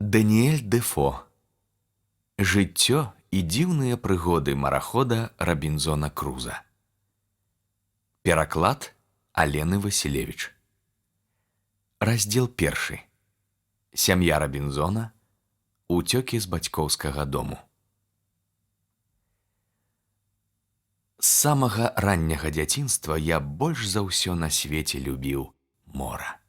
Даніэль Дэфо. Жыццё і дзіўныя прыгоды марахода Рабінзона Круза. Пераклад Алены Васілевіч. Раздзел 1. Сям'я Рабінзона. Уцёкі з бацькоўскага дому. З самага ранняга дзяцінства я больш за ўсё на свеце любіў мора.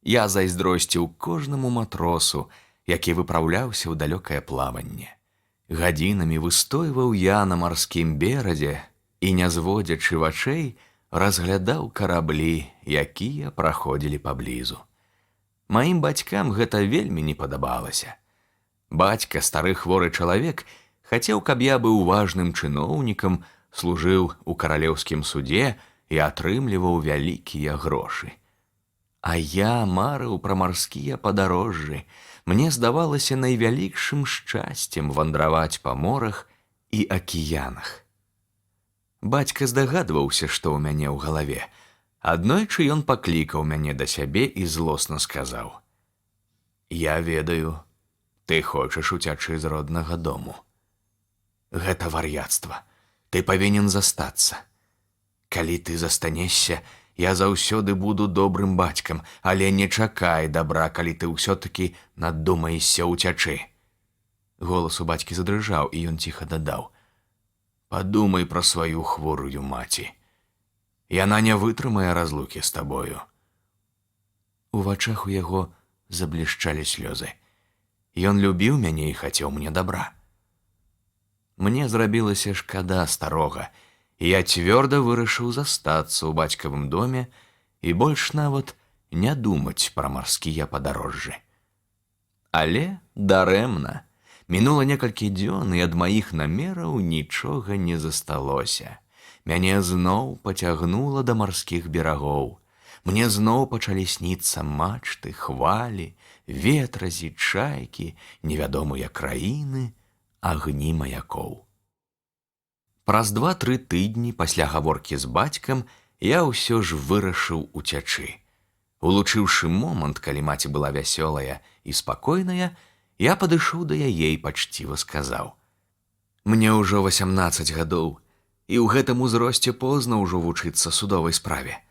Я зайздросціў кожнаму матросу, які выпраўляўся ў далёкае плаванне. Гадзінамі выстойваў я на марскім беразе і, не зводзячы вачэй, разглядаў караблі, якія праходзілі паблізу. Маім бацькам гэта вельмі не падабалася. Бацька, стары хворы чалавек, хацеў, каб я быў важным чыноўнікам, служыў у каралеўскім судзе і атрымліваў вялікія грошы. А я марыў пра марскія падарожжы. Мне здавалася найвялікшым шчасцем вандраваць па морах і акіянах. Бацька здагадваўся, што ў мяне ў галаве. Аднойчы ён паклікаў мяне да сябе і злосна сказаў: «Я ведаю, ты хочаш уцячы з роднага дому. Гэта вар'яцтва. Ты павінен застацца. Калі ты застанешся, я заўсёды буду добрым бацькам, але не чакай дабра, калі ты ўсё-такі надумаешся ўцячы». Голас у бацькі задрыжаў, і ён ціха дадаў: «Падумай пра сваю хворую маці. Яна не вытрымае разлукі з табою». У вачах у яго заблішчалі слёзы. Ён любіў мяне і хацеў мне дабра. Мне зрабілася шкада старога, і я цвёрда вырашыў застацца ў бацькавым доме і больш нават не думаць пра марскія падарожжы. Але дарэмна. Мінула некалькі дзён, і ад маіх намераў нічога не засталося. Мяне зноў пацягнула да марскіх берагоў. Мне зноў пачалі сніцца мачты, хвалі, ветразі, чайкі, невядомыя краіны, агні маякоў. Праз 2-3 тыдні пасля гаворкі з бацькам я ўсё ж вырашыў уцячы. Улучыўшы момант, калі маці была вясёлая і спакойная, я падышоў да яе і пачціва сказаў: «Мне ўжо 18 гадоў, і ў гэтым узросце позна ўжо вучыцца судовай справе.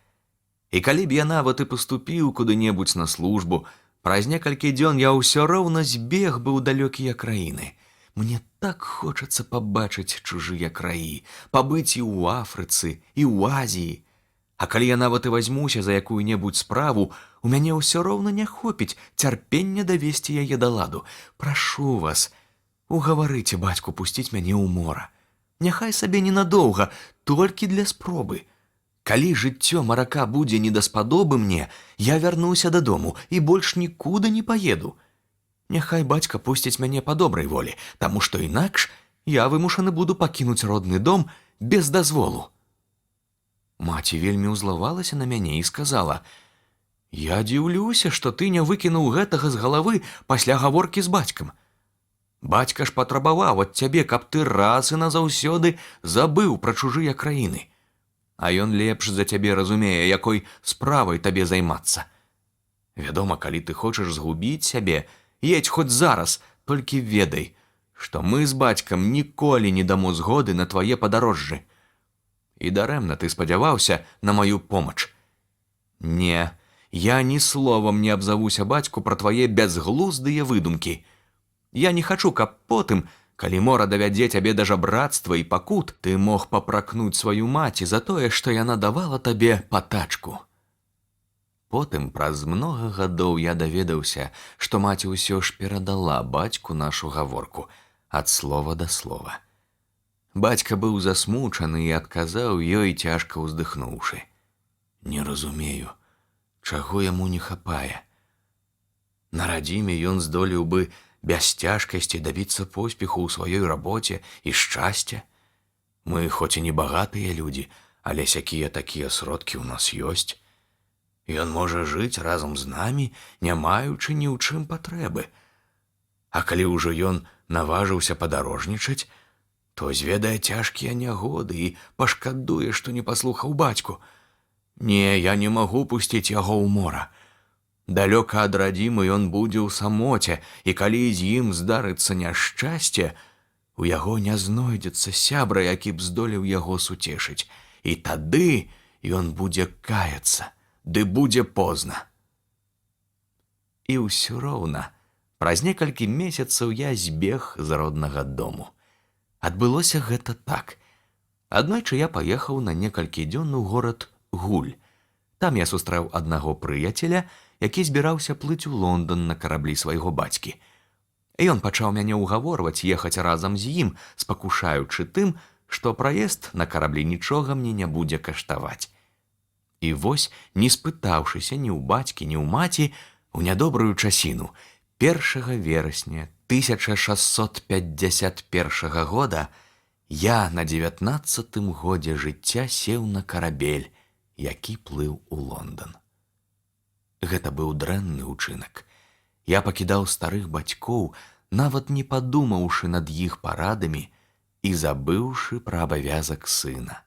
І калі б я нават і паступіў куды-небудзь на службу, праз некалькі дзён я ўсё роўна збег бы ў далёкія краіны. Мне так хочацца пабачыць чужыя краі, пабыць і ў Афрыцы, і ў Азіі. А калі я нават і вазьмуся за якую-небудзь справу, у мяне ўсё роўна не хопіць цярпення давесці яе да ладу. Прашу вас, угаварыце бацьку пусціць мяне ў мора. Няхай сабе ненадоўга, толькі для спробы. Калі жыццё марака будзе не даспадобы мне, я вярнуся дадому і больш нікуды не паеду. Няхай бацька пусціць мяне па добрай волі, таму што інакш я вымушаны буду пакінуць родны дом без дазволу». Маці вельмі ўзлавалася на мяне і сказала: «Я дзіўлюся, што ты не выкінуў гэтага з галавы пасля гаворкі з бацькам. Бацька ж патрабаваў ад цябе, каб ты раз і назаўсёды забыў пра чужыя краіны. А ён лепш за цябе разумее, якой справай табе займацца. Вядома, калі ты хочаш згубіць сябе, едзь хоць зараз, толькі ведай, што мы з бацькам ніколі не дамо згоды на твае падарожжы. І дарэмна ты спадзяваўся на маю помач. Не, я ні словам не абзавуся бацьку пра твае бязглуздыя выдумкі. Я не хачу, каб потым, калі мора давядзе цябе да жабрацтва і пакут, ты мог папракнуць сваю маці за тое, што яна давала табе патачку». Потым, праз многа гадоў, я даведаўся, што маці ўсё ж перадала бацьку нашу гаворку ад слова да слова. Бацька быў засмучаны і адказаў ёй, цяжка ўздыхнуўшы: «Не разумею, чаго яму не хапае. На радзіме ён здолеў бы без цяжкасці дабіцца поспеху ў сваёй рабоце і шчасця. Мы хоць і не багатыя людзі, але сякія-такія сродкі ў нас ёсць. Ён можа жыць разам з намі, не маючы ні ў чым патрэбы. А калі ўжо ён наважыўся падарожнічаць, то зведае цяжкія нягоды і пашкадуе, што не паслухаў бацьку. Не, я не магу пусціць яго ў мора. Далёка ад радзімы ён будзе ў самоце, і калі з ім здарыцца няшчасце, у яго не знойдзецца сябра, які б здолеў яго суцешыць, і тады ён будзе каяцца, ды будзе позна. І ўсё роўна, праз некалькі месяцаў я збег з роднага дому. Адбылося гэта так. Аднойчы я паехаў на некалькі дзён у горад Гуль. Там я сустрэў аднаго прыяцеля, які збіраўся плыць у Лондан на караблі свайго бацькі. Ён пачаў мяне ўгаворваць ехаць разам з ім, спакушаючы тым, што праезд на караблі нічога мне не будзе каштаваць. І вось, не спытаўшыся ні ў бацькі, ні ў маці, у нядобрую часіну, 1 верасня 1651 года я на 19-тым годзе жыцця сеў на карабель, які плыў у Лондан. Гэта быў дрэнны ўчынак. Я пакідаў старых бацькоў, нават не падумаўшы над іх парадамі і забыўшы пра абавязак сына.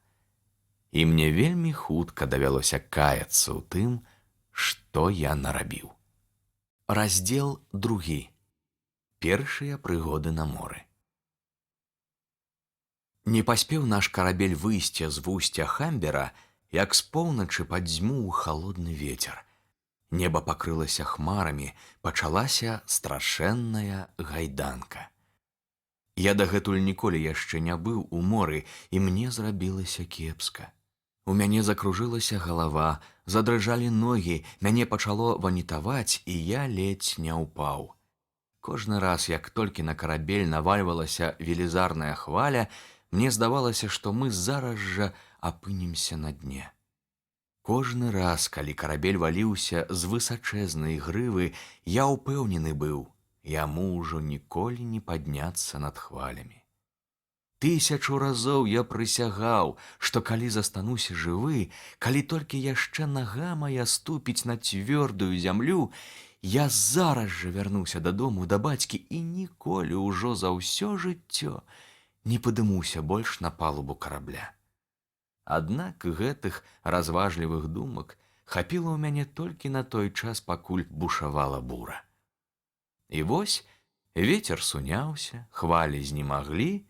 І мне вельмі хутка давялося каяцца ў тым, што я нарабіў. Раздзел 2. Першыя прыгоды на моры. Не паспеў наш карабель выйсці з вусця Хамбера, як з поўначы падзьмуў халодны вецер. Неба пакрылася хмарамі, пачалася страшэнная гайданка. Я дагэтуль ніколі яшчэ не быў у моры, і мне зрабілася кепска. У мяне закружылася галава, задрыжалі ногі, мяне пачало ванітаваць, і я ледзь не ўпаў. Кожны раз, як толькі на карабель навальвалася велізарная хваля, мне здавалася, што мы зараз жа апынемся на дне. Кожны раз, калі карабель валіўся з высачэзнай грывы, я ўпэўнены быў, яму ўжо ніколі не падняцца над хвалямі. 1000 разоў я прысягаў, што калі застануся жывы, калі толькі яшчэ нага моя ступіць на цвёрдую зямлю, я зараз жа вярнуся дадому да бацькі і ніколі ўжо за ўсё жыццё не падымуся больш на палубу карабля. Аднак гэтых разважлівых думак хапіла ў мяне толькі на той час, пакуль бушавала бура. І вось вецер суняўся, хвалі знемаглі,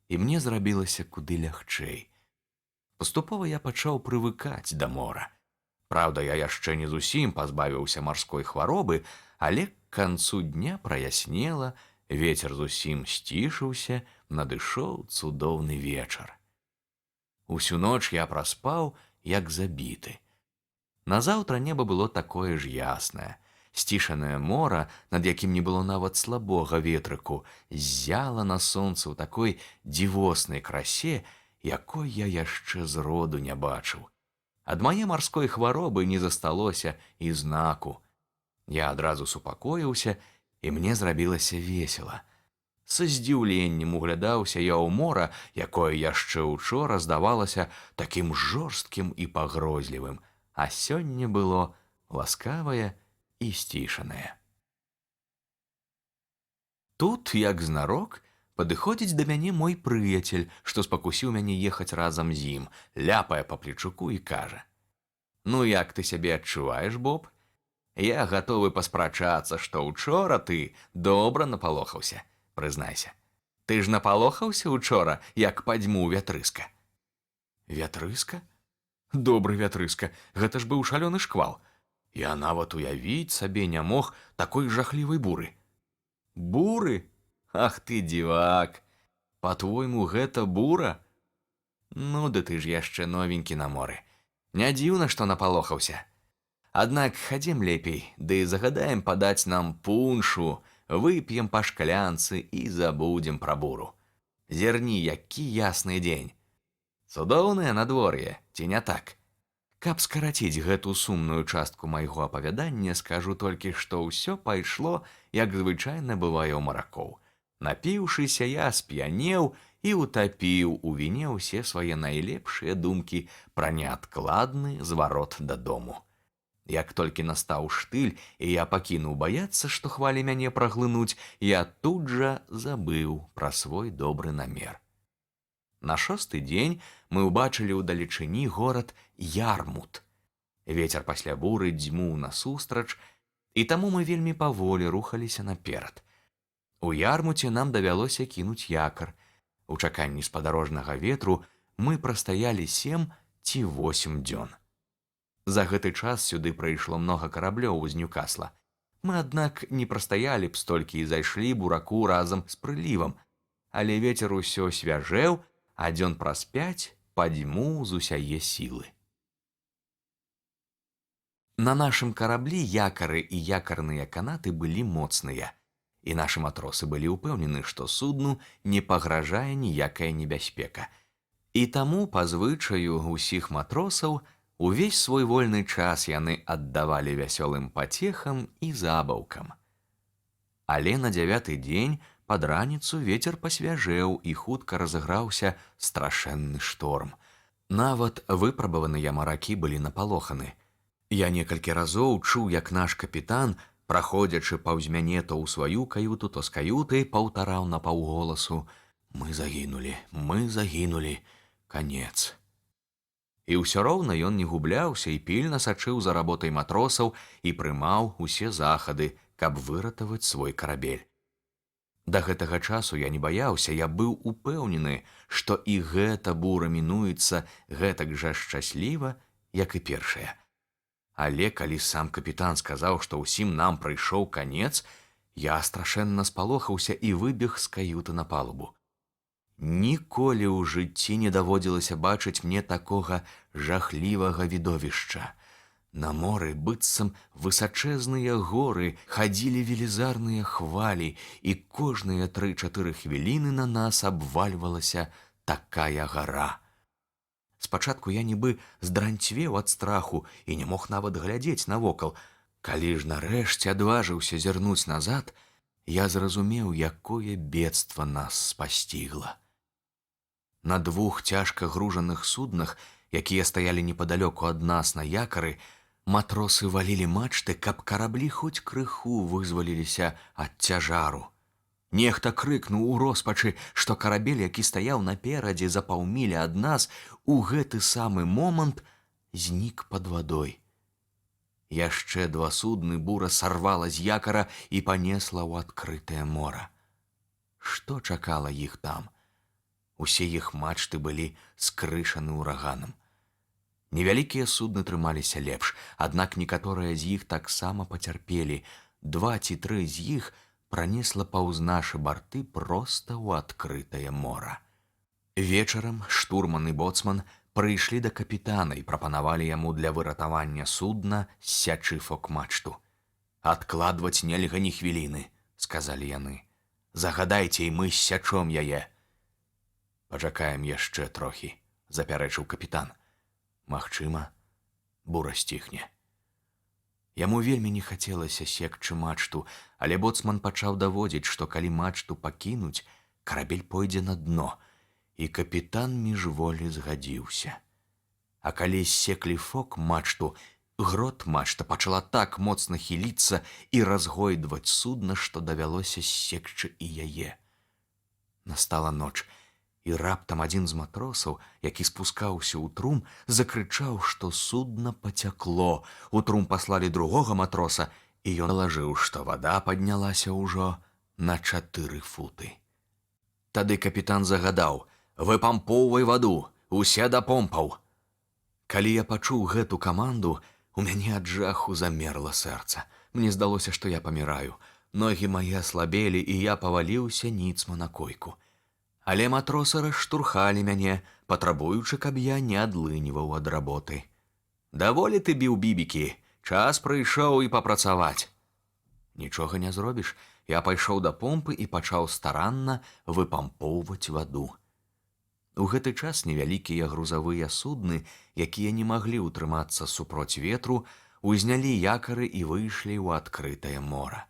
і мне зрабілася куды лягчэй. Паступова я пачаў прывыкаць да мора. Праўда, я яшчэ не зусім пазбавіўся марской хваробы, але к канцу дня праяснела, вецер зусім сцішыўся, надышоў цудоўны вечар. Усю ноч я праспаў, як забіты. Назаўтра неба было такое ж яснае. Сцішанае мора, над якім не было нават слабога ветрыку, ззяла на сонцы ў такой дзівоснай красе, якой я яшчэ зроду не бачыў. Ад мае марской хваробы не засталося і знаку. Я адразу супакоіўся, і мне зрабілася весела. Са здзіўленнем углядаўся я ў мора, якое яшчэ учора здавалася такім жорсткім і пагрозлівым, а сёння было ласкавае і сцішанае. Тут, як знарок, падыходзіць да мяне мой прыяцель, што спакусіў мяне ехаць разам з ім, ляпае па плечуку і кажа: «Ну, як ты сябе адчуваеш, Боб? Я гатовы паспрачацца, што учора ты добра напалохаўся. Прызнайся, ты ж напалохаўся учора, як падзьмуў вятрыска». «Вятрыска? Добры вятрыска, гэта ж быў шалёны шквал. Я нават уявіць сабе не мог такой жахлівай буры». «Буры? Ах ты, дзівак! Па-твойму, гэта бура? Ну, ды ты ж яшчэ новенькі на моры. Не дзіўна, што напалохаўся. Аднак хадзім лепей, ды загадаем падаць нам пуншу, вып'ем па шклянцы і забудзем пра буру. Зірні, які ясны дзень. Цудоўнае надвор'е, ці не так?» Каб скараціць гэту сумную частку майго апавядання, скажу толькі, што ўсё пайшло, як звычайна бывае ў маракоў. Напіўшыся, я сп'янеў і утапіў у віне ўсе свае найлепшыя думкі пра неадкладны зварот дадому. Як толькі настаў штыль, і я пакінуў баяцца, што хвалі мяне праглынуць, я тут жа забыў пра свой добры намер. На 6-й дзень мы ўбачылі ўдалечыні горад Ярмут. Вецер пасля буры дзьмуў насустрач, І таму мы вельмі паволі рухаліся наперад. У Ярмуце нам давялося кінуць якар. У чаканні спадарожнага ветру мы прастаялі 7 ці 8 дзён. За гэты час сюды прыйшло многа караблёў з Ньюкасла. Мы, аднак, не прастаялі б столькі і зайшлі б у раку разам з прылівам, але вецер усё свяжэў, а дзён праз 5 падзьмуў з усяе сілы. На нашым караблі якары і якарныя канаты былі моцныя, і нашы матросы былі ўпэўнены, што судну не пагражае ніякая небяспека. І таму, па звычаю ўсіх матросаў, увесь свой вольны час яны аддавалі вясёлым пацехам і забаўкам. Але на 9-й дзень пад раніцу вецер пасвяжэў і хутка разыграўся страшэнны шторм. Нават выпрабаваныя маракі былі напалоханы. Я некалькі разоў чуў, як наш капітан, праходзячы паўз мяне то ў сваю каюту, то з каюты, паўтараў напаўголасу: «Мы загінулі, канец». І ўсё роўна ён не губляўся і пільна сачыў за работай матросаў і прымаў усе захады, каб выратаваць свой карабель. Да гэтага часу я не баяўся, я быў упэўнены, што і гэта бура мінуецца гэтак жа шчасліва, як і першая. Але калі сам капітан сказаў, што ўсім нам прыйшоў канец, я страшэнна спалохаўся і выбег з каюты на палубу. Ніколі ў жыцці не даводзілася бачыць мне такога жахлівага відовішча. На моры, быццам высачэзныя горы, хадзілі велізарныя хвалі, і кожныя 3-4 хвіліны на нас абвальвалася такая гара. Спачатку я нібы здранцвеў ад страху і не мог нават глядзець навокал. Калі ж нарэшце адважыўся зірнуць назад, я зразумеў, якое бедства нас спасцігла. На 2 цяжка гружаных суднах, якія стаялі непадалёку ад нас на якары, матросы валілі мачты, каб караблі хоць крыху вызваліліся ад цяжару. Нехта крыкнуў у роспачы, што карабель, які стаяў наперадзе за паўмілі ад нас, у гэты самы момант знік пад вадой. Яшчэ 2 судны бура сарвала з якара і панесла ў адкрытае мора. Што чакала іх там? Усе іх мачты былі скрышаны ўраганам. Невялікія судны трымаліся лепш, аднак некаторыя з іх таксама пацярпелі. 2 ці 3 з іх пранесла паўз нашы барты проста ў адкрытае мора. Вечарам штурман і боцман прыйшлі да капітана і прапанавалі яму для выратавання судна ссячы фок-мачту. «Адкладваць нельга ні хвіліны», – сказалі яны. «Загадайце, і мы ссячом яе». «Пачакаем яшчэ трохі», – запярэчыў капітан. «Магчыма, бура сціхне». Яму вельмі не хацелася секчы мачту, але боцман пачаў даводзіць, што калі мачту пакінуць, карабель пойдзе на дно, і капітан міжволі згадзіўся. А калі ссеклі фок-мачту, грот-мачта пачала так моцна хіліцца і разгойдваць судна, што давялося ссекчы і яе. Настала ноч, і раптам адзін з матросаў, які спускаўся ў трум, закрычаў, што судна пацякло. У трум паслалі другога матроса, і ён далажыў, што вада паднялася ўжо на 4 футы. Тады капітан загадаў: «Выпампоўвай ваду, усе да помпаў». Калі я пачуў гэту каманду, у мяне ад жаху замерла сэрца. Мне здалося, што я паміраю. Ногі мае аслабелі, і я паваліўся ніцма на койку. Але матросы расштурхалі мяне, патрабуючы, каб я не адлыніваў ад работы. «Даволі ты біў бібікі, час прыйшоў і папрацаваць». Нічога не зробіш, я пайшоў да помпы і пачаў старанна выпампоўваць ваду. У гэты час невялікія грузавыя судны, якія не маглі ўтрымацца супроць ветру, узнялі якары і выйшлі ў адкрытае мора.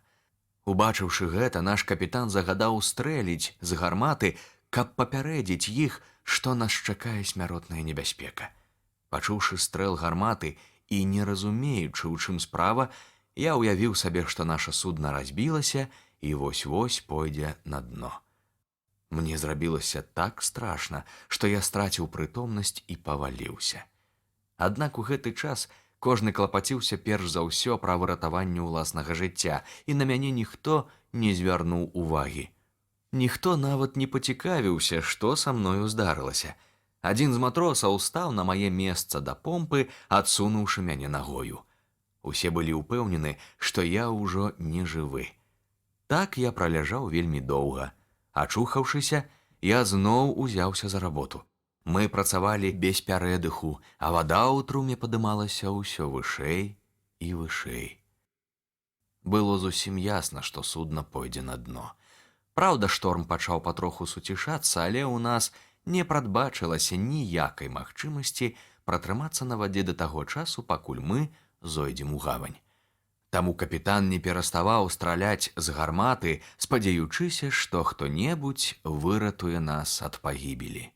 Убачыўшы гэта, наш капітан загадаў стрэліць з гарматы, каб папярэдзіць іх, што нас чакае смяротная небяспека. Пачуўшы стрэл гарматы і не разумеючы, у чым справа, я ўявіў сабе, што наша судна разбілася і вось-вось пойдзе на дно. Мне зрабілася так страшна, што я страціў прытомнасць і паваліўся. Аднак у гэты час Кожны клапаціўся перш за ўсё пра выратаванне ўласнага жыцця, і на мяне ніхто не звярнуў увагі. Ніхто нават не пацікавіўся, што са мною здарылася. Адзін з матросаў стаў на мае месца да помпы, адсунуўшы мяне нагою. Усе былі ўпэўнены, што я ўжо не жывы. Так я праляжаў вельмі доўга. Ачухаўшыся, я зноў узяўся за работу. Мы працавалі без пярэдыху, а вада ў труме падымалася ўсё вышэй і вышэй. Было зусім ясна, што судна пойдзе на дно. Праўда, шторм пачаў патроху суцішацца, але ў нас не прадбачылася ніякай магчымасці пратрымацца на вадзе да таго часу, пакуль мы зойдзем у гавань. Таму капітан не пераставаў страляць з гарматы, спадзяючыся, што хто-небудзь выратуе нас ад пагібелі.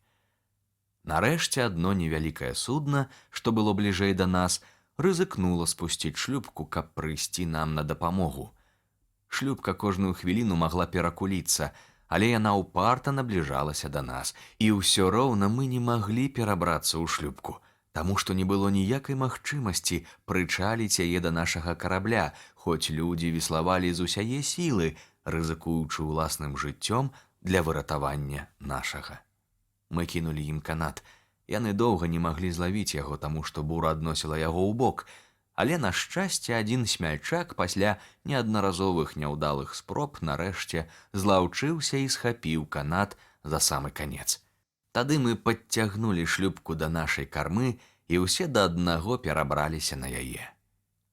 Нарэшце адно невялікае судна, што было бліжэй да нас, рызыкнула спусціць шлюпку, каб прыйсці нам на дапамогу. Шлюпка кожную хвіліну магла перакуліцца, але яна ўпарта набліжалася да нас, і ўсё роўна мы не маглі перабрацца ў шлюпку, таму што не было ніякай магчымасці прычаліць яе да нашага карабля, хоць людзі веславалі з усяе сілы, рызыкуючы ўласным жыццём для выратавання нашага. Мы кінулі ім канат. Яны доўга не маглі злавіць яго, таму што бура адносіла яго ў бок, але, на шчасце, адзін смяльчак пасля неаднаразовых няўдалых спроб нарэшце злаўчыўся і схапіў канат за самы канец. Тады мы падцягнулі шлюпку да нашай кармы, і ўсе да аднаго перабраліся на яе.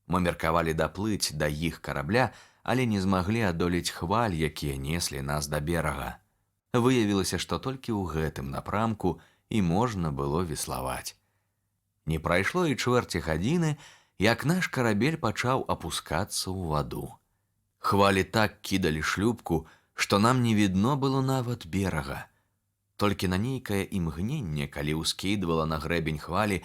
Мы меркавалі даплыць да іх карабля, але не змаглі адолець хваль, якія неслі нас да берага. Выявілася, што толькі ў гэтым напрамку і можна было веславаць. Не прайшло і чвэрці гадзіны, як наш карабель пачаў апускацца ў ваду. Хвалі так кідалі шлюпку, што нам не відно было нават берага. Толькі на нейкае імгненне, калі ўскідвала на грэбень хвалі,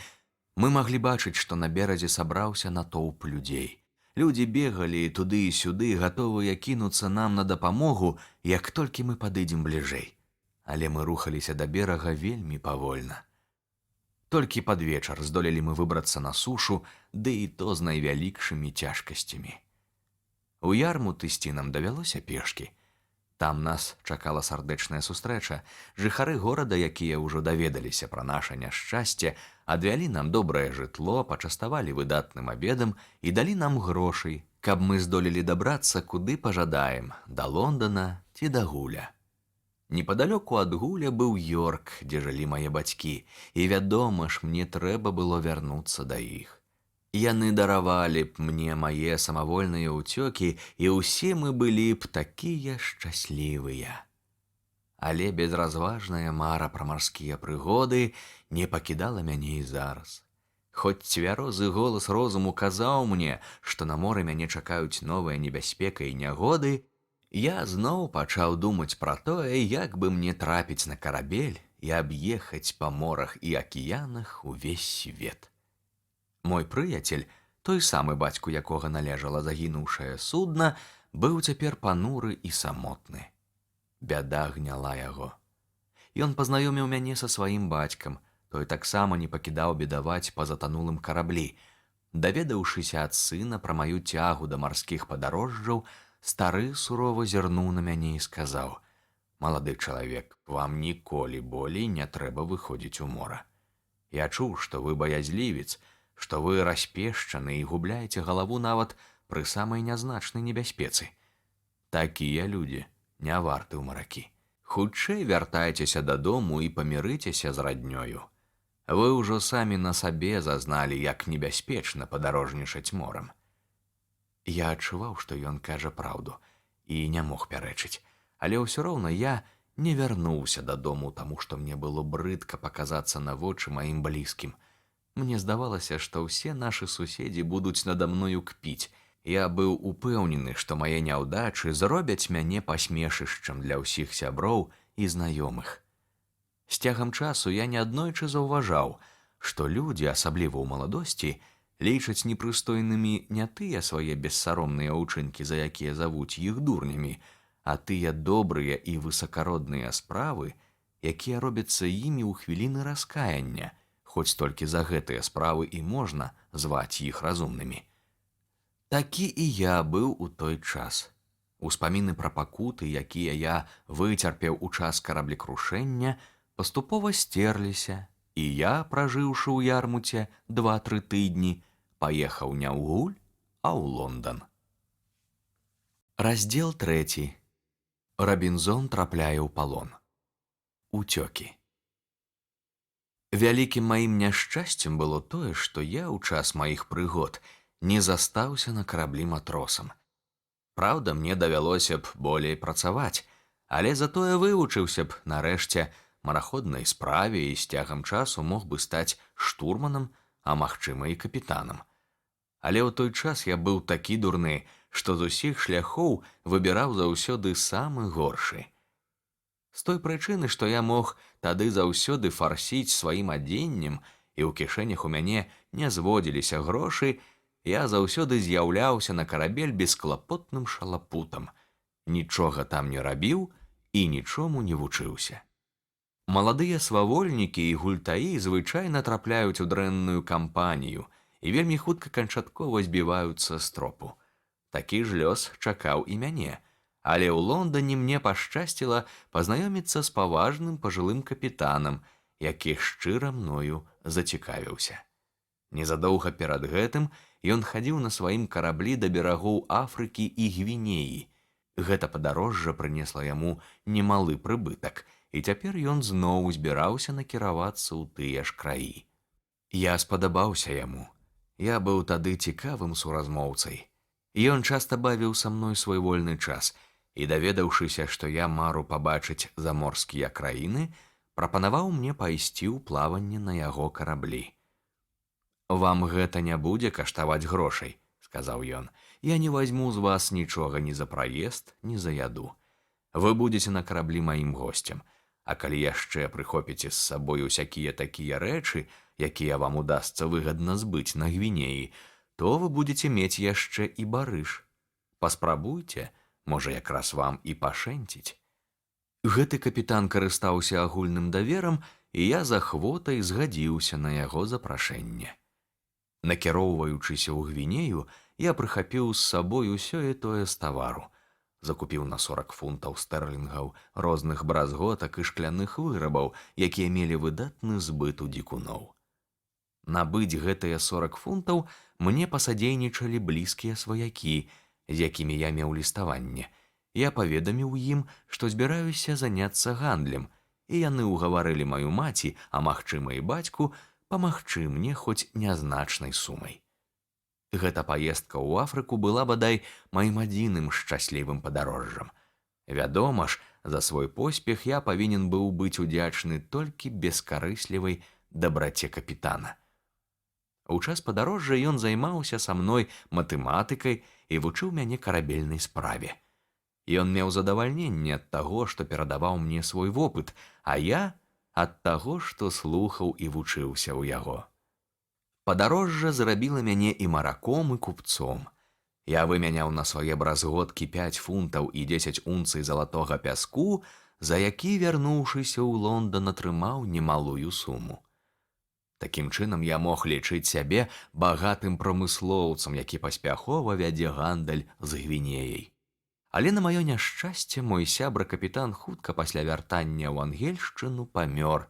мы маглі бачыць, што на беразе сабраўся натоўп людзей. Людзі бегалі туды і сюды, гатовыя кінуцца нам на дапамогу, як толькі мы падыдзем бліжэй. Але мы рухаліся да берага вельмі павольна. Толькі пад вечар здолелі мы выбрацца на сушу, ды і то з найвялікшымі цяжкасцямі. У Ярмут ісці нам давялося пешкі. Там нас чакала сардэчная сустрэча. Жыхары горада, якія ўжо даведаліся пра наша няшчасце, адвялі нам добрае жытло, пачаставалі выдатным абедам і далі нам грошай, каб мы здолелі дабрацца куды пажадаем, да Лондона ці да Гуля. Непадалёку ад Гуля быў Йорк, дзе жылі мае бацькі, і, вядома ж, мне трэба было вярнуцца да іх. Яны даравалі б мне мае самавольныя ўцёкі, і ўсе мы былі б такія шчаслівыя. Але безразважная мара пра марскія прыгоды не пакідала мяне і зараз. Хоць цвярозы голас розуму казаў мне, што на моры мяне чакаюць новая небяспека і нягоды, я зноў пачаў думаць пра тое, як бы мне трапіць на карабель і аб'ехаць па морах і акіянах увесь свет. Мой прыяцель, той самы бацьку якога належала загінуўшае судна, быў цяпер пануры і самотны. Бяда гняла яго. Ён пазнаёміў мяне са сваім бацькам, той таксама не пакідаў бедаваць па затанулым караблі. Даведаўшыся ад сына пра маю цягу да марскіх падарожжаў, стары сурова зірнуў на мяне і сказаў: «Малады чалавек, вам ніколі болей не трэба выходзіць у мора. Я чуў, што вы баязлівец, што вы распешчаны і губляеце галаву нават пры самай нязначнай небяспецы. Такія людзі не варты ў маракі. Хутчэй вяртайцеся дадому і памірыцеся з раднёю. Вы ўжо самі на сабе зазналі, як небяспечна падарожнічаць морам». Я адчуваў, што ён кажа праўду, і не мог пярэчыць, але ўсё роўна я не вярнуўся дадому, таму што мне было брыдка паказацца на вочы маім блізкім. Мне здавалася, што ўсе нашы суседзі будуць нада мною кпіць. Я быў упэўнены, што мае няўдачы зробяць мяне пасмешышчам для ўсіх сяброў і знаёмых. З цягам часу я неаднойчы заўважаў, што людзі, асабліва ў маладосці, лічаць непрыстойнымі не тыя свае бессаромныя ўчынкі, за якія завуць іх дурнямі, а тыя добрыя і высакародныя справы, якія робяцца імі ў хвіліны раскаяння, хоць толькі за гэтыя справы і можна зваць іх разумнымі. Такі і я быў у той час. Успаміны пра пакуты, якія я выцерпеў у час караблекрушэння, паступова стерліся, і я, пражыўшы ў Ярмуце 2-3 тыдні, паехаў не ў Гуль, а ў Лондан. Раздзел 3. Рабінзон трапляе ў палон. Уцёкі. Вялікім маім няшчасцем было тое, што я ў час маіх прыгод не застаўся на караблі матросам. Праўда, мне давялося б болей працаваць, але затое вывучыўся б, нарэшце, мараходнай справе і з цягам часу мог бы стаць штурманам, а магчыма і капітанам. Але ў той час я быў такі дурны, што з усіх шляхоў выбіраў заўсёды самы горшы. З той прычыны, што я мог тады заўсёды фарсіць сваім адзеннем, і ў кішэнях у мяне не зводзіліся грошы, я заўсёды з'яўляўся на карабель бесклапотным шалапутам, нічога там не рабіў і нічому не вучыўся. Маладыя свавольнікі і гультаі звычайна трапляюць у дрэнную кампанію і вельмі хутка канчаткова збіваюцца з тропу. Такі ж лёс чакаў і мяне, але ў Лондане мне пашчасціла пазнаёміцца з паважным пажылым капітанам, які шчыра мною зацікавіўся. Незадоўга перад гэтым ён хадзіў на сваім караблі да берагоў Афрыкі і Гвінеі. Гэта падарожжа прынесла яму немалы прыбытак, і цяпер ён зноў збіраўся накіравацца ў тыя ж краі. Я спадабаўся яму. Я быў тады цікавым суразмоўцай. Ён часта бавіў са мной свой вольны час, і, даведаўшыся, што я мару пабачыць заморскія краіны, прапанаваў мне пайсці ў плаванне на яго караблі. «Вам гэта не будзе каштаваць грошай», – сказаў ён. «Я не вазьму з вас нічога ні за праезд, ні за яду. Вы будзеце на караблі маім госцем, а калі яшчэ прыхопіце з сабой усякія такія рэчы, якія вам удасца выгадна збыць на Гвінеі, то вы будзеце мець яшчэ і барыш. Паспрабуйце, можа, якраз вам і пашэнціць». Гэты капітан карыстаўся агульным даверам, і я з ахвотай згадзіўся на яго запрашэнне. Накіроўваючыся ў Гвінею, я прыхапіў з сабой усё і тое з тавару. Закупіў на 40 фунтаў стэрлінгаў розных бразготак і шкляных вырабаў, якія мелі выдатны збыт у дзікуноў. Набыць гэтыя 40 фунтаў мне пасадзейнічалі блізкія сваякі, з якімі я меў ліставанне. Я паведаміў ім, што збіраюся заняцца гандлем, і яны ўгаварылі маю маці, а магчыма і бацьку, памагчы мне хоць нязначнай сумай. Гэта паездка ў Афрыку была, бадай, маім адзіным шчаслівым падарожжам. Вядома ж, за свой поспех я павінен быў быць удзячны толькі бескарыслівай дабраце капітана. У час падарожжа ён займаўся са мной матэматыкай і вучыў мяне карабельнай справе. Ён меў задавальненне ад таго, што перадаваў мне свой вопыт, а я ад таго, што слухаў і вучыўся ў яго. Падарожжа зрабіла мяне і мараком, і купцом. Я вымяняў на свае бразготкі 5 фунтаў і 10 унцый залатога пяску, за які, вярнуўшыся ў Лондан, атрымаў немалую суму. Такім чынам я мог лічыць сябе багатым прамыслоўцам, які паспяхова вядзе гандаль з Гвінеяй. Але на маё няшчасце мой сябра-капітан хутка пасля вяртання ў Ангельшчыну памёр,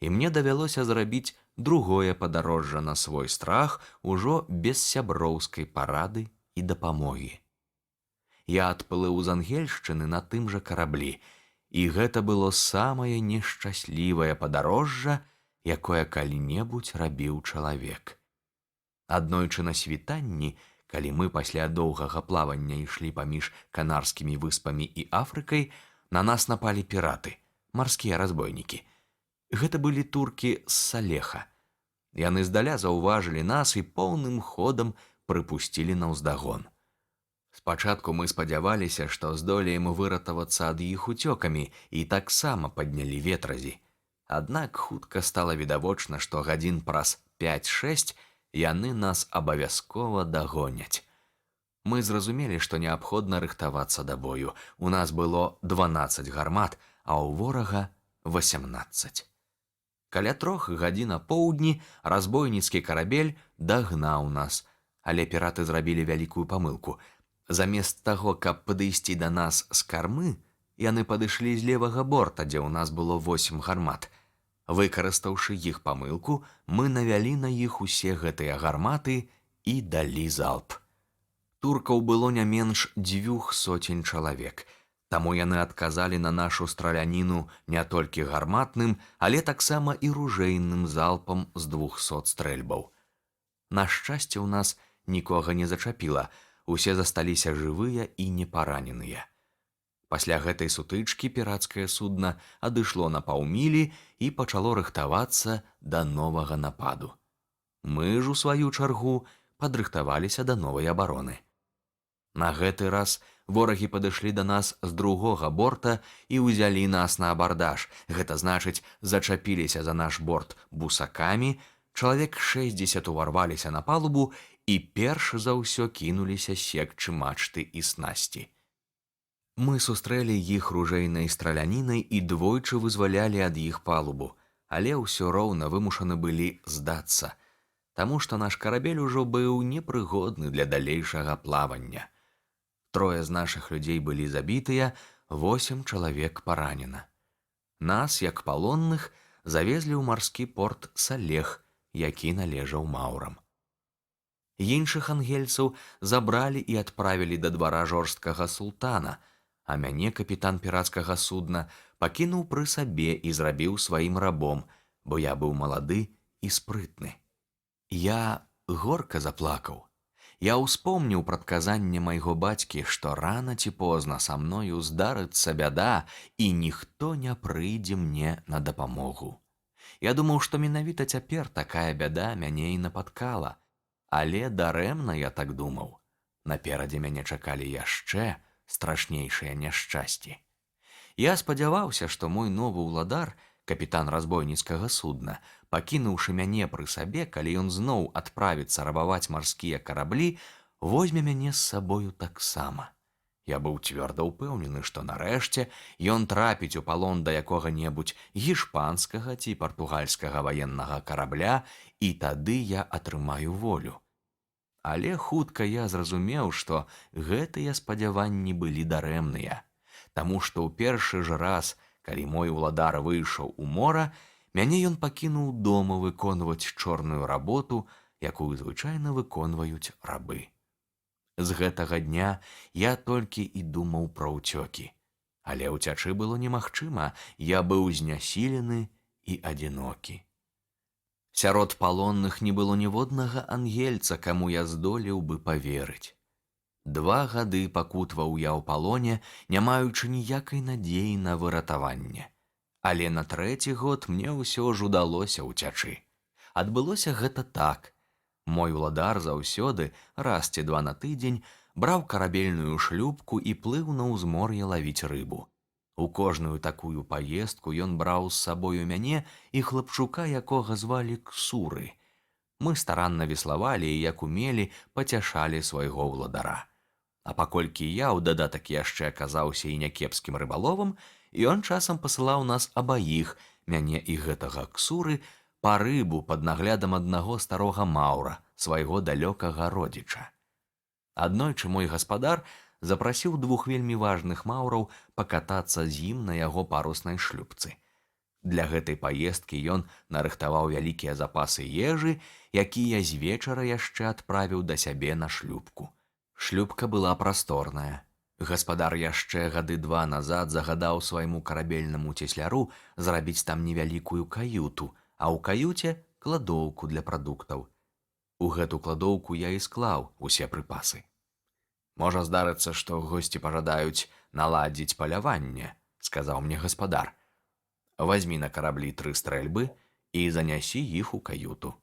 і мне давялося зрабіць другое падарожжа на свой страх ужо без сяброўскай парады і дапамогі. Я адплыў з Ангельшчыны на тым жа караблі, і гэта было самае нешчаслівае падарожжа, якое калі-небудзь рабіў чалавек. Аднойчы на світанні, калі мы пасля доўгага плавання ішлі паміж Канарскімі выспамі і Афрыкай, на нас напалі піраты, марскія разбойнікі. Гэта былі туркі з Салеха. Яны здаля заўважылі нас і поўным ходам прыпусцілі наўздагон. Спачатку мы спадзяваліся, што здолеем выратавацца ад іх уцёкамі і таксама паднялі ветразі. Аднак хутка стала відавочна, што гадзін праз 5-6 яны нас абавязкова дагоняць. Мы зразумелі, што неабходна рыхтавацца да бою. У нас было 12 гармат, а ў ворага 18. Каля 3 гадзін апоўдні разбойніцкі карабель дагнаў нас, але піраты зрабілі вялікую памылку. Замест таго, каб падысці да нас з кармы, яны падышлі з левага борта, дзе ў нас было 8 гармат. Выкарыстаўшы іх памылку, мы навялі на іх усе гэтыя гарматы і далі залп. Туркаў было не менш 200 чалавек, таму яны адказалі на нашу страляніну не толькі гарматным, але таксама і ружейным залпам з 200 стрэльбаў. На шчасце, у нас нікога не зачапіла, усе засталіся жывыя і непараненыя. Пасля гэтай сутычкі пірацкае судна адышло на паўмілі і пачало рыхтавацца да новага нападу. Мы ж, у сваю чаргу, падрыхтаваліся да новай абароны. На гэты раз ворагі падышлі да нас з другога борта і ўзялі нас на абардаж. Гэта значыць, зачапіліся за наш борт бусакамі, чалавек 60 уварваліся на палубу і перш за ўсё кінуліся секчы мачты і снасці. Мы сустрэлі іх ружейнай стралянінай і двойчы вызвалялі ад іх палубу, але ўсё роўна вымушаны былі здацца, таму што наш карабель ужо быў непрыгодны для далейшага плавання. 3 з нашых людзей былі забітыя, 8 чалавек паранена. Нас, як палонных, завезлі ў марскі порт Салех, які належаў маўрам. Іншых ангельцаў забралі і адправілі да двара жорсткага султана, а мяне капітан пірацкага судна пакінуў пры сабе і зрабіў сваім рабом, бо я быў малады і спрытны. Я горка заплакаў. Я ўспомніў прадказанне майго бацькі, што рана ці позна са мною здарыцца бяда і ніхто не прыйдзе мне на дапамогу. Я думаў, што менавіта цяпер такая бяда мяне і напаткала, але дарэмна я так думаў. Наперадзе мяне чакалі яшчэ страшнейшыя няшчасці. Я спадзяваўся, што мой новы ўладар, капітан разбойніцкага судна, пакінуўшы мяне пры сабе, калі ён зноў адправіцца рабаваць марскія караблі, возьме мяне з сабою таксама. Я быў цвёрда ўпэўнены, што нарэшце ён трапіць у палон да якога-небудзь гішпанскага ці партугальскага ваеннага карабля, і тады я атрымаю волю. Але хутка я зразумеў, што гэтыя спадзяванні былі дарэмныя, таму што ў першы ж раз, калі мой уладар выйшаў у мора, мяне ён пакінуў дома выконваць чорную работу, якую звычайна выконваюць рабы. З гэтага дня я толькі і думаў пра ўцёкі, але ўцячы было немагчыма, я быў знясілены і адзінокі. Сярод палонных не было ніводнага ангельца, каму я здолеў бы паверыць. 2 гады пакутваў я ў палоне, не маючы ніякай надзеі на выратаванне. Але на 3-й год мне ўсё ж удалося ўцячы. Адбылося гэта так. Мой уладар заўсёды, раз ці 2 на тыдзень, браў карабельную шлюпку і плыў на ўзмор'е лавіць рыбу. У кожную такую паездку ён браў з сабою мяне і хлапчука, якога звалі Ксуры. Мы старанна веславалі і, як умелі, пацяшалі свайго ўладара. А паколькі я ў дадатак яшчэ аказаўся і някепскім рыбаловам, ён часам пасылаў нас абаіх, мяне і гэтага Ксуры, па рыбу пад наглядам аднаго старога маўра, свайго далёкага родзіча. Аднойчы мой гаспадар запрасіў 2 вельмі важных маўраў пакатацца з ім на яго паруснай шлюпцы. Для гэтай паездкі ён нарыхтаваў вялікія запасы ежы, якія з вечара яшчэ адправіў да сябе на шлюпку. Шлюпка была прасторная. Гаспадар яшчэ 2 гады назад загадаў свайму карабельнаму цесляру зрабіць там невялікую каюту, а ў каюце кладоўку для прадуктаў. У гэту кладоўку я і склаў усе прыпасы. «Можа здарыцца, што госці пажадаюць наладзіць паляванне», – сказаў мне гаспадар. «Вазьмі на караблі 3 стрэльбы і занясі іх у каюту».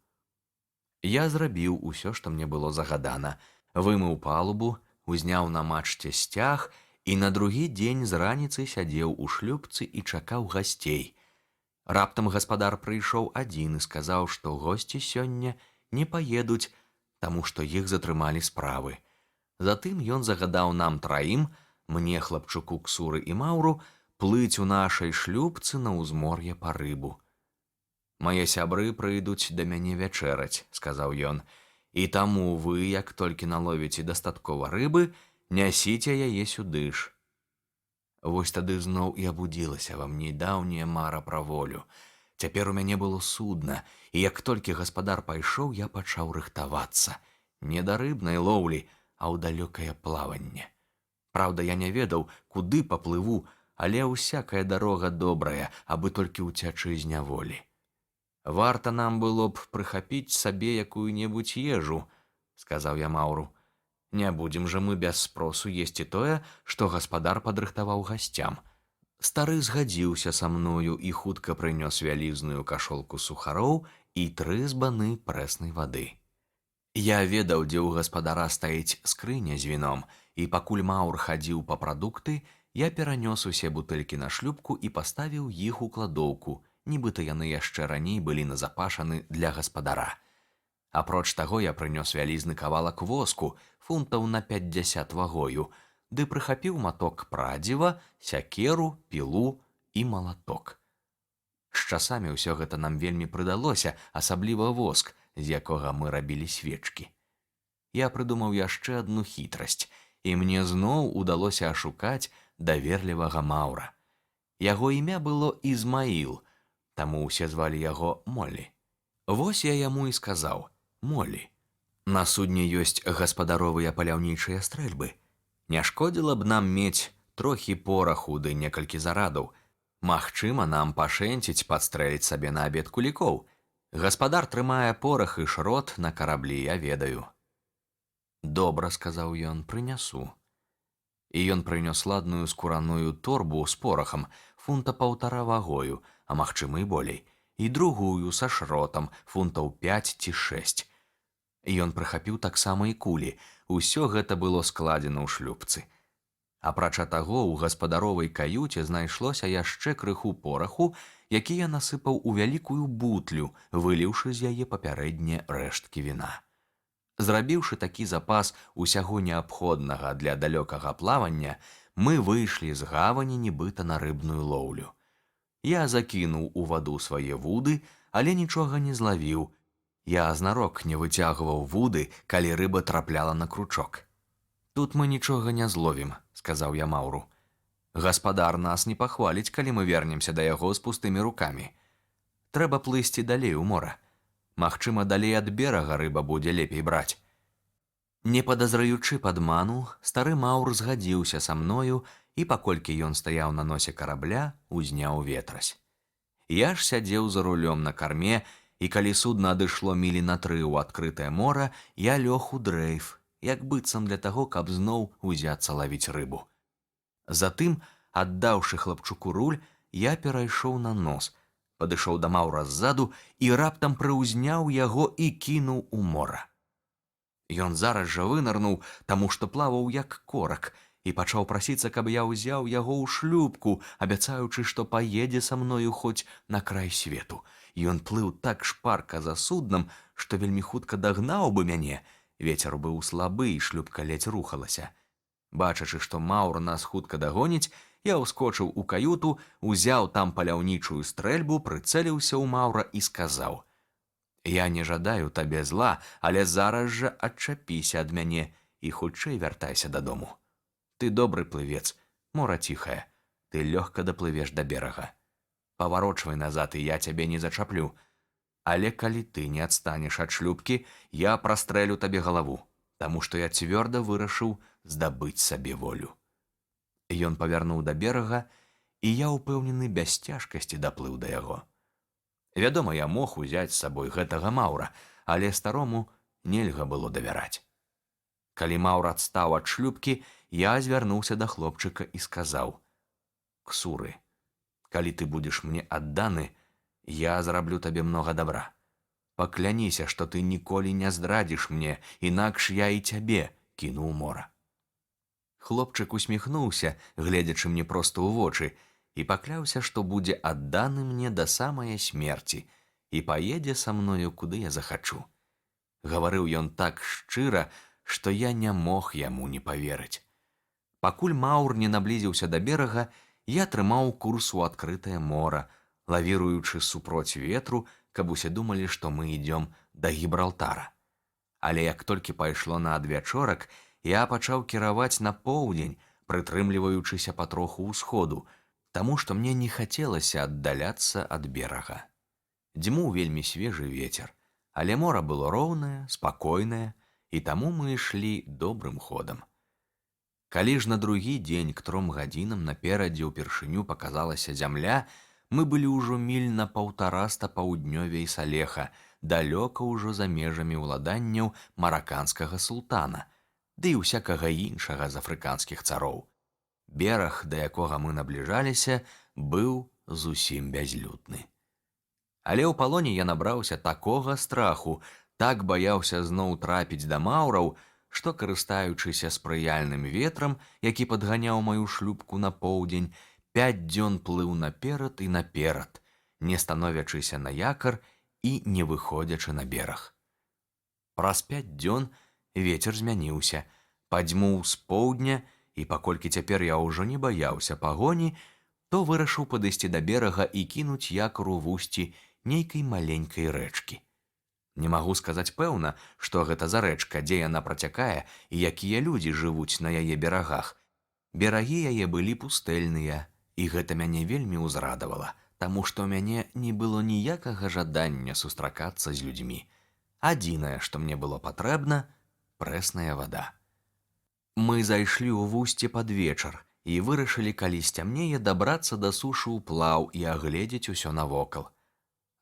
Я зрабіў усё, што мне было загадана, вымыў палубу, узняў на мачце сцяг і на другі дзень з раніцы сядзеў у шлюпцы і чакаў гасцей. Раптам гаспадар прыйшоў адзін і сказаў, што госці сёння не паедуць, таму што іх затрымалі справы. Затым ён загадаў нам 3, мне, хлапчуку, Ксуры і маўру, плыць у нашай шлюпцы на ўзмор'е па рыбу. Мае сябры прыйдуць да мяне вячэраць, сказаў ён, і таму вы, як толькі наловіце дастаткова рыбы, нясіце яе сюды ж. Вось тады зноў і абудзілася ва мне даўняя мара пра волю. Цяпер у мяне было судна, і як толькі гаспадар пайшоў, я пачаў рыхтавацца. Не да рыбнай лоўлі, а ў далёкае плаванне. Праўда, я не ведаў, куды паплыву, але ўсякая дарога добрая, абы толькі ўцячы з няволі. Варта нам было б прыхапіць сабе якую-небудзь ежу, сказаў я Маўру. Не будзем жа мы без спросу есці тое, што гаспадар падрыхтаваў гасцям. Стары згадзіўся са мною і хутка прынёс вялізную кашолку сухароў і 3 збаны прэснай вады. Я ведаў, дзе ў гаспадара стаіць скрыня з віном, і пакуль Маўр хадзіў па прадукты, я перанёс усе бутэлькі на шлюпку і паставіў іх у кладоўку, нібыта яны яшчэ раней былі назапашаны для гаспадара. Апроч таго я прынёс вялізны кавалак воску, фунтаў на 50 вагою, ды прыхапіў маток прадзіва, сякеру, пілу і малаток. З часамі ўсё гэта нам вельмі прыдалося, асабліва воск, з якога мы рабілі свечкі. Я прыдумаў яшчэ адну хітрасць, і мне зноў удалося ашукаць даверлівага Маўра. Яго імя было Ізмаіл, таму ўсе звалі яго Моллі. Вось я яму і сказаў: «Моллі, на судне ёсць гаспадаровыя паляўнічыя стрэльбы. Не шкодзіла б нам мець трохі пораху ды некалькі зарадаў. Магчыма, нам пашэнціць падстрэліць сабе на абед кулікоў. Гаспадар трымае порах і шрот на караблі, я ведаю». «Добра», — сказаў ён, — «прынясу». І ён прынёс ладную скураную торбу з порахам, фунта 1,5 вагою, а магчыма і болей, і другую са шротам, фунтаў 5 ці 6. Ён прыхапіў таксама і кулі. Усё гэта было складзена ў шлюпцы. Апрача таго, у гаспадаровай каюце знайшлося яшчэ крыху пораху, які я насыпаў у вялікую бутлю, выліўшы з яе папярэдне рэшткі віна. Зрабіўшы такі запас усяго неабходнага для далёкага плавання, мы выйшлі з гавані нібыта на рыбную лоўлю. Я закінуў у ваду свае вуды, але нічога не злавіў. Я знарок не выцягваў вуды, калі рыба трапляла на кручок. «Тут мы нічога не зловім», — сказаў я Маўру. «Гаспадар нас не пахваліць, калі мы вернемся да яго з пустымі рукамі. Трэба плысці далей у мора. Магчыма, далей ад берага рыба будзе лепей браць». Не падазраючы падману, стары Маўр згадзіўся са мною, і паколькі ён стаяў на носе карабля, узняў ветразь. Я ж сядзеў за рулём на карме, і калі судна адышло мілі на 3 ў адкрытае мора, я лёг у дрэйф, як быццам для таго, каб зноў узяцца лавіць рыбу. Затым, аддаўшы хлапчуку руль, я перайшоў на нос, падышоў да Маўра ззаду і раптам прыўзняў яго і кінуў у мора. Ён зараз жа вынырнуў, таму што плаваў як корак, і пачаў прасіцца, каб я ўзяў яго ў шлюпку, абяцаючы, што паедзе са мною хоць на край свету. Ён плыў так шпарка за суднам, што вельмі хутка дагнаў бы мяне. Вецер быў слабы, і шлюпка ледзь рухалася. Бачачы, што Маўр нас хутка дагоніць, я ўскочыў у каюту, узяў там паляўнічую стрэльбу, прыцэліўся ў Маўра і сказаў: «Я не жадаю табе зла, але зараз жа адчапіся ад мяне і хутчэй вяртайся дадому. Ты добры плывец, мора ціхае, ты лёгка даплывеш да берага. Паварочвай назад, і я цябе не зачаплю. Але калі ты не адстанеш ад шлюпкі, я прастрэлю табе галаву, таму што я цвёрда вырашыў здабыць сабе волю». Ён павярнуў да берага, і я, упэўнены, без цяжкасці даплыў да яго. Вядома, я мог узяць з сабой гэтага Маўра, але старому нельга было давяраць. Калі Маўр адстаў ад шлюпкі, я звярнуўся да хлопчыка і сказаў: «Ксуры, калі ты будзеш мне адданы, я зраблю табе многа добра. Пакляніся, што ты ніколі не здрадзіш мне, інакш я і цябе кіну ў мора». Хлопчык усміхнуўся, гледзячы мне проста ў вочы, і пакляўся, што будзе адданы мне да самае смерці і паедзе са мною, куды я захачу. Гаварыў ён так шчыра, што я не мог яму не паверыць. Пакуль Маўр не наблізіўся да берага, я трымаў курс у адкрытае мора, лавіруючы супроць ветру, каб усе думалі, што мы ідём да Гібралтара. Але як толькі пайшло на адвячорак, я пачаў кіраваць на поўдзень, прытрымліваючыся патроху ўсходу, таму што мне не хацелася аддаляцца ад берага. Дзьмуў вельмі свежы вецер, але мора было роўнае, спакойнае, і таму мы ішлі добрым ходам. Калі ж на другі дзень к 3 гадзінам наперадзе ўпершыню паказалася зямля, мы былі ўжо міль на 150 паўднёвей Салеха, далёка ўжо за межамі ўладанняў мараканскага султана, ды і ўсякага іншага з афрыканскіх цароў. Бераг, да якога мы набліжаліся, быў зусім бязлюдны. Але ў палоне я набраўся такога страху, так баяўся зноў трапіць да маўраў, што, карыстаючыся спрыяльным ветрам, які падганяў маю шлюпку на поўдзень, 5 дзён плыў наперад і наперад, не становячыся на якар і не выходзячы на бераг. Праз 5 дзён вецер змяніўся, падзьмуў з поўдня, і паколькі цяпер я ўжо не баяўся пагоні, то вырашыў падысці да берага і кінуць якар у вусці нейкай маленькай рэчкі. Не магу сказаць пэўна, што гэта за рэчка, дзе яна працякае і якія людзі жывуць на яе берагах. Берагі яе былі пустэльныя, і гэта мяне вельмі ўзрадавала, таму што ў мяне не было ніякага жадання сустракацца з людзьмі. Адзінае, што мне было патрэбна – прэсная вада. Мы зайшлі ў вусце пад вечар і вырашылі, калі сцямнее, дабрацца да сушы ўплаў і агледзець усё навокал.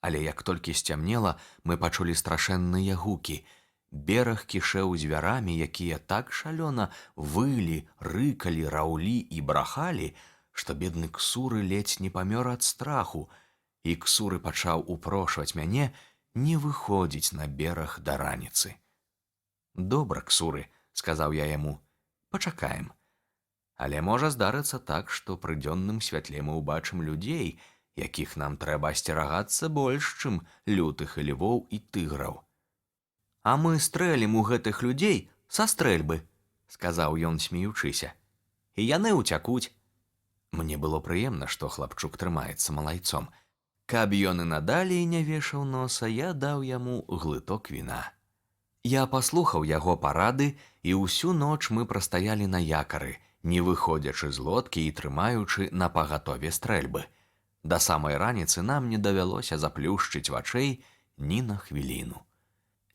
Але як толькі сцямнела, мы пачулі страшэнныя гукі. Бераг кішэў звярамі, якія так шалёна вылі, рыкалі, раўлі і брахалі, што бедны Ксуры ледзь не памёр ад страху, і Ксуры пачаў упрошваць мяне не выходзіць на бераг да раніцы. «Добра, Ксуры», – сказаў я яму, – «пачакаем. Але можа здарыцца так, што пры дзённым святле мы ўбачым людзей, якіх нам трэба асцерагацца больш, чым лютых і львоў і тыграў». «А мы стрэлім у гэтых людзей са стрэльбы», – сказаў ён, смеючыся, – «і яны ўцякуць». Мне было прыемна, што хлапчук трымаецца малайцом. Каб ён і надалей не вешаў носа, я даў яму глыток віна. Я паслухаў яго парады, і ўсю ноч мы прастаялі на якары, не выходзячы з лодкі і трымаючы на пагатове стрэльбы. Да самай раніцы нам не давялося заплюшчыць вачэй ні на хвіліну.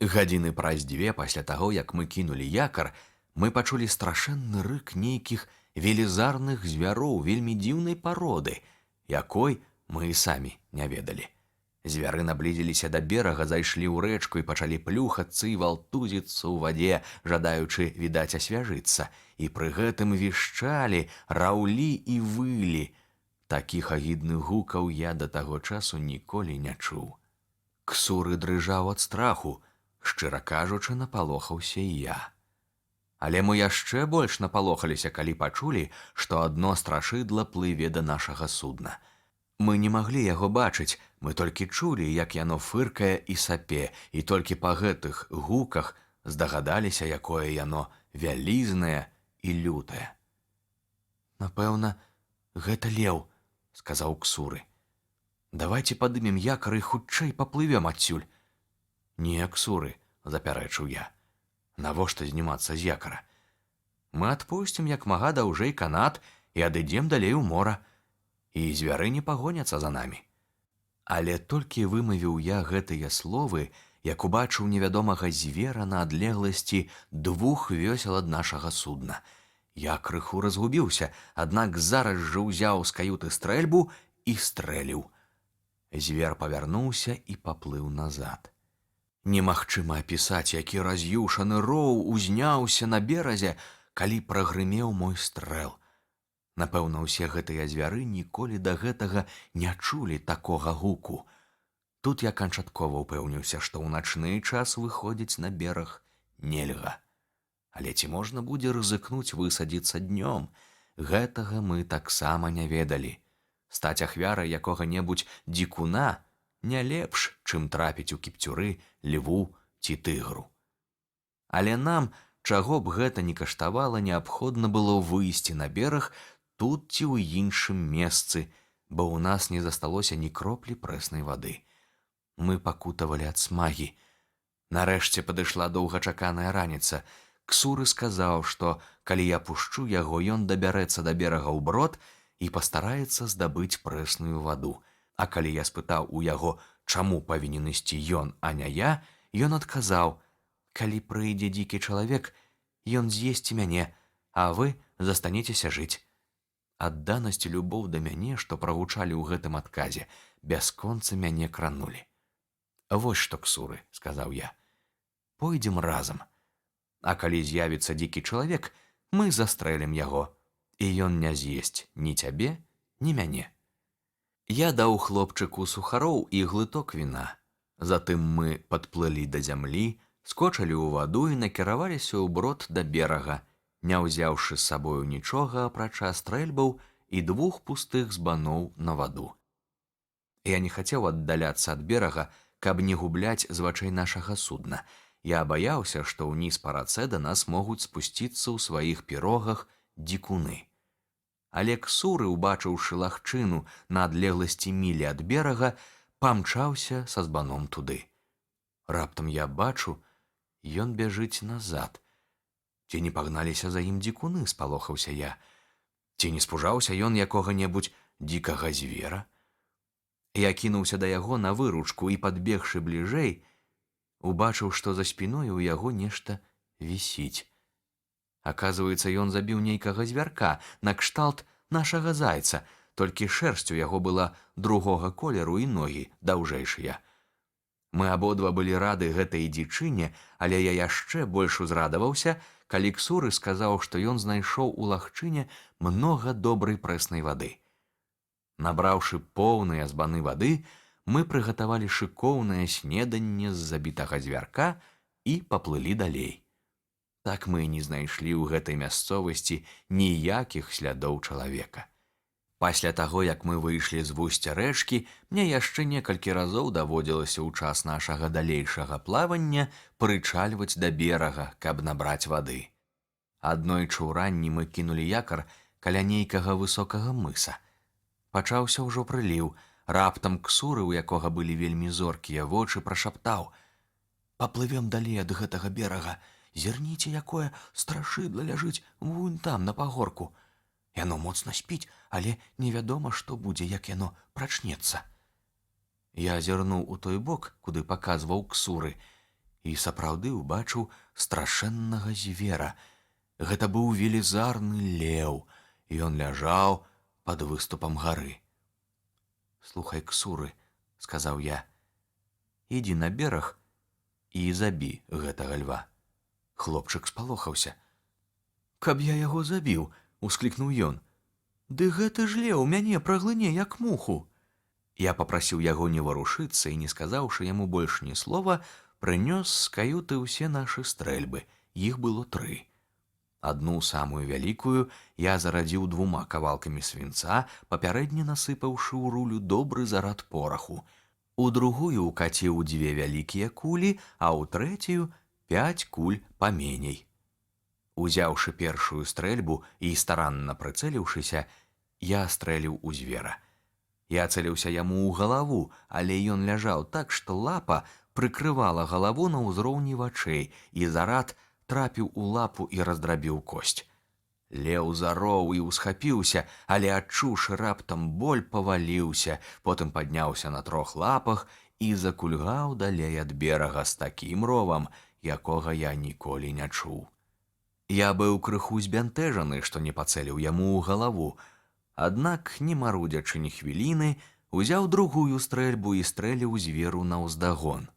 Гадзіны праз 2 пасля таго, як мы кінулі якар, мы пачулі страшэнны рык нейкіх велізарных звяроў вельмі дзіўнай пароды, якой мы і самі не ведалі. Звяры наблізіліся да берага, зайшлі ў рэчку і пачалі плюхацца і валтузіцца ў вадзе, жадаючы, відаць, асвяжыцца, і пры гэтым вішчалі, раўлі і вылі. Такіх агідных гукаў я да таго часу ніколі не чуў. Ксуры дрыжаў ад страху, шчыра кажучы, напалохаўся і я. Але мы яшчэ больш напалохаліся, калі пачулі, што адно страшыдла плыве да нашага судна. Мы не маглі яго бачыць, мы толькі чулі, як яно фыркае і сапе, і толькі па гэтых гуках здагадаліся, якое яно вялізнае і лютае. «Напэўна, гэта леў», – сказаў Ксуры. «Давайце падымем якар і хутчэй паплывем адсюль». «Не, Ксуры», – запярэчыў я, – «навошта знімацца з якара? Мы адпусцім як мага даўжэй канат і адыдзем далей у мора, і звяры не пагоняцца за намі». Але толькі вымавіў я гэтыя словы, як убачыў невядомага звера на адлегласці 2 вёсел ад нашага судна. Я крыху разгубіўся, аднак зараз жа ўзяў з каюты стрэльбу і стрэліў. Звер павярнуўся і паплыў назад. Немагчыма апісаць, які раз'юшаны роў узняўся на беразе, калі прагрымеў мой стрэл. Напэўна, усе гэтыя звяры ніколі да гэтага не чулі такога гуку. Тут я канчаткова ўпэўніўся, што ў начны час выходзіць на бераг нельга. Але ці можна будзе рызыкнуць высадзіцца днём? Гэтага мы таксама не ведалі. Стаць ахвярай якога-небудзь дзікуна не лепш, чым трапіць у кіпцюры льву ці тыгру. Але нам, чаго б гэта ні каштавала, неабходна было выйсці на бераг тут ці ў іншым месцы, бо ў нас не засталося ні кроплі прэснай вады. Мы пакутавалі ад смагі. Нарэшце падышла доўгачаканая раніца. Ксуры сказаў, што калі я пушчу яго, ён дабярэцца да берага ўброд і пастараецца здабыць прэсную ваду. А калі я спытаў у яго, чаму павінен ісці ён, а не я, ён адказаў: калі прыйдзе дзікі чалавек, ён з'есці мяне, а вы застанецеся жыць. Адданасць і любоў да мяне, што прагучалі ў гэтым адказе, бясконца мяне кранулі. Вось што, Ксуры, сказаў я, пойдзем разам. А калі з'явіцца дзікі чалавек, мы застрэлім яго, і ён не з'есць ні цябе, ні мяне. Я даў хлопчыку сухароў і глыток віна. Затым мы падплылі да зямлі, скочылі ў ваду і накіраваліся ўброд да берага, не ўзяўшы з сабою нічога, апрача стрэльбаў і 2 пустых збаноў на ваду. Я не хацеў аддаляцца ад берага, каб не губляць з вачэй нашага судна. Я баяўся, што ўніз па рацэ да нас могуць спусціцца ў сваіх пірогах дзікуны. Але Ксуры, убачыўшы лагчыну на адлегласці мілі ад берага, памчаўся са збаном туды. Раптам я бачу, ён бяжыць назад. Ці не пагналіся за ім дзікуны, спалохаўся я. Ці не спужаўся ён якога-небудзь дзікага звера? Я кінуўся да яго на выручку і, падбегшы бліжэй, убачыў, што за спіной у яго нешта вісіць. Аказваецца, ён забіў нейкага звярка, накшталт нашага зайца, толькі шэрсць у яго была другога колеру і ногі даўжэйшыя. Мы абодва былі рады гэтай дзічыне, але я яшчэ больш узрадаваўся, калі Ксуры сказаў, што ён знайшоў у лагчыне многа добрай прэснай вады. Набраўшы поўныя збаны вады, мы прыгатавалі шыкоўнае снеданне з забітага звярка і паплылі далей. Так мы і не знайшлі ў гэтай мясцовасці ніякіх слядоў чалавека. Пасля таго, як мы выйшлі з вусця рэчкі, мне яшчэ некалькі разоў даводзілася ў час нашага далейшага плавання прычальваць да берага, каб набраць вады. Аднойчы ўранні мы кінулі якар каля нейкага высокага мыса. Пачаўся ўжо прыліў. Раптам Ксуры, у якога былі вельмі зоркія вочы, прашаптаў: «Паплывем далей ад гэтага берага. Зірніце, якое страшыдла ляжыць вунь там, на пагорку. Яно моцна спіць, але невядома, што будзе, як яно прачнецца». Я зірнуў у той бок, куды паказваў Ксуры, і сапраўды ўбачыў страшэннага звера. Гэта быў велізарны леў, і ён ляжаў пад выступам гары. «Слухай, Ксуры, — сказаў я, — ідзі на бераг і забі гэтага льва». Хлопчык спалохаўся. «Каб я яго забіў, — усклікнуў ён, — ды гэты ж леў мяне праглыне, як муху». Я папрасіў яго не варушыцца і, не сказаўшы яму больш ні слова, прынёс з каюты ўсе нашы стрэльбы. Іх было 3. Адну, самую вялікую, я зарадзіў 2 кавалкамі свінца, папярэдне насыпаўшы ў рулю добры зарад пораху. У другую укаціў 2 вялікія кулі, а ў трэцюю 5 куль паменей. Узяўшы першую стрэльбу і старанна прыцэліўшыся, я стрэліў у звера. Я цэліўся яму ў галаву, але ён ляжаў так, што лапа прыкрывала галаву на ўзроўні вачэй, і зарад трапіў у лапу і раздрабіў косць. Леў зароў і ўсхапіўся, але, адчуўшы раптам боль, паваліўся, потым падняўся на 3 лапах і закульгаў далей ад берага з такім ровам, якога я ніколі не чуў. Я быў крыху збянтэжаны, што не пацэліў яму ў галаву, аднак, не марудзячы ні хвіліны, узяў другую стрэльбу і стрэліў зверу наўздагон.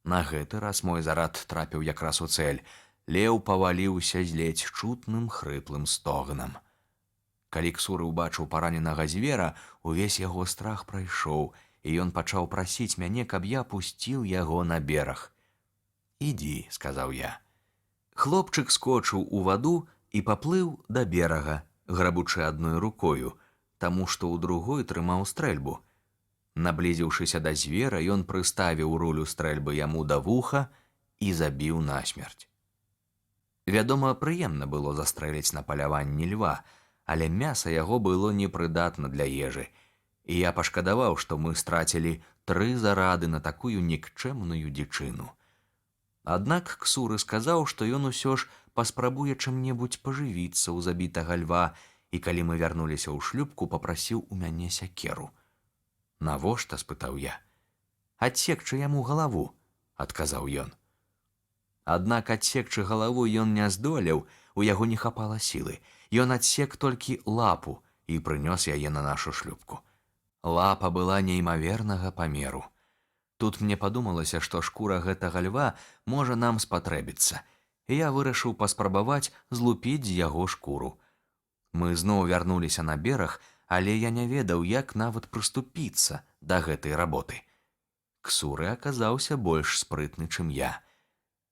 На гэты раз мой зарад трапіў якраз у цэль. Леў паваліўся з ледзь чутным хрыплым стогнам. Калі Ксуры ўбачыў параненага звера, увесь яго страх прайшоў, і ён пачаў прасіць мяне, каб я пусціў яго на бераг. «Ідзі», — сказаў я. Хлопчык скочыў у ваду і паплыў да берага, грабучы адной рукою, таму што ў другой трымаў стрэльбу. Наблізіўшыся да звера, ён прыставіў рулю стрэльбы яму да вуха і забіў насмерць. Вядома, прыемна было застрэліць на паляванні льва, але мяса яго было непрыдатна для ежы, і я пашкадаваў, што мы страцілі 3 зарады на такую нікчэмную дзічыну. Аднак Ксуры сказаў, што ён усё ж паспрабуе чым-небудзь пажывіцца ў забітага льва, і калі мы вярнуліся ў шлюпку, папрасіў у мяне сякеру. «Навошта?» – спытаў я. «Адсекчы яму галаву», – адказаў ён. Аднак адсекчы галаву ён не здолеў, у яго не хапала сілы. Ён адсек толькі лапу і прынёс яе на нашу шлюпку. Лапа была неймавернага памеру. Тут мне падумалася, што шкура гэтага льва можа нам спатрэбіцца, і я вырашыў паспрабаваць злупіць з яго шкуру. Мы зноў вярнуліся на бераг, але я не ведаў, як нават прыступіцца да гэтай работы. Ксуры аказаўся больш спрытны, чым я.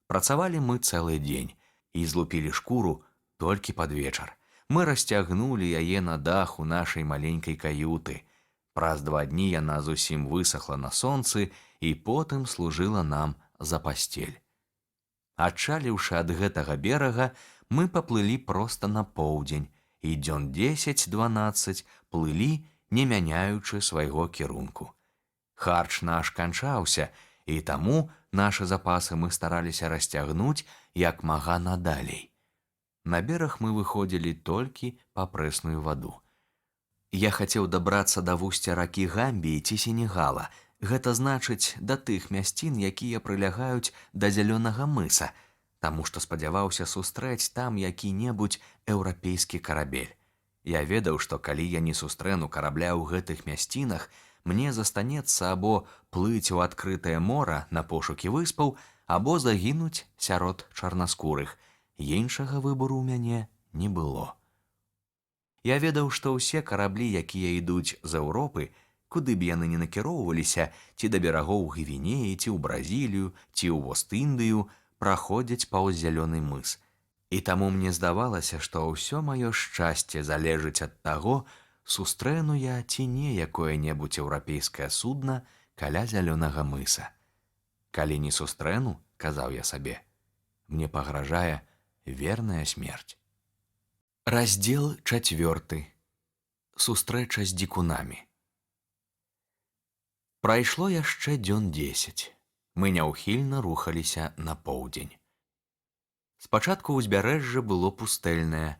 Працавалі мы цэлы дзень і злупілі шкуру толькі пад вечар. Мы расцягнулі яе на даху нашай маленькай каюты. Праз 2 дні яна зусім высохла на сонцы і потым служыла нам за пасцель. Адчаліўшы ад гэтага берага, мы паплылі проста на поўдзень і дзён 10-12 плылі, не мяняючы свайго кірунку. Харч наш канчаўся, і таму нашы запасы мы стараліся расцягнуць як мага надалей. На бераг мы выходзілі толькі па прэсную ваду. Я хацеў дабрацца да вусця ракі Гамбіі ці Сенегала, гэта значыць да тых мясцін, якія прылягаюць да зялёнага мыса, таму што спадзяваўся сустрэць там які-небудзь еўрапейскі карабель. Я ведаў, што калі я не сустрэну карабля ў гэтых мясцінах, мне застанецца або плыць у адкрытае мора на пошукі выспаў, або загінуць сярод чарнаскурых. Іншага выбору ў мяне не было. Я ведаў, што ўсе караблі, якія ідуць з Еўропы, куды б яны не накіроўваліся, ці да берагоў Гвінеі, ці ў Бразілію, ці ў Вост-Індыю, праходзяць паўз зялёны мыс. І таму мне здавалася, што ўсё маё шчасце залежыць ад таго, сустрэну я ці не якое-небудзь еўрапейскае судна каля зялёнага мыса. Калі не сустрэну, казаў я сабе, мне пагражае верная смерць. Раздзел 4. Сустрэча з дзікунамі. Прайшло яшчэ дзён 10. Мы няўхільна рухаліся на поўдзень. Спачатку ўзбярэжжа было пустэльнае.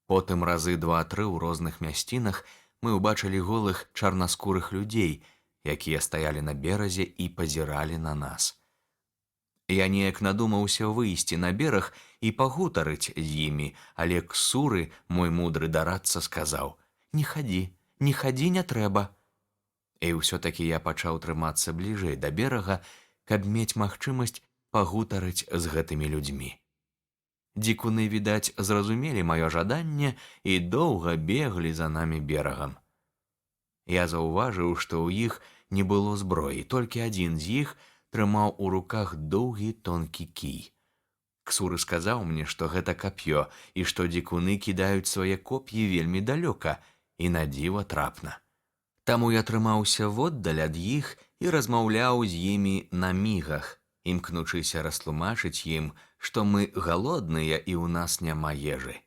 Потым разы 2-3 ў розных мясцінах мы ўбачылі голых чарнаскурых людзей, якія стаялі на беразе і пазіралі на нас. Я неяк надумаўся выйсці на бераг і пагутарыць з імі, але Ксуры, мой мудры дарадца, сказаў: «Не хадзі, не трэба». І ўсё-такі я пачаў трымацца бліжэй да берага, каб мець магчымасць пагутарыць з гэтымі людзьмі. Дзікуны, відаць, зразумелі маё жаданне і доўга беглі за намі берагам. Я заўважыў, што ў іх не было зброі, толькі адзін з іх трымаў у руках доўгі тонкі кій. Ксуры сказаў мне, што гэта кап'ё і што дзікуны кідаюць свае коп'і вельмі далёка і на дзіва трапна. Таму я трымаўся воддаль ад іх і размаўляў з імі на мігах, імкнучыся растлумачыць ім, што мы галодныя і ў нас няма ежы.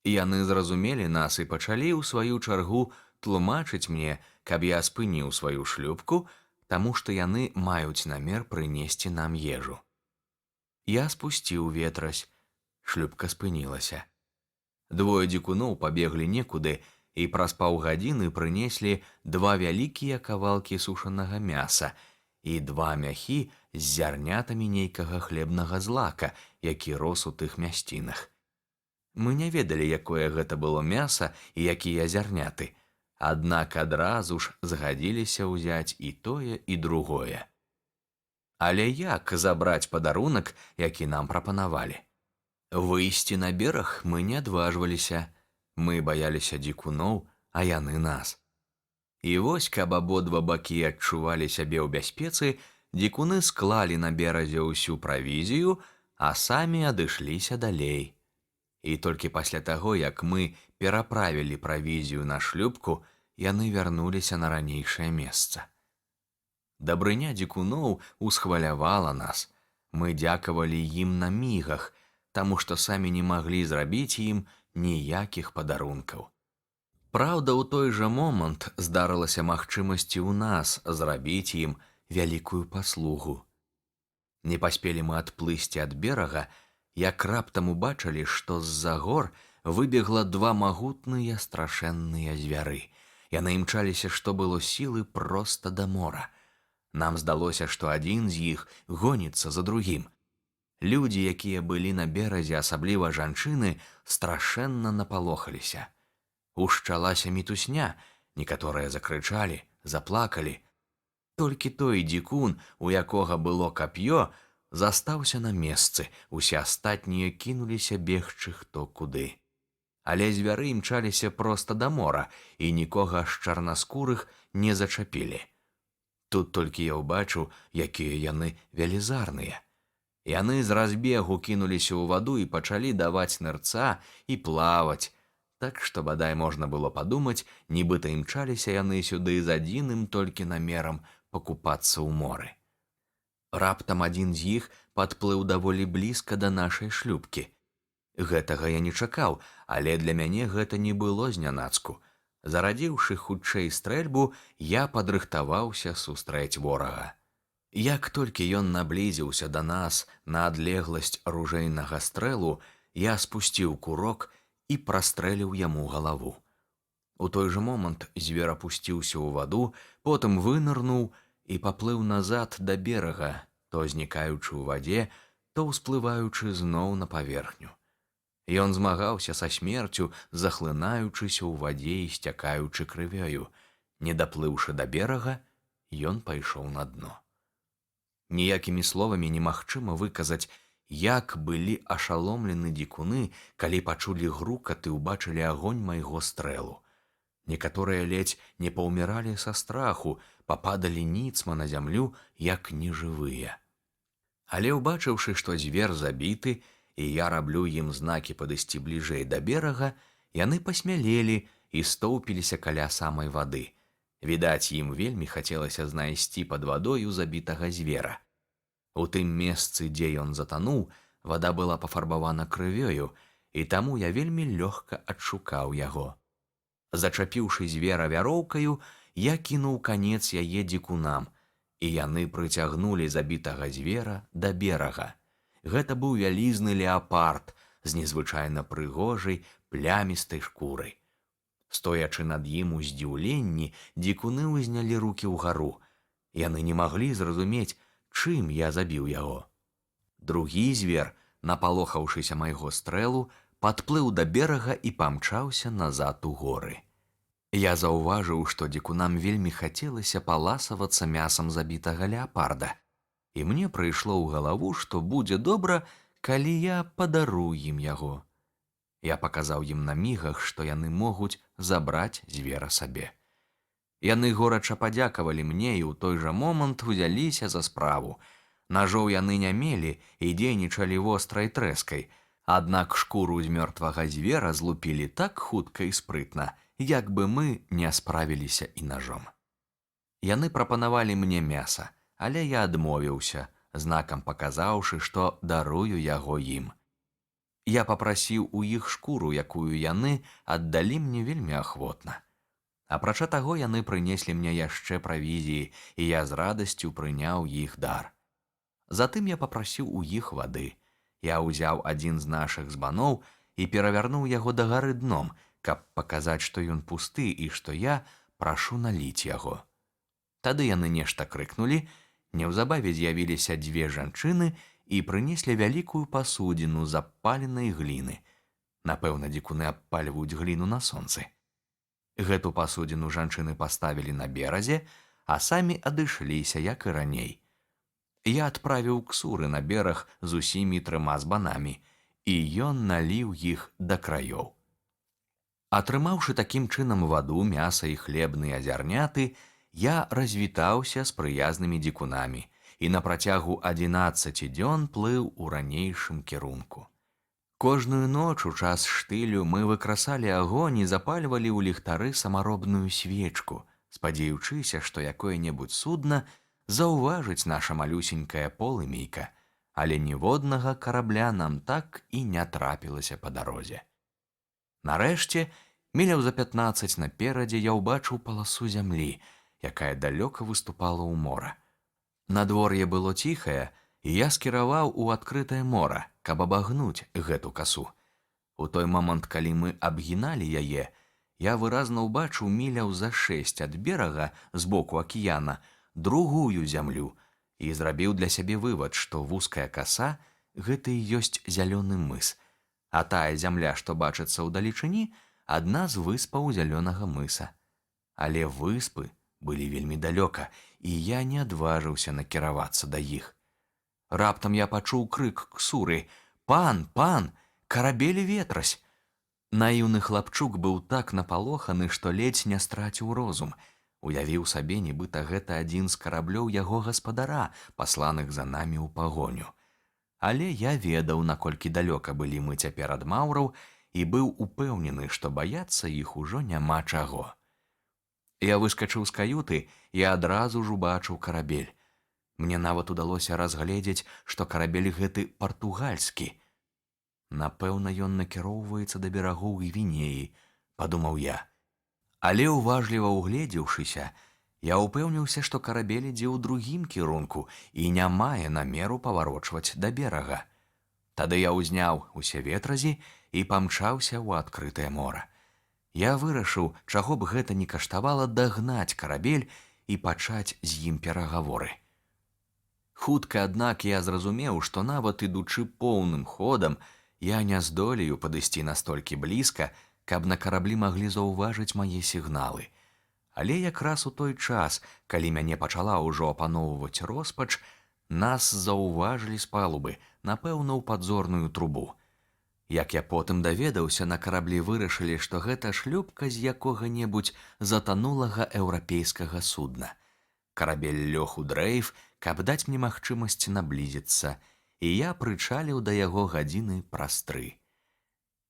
Яны зразумелі нас і пачалі ў сваю чаргу тлумачыць мне, каб я спыніў сваю шлюпку, таму што яны маюць намер прынесці нам ежу. Я спусціў ветразь, шлюпка спынілася. 2 дзікуноў пабеглі некуды і праз паўгадзіны прынеслі 2 вялікія кавалкі сушанага мяса і 2 мяхі з зярнятамі нейкага хлебнага злака, які рос у тых мясцінах. Мы не ведалі, якое гэта было мяса і якія зярняты, аднак адразу ж згадзіліся ўзяць і тое, і другое. Але як забраць падарунак, які нам прапанавалі? Выйсці на бераг мы не адважваліся. Мы баяліся дзікуноў, а яны нас. І вось, каб абодва бакі адчувалі сябе ў бяспецы, дзікуны склалі на беразе ўсю правізію, а самі адышліся далей. І толькі пасля таго, як мы пераправілі правізію на шлюпку, яны вярнуліся на ранейшае месца. Дабрыня дзікуноў усхвалявала нас. Мы дзякавалі ім на мігах, таму што самі не маглі зрабіць ім ніякіх падарункаў. Праўда, у той жа момант здарылася магчымасць і ў нас зрабіць ім вялікую паслугу. Не паспелі мы адплысці ад берага, як раптам убачылі, што з-за гор выбегла два магутныя страшэнныя звяры. Яны імчаліся, што было сілы, проста да мора. Нам здалося, што адзін з іх гоніцца за другім. Людзі, якія былі на беразе, асабліва жанчыны, страшэнна напалохаліся. Ушчалася мітусня, некаторыя закрычалі, заплакалі. Толькі той дзікун, у якога было кап'ё, застаўся на месцы, усе астатнія кінуліся бегчы хто куды. Але звяры імчаліся проста да мора, і нікога з чарнаскурых не зачапілі. Тут толькі я ўбачыў, якія яны велізарныя. Яны з разбегу кінуліся ў ваду і пачалі даваць нырца і плаваць, так што бадай можна было падумаць, нібыта імчаліся яны сюды з адзіным толькі намерам пакупацца ў моры. Раптам адзін з іх падплыў даволі блізка да нашай шлюпкі. Гэтага я не чакаў, але для мяне гэта не было знянацку. Зарадзіўшы хутчэй стрэльбу, я падрыхтаваўся сустрэць ворага. Як толькі ён наблізіўся да нас на адлегласць ружейнага стрэлу, я спусціў курок і прастрэліў яму галаву. У той жа момант звер апусціўся ў ваду, потым вынырнуў і паплыў назад да берага, то знікаючы ў вадзе, то ўсплываючы зноў на паверхню. Ён змагаўся са смерцю, захлынаючыся ў вадзе і сцякаючы крывёю. Не даплыўшы да берага, ён пайшоў на дно. Ніякімі словамі немагчыма выказаць, як былі ашаломлены дзікуны, калі пачулі грукат і ўбачылі агонь майго стрэлу. Некаторыя ледзь не паўміралі са страху, пападалі ніцма на зямлю, як нежывыя. Але ўбачыўшы, што звер забіты, і я раблю ім знакі падысці бліжэй да берага, яны пасмялелі і стоўпіліся каля самай вады. Відаць, ім вельмі хацелася знайсці пад вадою забітага звера. У тым месцы, дзе ён затануў, вада была пафарбавана крывёю, і таму я вельмі лёгка адшукаў яго. Зачапіўшы звера вяроўкаю, я кінуў канец яе дзікунам, і яны прыцягнулі забітага звера да берага. Гэта быў вялізны леапард з незвычайна прыгожай плямістай шкурай. Стоячы над ім у здзіўленні, дзікуны ўзнялі рукі ўгару. Яны не маглі зразумець, чым я забіў яго. Другі звер, напалохаўшыся майго стрэлу, падплыў да берага і памчаўся назад у горы. Я заўважыў, што дзікунам вельмі хацелася паласавацца мясам забітага леапарда, і мне прыйшло ў галаву, што будзе добра, калі я падарую ім яго. Я паказаў ім на мігах, што яны могуць забраць звера сабе. Яны горача падзякавалі мне і ў той жа момант узяліся за справу. Нажоў яны не мелі і дзейнічалі вострай трэскай, аднак шкуру з мёртвага звера злупілі так хутка і спрытна, як бы мы не справіліся і ножом. Яны прапанавалі мне мяса, але я адмовіўся, знакам паказаўшы, што дарую яго ім. Я папрасіў у іх шкуру, якую яны аддалі мне вельмі ахвотна. Апрача таго, яны прынеслі мне яшчэ правізіі, і я з радасцю прыняў іх дар. Затым я папрасіў у іх вады. Я ўзяў адзін з нашых збаноў і перавярнуў яго дагары дном, каб паказаць, што ён пусты і што я прашу наліць яго. Тады яны нешта крыкнулі, неўзабаве з'явіліся дзве жанчыны і прынеслі вялікую пасудзіну з абпаленай гліны. Напэўна, дзікуны абпальваюць гліну на сонцы. Гэту пасудзіну жанчыны паставілі на беразе, а самі адышліся, як і раней. Я адправіў ксуры на бераг з усімі 3 збанамі, і ён наліў іх да краёў. Атрымаўшы такім чынам ваду, мяса і хлебныя зярняты, я развітаўся з прыязнымі дзікунамі і на працягу 11 дзён плыў у ранейшым кірунку. Кожную ноч у час штылю мы выкрасалі агонь і запальвалі ў ліхтары самаробную свечку, спадзеючыся, што якое-небудзь судна заўважыць наша малюсенькае полымейка, але ніводнага карабля нам так і не трапілася па дарозе. Нарэшце, Міляў за 15 наперадзе я ўбачыў паласу зямлі, якая далёка выступала ў мора. Надвор'е было ціхае, і я скіраваў у адкрытае мора, каб абагнуць гэту касу. У той момант, калі мы абгіналі яе, я выразна ўбачыў міляў за 6 ад берага з боку акіяна другую зямлю і зрабіў для сябе вывад, што вузкая каса гэта і ёсць зялёны мыс, а тая зямля, што бачыцца ўдалечыні, адна з выспаў зялёнага мыса. Але выспы былі вельмі далёка, і я не адважыўся накіравацца да іх. Раптам я пачуў крык Ксуры: «Пан, пан, карабель ветрась!» Наіўны хлапчук быў так напалоханы, што ледзь не страціў розум. Уявіў сабе, нібыта гэта адзін з караблёў яго гаспадара, пасланых за намі ў пагоню. Але я ведаў, наколькі далёка былі мы цяпер ад маўраў, і быў упэўнены, што баяцца іх ужо няма чаго. Я выскачыў з каюты і адразу ж убачыў карабель. Мне нават удалося разгледзець, што карабель гэты партугальскі. Напэўна, ён накіроўваецца да берагоў Гвінеі, падумаў я. Але уважліва ўгледзеўшыся, я ўпэўніўся, што карабель ідзе ў другім кірунку і не мае намеру паварочваць да берага. Тады я ўзняў усе ветразі і памчаўся ў адкрытае мора. Я вырашыў, чаго б гэта ні каштавала, дагнаць карабель і пачаць з ім перагаворы. Хутка, аднак, я зразумеў, што нават ідучы поўным ходам, я не здолею падысці настолькі блізка, каб на караблі маглі заўважыць мае сігналы. Але якраз у той час, калі мяне пачала ўжо апаноўваць роспач, нас заўважылі з палубы, напэўна, у падзорную трубу. Як я потым даведаўся, на караблі вырашылі, што гэта шлюпка з якога-небудзь затанулага еўрапейскага судна. Карабель лёг у дрейф, каб даць мне магчымасць наблізіцца, і я прычаліў да яго гадзіны праз 3.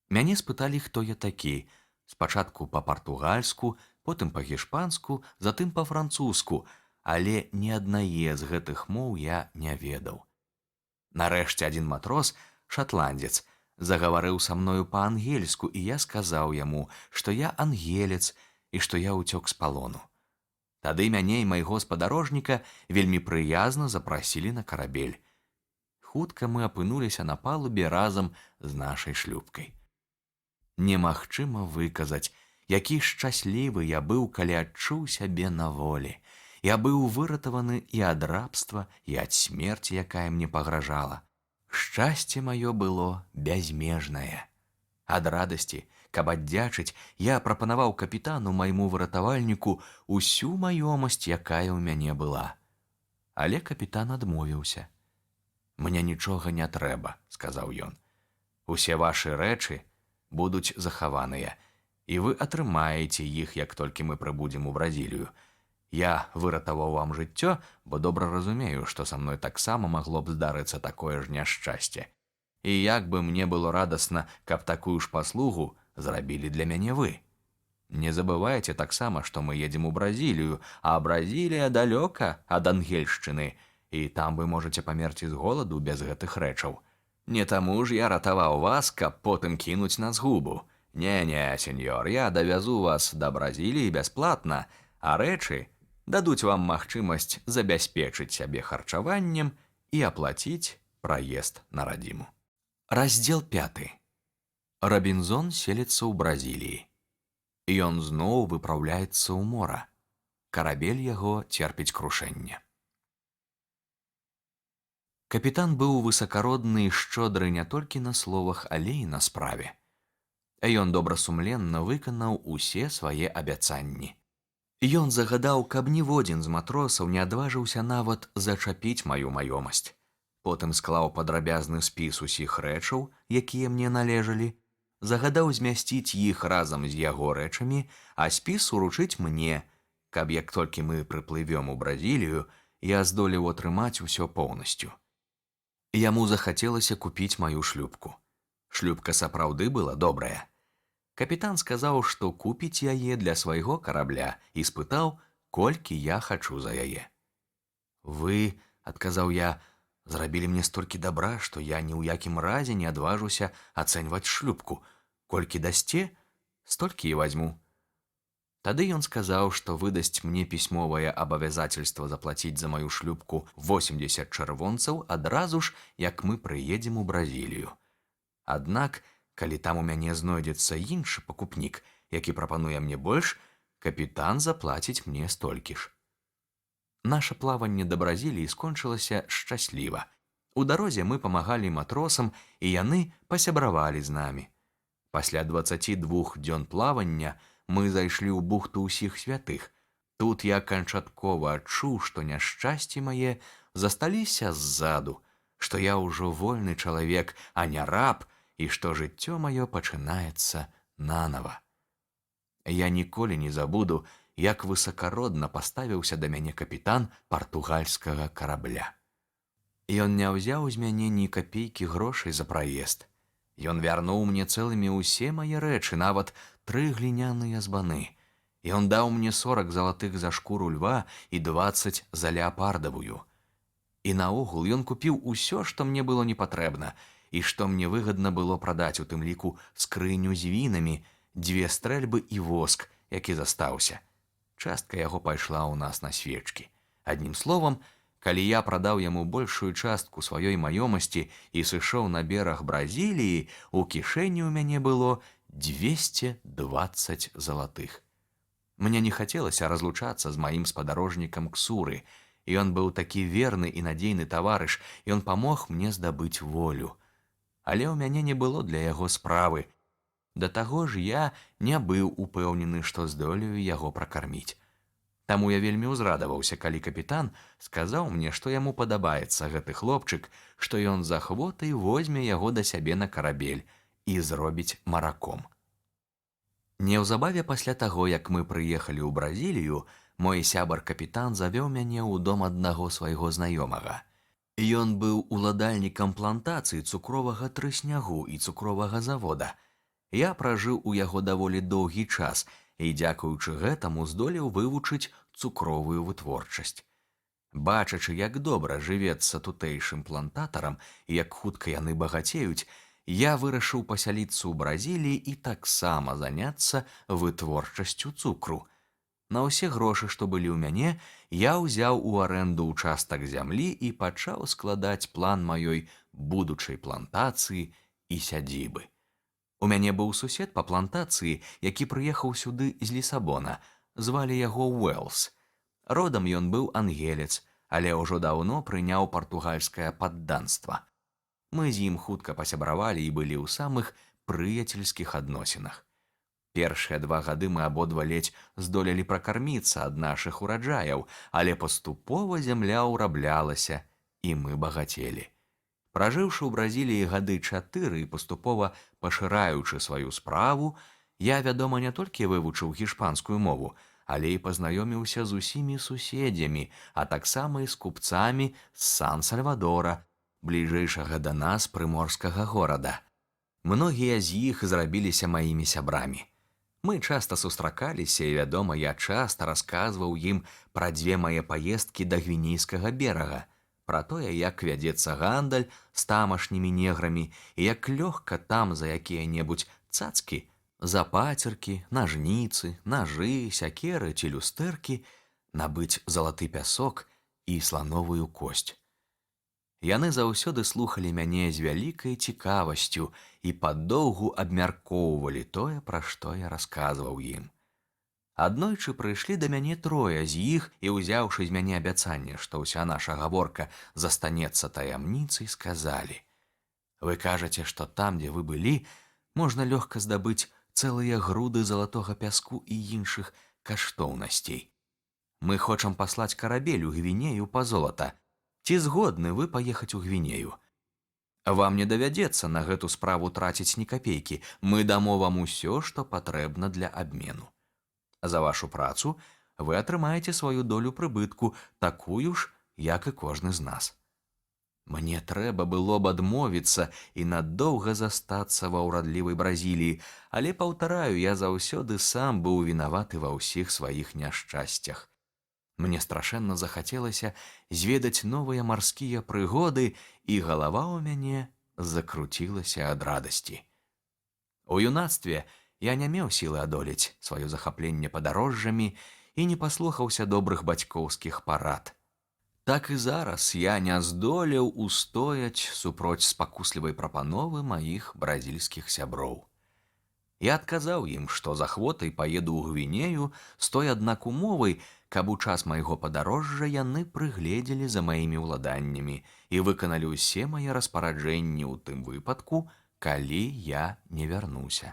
Мяне спыталі, хто я такі. Спачатку па-партугальску, потым па-гішпанску, затым па-французску, але ні аднае з гэтых моў я не ведаў. Нарэшце адзін матрос, шатландзец, загаварыў са мною па-ангельску, і я сказаў яму, што я ангелец і што я ўцёк з палону. Тады мяне і майго спадарожніка вельмі прыязна запрасілі на карабель. Хутка мы апынуліся на палубе разам з нашай шлюпкай. Немагчыма выказаць, які шчаслівы я быў, калі адчуў сябе на волі. Я быў выратаваны і ад рабства, і ад смерці, якая мне пагражала. Шчасце маё было бязмежнае. Ад радасці, каб аддзячыць, я прапанаваў капітану, майму выратавальніку, усю маёмасць, якая ў мяне была. Але капітан адмовіўся. «Мне нічога не трэба», – сказаў ён. «Усе вашы рэчы будуць захаваныя, і вы атрымаеце іх, як толькі мы прыбудзем у Бразілію. Я выратаваў вам жыццё, бо добра разумею, што са мной таксама магло б здарыцца такое ж няшчасце. І як бы мне было радасна, каб такую ж паслугу зрабілі для мяне вы. Не забывайце таксама, што мы едзем у Бразілію, а Бразілія далёка ад Ангельшчыны, і там вы можаце памерці з голаду без гэтых рэчаў. Не таму ж я ратаваў вас, каб потым кінуць на згубу. Не-не, сеньор, я давязу вас да Бразіліі бясплатна, а рэчы дадуць вам магчымасць забяспечыць сябе харчаваннем і аплаціць праезд на радзіму». Раздзел 5. Рабінзон селіцца ў Бразіліі. Ён зноў выпраўляецца ў мора. Карабель яго церпіць крушэнне. Капітан быў высакародны і шчодры не толькі на словах, але і на справе. Ён добрасумленна выканаў усе свае абяцанні. Ён загадаў, каб ніводзін з матросаў не адважыўся нават зачапіць маю маёмасць. Потым склаў падрабязны спіс усіх рэчаў, якія мне належалі, загадаў змясціць іх разам з яго рэчамі, а спіс уручыць мне, каб як толькі мы прыплывём у Бразілію, я здолеў атрымаць усё поўнасцю. Яму захацелася купіць маю шлюпку. Шлюпка сапраўды была добрая. Капітан сказаў, што купіць яе для свайго карабля і спытаў, колькі я хачу за яе. «Вы, – адказаў я, – зрабілі мне столькі дабра, што я ні ў якім разе не адважуся ацэньваць шлюпку. Колькі дасце, столькі і вазьму. Тады ён сказаў, што выдасць мне пісьмовае абавязацельства заплаціць за маю шлюбку 80 чырвонцаў адразу ж, як мы прыедзем у Бразілію. Аднак, калі там у мяне знойдзецца іншы пакупнік, які прапануе мне больш, капітан заплаціць мне столькі ж. Наша плаванне да Бразіліі скончылася шчасліва. У дарозе мы памагалі матросам, і яны пасябравалі з намі. Пасля 22 дзён плавання мы зайшлі ў бухту ўсіх святых. Тут я канчаткова адчуў, што няшчасці мае засталіся ззаду, што я ўжо вольны чалавек, а не раб, і што жыццё маё пачынаецца нанава. Я ніколі не забуду, як высакародна паставіўся да мяне капітан партугальскага карабля. Ён не ўзяў з мяне ні капейкі грошай за праезд. Ён вярнуў мне цэлымі ўсе мае рэчы, нават 3 гліняныя збаны. Ён даў мне 40 залатых за шкуру льва і 20 за леапардавую. І наогул ён купіў усё, што мне было непатрэбна, і што мне выгадна было прадаць, у тым ліку скрыню з вінамі, 2 стрэльбы і воск, які застаўся. Частка яго пайшла ў нас на свечкі. Аднім словам, калі я прадаў яму большую частку сваёй маёмасці і сышоў на бераг Бразіліі, у кішэні ў мяне было 220 залатых. Мне не хацелася разлучацца з маім спадарожнікам Ксуры. Ён быў такі верны і надзейны таварыш, ён памог мне здабыць волю. Але ў мяне не было для яго справы. Да таго ж я не быў упэўнены, што здолею яго пракарміць. Таму я вельмі ўзрадаваўся, калі капітан сказаў мне, што яму падабаецца гэты хлопчык, што ён з ахвотай возьме яго да сябе на карабель і зробіць мараком. Неўзабаве пасля таго, як мы прыехалі ў Бразілію, мой сябар-капітан завёў мяне ў дом аднаго свайго знаёмага. Ён быў уладальнікам плантацыі цукровага трыснягу і цукровага завода. Я пражыў у яго даволі доўгі час і, дзякуючы гэтаму, здолеў вывучыць цукровую вытворчасць. Бачачы, як добра жывецца тутэйшым плантатарам і як хутка яны багацеюць, я вырашыў пасяліцца ў Бразіліі і таксама заняцца вытворчасцю цукру. На ўсе грошы, што былі ў мяне, я ўзяў у арэнду ўчастак зямлі і пачаў складаць план маёй будучай плантацыі і сядзібы. У мяне быў сусед па плантацыі, які прыехаў сюды з Лісабона. Звалі яго Уэллс. Родам ён быў ангелец, але ўжо даўно прыняў партугальскае падданства. Мы з ім хутка пасябравалі і былі ў самых прыяцельскіх адносінах. Першыя 2 гады мы абодва ледзь здолелі пракарміцца ад нашых ураджаяў, але паступова зямля ўраблялася, і мы багацелі. Пражыўшы ў Бразіліі гады 4 і паступова пашыраючы сваю справу, я, вядома, не толькі вывучыў гішпанскую мову, але і пазнаёміўся з усімі суседзямі, а таксама і з купцамі з Сан-Сальвадора, бліжэйшага да нас прыморскага горада. Многія з іх зрабіліся маімі сябрамі. Мы часта сустракаліся, і, вядома, я часта расказваў ім пра 2 мае паездкі да гвінейскага берага, пра тое, як вядзецца гандаль з тамашнімі неграмі і як лёгка там за якія-небудзь цацкі, за пацеркі, нажніцы, нажы, сякеры ці люстэркі набыць залаты пясок і слановую косць. Яны заўсёды слухалі мяне з вялікай цікавасцю і падоўгу абмяркоўвалі тое, пра што я расказваў ім. Аднойчы прыйшлі да мяне 3 з іх і, узяўшы з мяне абяцанне, што ўся наша гаворка застанецца таямніцай, сказалі: «Вы кажаце, што там, дзе вы былі, можна лёгка здабыць цэлыя груды залатога пяску і іншых каштоўнасцей. Мы хочам паслаць карабель у Гвінею па золата. Ці згодны вы паехаць у Гвінею? Вам не давядзецца на гэту справу траціць ні капейкі. Мы дамо вам усё, што патрэбна для абмену. За вашу працу вы атрымаеце сваю долю прыбытку, такую ж, як і кожны з нас». Мне трэба было б адмовіцца і надоўга застацца ва ўрадлівай Бразіліі, але, паўтараю, я заўсёды сам быў вінаваты ва ўсіх сваіх няшчасцях. Мне страшэнна захацелася зведаць новыя марскія прыгоды, і галава ў мяне закруцілася ад радасці. У юнацтве Я не меў сілы адолець сваё захапленне падарожжамі і не паслухаўся добрых бацькоўскіх парад. Так і зараз я не здолеў устояць супроць спакуслівай прапановы маіх бразільскіх сяброў. Я адказаў ім, што з ахвотай паеду ў Гвінею з той аднак умовай, каб у час майго падарожжа яны прыгледзелі за маімі ўладаннямі і выканалі ўсе мае распараджэнні ў тым выпадку, калі я не вярнуся.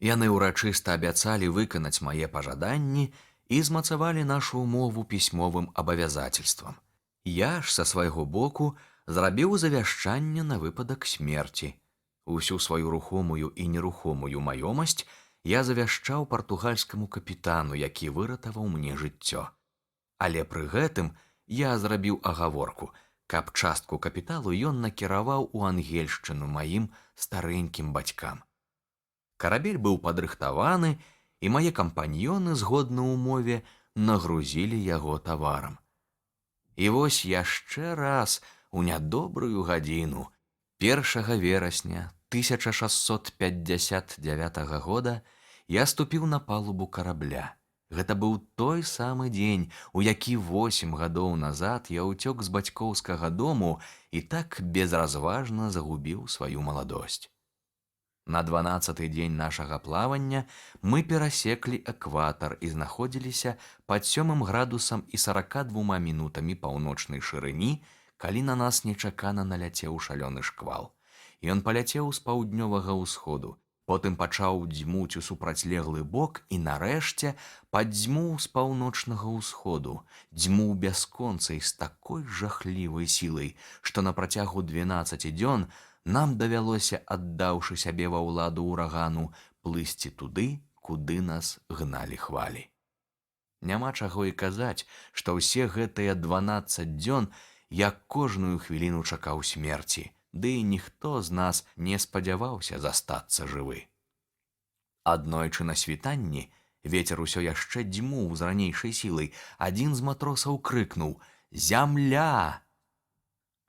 Яны ўрачыста абяцалі выканаць мае пажаданні і змацавалі нашу умову пісьмовым абавязацельствам. Я ж са свайго боку зрабіў завяшчанне на выпадак смерці. Усю сваю рухомую і нерухомую маёмасць я завяшчаў партугальскаму капітану, які выратаваў мне жыццё. Але пры гэтым я зрабіў агаворку, каб частку капіталу ён накіраваў у ангельшчыну маім старэнькім бацькам. Карабель быў падрыхтаваны, і мае кампаньёны, згодна ўмове, нагрузілі яго таварам. І вось яшчэ раз у нядобрую гадзіну 1 верасня 1659 года я ступіў на палубу карабля. Гэта быў той самы дзень, у які 8 гадоў назад я ўцёк з бацькоўскага дому і так безразважна загубіў сваю маладосць. На 12-й дзень нашага плавання мы перасеклі экватар і знаходзіліся пад 7 градусам і 42 мінутамі паўночнай шырыні, калі на нас нечакана наляцеў шалёны шквал. Ён паляцеў з паўднёвага ўсходу, потым пачаў дзьмуць у супрацьлеглы бок і нарэшце падзьмуў з паўночнага ўсходу, дзьмуў бясконцай з такой жахлівай сілай, што на працягу 12 дзён нам давялося, аддаўшы сябе ва ўладу ўрагану, плысці туды, куды нас гналі хвалі. Няма чаго і казаць, што ўсе гэтыя 12 дзён я кожную хвіліну чакаў смерці, ды і ніхто з нас не спадзяваўся застацца жывы. Аднойчы на світанні вецер усё яшчэ дзьмуў з ранейшай сілай, адзін з матросаў крыкнуў: «Зямля!»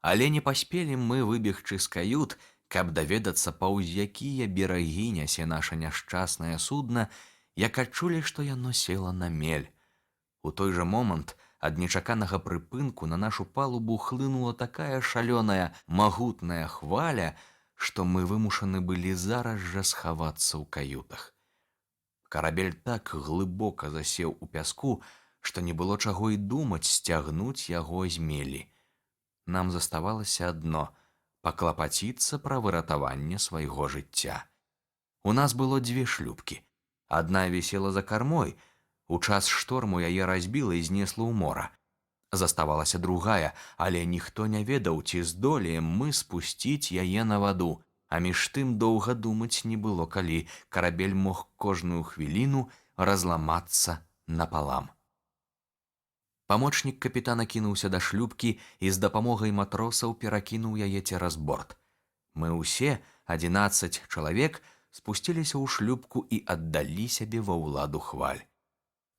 Але не паспелі мы выбегчы з кают, каб даведацца, паўз якія берагі нясе наша няшчаснае судна, як адчулі, што яно села на мель. У той жа момант ад нечаканага прыпынку на нашу палубу хлынула такая шалёная, магутная хваля, што мы вымушаны былі зараз жа схавацца ў каютах. Карабель так глыбока засеў у пяску, што не было чаго і думаць сцягнуць яго з мелі. Нам заставалася адно – паклапаціцца пра выратаванне свайго жыцця. У нас было 2 шлюпкі. Адна вісела за кармой, у час шторму яе разбіла і знесла ў мора. Заставалася другая, але ніхто не ведаў, ці здолеем мы спусціць яе на ваду, а між тым доўга думаць не было калі, карабель мог кожную хвіліну разламацца напалам. Памочнік капітана кінуўся да шлюпкі і з дапамогай матросаў перакінуў яе цераз борт. Мы ўсе, 11 чалавек, спусціліся ў шлюпку і аддалі сябе ва ўладу хваль.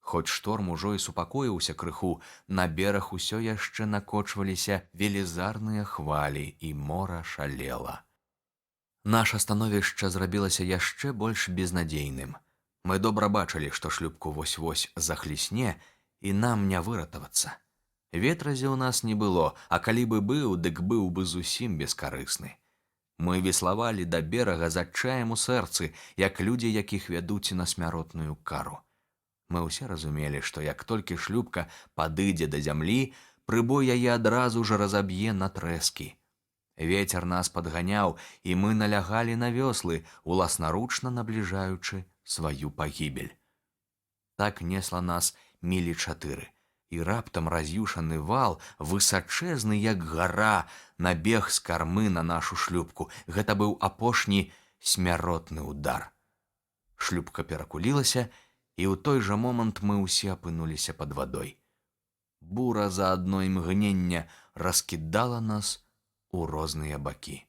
Хоць шторм ужо і супакоіўся крыху, на бераг усё яшчэ накочваліся велізарныя хвалі, і мора шалела. Наша становішча зрабілася яшчэ больш безнадзейным. Мы добра бачылі, што шлюпку вось-вось захлісне, і нам не выратавацца. Ветразі ў нас не было, а калі бы быў, дык быў бы зусім бескарысны. Мы веславалі да берага з адчаем у сэрцы, як людзі, якіх вядуць на смяротную кару. Мы ўсе разумелі, што як толькі шлюпка падыдзе да зямлі, прыбой яе адразу ж разаб'е на трэскі. Вецер нас падганяў, і мы налягалі на вёслы, уласнаручна набліжаючы сваю пагібель. Так несла нас мілі 4, і раптам раз'юшаны вал, высачэзны як гара, набег з кармы на нашу шлюпку. Гэта быў апошні смяротны удар. Шлюпка перакулілася, і ў той жа момант мы ўсе апынуліся пад вадой. Бура за адно імгнення раскідала нас у розныя бакі.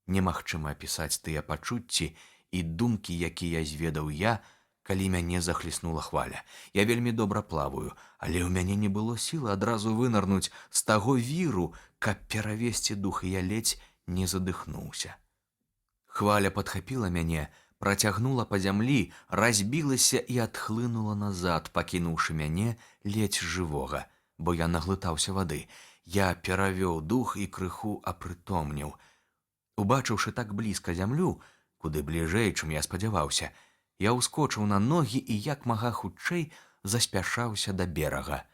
Немагчыма апісаць тыя пачуцці і думкі, якія зведаў я, калі мяне захліснула хваля. Я вельмі добра плаваю, але ў мяне не было сілы адразу вынырнуць з таго віру, каб перавесці дух, і я ледзь не задыхнуўся. Хваля падхапіла мяне, працягнула па зямлі, разбілася і адхлынула назад, пакінуўшы мяне ледзь жывога, бо я наглытаўся вады. Я перавёў дух і крыху апрытомніў. Убачыўшы так блізка зямлю, куды бліжэй, чым я спадзяваўся, я ўскочыў на ногі і як мага хутчэй заспяшаўся да берага.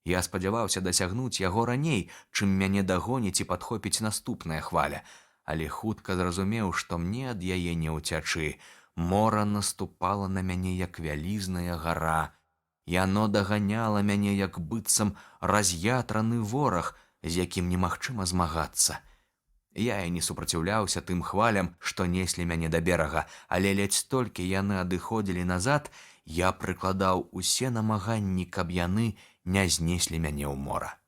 Я спадзяваўся дасягнуць яго раней, чым мяне дагоніць і падхопіць наступная хваля, але хутка зразумеў, што мне ад яе не ўцячы. Мора наступала на мяне, як вялізная гара. Яно даганяла мяне, як быццам раз'ятраны вораг, з якім немагчыма змагацца. Я і не супраціўляўся тым хвалям, што неслі мяне да берага, але ледзь толькі яны адыходзілі назад, я прыкладаў усе намаганні, каб яны не знеслі мяне ў мора.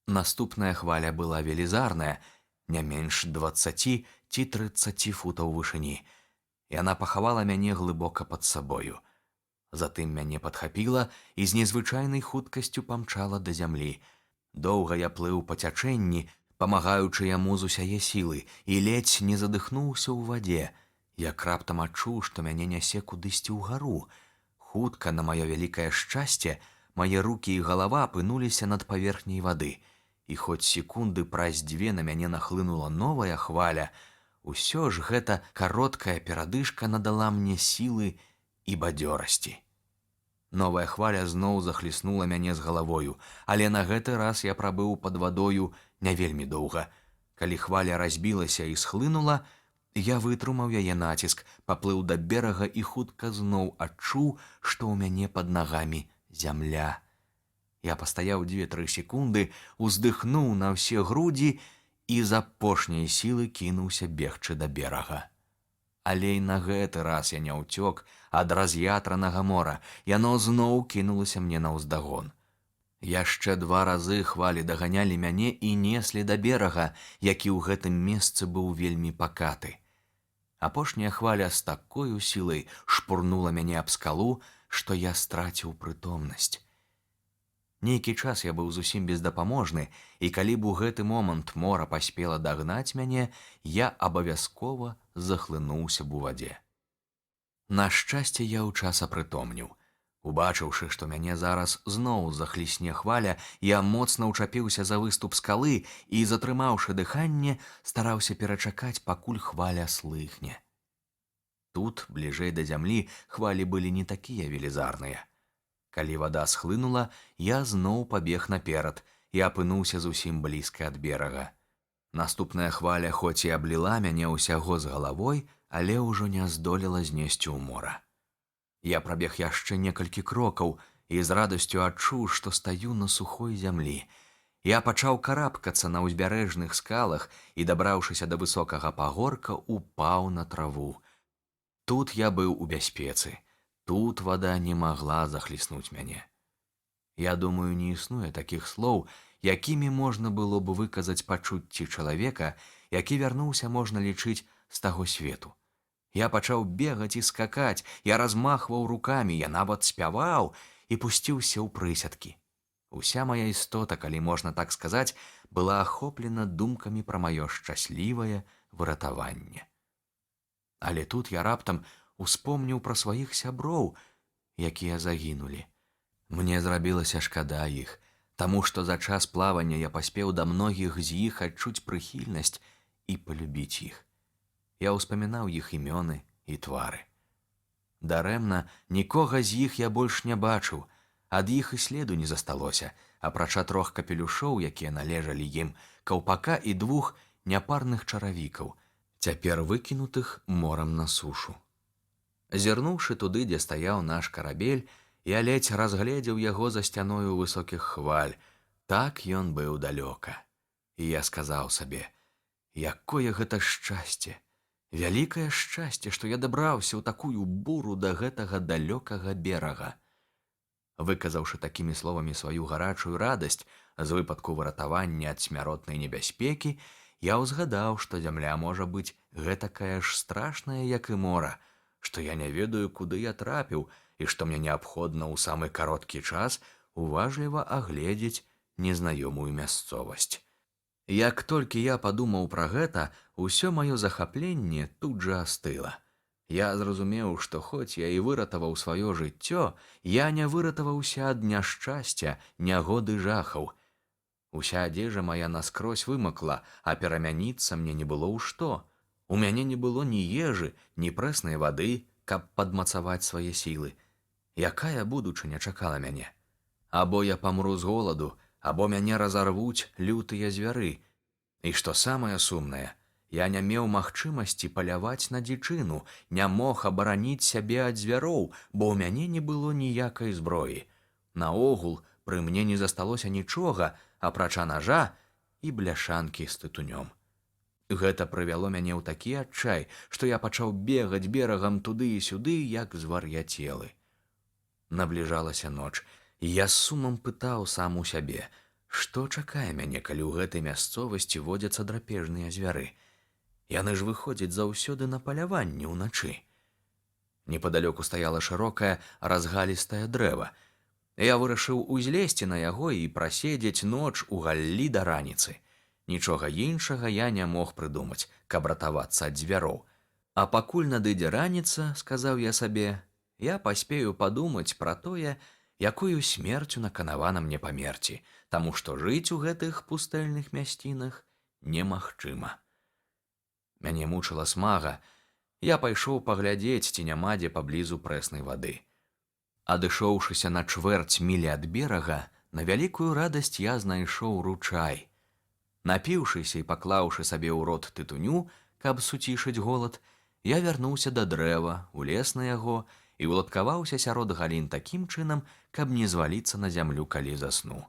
Наступная хваля была велізарная, не менш 20 ці 30 футаў вышыні. Яна пахавала мяне глыбока пад сабою. Затым мяне падхапіла і з незвычайнай хуткасцю памчала да зямлі. Доўга я плыў па цячэнні, памагаючы яму з усяе сілы, і ледзь не задыхнуўся ў вадзе, як раптам адчуў, што мяне нясе кудысьці ўгару. Хутка, на маё вялікае шчасце, мае рукі і галава апынуліся над паверхняй вады. І хоць секунды праз 2 на мяне нахлынула новая хваля, усё ж гэта кароткая перадышка надала мне сілы і бадзёрасці. Новая хваля зноў захліснула мяне з галавою, але на гэты раз я прабыў пад вадою не вельмі доўга. Калі хваля разбілася і схлынула, я вытрымаў яе націск, паплыў да берага і хутка зноў адчуў, што ў мяне пад нагамі зямля. Я пастаяў 2-3 секунды, уздыхнуў на ўсе грудзі і з апошняй сілы кінуўся бегчы да берага. Але і на гэты раз я не ўцёк ад раз'ятранага мора, яно зноў кінулася мне наўздагон. Яшчэ 2 разы хвалі даганялі мяне і неслі да берага, які ў гэтым месцы быў вельмі пакаты. Апошняя хваля з такою сілай шпурнула мяне аб скалу, што я страціў прытомнасць. Нейкі час я быў зусім бездапаможны, і калі б у гэты момант мора паспела дагнаць мяне, я абавязкова захлынуўся б у вадзе. На шчасце, я ўчас апрытомніў. Убачыўшы, што мяне зараз зноў захлісне хваля, я моцна ўчапіўся за выступ скалы і, затрымаўшы дыханне, стараўся перачакаць, пакуль хваля слыхне. Тут, бліжэй да зямлі, хвалі былі не такія велізарныя. Калі вада схлынула, я зноў пабег наперад і апынуўся зусім блізка ад берага. Наступная хваля хоць і абліла мяне ўсяго з галавой, але ўжо не здолела знесці ў мора. Я прабег яшчэ некалькі крокаў і з радасцю адчуў, што стаю на сухой зямлі. Я пачаў карабкацца на ўзбярэжных скалах і, дабраўшыся да высокага пагорка, упаў на траву. Тут я быў у бяспецы. Тут вада не магла захліснуць мяне. Я думаю, не існуе такіх слоў, якімі можна было б выказаць пачуцці чалавека, які вярнуўся, можна лічыць, з таго свету. Я пачаў бегаць і скакаць, я размахваў рукамі, я нават спяваў і пусціўся ў прысядкі. Уся мая істота, калі можна так сказаць, была ахоплена думкамі пра маё шчаслівае выратаванне. Але тут я раптам успомніў пра сваіх сяброў, якія загінулі. Мне зрабілася шкада іх, таму што за час плавання я паспеў да многіх з іх адчуць прыхільнасць і палюбіць іх. Я ўспамінаў іх імёны і твары. Дарэмна, нікога з іх я больш не бачыў, ад іх і следу не засталося, апрача 3 капелюшоў, якія належалі ім, каўпака і 2 няпарных чаравікаў, цяпер выкінутых морам на сушу. Зірнуўшы туды, дзе стаяў наш карабель, я ледзь разгледзеў яго за сцяною высокіх хваль. Так ён быў далёка. І я сказаў сабе, якое гэта шчасце, вялікае шчасце, што я дабраўся ў такую буру да гэтага далёкага берага. Выказаўшы такімі словамі сваю гарачую радасць з выпадку выратавання ад смяротнай небяспекі, я ўзгадаў, што зямля можа быць гэтакая ж страшная, як і мора, што я не ведаю, куды я трапіў, і што мне неабходна ў самы кароткі час уважліва агледзець незнаёмую мясцовасць. Як толькі я падумаў пра гэта, усё маё захапленне тут жа астыла. Я зразумеў, што хоць я і выратаваў сваё жыццё, я не выратаваўся ад няшчасця, нягоды, жахаў. Уся адзежа мая наскрозь вымакла, а перамяніцца мне не было ў што. У мяне не было ні ежы, ні прэснай вады, каб падмацаваць свае сілы. Якая будучыня чакала мяне? Або я памру з голаду, або мяне разарвуць лютыя звяры. І што самае сумнае, я не меў магчымасці паляваць на дзічыну, не мог абараніць сябе ад звяроў, бо ў мяне не было ніякай зброі. Наогул, пры мне не засталося нічога, апрача нажа і бляшанкі з тытунём. Гэта прывяло мяне ў такі адчай, што я пачаў бегаць берагам туды і сюды, як звар'яцелы. Набліжалася ноч, і я з сумам пытаў сам у сябе, што чакае мяне, калі ў гэтай мясцовасці водзяцца драпежныя звяры. Яны ж выходзяць заўсёды на паляванне ўначы. Непадалёку стаяла шырокае разгалістае дрэва. Я вырашыў узлезці на яго і праседзець ноч у галлі да раніцы. Нічога іншага я не мог прыдумаць, каб ратавацца ад звяроў. А пакуль надыдзе раніца, сказаў я сабе, я паспею падумаць пра тое, якую смерцю наканавана мне памерці, таму што жыць у гэтых пустэльных мясцінах немагчыма. Мяне мучыла смага, я пайшоў паглядзець, ці няма дзе паблізу прэснай вады. Адышоўшыся на чвэрць мілі ад берага, на вялікую радасць я знайшоў ручай. Напіўшыся і паклаўшы сабе ў рот тытуню, каб суцішыць голад, я вярнуўся да дрэва, улез на яго і уладкаваўся сярод галін такім чынам, каб не зваліцца на зямлю, калі засну.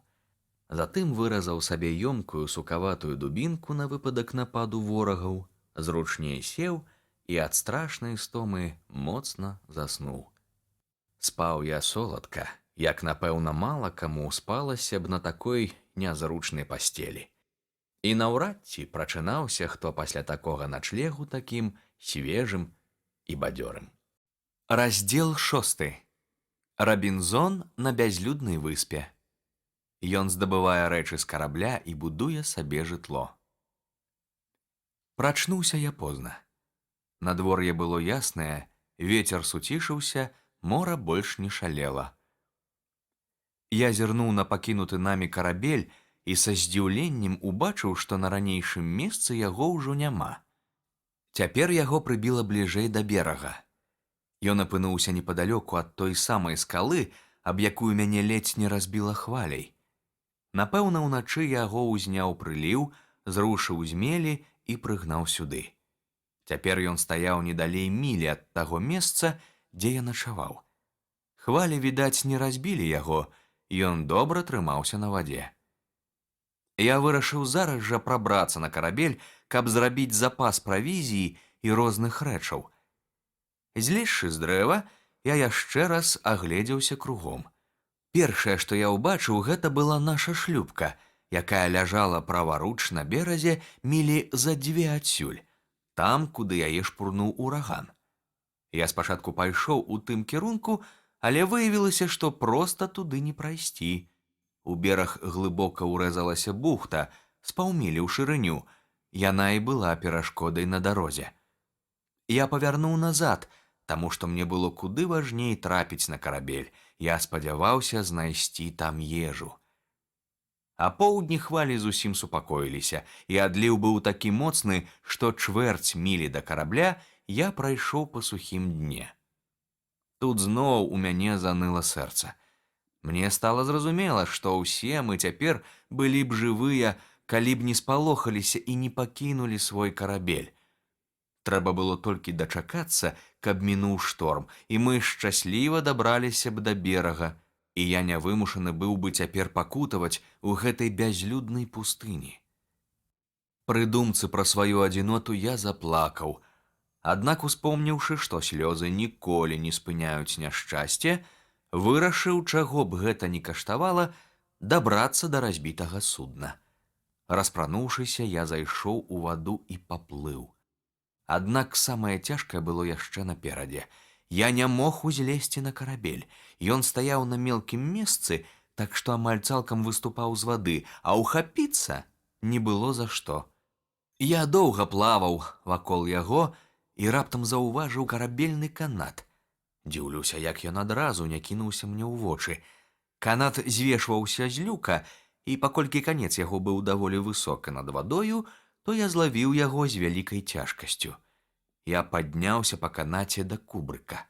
Затым выразаў сабе ёмкую сукаватую дубінку на выпадак нападу ворагаў, зручней сеў і ад страшнай стомы моцна заснуў. Спаў я соладка, як, напэўна, мала каму спалася б на такой нязручнай пасцелі. І наўрад ці прачынаўся хто пасля такога начлегу такім свежым і бадзёрым. Раздзел 6. Рабінзон на бязлюднай выспе. Ён здабывае рэчы з карабля і будуе сабе жытло. Прачнуўся я позна. Надвор'е было яснае, вецер суцішыўся, мора больш не шалела. Я зірнуў на пакінуты намі карабель і са здзіўленнем убачыў, што на ранейшым месцы яго ўжо няма. Цяпер яго прыбіла бліжэй да берага. Ён апынуўся непадалёку ад той самай скалы, аб якую мяне ледзь не разбіла хваляй. Напэўна, уначы яго ўзняў прыліў, зрушыў з мелі і прыгнаў сюды. Цяпер ён стаяў недалей мілі ад таго месца, дзе я начаваў. Хвалі, відаць, не разбілі яго, ён добра трымаўся на вадзе. Я вырашыў зараз жа прабрацца на карабель, каб зрабіць запас правізіі і розных рэчаў. Злезшы з дрэва, я яшчэ раз агледзеўся кругом. Першае, што я ўбачыў, гэта была наша шлюпка, якая ляжала праваруч на беразе мілі за 2 адсюль, там, куды яе шпурнуў ураган. Я спачатку пайшоў у тым кірунку, але выявілася, што проста туды не прайсці. У бераг глыбока ўрэзалася бухта з паўмілі ў шырыню, яна і была перашкодай на дарозе. Я павярнуў назад, таму што мне было куды важней трапіць на карабель, я спадзяваўся знайсці там ежу. А поўдні хвалі зусім супакоіліся, і адліў быў такі моцны, што чвэрць мілі да карабля я прайшоў па сухім дне. Тут зноў у мяне заныла сэрца. Мне стала зразумела, што ўсе мы цяпер былі б жывыя, калі б не спалохаліся і не пакінулі свой карабель. Трэба было толькі дачакацца, каб мінуў шторм, і мы шчасліва дабраліся б да берага, і я не вымушаны быў бы цяпер пакутаваць у гэтай бязлюднай пустыні. Пры думцы пра сваю адзіноту я заплакаў, аднак, успомніўшы, што слёзы ніколі не спыняюць няшчасце, вырашыў, чаго б гэта ні каштавала, дабрацца да разбітага судна. Распрануўшыся, я зайшоў у ваду і паплыў. Аднак самае цяжкае было яшчэ наперадзе. Я не мог узлезці на карабель. Ён стаяў на мелкім месцы, так што амаль цалкам выступаў з вады, а ўхапіцца не было за што. Я доўга плаваў вакол яго і раптам заўважыў карабельны канат. Дзіўлюся, як ён адразу не кінуўся мне ў вочы. Канат звешваўся з люка, і паколькі канец яго быў даволі высока над вадою, то я злавіў яго з вялікай цяжкасцю. Я падняўся па канаце да кубрыка.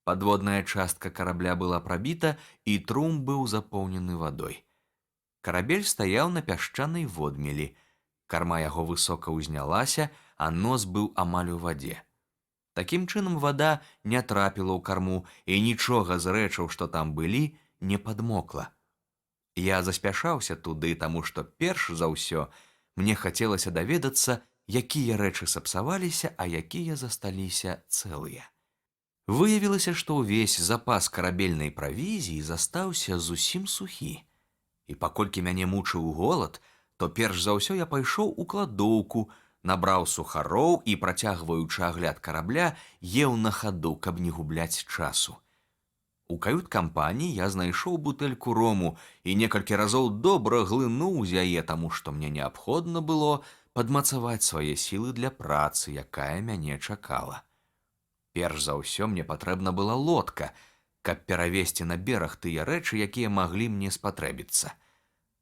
Падводная частка карабля была прабіта, і трум быў запоўнены вадой. Карабель стаяў на пясчанай водмелі. Карма яго высока ўзнялася, а нос быў амаль у вадзе. Такім чынам вада не трапіла ў карму, і нічога з рэчаў, што там былі, не падмокла. Я заспяшаўся туды, таму што перш за ўсё мне хацелася даведацца, якія рэчы сапсаваліся, а якія засталіся цэлыя. Выявілася, што ўвесь запас карабельнай правізіі застаўся зусім сухі. І паколькі мяне мучыў голад, то перш за ўсё я пайшоў у кладоўку, набраў сухароў і, працягваючы агляд карабля, еў на хаду, каб не губляць часу. У кают-кампаніі я знайшоў бутэльку рому і некалькі разоў добра глынуў з яе, таму што мне неабходна было падмацаваць свае сілы для працы, якая мяне чакала. Перш за ўсё мне патрэбна была лодка, каб перавезці на бераг тыя рэчы, якія маглі мне спатрэбіцца.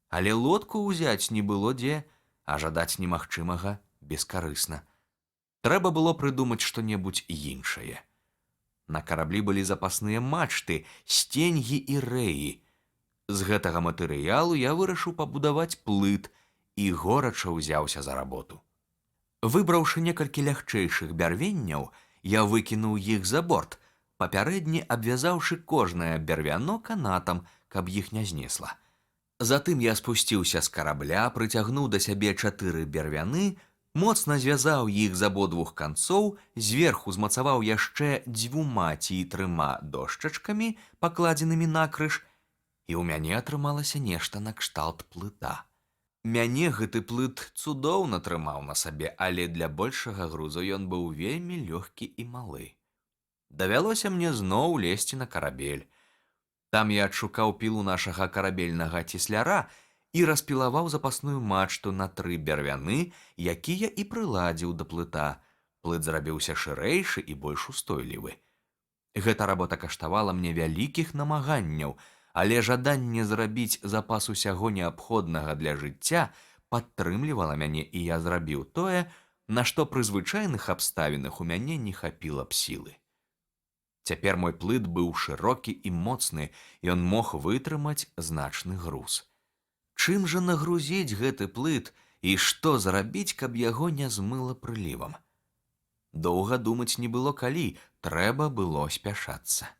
Але лодку ўзяць не было дзе, а жадаць немагчымага бескарысна. Трэба было прыдумаць што-небудзь іншае. На караблі былі запасныя мачты, сценьгі і рэі. З гэтага матэрыялу я вырашыў пабудаваць плыт і горача ўзяўся за работу. Выбраўшы некалькі лягчэйшых бярвенняў, я выкінуў іх за борт, папярэдне абвязаўшы кожнае бярвяно канатам, каб іх не знесла. Затым я спусціўся з карабля, прыцягнуў да сябе 4 бярвяны, моцна звязаў іх з абодвух канцоў, зверху змацаваў яшчэ 2 ці 3 дошчачкамі, пакладзенымі накрыж, і ў мяне атрымалася нешта накшталт плыта. Мяне гэты плыт цудоўна трымаў на сабе, але для большага грузу ён быў вельмі лёгкі і малы. Давялося мне зноў лезці на карабель. Там я адшукаў пілу нашага карабельнага цесляра і распілаваў запасную мачту на 3 бярвяны, якія і прыладзіў да плыта. Плыт зрабіўся шырэйшы і больш устойлівы. Гэта работа каштавала мне вялікіх намаганняў, але жаданне зрабіць запас усяго неабходнага для жыцця падтрымлівала мяне, і я зрабіў тое, на што пры звычайных абставінах у мяне не хапіла б сілы. Цяпер мой плыт быў шырокі і моцны, ён мог вытрымаць значны груз. Чым жа нагрузіць гэты плыт і што зрабіць, каб яго не змыла прылівам? Доўга думаць не было калі, трэба было спяшацца.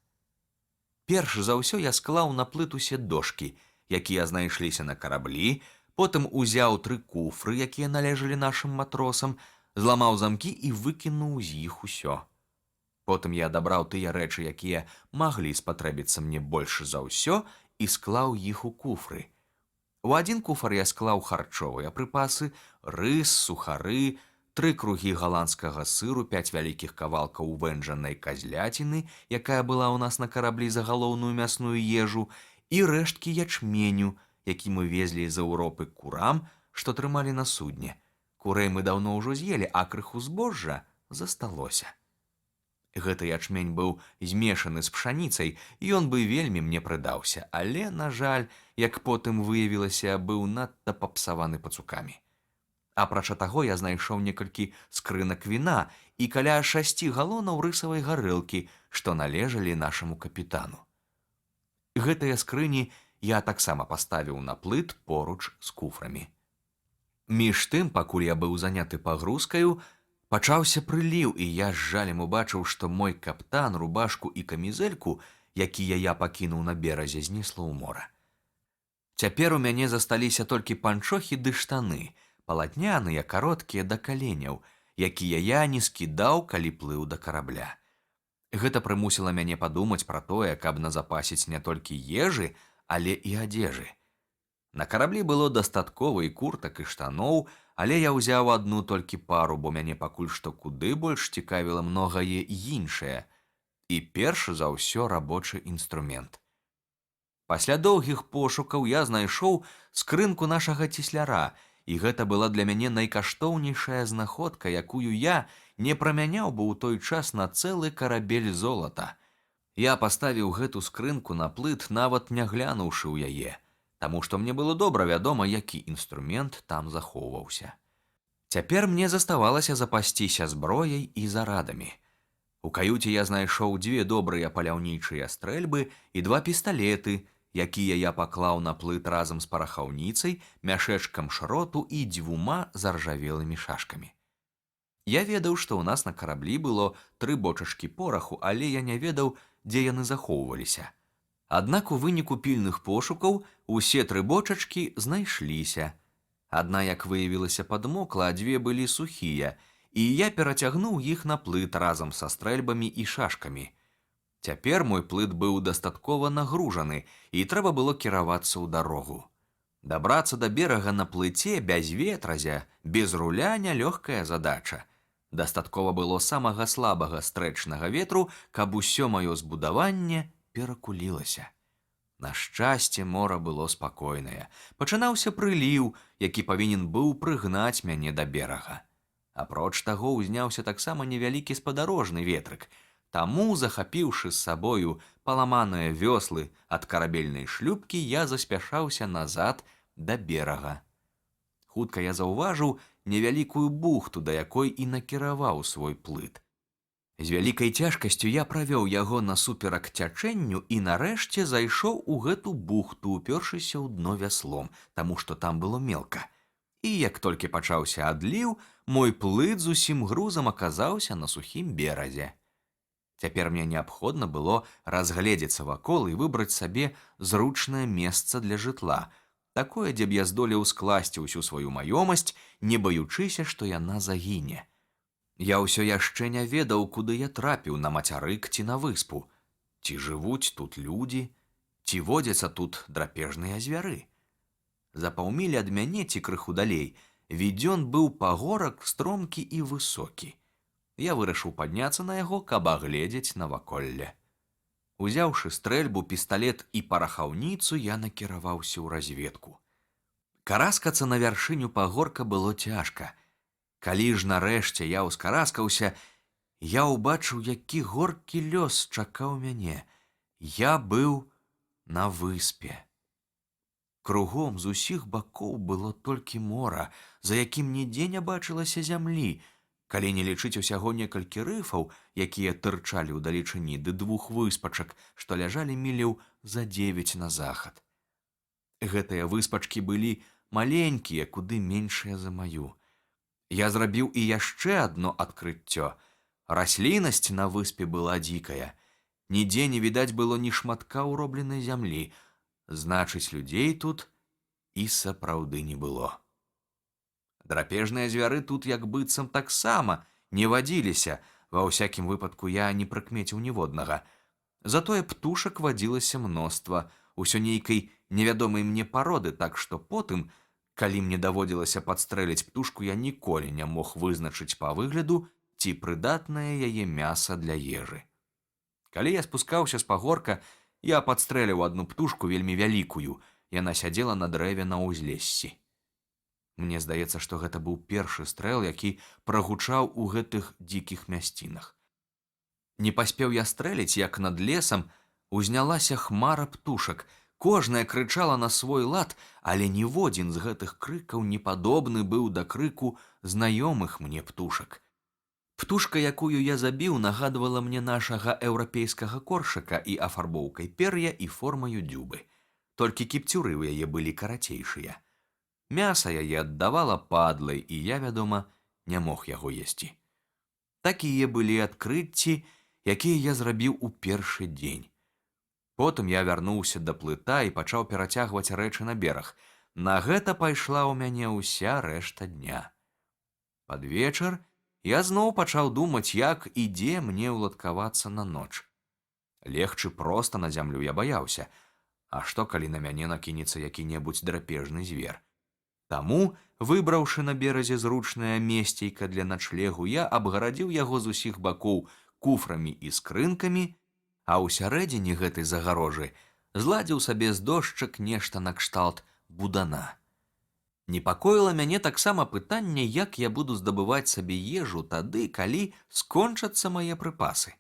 Перш за ўсё я склаў на плыт усе дошкі, якія знайшліся на караблі, потым узяў 3 куфры, якія належалі нашым матросам, зламаў замкі і выкінуў з іх усё. Потым я адабраў тыя рэчы, якія маглі спатрэбіцца мне больш за ўсё, і склаў іх у куфры. У адзін куфар я склаў харчовыя прыпасы, рыс, сухары, 3 кругі галандскага сыру, 5 вялікіх кавалкаў вэнджанай казляціны, якая была ў нас на караблі за галоўную мясную ежу, і рэшткі ячменю, які мы везлі з Еўропы курам, што трымалі на судне. Курэй мы даўно ўжо з'елі, а крыху збожжа засталося. Гэты ячмень быў змешаны з пшаніцай, і ён бы вельмі мне прыдаўся, але, на жаль, як потым выявілася, быў надта папсаваны пацукамі. Апрача таго, я знайшоў некалькі скрынак віна і каля 6 галонаў рысавай гарэлкі, што належалі нашаму капітану. Гэтыя скрыні я таксама паставіў на плыт поруч з куфрамі. Між тым, пакуль я быў заняты пагрузкаю, пачаўся прыліў, і я з жалем убачыў, што мой каптан, рубашку і камізэльку, якія я пакінуў на беразе, знесла ў мора. Цяпер у мяне засталіся толькі панчохі ды штаны, палатняныя, кароткія да каленяў, якія я не скідаў, калі плыў да карабля. Гэта прымусіла мяне падумаць пра тое, каб назапасіць не толькі ежы, але і адзежы. На караблі было дастаткова і куртак, і штаноў, але я ўзяў адну толькі пару, бо мяне пакуль што куды больш цікавіла многае іншае, і перш за ўсё рабочы інструмент. Пасля доўгіх пошукаў я знайшоў скрынку нашага цесляра, і гэта была для мяне найкаштоўнейшая знаходка, якую я не прамяняў бы ў той час на цэлы карабель золата. Я паставіў гэту скрынку на плыт, нават не глянуўшы ў яе, таму што мне было добра вядома, які інструмент там захоўваўся. Цяпер мне заставалася запасціся зброяй і зарадамі. У каюце я знайшоў 2 добрыя паляўнічыя стрэльбы і 2 пісталеты, якія я паклаў на плыт разам з парахаўніцай, мяшэчкам шроту і 2 заржавелымі шашкамі. Я ведаў, што ў нас на караблі было 3 бочачкі пораху, але я не ведаў, дзе яны захоўваліся. Аднак у выніку пільных пошукаў усе 3 бочачкі знайшліся. Адна, як выявілася, падмокла, а 2 былі сухія, і я перацягнуў іх на плыт разам са стрэльбамі і шашкамі. Цяпер мой плыт быў дастаткова нагружаны, і трэба было кіравацца ў дарогу. Дабрацца да берага на плыце без ветразя, без руля нялёгкая задача. Дастаткова было самага слабага стрэчнага ветру, каб усё маё збудаванне перакулілася. На шчасце, мора было спакойнае. Пачынаўся прыліў, які павінен быў прыгнаць мяне да берага. Апроч таго, узняўся таксама невялікі спадарожны ветрык. Таму, захапіўшы з сабою паламаныя вёслы ад карабельнай шлюпкі, я заспяшаўся назад да берага. Хутка я заўважыў невялікую бухту, да якой і накіраваў свой плыт. З вялікай цяжкасцю я правёў яго насуперак цячэнню і нарэшце зайшоў у гэту бухту, упёршыся ў дно вяслом, таму што там было мелка. І як толькі пачаўся адліў, мой плыт з усім грузам аказаўся на сухім беразе. Цяпер мне неабходна было разгледзецца вакол і выбраць сабе зручнае месца для жытла, такое, дзе б я здолеў скласці ўсю сваю маёмасць, не баючыся, што яна загіне. Я ўсё яшчэ не ведаў, куды я трапіў, на мацярык ці на выспу. Ці жывуць тут людзі, ці водзяцца тут драпежныя звяры. За паўмілі ад мяне ці крыху далей відзён быў пагорак стромкі і высокі. Я вырашыў падняцца на яго, каб агледзець наваколле. Узяўшы стрэльбу, пісталет і парахаўніцу, я накіраваўся ў разведку. Караскацца на вяршыню пагорка было цяжка. Калі ж нарэшце я ўскараскаўся, я ўбачыў, які горкі лёс чакаў мяне. Я быў на выспе. Кругом з усіх бакоў было толькі мора, за якім нідзе не бачылася зямлі, калі не лічыць усяго некалькі рыфаў, якія тырчалі ўдалечыні, ды 2 выспачак, што ляжалі міляў за 9 на захад. Гэтыя выспачкі былі маленькія, куды меншыя за маю. Я зрабіў і яшчэ адно адкрыццё. Расліннасць на выспе была дзікая. Нідзе не відаць было ні шматка ўробленай зямлі. Значыць, людзей тут і сапраўды не было. Драпежныя звяры тут як быццам таксама не вадзіліся, ва ўсякім выпадку я не прыкмеціў ніводнага. Затое птушак вадзілася мноства, усё нейкай невядомай мне пароды, так што потым, калі мне даводзілася падстрэліць птушку, я ніколі не мог вызначыць па выгляду, ці прыдатнае яе мяса для ежы. Калі я спускаўся з пагорка, я падстрэліў адну птушку вельмі вялікую, яна сядзела на дрэве на ўзлессі. Мне здаецца, што гэта быў першы стрэл, які прагучаў у гэтых дзікіх мясцінах. Не паспеў я стрэліць, як над лесам узнялася хмара птушак. Кожная крычала на свой лад, але ніводзін з гэтых крыкаў не падобны быў да крыку знаёмых мне птушак. Птушка, якую я забіў, нагадвала мне нашага еўрапейскага коршака і афарбоўкай пер'я і формаю дзюбы. Толькі кіпцюры ў яе былі карацейшыя. Мяса яе аддавала падлай, і я, вядома, не мог яго есці. Такія былі адкрыцці, якія я зрабіў у першы дзень. Потым я вярнуўся да плыта і пачаў перацягваць рэчы на бераг. На гэта пайшла ў мяне ўся рэшта дня. Пад вечар я зноў пачаў думаць, як і дзе мне ўладкавацца на ноч. Легчы проста на зямлю я баяўся. А што, калі на мяне накінецца які-небудзь драпежны звер? Таму, выбраўшы на беразе зручнае месцейка для начлегу, я абгарадзіў яго з усіх бакоў куфрамі і скрынкамі, а ў сярэдзіне гэтай загарожы зладзіў сабе з дошчак нешта накшталт будана. Непакоіла мяне таксама пытанне, як я буду здабываць сабе ежу тады, калі скончацца мае прыпасы.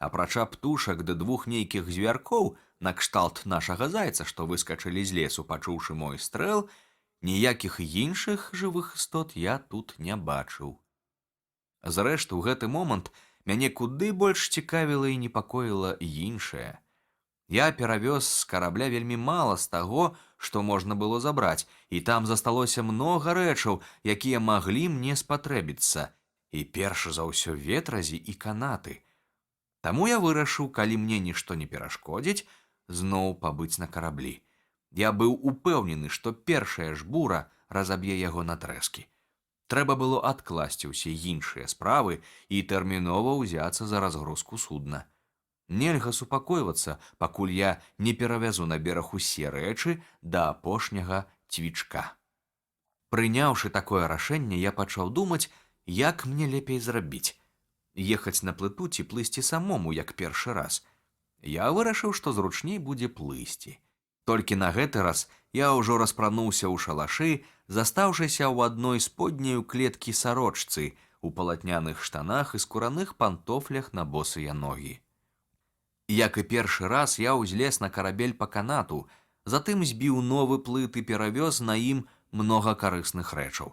Апрача птушак ды двух нейкіх звяркоў, накшталт нашага зайца, што выскачылі з лесу, пачуўшы мой стрэл, ніякіх іншых жывых істот я тут не бачыў. Зрэшты, у гэты момант мяне куды больш цікавіла і непакоіла іншае. Я перавёз з карабля вельмі мала з таго, што можна было забраць, і там засталося многа рэчаў, якія маглі мне спатрэбіцца, і перш за ўсё ветразі і канаты. Таму я вырашыў, калі мне нішто не перашкодзіць, зноў пабыць на караблі. Я быў упэўнены, што першая ж бура разаб'е яго на трэскі. Трэба было адкласці ўсе іншыя справы і тэрмінова ўзяцца за разгрузку судна. Нельга супакойвацца, пакуль я не перавязу на бераг усе рэчы да апошняга цвічка. Прыняўшы такое рашэнне, я пачаў думаць, як мне лепей зрабіць. Ехаць на плыту ці плысці самому, як першы раз. Я вырашыў, што зручней будзе плысці. Толькі на гэты раз я ўжо распрануўся ў шалашы, застаўшыся ў адной сподняй у клеткі сарочцы, у палатняных штанах і скураных пантофлях на босыя ногі. Як і першы раз, я ўзлез на карабель па канату, затым збіў новы плыт і перавёз на ім многа карысных рэчаў.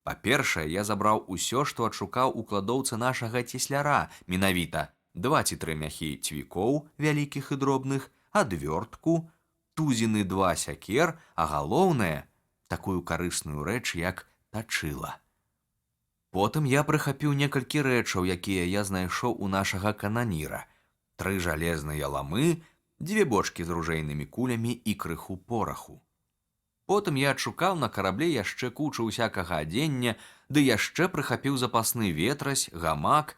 Па-першае, я забраў усё, што адшукаў у кладоўцы нашага цесляра, менавіта 2 ці 3 мяхі цвікоў, вялікіх і дробных, адвёртку, тузіны 2 сякер, а галоўнае, такую карысную рэч, як тачыла. Потым я прыхапіў некалькі рэчаў, якія я знайшоў у нашага кананіра. 3 жалезныя ламы, 2 бочкі з ружейнымі кулямі і крыху пораху. Потым я адшукаў на карабле яшчэ кучу ўсякага адзення, ды яшчэ прыхапіў запасны ветразь, гамак,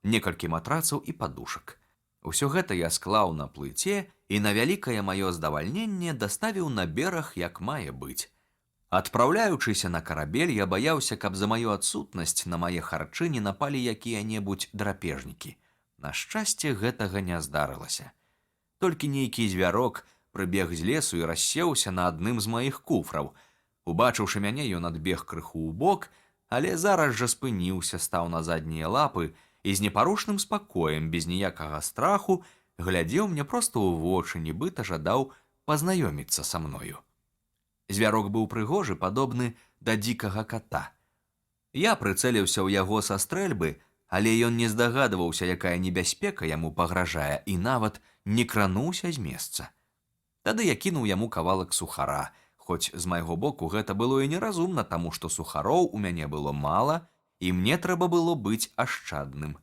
некалькі матрацаў і падушак. Усё гэта я склаў на плыце і на вялікае маё здавальненне даставіў на бераг, як мае быць. Адпраўляючыся на карабель, я баяўся, каб за маю адсутнасць на мае харчы не напалі якія-небудзь драпежнікі. На шчасце, гэтага не здарылася. Толькі нейкі звярок прыбег з лесу і рассеўся на адным з маіх куфраў. Убачыўшы мяне, ён адбег крыху ў бок, але зараз жа спыніўся, стаў на заднія лапы і з непарушным спакоем, без ніякага страху, глядзеў мне проста ў вочы, нібыта жадаў пазнаёміцца са мною. Звярок быў прыгожы, падобны да дзікага ката. Я прыцэліўся ў яго са стрэльбы, але ён не здагадваўся, якая небяспека яму пагражае, і нават не крануўся з месца. Тады я кінуў яму кавалак сухара, хоць з майго боку гэта было і неразумна, таму што сухароў у мяне было мала, і мне трэба было быць ашчадным.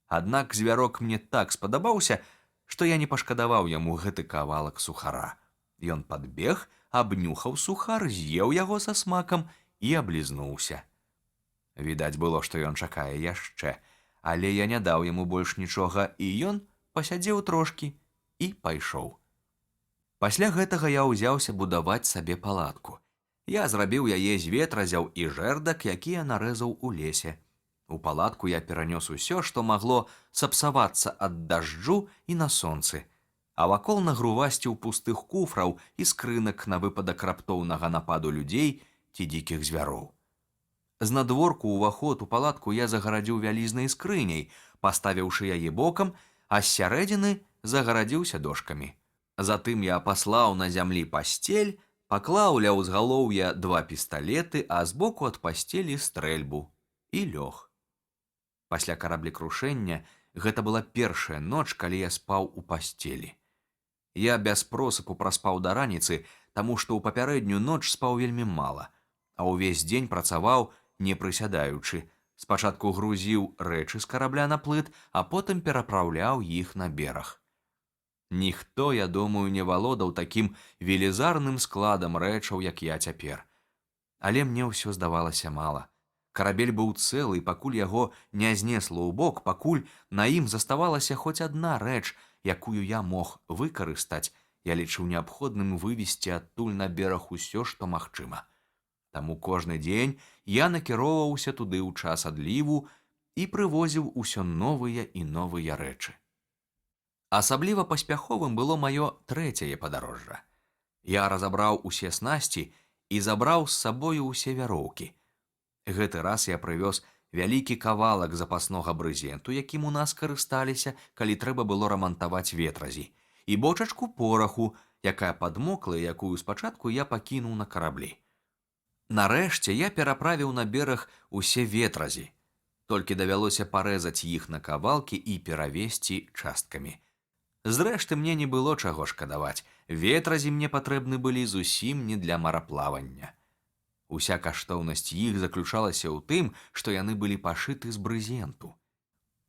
Аднак звярок мне так спадабаўся, што я не пашкадаваў яму гэты кавалак сухара. Ён падбег, абнюхаў сухар, з'еў яго са смакам і аблізнуўся. Відаць было, што ён чакае яшчэ, але я не даў яму больш нічога, і ён пасядзеў трошкі і пайшоў. Пасля гэтага я ўзяўся будаваць сабе палатку. Я зрабіў яе з ветразяў і жэрдак, якія нарэзаў у лесе. У палатку я перанёс усё, што магло сапсавацца ад дажджу і на сонцы, а вакол нагрувасціў пустых куфраў і скрынак на выпадак раптоўнага нападу людзей ці дзікіх звяроў. Знадворку ўваход у палатку я загарадзіў вялізнай скрыняй, паставіўшы яе бокам, а з сярэдзіны загарадзіўся дошкамі. Затым я паслаў на зямлі пасцель, паклаў ля ўзгалоўя 2 пісталеты, а збоку ад пасцелі стрэльбу і лёг. Пасля караблекрушэння гэта была першая ноч, калі я спаў у пасцелі. Я без просыпу праспаў да раніцы, таму што ў папярэднюю ноч спаў вельмі мала, а ўвесь дзень працаваў, не прысядаючы. Спачатку грузіў рэчы з карабля на плыт, а потым перапраўляў іх на бераг. Ніхто, я думаю, не валодаў такім велізарным складам рэчаў, як я цяпер. Але мне ўсё здавалася мала. Карабель быў цэлы, пакуль яго не знесла ў бок, пакуль на ім заставалася хоць адна рэч, якую я мог выкарыстаць, я лічыў неабходным вывесці адтуль на бераг усё, што магчыма. Таму кожны дзень я накіроўваўся туды ў час адліву і прывозіў усё новыя і новыя рэчы. Асабліва паспяховым было маё трэцяе падарожжа. Я разабраў усе снасці і забраў з сабою ўсе вяроўкі. Гэты раз я прывёз вялікі кавалак запаснога брызенту, якім у нас карысталіся, калі трэба было рамантаваць ветразі, і бочачку пораху, якая падмокла, якую спачатку я пакінуў на караблі. Нарэшце я пераправіў на бераг усе ветразі, толькі давялося парэзаць іх на кавалкі і перавезці часткамі. Зрэшты, мне не было чаго шкадаваць, ветразі мне патрэбны былі зусім не для мараплавання. Уся каштоўнасць іх заключалася ў тым, што яны былі пашыты з брызенту.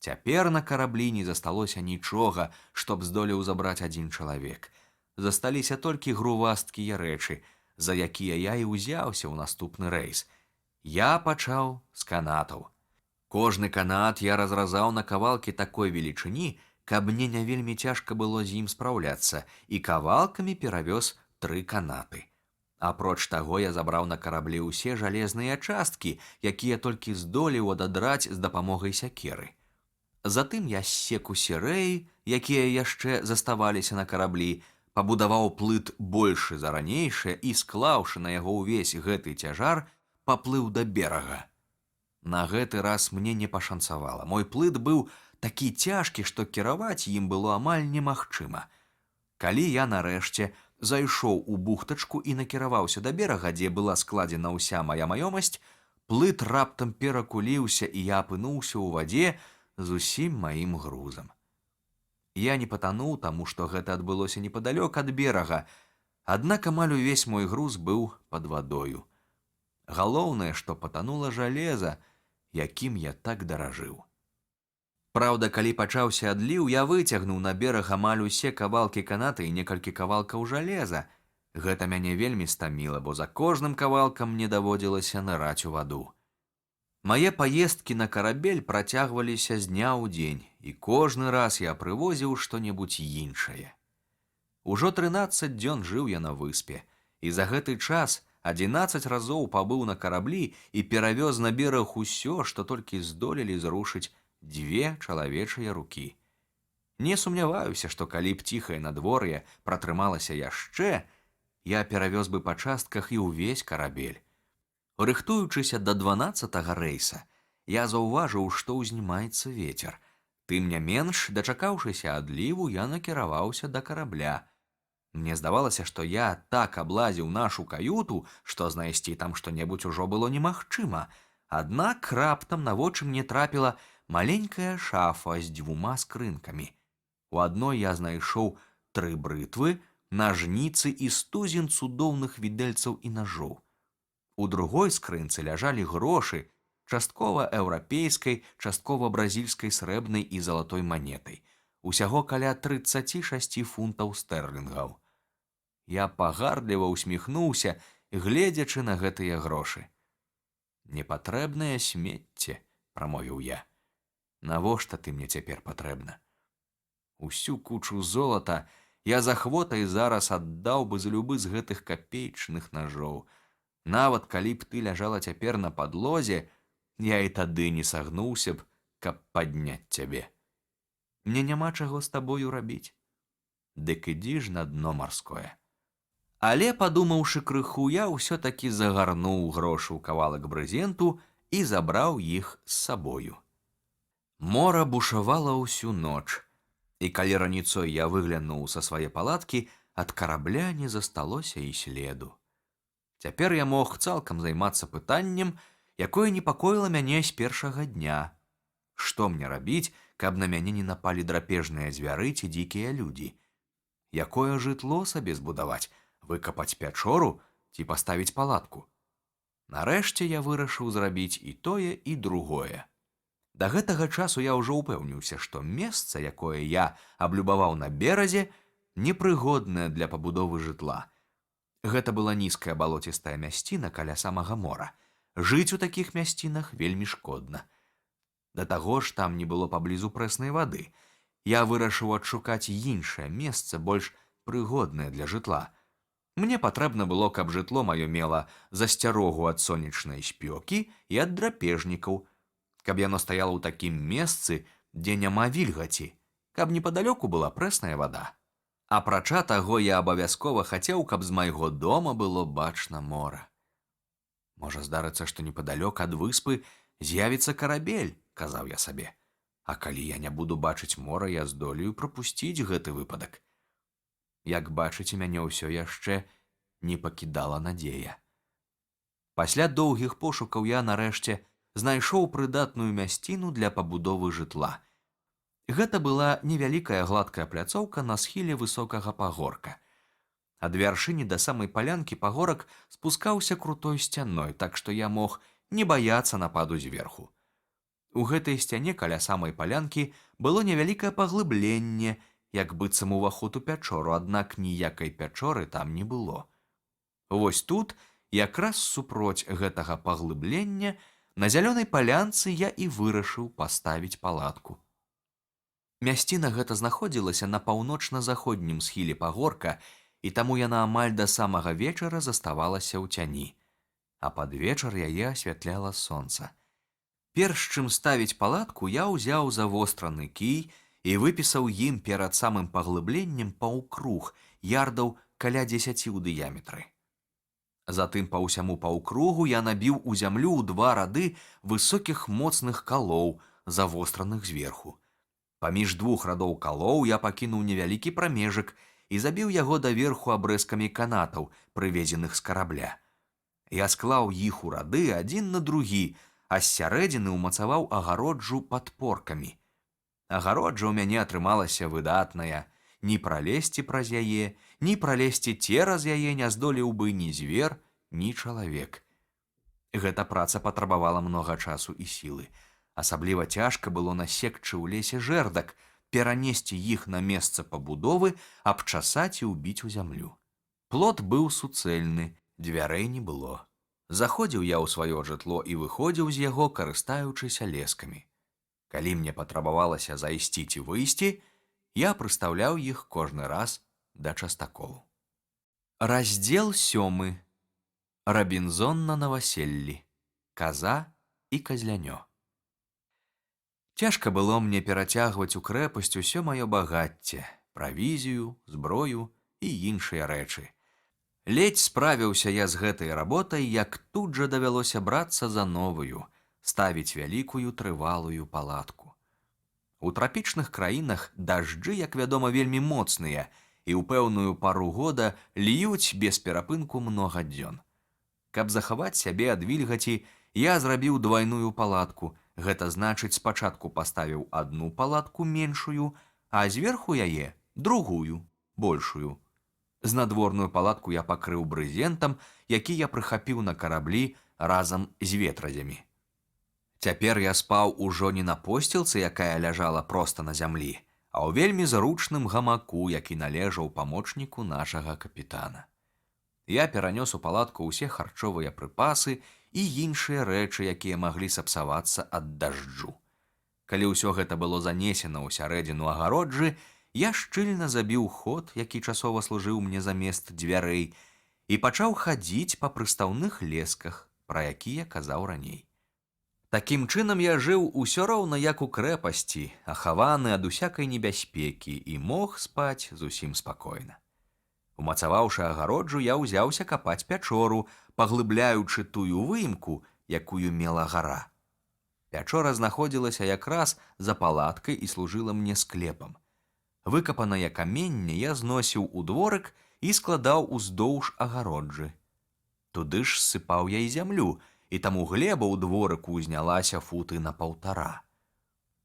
Цяпер на караблі не засталося нічога, што б здолеў забраць адзін чалавек. Засталіся толькі грувасткія рэчы, за якія я і ўзяўся ў наступны рэйс. Я пачаў з канатаў. Кожны канат я разразаў на кавалкі такой велічыні, каб мне не вельмі цяжка было з ім спраўляцца, і кавалкамі перавёз 3 канаты. Апроч таго, я забраў на караблі ўсе жалезныя часткі, якія толькі здолеў ададраць з дапамогай сякеры. Затым я ссек усе рэі, якія яшчэ заставаліся на караблі, пабудаваў плыт большы за ранейшыя і, склаўшы на яго ўвесь гэты цяжар, паплыў да берага. На гэты раз мне не пашанцавала. Мой плыт быў такі цяжкі, што кіраваць ім было амаль немагчыма. Калі я нарэшце зайшоў у бухтачку і накіраваўся да берага, дзе была складзена ўся мая маёмасць, плыт раптам перакуліўся, і я апынуўся ў вадзе з усім маім грузам. Я не патануў, таму што гэта адбылося непадалёк ад берага, аднак амаль увесь мой груз быў пад вадою. Галоўнае, што патанула жалеза, якім я так даражыў. Праўда, калі пачаўся адліў, я выцягнуў на бераг амаль усе кавалкі каната і некалькі кавалкаў жалеза. Гэта мяне вельмі стаміла, бо за кожным кавалкам мне даводзілася ныраць у ваду. Мае паездкі на карабель працягваліся з дня ў дзень, і кожны раз я прывозіў што-небудзь іншае. Ужо 13 дзён жыў я на выспе, і за гэты час 11 разоў пабыў на караблі і перавёз на бераг усё, што толькі здолелі зрушыць 2 чалавечыя рукі. Не сумняваюся, што калі б ціхае надвор'е пратрымалася яшчэ, я перавёз бы па частках і ўвесь карабель. Рыхтуючыся да 12-га рэйса, я заўважыў, што ўзнімаецца вецер. Тым не менш, дачакаўшыся адліву, я накіраваўся да карабля. Мне здавалася, што я так аблазіў нашу каюту, што знайсці там што-небудзь ужо было немагчыма. Аднак раптам на вочы мне трапіла маленькая шафа з 2 скрынкамі. У адной я знайшоў 3 брытвы, нажніцы і стузін цудоўных відэльцаў і ножоў. У другой скрынцы ляжалі грошы, часткова еўрапейскай, часткова бразільскай срэбнай і залатой манетай. Усяго каля 36 фунтаў стэрлінгаў. Я пагардліва усміхнуўся, гледзячы на гэтыя грошы. «Непатрэбнае смецце», – прамовіў я. «Навошта ты мне цяпер патрэбна? Усю кучу золата я з ахвотай зараз аддаў бы за любы з гэтых капеечных ножоў. Нават калі б ты ляжала цяпер на падлозе, я і тады не сагнуўся б, каб падняць цябе. Мне няма чаго з табою рабіць. Дык ідзі ж на дно марское». Але, падумаўшы крыху, я ўсё-такі загарнуў грошы ў кавалак брызенту і забраў іх з сабою. Мора бушавала ўсю ноч, і калі раніцой я выглянуў са свае палаткі, ад карабля не засталося і следу. Цяпер я мог цалкам займацца пытаннем, якое непакоіла мяне з першага дня. Што мне рабіць, каб на мяне не напалі драпежныя звяры ці дзікія людзі? Якое жытло сабе збудаваць? Выкапаць пячору ці паставіць палатку? Нарэшце я вырашыў зрабіць і тое, і другое. Да гэтага часу я ўжо ўпэўніўся, што месца, якое я аблюбаваў на беразе, непрыгоднае для пабудовы жытла. Гэта была нізкая балоцістая мясціна каля самага мора. Жыць у такіх мясцінах вельмі шкодна. Да таго ж там не было паблізу прэснай вады. Я вырашыў адшукаць іншае месца, больш прыгоднае для жытла. Мне патрэбна было, каб жытло маё мела засцярогу ад сонечнай спёкі і ад драпежнікаў, каб яно стаяла ў такім месцы, дзе няма вільгаці, каб непадалёку была прэсная вада. Апрача таго, я абавязкова хацеў, каб з майго дома было бачна мора. Можа здарыцца, што непадалёк ад выспы з'явіцца карабель, казаў я сабе. А калі я не буду бачыць мора, я здолею прапусціць гэты выпадак. Як бачыце, мяне ўсё яшчэ не пакідала надзея. Пасля доўгіх пошукаў я нарэшце знайшоў прыдатную мясціну для пабудовы жытла. Гэта была невялікая гладкая пляцоўка на схіле высокага пагорка. Ад вяршыні да самай палянкі пагорак спускаўся крутой сцяной, так што я мог не баяцца нападу зверху. У гэтай сцяне каля самай палянкі было невялікае паглыбленне, як быццам уваход у пячору, аднак ніякай пячоры там не было. Вось тут, якраз супроць гэтага паглыблення, на зялёнай палянцы я і вырашыў паставіць палатку. Мясціна гэта знаходзілася на паўночна-заходнім схіле пагорка, і таму яна амаль да самага вечара заставалася ў цяні, а пад вечар яе асвятляла сонца. Перш чым ставіць палатку, я ўзяў завостраны кій і выпісаў ім перад самым паглыбленнем паўкруг, ярдаў каля 10 у дыяметры. Затым па ўсяму паўкругу я набіў у зямлю ў 2 рады высокіх моцных калоў, завостраных зверху. Паміж 2 радоў калоў я пакінуў невялікі прамежак і забіў яго даверху абрэзкамі канатаў, прывезеных з карабля. Я склаў іх у рады адзін на другі, а з сярэдзіны ўмацаваў агароджу падпоркамі. Агароджа ў мяне атрымалася выдатная. Ні пралезці праз яе, ні пралезці цераз яе не здолеў бы ні звер, ні чалавек. Гэта праца патрабавала многа часу і сілы. Асабліва цяжка было насекчы ў лесе жэрдак, перанесці іх на месца пабудовы, абчасаць і ўбіць у зямлю. Плот быў суцэльны, дзвярэй не было. Заходзіў я ў сваё жытло і выходзіў з яго, карыстаючыся лескамі. Калі мне патрабавалася зайсці ці выйсці, я прыстаўляў іх кожны раз да частаколу. Раздзел 7. Рабінзон на наваселлі. Каза і казлянё. Цяжка было мне перацягваць у крэпасць усё маё багацце, правізію, зброю і іншыя рэчы. Ледзь справіўся я з гэтай работай, як тут жа давялося брацца за новую, ставіць вялікую трывалую палатку. У трапічных краінах дажджы, як вядома, вельмі моцныя, і ў пэўную пару года льюць без перапынку многа дзён. Каб захаваць сябе ад вільгаці, я зрабіў двайную палатку. Гэта значыць, спачатку паставіў адну палатку меншую, а зверху яе другую, большую. Знадворную палатку я пакрыў брызентам, які я прыхапіў на караблі разам з ветразямі. Цяпер я спаў ужо не на посцілцы, якая ляжала проста на зямлі, а ў вельмі зручным гамаку, які належаў памочніку нашага капітана. Я перанёс у палатку ўсе харчовыя прыпасы і іншыя рэчы, якія маглі сапсавацца ад дажджу. Калі ўсё гэта было занесена ў сярэдзіну агароджы, я шчыльна забіў ход, які часова служыў мне замест дзвярэй, і пачаў хадзіць па прыстаўных лесках, пра якія казаў раней. Такім чынам я жыў усё роўна як у крэпасці, ахаваны ад усякай небяспекі, і мог спаць зусім спакойна. Умацаваўшы агароджу, я ўзяўся капаць пячору, паглыбляючы тую выемку, якую мела гара. Пячора знаходзілася якраз за палаткай і служыла мне склепам. Выкапанае каменне я зносіў у дворык і складаў уздоўж агароджы. Туды ж ссыпаў я і зямлю, і таму глеба ў дворыку ўзнялася футы на 1,5.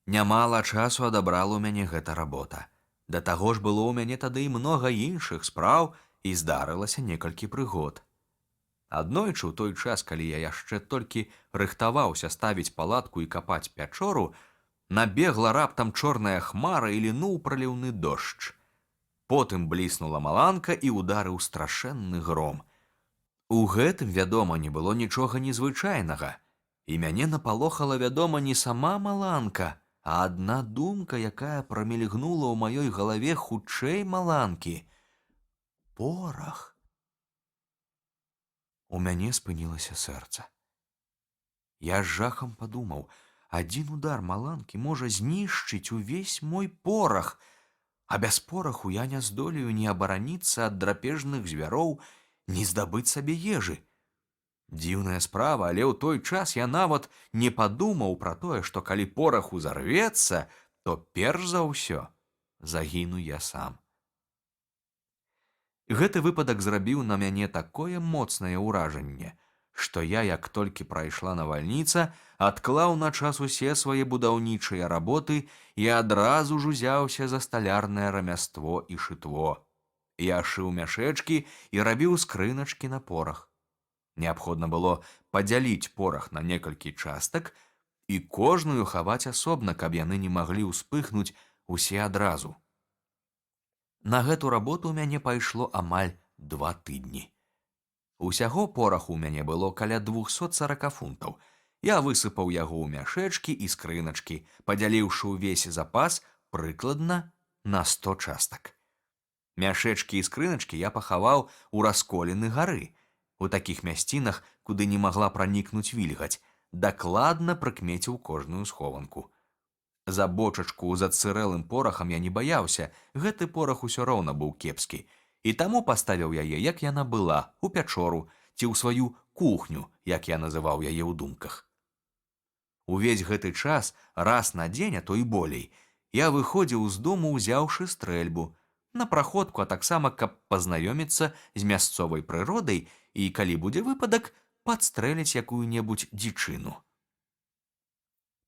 Нямала часу адабрала ў мяне гэта работа. Да таго ж было ў мяне тады і многа іншых спраў, і здарылася некалькі прыгод. Аднойчы ў той час, калі я яшчэ толькі рыхтаваўся ставіць палатку і капаць пячору, набегла раптам чорная хмара і лінуў праліўны дождж. Потым бліснула маланка і ударыў страшэнны гром. У гэтым, вядома, не было нічога незвычайнага, і мяне напалохала, вядома, не сама маланка, а адна думка, якая прамільгнула ў маёй галаве хутчэй маланкі. Порах. У мяне спынілася сэрца. Я з жахам падумаў, адзін удар маланкі можа знішчыць увесь мой порах, А без пораху я не здолею ні абараніцца ад драпежных звяроў, ні здабыць сабе ежы. Дзіўная справа, але ў той час я нават не падумаў пра тое, што калі порах узарвецца, то перш за ўсё загіну я сам. Гэты выпадак зрабіў на мяне такое моцнае ўражанне, што я, як толькі прайшла навальніца, адклаў на час усе свае будаўнічыя работы і адразу ж узяўся за сталярнае рамяство і шытво. Я шыў мяшэчкі і рабіў скрыначкі на порах. Неабходна было падзяліць порах на некалькі частак і кожную хаваць асобна, каб яны не маглі ўспыхнуць усе адразу. На гэту работу ў мяне пайшло амаль 2 тыдні. Усяго пораху ў мяне было каля 240 фунтаў. Я высыпаў яго ў мяшэчкі і скрыначкі, падзяліўшы ўвесь запас прыкладна на 100 частак. Мяшэчкі і скрыначкі я пахаваў у расколіны гары, у такіх мясцінах, куды не магла пранікнуць вільгаць, дакладна прыкмеціў кожную схованку. За бочачку з адцырэлым порахам я не баяўся, гэты порах усё роўна быў кепскі, і таму паставіў яе, як яна была, у пячору ці ў сваю кухню, як я называў яе ў думках. Увесь гэты час, раз на дзень, а то і болей, я выходзіў з дому, узяўшы стрэльбу, на праходку, а таксама, каб пазнаёміцца з мясцовай прыродай і, калі будзе выпадак, падстрэліць якую-небудзь дзічыну.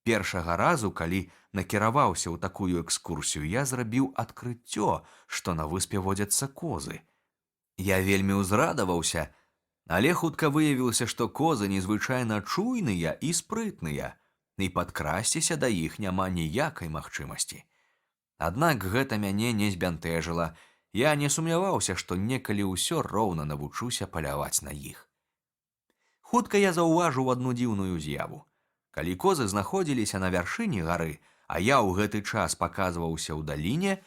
Першага разу, калі накіраваўся ў такую экскурсію, я зрабіў адкрыццё, што на выспе водзяцца козы. Я вельмі ўзрадаваўся, але хутка выявілася, што козы незвычайна чуйныя і спрытныя, і падкрасціся да іх няма ніякай магчымасці. Аднак гэта мяне не збянтэжыла. Я не сумняваўся, што некалі ўсё роўна навучуся паляваць на іх. Хутка я заўважыў адну дзіўную з'яву. Калі козы знаходзіліся на вяршыні гары, а я ў гэты час паказваўся ў даліне,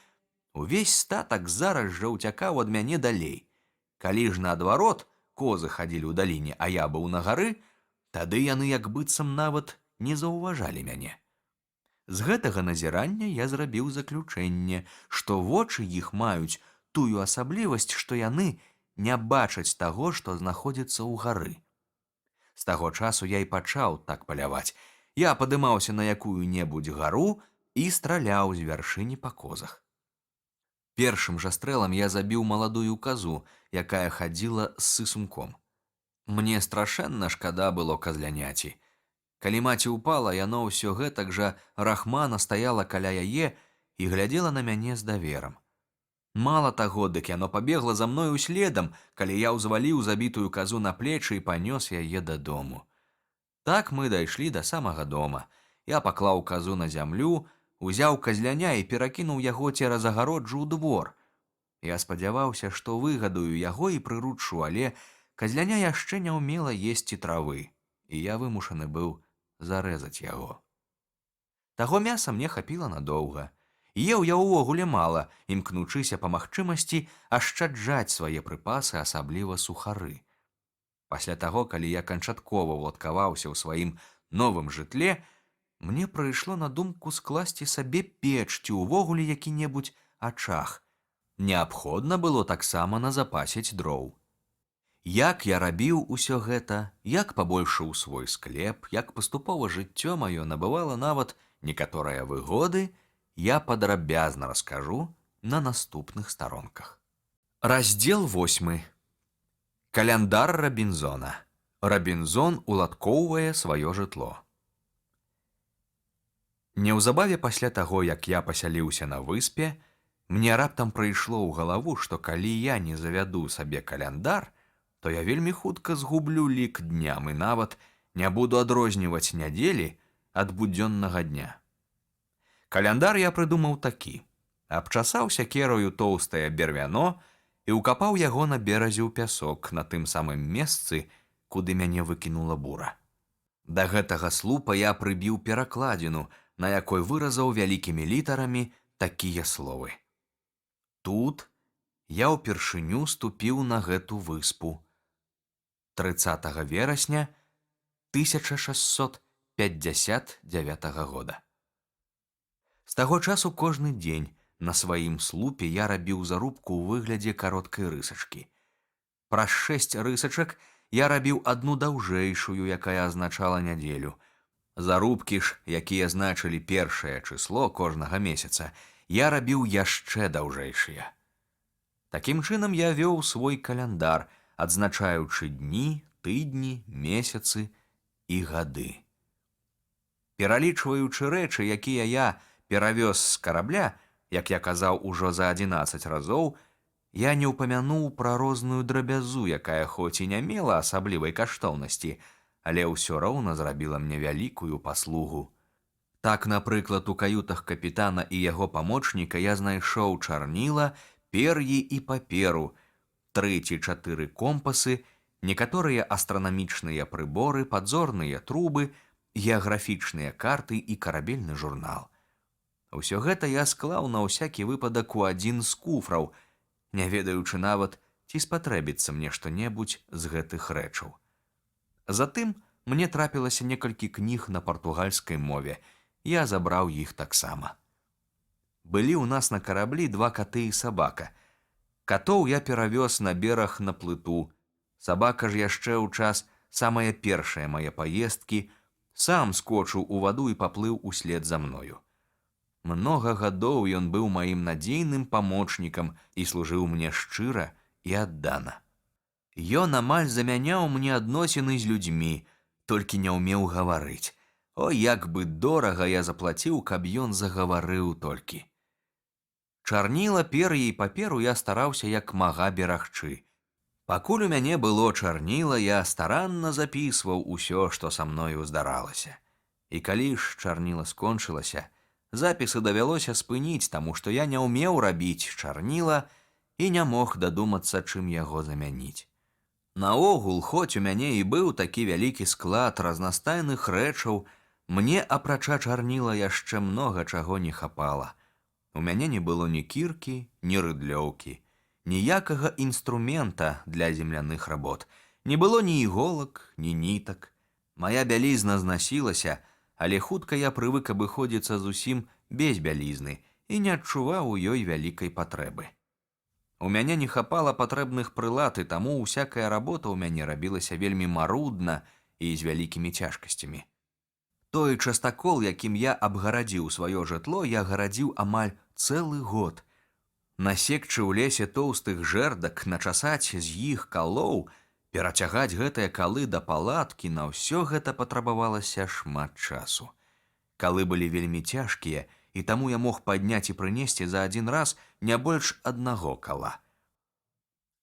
увесь статак зараз жа ўцякаў ад мяне далей. Калі ж наадварот козы хадзілі ў даліне, а я быў на гары, тады яны як быццам нават не заўважалі мяне. З гэтага назірання я зрабіў заключэнне, што вочы іх маюць тую асаблівасць, што яны не бачаць таго, што знаходзіцца ў гары. З таго часу я і пачаў так паляваць. Я падымаўся на якую-небудзь гару і страляў з вяршыні па козах. Першым жа стрэлам я забіў маладую казу, якая хадзіла з сысунком. Мне страшэнна шкада было казляняці. Калі маці ўпала, яно ўсё гэтак жа рахмана стаяла каля яе і глядзела на мяне з даверам. Мала таго, дык яно пабегла за мною следам, калі я ўзваліў забітую казу на плечы і панёс яе дадому. Так мы дайшлі да самага дома. Я паклаў казу на зямлю, узяў казляня і перакінуў яго цераз агароджу ў двор. Я спадзяваўся, што выгадую яго і прыручу, але казляня яшчэ не ўмела есці травы, і я вымушаны быў зарэзаць яго. Таго мяса мне хапіла надоўга. Еў я ўвогуле мала, імкнучыся па магчымасці ашчаджаць свае прыпасы, асабліва сухары. Пасля таго, калі я канчаткова ўладкаваўся ў сваім новым жытле, мне прыйшло на думку скласці сабе печ ці ўвогуле які-небудзь ачаг. Неабходна было таксама назапасіць дроў. Як я рабіў усё гэта, як пабольшыў свой склеп, як паступова жыццё маё набывала нават некаторыя выгоды, я падрабязна раскажу на наступных старонках. Раздзел 8. Каляндар Рабінзона. Рабінзон уладкоўвае сваё жытло. Неўзабаве пасля таго, як я пасяліўся на выспе, мне раптам прыйшло ў галаву, што калі я не завяду сабе каляндар, то я вельмі хутка згублю лік дням і нават не буду адрозніваць нядзелі ад будзённага дня. Каляндар я прыдумаў такі. Абчасаў сякераю тоўстае бервяно і ўкапаў яго на беразе ў пясок, на тым самым месцы, куды мяне выкінула бура. Да гэтага слупа я прыбіў перакладзіну, на якой выразаў вялікімі літарамі такія словы. Тут я ўпершыню ступіў на гэту выспу. 30 верасня 1659 года. З таго часу кожны дзень На сваім слупе я рабіў зарубку ў выглядзе кароткай рысачкі. Праз 6 рысачак я рабіў адну даўжэйшую, якая азначала нядзелю. Зарубкі ж, якія значылі першае чысло кожнага месяца, я рабіў яшчэ даўжэйшыя. Такім чынам я вёў свой каляндар, адзначаючы дні, тыдні, месяцы і гады. Пералічваючы рэчы, якія я перавёз з карабля, як я казаў ужо за 11 разоў, я не ўпамянуў пра розную драбязу, якая хоць і не мела асаблівай каштоўнасці, але ўсё роўна зрабіла мне вялікую паслугу. Так, напрыклад, у каютах капітана і яго памочніка я знайшоў чарніла, пер'і і паперу, 3 ці 4 компасы, некаторыя астранамічныя прыборы, падзорныя трубы, геаграфічныя карты і карабельны журнал. Усё гэта я склаў на ўсякі выпадак у адзін з куфраў, не ведаючы нават, ці спатрэбіцца мне што-небудзь з гэтых рэчаў. Затым мне трапілася некалькі кніг на партугальскай мове, я забраў іх таксама. Былі ў нас на караблі 2 каты і сабака. Катоў я перавёз на бераг на плыту. Сабака ж яшчэ ў час самае першае мае паездкі сам скочыў у ваду і паплыў услед за мною. Многа гадоў ён быў маім надзейным памочнікам і служыў мне шчыра і аддана. Ён амаль замяняў мне адносіны з людзьмі, толькі не ўмеў гаварыць. О, як бы дорага я заплаціў, каб ён загаварыў толькі. Чарніла, пер'і і паперу я стараўся як мага берагчы. Пакуль у мяне было чарніла, я старанна запісваў усё, што са мною здаралася. І калі ж чарніла скончылася, запісы давялося спыніць, таму што я не ўмеў рабіць чарніла і не мог дадумацца, чым яго замяніць. Наогул, хоць у мяне і быў такі вялікі склад разнастайных рэчаў, мне, апрача чарніла, яшчэ многа чаго не хапала. У мяне не было ні кіркі, ні рыдлёўкі, ніякага інструмента для земляных работ. Не было ні іголак, ні нітак. Мая бялізна знасілася, але хутка я прывык абыходзіцца зусім без бялізны і не адчуваў у ёй вялікай патрэбы. У мяне не хапала патрэбных прылад, і таму усякая работа ў мяне рабілася вельмі марудна і з вялікімі цяжкасцямі. Той частакол, якім я абгарадзіў сваё жытло, я гарадзіў амаль цэлы год. Насекчы ў лесе тоўстых жэрдак, начасаць з іх калоў, перацягаць гэтыя калы да палаткі, на ўсё гэта патрабавалася шмат часу. Калы былі вельмі цяжкія, і таму я мог падняць і прынесці за адзін раз не больш аднаго кала.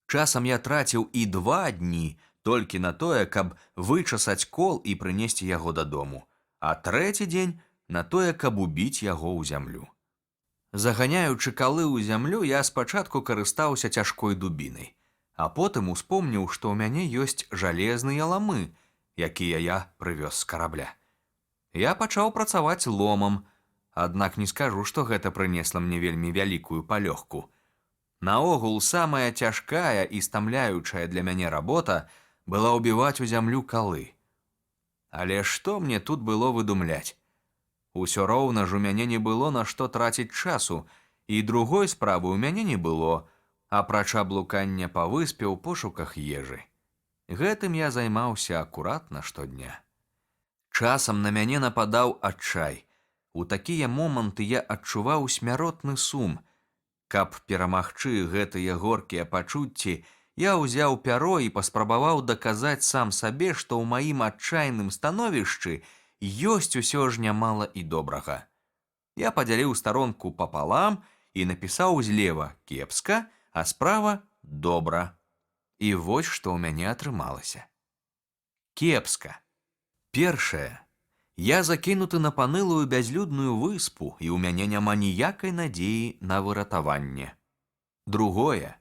Часам я траціў і 2 дні толькі на тое, каб вычасаць кол і прынесці яго дадому, а 3-й дзень на тое, каб убіць яго ў зямлю. Заганяючы калы ў зямлю, я спачатку карыстаўся цяжкой дубінай, а потым успомніў, што ў мяне ёсць жалезныя ламы, якія я прывёз з карабля. Я пачаў працаваць ломам, аднак не скажу, што гэта прынесла мне вельмі вялікую палёгку. Наогул, самая цяжкая і стамляючая для мяне работа была ўбіваць у зямлю калы. Але што мне тут было выдумляць? Усё роўна ж у мяне не было на што траціць часу, і другой справы ў мяне не было, апрача блукання па выспе ў пошуках ежы. Гэтым я займаўся акуратна штодня. Часам на мяне нападаў адчай. У такія моманты я адчуваў смяротны сум. Каб перамагчы гэтыя горкія пачуцці, я ўзяў пяро і паспрабаваў даказаць сам сабе, што ў маім адчайным становішчы ёсць усё ж нямала і добрага. Я падзяліў старонку папалам і напісаў злева «кепска», а справа «добра». І вось што ў мяне атрымалася. Кепска. Першае. Я закінуты на панылую бязлюдную выспу, і ў мяне няма ніякай надзеі на выратаванне. Другое.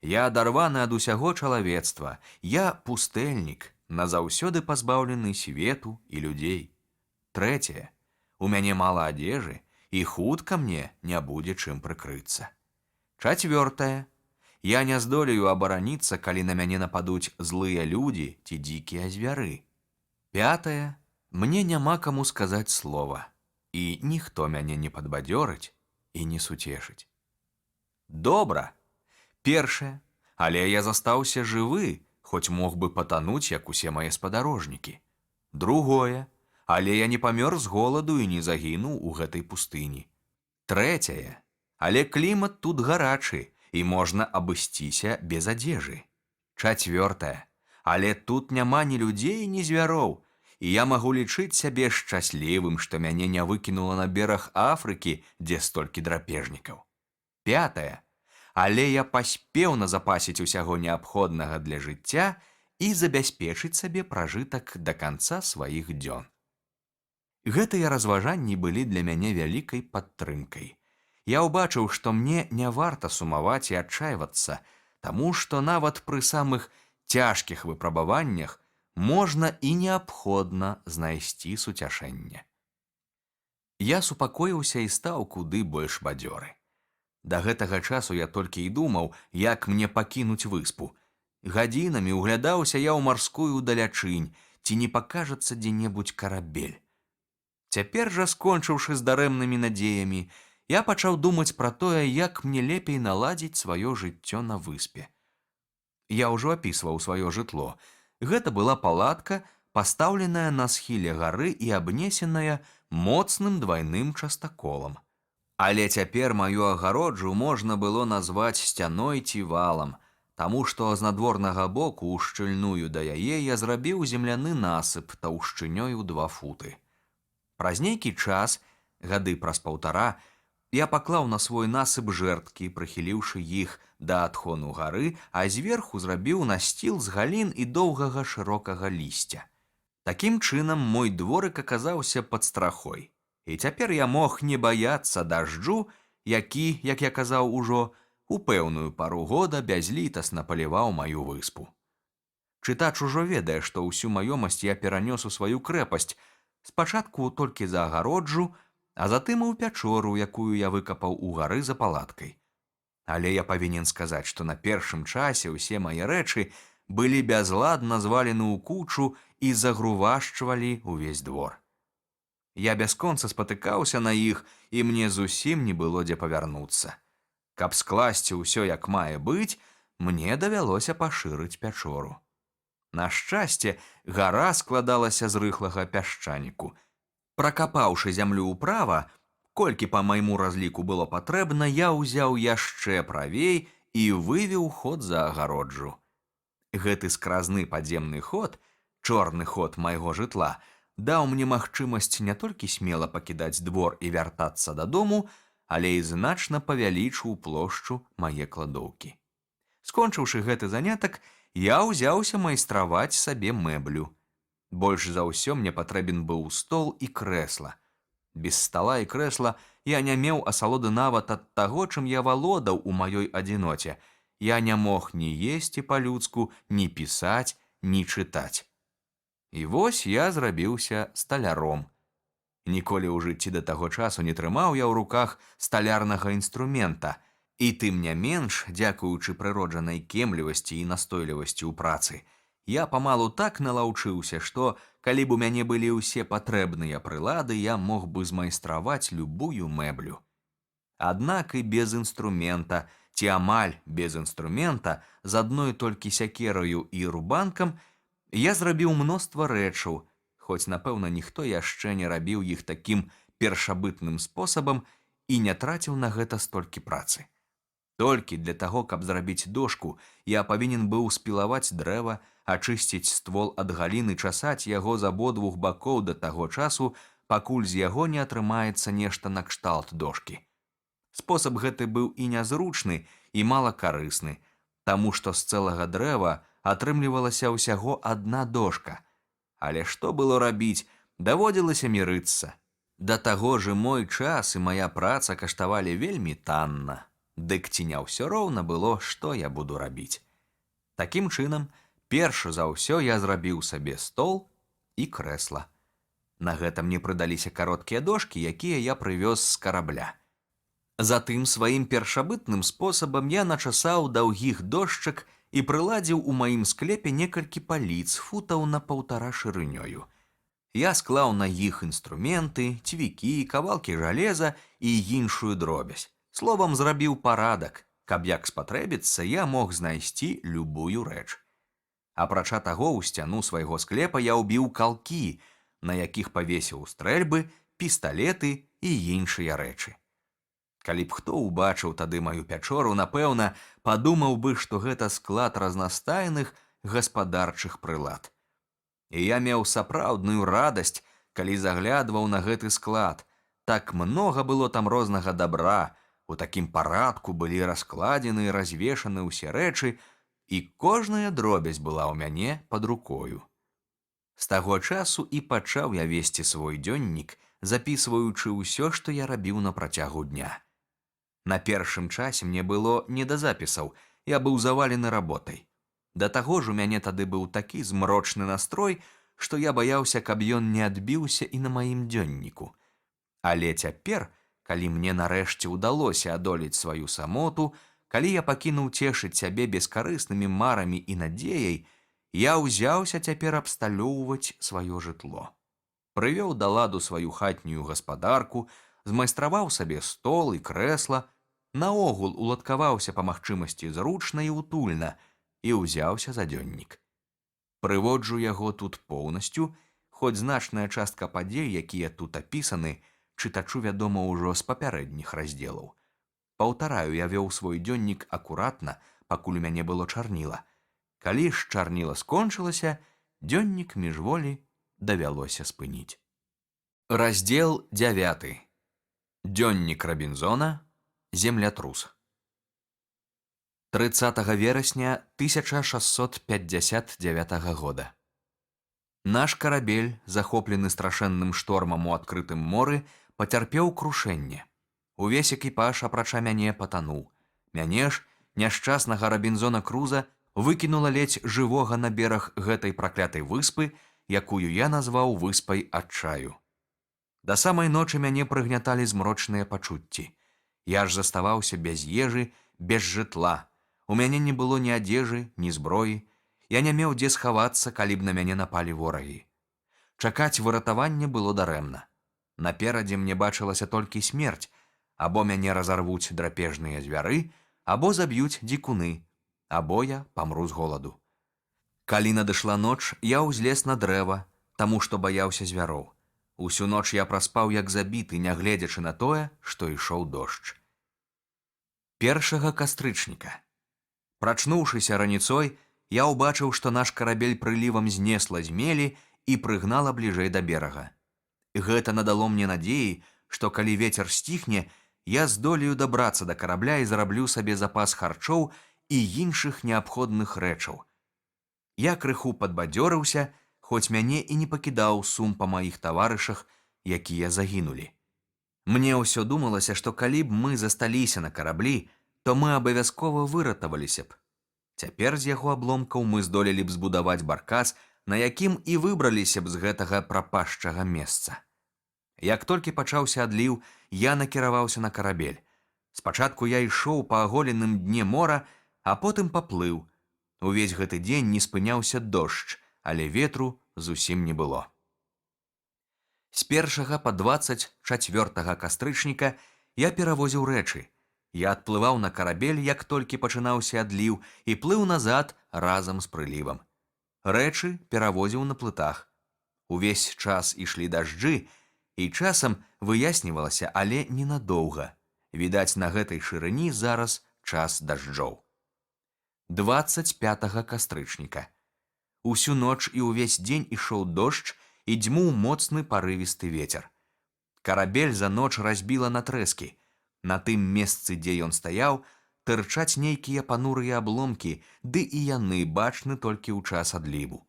Я адарваны ад усяго чалавецтва. Я пустэльнік, назаўсёды пазбаўлены свету і людзей. Трэцяе. У мяне мала адзежы, і хутка мне не будзе чым прыкрыцца. Чацвёртае. Я не здолею абараніцца, калі на мяне нападуць злыя людзі ці дзікія звяры. Пятае. Мне няма каму сказаць слова, і ніхто мяне не падбадзёрыць і не суцешыць. Добра. Першае, але я застаўся жывы, хоць мог бы патануць, як усе мае спадарожнікі. Другое, але я не памёр з голаду і не загінуў у гэтай пустыні. Трэцяе, але клімат тут гарачы, і можна абысціся без адзежы. Чацвёртае, але тут няма ні людзей, ні звяроў, і я магу лічыць сябе шчаслівым, што мяне не выкінула на бераг Афрыкі, дзе столькі драпежнікаў. Пятае, але я паспеў назапасіць усяго неабходнага для жыцця і забяспечыць сабе пражытак да канца сваіх дзён. Гэтыя разважанні былі для мяне вялікай падтрымкай. Я ўбачыў, што мне не варта сумаваць і адчайвацца, таму што нават пры самых цяжкіх выпрабаваннях можна і неабходна знайсці суцяшэнне. Я супакоіўся і стаў куды больш бадзёры. Да гэтага часу я толькі і думаў, як мне пакінуць выспу. Гадзінамі углядаўся я ў марскую далячынь, ці не пакажацца дзе-небудзь карабель. Цяпер жа, скончыўшы з дарэмнымі надзеямі, я пачаў думаць пра тое, як мне лепей наладзіць сваё жыццё на выспе. Я ўжо апісваў сваё жытло. Гэта была палатка, пастаўленая на схіле гары і абнесеная моцным двайным частаколам. Але цяпер маю агароджу можна было назваць сцяной ці валам, таму што з надворнага боку ў шчыльную да яе я зрабіў земляны насып таўшчынёй у 2 футы. Праз нейкі час, гады праз 1,5, я паклаў на свой насып жэрдкі, прыхіліўшы іх да адхону гары, а зверху зрабіў насціл з галін і доўгага шырокага лісця. Такім чынам мой дворык аказаўся пад страхой. І цяпер я мог не баяцца дажджу, які, як я казаў ужо, у пэўную пару года бязлітасна паліваў маю выспу. Чытач ужо ведае, што ўсю маёмасць я перанёс у сваю крэпасць, спачатку толькі за агароджу, а затым і ў пячору, якую я выкапаў у гары за палаткай. Але я павінен сказаць, што на першым часе ўсе мае рэчы былі бязладна звалены ў кучу і загрувашчвалі ўвесь двор. Я бясконца спатыкаўся на іх, і мне зусім не было дзе павярнуцца. Каб скласці ўсё як мае быць, мне давялося пашырыць пячору. На шчасце, гара складалася з рыхлага пясчаніку. Пракапаўшы зямлю ўправа, колькі па майму разліку было патрэбна, я ўзяў яшчэ правей і вывеў ход за агароджу. Гэты скразны падземны ход, чорны ход майго жытла, даў мне магчымасць не толькі смела пакідаць двор і вяртацца дадому, але і значна павялічыў плошчу мае кладоўкі. Скончыўшы гэты занятак, я ўзяўся майстраваць сабе мэблю. Больш за ўсё мне патрэбен быў стол і крэсла. Без стала і крэсла я не меў асалоды нават ад таго, чым я валодаў у маёй адзіноце. Я не мог ні есці па-людску, ні пісаць, ні чытаць. І вось я зрабіўся сталяром. Ніколі ў жыцці да таго часу не трымаў я ў руках сталярнага інструмента, і тым не менш, дзякуючы прыроджанай кемлівасці і настойлівасці ў працы, я памалу так налаўчыўся, што, калі б у мяне былі ўсе патрэбныя прылады, я мог бы змайстраваць любую мэблю. Аднак і без інструмента, ці амаль без інструмента, з адной толькі сякераю і рубанкам, я зрабіў мноства рэчаў, хоць, напэўна, ніхто яшчэ не рабіў іх такім першабытным спосабам і не траціў на гэта столькі працы. Толькі для таго, каб зрабіць дошку, я павінен быў спілаваць дрэва, ачысціць ствол ад галіны, часаць яго з абодвух бакоў да таго часу, пакуль з яго не атрымаецца нешта накшталт дошкі. Спосаб гэты быў і нязручны, і малакарысны, таму што з цэлага дрэва атрымлівалася ўсяго адна дошка. Але што было рабіць, даводзілася мірыцца. Да таго ж мой час і мая праца каштавалі вельмі танна. Дык ці не ўсё роўна было, што я буду рабіць. Такім чынам, перш за ўсё я зрабіў сабе стол і крэсла. На гэта мне прыдаліся кароткія дошкі, якія я прывёз з карабля. Затым сваім першабытным спосабам я начасаў даўгіх дошчак і прыладзіў у маім склепе некалькі паліц футаў на 1,5 шырынёю. Я склаў на іх інструменты, цвікі, кавалкі жалеза і іншую дробязь. Словам, зрабіў парадак, каб як спатрэбіцца, я мог знайсці любую рэч. Апрача таго, у сцяну свайго склепа я ўбіў калкі, на якіх павесіў стрэльбы, пісталеты і іншыя рэчы. Калі б хто ўбачыў тады маю пячору, напэўна, падумаў бы, што гэта склад разнастайных гаспадарчых прылад. І я меў сапраўдную радасць, калі заглядваў на гэты склад. Так многа было там рознага дабра, у такім парадку былі раскладзены і развешаны ўсе рэчы, і кожная дробязь была ў мяне пад рукою. З таго часу і пачаў я весці свой дзённік, запісваючы ўсё, што я рабіў на працягу дня. На першым часе мне было не да запісаў, я быў завалены работай. Да таго ж у мяне тады быў такі змрочны настрой, што я баяўся, каб ён не адбіўся і на маім дзённіку. Але цяпер, калі мне нарэшце ўдалося адолець сваю самоту, калі я пакінуў цешыць сябе бескарыснымі марамі і надзеяй, я ўзяўся цяпер абсталёўваць сваё жытло. Прывёў да ладу сваю хатнюю гаспадарку, змайстраваў сабе стол і крэсла, наогул уладкаваўся па магчымасці зручна і утульна і ўзяўся за дзённік. Прыводжу яго тут поўнасцю, хоць значная частка падзей, якія тут апісаны, чытачу вядома ўжо з папярэдніх раздзелаў. Паўтараю, я вёў свой дзённік акуратна, пакуль у мяне было чарніла. Калі ж чарніла скончылася, дзённік міжволі давялося спыніць. Раздзел 9. Дзённік Рабінзона. Землятрус. 30 верасня 1659 года. Наш карабель, захоплены страшэнным штормам у адкрытым моры, пацярпеў крушэнне. Увесь экіпаж, апрача мяне, патануў. Мяне ж, няшчаснага Рабінзона Круза, выкінула ледзь жывога на бераг гэтай праклятай выспы, якую я назваў выспай адчаю. Да самай ночы мяне прыгняталі змрочныя пачуцці. Я ж заставаўся без ежы, без жытла. У мяне не было ні адзежы, ні зброі. Я не меў дзе схавацца, калі б на мяне напалі ворагі. Чакаць выратавання было дарэмна. Наперадзе мне бачылася толькі смерць, або мяне разарвуць драпежныя звяры, або заб'юць дзікуны, або я памру з голаду. Калі надышла ноч, я ўзлез на дрэва, таму што баяўся звяроў. Усю ноч я праспаў як забіты, нягледзячы на тое, што ішоў дождж. 1 кастрычніка. Прачнуўшыся раніцой, я ўбачыў, што наш карабель прылівам знесла з мелі і прыгнала бліжэй да берага. Гэта надало мне надзеі, што калі вецер сціхне, я здолею дабрацца да карабля і зараблю сабе запас харчоў і іншых неабходных рэчаў. Я крыху падбадзёрыўся, хоць мяне і не пакідаў сум па маіх таварышах, якія загінулі. Мне ўсё думалася, што калі б мы засталіся на караблі, то мы абавязкова выратаваліся б. Цяпер з яго абломкаў мы здолелі б збудаваць баркас, на якім і выбраліся б з гэтага прапашчага месца. Як толькі пачаўся адліў, я накіраваўся на карабель. Спачатку я ішоў па аголеным дне мора, а потым паплыў. Увесь гэты дзень не спыняўся дождж, але ветру зусім не было. З 1 па 24 кастрычніка я перавозіў рэчы. Я адплываў на карабель, як толькі пачынаўся адліў, і плыў назад разам з прылівам. Рэчы перавозіў на плытах. Увесь час ішлі дажджы, і часам выяснівалася, але ненадоўга. Відаць, на гэтай шырыні зараз час дажджоў. 25 кастрычніка. Усю ноч і ўвесь дзень ішоў дождж і дзьмуў моцны парывісты вецер. Карабель за ноч разбіла на трэскі. На тым месцы, дзе ён стаяў, тырчаць нейкія панурыя абломкі, ды і яны бачны толькі ў час адліву.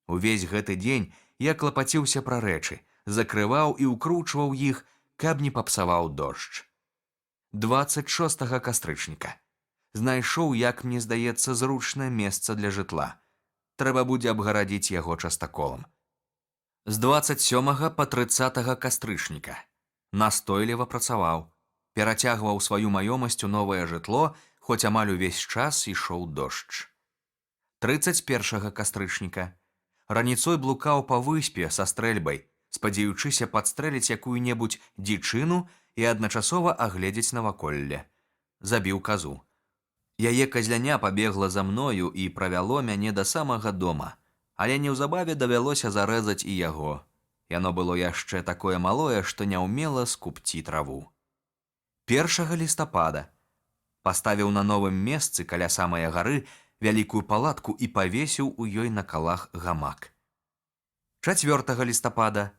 Увесь гэты дзень я клапаціўся пра рэчы, закрываў і ўкручваў іх, каб не папсаваў дождж. 26 кастрычніка. Знайшоў, як мне здаецца, зручнае месца для жытла. Трэба будзе абгарадзіць яго частаколам. З 27 па 30 кастрычніка. Настойліва працаваў. Перацягваў сваю маёмасць у новае жытло, хоць амаль увесь час ішоў дождж. 31 кастрычніка. Раніцой блукаў па выспе са стрэльбай, спадзяючыся падстрэліць якую-небудзь дзічыну і адначасова агледзець наваколле. Забіў казу. Яе казляня пабегла за мною і правяло мяне да самага дома, але неўзабаве давялося зарэзаць і яго. Яно было яшчэ такое малое, што не ўмела скупці траву. 1 лістапада паставіў на новым месцы каля самай гары вялікую палатку і павесіў у ёй на калах гамак. 4 лістапада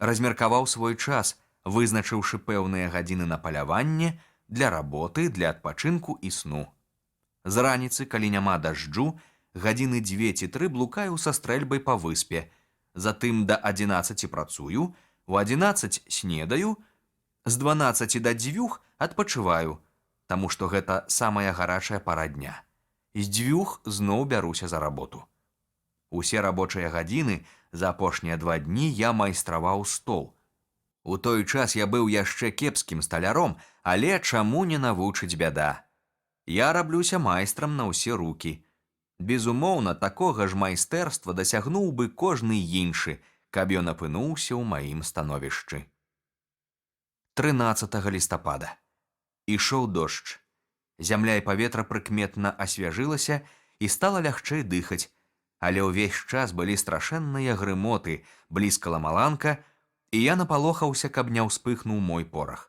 размеркаваў свой час, вызначыўшы пэўныя гадзіны на паляванне, для работы, для адпачынку і сну. З раніцы, калі няма дажджу, гадзіны 2 ці 3 блукаю са стрэльбай па выспе, затым да 11 працую, у 11 снедаю, з 12 да 2 адпачываю, таму што гэта самая гарачая пара дня. З 2 зноў бяруся за работу. Усе рабочыя гадзіны за апошнія 2 дні я майстраваў стол. У той час я быў яшчэ кепскім сталяром, але чаму не навучыць бяда. Я раблюся майстрам на ўсе рукі. Безумоўна, такога ж майстэрства дасягнуў бы кожны іншы, каб ён апынуўся ў маім становішчы. 13 лістапада. Ішоў дождж. Зямля і паветра прыкметна асвяжылася і стала лягчэй дыхаць, але ўвесь час былі страшэнныя грымоты, блізкала маланка, і я напалохаўся, каб не ўспыхнуў мой порах.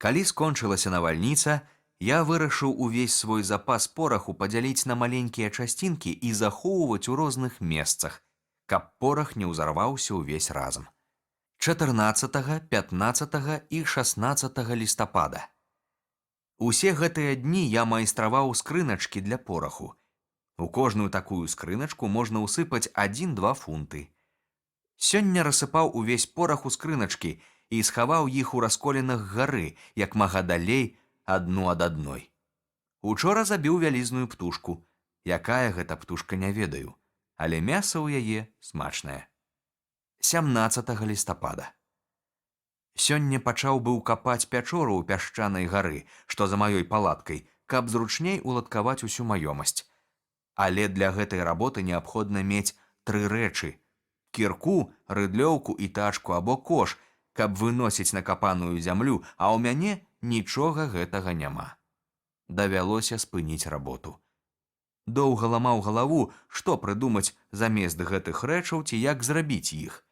Калі скончылася навальніца, я вырашыў увесь свой запас пораху падзяліць на маленькія часцінкі і захоўваць у розных месцах, каб порах не ўзарваўся ўвесь разам. 14, 15 і 16 лістапада. Усе гэтыя дні я майстраваў скрыначкі для пораху. У кожную такую скрыначку можна ўсыпаць 1-2 фунты. Сёння рассыпаў увесь порах у скрыначкі і схаваў іх у расколінах гары, як мага далей адну ад адной. Учора забіў вялізную птушку. Якая гэта птушка, не ведаю, але мяса ў яе смачнае. 17 лістапада. Сёння пачаў быў капаць пячору ў пясчанай гары, што за маёй палаткай, каб зручней уладкаваць усю маёмасць. Але для гэтай работы неабходна мець 3 рэчы: кірку, рыдлёўку і тачку або кош, каб выносіць накапаную зямлю, а ў мяне нічога гэтага няма. Давялося спыніць работу. Доўга ламаў галаву, што прыдумаць замест гэтых рэчаў ці як зрабіць іх.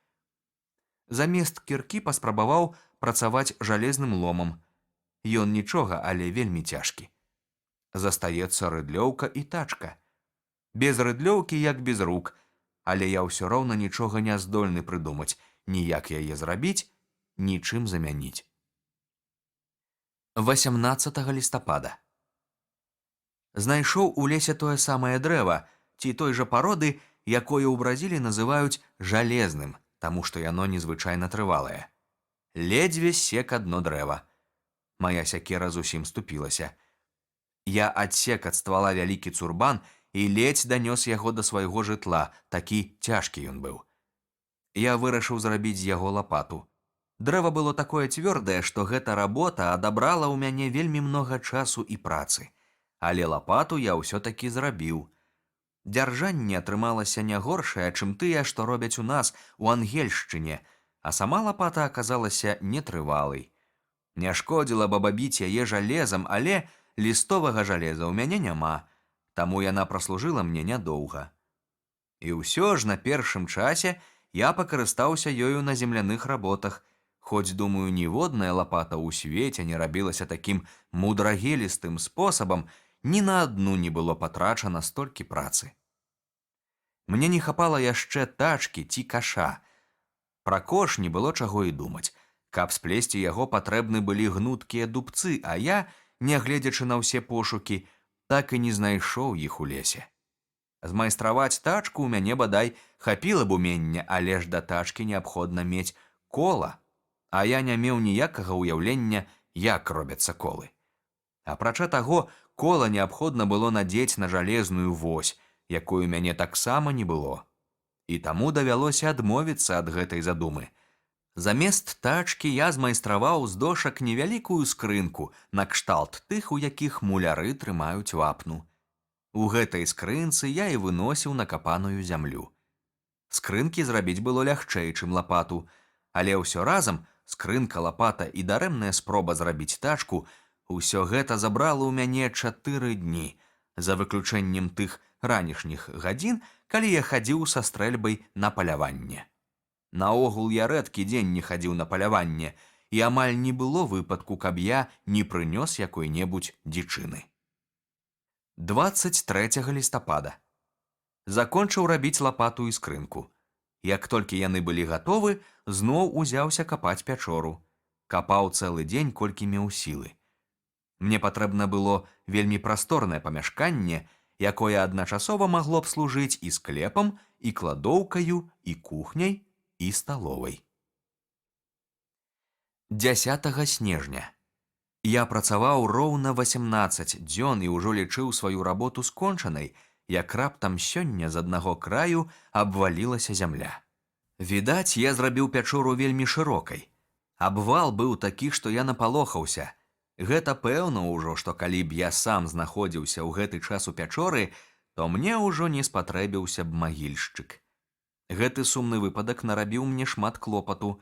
Замест кіркі паспрабаваў працаваць жалезным ломам. Ён нічога, але вельмі цяжкі. Застаецца рыдлёўка і тачка. Без рыдлёўкі як без рук, але я ўсё роўна нічога не здольны прыдумаць, ніяк яе зрабіць, нічым замяніць. 18 лістапада. Знайшоў у лесе тое самае дрэва, ці той жа пароды, якое ў Бразіліі называюць жалезным, таму што яно незвычайна трывалае. Ледзьве сек адно дрэва. Мая сякера зусім ступілася. Я адсек ад ствала вялікі цурбан і ледзь данёс яго да свайго жытла, такі цяжкі ён быў. Я вырашыў зрабіць з яго лапату. Дрэва было такое цвёрдае, што гэта работа адабрала ў мяне вельмі многа часу і працы. Але лапату я ўсё-такі зрабіў. Дзяржанне атрымалася не горшае, чым тыя, што робяць у нас у Ангельшчыне, а сама лапата аказалася нетрывалай. Не шкодзіла бабіць яе жалезам, але лістовага жалеза ў мяне няма, таму яна праслужыла мне нядоўга. І ўсё ж на першым часе я пакарыстаўся ёю на земляных работах, хоць, думаю, ніводная лапата ў свеце не рабілася такім мудрагелістым спосабам, ні на адну не было патрачана столькі працы. Мне не хапала яшчэ тачкі ці каша. Пра кош не было чаго і думаць. Каб сплесці яго, патрэбны былі гнуткія дубцы, а я, нягледзячы на ўсе пошукі, так і не знайшоў іх у лесе. Змайстраваць тачку ў мяне, бадай, хапіла б умення, але ж да тачкі неабходна мець кола, а я не меў ніякага ўяўлення, як робяцца колы. Апрача таго, кола неабходна было надзець на жалезную вось, якой у мяне таксама не было. І таму давялося адмовіцца ад гэтай задумы. Замест тачкі я змайстраваў з дошак невялікую скрынку, накшталт тых, у якіх муляры трымаюць вапну. У гэтай скрынцы я і выносіў накапаную зямлю. Скрынкі зрабіць было лягчэй, чым лапату, але ўсё разам скрынка, лапата і дарэмная спроба зрабіць тачку усё гэта забрала ў мяне 4 дні, за выключэннем тых ранішніх гадзін, калі я хадзіў са стрэльбай на паляванне. Наогул я рэдкі дзень не хадзіў на паляванне, і амаль не было выпадку, каб я не прынёс якой-небудзь дзічыны. 23 лістапада. Закончыў рабіць лапату і скрынку. Як толькі яны былі гатовы, зноў узяўся капаць пячору. Капаў цэлы дзень, колькі меў сілы. Мне патрэбна было вельмі прасторнае памяшканне, якое адначасова магло б служыць і склепам, і кладоўкаю, і кухняй, і сталовай. 10 снежня. Я працаваў роўна 18 дзён і ўжо лічыў сваю работу скончанай, як раптам сёння з аднаго краю абвалілася зямля. Відаць, я зрабіў пячору вельмі шырокай. Абвал быў такі, што я напалохаўся. Гэта пэўна ўжо, што калі б я сам знаходзіўся ў гэты час у пячоры, то мне ўжо не спатрэбіўся б магільшчык. Гэты сумны выпадак нарабіў мне шмат клопату.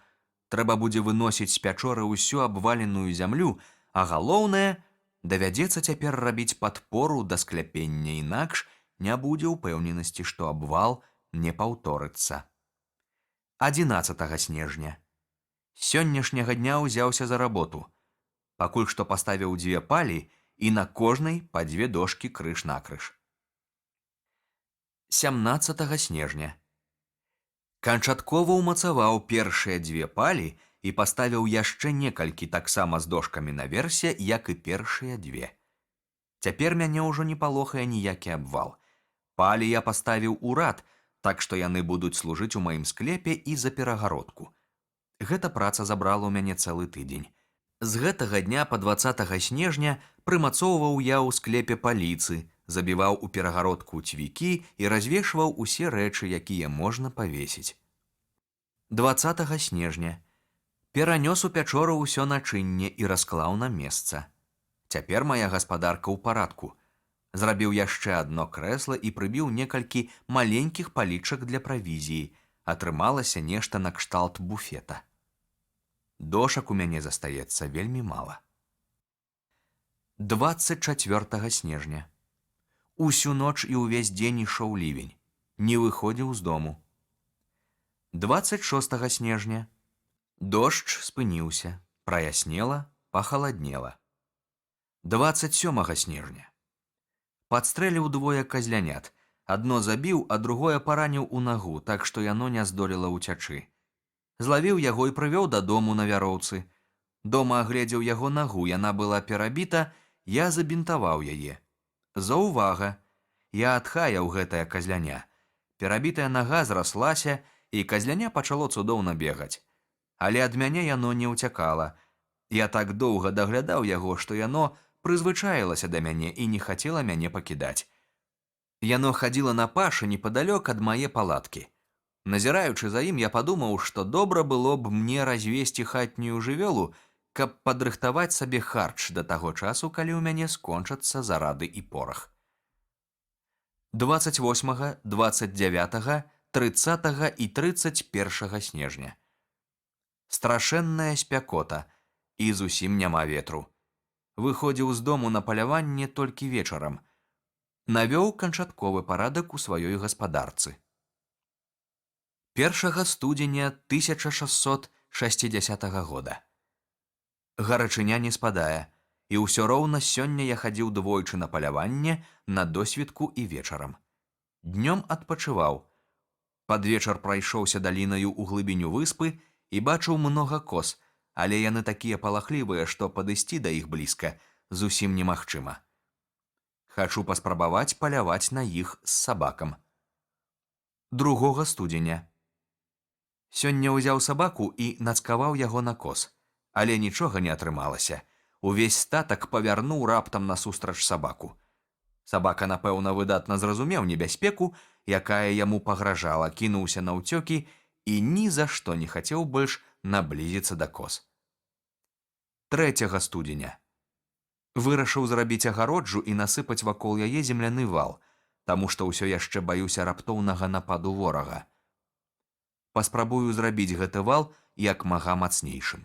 Трэба будзе выносіць з пячоры ўсю абваленую зямлю, а галоўнае, давядзецца цяпер рабіць падпору да скляпення, інакш не будзе ўпэўненасці, што абвал не паўторыцца. 11 снежня. Сённяшняга дня ўзяўся за работу. Пакуль што паставіў 2 палі і на кожнай па 2 дошкі крыж-накрыж. 17 снежня. Канчаткова ўмацаваў першыя 2 палі і паставіў яшчэ некалькі таксама з дошкамі наверсе, як і першыя 2. Цяпер мяне ўжо не палохае ніякі абвал. Палі я паставіў у рад, так што яны будуць служыць у маім склепе і за перагародку. Гэта праца забрала ў мяне цэлы тыдзень. З гэтага дня па 20 снежня прымацоўваў я ў склепе паліцы, забіваў у перагародку цвікі і развешваў усе рэчы, якія можна павесіць. 20 снежня. Перанёс у пячору ўсё начынне і расклаў на месца. Цяпер мая гаспадарка ў парадку. Зрабіў яшчэ адно крэсла і прыбіў некалькі маленькіх палічак для правізіі. Атрымалася нешта накшталт буфета. Дошак у мяне застаецца вельмі мала. 24 снежня. Усю ноч і ўвесь дзень ішоў лівень. Не выходзіў з дому. 26 снежня. Дождж спыніўся, праяснела, пахаладнела. 27 снежня. Падстрэліў 2 казлянят. Адно забіў, а другое параніў у нагу, так што яно не здолела ўцячы. Злавіў яго і прывёў дадому на вяроўцы. Дома агледзеў яго нагу, яна была перабіта, я забінтаваў яе. Заўвага, я адхаяў гэтае казляня. Перабітая нага зраслася, і казляня пачало цудоўна бегаць. Але ад мяне яно не ўцякала. Я так доўга даглядаў яго, што яно прызвычаілася да мяне і не хацела мяне пакідаць. Яно хадзіла на пашы непадалёк ад мае палаткі. Назіраючы за ім, я падумаў, што добра было б мне развесці хатнюю жывёлу, каб падрыхтаваць сабе харч да таго часу, калі ў мяне скончацца зарады і порах. 28, 29, 30 і 31 снежня. Страшэнная спякота, і зусім няма ветру. Выходзіў з дому на паляванне толькі вечарам. Навёў канчатковы парадак у сваёй гаспадарцы. 1 студзеня 1660 года. Гарачыня не спадае, і ўсё роўна сёння я хадзіў двойчы на паляванне, на досвітку і вечарам. Днём адпачываў. Пад вечар прайшоўся далінаю ў глыбіню выспы і бачыў многа коз, але яны такія палахлівыя, што падысці да іх блізка зусім немагчыма. Хачу паспрабаваць паляваць на іх з сабакам. 2 студзеня. Сёння ўзяў сабаку і нацкаваў яго на коз, але нічога не атрымалася. Увесь статак павярнуў раптам насустрач сабаку. Сабака, напэўна, выдатна зразумеў небяспеку, якая яму пагражала, кінуўся на ўцёкі і ні за што не хацеў больш наблізіцца да коз. 3 студзеня. Вырашыў зрабіць агароджу і насыпаць вакол яе земляны вал, таму што ўсё яшчэ баюся раптоўнага нападу ворага. паспрабую зрабіць гэты вал як мага мацнейшым.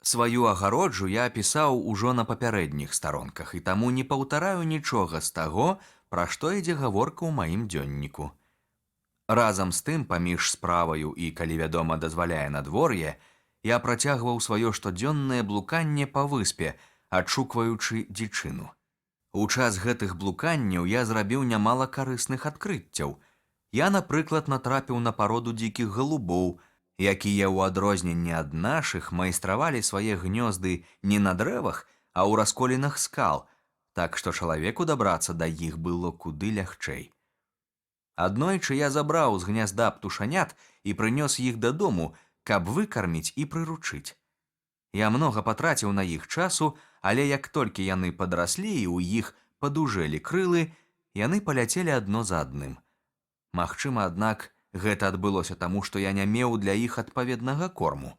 Сваю агароджу я апісаў ужо на папярэдніх старонках і таму не паўтараю нічога з таго, пра што ідзе гаворка ў маім дзённіку. Разам з тым, паміж справаю і, калі вядома, дазваляе надвор'е, я працягваў сваё штодзённае блуканне па выспе, адшукваючы дзічыну. У час гэтых блуканняў я зрабіў нямала карысных адкрыццяў. Я, напрыклад, натрапіў на пароду дзікіх галубоў, якія ў адрозненне ад нашых майстравалі свае гнёзды не на дрэвах, а ў расколінах скал, так што чалавеку дабрацца да іх было куды лягчэй. Аднойчы я забраў з гнязда птушанят і прынёс іх дадому, каб выкарміць і прыручыць. Я многа патраціў на іх часу, але як толькі яны падраслі і ў іх падужэлі крылы, яны паляцелі адно за адным. Магчыма, аднак, гэта адбылося таму, што я не меў для іх адпаведнага корму.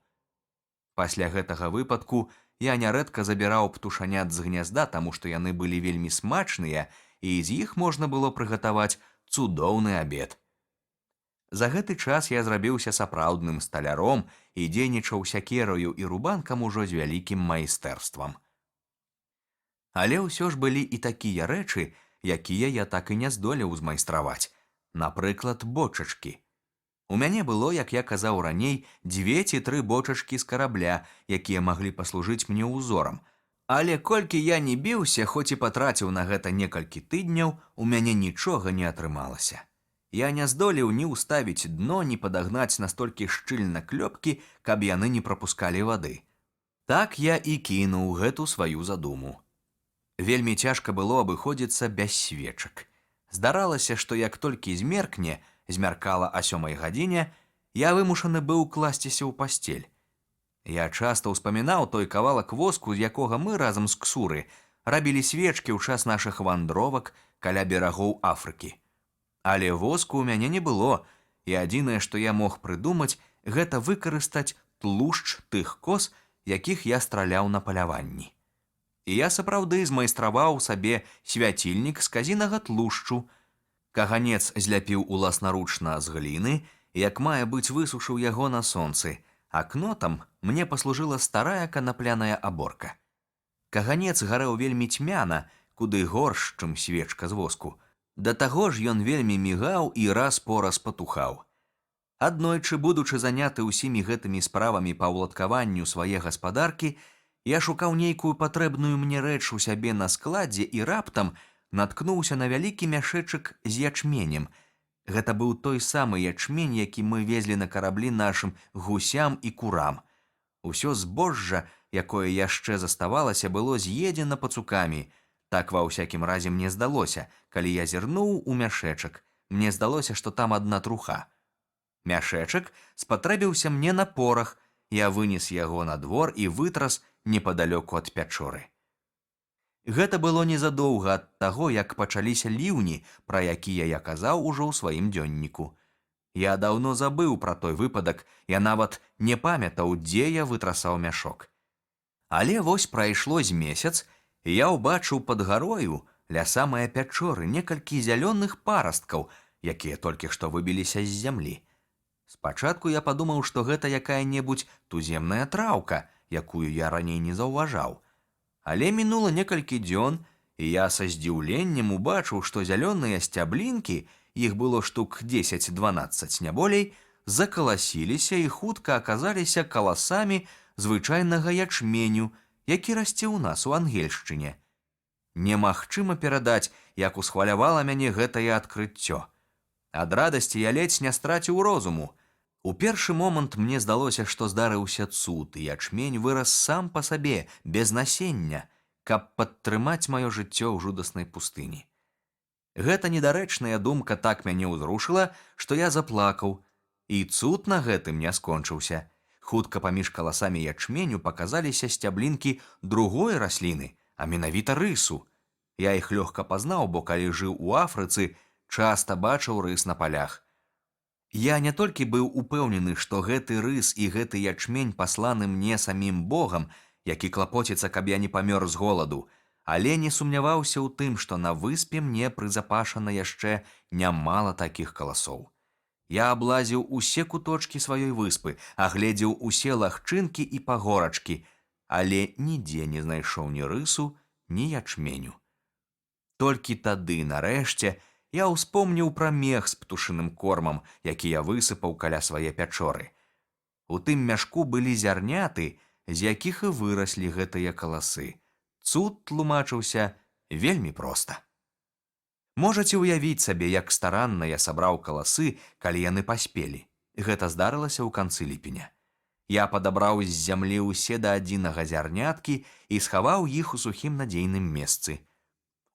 Пасля гэтага выпадку я нярэдка забіраў птушанят з гнязда, таму што яны былі вельмі смачныя, і з іх можна было прыгатаваць цудоўны абед. За гэты час я зрабіўся сапраўдным сталяром і дзейнічаў сякераю і рубанкам ужо з вялікім майстэрствам. Але ўсё ж былі і такія рэчы, якія я так і не здолеў змайстраваць. Напрыклад, бочачкі. У мяне было, як я казаў раней, 2 ці 3 бочачкі з карабля, якія маглі паслужыць мне ўзорам. Але колькі я не біўся, хоць і патраціў на гэта некалькі тыдняў, у мяне нічога не атрымалася. Я не здолеў ні ўставіць дно, ні падагнаць настолькі шчыльна клёпкі, каб яны не прапускалі вады. Так я і кінуў гэту сваю задуму. Вельмі цяжка было абыходзіцца без свечак. Здаралася, што як толькі змеркне, змяркала о 7 гадзіне, я вымушаны быў класціся ў пасцель. Я часта ўспамінаў той кавалак воску, з якога мы разам з Ксуры рабілі свечкі ў час нашых вандровак каля берагоў Афрыкі. Але воску ў мяне не было, і адзінае, што я мог прыдумаць, гэта выкарыстаць тлушч тых коз, якіх я страляў на паляванні. І я сапраўды змайстраваў сабе свяцільнік з казінага тлушчу. Каганец зляпіў уласнаручна з гліны, як мае быць высушыў яго на сонцы, а кнотам мне паслужыла старая канапляная аборка. Каганец гарэў вельмі цьмяна, куды горш, чым свечка з воску. Да таго ж ён вельмі мігаў і раз-пораз патухаў. Аднойчы, будучы заняты ўсімі гэтымі справамі па ўладкаванню свае гаспадаркі, я шукаў нейкую патрэбную мне рэч у сябе на складзе і раптам наткнуўся на вялікі мяшэчак з ячменем. Гэта быў той самы ячмень, які мы везлі на караблі нашым гусям і курам. Усё збожжа, якое яшчэ заставалася, было з'едзена пацукамі. Так ва ўсякім разе мне здалося, калі я зірнуў у мяшэчак. Мне здалося, што там адна труха. Мяшэчак спатрэбіўся мне на порах. Я вынес яго на двор і вытрас непадалёку ад пячоры. Гэта было незадоўга ад таго, як пачаліся ліўні, пра якія я казаў ужо ў сваім дзённіку. Я даўно забыў пра той выпадак, я нават не памятаў, дзе я вытрасаў мяшок. Але вось прайшло з месяц, і я ўбачыў пад гарою, ля самае пячоры, некалькі зялёных парасткаў, якія толькі што выбіліся з зямлі. Спачатку я падумаў, што гэта якая-небудзь туземная траўка, якую я раней не заўважаў. Але мінула некалькі дзён, і я са здзіўленнем убачыў, што зялёныя сцяблінкі, іх было штук 10-12, не болей, закаласіліся і хутка аказаліся каласамі звычайнага ячменю, які расце ў нас у Ангельшчыне. Немагчыма перадаць, як усхвалявала мяне гэтае адкрыццё. Ад радасці я ледзь не страціў розуму. У першы момант мне здалося, што здарыўся цуд, і ячмень вырас сам па сабе, без насення, каб падтрымаць маё жыццё ў жудаснай пустыні. Гэта недарэчная думка так мяне ўзрушыла, што я заплакаў, і цуд на гэтым не скончыўся. Хутка паміж каласамі ячменю паказаліся сцяблінкі другой расліны, а менавіта рысу. Я іх лёгка пазнаў, бо калі жыў у Афрыцы, часта бачыў рыс на палях. Я не толькі быў упэўнены, што гэты рыс і гэты ячмень пасланы мне самім Богам, які клапоціцца, каб я не памёр з голаду, але не сумняваўся ў тым, што на выспе мне прызапашана яшчэ нямала такіх каласоў. Я аблазіў усе куточкі сваёй выспы, агледзеў усе лагчынкі і пагорачкі, але нідзе не знайшоў ні рысу, ні ячменю. Толькі тады, нарэшце, я ўспомніў пра мех з птушыным кормам, які я высыпаў каля свае пячоры. У тым мяшку былі зярняты, з якіх і выраслі гэтыя каласы. Цуд тлумачыўся вельмі проста. Можаце ўявіць сабе, як старанна я сабраў каласы, калі яны паспелі. Гэта здарылася ў канцы ліпеня. Я падабраў з зямлі ўсе да адзінага зярняткі і схаваў іх у сухім надзейным месцы.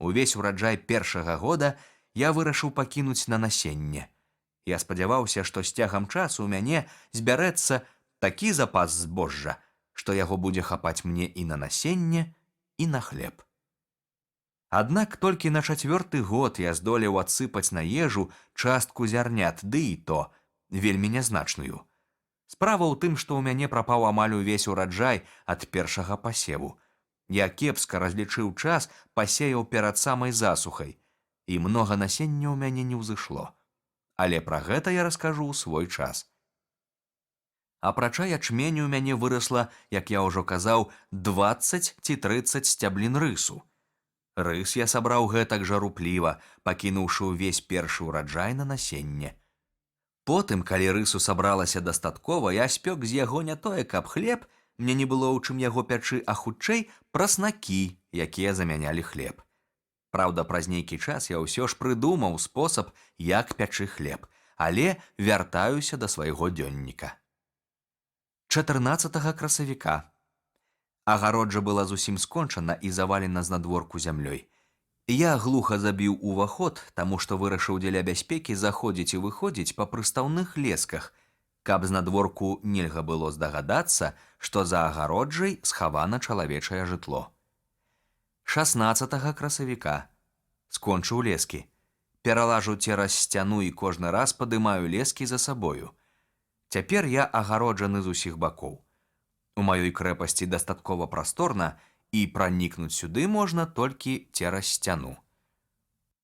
Увесь ураджай першага года я вырашыў пакінуць на насенне. Я спадзяваўся, што з цягам часу ў мяне збярэцца такі запас збожжа, што яго будзе хапаць мне і на насенне, і на хлеб. Аднак толькі на 4-ты год я здолеў адсыпаць на ежу частку зярнят, ды і то вельмі нязначную. Справа ў тым, што ў мяне прапаў амаль увесь ураджай ад першага пасеву. Я кепска разлічыў час, пасеяў перад самай засухай, і многа насення ў мяне не ўзышло. Але пра гэта я раскажу ў свой час. Апрача ячменю ў мяне вырасла, як я ўжо казаў, 20 ці 30 сцяблін рысу. Рыс я сабраў гэтак жа рупліва, пакінуўшы ўвесь першы ўраджай на насенне. Потым, калі рысу сабралася дастаткова, я спёк з яго не тое, каб хлеб, мне не было ў чым яго пячы, а хутчэй праснакі, якія замянялі хлеб. Праўда, праз нейкі час я ўсё ж прыдумаў спосаб, як пячы хлеб, але вяртаюся да свайго дзённіка. 14 красавіка. Агароджа была зусім скончана і завалена знадворку зямлёй. Я глуха забіў уваход, таму што вырашыў дзеля бяспекі заходзіць і выходзіць па прыстаўных лесках, каб знадворку нельга было здагадацца, што за агароджай схавана чалавечае жытло. 16 красавіка. Скончыў лескі. Пералажу цераз сцяну і кожны раз падымаю лескі за сабою. Цяпер я агароджаны з усіх бакоў. У маёй крэпасці дастаткова прасторна, і пранікнуць сюды можна толькі цераз сцяну.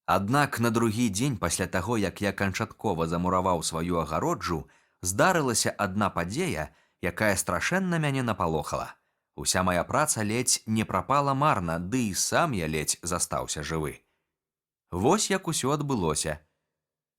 Аднак на другі дзень пасля таго, як я канчаткова замураваў сваю агароджу, здарылася адна падзея, якая страшэнна мяне напалохала. Уся моя праца ледзь не прапала марна, ды і сам я ледзь застаўся жывы. Вось як усё адбылося.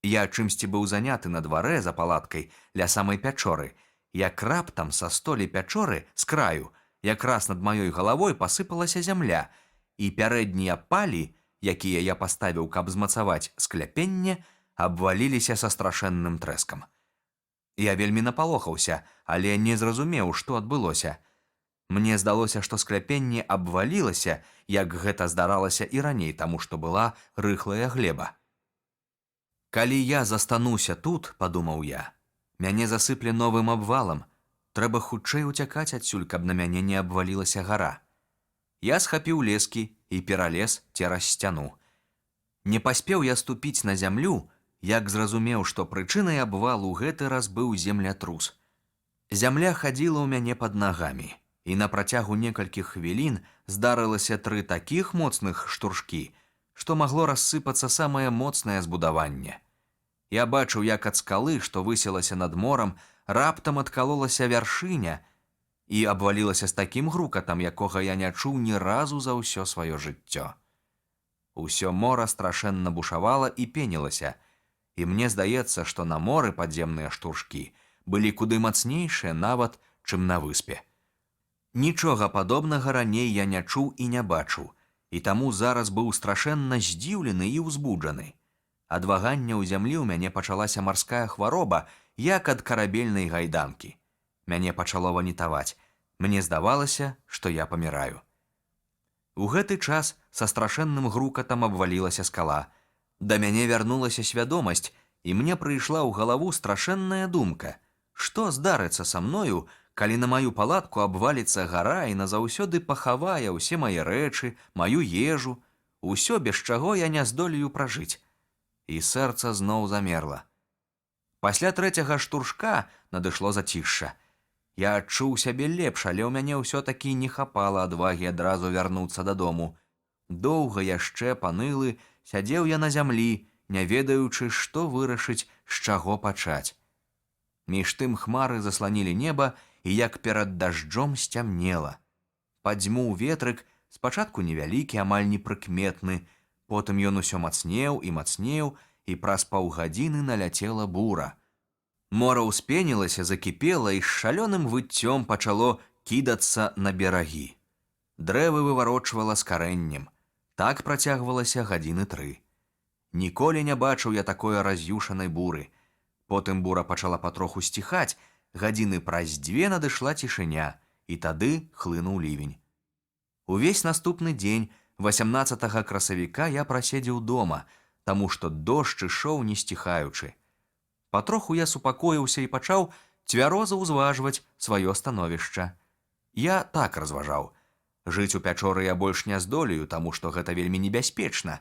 Я чымсьці быў заняты на дварэ за палаткай ля самай пячоры, як раптам са столі пячоры з краю якраз над маёй галавой пасыпалася зямля, і пярэднія палі, якія я паставіў, каб змацаваць скляпенне, абваліліся са страшэнным трэскам. Я вельмі напалохаўся, але не зразумеў, што адбылося. Мне здалося, што скляпенне абвалілася, як гэта здаралася і раней, таму што была рыхлая глеба. Калі я застануся тут, падумаў я, мяне засыпле новым абвалам. Трэба хутчэй уцякаць адсюль, каб на мяне не абвалілася гара. Я схапіў лескі і пералез цераз сцяну. Не паспеў я ступіць на зямлю, як зразумеў, што прычынай абвалу гэты раз быў землятрус. Зямля хадзіла ў мяне пад нагамі, і на працягу некалькіх хвілін здарылася 3 такіх моцных штуршкі, што магло рассыпацца самае моцнае збудаванне. Я бачыў, як ад скалы, што высілася над морам, раптам адкалолася вяршыня і абвалілася з такім грукатам, якога я не чуў ні разу за ўсё сваё жыццё. Усё мора страшэнна бушавала і пенілася, і мне здаецца, што на моры падземныя штуршкі былі куды мацнейшыя нават, чым на выспе. Нічога падобнага раней я не чуў і не бачыў, і таму зараз быў страшэнна здзіўлены і ўзбуджаны. Ад вагання ў зямлі ў мяне пачалася марская хвароба, як ад карабельнай гайданкі. Мяне пачало ванітаваць. Мне здавалася, што я паміраю. У гэты час са страшэнным грукатам абвалілася скала. Да мяне вярнулася свядомасць, і мне прыйшла ў галаву страшэнная думка. Што здарыцца са мною, калі на маю палатку абваліцца гара і назаўсёды пахавае ўсе мае рэчы, маю ежу, усё, без чаго я не здолею пражыць. І сэрца зноў замерла. Пасля 3-го штуршка надышло зацішша. Я адчуў сябе лепш, але ў мяне ўсё-такі не хапала адвагі адразу вярнуцца дадому. Доўга яшчэ, панылы, сядзеў я на зямлі, не ведаючы, што вырашыць, з чаго пачаць. Між тым хмары засланілі неба, і як перад дажджом сцямнела. Падзьмуў ветрык, спачатку невялікі, амаль непрыкметны, потым ён усё мацнеў і мацнеў, і праз паўгадзіны наляцела бура. Мора ўспенілася, закіпела і з шалёным выццём пачало кідацца на берагі. Дрэвы выварочвала з карэннем. Так працягвалася гадзіны 3. Ніколі не бачыў я такое раз'юшанай буры. Потым бура пачала патроху сціхаць, гадзіны праз 2 надышла цішыня, і тады хлынуў лівень. Увесь наступны дзень, 18 красавіка, я праседзеў дома, таму што дождж ішоў не сціхаючы. Патроху я супакоіўся і пачаў цвяроза ўзважваць сваё становішча. Я так разважаў. Жыць у пячоры я больш не здолею, таму што гэта вельмі небяспечна.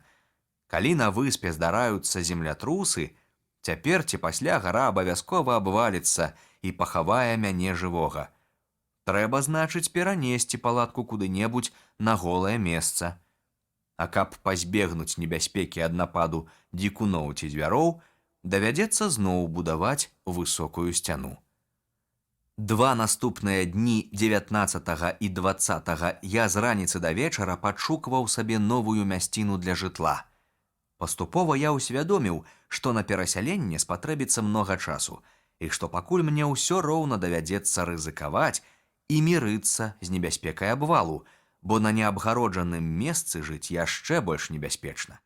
Калі на выспе здараюцца землятрусы, цяпер ці пасля гара абавязкова абваліцца і пахавае мяне жывога. Трэба, значыць, перанесці палатку куды-небудзь на голае месца. А каб пазбегнуць небяспекі ад нападу дзікуноў ці звяроў, давядзецца зноў будаваць высокую сцяну. 2 наступныя дні 19 і 20 я з раніцы да вечара падшукваў сабе новую мясціну для жытла. Паступова я ўсвядоміў, што на перасяленне спатрэбіцца многа часу, і што пакуль мне ўсё роўна давядзецца рызыкаваць і мірыцца з небяспекай абвалу, бо на неабгароджаным месцы жыць яшчэ больш небяспечна.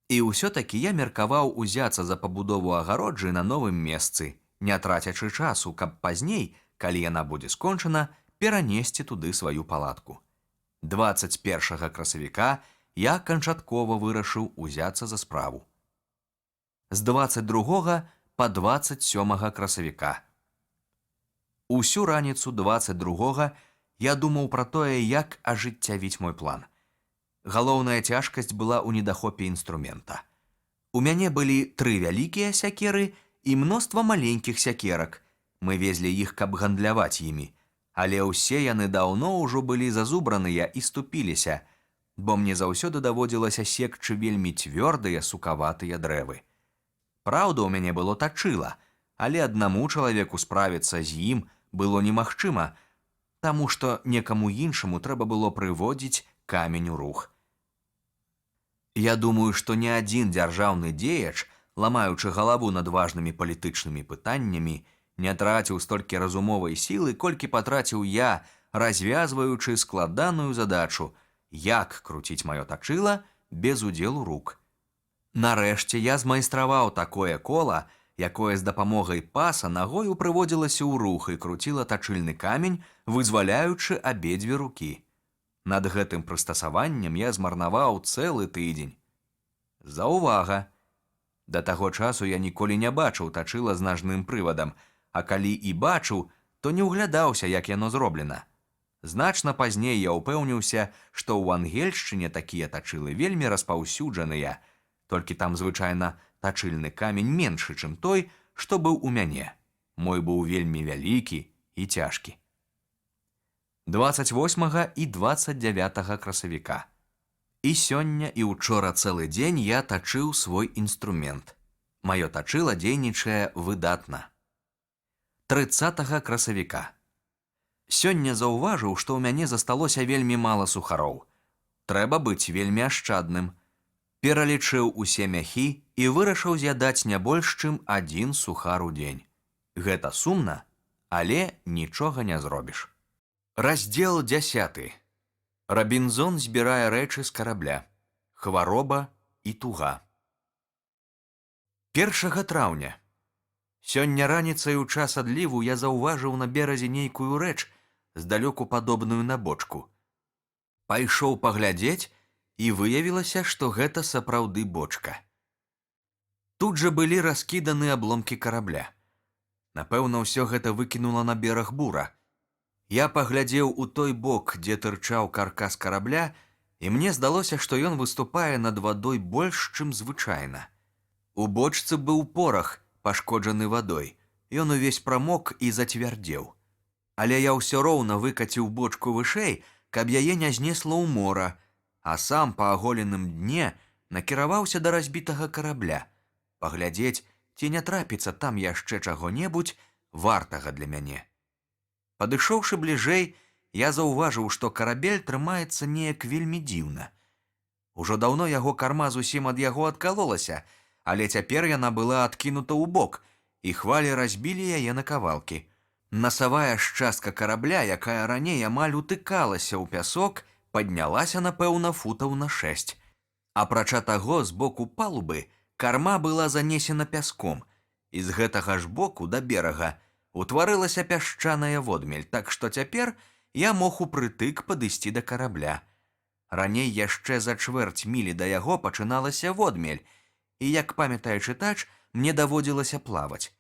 І ўсё-такі я меркаваў узяцца за пабудову агароджы на новым месцы, не трацячы часу, каб пазней, калі яна будзе скончана, перанесці туды сваю палатку. 21 красавіка я канчаткова вырашыў узяцца за справу. З 22 па 27 красавіка. Усю раніцу 22 я думаў пра тое, як ажыццявіць мой план. Галоўная цяжкасць была ў недахопе інструмента. У мяне былі 3 вялікія сякеры і мноства маленькіх сякерак. Мы везлі іх, каб гандляваць імі, але ўсе яны даўно ўжо былі зазубраныя і ступіліся, бо мне заўсёды даводзілася секчы вельмі цвёрдыя сукаватыя дрэвы. Праўда, у мяне было тачыла, але аднаму чалавеку справіцца з ім было немагчыма, таму што некаму іншаму трэба было прыводзіць камень у рух. Я думаю, што ні адзін дзяржаўны дзеяч, ламаючы галаву над важнымі палітычнымі пытаннямі, не траціў столькі разумовай сілы, колькі патраціў я, развязваючы складаную задачу, як круціць маё тачыла без удзелу рук. Нарэшце я змайстраваў такое кола, якое з дапамогай паса нагою прыводзілася ў рух і круціла тачыльны камень, вызваляючы абедзве рукі. Над гэтым прыстасаваннем я змарнаваў цэлы тыдзень. Заўвага! Да таго часу я ніколі не бачыў тачыла з нажным прывадам, а калі і бачыў, то не ўглядаўся, як яно зроблена. Значна пазней я ўпэўніўся, што ў ангельшчыне такія тачылы вельмі распаўсюджаныя, толькі там звычайна тачыльны камень меншы, чым той, што быў у мяне. Мой быў вельмі вялікі і цяжкі. 28 і 29 красавіка. І сёння, і ўчора цэлы дзень я тачыў свой інструмент. Маё тачыла дзейнічае выдатна. 30 красавіка. Сёння заўважыў, што ў мяне засталося вельмі мала сухароў. Трэба быць вельмі ашчадным. Пералічыў усе мяхі і вырашыў з'ядаць не больш, чым 1 сухар у дзень. Гэта сумна, але нічога не зробіш. Раздзел 10. Рабінзон збірае рэчы з карабля. Хвароба і туга. 1 траўня. Сёння раніцай у час адліву я заўважыў на беразе нейкую рэч, здалёку падобную на бочку. Пайшоў паглядзець, і выявілася, што гэта сапраўды бочка. Тут жа былі раскіданы абломкі карабля. Напэўна, ўсё гэта выкінула на бераг бура. Я паглядзеў у той бок, дзе тырчаў каркас карабля, і мне здалося, што ён выступае над вадой больш, чым звычайна. У бочцы быў порах, пашкоджаны вадой. Ён увесь прамок і зацвярдзеў. Але я ўсё роўна выкаціў бочку вышэй, каб яе не знесла ў мора, а сам па аголеным дне накіраваўся да разбітага карабля, паглядзець, ці не трапіцца там яшчэ чаго-небудзь вартага для мяне. Падышоўшы бліжэй, я заўважыў, што карабель трымаецца неяк вельмі дзіўна. Ужо даўно яго карма зусім ад яго адкалолася, але цяпер яна была адкінута ў бок, і хвалі разбілі яе на кавалкі. Насавая ж частка карабля, якая раней амаль утыкалася ў пясок, паднялася, напэўна, футаў на 6. Апрача таго, з боку палубы карма была занесена пяском, і з гэтага ж боку да берага утварылася пясчаная водмель, так што цяпер я мог упрытык падысці да карабля. Раней яшчэ за чвэрць мілі да яго пачыналася водмель, і, як памятае чытач, мне даводзілася плаваць.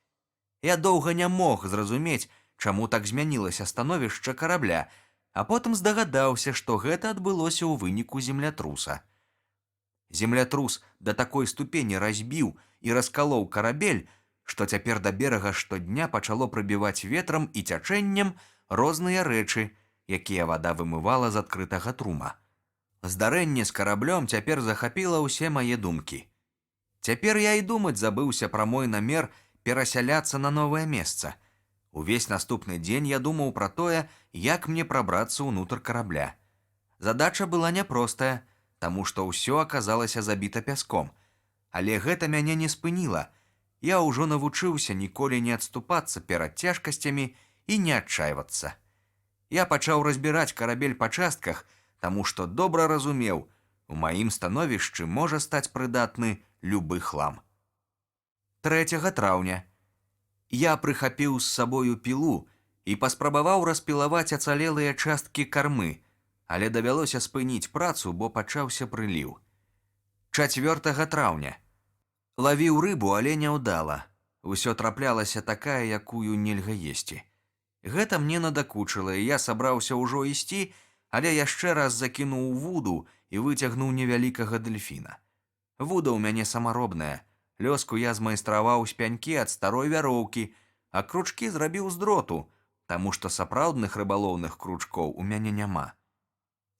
Я доўга не мог зразумець, чаму так змянілася становішча карабля, а потым здагадаўся, што гэта адбылося ў выніку землятруса. Землятрус да такой ступені разбіў і раскалоў карабель, што цяпер да берага штодня пачало прыбіваць ветрам і цячэннем розныя рэчы, якія вада вымывала з адкрытага трума. Здарэнне з караблём цяпер захапіла ўсе мае думкі. Цяпер я і думаць забыўся пра мой намер перасяляцца на новае месца. Увесь наступны дзень я думаў пра тое, як мне прабрацца ўнутр карабля. Задача была няпростая, таму што ўсё аказалася забіта пяском. Але гэта мяне не спыніла. Я ўжо навучыўся ніколі не адступацца перад цяжкасцямі і не адчайвацца. Я пачаў разбіраць карабель па частках, таму што добра разумеў, у маім становішчы можа стаць прыдатны любы хлам. 3 траўня. Я прыхапіў з сабою пілу і паспрабаваў распілаваць ацалелыя часткі кармы, але давялося спыніць працу, бо пачаўся прыліў. 4 траўня. Лавіў рыбу, але няўдала. Усё траплялася такая, якую нельга есці. Гэта мне надакучыла, і я сабраўся ўжо ісці, але яшчэ раз закінуў вуду і выцягнуў невялікага дэльфіна. Вуда ў мяне самаробная. Лёску я змайстраваў з пянькі ад старой вяроўкі, а кручкі зрабіў з дроту, таму што сапраўдных рыбалоўных кручкоў у мяне няма.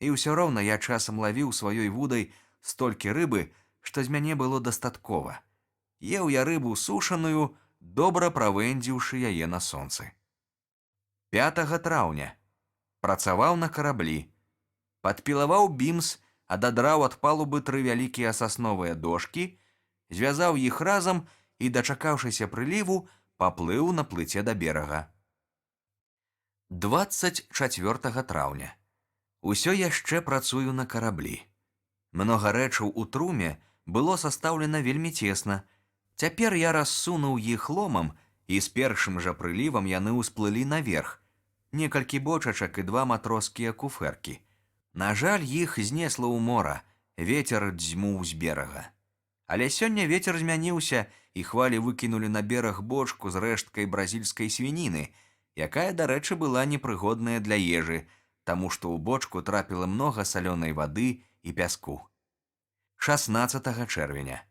І ўсё роўна я часам лавіў сваёй вудай столькі рыбы, што з мяне было дастаткова. Еў я рыбу сушаную, добра правэндзіўшы яе на сонцы. 5 траўня. Працаваў на караблі. Падпілаваў бімс, ададраў ад палубы 3 вялікія сасновыя дошкі, звязаў іх разам і, дачакаўшыся прыліву, паплыў на плыце да берага. 24 траўня. Усё яшчэ працую на караблі. Многа рэчаў у труме было састаўлена вельмі цесна. Цяпер я рассунуў іх ломам, і з першым жа прылівам яны ўсплылі наверх. Некалькі бочачак і 2 матроскія куфэркі. На жаль, іх знесла ў мора, вецер дзьмуў з берага. Але сёння вецер змяніўся, і хвалі выкінулі на бераг бочку з рэшткай бразільскай свініны, якая, дарэчы, была непрыгодная для ежы, таму што ў бочку трапіла многа салёнай вады і пяску. 16 чэрвеня.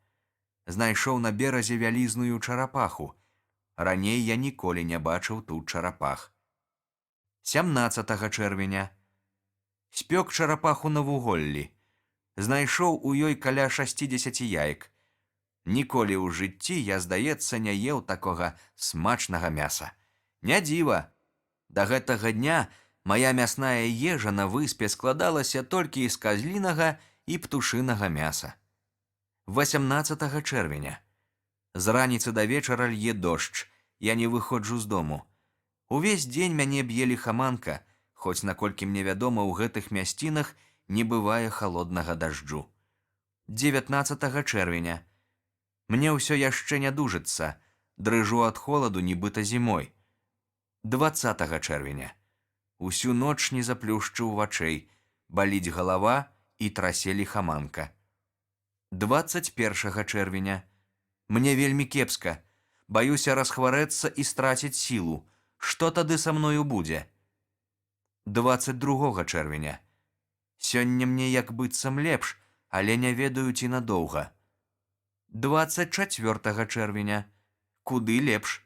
Знайшоў на беразе вялізную чарапаху. Раней я ніколі не бачыў тут чарапах. 17 чэрвеня. Спёк чарапаху на вуголлі. Знайшоў у ёй каля 60 яек. Ніколі ў жыцці я, здаецца, не еў такога смачнага мяса. Не дзіва. Да гэтага дня мая мясная ежа на выспе складалася толькі з казлінага і птушынага мяса. 18 чэрвеня. З раніцы да вечара лье дождж. Я не выходжу з дому. Увесь дзень мяне б'е ліхаманка, хоць, наколькі мне вядома, у гэтых мясцінах не бывае халоднага дажджу. 19 чэрвеня. Мне ўсё яшчэ не дужыцца, дрыжу ад холаду, нібыта зімой. 20 чэрвеня. Усю ноч не заплюшчыў вачэй, баліць галава і трасе ліхаманка. 21 чэрвеня. Мне вельмі кепска, баюся расхварэцца і страціць сілу. Што тады са мною будзе? 22 чэрвеня. Сёння мне як быццам лепш, але не ведаю, ці надоўга. 24 чэрвеня. Куды лепш?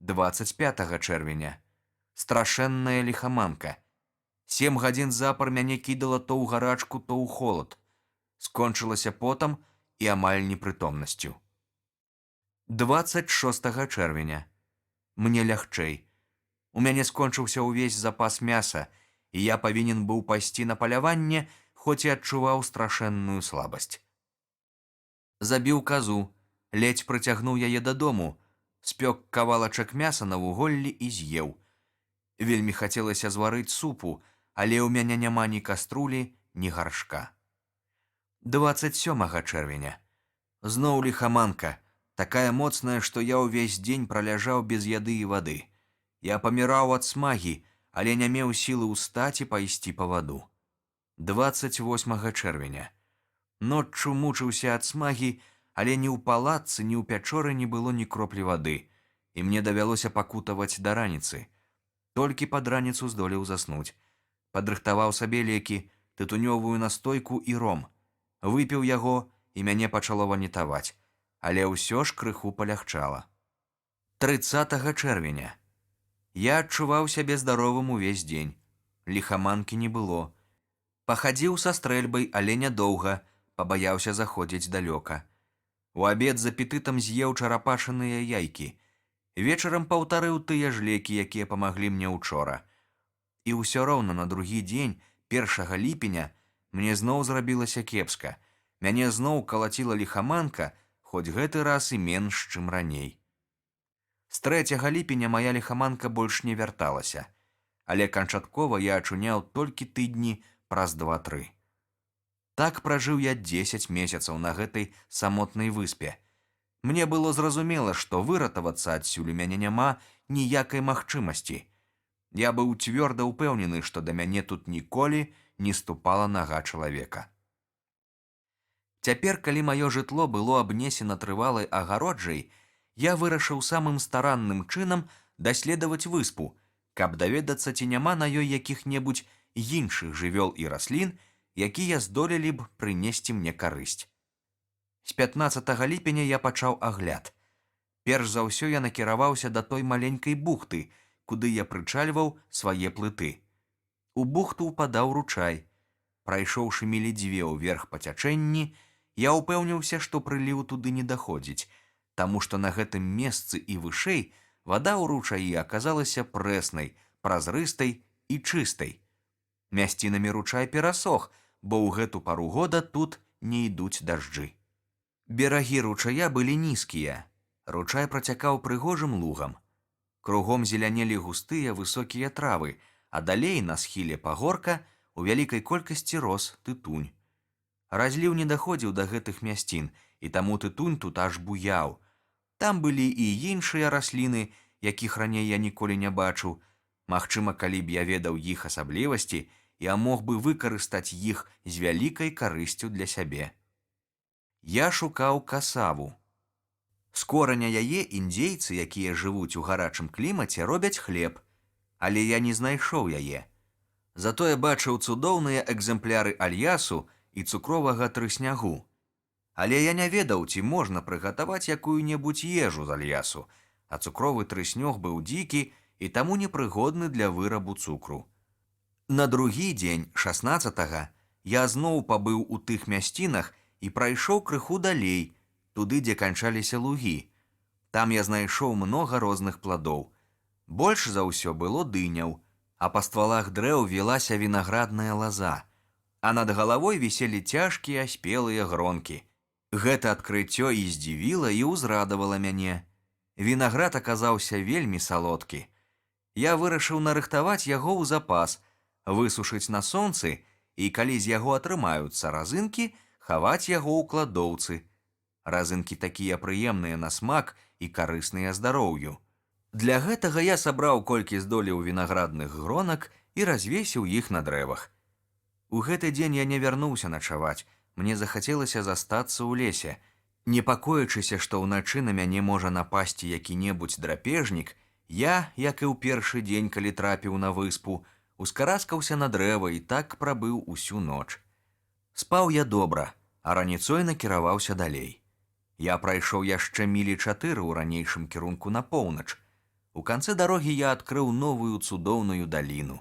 25 чэрвеня. Страшэнная ліхаманка. 7 гадзін запар мяне кідала то ў гарачку, то ў холад. Скончылася потам і амаль непрытомнасцю. 26 чэрвеня. Мне лягчэй. У мяне скончыўся ўвесь запас мяса, і я павінен быў пайсці на паляванне, хоць і адчуваў страшэнную слабасць. Забіў казу, ледзь прыцягнуў яе дадому, спёк кавалачак мяса на вуголлі і з'еў. Вельмі хацелася зварыць супу, але ў мяне няма ні каструлі, ні гаршка. 27 чэрвеня. Зноў ліхаманка, такая моцная, што я ўвесь дзень праляжаў без яды і вады. Я паміраў ад смагі, але не меў сілы ўстаць і пайсці па ваду. 28 чэрвеня. Ноччу мучыўся ад смагі, але ні ў палатцы, ні ў пячоры не было ні кроплі вады, і мне давялося пакутаваць да раніцы. Толькі пад раніцу здолеў заснуць. Падрыхтаваў сабе лекі, тытунёвую настойку і ром. Выпіў яго, і мяне пачало ванітаваць, але ўсё ж крыху палягчала. 30 чэрвеня. Я адчуваў сябе здаровым увесь дзень. Ліхаманкі не было. Пахадзіў са стрэльбай, але нядоўга, пабаяўся заходзіць далёка. У абед з апетытам з'еў чарапашаныя яйкі. Вечарам паўтарыў тыя ж лекі, якія памаглі мне учора. І ўсё роўна на другі дзень, 1 ліпеня, мне зноў зрабілася кепска. Мяне зноў калаціла ліхаманка, хоць гэты раз і менш, чым раней. З 3 ліпеня мая ліхаманка больш не вярталася, але канчаткова я ачуняў толькі тыдні праз 2-3. Так пражыў я 10 месяцаў на гэтай самотнай выспе. Мне было зразумела, што выратавацца адсюль у мяне няма ніякай магчымасці. Я быў цвёрда ўпэўнены, што да мяне тут ніколі не ступала нага чалавека. Цяпер, калі маё жытло было абнесена трывалай агароджай, я вырашыў самым старанным чынам даследаваць выспу, каб даведацца, ці няма на ёй якіх-небудзь іншых жывёл і раслін, якія здолелі б прынесці мне карысць. З 15 ліпеня я пачаў агляд. Перш за ўсё я накіраваўся да той маленькай бухты, куды я прычальваў свае плыты. У бухту ўпадаў ручай. Прайшоўшы мілі 2 ўверх па цячэнні, я ўпэўніўся, што прыліў туды не даходзіць, таму што на гэтым месцы і вышэй вада ў ручаі аказалася прэснай, празрыстай і чыстай. Мясцінамі ручай перасох, бо ў гэту пару года тут не ідуць дажджы. Берагі ручая былі нізкія. Ручай працякаў прыгожым лугам. Кругом зелянелі густыя высокія травы, а далей на схіле пагорка у вялікай колькасці рос тытунь. Разліў не даходзіў да гэтых мясцін, і таму тытунь тут аж буяў. Там былі і іншыя расліны, якіх раней я ніколі не бачыў. Магчыма, калі б я ведаў іх асаблівасці, я мог бы выкарыстаць іх з вялікай карысцю для сябе. Я шукаў касаву. З кораня яе індзейцы, якія жывуць у гарачым клімаце, робяць хлеб, але я не знайшоў яе. Затое бачыў цудоўныя экземпляры альясу і цукровага трыснягу. Але я не ведаў, ці можна прыгатаваць якую-небудзь ежу з альясу, а цукровы трыснёг быў дзікі і таму непрыгодны для вырабу цукру. На другі дзень, 16-га, я зноў пабыў у тых мясцінах і прайшоў крыху далей, туды, дзе канчаліся лугі. Там я знайшоў многа розных пладоў. Больш за ўсё было дыняў, а па ствалах дрэў вілася вінаградная лаза, а над галавой віселі цяжкія спелыя гронкі. Гэта адкрыццё і здзівіла, і ўзрадавала мяне. Вінаград аказаўся вельмі салодкі. Я вырашыў нарыхтаваць яго ў запас, высушыць на сонцы, і калі з яго атрымаюцца разынкі, хаваць яго ў кладоўцы. Разынкі такія прыемныя на смак і карысныя здароўю. Для гэтага я сабраў колькі здолеў вінаградных гронак і развесіў іх на дрэвах. У гэты дзень я не вярнуўся начаваць, мне захацелася застацца ў лесе. Непакоячыся, што ўначы на мяне можа напасці які-небудзь драпежнік, я, як і ў першы дзень, калі трапіў на выспу, ускараскаўся на дрэва і так прабыў усю ноч. Спаў я добра, а раніцой накіраваўся далей. Я прайшоў яшчэ мілі 4 ў ранейшым кірунку на поўнач. У канцы дарогі я адкрыў новую цудоўную даліну.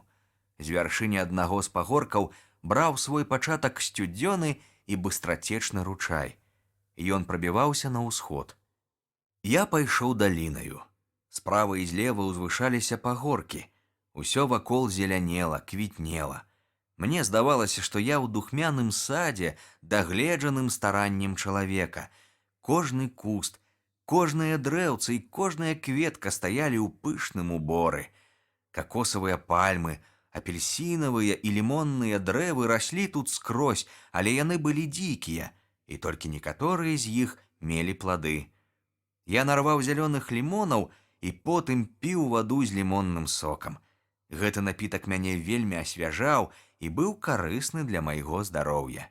З вяршыні аднаго з пагоркаў браў свой пачатак сцюдзёны і быстрацечны ручай. Ён прабіваўся на ўсход. Я пайшоў далінаю. Справа і злева ўзвышаліся пагоркі. Усё вакол зелянела, квітнела. Мне здавалася, што я ў духмяным садзе, дагледжаным стараннем чалавека. Кожны куст, кожнае дрэўца і кожная кветка стаялі ў пышным уборы. Какосавыя пальмы, апельсінавыя і лімонныя дрэвы раслі тут скрозь, але яны былі дзікія, і толькі некаторыя з іх мелі плады. Я нарваў зялёных лімонаў і потым піў ваду з лімонным сокам. Гэты напітак мяне вельмі асвяжаў і быў карысны для майго здароўя.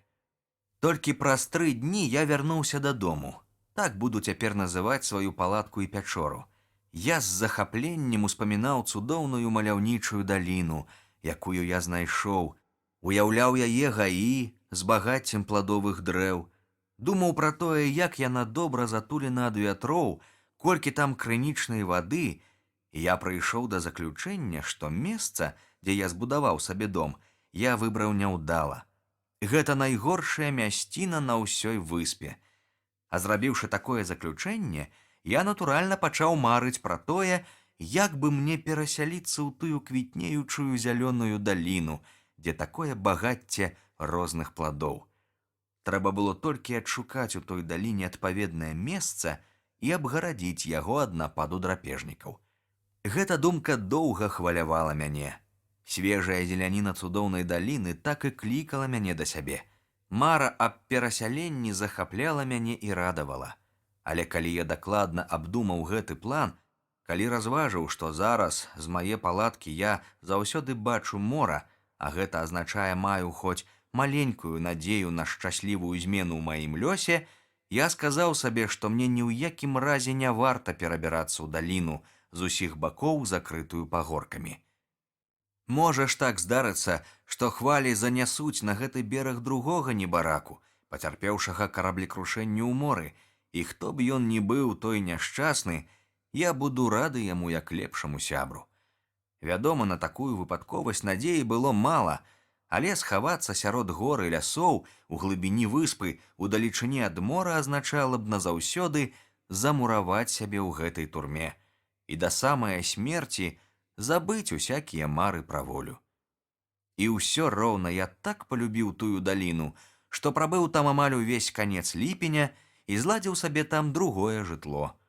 Толькі праз 3 дні я вярнуўся дадому. Так буду цяпер называць сваю палатку і пячору. Я з захапленнем успамінаў цудоўную маляўнічую даліну, якую я знайшоў, уяўляў яе гаі з багаццем пладовых дрэў, думаў пра тое, як яна добра затулена ад вятроў, колькі там крынічнай вады, і я прыйшоў да заключэння, што месца, дзе я збудаваў сабе дом, я выбраў няўдала. Гэта найгоршая мясціна на ўсёй выспе. А зрабіўшы такое заключэнне, я натуральна пачаў марыць пра тое, як бы мне перасяліцца ў тую квітнеючую зялёную даліну, дзе такое багацце розных пладоў. Трэба было толькі адшукаць у той даліне адпаведнае месца і абгарадзіць яго ад нападу драпежнікаў. Гэта думка доўга хвалявала мяне. Свежая зеляніна цудоўнай даліны так і клікала мяне да сябе. Мара аб перасяленні захапляла мяне і радавала. Але калі я дакладна абдумаў гэты план, калі разважыў, што зараз з мае палаткі я заўсёды бачу мора, а гэта азначае маю хоць маленькую надзею на шчаслівую змену ў маім лёсе, я сказаў сабе, што мне ні ў якім разе не варта перабірацца ў даліну, з усіх бакоў закрытую пагоркамі. Можа ж так здарыцца, што хвалі занясуць на гэты бераг другога небараку, пацярпеўшага караблекрушэнню ў моры, і хто б ён ні быў той няшчасны, я буду рады яму як лепшаму сябру. Вядома, на такую выпадковасць надзеі было мала, але схавацца сярод гор і лясоў у глыбіні выспы у далечыні ад мора азначала б назаўсёды замураваць сябе ў гэтай турме і да самай смерці забыць усякія мары пра волю. І ўсё роўна я так полюбіў тую даліну, што прабыў там амаль увесь канец ліпеня і зладзіў сабе там другое жытло.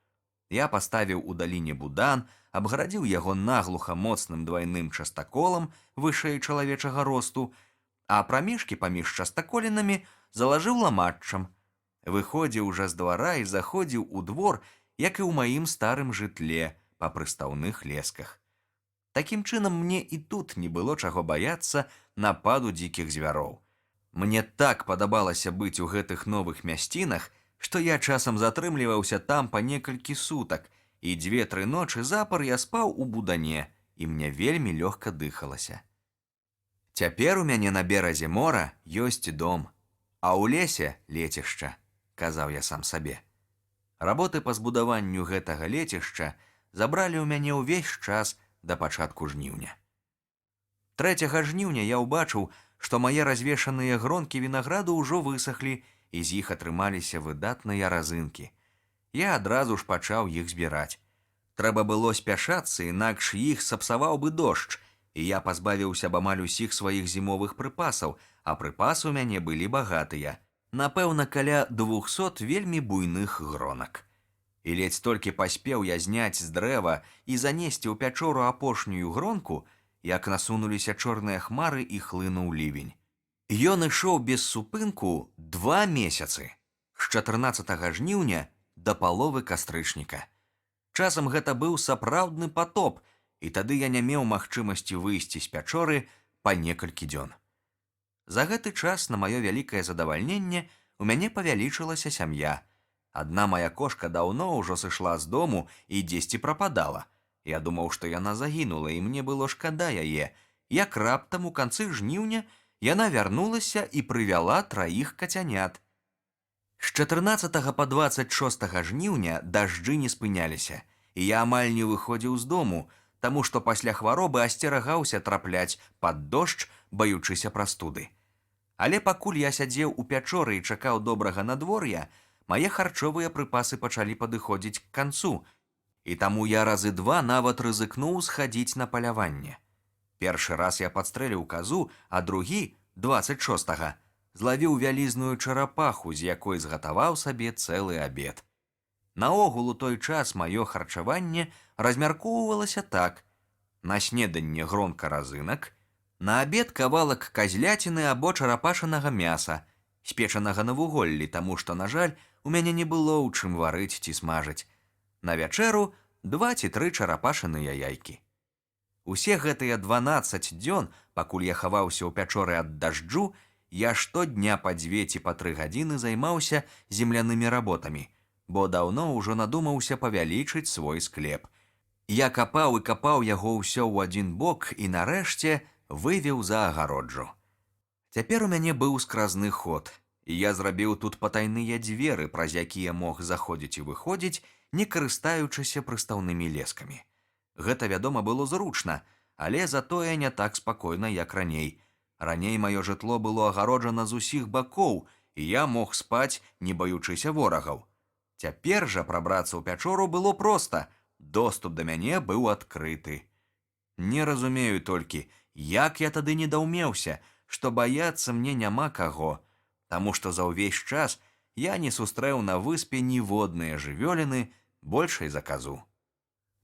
Я паставіў у даліне будан, абгарадзіў яго наглуха моцным двайным частаколам вышэй чалавечага росту, а прамежкі паміж частаколінамі залажыў ламаччам. Выходзіў жа з двара і заходзіў у двор, як і ў маім старым жытле па прыстаўных лесках. Такім чынам, мне і тут не было чаго баяцца нападу дзікіх звяроў. Мне так падабалася быць у гэтых новых мясцінах, што я часам затрымліваўся там па некалькі сутак, і 2-3 ночы запар я спаў у будане, і мне вельмі лёгка дыхалася. Цяпер у мяне на беразе мора ёсць дом, а ў лесе лецішча, казаў я сам сабе. Работы па збудаванню гэтага лецішча забралі ў мяне ўвесь час да пачатку жніўня. 3 жніўня я ўбачыў, што мае развешаныя гронкі вінаграду ўжо высахлі, і з іх атрымаліся выдатныя разынкі. Я адразу ж пачаў іх збіраць. Трэба было спяшацца, інакш іх сапсаваў бы дождж, і я пазбавіўся б амаль усіх сваіх зімовых прыпасаў, а прыпасы ў мяне былі багатыя. Напэўна, каля 200 вельмі буйных гронак. І ледзь толькі паспеў я зняць з дрэва і занесці ў пячору апошнюю гронку, як насунуліся чорныя хмары і хлынуў лівень. Ён ішоў без супынку 2 месяцы, з 14 жніўня да паловы кастрычніка. Часам гэта быў сапраўдны патоп, і тады я не меў магчымасці выйсці з пячоры па некалькі дзён. За гэты час, на маё вялікае задавальненне, у мяне павялічылася сям'я. Адна мая кошка даўно ўжо сышла з дому і дзесьці прападала. Я думаў, што яна загінула, і мне было шкада яе. Як раптам у канцы жніўня яна вярнулася і прывяла 3 кацянят. З 14 па 26 жніўня дажджы не спыняліся, і я амаль не выходзіў з дому, таму што пасля хваробы асцерагаўся трапляць пад дождж, баючыся прастуды. Але пакуль я сядзеў у пячоры і чакаў добрага надвор'я, мае харчовыя прыпасы пачалі падыходзіць к канцу, і таму я разы два нават рызыкнуў схадзіць на паляванне. Першы раз я падстрэліў казу, а другі, 26-га, злавіў вялізную чарапаху, з якой згатаваў сабе цэлы абед. Наогул у той час маё харчаванне размяркоўвалася так: на снеданне гронка разынак, на абед кавалак казляціны або чарапашанага мяса, спечанага на вуголлі, таму што, на жаль, у мяне не было ў чым варыць ці смажыць. На вячэру 2 ці 3 чарапашаныя яйкі. Усе гэтыя 12 дзён, пакуль я хаваўся ў пячоры ад дажджу, я штодня па 2 ці па 3 гадзіны займаўся землянымі работамі, бо даўно ўжо надумаўся павялічыць свой склеп. Я капаў і капаў яго ўсё ў адзін бок і нарэшце вывеў за агароджу. Цяпер у мяне быў скразны ход, і я зрабіў тут патайныя дзверы, праз якія мог заходзіць і выходзіць, не карыстаючыся прыстаўнымі лескамі. Гэта, вядома, было зручна, але затое не так спакойна, як раней. Раней маё жытло было агароджана з усіх бакоў, і я мог спаць, не баючыся ворагаў. Цяпер жа прабрацца ў пячору было проста, доступ да мяне быў адкрыты. Не разумею толькі, як я тады недаўмеўся, што баяцца мне няма каго, таму што за ўвесь час я не сустрэў на выспе ніводныя жывёліны большай за казу.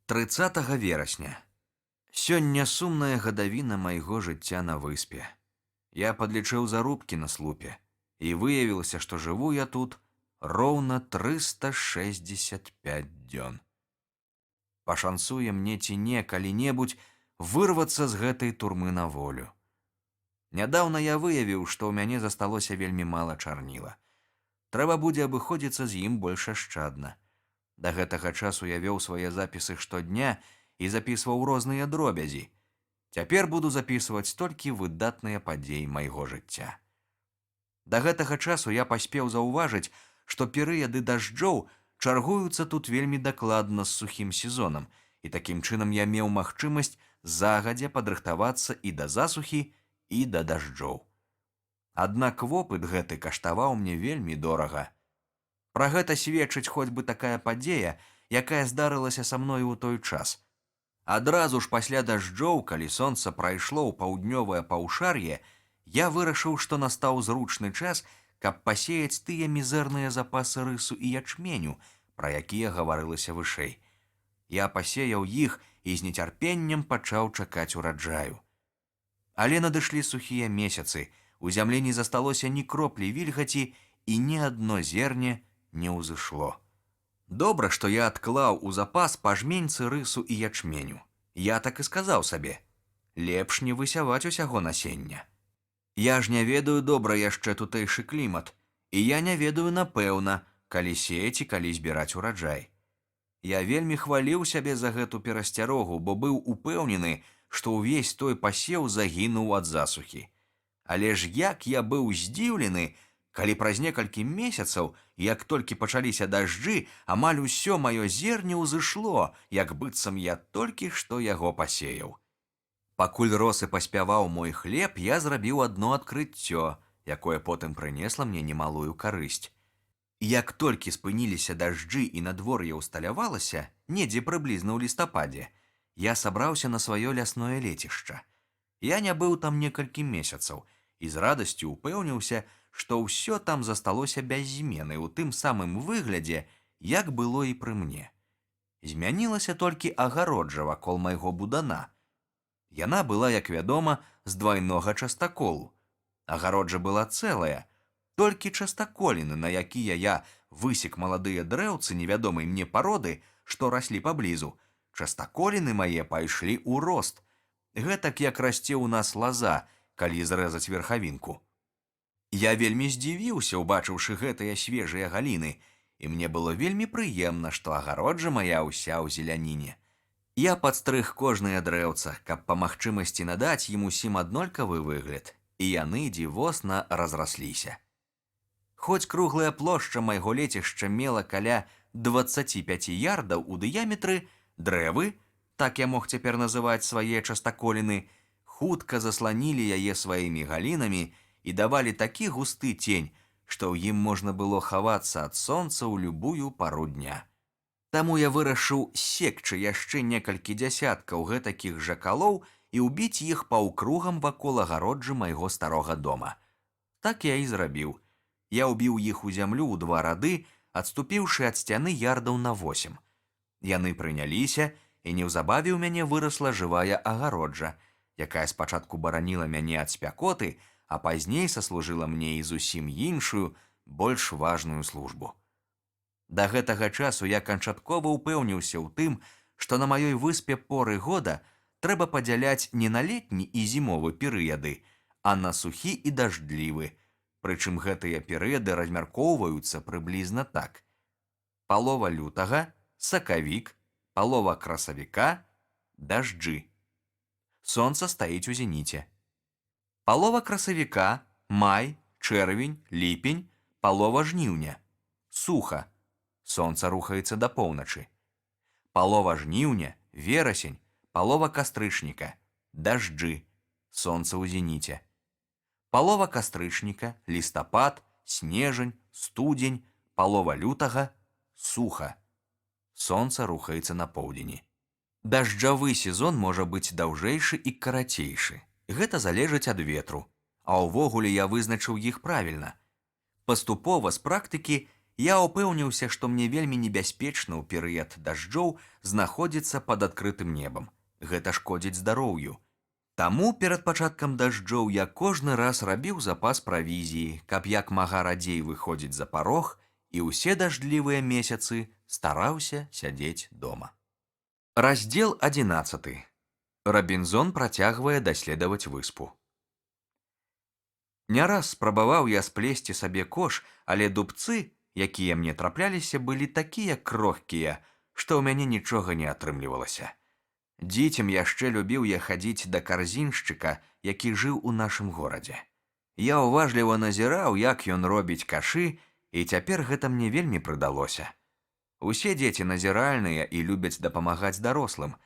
30 верасня. Сёння сумная гадавіна майго жыцця на выспе. Я падлічыў заробкі на слупе, і выявілася, што жыву я тут роўна 365 дзён. Пашанцуе мне ці не калі-небудзь вырвацца з гэтай турмы на волю. Нядаўна я выявіў, што ў мяне засталося вельмі мала чарніла. Трэба будзе абыходзіцца з ім больш ашчадна. Да гэтага часу я вёў свае запісы штодня і запісваў розныя дробязі. Цяпер буду запісваць толькі выдатныя падзеі майго жыцця. Да гэтага часу я паспеў заўважыць, што перыяды дажджоў чаргуюцца тут вельмі дакладна з сухім сезонам, і такім чынам я меў магчымасць загадзя падрыхтавацца і да засухі, і да дажджоў. Аднак вопыт гэты каштаваў мне вельмі дорага. Пра гэта сведчыць хоць бы такая падзея, якая здарылася са мною ў той час. Адразу ж пасля дажджоў, калі сонца прайшло ў паўднёвае паўшар'е, я вырашыў, што настаў зручны час, каб пасеяць тыя мізэрныя запасы рысу і ячменю, пра якія гаварылася вышэй. Я пасеяў іх і з нецярпеннем пачаў чакаць ураджаю. Але надышлі сухія месяцы, у зямлі не засталося ні кроплі вільгаці, і ні адно зерне не ўзышло. Добра, што я адклаў у запас па жменьцы рысу і ячменю. Я так і сказаў сабе: лепш не высяваць усяго насення. Я ж не ведаю добра яшчэ тутэйшы клімат, і я не ведаю напэўна, калі сеяць і калі збіраць ураджай. Я вельмі хваліў сябе за гэту перасцярогу, бо быў упэўнены, што ўвесь той пасеў загінуў ад засухі. Але ж як я быў здзіўлены, калі праз некалькі месяцаў, як толькі пачаліся дажджы, амаль усё маё зерне ўзышло, як быццам я толькі што яго пасеяў. Пакуль рос і паспяваў мой хлеб, я зрабіў адно адкрыццё, якое потым прынесла мне немалую карысць. Як толькі спыніліся дажджы і надвор'е ўсталявалася, недзе прыблізна ў лістападзе, я сабраўся на сваё лясное лецішча. Я не быў там некалькі месяцаў і з радасцю упэўніўся, што ўсё там засталося без змены ў тым самым выглядзе, як было і пры мне. Змянілася толькі агароджа вакол майго будана. Яна была, як вядома, з двайнога частаколу. Агароджа была цэлая, толькі частаколіны, на якія я высек маладыя дрэўцы невядомай мне пароды, што раслі паблізу, частаколіны мае пайшлі ў рост. Гэтак як расце ў нас лаза, калі зрэзаць верхавінку. Я вельмі здзівіўся, убачыўшы гэтыя свежыя галіны, і мне было вельмі прыемна, што агароджа мая ўся ў зеляніне. Я падстрыг кожнае дрэўца, каб па магчымасці надаць ім усім аднолькавы выгляд, і яны дзівосна разрасліся. Хоць круглая плошча майго лецішча мела каля 25 ярдаў у дыяметры, дрэвы, так я мог цяпер называць свае частаколіны, хутка засланілі яе сваімі галінамі і давалі такі густы цень, што ў ім можна было хавацца ад сонца ў любую пару дня. Таму я вырашыў секчы яшчэ некалькі дзясяткаў гэтакіх жа калоў і ўбіць іх паўкругам вакол агароджы майго старога дома. Так я і зрабіў. Я ўбіў іх у зямлю ў 2 рады, адступіўшы ад сцяны ярдаў на 8. Яны прыняліся, і неўзабаве ў мяне вырасла жывая агароджа, якая спачатку бараніла мяне ад спякоты, а пазней саслужыла мне і зусім іншую, больш важную службу. Да гэтага часу я канчаткова ўпэўніўся ў тым, што на маёй выспе поры года трэба падзяляць не на летні і зімовы перыяды, а на сухі і дажджлівы, прычым гэтыя перыяды размяркоўваюцца прыблізна так: палова лютага, сакавік, палова красавіка, дажджы. Сонца стаіць у зеніце. Палова красавіка, май, чэрвень, ліпень, палова жніўня, суха. Сонца рухаецца да поўначы. Палова жніўня, верасень, палова кастрычніка, дажджы, сонца ў зеніце. Палова кастрычніка, лістапад, снежань, студзень, палова лютага, суха. Сонца рухаецца на поўдзені. Дажджавы сезон можа быць даўжэйшы і карацейшы. Гэта залежыць ад ветру. А ўвогуле я вызначыў іх правільна. Паступова з практыкі я ўпэўніўся, што мне вельмі небяспечна ў перыяд дажджоў знаходзіцца пад адкрытым небам. Гэта шкодзіць здароўю. Таму перад пачаткам дажджоў я кожны раз рабіў запас правізіі, каб як мага радзей выходзіць за парог, і ўсе дажджлівыя месяцы стараўся сядзець дома. Раздзел 11. Рабінзон працягвае даследаваць выспу. Не раз спрабаваў я сплесці сабе кош, але дубцы, якія мне трапляліся, былі такія крохкія, што ў мяне нічога не атрымлівалася. Дзіцем яшчэ любіў я хадзіць да карзіншчыка, які жыў у нашым горадзе. Я ўважліва назіраў, як ён робіць кашы, і цяпер гэта мне вельмі прыдалося. Усе дзеці назіральныя і любяць дапамагаць дарослым.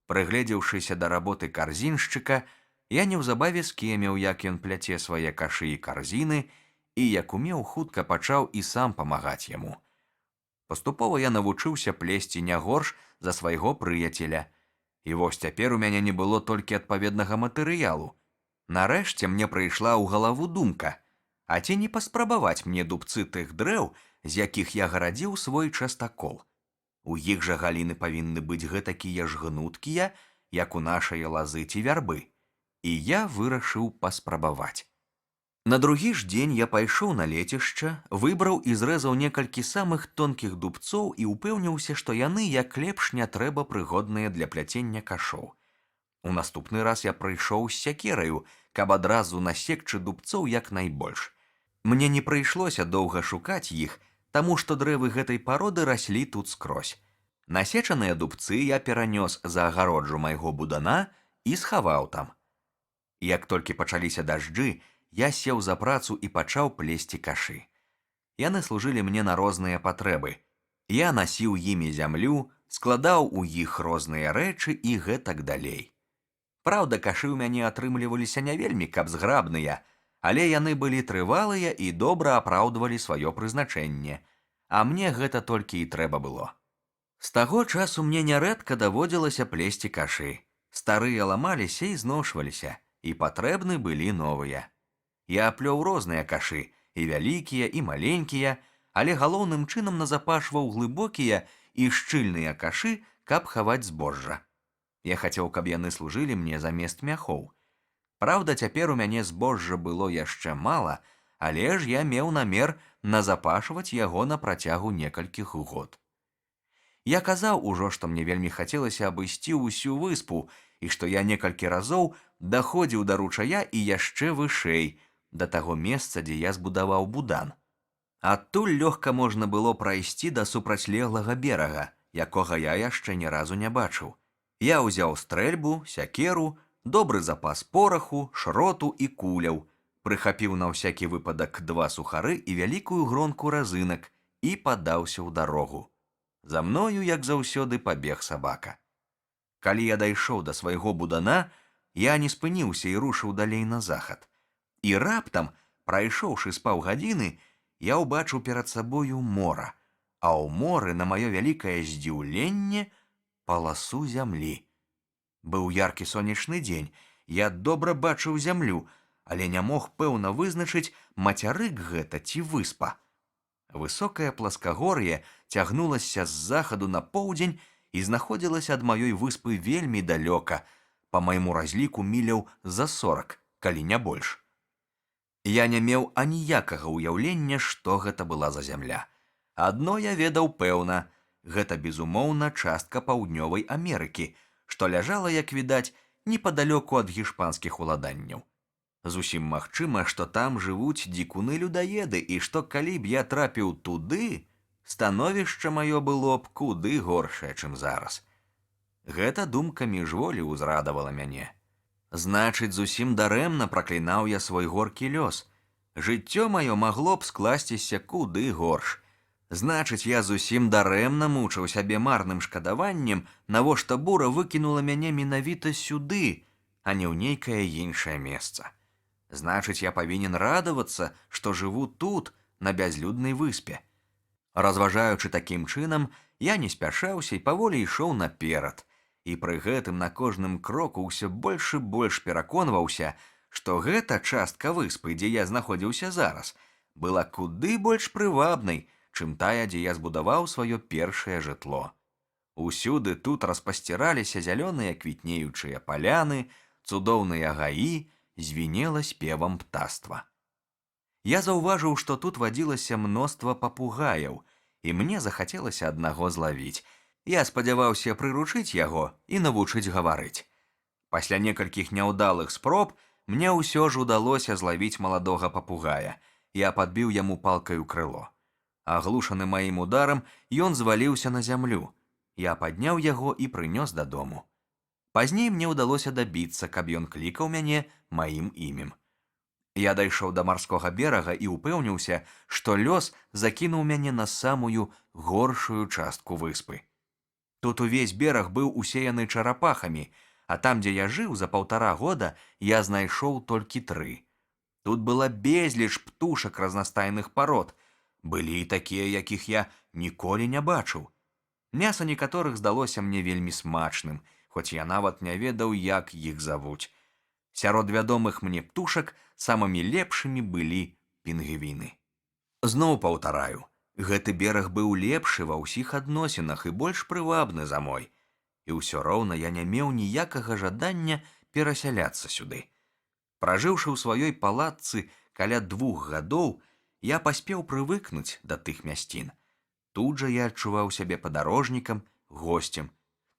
Прыгледзеўшыся да работы карзіншчыка, я неўзабаве скеміў, як ён пляце свае кашы і карзіны, і як умеў, хутка пачаў і сам памагаць яму. Паступова я навучыўся плесці не горш за свайго прыяцеля. І вось цяпер у мяне не было толькі адпаведнага матэрыялу. Нарэшце мне прыйшла ў галаву думка: а ці не паспрабаваць мне дубцы тых дрэў, з якіх я гарадзіў свой частакол? У іх жа галіны павінны быць гэтакія ж гнуткія, як у нашай лазы ці вярбы. І я вырашыў паспрабаваць. На другі ж дзень я пайшоў на лецішча, выбраў і зрэзаў некалькі самых тонкіх дубцоў і ўпэўніўся, што яны як лепш не трэба прыгодныя для пляцення кашоў. У наступны раз я прыйшоў з сякераю, каб адразу насекчы дубцоў як найбольш. Мне не прыйшлося доўга шукаць іх, таму што дрэвы гэтай пароды раслі тут скрозь. Насечаныя дубцы я перанёс за агароджу майго будана і схаваў там. Як толькі пачаліся дажджы, я сеў за працу і пачаў плесці кашы. Яны служылі мне на розныя патрэбы. Я насіў імі зямлю, складаў у іх розныя рэчы і гэтак далей. Праўда, кашы ў мяне атрымліваліся не вельмі каб зграбныя, але яны былі трывалыя і добра апраўдвалі сваё прызначэнне, а мне гэта толькі і трэба было. З таго часу мне нярэдка даводзілася плесці кашы. Старыя ламаліся і зношваліся, і патрэбны былі новыя. Я аплёў розныя кашы, і вялікія, і маленькія, але галоўным чынам назапашваў глыбокія і шчыльныя кашы, каб хаваць збожжа. Я хацеў, каб яны служылі мне замест мяхоў. Праўда, цяпер у мяне збожжа было яшчэ мала, але ж я меў намер назапашваць яго на працягу некалькіх год. Я казаў ужо, што мне вельмі хацелася абысці ўсю выспу, і што я некалькі разоў даходзіў да ручая і яшчэ вышэй, да таго месца, дзе я збудаваў будан. Адтуль лёгка можна было прайсці да супрацьлеглага берага, якога я яшчэ ні разу не бачыў. Я ўзяў стрэльбу, сякеру, добры запас пораху, шроту і куляў, прыхапіў на ўсякі выпадак 2 сухары і вялікую гронку разынак і падаўся ў дарогу. За мною, як заўсёды, пабег сабака. Калі я дайшоў да свайго будана, я не спыніўся і рушыў далей на захад. І раптам, прайшоўшы з паўгадзіны, я ўбачыў перад сабою мора, а ў моры, на маё вялікае здзіўленне, паласу зямлі. Быў яркі сонечны дзень, я добра бачыў зямлю, але не мог пэўна вызначыць, мацярык гэта ці выспа. Высокае пласкагор'е цягнулася з захаду на поўдзень і знаходзілася ад маёй выспы вельмі далёка, па майму разліку міляў за 40, калі не больш. Я не меў аніякага ўяўлення, што гэта была за зямля. Адно я ведаў пэўна, гэта, безумоўна, частка паўднёвай Амерыкі, што ляжала, як відаць, непадалёку ад гішпанскіх уладанняў. Зусім магчыма, што там жывуць дзікуны-людаеды, і што калі б я трапіў туды, становішча маё было б куды горшае, чым зараз. Гэта думка міжволі ўзрадавала мяне. Значыць, зусім дарэмна праклінаў я свой горкі лёс. Жыццё маё магло б скласціся куды горш. Значыць, я зусім дарэмна мучыў сябе марным шкадаваннем, навошта бура выкінула мяне менавіта сюды, а не ў нейкае іншае месца. Значыць, я павінен радавацца, што жыву тут, на бязлюднай выспе. Разважаючы такім чынам, я не спяшаўся і паволі ішоў наперад, і пры гэтым на кожным кроку ўсё больш і больш пераконваўся, што гэта частка выспы, дзе я знаходзіўся зараз, была куды больш прывабнай, чым тая, дзе я збудаваў сваё першае жытло. Усюды тут распасціраліся зялёныя квітнеючыя паляны, цудоўныя гаі, звінела спевам птаства. Я заўважыў, што тут вадзілася мноства папугаяў, і мне захацелася аднаго злавіць. Я спадзяваўся прыручыць яго і навучыць гаварыць. Пасля некалькіх няўдалых спроб мне ўсё ж удалося злавіць маладога папугая. Я падбіў яму палкаю крыло. Аглушаны маім ударам, ён зваліўся на зямлю. Я падняў яго і прынёс дадому. Пазней мне ўдалося дабіцца, каб ён клікаў мяне маім імем. Я дайшоў да марскога берага і ўпэўніўся, што лёс закінуў мяне на самую горшую частку выспы. Тут увесь бераг быў усеяны чарапахамі, а там, дзе я жыў за 1,5 года, я знайшоў толькі 3. Тут была безліч птушак разнастайных парод. Былі і такія, якіх я ніколі не бачыў. Мяса некаторых здалося мне вельмі смачным, хоць я нават не ведаў, як іх завуць. Сярод вядомых мне птушак самымі лепшымі былі пінгвіны. Зноў паўтараю, гэты бераг быў лепшы ва ўсіх адносінах і больш прывабны за мой. І ўсё роўна я не меў ніякага жадання перасяляцца сюды. Пражыўшы ў сваёй палатцы каля 2 гадоў, я паспеў прывыкнуць да тых мясцін. Тут жа я адчуваў сябе падарожнікам, госцем.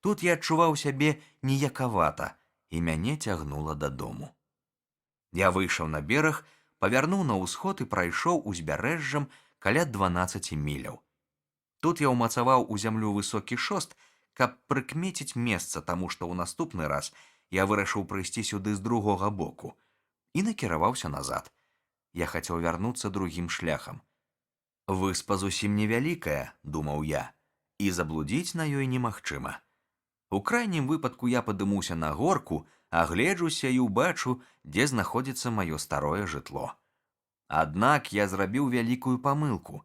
Тут я адчуваў сябе ніякавата, і мяне цягнула дадому. Я выйшаў на бераг, павярнуў на ўсход і прайшоў узбярэжжам каля 12 міляў. Тут я ўмацаваў у зямлю высокі шост, каб прыкмеціць месца, таму што ў наступны раз я вырашыў прыйсці сюды з другога боку і накіраваўся назад. Я хацеў вярнуцца другім шляхам. Выспа зусім невялікая, думаў я, і заблудзіць на ёй немагчыма. У крайнім выпадку я падымуся на горку, агледжуся і ўбачу, дзе знаходзіцца маё старое жытло. Аднак я зрабіў вялікую памылку.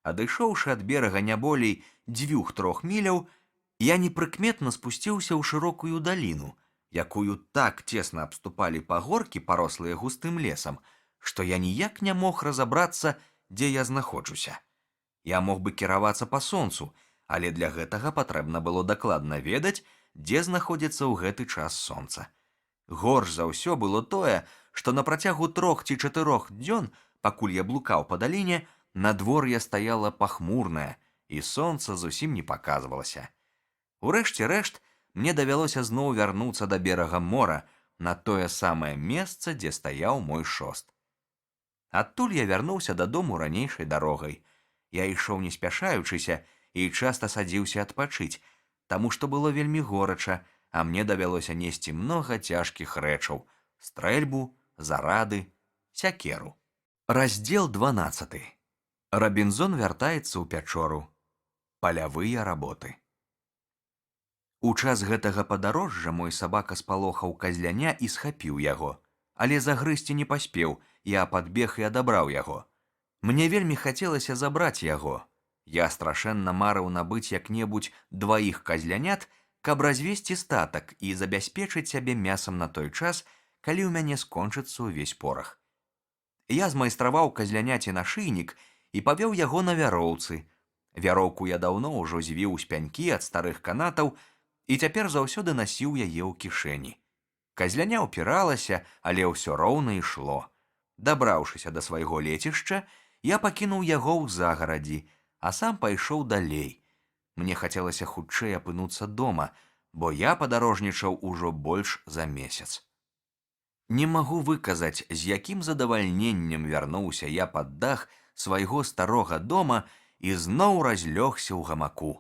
Адышоўшы ад берага не болей 2-3 міляў, я непрыкметна спусціўся ў шырокую даліну, якую так цесна абступалі пагоркі, парослыя густым лесам, што я ніяк не мог разабрацца, дзе я знаходжуся. Я мог бы кіравацца па сонцу, але для гэтага патрэбна было дакладна ведаць, дзе знаходзіцца ў гэты час сонца. Горш за ўсё было тое, што на працягу 3 ці 4 дзён, пакуль я блукаў па даліне, надвор'е стаяла пахмурнае, і сонца зусім не паказвалася. Урэшце рэшт, мне давялося зноў вярнуцца да берага мора, на тое самае месца, дзе стаяў мой шост. Адтуль я вярнуўся дадому ранейшай дарогай. Я ішоў не спяшаючыся і часта садзіўся адпачыць, таму што было вельмі горача, а мне давялося несці многа цяжкіх рэчаў: стрэльбу, зарады, сякеру. Раздзел 12. Рабінзон вяртаецца ў пячору. Палявыя работы. У час гэтага падарожжа мой сабака спалохаў казляня і схапіў яго, але загрызці не паспеў, я падбег і адабраў яго. Мне вельмі хацелася забраць яго. Я страшэнна марыў набыць як-небудзь дваіх казлянят, каб развесці статак і забяспечыць сябе мясам на той час, калі ў мяне скончыцца ўвесь порах. Я змайстраваў казляняці нашыйнік і павёў яго на вяроўцы. Вяроўку я даўно ўжо звіў з пянькі ад старых канатаў і цяпер заўсёды насіў яе ў кішэні. Казляня ўпіралася, але ўсё роўна ішло. Дабраўшыся да свайго лецішча, я пакінуў яго ў загарадзі, а сам пайшоў далей. Мне хацелася хутчэй апынуцца дома, бо я падарожнічаў ужо больш за месяц. Не магу выказаць, з якім задавальненнем вярнуўся я пад дах свайго старога дома і зноў разлёгся ў гамаку.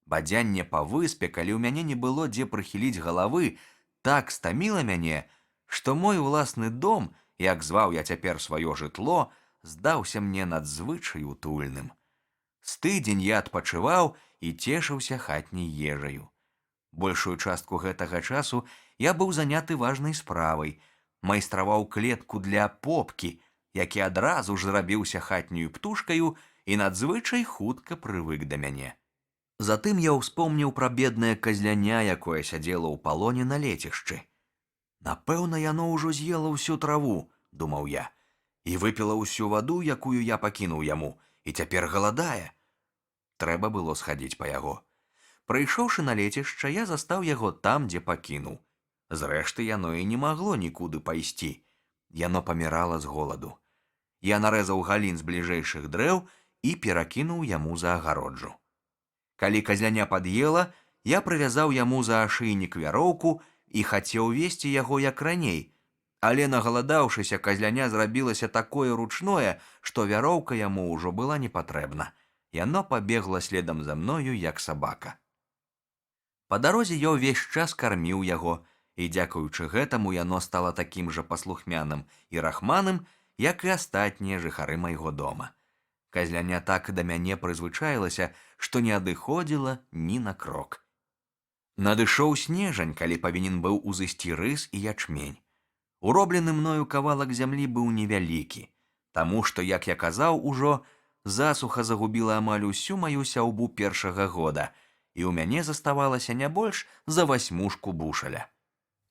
Бадзянне па выспе, калі ў мяне не было дзе прыхіліць галавы, так стаміла мяне, што мой уласны дом, як зваў я цяпер сваё жытло, здаўся мне надзвычай утульным. З тыдзень я адпачываў і цешыўся хатняй ежаю. Большую частку гэтага часу я быў заняты важнай справай, майстраваў клетку для попкі, які адразу ж зрабіўся хатняю птушкаю і надзвычай хутка прывык да мяне. Затым я ўспомніў пра беднае казляня, якое сядзела ў палоне на лецішчы. Напэўна, яно ўжо з'ела ўсю траву, думаў я, і выпіла ўсю ваду, якую я пакінуў яму, і цяпер галадае. Трэба было схадзіць па яго. Прыйшоўшы на лецішча, я застаў яго там, дзе пакінуў. Зрэшты, яно і не магло нікуды пайсці. Яно памірала з голаду. Я нарэзаў галін з бліжэйшых дрэў і перакінуў яму за агароджу. Калі казляня пад'ела, я прывязаў яму за ашыйнік вяроўку і хацеў весці яго як раней, але нагаладаўшыся, казляня зрабілася такое ручное, што вяроўка яму ўжо была не патрэбна. Яно пабегла следам за мною, як сабака. Па дарозе я ўвесь час карміў яго, і дзякуючы гэтаму яно стала такім жа паслухмяным і рахманым, як і астатнія жыхары майго дома. Казляня так да мяне прызвычаілася, што не адыходзіла ні на крок. Надышоў снежань, калі павінен быў узысці рыс і ячмень. Уроблены мною кавалак зямлі быў невялікі, таму што, як я казаў ужо, засуха загубіла амаль усю маю сяўбу першага года, і ў мяне заставалася не больш за 8 бушаля.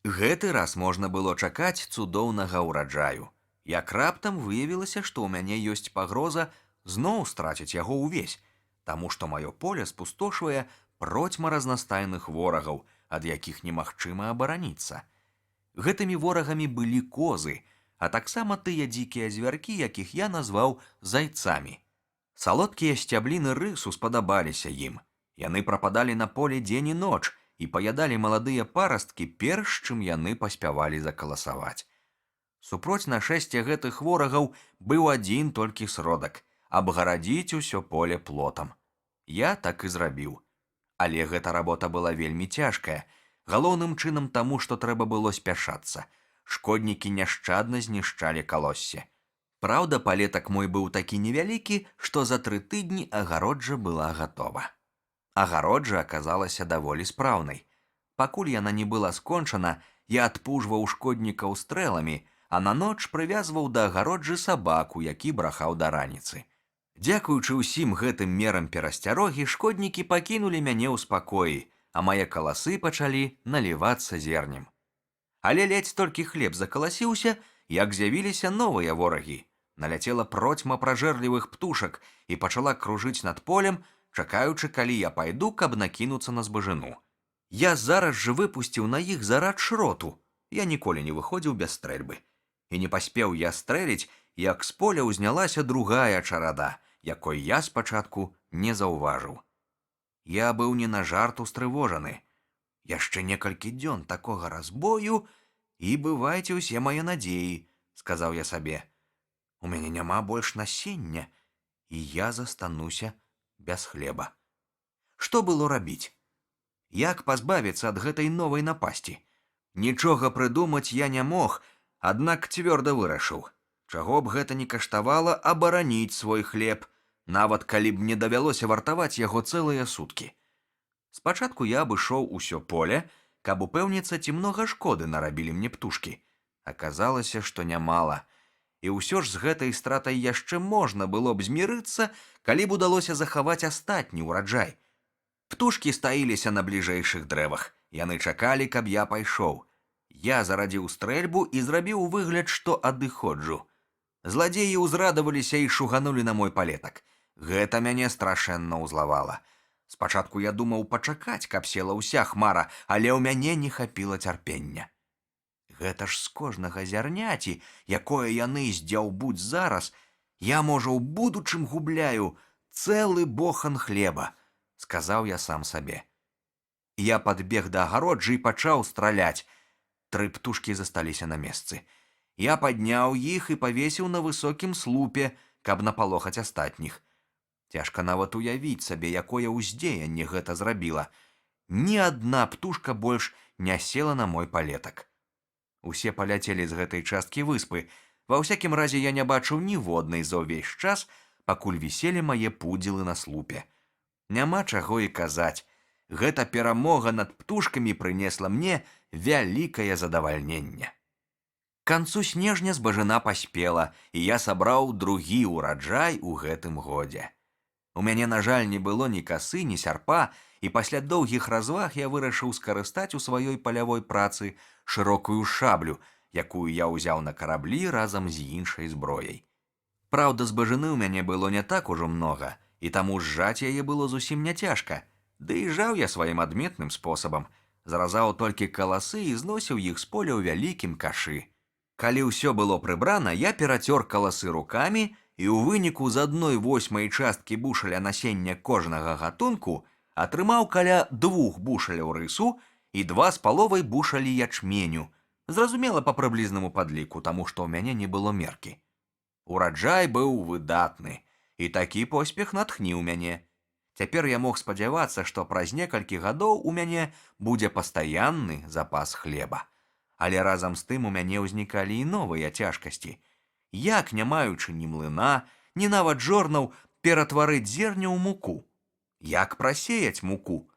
Гэты раз можна было чакаць цудоўнага ўраджаю. Як раптам выявілася, што ў мяне ёсць пагроза зноў страціць яго ўвесь, таму што маё поле спустошвае процьма разнастайных ворагаў, ад якіх немагчыма абараніцца. Гэтымі ворагамі былі козы, а таксама тыя дзікія звяркі, якіх я назваў зайцамі. Салодкія сцябліны рысу спадабаліся ім. Яны прападалі на поле дзень і ноч і паядалі маладыя парасткі, перш чым яны паспявалі закаласаваць. Супроць нашэсця гэтых ворагаў быў адзін толькі сродак – абгарадзіць усё поле плотам. Я так і зрабіў. Але гэта работа была вельмі цяжкая, галоўным чынам таму, што трэба было спяшацца. Шкоднікі няшчадна знішчалі калоссе. Праўда, палетак мой быў такі невялікі, што за 3 тыдні агароджа была гатова. Агароджа аказалася даволі спраўнай. Пакуль яна не была скончана, я адпужваў шкоднікаў стрэламі, а на ноч прывязваў да агароджы сабаку, які брахаў да раніцы. Дзякуючы ўсім гэтым мерам перасцярогі, шкоднікі пакінулі мяне ў спакоі, а мае каласы пачалі налівацца зернем. Але ледзь толькі хлеб закаласіўся, як з'явіліся новыя ворагі. Наляцела процьма пражэрлівых птушак і пачала кружыць над полем, чакаючы, калі я пайду, каб накінуцца на збажыну. Я зараз жа выпусціў на іх зарад шроту. Я ніколі не выходзіў без стрэльбы. І не паспеў я стрэліць, як з поля ўзнялася другая чарада, якой я спачатку не заўважыў. Я быў не на жарт устрывожаны. Яшчэ некалькі дзён такога разбою, і бывайце ўсе мае надзеі, сказаў я сабе. У мяне няма больш насення, і я застануся без хлеба. Што было рабіць? Як пазбавіцца ад гэтай новай напасці? Нічога прыдумаць я не мог, аднак цвёрда вырашыў. Чаго б гэта ні каштавала, абараніць свой хлеб, нават калі б мне давялося вартаваць яго цэлыя суткі. Спачатку я абышоў усё поле, каб упэўніцца, ці многа шкоды нарабілі мне птушкі. Аказалася, што нямала. І ўсё ж з гэтай стратай яшчэ можна было б змірыцца, калі б удалося захаваць астатні ўраджай. Птушкі стаіліся на бліжэйшых дрэвах. Яны чакалі, каб я пайшоў. Я зарадзіў стрэльбу і зрабіў выгляд, што адыходжу. Зладзеі ўзрадаваліся і шуганулі на мой палетак. Гэта мяне страшэнна ўзлавала. Спачатку я думаў пачакаць, каб села ўся хмара, але ў мяне не хапіла цярпення. Гэта ж з кожнага зярняці, якое яны здзяўбуць зараз, я, можа, у будучым губляю цэлы бохан хлеба, сказаў я сам сабе. Я падбег да агароджы і пачаў страляць. 3 птушкі засталіся на месцы. Я падняў іх і павесіў на высокім слупе, каб напалохаць астатніх. Цяжка нават уявіць сабе, якое ўздзеянне гэта зрабіла. Ні адна птушка больш не села на мой палетак. Усе паляцелі з гэтай часткі выспы. Ва ўсякім разе я не бачыў ніводнай за ўвесь час, пакуль віселі мае пудзілы на слупе. Няма чаго і казаць. Гэта перамога над птушкамі прынесла мне вялікае задавальненне. К канцу снежня збажына паспела, і я сабраў другі ўраджай у гэтым годзе. У мяне, на жаль, не было ні касы, ні сярпа, і пасля доўгіх разваг я вырашыў скарыстаць у сваёй палявой працы шырокую шаблю, якую я ўзяў на караблі разам з іншай зброяй. Праўда, збажыны ў мяне было не так ужо многа, і таму зжаць яе было зусім не цяжка. Ды і жаў я сваім адметным спосабам. Зразаў толькі каласы і зносіў іх з поля ў вялікім кашы. Калі ўсё было прыбрана, я перацёр каласы рукамі, і ў выніку з 1/8 часткі бушаля насення кожнага гатунку атрымаў каля 2 бушаляў рысу і 2,5 бушалі ячменю. Зразумела, па прыблізнаму падліку, таму што ў мяне не было меркі. Ураджай быў выдатны, і такі поспех натхніў мяне. Цяпер я мог спадзявацца, што праз некалькі гадоў у мяне будзе пастаянны запас хлеба. Але разам з тым у мяне ўзнікалі і новыя цяжкасці. Як, не маючы ні млына, ні нават жорнаў, ператварыць зерне ў муку? Як прасеяць муку?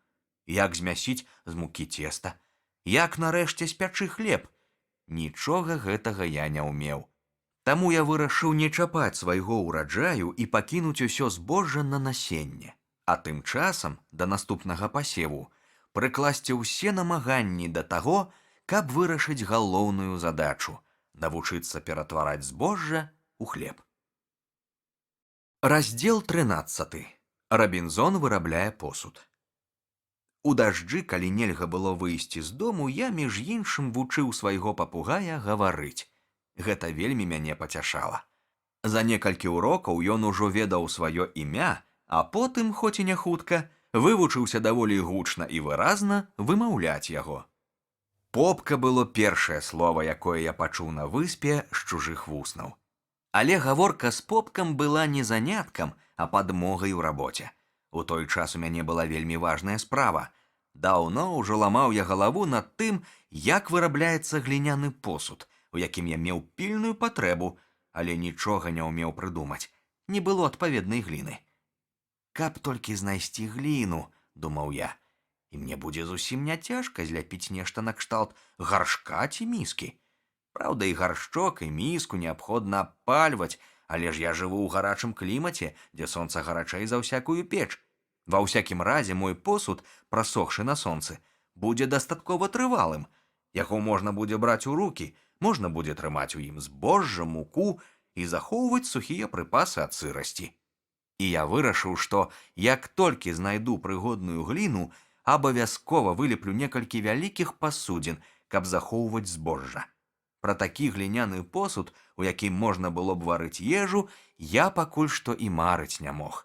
Як змясіць з мукі цеста? Як нарэшце спячы хлеб? Нічога гэтага я не ўмеў. Таму я вырашыў не чапаць свайго ўраджаю і пакінуць усё збожжа на насенне. А тым часам, да наступнага пасеву, прыкласці ўсе намаганні да таго, каб вырашыць галоўную задачу – навучыцца ператвараць збожжа ў хлеб. Раздзел 13. Рабінзон вырабляе посуд. У дажджы, калі нельга было выйсці з дому, я, між іншым, вучыў свайго папугая гаварыць. Гэта вельмі мяне пацяшала. За некалькі урокаў ён ужо ведаў сваё імя, а потым, хоць і не хутка, вывучыўся даволі гучна і выразна вымаўляць яго. Попка было першае слова, якое я пачуў на выспе з чужых вуснаў. Але гаворка з попкам была не заняткам, а падмогай у рабоце. У той час у мяне была вельмі важная справа. Даўно ўжо ламаў я галаву над тым, як вырабляецца гліняны посуд, у якім я меў пільную патрэбу, але нічога не ўмеў прыдумаць. Не было адпаведнай гліны. Каб толькі знайсці гліну, думаў я, і мне будзе зусім не цяжка зляпіць нешта накшталт гаршка ці міскі. Праўда, і гаршчок, і міску неабходна абпальваць, але ж я жыву ў гарачым клімаце, дзе сонца гарачэй за ўсякую печ. Ва ўсякім разе мой посуд, прасохшы на сонцы, будзе дастаткова трывалым. Яго можна будзе браць у рукі, можна будзе трымаць у ім збожжа, муку і захоўваць сухія прыпасы ад сырасці. І я вырашыў, што як толькі знайду прыгодную гліну, абавязкова вылеплю некалькі вялікіх пасудзін, каб захоўваць збожжа. Пра такі гліняны посуд, у якім можна было б варыць ежу, я пакуль што і марыць не мог.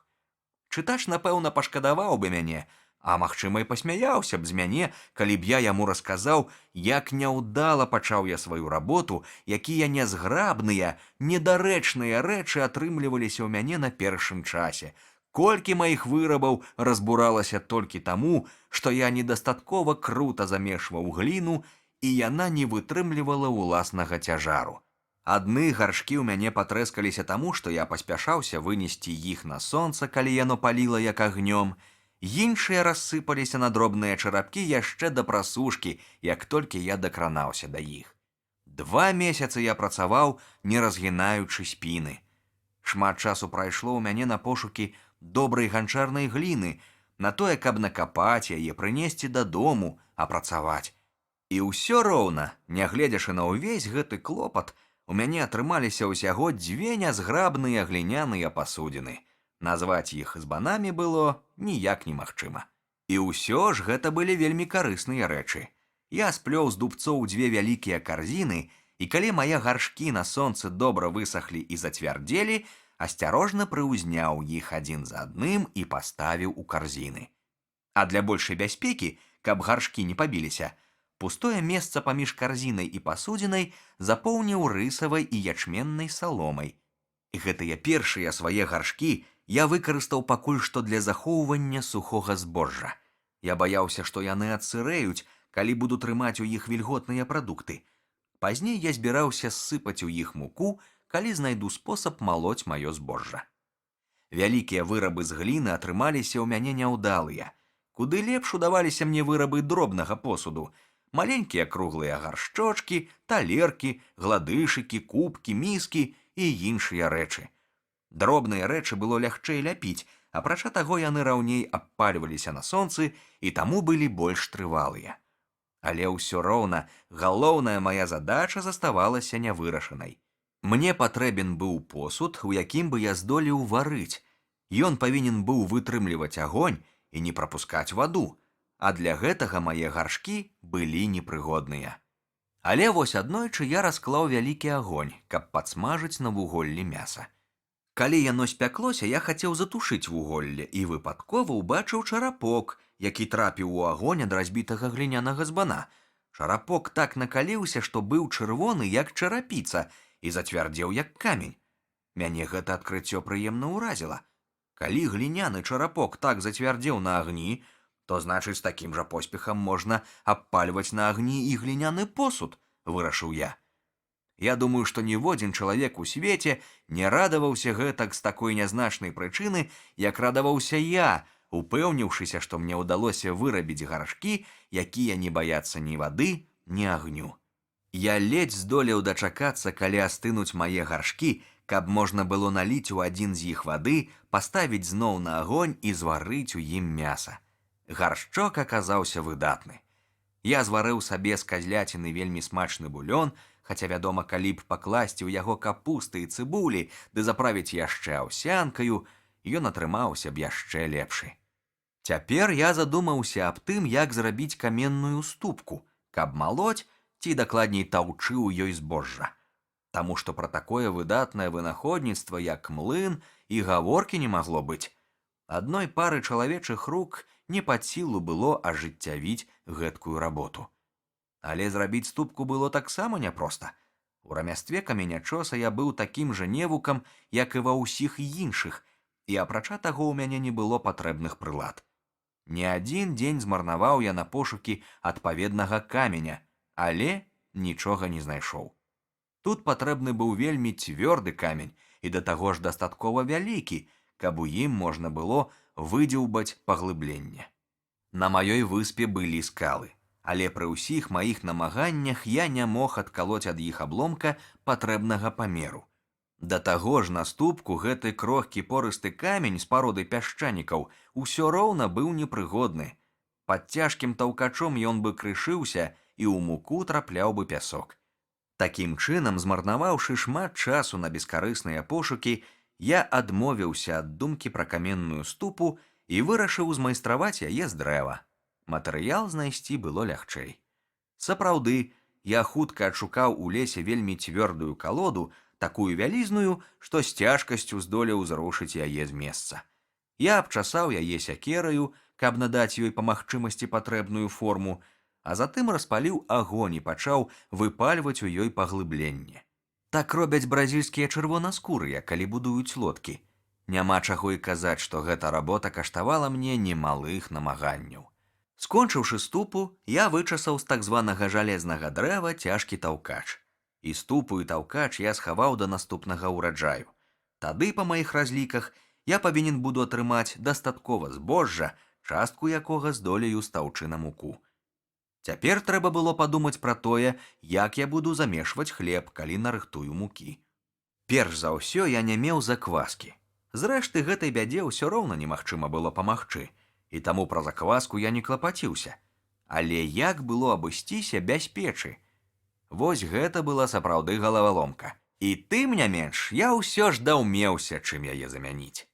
Чытач, напэўна, пашкадаваў бы мяне, а магчыма, і пасмяяўся б з мяне, калі б я яму расказаў, як няўдала пачаў я сваю работу, якія нязграбныя, недарэчныя рэчы атрымліваліся ў мяне на першым часе. Колькі маіх вырабаў разбуралася толькі таму, што я недастаткова крута замешваў гліну, і яна не вытрымлівала ўласнага цяжару. Адны гаршкі ў мяне патрэскаліся таму, што я паспяшаўся вынесці іх на сонца, калі яно паліла як агнём. Іншыя рассыпаліся на дробныя чарапкі яшчэ да прасушкі, як толькі я дакранаўся да іх. 2 месяцы я працаваў, не разгінаючы спіны. Шмат часу прайшло ў мяне на пошукі добрай ганчарнай гліны, на тое, каб накапаць яе, прынесці дадому, апрацаваць. І ўсё роўна, нягледзячы на ўвесь гэты клопат, у мяне атрымаліся ўсяго 2 нязграбныя гліняныя пасудзіны. Назваць іх збанамі было ніяк немагчыма. І ўсё ж гэта былі вельмі карысныя рэчы. Я сплёў з дубцоў 2 вялікія карзіны, і калі мае гаршкі на сонцы добра высахлі і зацвярдзелі, асцярожна прыўзняў іх адзін за адным і паставіў у карзіны. А для большай бяспекі, каб гаршкі не пабіліся, пустое месца паміж карзінай і пасудзінай запоўніў рысавай і ячменнай саломай. Гэтыя першыя свае гаршкі я выкарыстаў пакуль што для захоўвання сухога збожжа. Я баяўся, што яны адсырэюць, калі буду трымаць у іх вільготныя прадукты. Пазней я збіраўся ссыпаць у іх муку, калі знайду спосаб малоць маё збожжа. Вялікія вырабы з гліны атрымаліся ў мяне няўдалыя. Куды лепш удаваліся мне вырабы дробнага посуду. Маленькія круглыя гаршчочкі, талеркі, гладышыкі, кубкі, міскі і іншыя рэчы. Дробныя рэчы было лягчэй ляпіць, апрача таго яны раўней абпальваліся на сонцы і таму былі больш трывалыя. Але ўсё роўна галоўная мая задача заставалася нявырашанай. Мне патрэбен быў посуд, у якім бы я здолеў варыць. Ён павінен быў вытрымліваць агонь і не прапускаць ваду, а для гэтага мае гаршкі былі непрыгодныя. Але вось аднойчы я расклаў вялікі агонь, каб падсмажыць на вуголлі мяса. Калі яно спяклося, я хацеў затушыць вуголле і выпадкова ўбачыў чарапок, які трапіў у агонь ад разбітага глінянага збана. Чарапок так накаліўся, што быў чырвоны, як чарапіца, і зацвярдзеў, як камень. Мяне гэта адкрыццё прыемна ўразіла. Калі гліняны чарапок так зацвярдзеў на агні, то значыць, з такім жа поспехам можна абпальваць на агні і гліняны посуд, вырашыў я. Я думаю, што ніводзін чалавек у свеце не радаваўся гэтак з такой нязначнай прычыны, як радаваўся я, упэўніўшыся, што мне ўдалося вырабіць гаршкі, якія не баяцца ні вады, ні агню. Я ледзь здолеў дачакацца, калі астынуць мае гаршкі, каб можна было наліць у адзін з іх вады, паставіць зноў на агонь і зварыць у ім мяса. Гаршчок аказаўся выдатны. Я зварыў сабе з казляціны вельмі смачны булён, хаця, вядома, калі б пакласці ў яго капусты і цыбулі ды заправіць яшчэ аўсянкаю, ён атрымаўся б яшчэ лепшы. Цяпер я задумаўся аб тым, як зрабіць каменную ступку, каб малоць, ці дакладней таўчы ў ёй збожжа. Таму што пра такое выдатнае вынаходніцтва, як млын, і гаворкі не магло быць. Адной пары чалавечых рук не пад сілу было ажыццявіць гэткую работу. Але зрабіць ступку было таксама няпроста. У рамястве каменячоса я быў такім жа невукам, як і ва ўсіх іншых, і апрача таго ў мяне не было патрэбных прылад. Не адзін дзень змарнаваў я на пошукі адпаведнага каменя, але нічога не знайшоў. Тут патрэбны быў вельмі цвёрды камень і да таго ж дастаткова вялікі, каб у ім можна было выдзеўбаць паглыбленне. На маёй выспе былі скалы, але пры ўсіх маіх намаганнях я не мог адкалоць ад іх абломка патрэбнага памеру. Да таго ж на ступку гэты крохкі порысты камень з пароды пясчанікаў усё роўна быў непрыгодны. Пад цяжкім таўкачом ён бы крышыўся і ў муку трапляў бы пясок. Такім чынам, змарнаваўшы шмат часу на бескарысныя пошукі, я адмовіўся ад думкі пра каменную ступу і вырашыў змайстраваць яе з дрэва. Матэрыял знайсці было лягчэй. Сапраўды, я хутка адшукаў у лесе вельмі цвёрдую калоду, такую вялізную, што з цяжкасцю здолеў зрушыць яе з месца. Я абчасаў яе сякераю, каб надаць ёй па магчымасці патрэбную форму, а затым распаліў агонь і пачаў выпальваць у ёй паглыбленне. Так робяць бразільскія чырвонаскурыя, калі будуюць лодкі. Няма чаго і казаць, што гэта работа каштавала мне немалых намаганняў. Скончыўшы ступу, я вычасаў з так званага жалезнага дрэва цяжкі таўкач. І ступу і таўкач я схаваў да наступнага ўраджаю. Тады, па маіх разліках, я павінен буду атрымаць дастаткова збожжа, частку якога здолею стаўчы на муку. Цяпер трэба было падумаць пра тое, як я буду замешваць хлеб, калі нарыхтую мукі. Перш за ўсё я не меў закваскі. Зрэшты, гэтай бядзе ўсё роўна немагчыма было памагчы, і таму пра закваску я не клапаціўся. Але як было абысціся без печы? Вось гэта была сапраўды галаваломка. І тым не менш, я ўсё ж даўмеўся, чым яе замяніць.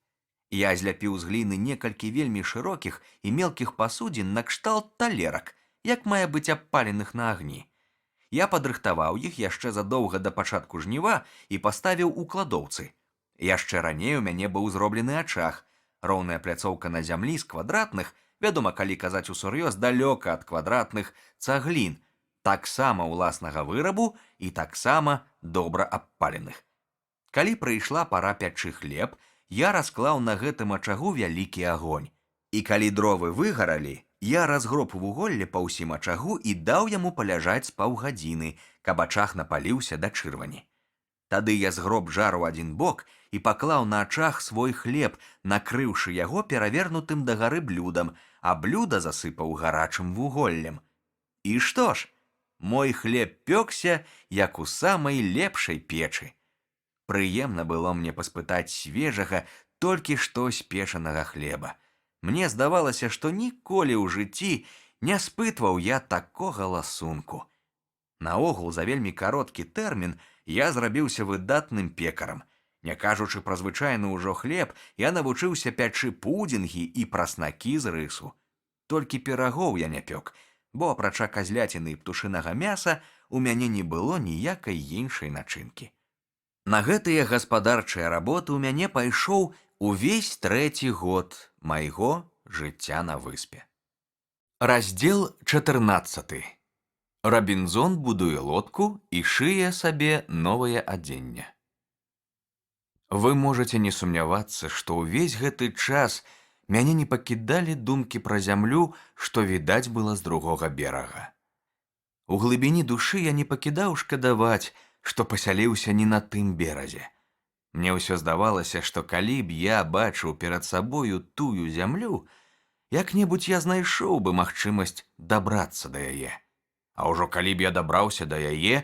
Я зляпіў з гліны некалькі вельмі шырокіх і мелкіх пасудзін накшталт талерак, як мае быць абпаленых на агні. Я падрыхтаваў іх яшчэ задоўга да пачатку жніва і паставіў у кладоўцы. Яшчэ раней у мяне быў зроблены ачаг, роўная пляцоўка на зямлі з квадратных, вядома, калі казаць усур'ёз, далёка ад квадратных цаглін, таксама ўласнага вырабу і таксама добра абпаленых. Калі прыйшла пара пячы хлеб, я расклаў на гэтым ачагу вялікі агонь. І калі дровы выгаралі, я разгроб вуголле па ўсім ачагу і даў яму паляжаць з паўгадзіны, каб ачаг напаліўся да чырвані. Тады я згроб жар у адзін бок і паклаў на ачаг свой хлеб, накрыўшы яго перавернутым дагары блюдам, а блюда засыпаў гарачым вуголлем. І што ж? Мой хлеб пёкся, як у самай лепшай печы. Прыемна было мне паспытаць свежага, толькі што спечанага хлеба. Мне здавалася, што ніколі ў жыцці не спытваў я такога ласунку. Наогул, за вельмі кароткі тэрмін я зрабіўся выдатным пекарам. Не кажучы пра звычайны ўжо хлеб, я навучыўся пячы пудзінгі і праснакі з рысу. Толькі пірагоў я не пёк, бо апрача казляціны і птушынага мяса у мяне не было ніякай іншай начынкі. На гэтыя гаспадарчыя работы ў мяне пайшоў увесь 3-й год майго жыцця на выспе. Раздзел 14. Рабінзон будуе лодку і шые сабе новае адзенне. Вы можаце не сумнявацца, што ўвесь гэты час мяне не пакідалі думкі пра зямлю, што відаць было з другога берага. У глыбіні душы я не пакідаў шкадаваць, што пасяліўся не на тым беразе. Мне ўсё здавалася, што калі б я бачыў перад сабою тую зямлю, як-небудзь я знайшоў бы магчымасць дабрацца да яе. А ўжо калі б я дабраўся да яе,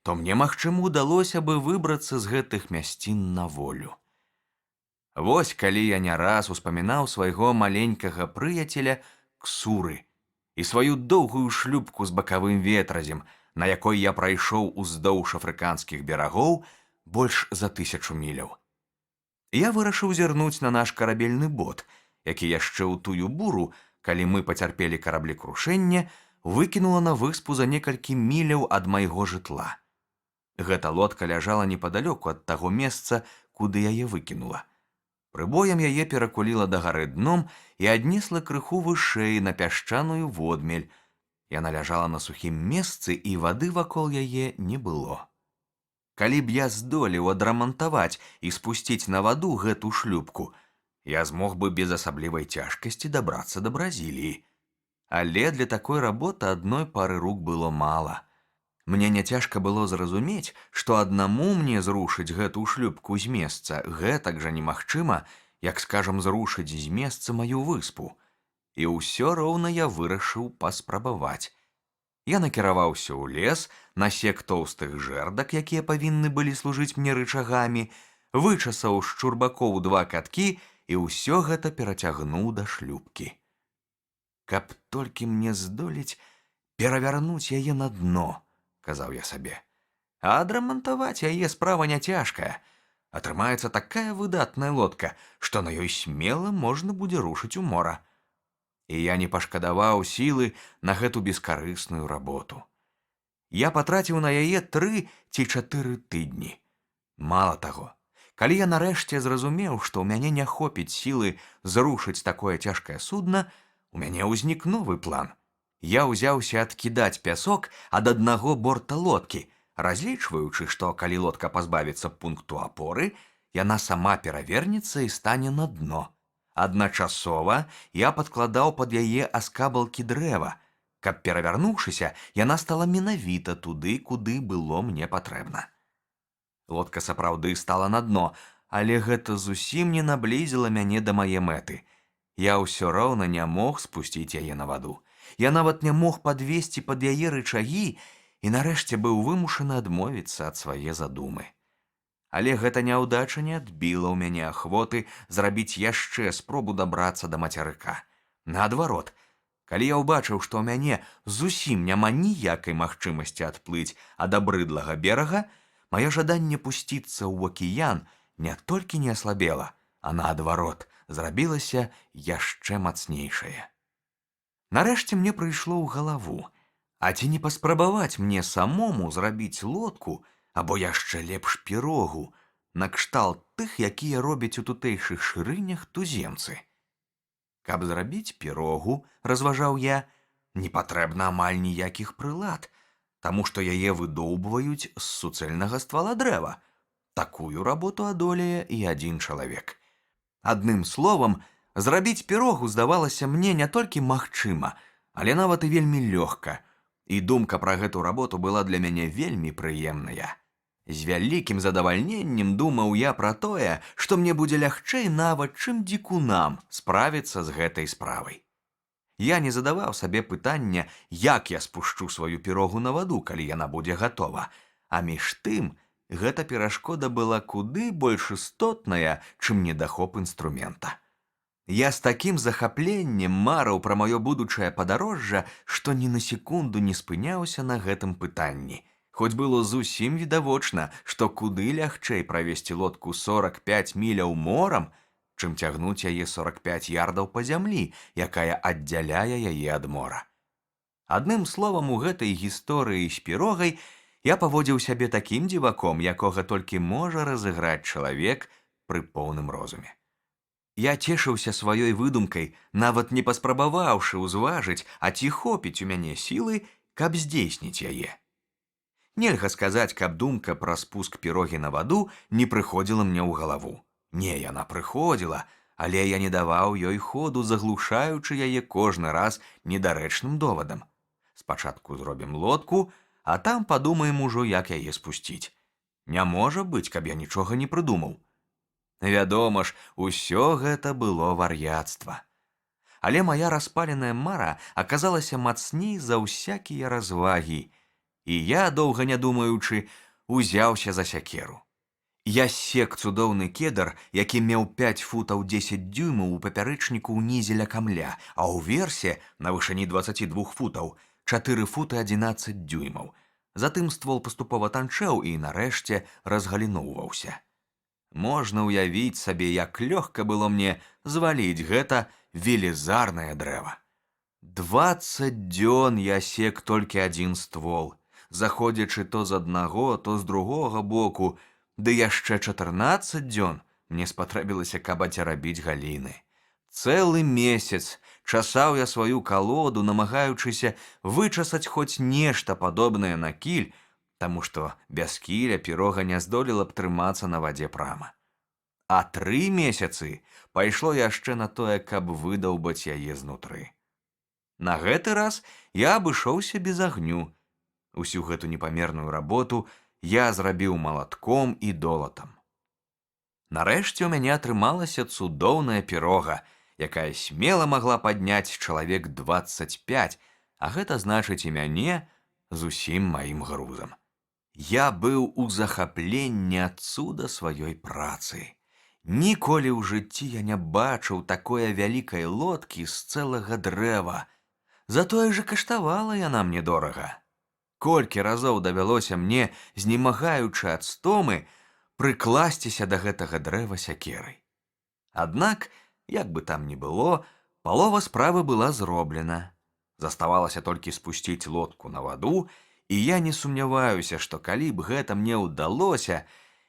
то мне, магчыма, удалося бы выбрацца з гэтых мясцін на волю. Вось калі я не раз успамінаў свайго маленькага прыяцеля Ксуры і сваю доўгую шлюпку з бакавым ветразем, на якой я прайшоў уздоўж афрыканскіх берагоў больш за 1000 міляў. Я вырашыў зірнуць на наш карабельны бот, які яшчэ ў тую буру, калі мы пацярпелі караблекрушэнне, выкінула на выспу за некалькі міляў ад майго жытла. Гэта лодка ляжала непадалёку ад таго месца, куды яе выкінула. Прыбоем яе перакуліла дагары дном і аднесла крыху вышэй на пясчаную водмель. Яна ляжала на сухім месцы, і вады вакол яе не было. Калі б я здолеў адрамантаваць і спусціць на ваду гэту шлюпку, я змог бы без асаблівай цяжкасці дабрацца да Бразіліі. Але для такой работы адной пары рук было мала. Мне няцяжка было зразумець, што аднаму мне зрушыць гэту шлюпку з месца гэтак жа немагчыма, як, скажам, зрушыць з месца маю выспу. І ўсё роўна я вырашыў паспрабаваць. Я накіраваўся ў лес, насек тоўстых жэрдак, якія павінны былі служыць мне рычагамі, вычасаў з чурбакоў 2 каткі і ўсё гэта перацягнуў да шлюпкі. Каб толькі мне здолець перавярнуць яе на дно, казаў я сабе. А адрамантаваць яе справа няцяжкая. Атрымаецца такая выдатная лодка, што на ёй смела можна будзе рушыць у мора. І я не пашкадаваў сілы на гэту бескарысную работу. Я патраціў на яе 3 ці 4 тыдні. Мала таго, калі я нарэшце зразумеў, што ў мяне не хопіць сілы зрушыць такое цяжкае судна, у мяне ўзнік новы план. Я ўзяўся адкідаць пясок ад аднаго борта лодкі, разлічваючы, што калі лодка пазбавіцца пункту апоры, яна сама перавернецца і стане на дно. Адначасова я падкладаў пад яе аскабалкі дрэва, каб, перавярнуўшыся, яна стала менавіта туды, куды было мне патрэбна. Лодка сапраўды стала на дно, але гэта зусім не наблізіла мяне да мае мэты. Я ўсё роўна не мог спусціць яе на ваду. Я нават не мог падвесці пад яе рычагі і нарэшце быў вымушаны адмовіцца ад свае задумы. Але гэта няўдача не адбіла ў мяне ахвоты зрабіць яшчэ спробу дабрацца да мацярыка. Наадварот, калі я ўбачыў, што ў мяне зусім няма ніякай магчымасці адплыць ад абрыдлага берага, маё жаданне пусціцца ў акіян не толькі не аслабела, а наадварот, зрабілася яшчэ мацнейшае. Нарэшце мне прыйшло ў галаву, а ці не паспрабаваць мне самому зрабіць лодку або яшчэ лепш пірогу, накшталт тых, якія робяць у тутэйшых шырынях туземцы. Каб зрабіць пірогу, разважаў я, не патрэбна амаль ніякіх прылад, таму што яе выдоўбваюць з суцэльнага ствала дрэва. Такую работу адолее і адзін чалавек. Адным словам, зрабіць пірогу здавалася мне не толькі магчыма, але нават і вельмі лёгка, і думка пра гэту работу была для мяне вельмі прыемная. З вялікім задавальненнем думаў я пра тое, што мне будзе лягчэй нават, чым дзікунам справіцца з гэтай справай. Я не задаваў сабе пытання, як я спушчу сваю пірогу на ваду, калі яна будзе гатова, а між тым, гэта перашкода была куды больш істотная, чым недахоп інструмента. Я з такім захапленнем марыў пра маё будучае падарожжа, што ні на секунду не спыняўся на гэтым пытанні. Хоць было зусім відавочна, што куды лягчэй правесці лодку 45 міляў морам, чым цягнуць яе 45 ярдаў па зямлі, якая аддзяляе яе ад мора. Адным словам, у гэтай гісторыі з пірогай я паводзіў сябе такім дзіваком, якога толькі можа разыграць чалавек пры поўным розуме. Я цешыўся сваёй выдумкай, нават не паспрабаваўшы ўзважыць, а ці хопіць у мяне сілы, каб здзейсніць яе. Нельга сказаць, каб думка пра спуск пірогі на ваду не прыходзіла мне ў галаву. Не, яна прыходзіла, але я не даваў ёй ходу, заглушаючы яе кожны раз недарэчным довадам. Спачатку зробім лодку, а там падумаем ужо, як яе спусціць. Не можа быць, каб я нічога не прыдумаў. Вядома ж, усё гэта было вар'яцтва. Але мая распаленая мара аказалася мацней за ўсякія развагі, і я, доўга не думаючы, узяўся за сякеру. Я сек цудоўны кедр, які меў 5 футаў 10 дюймаў у папярычніку ўнізе ля камля, а ўверсе, на вышыні 22 футаў, 4 футы 11 дюймаў. Затым ствол паступова танчэў і, нарэшце, разгаліноўваўся. Можна ўявіць сабе, як лёгка было мне зваліць гэта велізарнае дрэва. 20 дзён я сек толькі адзін ствол, заходзячы то з аднаго, то з другога боку, ды яшчэ 14 дзён мне спатрэбілася, каб ацерабіць галіны. Цэлы месяц часаў я сваю калоду, намагаючыся вычасаць хоць нешта падобнае на кіль, таму што без кіля пірога не здолела б трымацца на вадзе прама. А 3 месяцы пайшло яшчэ на тое, каб выдаўбаць яе знутры. На гэты раз я абышоўся без агню. Усю гэту непамерную работу я зрабіў малатком і долатам. Нарэшце ў мяне атрымалася цудоўная пірога, якая смела магла падняць чалавек 25, а гэта значыць і мяне з усім маім грузам. Я быў у захапленні ад цуда сваёй працы. Ніколі ў жыцці я не бачыў такое вялікай лодкі з цэлага дрэва. Затое ж каштавала яна мне дорага. Колькі разоў давялося мне, знемагаючы ад стомы, прыкласціся да гэтага дрэва сякерай. Аднак, як бы там ні было, палова справы была зроблена. Заставалася толькі спусціць лодку на ваду, і я не сумняваюся, што калі б гэта мне ўдалося,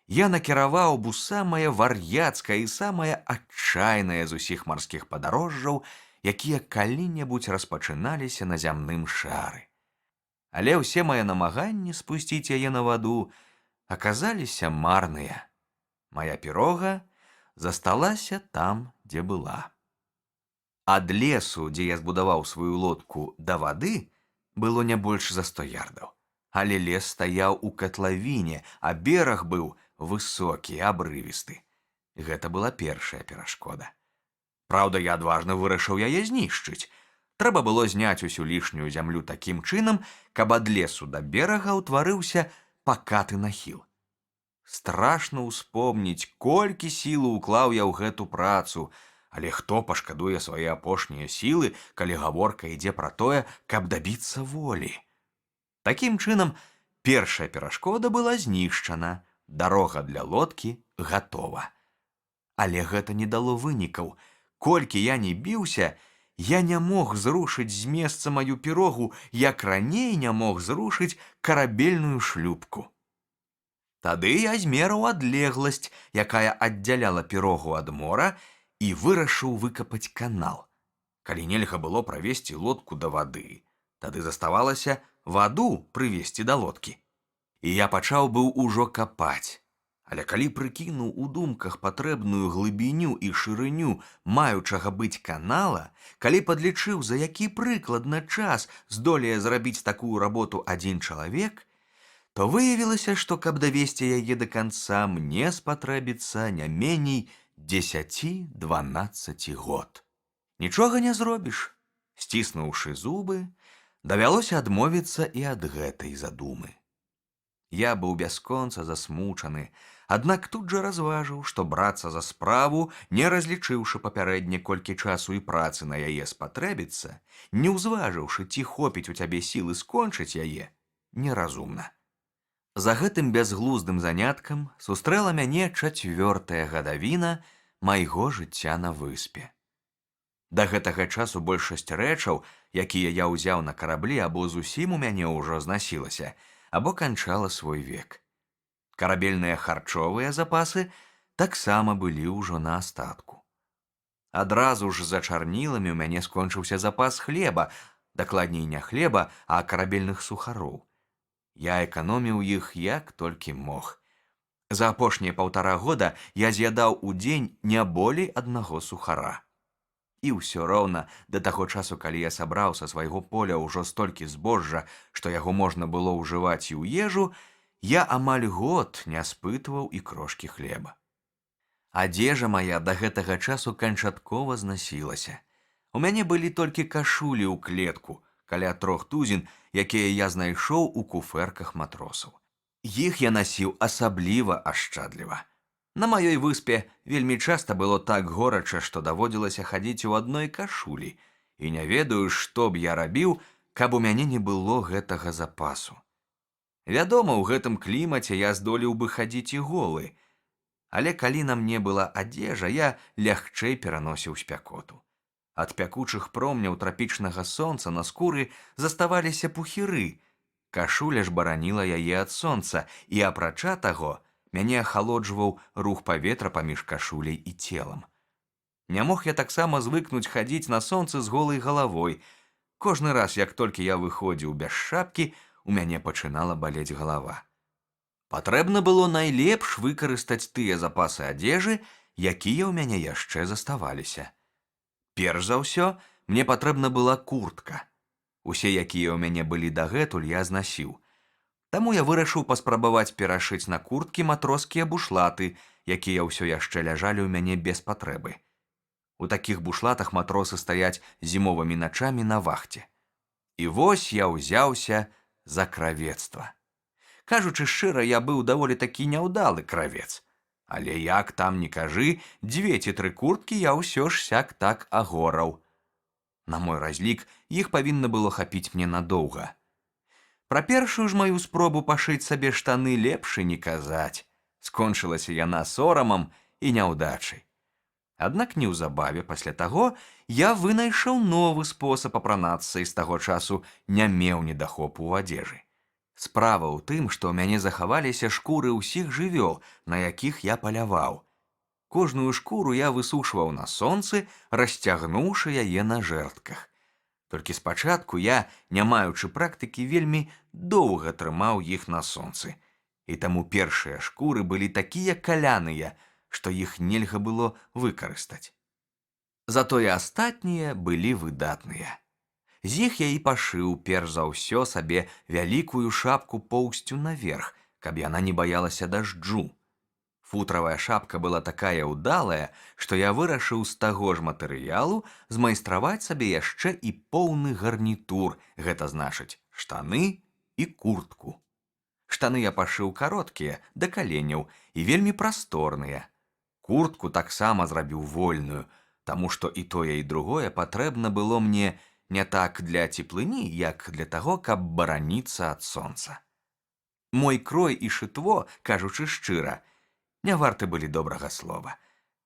я накіраваў бы самае вар'яцкае і самае адчайнае з усіх марскіх падарожжаў, якія калі-небудзь распачыналіся на зямным шары. Але ўсе мае намаганні спусціць яе на ваду аказаліся марныя. Мая пірога засталася там, дзе была. Ад лесу, дзе я збудаваў сваю лодку, да вады было не больш за 100 ярдаў. Але лес стаяў у катлавіне, а бераг быў высокі, абрывісты. Гэта была першая перашкода. Праўда, я адважна вырашыў яе знішчыць. Трэба было зняць усю лішнюю зямлю такім чынам, каб ад лесу да берага ўтварыўся пакаты нахіл. Страшна ўспомніць, колькі сілы ўклаў я ў гэту працу, але хто пашкадуе свае апошнія сілы, калі гаворка ідзе пра тое, каб дабіцца волі. Такім чынам, першая перашкода была знішчана, дарога для лодкі гатова. Але гэта не дало вынікаў. Колькі я не біўся, я не мог зрушыць з месца маю пірогу, як раней не мог зрушыць карабельную шлюпку. Тады я змерыў адлегласць, якая аддзяляла пірогу ад мора, і вырашыў выкапаць канал. Калі нельга было правесці лодку да вады, тады заставалася ваду прывесці да лодкі. І я пачаў быў ужо капаць. Але калі прыкінуў у думках патрэбную глыбіню і шырыню маючага быць канала, калі падлічыў, за які прыкладна час здолее зрабіць такую работу адзін чалавек, то выявілася, што каб давесці яе да канца, мне спатрэбіцца не меней 10-12 год. Нічога не зробіш. Сціснуўшы зубы, давялося адмовіцца і ад гэтай задумы. Я быў бясконца засмучаны, аднак тут жа разважыў, што брацца за справу, не разлічыўшы папярэдне, колькі часу і працы на яе спатрэбіцца, не ўзважыўшы, ці хопіць у цябе сілы скончыць яе, неразумна. За гэтым бязглуздым заняткам сустрэла мяне 4-я гадавіна майго жыцця на выспе. Да гэтага часу большасць рэчаў, якія я ўзяў на караблі, або зусім у мяне ўжо знасілася, або канчала свой век. Карабельныя харчовыя запасы таксама былі ўжо на астатку. Адразу ж за чарніламі ў мяне скончыўся запас хлеба, дакладней не хлеба, а карабельных сухароў. Я эканоміў іх як толькі мог. За апошнія 1,5 года я з'ядаў у дзень не болей 1 сухара. І ўсё роўна да таго часу, калі я сабраў са свайго поля ўжо столькі збожжа, што яго можна было ўжываць і ў ежу, я амаль год не спытваў і крошкі хлеба. Адзежа моя да гэтага часу канчаткова знасілася. У мяне былі толькі кашулі ў клетку, каля 3 тузін, якія я знайшоў у куфэрках матросаў. Іх я насіў асабліва ашчадліва. На маёй выспе вельмі часта было так горача, што даводзілася хадзіць у адной кашулі, і не ведаю, што б я рабіў, каб у мяне не было гэтага запасу. Вядома, у гэтым клімаце я здолеў бы хадзіць і голы, але калі на мне была адзежа, я лягчэй пераносіў спякоту. Ад пякучых промняў трапічнага сонца на скуры заставаліся пухіры. Кашуля ж бараніла яе ад сонца, і апрача таго, мяне ахалоджваў рух паветра паміж кашуляй і целам. Не мог я таксама звыкнуць хадзіць на сонцы з голай галавой. Кожны раз, як толькі я выходзіў без шапкі, у мяне пачынала балець галава. Патрэбна было найлепш выкарыстаць тыя запасы адзежы, якія ў мяне яшчэ заставаліся. Перш за ўсё, мне патрэбна была куртка. Усе, якія ў мяне былі дагэтуль, я знасіў. Таму я вырашыў паспрабаваць перашыць на курткі матроскія бушлаты, якія ўсё яшчэ ляжалі ў мяне без патрэбы. У такіх бушлатах матросы стаяць зімовымі начамі на вахце. І вось я ўзяўся за кравецтва. Кажучы шчыра, я быў даволі такі няўдалы кравец. Але як там не кажы, 2 ці 3 курткі я ўсё ж сяк-так агораў. На мой разлік, іх павінна было хапіць мне надоўга. Пра першую ж маю спробу пашыць сабе штаны лепш і не казаць. Скончылася яна сорамам і няўдачай. Аднак неўзабаве пасля таго я вынайшаў новы спосаб апранацца і з таго часу не меў недахопу ў адзежы. Справа ў тым, што ў мяне захаваліся шкуры ўсіх жывёл, на якіх я паляваў. Кожную шкуру я высушваў на сонцы, расцягнуўшы яе на жэрдках. Толькі спачатку я, не маючы практыкі, вельмі доўга трымаў іх на сонцы. І таму першыя шкуры былі такія каляныя, што іх нельга было выкарыстаць. Затое астатнія былі выдатныя. З іх я і пашыў перш за ўсё сабе вялікую шапку поўсцю наверх, каб яна не баялася дажджу. Футравая шапка была такая ўдалая, што я вырашыў з таго ж матэрыялу змайстраваць сабе яшчэ і поўны гарнітур, гэта значыць штаны і куртку. Штаны я пашыў кароткія, да каленяў і вельмі прасторныя. Куртку таксама зрабіў вольную, таму што і тое, і другое патрэбна было мне не так для цеплыні, як для таго, каб бараніцца ад сонца. Мой крой і шытво, кажучы шчыра, не варты былі добрага слова.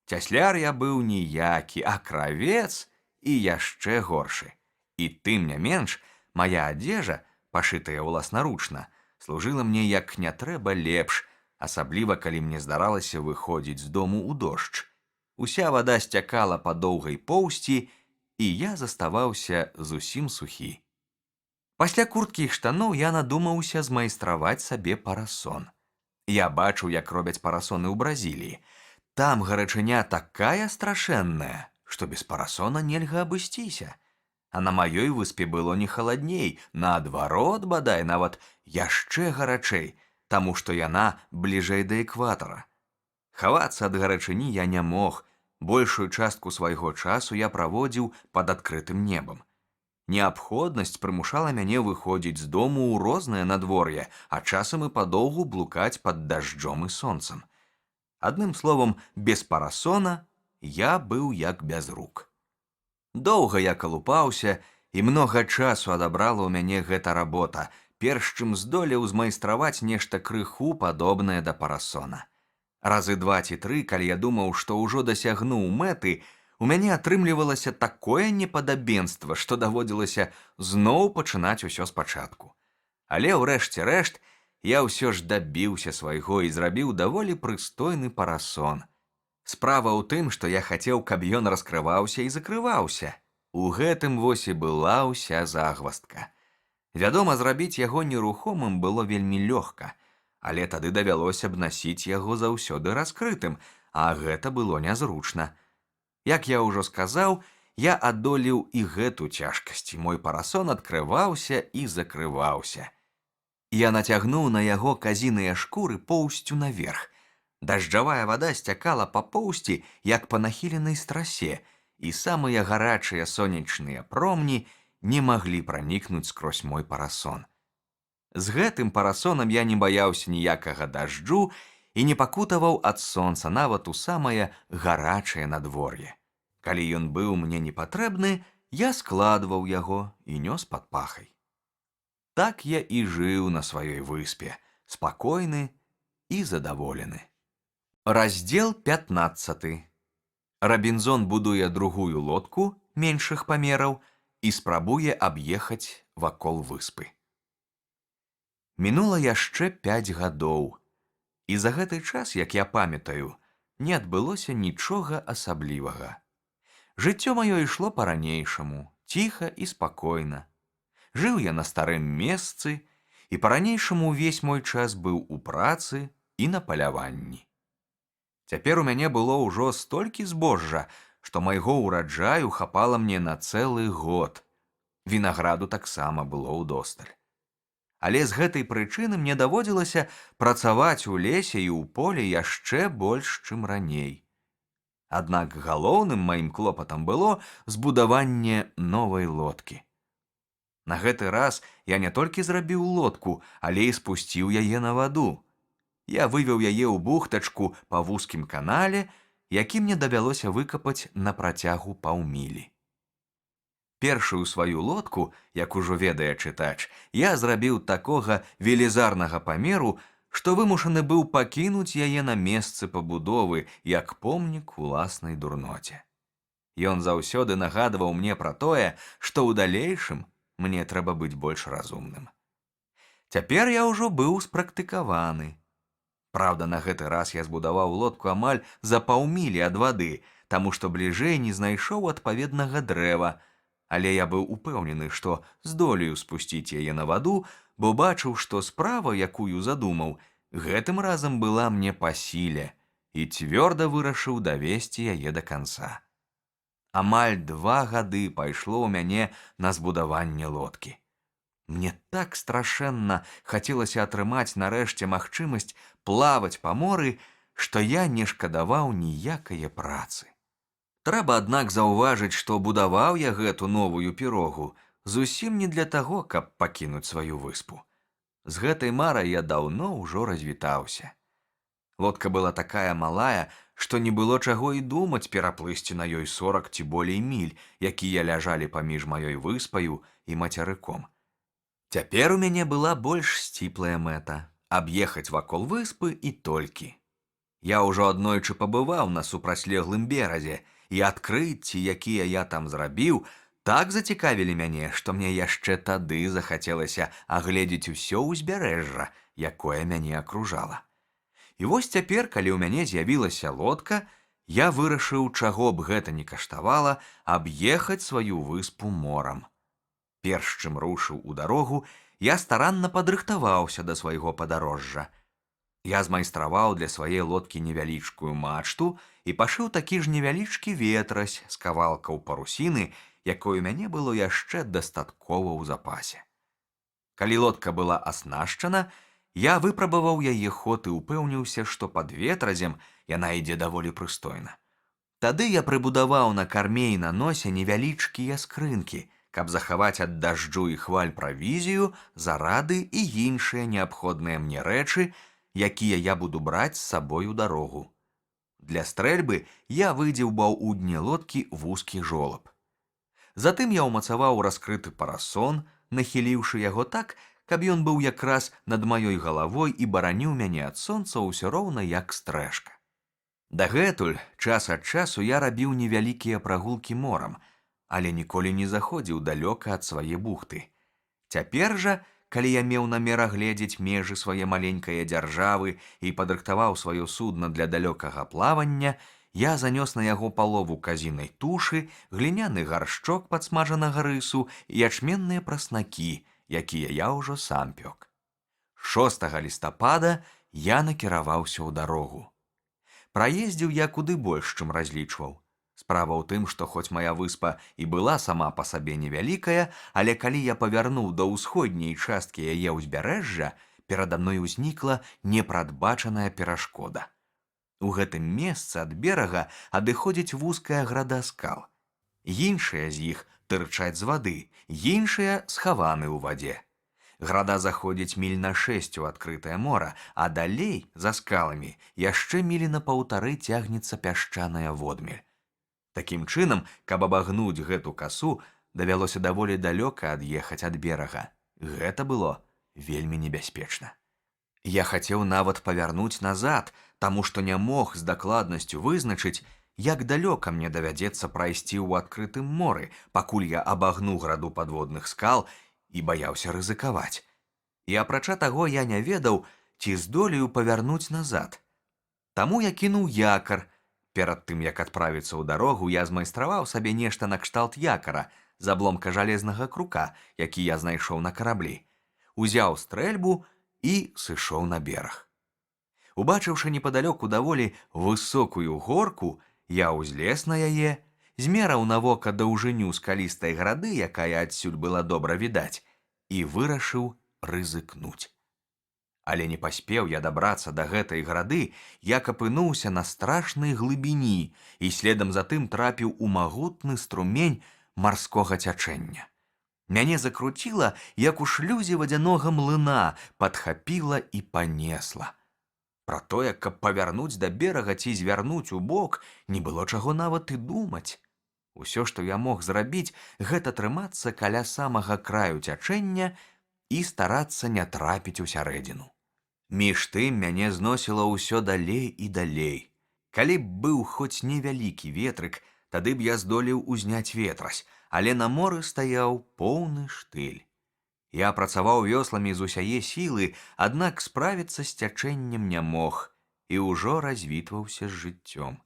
Цясляр я быў ніякі, а кравец і яшчэ горшы. І тым не менш, мая адзежа, пашытая ўласнаручна, служыла мне як не трэба лепш, асабліва калі мне здаралася выходзіць з дому ў дождж. Уся вада сцякала па доўгай поўсці, і я заставаўся зусім сухі. Пасля курткі і штаноў я надумаўся змайстраваць сабе парасон. Я бачыў, як робяць парасоны ў Бразіліі. Там гарачыня такая страшэнная, што без парасона нельга абысціся. А на маёй выспе было не халадней, наадварот, бадай, нават яшчэ гарачэй, таму што яна бліжэй да экватара. Хавацца ад гарачыні я не мог, большую частку свайго часу я праводзіў пад адкрытым небам. Неабходнасць прымушала мяне выходзіць з дому ў рознае надвор'е, а часам і падоўгу блукаць пад дажджом і сонцам. Адным словам, без парасона я быў як без рук. Доўга я калупаўся, і многа часу адабрала ў мяне гэта работа, перш чым здолеў змайстраваць нешта крыху падобнае да парасона. Разы 2 ці 3, калі я думаў, што ўжо дасягнуў мэты, у мяне атрымлівалася такое непадабенства, што даводзілася зноў пачынаць усё спачатку. Але ўрэшце рэшт я ўсё ж дабіўся свайго і зрабіў даволі прыстойны парасон. Справа ў тым, што я хацеў, каб ён раскрываўся і закрываўся. У гэтым вось і была ўся загваздка. Вядома, зрабіць яго нерухомым было вельмі лёгка, але тады давялося б насіць яго заўсёды раскрытым, а гэта было нязручна. Як я ўжо сказаў, я адолеў і гэту цяжкасць, мой парасон адкрываўся і закрываўся. Я нацягнуў на яго казіныя шкуры поўсцю наверх. Дажджавая вада сцякала па поўсці, як па нахіленай страсе, і самыя гарачыя сонечныя промні не маглі пранікнуць скрозь мой парасон. З гэтым парасонам я не баяўся ніякага дажджу і не пакутаваў ад сонца нават у самае гарачае надвор'е. Калі ён быў мне непатрэбны, я складваў яго і нёс пад пахай. Так я і жыў на сваёй выспе, спакойны і задаволены. Раздзел 15. Рабінзон будуе другую лодку меншых памераў і спрабуе аб'ехаць вакол выспы. Мінула яшчэ 5 гадоў, і за гэты час, як я памятаю, не адбылося нічога асаблівага. Жыццё маё ішло па-ранейшаму, ціха і спакойна. Жыў я на старым месцы, і па-ранейшаму ўвесь мой час быў у працы і на паляванні. Цяпер у мяне было ўжо столькі збожжа, што майго ўраджаю хапала мне на цэлы год. Вінаграду таксама было ўдосталь. Але з гэтай прычыны мне даводзілася працаваць у лесе і ў полі яшчэ больш, чым раней. Аднак галоўным маім клопатам было збудаванне новай лодкі. На гэты раз я не толькі зрабіў лодку, але і спусціў яе на ваду. Я вывеў яе ў бухтачку па вузкім канале, які мне давялося выкапаць на працягу паўмілі. Першую сваю лодку, як ужо ведае чытач, я зрабіў такога велізарнага памеру, што вымушаны быў пакінуць яе на месцы пабудовы, як помнік уласнай дурноце. Ён заўсёды нагадваў мне пра тое, што ў далейшым мне трэба быць больш разумным. Цяпер я ўжо быў спрактыкаваны. Праўда, на гэты раз я збудаваў лодку амаль за паўмілі ад вады, таму што бліжэй не знайшоў адпаведнага дрэва, але я быў упэўнены, што здолею спусціць яе на ваду, бо бачыў, што справа, якую задумаў, гэтым разам была мне па сіле, і цвёрда вырашыў давесці яе да канца. Амаль 2 гады пайшло ў мяне на збудаванне лодкі. Мне так страшэнна хацелася атрымаць нарэшце магчымасць плаваць па моры, што я не шкадаваў ніякае працы. Трэба, аднак, заўважыць, што будаваў я гэту новую пірогу зусім не для таго, каб пакінуць сваю выспу. З гэтай марай я даўно ўжо развітаўся. Лодка была такая малая, што не было чаго і думаць пераплысці на ёй 40 ці болей міль, якія ляжалі паміж маёй выспаю і мацярыком. Цяпер у мяне была больш сціплая мэта аб'ехаць вакол выспы і толькі. Я ўжо аднойчы пабываў на супрацьлеглым беразе, і адкрыцці, якія я там зрабіў, так зацікавілі мяне, што мне яшчэ тады захацелася агледзець усё ўзбярэжжа, якое мяне акружала. І вось цяпер, калі ў мяне з'явілася лодка, я вырашыў, чаго б гэта ні каштавала, аб'ехаць сваю выспу морам. Перш чым рушыў у дарогу, я старанна падрыхтаваўся да свайго падарожжа. Я змайстраваў для свае лодкі невялічкую мачту і пашыў такі ж невялічкі ветразь з кавалкаў парусіны, якой у мяне было яшчэ дастаткова ў запасе. Калі лодка была аснашчана, я выпрабаваў яе ход і ўпэўніўся, што пад ветразем яна ідзе даволі прыстойна. Тады я прыбудаваў на карме і на носе невялічкія скрынкі, каб захаваць ад дажджу і хваль правізію, зарады і іншыя неабходныя мне рэчы, якія я буду браць з сабой у дарогу. Для стрэльбы я выдзеўбаў у дне лодкі вузкі жолаб. Затым я ўмацаваў раскрыты парасон, нахіліўшы яго так, каб ён быў якраз над маёй галавой і бараніў мяне ад сонца ўсё роўна як стрэшка. Дагэтуль час ад часу я рабіў невялікія прагулкі морам, але ніколі не заходзіў далёка ад свае бухты. Цяпер жа, калі я меў намер агледзець межы свае маленькае дзяржавы і падрыхтаваў сваё судна для далёкага плавання, я занёс на яго палову казінай тушы, гліняны гаршчок падсмажанага рысу і ячменныя праснакі, якія я ўжо сам пёк. 6 лістапада я накіраваўся ў дарогу. Праездзіў я куды больш, чым разлічваў. Справа ў тым, што хоць мая выспа і была сама па сабе невялікая, але калі я павярнуў да ўсходняй часткі яе ўзбярэжжа, перада мной узнікла непрадбачаная перашкода. У гэтым месцы ад берага адыходзіць вузкая града скал. Іншыя з іх тырчаць з вады, іншыя схаваны ў вадзе. Града заходзіць міль на 6 у адкрытае мора, а далей, за скаламі, яшчэ мілі на 1,5 цягнецца пясчаная водмель. Такім чынам, каб абагнуць гэту касу, давялося даволі далёка ад'ехаць ад берага. Гэта было вельмі небяспечна. Я хацеў нават павярнуць назад, таму што не мог з дакладнасцю вызначыць, як далёка мне давядзецца прайсці ў адкрытым моры, пакуль я абагну граду падводных скал і баяўся рызыкаваць. І апрача таго я не ведаў, ці здолею павярнуць назад. Таму я кінуў якар. Перад тым, як адправіцца ў дарогу, я змайстраваў сабе нешта накшталт якара з абломка жалезнага крука, які я знайшоў на караблі. Узяў стрэльбу і сышоў на бераг. Убачыўшы непадалёку даволі высокую горку, я ўзлез на яе, змераў на вока даўжыню скалістай грады, якая адсюль была добра відаць, і вырашыў рызыкнуць. Але не паспеў я дабрацца да гэтай грады, як апынуўся на страшнай глыбіні і следам затым трапіў у магутны струмень марскога цячэння. Мяне закруціла, як у шлюзе вадзянога млына, падхапіла і панесла. Пра тое, каб павярнуць да берага ці звярнуць у бок, не было чаго нават і думаць. Усё, што я мог зрабіць, гэта трымацца каля самага краю цячэння і старацца не трапіць у сярэдзіну. Між тым мяне зносіла ўсё далей і далей. Калі б быў хоць невялікі ветрык, тады б я здолеў узняць ветразь, але на моры стаяў поўны штыль. Я працаваў вёсламі з усяе сілы, аднак справіцца з цячэннем не мог і ўжо развітваўся з жыццём.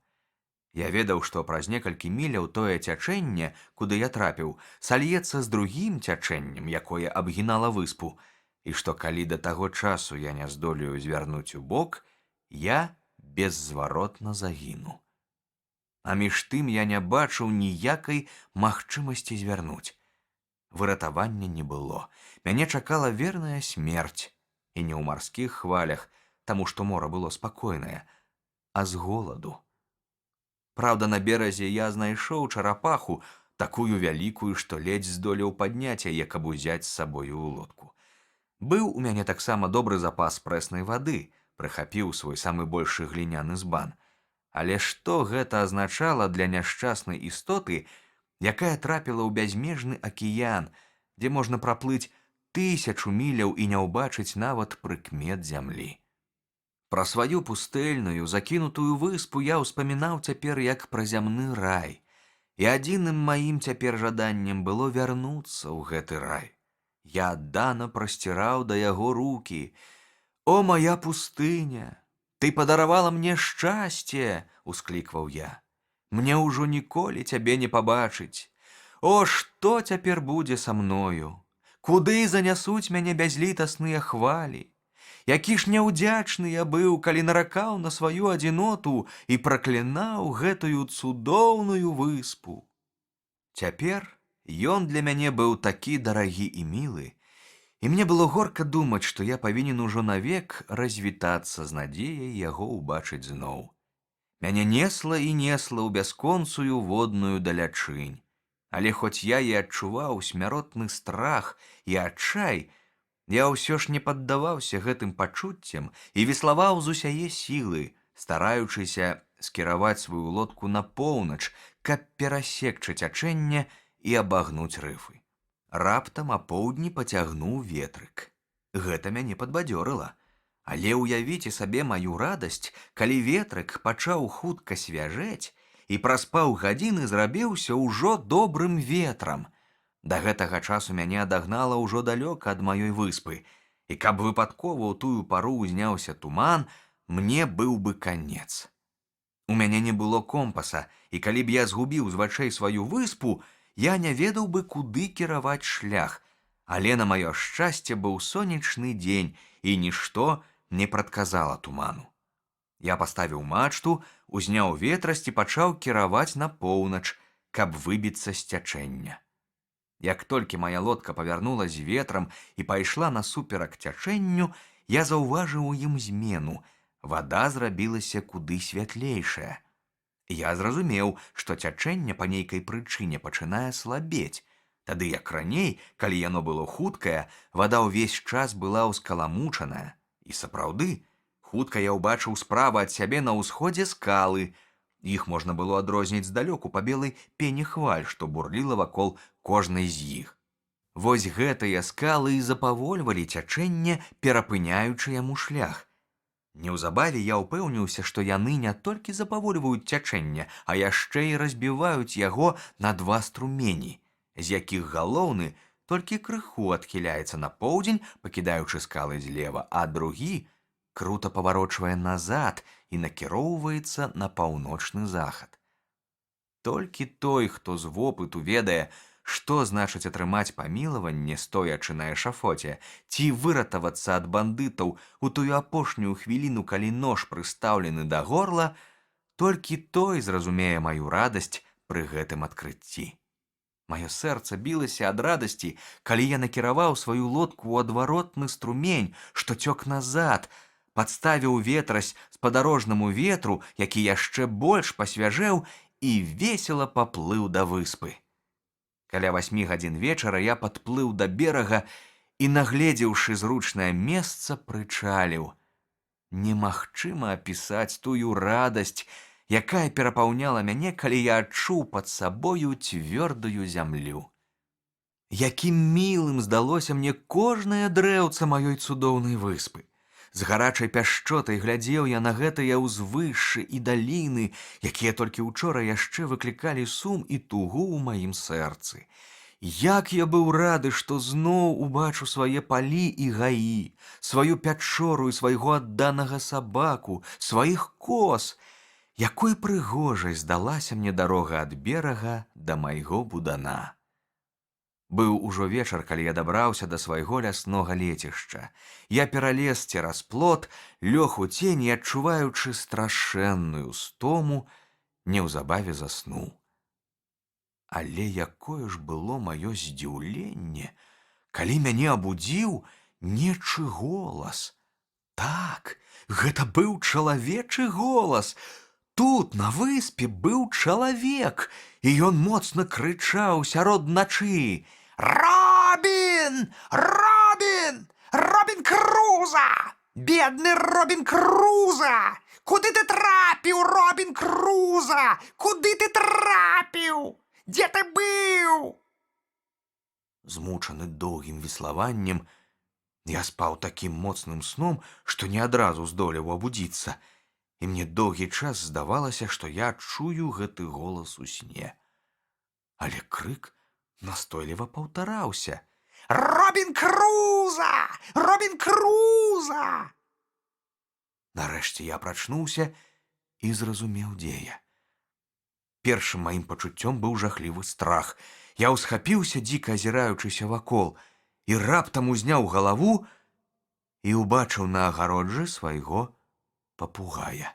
Я ведаў, што праз некалькі міляў тое цячэнне, куды я трапіў, сальецца з другім цячэннем, якое абгінала выспу, і што калі да таго часу я не здолею звярнуць у бок, я беззваротна загіну. А між тым я не бачыў ніякай магчымасці звярнуць. Выратавання не было. Мяне чакала верная смерць, і не ў марскіх хвалях, таму што мора было спакойнае, а з голаду. Праўда, на беразе я знайшоў чарапаху, такую вялікую, што ледзь здолеў падняць яе, каб узяць з сабою ў лодку. Быў у мяне таксама добры запас прэснай вады, прыхапіў свой самы большы гліняны збан. Але што гэта азначала для няшчаснай істоты, якая трапіла ў бязмежны акіян, дзе можна праплыць 1000 міляў і не ўбачыць нават прыкмет зямлі. Пра сваю пустэльную, закінутую выспу я ўспамінаў цяпер як пра зямны рай, і адзіным маім цяпер жаданнем было вярнуцца ў гэты рай. Я аддана прасціраў да яго рукі. «О, моя пустыня! Ты падаравала мне шчасце!» — усклікваў я. «Мне ўжо ніколі цябе не пабачыць. О, што цяпер будзе са мною? Куды занясуць мяне бязлітасныя хвалі? Які ж няўдзячны я быў, калі наракаў на сваю адзіноту і праклінаў гэтую цудоўную выспу!» Цяпер ён для мяне быў такі дарагі і мілы, і мне было горка думаць, што я павінен ужо навек развітацца з надзеяй яго ўбачыць зноў. Мяне несла і несла ў бясконцую водную далячынь, але хоць я і адчуваў смяротны страх і адчай, я ўсё ж не паддаваўся гэтым пачуццям і веславаў з усяе сілы, стараючыся скіраваць сваю лодку на поўнач, каб перасекчы цячэнне і абагнуць рыфы. Раптам апоўдні пацягнуў ветрык. Гэта мяне падбадзёрыла. Але ўявіце сабе маю радасць, калі ветрык пачаў хутка свяжэць і праз паўгадзіны зрабіўся ўжо добрым ветрам. Да гэтага часу мяне адагнала ўжо далёка ад маёй выспы, і каб выпадкова ў тую пару ўзняўся туман, мне быў бы канец. У мяне не было компаса, і калі б я згубіў з вачэй сваю выспу, я не ведаў бы, куды кіраваць шлях, але на маё шчасце быў сонечны дзень, і нішто не прадказала туману. Я паставіў мачту, узняў ветрасць і пачаў кіраваць на поўнач, каб выбіцца з цячэння. Як толькі моя лодка павярнула з ветрам і пайшла насуперак цячэнню, я заўважыў у ім змену. Вада зрабілася куды святлейшая. Я зразумеў, што цячэнне па нейкай прычыне пачынае слабець. Тады як раней, калі яно было хуткае, вада ўвесь час была ўскаламучаная. І сапраўды, хутка я ўбачыў справа ад сябе на ўсходзе скалы. Іх можна было адрозніць здалёку па белай пені хваль, што бурліла вакол кожнай з іх. Вось гэтыя скалы і запавольвалі цячэнне, перапыняючы яму шлях. Неўзабаве я ўпэўніўся, што яны не толькі запавольваюць цячэнне, а яшчэ і разбіваюць яго на два струмені, з якіх галоўны толькі крыху адхіляецца на поўдзень, пакідаючы скалы злева, а другі крута паварочвае назад і накіроўваецца на паўночны захад. Толькі той, хто з вопыту ведае, што значыць атрымаць памілаванне, стоячы на эшафоце, ці выратавацца ад бандытаў у тую апошнюю хвіліну, калі нож прыстаўлены да горла, толькі той зразумее маю радасць пры гэтым адкрыцці. Маё сэрца білася ад радасці, калі я накіраваў сваю лодку ў адваротны струмень, што цёк назад, падставіў ветрась спадарожнаму ветру, які яшчэ больш пасвяжэў, і весела паплыў да выспы. Каля 8 гадзін вечара я падплыў да берага і, нагледзеўшы зручнае месца, прычаліў. Немагчыма апісаць тую радасць, якая перапаўняла мяне, калі я адчуў пад сабою цвёрдую зямлю. Якім мілым здалося мне кожнае дрэўца маёй цудоўнай выспы. З гарачай пяшчотай глядзеў я на гэтыя ўзвышшы і даліны, якія толькі ўчора яшчэ выклікалі сум і тугу ў маім сэрцы. Як я быў рады, што зноў убачу свае палі і гаі, сваю пячору і свайго адданага сабаку, сваіх коз. Якой прыгожай здалася мне дарога ад берага да майго будана. Быў ужо вечар, калі я дабраўся да свайго ляснога лецішча. Я пералез цераз плот, лёг у цень і, адчуваючы страшэнную стому, неўзабаве заснуў. Але якое ж было маё здзіўленне, калі мяне абудзіў нечы голас. Так, Гэта быў чалавечы голас. Тут, на выспе, быў чалавек, і ён моцна крычаў сярод начы: «Робін! Робін! Робін Круза! Бедны Робін Круза! Куды ты трапіў, Робін Круза? Куды ты трапіў? Дзе ты быў?» Змучаны доўгім веславаннем, я спаў такім моцным сном, што не адразу здолеў абудзіцца, і мне доўгі час здавалася, што я чую гэты голас у сне. Але крык настойліва паўтараўся: «Робін Круза! Робін Круза!» Нарэшце я прачнуўся і зразумеў, дзе я. Першым маім пачуццём быў жахлівы страх. Я ўсхапіўся, дзіка азіраючыся вакол, і раптам узняў галаву і ўбачыў на агароджы свайго папугая.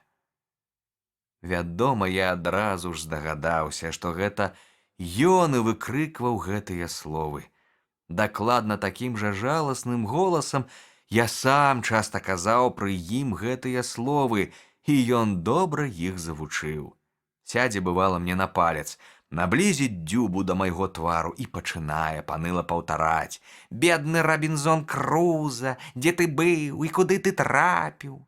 Вядома, я адразу ж здагадаўся, што гэта ён і выкрыкваў гэтыя словы. Дакладна такім жа жаласным голасам я сам часта казаў пры ім гэтыя словы, і ён добра іх завучыў. Сядзе, бывала, мне на палец, наблізіць дзюбу да майго твару і пачынае паныла паўтараць: «Бедны Робінзон Круза, дзе ты быў і куды ты трапіў?»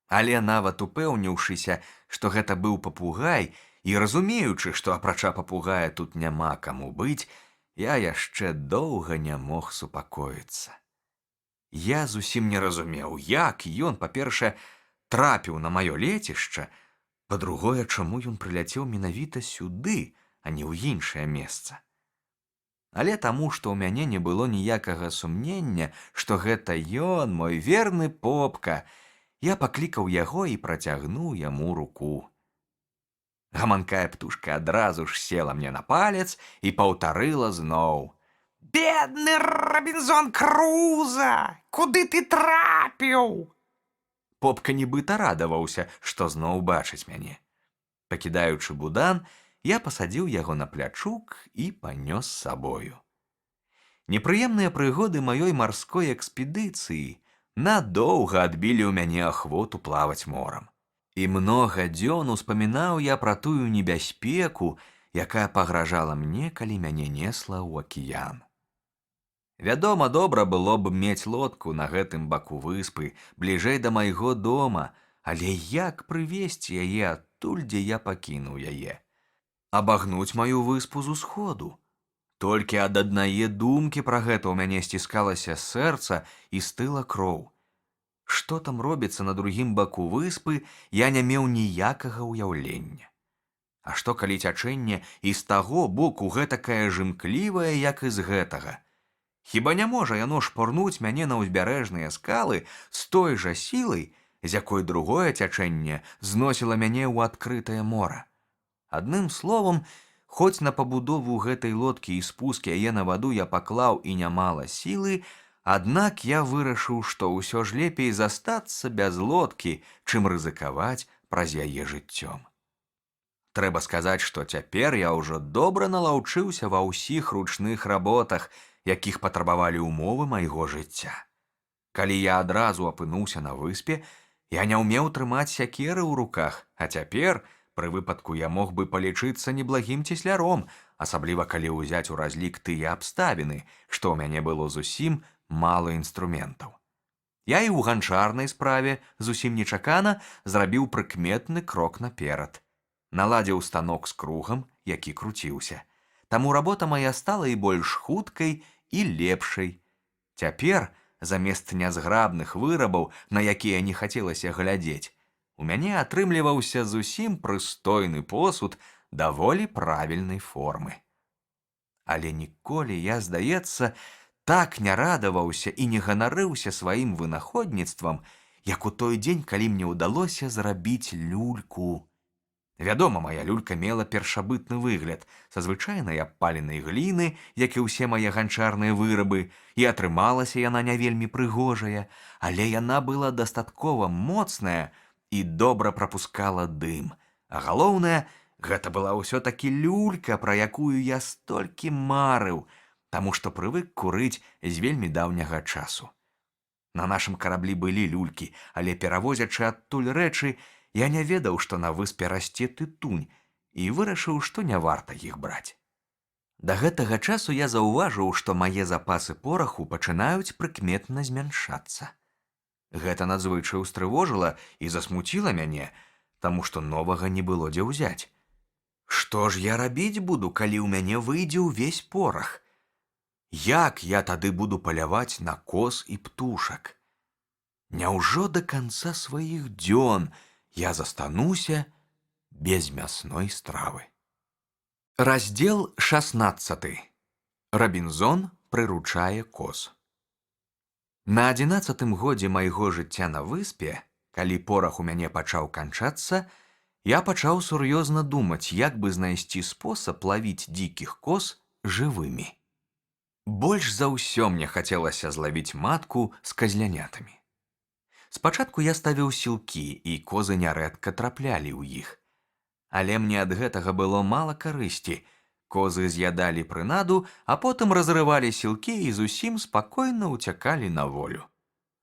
Але нават упэўніўшыся, што гэта быў папугай, і разумеючы, што апрача папугая тут няма каму быць, я яшчэ доўга не мог супакоіцца. Я зусім не разумеў, як ён, па-першае, трапіў на маё лецішча, па-другое, чаму ён прыляцеў менавіта сюды, а не ў іншае месца. Але таму, што ў мяне не было ніякага сумнення, што гэта ён, мой верны попка, я паклікаў яго і працягнуў яму руку. Гаманкая птушка адразу ж села мне на палец і паўтарыла зноў: «Бедны Робінзон Круза! Куды ты трапіў?» Попка нібыта радаваўся, што зноў бачыць мяне. Пакідаючы будан, я пасадзіў яго на плячук і панёс з сабою. Непрыемныя прыгоды маёй марской экспедыцыі надоўга адбілі ў мяне ахвоту плаваць морам. І многа дзён успамінаў я пра тую небяспеку, якая пагражала мне, калі мяне несла ў акіян. Вядома, добра было б мець лодку на гэтым баку выспы, бліжэй да майго дома, але як прывезці яе адтуль, дзе я пакінуў яе? Абагнуць маю выспу з усходу? Толькі ад аднае думкі пра гэта ў мяне сціскалася сэрца і стыла кроў. Што там робіцца на другім баку выспы, я не меў ніякага ўяўлення. А што калі цячэнне і з таго боку гэтакае жымклівае, як і з гэтага? Хіба не можа яно шпурнуць мяне на ўзбярэжныя скалы з той жа сілай, з якой другое цячэнне зносіла мяне ў адкрытае мора? Адным словам, хоць на пабудову гэтай лодкі і спуск яе на ваду я паклаў і нямала сілы, аднак я вырашыў, што ўсё ж лепей застацца без лодкі, чым рызыкаваць праз яе жыццём. Трэба сказаць, што цяпер я ўжо добра налаўчыўся ва ўсіх ручных работах, якіх патрабавалі ўмовы майго жыцця. Калі я адразу апынуўся на выспе, я не ўмеў трымаць сякеры ў руках, а цяпер, пры выпадку, я мог бы палічыцца неблагім цесляром, асабліва калі ўзяць у разлік тыя абставіны, што ў мяне было зусім мала інструментаў. Я і ў ганчарнай справе зусім нечакана зрабіў прыкметны крок наперад. Наладзіў станок з кругам, які круціўся. Таму работа мая стала і больш хуткай, і лепшай. Цяпер, замест нязграбных вырабаў, на якія не хацелася глядзець, у мяне атрымліваўся зусім прыстойны посуд даволі правільнай формы. Але ніколі я, здаецца, так не радаваўся і не ганарыўся сваім вынаходніцтвам, як у той дзень, калі мне ўдалося зрабіць люльку. Вядома, моя люлька мела першабытны выгляд са звычайнай абпаленай гліны, як і ўсе мае ганчарныя вырабы, і атрымалася яна не вельмі прыгожая, але яна была дастаткова моцная і добра прапускала дым. А галоўнае, гэта была ўсё-такі люлька, пра якую я столькі марыў, таму што прывык курыць з вельмі даўняга часу. На нашым караблі былі люлькі, але перавозячы адтуль рэчы, я не ведаў, што на выспе расце тытунь, і вырашыў, што не варта іх браць. Да гэтага часу я заўважыў, што мае запасы пораху пачынаюць прыкметна змяншацца. Гэта надзвычай устрывожыла і засмуціла мяне, таму што новага не было дзе ўзяць. Што ж я рабіць буду, калі ў мяне выйдзе ўвесь порах? Як я тады буду паляваць на коз і птушак? Няўжо да канца сваіх дзён я застануся без мясной стравы? Раздзел 16. Рабінзон прыручае коз. На 11-тым годзе майго жыцця на выспе, калі порах у мяне пачаў канчацца, я пачаў сур'ёзна думаць, як бы знайсці спосаб лавіць дзікіх коз жывымі. Больш за ўсё мне хацелася злавіць матку з казлянятамі. Спачатку я ставіў сілкі, і козы нярэдка траплялі ў іх. Але мне ад гэтага было мала карысці. Козы з'ядалі прынаду, а потым разрывалі сілкі і зусім спакойна ўцякалі на волю.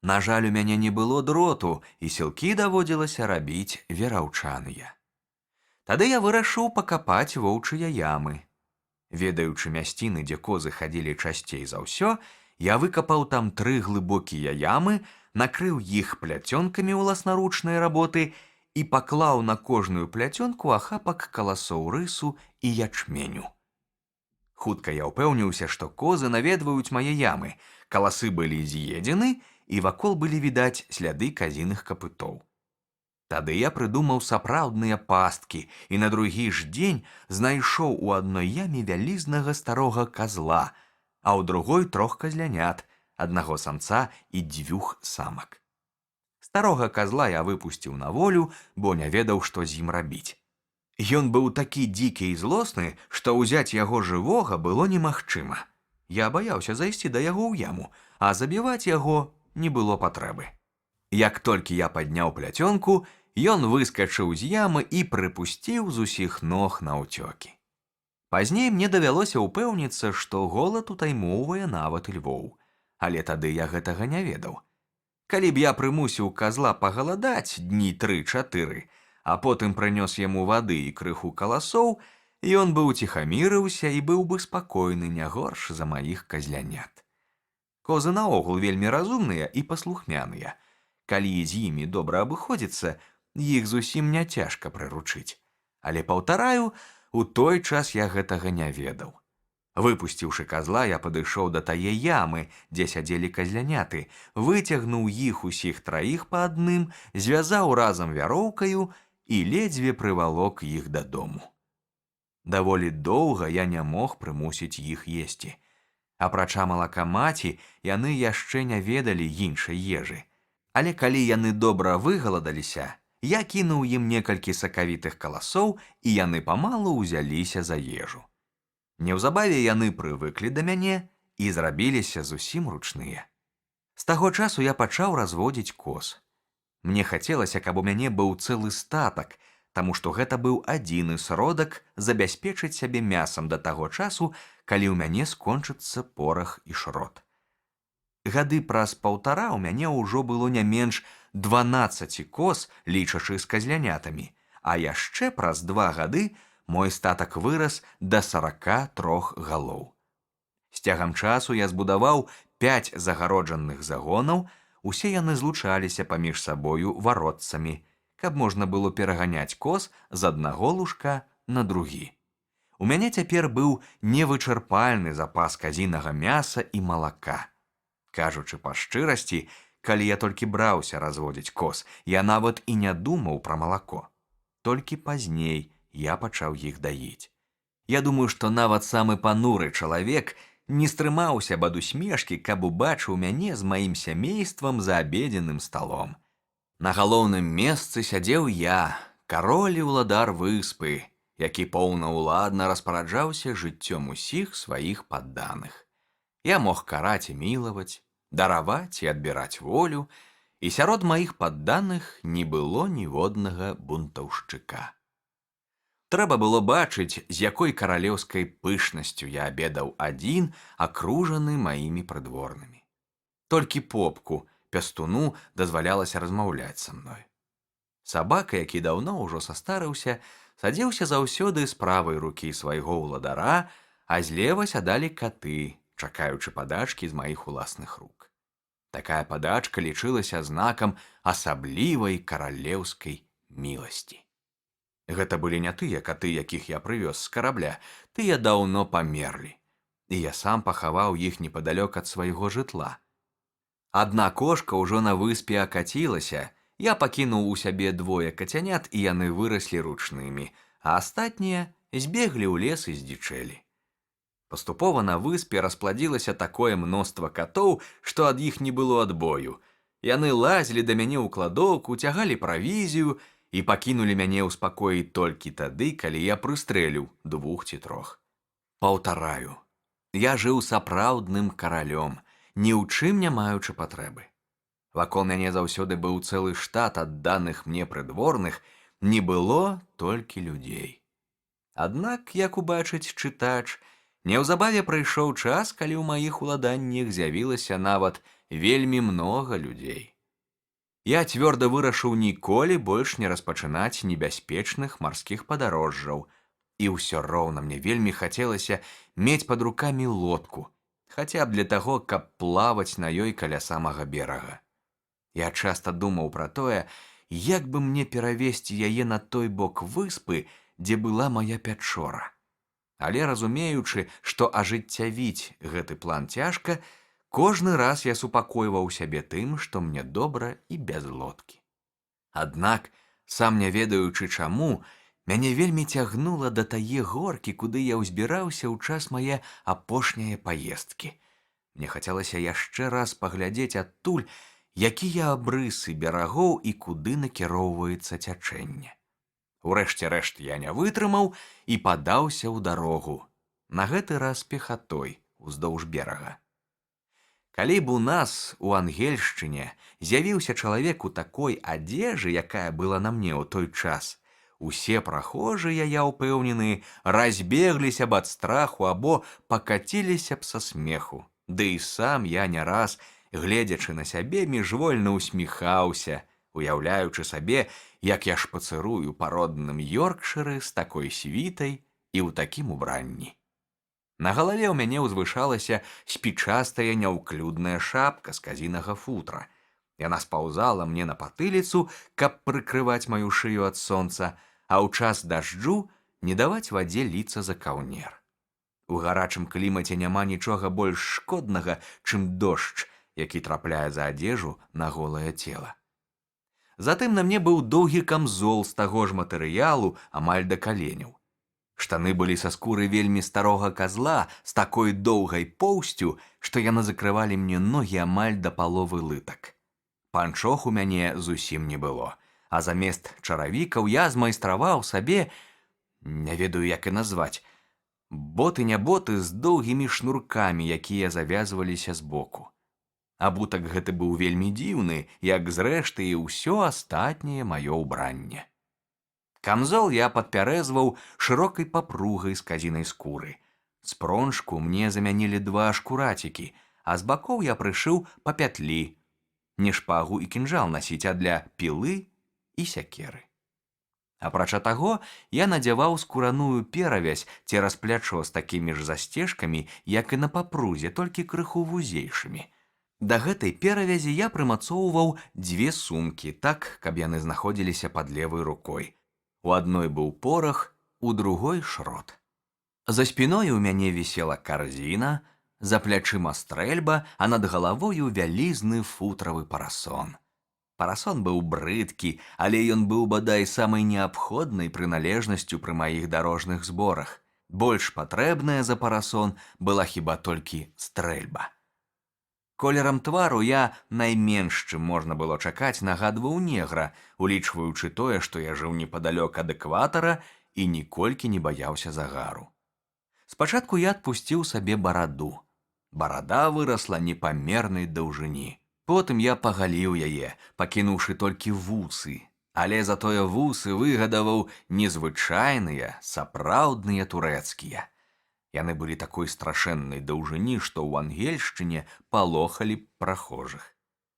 На жаль, у мяне не было дроту, і сілкі даводзілася рабіць вераўчаныя. Тады я вырашыў пакапаць воўчыя ямы. Ведаючы мясціны, дзе козы хадзілі часцей за ўсё, я выкапаў там 3 глыбокія ямы, накрыў іх пляцёнкамі ўласнаручнай работы і паклаў на кожную пляцёнку ахапак каласоў рысу і ячменю. Хутка я ўпэўніўся, што козы наведваюць мае ямы, каласы былі з'едзены, і вакол былі відаць сляды казіных капытоў. Тады я прыдумаў сапраўдныя пасткі і на другі ж дзень знайшоў у адной яме вялізнага старога казла, а ў другой 3 казлянят, аднаго самца і 2 самак. Старога казла я выпусціў на волю, бо не ведаў, што з ім рабіць. Ён быў такі дзікі і злосны, што ўзяць яго жывога было немагчыма. Я баяўся зайсці да яго ў яму, а забіваць яго не было патрэбы. Як толькі я падняў пляцёнку, ён выскачыў з ямы і прыпусціў з усіх ног наўцёкі. Пазней мне давялося ўпэўніцца, што голад утаймоўвае нават і львоў, але тады я гэтага не ведаў. Калі б я прымусіў казла пагаладаць дні 3-4, а потым прынёс яму вады і крыху каласоў, ён бы ўціхамірыўся і быў бы спакойны не горш за маіх казлянят. Козы наогул вельмі разумныя і паслухмяныя. Калі з імі добра абыходзіцца, іх зусім не цяжка прыручыць. Але, паўтараю, у той час я гэтага не ведаў. Выпусціўшы казла, я падышоў да тае ямы, дзе сядзелі казляняты, выцягнуў іх усіх 3 па адным, звязаў разам вяроўкаю і ледзьве прывалок іх дадому. Даволі доўга я не мог прымусіць іх есці. Апрача малака маці, яны яшчэ не ведалі іншай ежы. Але калі яны добра выгаладаліся, я кінуў ім некалькі сакавітых каласоў, і яны памалу ўзяліся за ежу. Неўзабаве яны прывыклі да мяне і зрабіліся зусім ручныя. З таго часу я пачаў разводзіць коз. Мне хацелася, каб у мяне быў цэлы статак, таму што гэта быў адзіны сродак забяспечыць сябе мясам да таго часу, калі ў мяне скончыцца порах і шрот. Гады праз 1,5 у мяне ўжо было не менш 12 коз, лічачы з казлянятамі, а яшчэ праз 2 гады мой статак вырас да 43 галоў. З цягам часу я збудаваў 5 загароджаных загонаў, усе яны злучаліся паміж сабою варотцамі, каб можна было пераганяць коз з аднаго лужка на другі. У мяне цяпер быў невычарпальны запас казінага мяса і малака. Кажучы па шчырасці, калі я толькі браўся разводзіць коз, я нават і не думаў пра малако. Толькі пазней я пачаў іх даіць. Я думаю, што нават самы пануры чалавек не стрымаўся б ад усмешкі, каб убачыў мяне з маім сямействам за абедзенным сталом. На галоўным месцы сядзеў я, кароль і ўладар выспы, які поўнаўладна распараджаўся жыццём усіх сваіх падданых. Я мог караць і мілаваць, дараваць і адбіраць волю, і сярод маіх падданых не было ніводнага бунтаўшчыка. Трэба было бачыць, з якой каралеўскай пышнасцю я абедаў адзін, акружаны маімі прыдворнымі. Толькі попку пястуну дазвалялася размаўляць са мной. Сабака, які даўно ўжо састарыўся, садзіўся заўсёды з правай рукі свайго ўладара, а злева сядалі каты, чакаючы падачкі з маіх уласных рук. Такая падачка лічылася знакам асаблівай каралеўскай міласці. Гэта былі не тыя каты, якіх я прывёз з карабля, тыя даўно памерлі, і я сам пахаваў іх непадалёк ад свайго жытла. Адна кошка ўжо на выспе акацілася, я пакінуў у сябе двое кацянят, і яны выраслі ручнымі, а астатнія збеглі ў лес і здзічэлі. Паступова на выспе распладзілася такое мноства катоў, што ад іх не было адбою. Яны лазілі да мяне ў кладоўку, цягалі правізію і пакінулі мяне ў спакоі толькі тады, калі я прыстрэліў 2 ці 3. Паўтараю, я жыў сапраўдным каралём, ні ў чым не маючы патрэбы. Вакол мяне заўсёды быў цэлы штат адданых мне прыдворных, не было толькі людзей. Аднак, як убачыць чытач, неўзабаве прыйшоў час, калі ў маіх уладаннях з'явілася нават вельмі многа людзей. Я цвёрда вырашыў ніколі больш не распачынаць небяспечных марскіх падарожжаў, і ўсё роўна мне вельмі хацелася мець пад рукамі лодку, хаця б для таго, каб плаваць на ёй каля самага берага. Я часта думаў пра тое, як бы мне перавесці яе на той бок выспы, дзе была моя пячора. Але разумеючы, што ажыццявіць гэты план цяжка, кожны раз я супакойваў сябе тым, што мне добра і без лодкі. Аднак, сам не ведаючы чаму, мяне вельмі цягнула да тае горкі, куды я ўзбіраўся ў час мае апошняе паездкі. Мне хацелася яшчэ раз паглядзець адтуль, якія абрысы берагоў і куды накіроўваецца цячэнне. Урэшце рэшт я не вытрымаў і падаўся ў дарогу, на гэты раз пехатой уздоўж берага. Калі б у нас, у Ангельшчыне, з'явіўся чалавек у такой адзежы, якая была на мне ў той час, усе прахожыя, я ўпэўнены, разбегліся б ад страху або пакаціліся б са смеху. Ды і сам я не раз, гледзячы на сябе, міжвольна усміхаўся, уяўляючы сабе, як я шпацырую па родным Йоркшыры з такой світай і ў такім убранні. На галаве ў мяне ўзвышалася спічастая няўклюдная шапка з казінага футра. Яна спаўзала мне на патыліцу, каб прыкрываць маю шыю ад сонца, а ў час дажджу не даваць вадзе ліцца за каўнер. У гарачым клімаце няма нічога больш шкоднага, чым дождж, які трапляе за адзежу на голае цела. Затым на мне быў доўгі камзол з таго ж матэрыялу амаль да каленяў. Штаны былі са скуры вельмі старога казла з такой доўгай поўсцю, што яны закрывалі мне ногі амаль да паловы лытак. Панчох у мяне зусім не было, а замест чаравікаў я змайстраваў сабе, не ведаю, як і назваць, боты-няботы з доўгімі шнуркамі, якія завязваліся збоку. Абутак гэты быў вельмі дзіўны, як зрэшты і ўсё астатняе маё ўбранне. Камзол я падпярэзваў шырокай папругай з казінай скуры. Спронжку мне замянілі 2 шкурацікі, а з бакоў я прышыў па пятлі. Не шпагу і кінжал насіць, а для пілы і сякеры. Апрача таго, я надзяваў скураную перавязь цераз плячо з такімі ж засцежкамі, як і на папрузе, толькі крыху вузейшымі. Да гэтай перавязі я прымацоўваў 2 сумкі, так, каб яны знаходзіліся пад левай рукой. У адной быў порах, у другой шрот. За спіной у мяне вісела карзіна, за плячыма стрэльба, а над галавою вялізны футравы парасон. Парасон быў брыдкі, але ён быў бадай самай неабходнай прыналежнасцю пры маіх дарожных зборах. Больш патрэбная за парасон была хіба толькі стрэльба. Колерам твару я найменш, чым можна было чакаць, нагадваў негра, улічваючы тое, што я жыў непадалёк ад экватара і ніколькі не баяўся загару. Спачатку я адпусціў сабе бараду. Барада вырасла непамернай даўжыні. Потым я пагаліў яе, пакінуўшы толькі вусы, але затое вусы выгадаваў незвычайныя, сапраўдныя турэцкія. Яны былі такой страшэннай даўжыні, што ў Ангельшчыне палохалі б прахожых.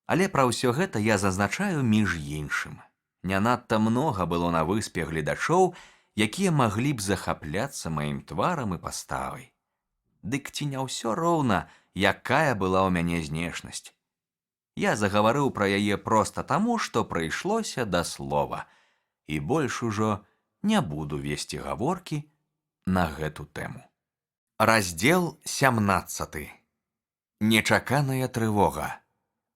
Але пра ўсё гэта я зазначаю між іншым. Не надта многа было на выспе гледачоў, якія маглі б захапляцца маім тварам і паставай. Дык ці не ўсё роўна, якая была ў мяне знешнасць. Я загаварыў пра яе проста таму, што прыйшлося да слова, і больш ужо не буду весці гаворкі на гэту тэму. Раздзел 17. Нечаканая трывога.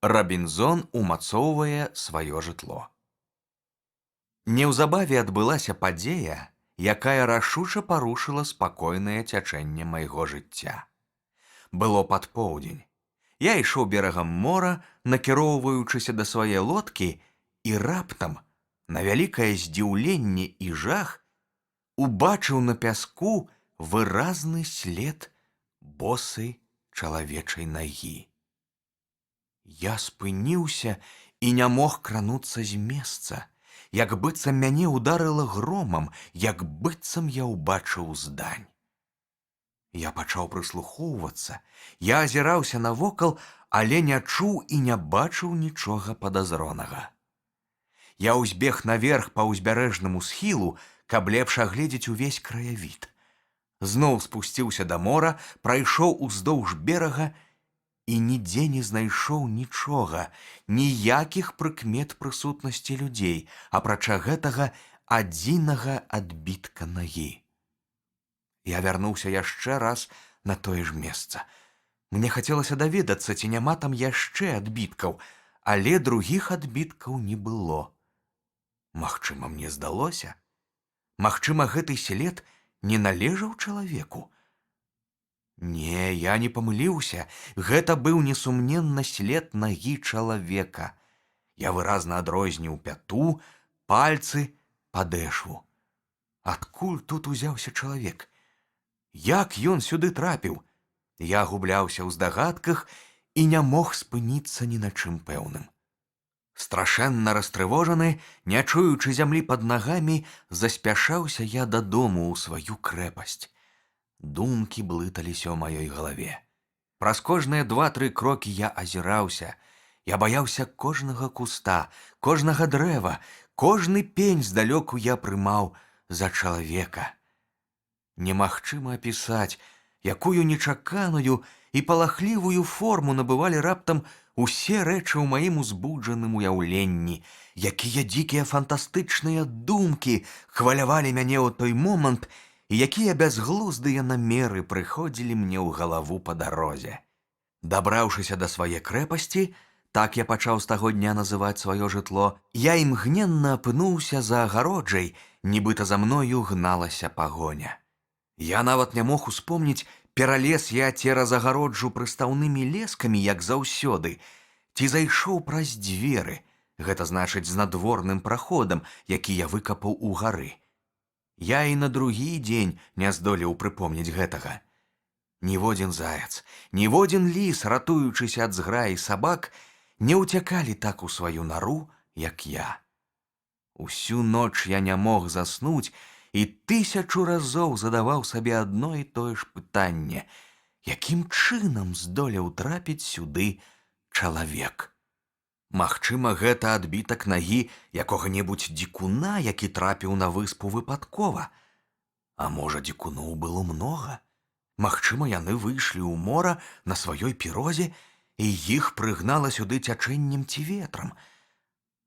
Рабінзон умацоўвае сваё жытло. Неўзабаве адбылася падзея, якая рашуча парушыла спакойнае цячэнне майго жыцця. Было пад поўдзень. Я ішоў берагам мора, накіроўваючыся да свае лодкі, і раптам, на вялікае здзіўленне і жах, убачыў на пяску выразны след босай чалавечай нагі. Я спыніўся і не мог крануцца з месца, як быццам мяне ударыла громам, як быццам я ўбачыў здань. Я пачаў прыслухоўвацца, я азіраўся навокал, але не чуў і не бачыў нічога падазронага. Я ўзбег наверх па ўзбярэжнаму схілу, каб лепш агледзець увесь краявід. Зноў спусціўся да мора, прайшоў уздоўж берага і нідзе не знайшоў нічога, ніякіх прыкмет прысутнасці людзей, апрача гэтага адзінага адбітка нагі. Я вярнуўся яшчэ раз на тое ж месца. Мне хацелася даведацца, ці няма там яшчэ адбіткаў, але другіх адбіткаў не было. Магчыма, мне здалося? Магчыма, гэты след не належаў чалавеку? Не, я не памыліўся. Гэта быў несумненна след нагі чалавека. Я выразна адрозніў пяту, пальцы, падэшву. Адкуль тут узяўся чалавек? Як ён сюды трапіў? Я губляўся ў здагадках і не мог спыніцца ні на чым пэўным. Страшэнна растрывожаны, не чуючы зямлі пад нагамі, заспяшаўся я дадому ў сваю крэпасць. Думкі блыталіся ў маёй галаве. Праз кожныя 2-3 крокі я азіраўся. Я баяўся кожнага куста, кожнага дрэва, кожны пень здалёку я прымаў за чалавека. Немагчыма апісаць, якую нечаканую і палахлівую форму набывалі раптам усе рэчы ў маім узбуджаным уяўленні, якія дзікія фантастычныя думкі хвалявалі мяне ў той момант, і якія бязглуздыя намеры прыходзілі мне ў галаву па дарозе. Дабраўшыся да свае крэпасці, так я пачаў з таго дня называць сваё жытло, я імгненна апынуўся за агароджай, нібыта за мною гналася пагоня. Я нават не мог успомніць, пералез я цераз агароджу прыстаўнымі лескамі, як заўсёды, ці зайшоў праз дзверы, гэта значыць з надворным праходам, які я выкапаў у гары. Я і на другі дзень не здолеў прыпомніць гэтага. Ніводзін заяц, ніводзін ліс, ратуючыся ад зграі сабак, не ўцякалі так у сваю нару, як я. Усю ноч я не мог заснуць і 1000 разоў задаваў сабе адно і тое ж пытанне: якім чынам здолеў трапіць сюды чалавек? Магчыма, гэта адбітак нагі якога-небудзь дзікуна, які трапіў на выспу выпадкова. А можа, дзікуноў было многа? Магчыма, яны выйшлі ў мора на сваёй пірозе, і іх прыгнала сюды цячэннем ці ветрам.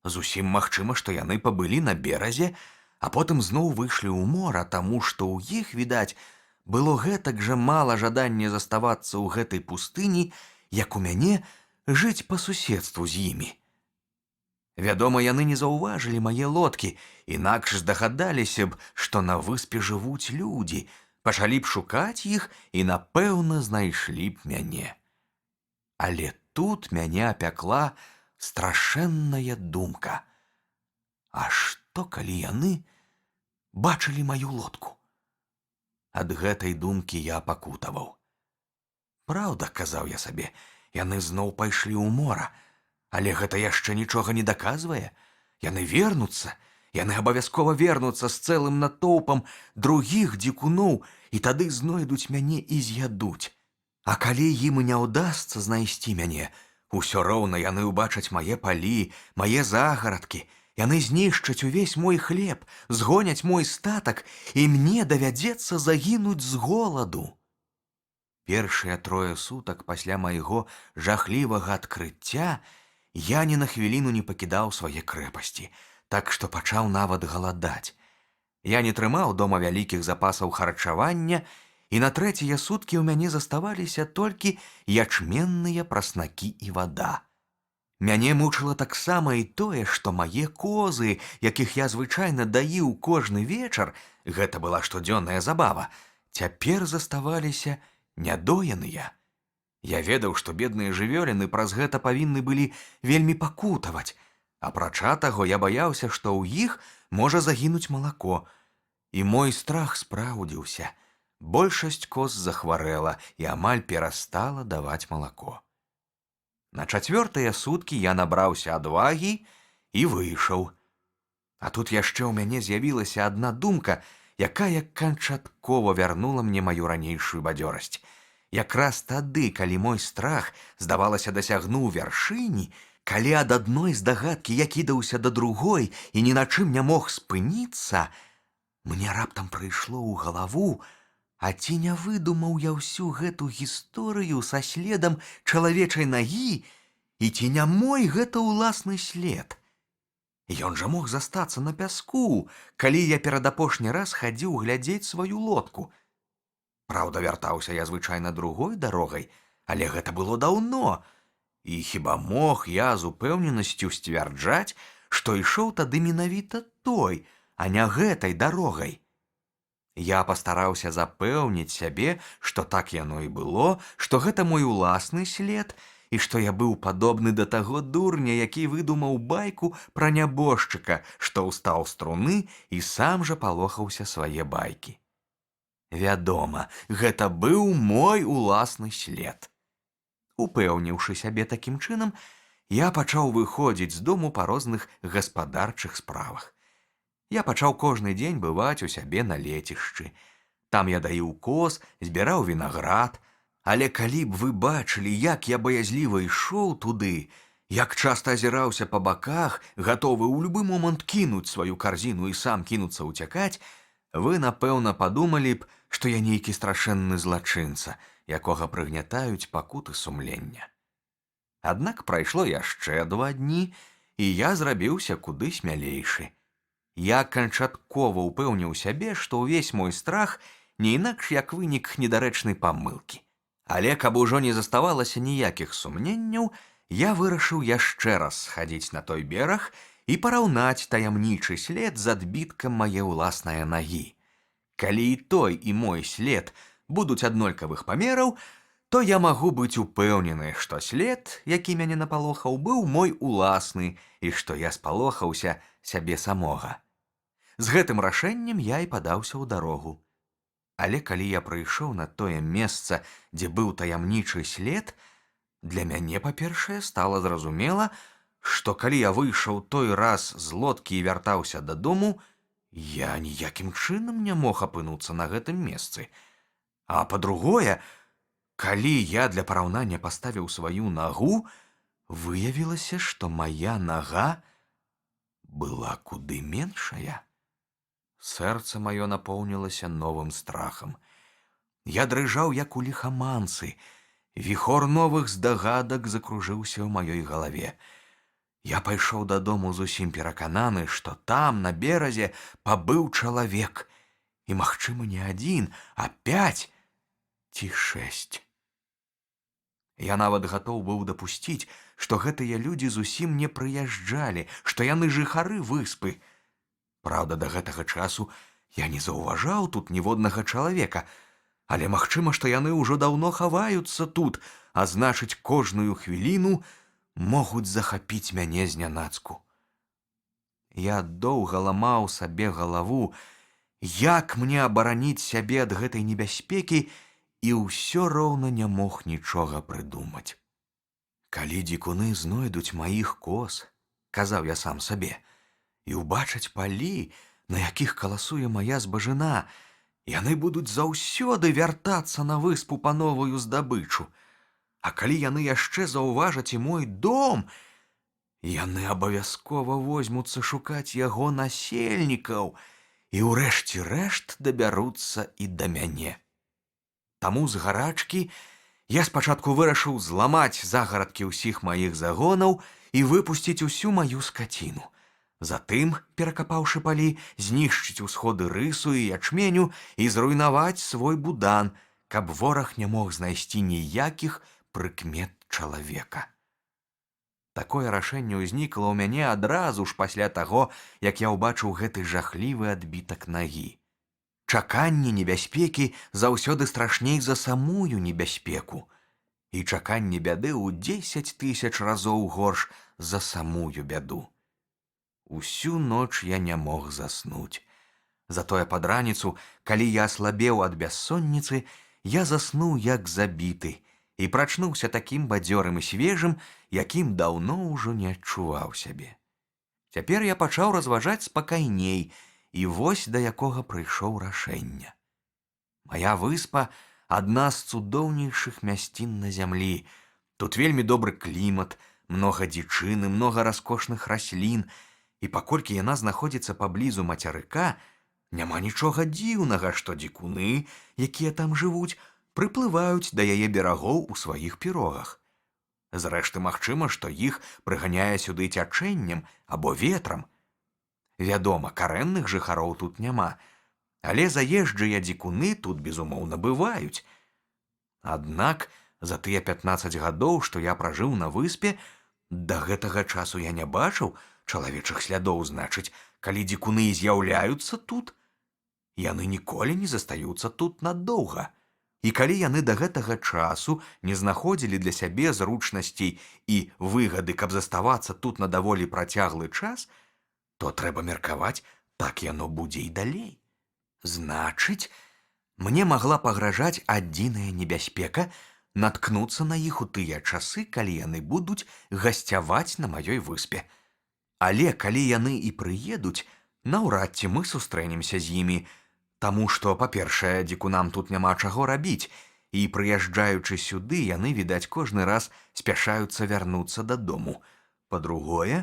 Зусім магчыма, што яны пабылі на беразе, а потым зноў выйшлі ў мора, таму што ў іх, відаць, было гэтак жа мала жадання заставацца ў гэтай пустыні, як у мяне жыць па суседству з імі. Вядома, яны не заўважылі мае лодкі, інакш здагадаліся б, што на выспе жывуць людзі, пачалі б шукаць іх і, напэўна, знайшлі б мяне. Але тут мяне апякла страшэнная думка. А што, калі яны бачылі маю лодку? Ад гэтай думкі я пакутаваў. Праўда, казаў я сабе, яны зноў пайшлі ў мора, але гэта яшчэ нічога не даказвае. Яны вернуцца, яны абавязкова вернуцца з цэлым натоўпам другіх дзікуноў, і тады знойдуць мяне і з'ядуць. А калі ім і не ўдасца знайсці мяне, Усё роўна яны ўбачаць мае палі, мае загарадкі. Яны знішчаць увесь мой хлеб, згоняць мой статак, і мне давядзецца загінуць з голаду. Першыя 3 сутак пасля майго жахлівага адкрыцця я ні на хвіліну не пакідаў свае крэпасці, так што пачаў нават галадаць. Я не трымаў дома вялікіх запасаў харчавання, і на 3-е суткі ў мяне заставаліся толькі ячменныя праснакі і вада. Мяне мучыла таксама і тое, што мае козы, якіх я звычайна даіў кожны вечар, гэта была штодзённая забава, цяпер заставаліся нядоеныя. Я ведаў, што бедныя жывёліны праз гэта павінны былі вельмі пакутаваць. Апрача таго, я баяўся, што ў іх можа загінуць малако. І мой страх спраўдзіўся. Большасць коз захварэла і амаль перастала даваць малако. На 4-е суткі я набраўся адвагі і выйшаў. А тут яшчэ ў мяне з'явілася адна думка, якая канчаткова вярнула мне маю ранейшую бадзёрасць. Якраз тады, калі мой страх, здавалася, дасягнуў вяршыні, калі ад адной здагадкі я кідаўся да другой і ні на чым не мог спыніцца, мне раптам прыйшло ў галаву, а ці не выдумаў я ўсю гэту гісторыю са следам чалавечай нагі, і ці не мой гэта ўласны след? Ён жа мог застацца на пяску, калі я перадапошні раз хадзіў глядзець сваю лодку. Праўда, вяртаўся я звычайна другой дарогай, але гэта было даўно, і хіба мог я з упэўненасцю сцвярджаць, што ішоў тады менавіта той, а не гэтай дарогай. Я пастараўся запэўніць сябе, што так яно і было, што гэта мой уласны след, і што я быў падобны да таго дурня, які выдумаў байку пра нябожчыка, што ўстаў з труны і сам жа палохаўся свае байкі. Вядома, гэта быў мой уласны след. Упэўніўшы сябе такім чынам, я пачаў выходзіць з дому па розных гаспадарчых справах. Я пачаў кожны дзень бываць у сябе на лецішчы. Там я даіў коз, збіраў вінаград, але калі б вы бачылі, як я баязліва ішоў туды, як часта азіраўся па баках, гатовы ў любы момант кінуць сваю карзіну і сам кінуцца ўцякаць, вы, напэўна, падумалі б, што я нейкі страшэнны злачынца, якога прыгнятаюць пакуты сумлення. Аднак прайшло яшчэ 2 дні, і я зрабіўся куды смялейшы. Я канчаткова ўпэўніў сябе, што ўвесь мой страх не інакш як вынік недарэчнай памылкі. Але каб ужо не заставалася ніякіх сумненняў, я вырашыў яшчэ раз схадзіць на той бераг і параўнаць таямнічы след з адбіткам мае ўласнае нагі. Калі і той, і мой след будуць аднолькавых памераў, то я магу быць упэўнены, што след, які мяне напалохаў, быў мой уласны, і што я спалохаўся сябе самога. З гэтым рашэннем я і падаўся ў дарогу. Але калі я прыйшоў на тое месца, дзе быў таямнічы след, для мяне, па-першае, стала зразумела, што калі я выйшаў той раз з лодкі і вяртаўся дадому, я ніякім чынам не мог апынуцца на гэтым месцы. А па-другое, калі я для параўнання паставіў сваю нагу, выявілася, што мая нага была куды меншая. Сэрца маё напоўнілася новым страхам. Я дрыжаў, як у ліхаманцы. Віхор новых здагадак закружыўся ў маёй галаве. Я пайшоў дадому зусім перакананы, што там, на беразе, пабыў чалавек. І, магчыма, не 1, а 5 ці 6. Я нават гатоў быў дапусціць, што гэтыя людзі зусім не прыязджалі, што яны жыхары выспы. Праўда, да гэтага часу я не заўважаў тут ніводнага чалавека, але магчыма, што яны ўжо даўно хаваюцца тут, а значыць, кожную хвіліну могуць захапіць мяне знянацку. Я доўга ламаў сабе галаву, як мне абараніць сябе ад гэтай небяспекі, і ўсё роўна не мог нічога прыдумаць. Калі дзікуны знойдуць маіх коз, казаў я сам сабе, і ўбачаць палі, на якіх каласуе мая збажына, яны будуць заўсёды вяртацца на выспу па новую здабычу. А калі яны яшчэ заўважаць і мой дом, яны абавязкова возьмуцца шукаць яго насельнікаў і ўрэшце рэшт дабяруцца і да мяне. Таму з гарачкі я спачатку вырашыў зламаць загарадкі ўсіх маіх загонаў і выпусціць усю маю скаціну. Затым, перакапаўшы палі, знішчыць усходы рысу і ячменю і зруйнаваць свой будан, каб вораг не мог знайсці ніякіх прыкмет чалавека. Такое рашэнне ўзнікла ў мяне адразу ж пасля таго, як я ўбачыў гэты жахлівы адбітак нагі. Чаканне небяспекі заўсёды страшней за самую небяспеку. І чаканне бяды ў 10 000 разоў горш за самую бяду. Усю ноч я не мог заснуць. Затое пад раніцу, калі я аслабеў ад бяссонніцы, я заснуў як забіты і прачнуўся такім бадзёрым і свежым, якім даўно ўжо не адчуваў сябе. Цяпер я пачаў разважаць спакайней, і вось да якога прыйшоў рашэння. Мая выспа адна з цудоўнейшых мясцін на зямлі. Тут вельмі добры клімат, многа дзічыны, многа раскошных раслін, і паколькі яна знаходзіцца паблізу мацярыка, няма нічога дзіўнага, што дзікуны, якія там жывуць, прыплываюць да яе берагоў у сваіх пірогах. Зрэшты, магчыма, што іх прыганяе сюды цячэннем або ветрам. Вядома, карэнных жыхароў тут няма, але заезджыя дзікуны тут, безумоўна, бываюць. Аднак за тыя 15 гадоў, што я пражыў на выспе, да гэтага часу я не бачыў чалавечых слядоў, значыць, калі дзікуны з'яўляюцца тут, яны ніколі не застаюцца тут надоўга. І калі яны да гэтага часу не знаходзілі для сябе зручнасцей і выгады, каб заставацца тут на даволі працяглы час, то трэба меркаваць, так яно будзе і далей. Значыць, мне магла пагражаць адзіная небяспека наткнуцца на іх у тыя часы, калі яны будуць гасцяваць на маёй выспе. Але калі яны і прыедуць, наўрад ці мы сустрэнемся з імі, таму што, па-першае, дзікунам тут няма чаго рабіць, і прыязджаючы сюды, яны, відаць, кожны раз спяшаюцца вярнуцца дадому. Па-другое,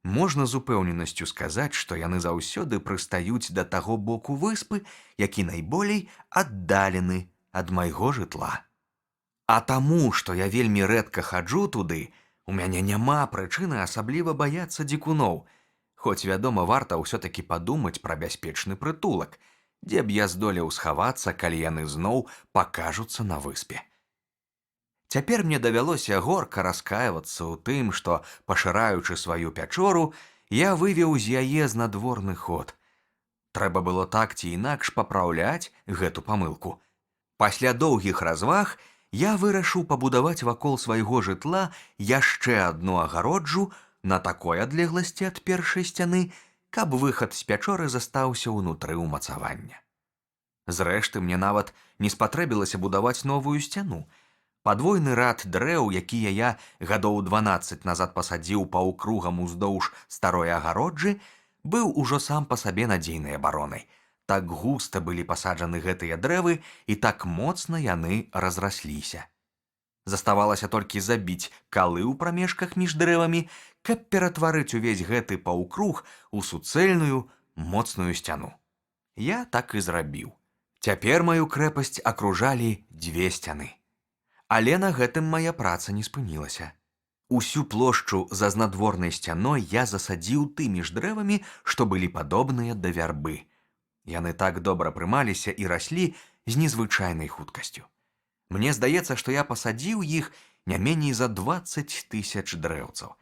можна з упэўненасцю сказаць, што яны заўсёды прыстаюць да таго боку выспы, які найболей аддалены ад майго жытла. А таму, што я вельмі рэдка хаджу туды, у мяне няма прычыны асабліва баяцца дзікуноў, хоць, вядома, варта ўсё-такі падумаць пра бяспечны прытулак, дзе б я здолеў схавацца, калі яны зноў пакажуцца на выспе. Цяпер мне давялося горка раскайвацца ў тым, што, пашыраючы сваю пячору, я вывеў з яе знадворны ход. Трэба было так ці інакш папраўляць гэту памылку. Пасля доўгіх разваг я вырашыў пабудаваць вакол свайго жытла яшчэ адну агароджу на такой адлегласці ад першай сцяны, каб выхад з пячоры застаўся ўнутры ўмацавання. Зрэшты, мне нават не спатрэбілася будаваць новую сцяну. Падвойны рад дрэў, якія я гадоў 12 назад пасадзіў паўкругам уздоўж старой агароджы, быў ужо сам па сабе надзейнай абаронай. Так густа былі пасаджаны гэтыя дрэвы, і так моцна яны разрасліся. Заставалася толькі забіць калы ў прамежках між дрэвамі, каб ператварыць увесь гэты паўкруг у суцэльную, моцную сцяну. Я так і зрабіў. Цяпер маю крэпасць акружалі 2 сцяны. Але на гэтым мая праца не спынілася. Усю плошчу за знадворнай сцяной я засадзіў тымі ж дрэвамі, што былі падобныя да вярбы. Яны так добра прымаліся і раслі з незвычайнай хуткасцю. Мне здаецца, што я пасадзіў іх не меней за 20 000 дрэўцаў.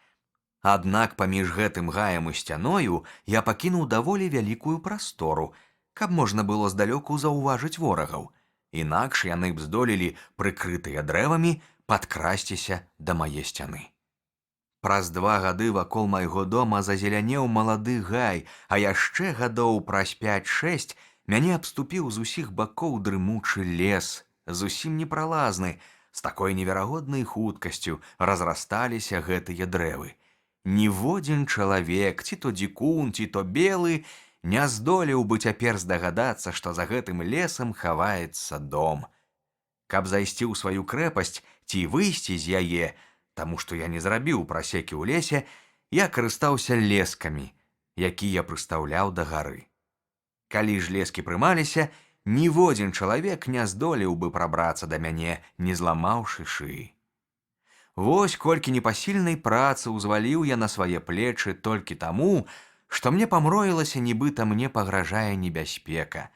Аднак паміж гэтым гаем і сцяною я пакінуў даволі вялікую прастору, каб можна было здалёку заўважыць ворагаў. Інакш яны б здолелі, прыкрытыя дрэвамі, падкрасціся да мае сцяны. Праз 2 гады вакол майго дома зазелянеў малады гай, а яшчэ гадоў праз 5-6 мяне абступіў з усіх бакоў дрымучы лес, зусім непралазны, з такой неверагоднай хуткасцю разрасталіся гэтыя дрэвы. Ніводзін чалавек, ці то дзікун, ці то белы, не здолеў бы цяпер здагадацца, што за гэтым лесам хаваецца дом. Каб зайсці ў сваю крэпасць, ці выйсці з яе, таму што я не зрабіў прасекі ў лесе, я карыстаўся лескамі, якія прыстаўляў да гары. Калі ж лескі прымаліся, ніводзін чалавек не здолеў бы прабрацца да мяне, не зламаўшы шыі. Вось колькі непасільнай працы ўзваліў я на свае плечы толькі таму, што мне памроілася, нібыта мне пагражае небяспека.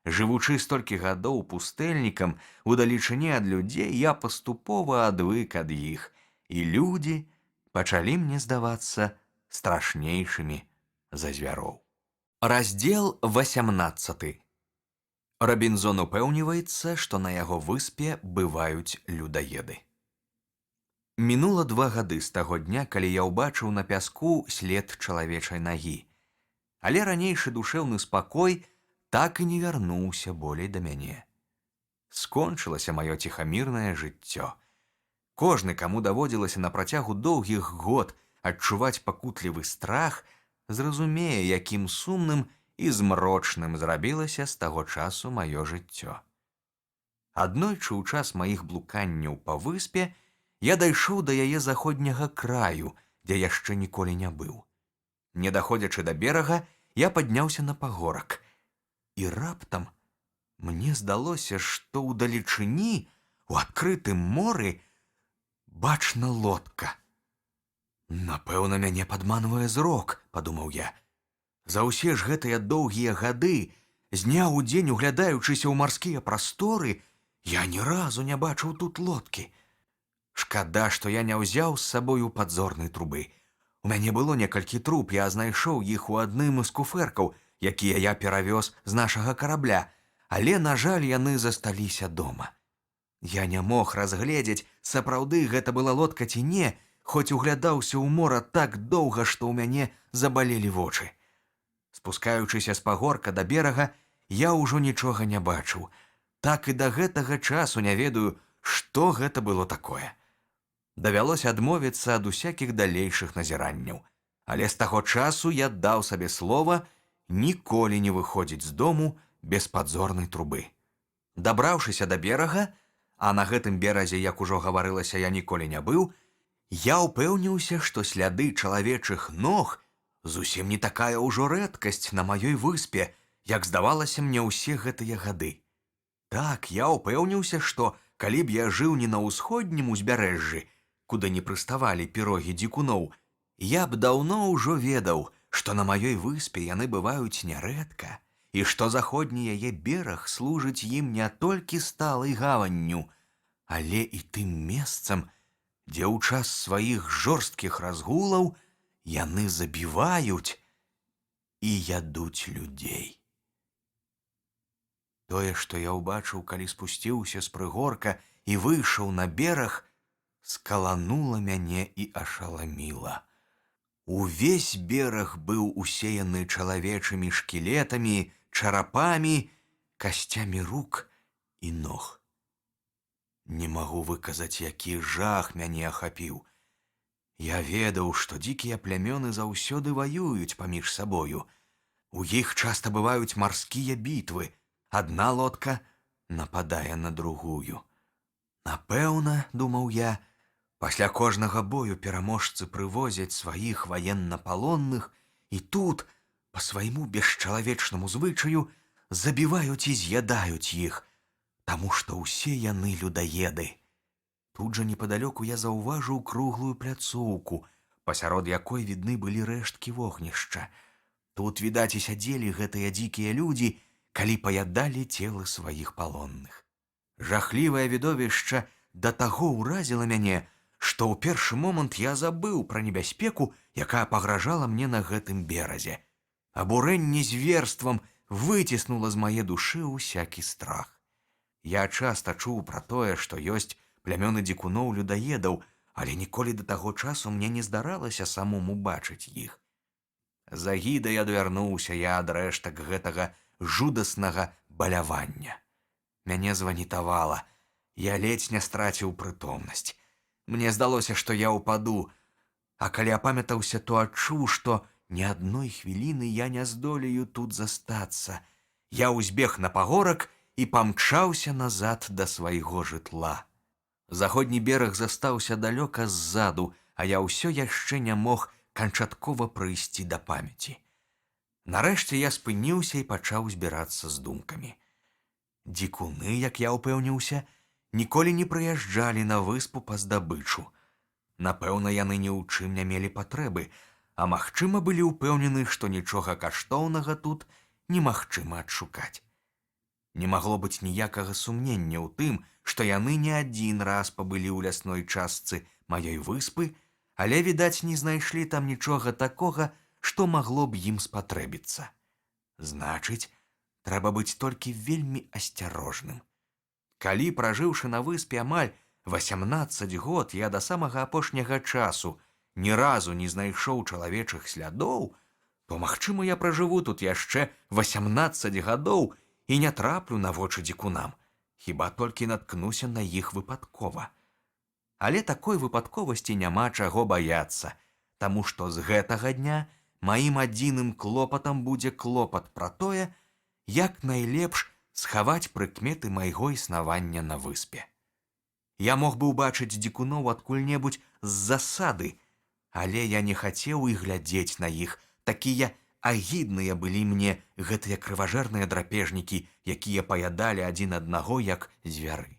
Жывучы столькі гадоў пустэльнікам, у далечыні ад людзей я паступова адвык ад іх, і людзі пачалі мне здавацца страшнейшымі за звяроў. Раздзел 18. Рабінзон упэўніваецца, што на яго выспе бываюць людаеды. Мінула 2 гады з таго дня, калі я ўбачыў на пяску след чалавечай нагі. Але ранейшы душэўны спакой так і не вярнуўся болей да мяне. Скончылася маё ціхамірнае жыццё. Кожны, каму даводзілася на працягу доўгіх год адчуваць пакутлівы страх, зразумее, якім сумным і змрочным зрабілася з таго часу маё жыццё. Аднойчы ў час маіх блуканняў па выспе я дайшоў да яе заходняга краю, дзе яшчэ ніколі не быў. Не даходзячы да берага, я падняўся на пагорак. І раптам мне здалося, што ў далечыні, у адкрытым моры, бачна лодка. Напэўна, мяне падманвае зрок, падумаў я. За ўсе ж гэтыя доўгія гады, з дня ў дзень углядаючыся ў марскія прасторы, я ні разу не бачыў тут лодкі. Шкада, што я не ўзяў з сабою падзорнай трубы. У мяне было некалькі труб, я знайшоў іх у адным з куфэркаў, якія я перавёз з нашага карабля, але, на жаль, яны засталіся дома. Я не мог разгледзець, сапраўды гэта была лодка ці не, хоць углядаўся ў мора так доўга, што ў мяне забалелі вочы. Спускаючыся з пагорка да берага, я ўжо нічога не бачыў. Так і да гэтага часу не ведаю, што гэта было такое. Давялося адмовіцца ад усякіх далейшых назіранняў. Але з таго часу я даў сабе слова ніколі не выходзіць з дому без падзорнай трубы. Дабраўшыся да берага, а на гэтым беразе, як ужо гаварылася, я ніколі не быў, я ўпэўніўся, што сляды чалавечых ног зусім не такая ўжо рэдкасць на маёй выспе, як здавалася мне ўсе гэтыя гады. Так, я ўпэўніўся, што калі б я жыў не на ўсходнім узбярэжжы, куды не прыставалі пірогі дзікуноў, я б даўно ўжо ведаў, што на маёй выспе яны бываюць нярэдка, і што заходні яе бераг служыць ім не толькі сталай гаванню, але і тым месцам, дзе ў час сваіх жорсткіх разгулаў яны забіваюць і ядуць людзей. Тое, што я ўбачыў, калі спусціўся з прыгорка і выйшаў на бераг, скаланула мяне і ашаламіла. Увесь бераг быў усеяны чалавечымі шкілетамі, чарапамі, касцямі рук і ног. Не магу выказаць, які жах мяне ахапіў. Я ведаў, што дзікія плямёны заўсёды ваююць паміж сабою. У іх часта бываюць марскія бітвы. Адна лодка нападае на другую. Напэўна, думаў я, пасля кожнага бою пераможцы прывозяць сваіх ваеннапалонных і тут, па свайму бесчалавечнаму звычаю, забіваюць і з'ядаюць іх, таму што ўсе яны людаеды. Тут жа непадалёку я заўважыў круглую пляцоўку, пасярод якой відны былі рэшткі вогнішча. Тут, відаць, і сядзелі гэтыя дзікія людзі, калі паядалі целы сваіх палонных. Жахлівае відовішча да таго ўразіла мяне, што ў першы момант я забыў пра небяспеку, якая пагражала мне на гэтым беразе. Абурэнне зверствам выціснула з мае душы ўсякі страх. Я часта чуў пра тое, што ёсць плямёны дзікуноў-людаедаў, але ніколі да таго часу мне не здаралася самому бачыць іх. З агідай адвярнуўся я ад рэштак гэтага жудаснага балявання. Мяне званітавала, я ледзь не страціў прытомнасць. Мне здалося, што я ўпаду, а калі апамятаўся, то адчуў, што ні адной хвіліны я не здолею тут застацца. Я ўзбег на пагорак і памчаўся назад да свайго жытла. Заходні бераг застаўся далёка ззаду, а я ўсё яшчэ не мог канчаткова прыйсці да памяці. Нарэшце я спыніўся і пачаў збірацца з думкамі. Дзікуны, як я ўпэўніўся, ніколі не прыязджалі на выспу па здабычу. Напэўна, яны ні ў чым не мелі патрэбы, а магчыма, былі ўпэўнены, што нічога каштоўнага тут немагчыма адшукаць. Не магло быць ніякага сумнення ў тым, што яны не адзін раз пабылі ў лясной частцы маёй выспы, але, відаць, не знайшлі там нічога такога, што магло б ім спатрэбіцца. Значыць, трэба быць толькі вельмі асцярожным. Калі, пражыўшы на выспе амаль 18 год, я да самага апошняга часу ні разу не знайшоў чалавечых слядоў, то, магчыма, я пражыву тут яшчэ 18 гадоў і не траплю на вочы дзікунам, хіба толькі наткнуся на іх выпадкова. Але такой выпадковасці няма чаго баяцца, таму што з гэтага дня маім адзіным клопатам будзе клопат пра тое, як найлепш схаваць прыкметы майго існавання на выспе. Я мог бы ўбачыць дзікуноў адкуль-небудзь з засады, але я не хацеў і глядзець на іх, такія агідныя былі мне гэтыя крыважэрныя драпежнікі, якія паядалі адзін аднаго, як звяры.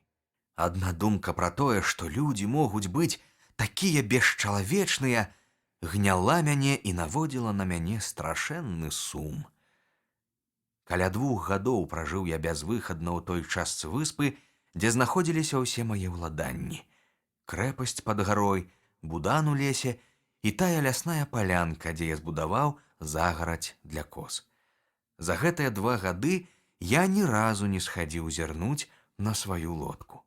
Адна думка пра тое, што людзі могуць быць такія бесчалавечныя, гняла мяне і наводзіла на мяне страшэнны сум. Каля 2 гадоў пражыў я бязвыхадна ў той частцы выспы, дзе знаходзіліся ўсе мае ўладанні. Крэпасць пад гарой, будан у лесе і тая лясная палянка, дзе я збудаваў загарадзь для коз. За гэтыя 2 гады я ні разу не схадзіў зірнуць на сваю лодку.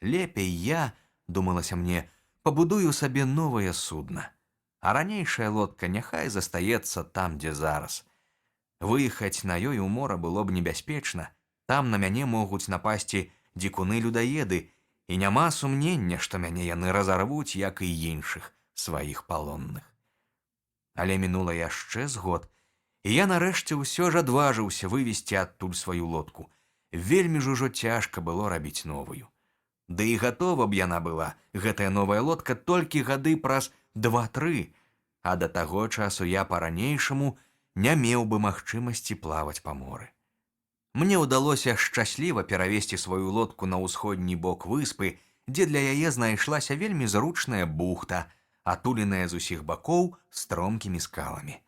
Лепей я, думалася мне, пабудую сабе новае судна, а ранейшая лодка няхай застаецца там, дзе зараз. Выехаць на ёй у мора было б небяспечна, там на мяне могуць напасці дзікуны-людаеды, і няма сумнення, што мяне яны разарвуць, як і іншых сваіх палонных. Але мінула яшчэ з год, і я нарэшце ўсё ж адважыўся вывесці адтуль сваю лодку. Вельмі ж ужо цяжка было рабіць новую. Ды і гатова б яна была, гэтая новая лодка, толькі гады праз 2-3, а да таго часу я па-ранейшаму не меў бы магчымасці плаваць па моры. Мне ўдалося шчасліва перавесці сваю лодку на ўсходні бок выспы, дзе для яе знайшлася вельмі зручная бухта, атуленая з усіх бакоў стромкімі скаламі.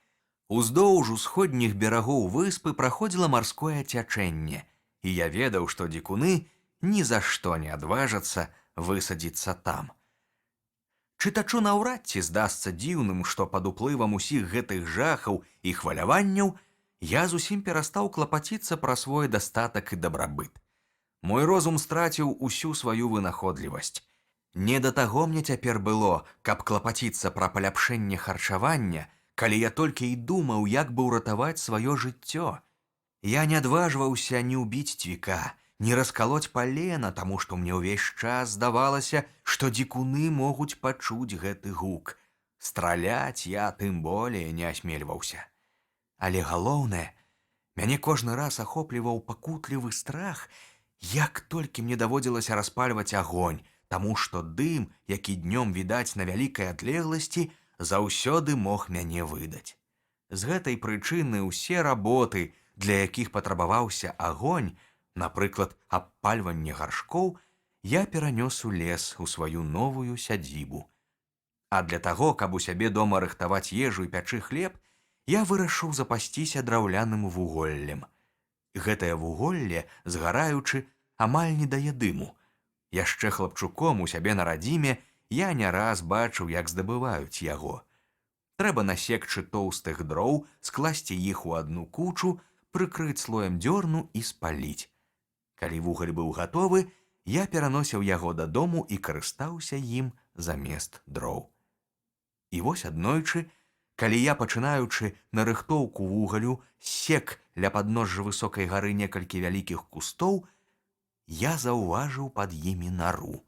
Уздоўж усходніх берагоў выспы праходзіла марское цячэнне, і я ведаў, што дзікуны ні за што не адважацца высадзіцца там. Чытачу наўрад ці здасца дзіўным, што пад уплывам усіх гэтых жахаў і хваляванняў я зусім перастаў клапаціцца пра свой дастатак і дабрабыт. Мой розум страціў усю сваю вынаходлівасць. Не да таго мне цяпер было, каб клапаціцца пра паляпшэнне харчавання, калі я толькі і думаў, як бы ўратаваць сваё жыццё. Я не адважваўся ні ўбіць цвіка, не раскалоць палена, таму што мне ўвесь час здавалася, што дзікуны могуць пачуць гэты гук. Страляць я тым болей не асмельваўся. Але галоўнае, мяне кожны раз ахопліваў пакутлівы страх, як толькі мне даводзілася распальваць агонь, таму што дым, які днём відаць на вялікай адлегласці, заўсёды мог мяне выдаць. З гэтай прычыны ўсе работы, для якіх патрабаваўся агонь, напрыклад, абпальванне гаршкоў, я перанёс у лес у сваю новую сядзібу. А для таго, каб у сябе дома рыхтаваць ежу і пячы хлеб, я вырашыў запасціся драўляным вуголлем. Гэтае вуголле, згараючы, амаль не дае дыму. Яшчэ хлапчуком у сябе на радзіме я не раз бачыў, як здабываюць яго. Трэба насекчы тоўстых дроў, скласці іх у адну кучу, прыкрыць слоем дзёрну і спаліць. Калі вугаль быў гатовы, я пераносіў яго дадому і карыстаўся ім замест дроў. І вось аднойчы, калі я, пачынаючы нарыхтоўку вугалю, сек ля падножжа высокай гары некалькі вялікіх кустоў, я заўважыў пад імі нару.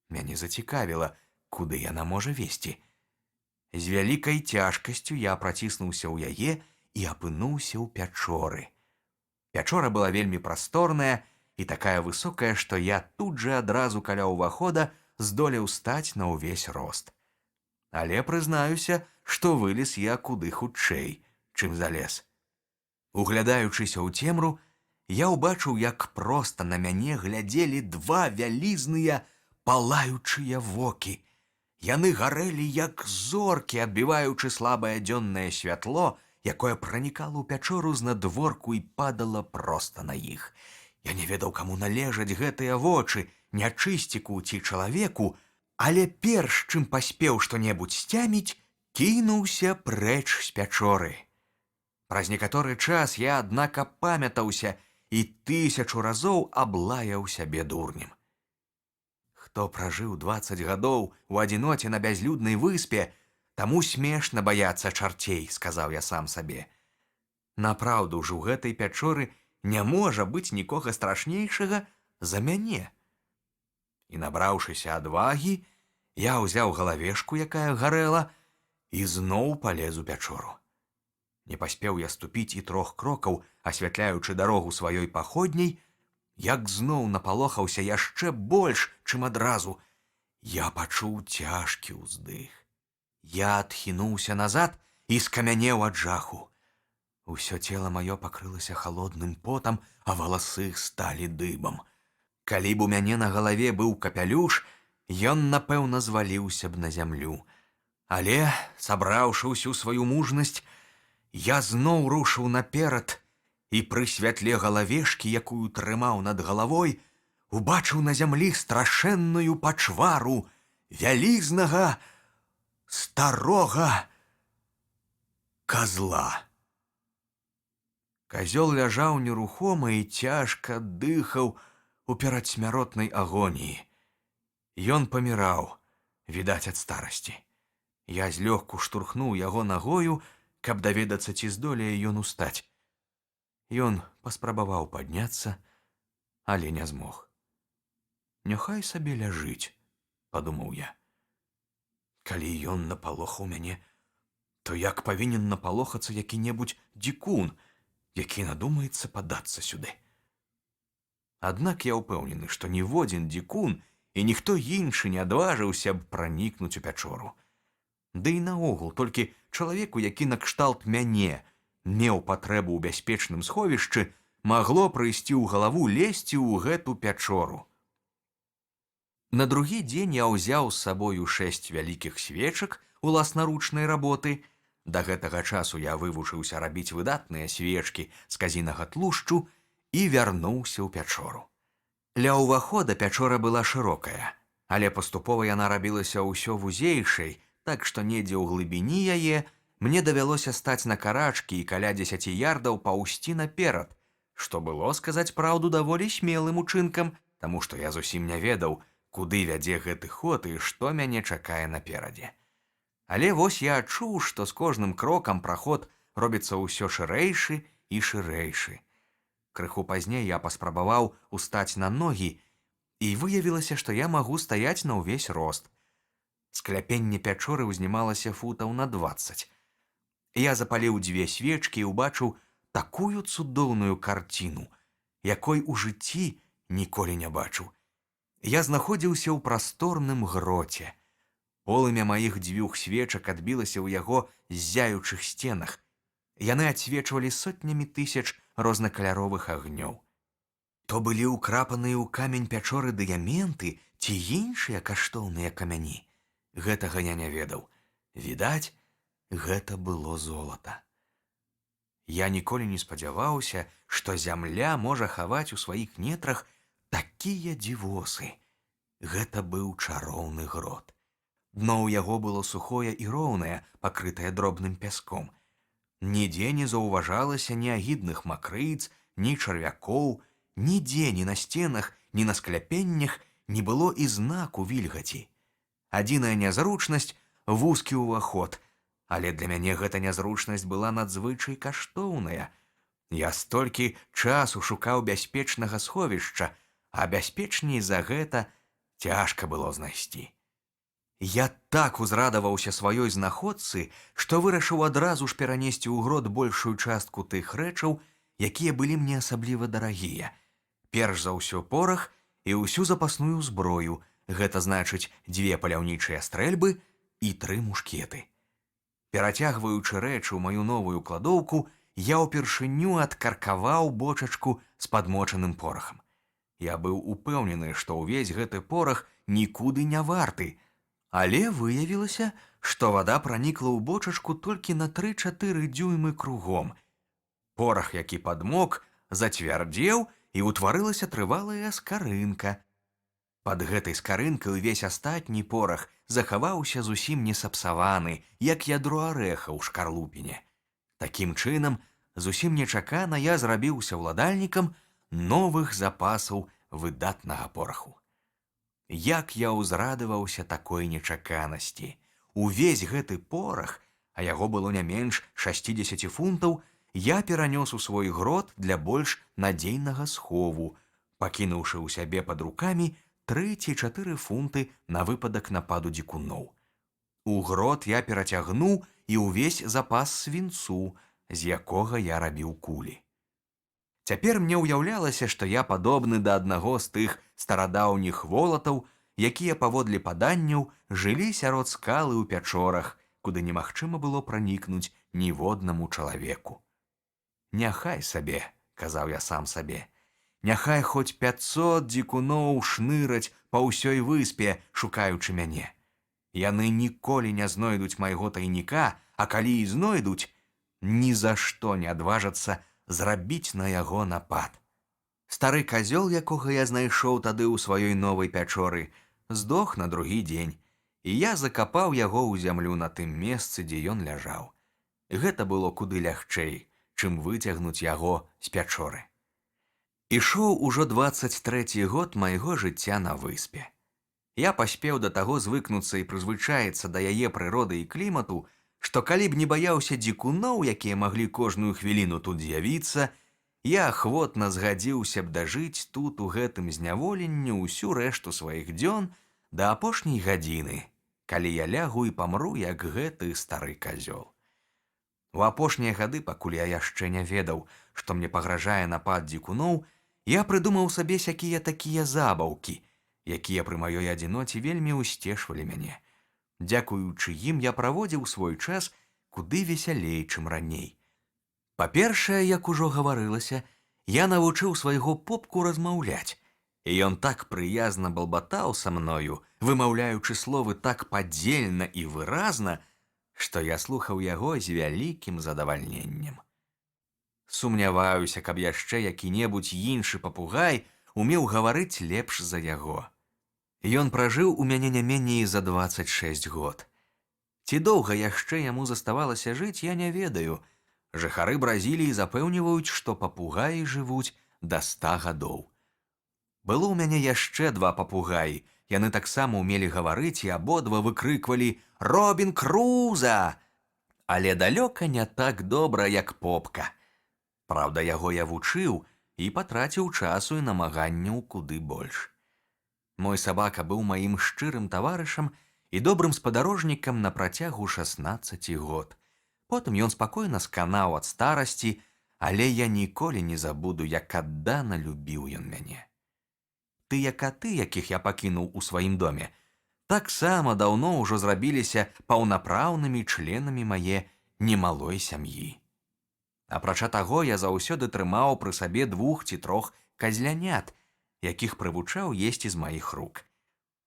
Мяне зацікавіла, куды яна можа весці. З вялікай цяжкасцю я праціснуўся ў яе і апынуўся ў пячоры. Пячора была вельмі прасторная, і такая высокая, што я тут жа адразу каля ўвахода здолеў стаць на ўвесь рост. Але прызнаюся, што вылез я куды хутчэй, чым залез. Углядаючыся ў цемру, я ўбачыў, як проста на мяне глядзелі два вялізныя палаючыя вокі. Яны гарэлі, як зоркі, адбіваючы слабае дзённае святло, якое пранікала ў пячору з надворку і падала проста на іх. Я не ведаў, каму належаць гэтыя вочы, нячысціку ці чалавеку, але перш чым паспеў што-небудзь сцяміць, кінуўся прэч з пячоры. Праз некаторы час я, аднак, апамятаўся і 1000 разоў аблаяў сябе дурнем. Хто пражыў 20 гадоў у адзіноце на бязлюднай выспе, таму смешна баяцца чарцей, сказаў я сам сабе. Напраўду ж у гэтай пячоры не можа быць нікога страшнейшага за мяне. І набраўшыся адвагі, я ўзяў галавешку, якая гарэла, і зноў палез у пячору. Не паспеў я ступіць і 3 крокаў, асвятляючы дарогу сваёй паходняй, як зноў напалохаўся яшчэ больш, чым адразу. Я пачуў цяжкі ўздых. Я адхінуўся назад і скамянеў ад жаху. Усё цела маё пакрылася халодным потам, а валасы сталі дыбам. Калі б у мяне на галаве быў капялюш, ён, напэўна, зваліўся б на зямлю. Але, сабраўшы ўсю сваю мужнасць, я зноў рушыў наперад і пры святле галавешкі, якую трымаў над галавой, убачыў на зямлі страшэнную пачвару вялізнага старога казла. Казёл ляжаў нерухома і цяжка дыхаў у перадсмяротнай агоніі. Ён паміраў, відаць, ад старасці. Я злёгку штурхнуў яго нагою, каб даведацца, ці здолее ён устаць. Ён паспрабаваў падняцца, але не змог. «Няхай сабе ляжыць», – падумаў я. «Калі ён напалохаў мяне, то як павінен напалохацца які-небудзь дзікун, які надумаецца падацца сюды?» Аднак я ўпэўнены, што ніводзін дзікун і ніхто іншы не адважыўся б пранікнуць у пячору. Ды і наогул, толькі чалавеку, які накшталт мяне меў патрэбу ў бяспечным сховішчы, магло прыйсці ў галаву лезці ў гэту пячору. На другі дзень я ўзяў з сабою 6 вялікіх свечак уласнаручнай работы. Да гэтага часу я вывучыўся рабіць выдатныя свечкі з казінага тлушчу і вярнуўся ў пячору. Ля ўвахода пячора была шырокая, але паступова яна рабілася ўсё вузейшай, так што недзе ў глыбіні яе мне давялося стаць на карачкі і каля 10 ярдаў паўсці наперад, што было, сказаць праўду, даволі смелым учынкам, таму што я зусім не ведаў, куды вядзе гэты ход і што мяне чакае наперадзе. Але вось я адчуў, што з кожным крокам праход робіцца ўсё шырэйшы і шырэйшы. Крыху пазней я паспрабаваў устаць на ногі, і выявілася, што я магу стаяць на ўвесь рост. Скляпенне пячоры ўзнімалася футаў на 20. Я запаліў 2 свечкі і ўбачыў такую цудоўную карціну, якой у жыцці ніколі не бачыў. Я знаходзіўся ў прасторным гроце. Полымя маіх 2 свечак адбілася ў яго ззяючых сценах. Яны адсвечвалі сотнямі тысяч рознакаляровых агнёў. То былі ўкрапаныя ў камень пячоры дыяменты ці іншыя каштоўныя камяні. Гэтага я не ведаў. Відаць, гэта было золата. Я ніколі не спадзяваўся, што зямля можа хаваць у сваіх нетрах такія дзівосы. Гэта быў чароўны грот. Дно ў яго было сухое і роўнае, пакрытае дробным пяском. Нідзе не заўважалася ні агідных макрыц, ні чарвякоў, нідзе ні на сценах, ні на скляпеннях не было і знаку вільгаці. Адзіная нязручнасць – вузкі ўваход, але для мяне гэта нязручнасць была надзвычай каштоўная. Я столькі часу шукаў бяспечнага сховішча, а бяспечней за гэта цяжка было знайсці. Я так узрадаваўся сваёй знаходцы, што вырашыў адразу ж перанесці ў грот большую частку тых рэчаў, якія былі мне асабліва дарагія. Перш за ўсё порах і ўсю запасную зброю, гэта значыць 2 паляўнічыя стрэльбы і 3 мушкеты. Перацягваючы рэчы ў маю новую кладоўку, я ўпершыню адкаркаваў бочачку з падмочаным порахам. Я быў упэўнены, што ўвесь гэты порах нікуды не варты, але выявілася, што вада пранікла ў бочачку толькі на 3-4 дзюймы кругом. Порах, які падмок, зацвярдзеў, і ўтварылася трывалая скарынка. Пад гэтай скарынкай увесь астатні порах захаваўся зусім не сапсаваны, як ядро арэха ў шкарлупіне. Такім чынам, зусім нечакана я зрабіўся ўладальнікам новых запасаў выдатнага пораху. Як я ўзрадаваўся такой нечаканасці! Увесь гэты порах, а яго было не менш 60 фунтаў, я перанёс у свой грот для больш надзейнага схову, пакінуўшы ў сябе пад рукамі 3 ці 4 фунты на выпадак нападу дзікуноў. У грот я перацягнуў і ўвесь запас свінцу, з якога я рабіў кулі. Цяпер мне ўяўлялася, што я падобны да аднаго з тых старадаўніх волатаў, якія паводле паданняў жылі сярод скалы ў пячорах, куды немагчыма было пранікнуць ніводнаму чалавеку. «Няхай сабе», – казаў я сам сабе, – «няхай хоць 500 дзікуноў шныраць па ўсёй выспе, шукаючы мяне. Яны ніколі не знойдуць майго тайніка, а калі і знойдуць, ні за што не адважацца зрабіць на яго напад». Стары казёл, якога я знайшоў тады ў сваёй новай пячоры, здох на другі дзень, і я закапаў яго ў зямлю на тым месцы, дзе ён ляжаў. Гэта было куды лягчэй, чым выцягнуць яго з пячоры. Ішоў ужо 23 год майго жыцця на выспе. Я паспеў да таго звыкнуцца і прызвычаіцца да яе прыроды і клімату, што калі б не баяўся дзікуноў, якія маглі кожную хвіліну тут з'явіцца, я ахвотна згадзіўся б дажыць тут у гэтым зняволенні ўсю рэшту сваіх дзён да апошняй гадзіны, калі я лягу і памру, як гэты стары казёл. У апошнія гады, пакуль я яшчэ не ведаў, што мне пагражае напад дзікуноў, я прыдумаў сабе сякія такія забаўкі, якія пры маёй адзіноце вельмі ўсцешвалі мяне. Дзякуючы ім я праводзіў свой час куды весялей, чым раней. Па-першае, як ужо гаварылася, я навучыў свайго попку размаўляць, і ён так прыязна балбатаў са мною, вымаўляючы словы так падзельна і выразна, што я слухаў яго з вялікім задавальненнем. Сумняваюся, каб яшчэ які-небудзь іншы папугай умеў гаварыць лепш за яго. Ён пражыў у мяне не меней за 26 год. Ці доўга яшчэ яму заставалася жыць, я не ведаю. Жыхары Бразіліі запэўніваюць, што папугаі жывуць да 100 гадоў. Было ў мяне яшчэ 2 папугаі. Яны таксама ўмелі гаварыць і абодва выкрыквалі «Робін Круза!», але далёка не так добра, як попка. Праўда, яго я вучыў і патраціў часу і намаганняў куды больш. Мой сабака быў маім шчырым таварышам і добрым спадарожнікам на працягу 16 год. Потым ён спакойна сканаў ад старасці, але я ніколі не забуду, як аддана любіў ён мяне. Тыя каты, якіх я пакінуў у сваім доме, таксама даўно ўжо зрабіліся паўнапраўнымі членамі мае немалой сям'і. Апрача таго, я заўсёды трымаў пры сабе 2 ці 3 казлянят, якіх прывучаў есці з маіх рук.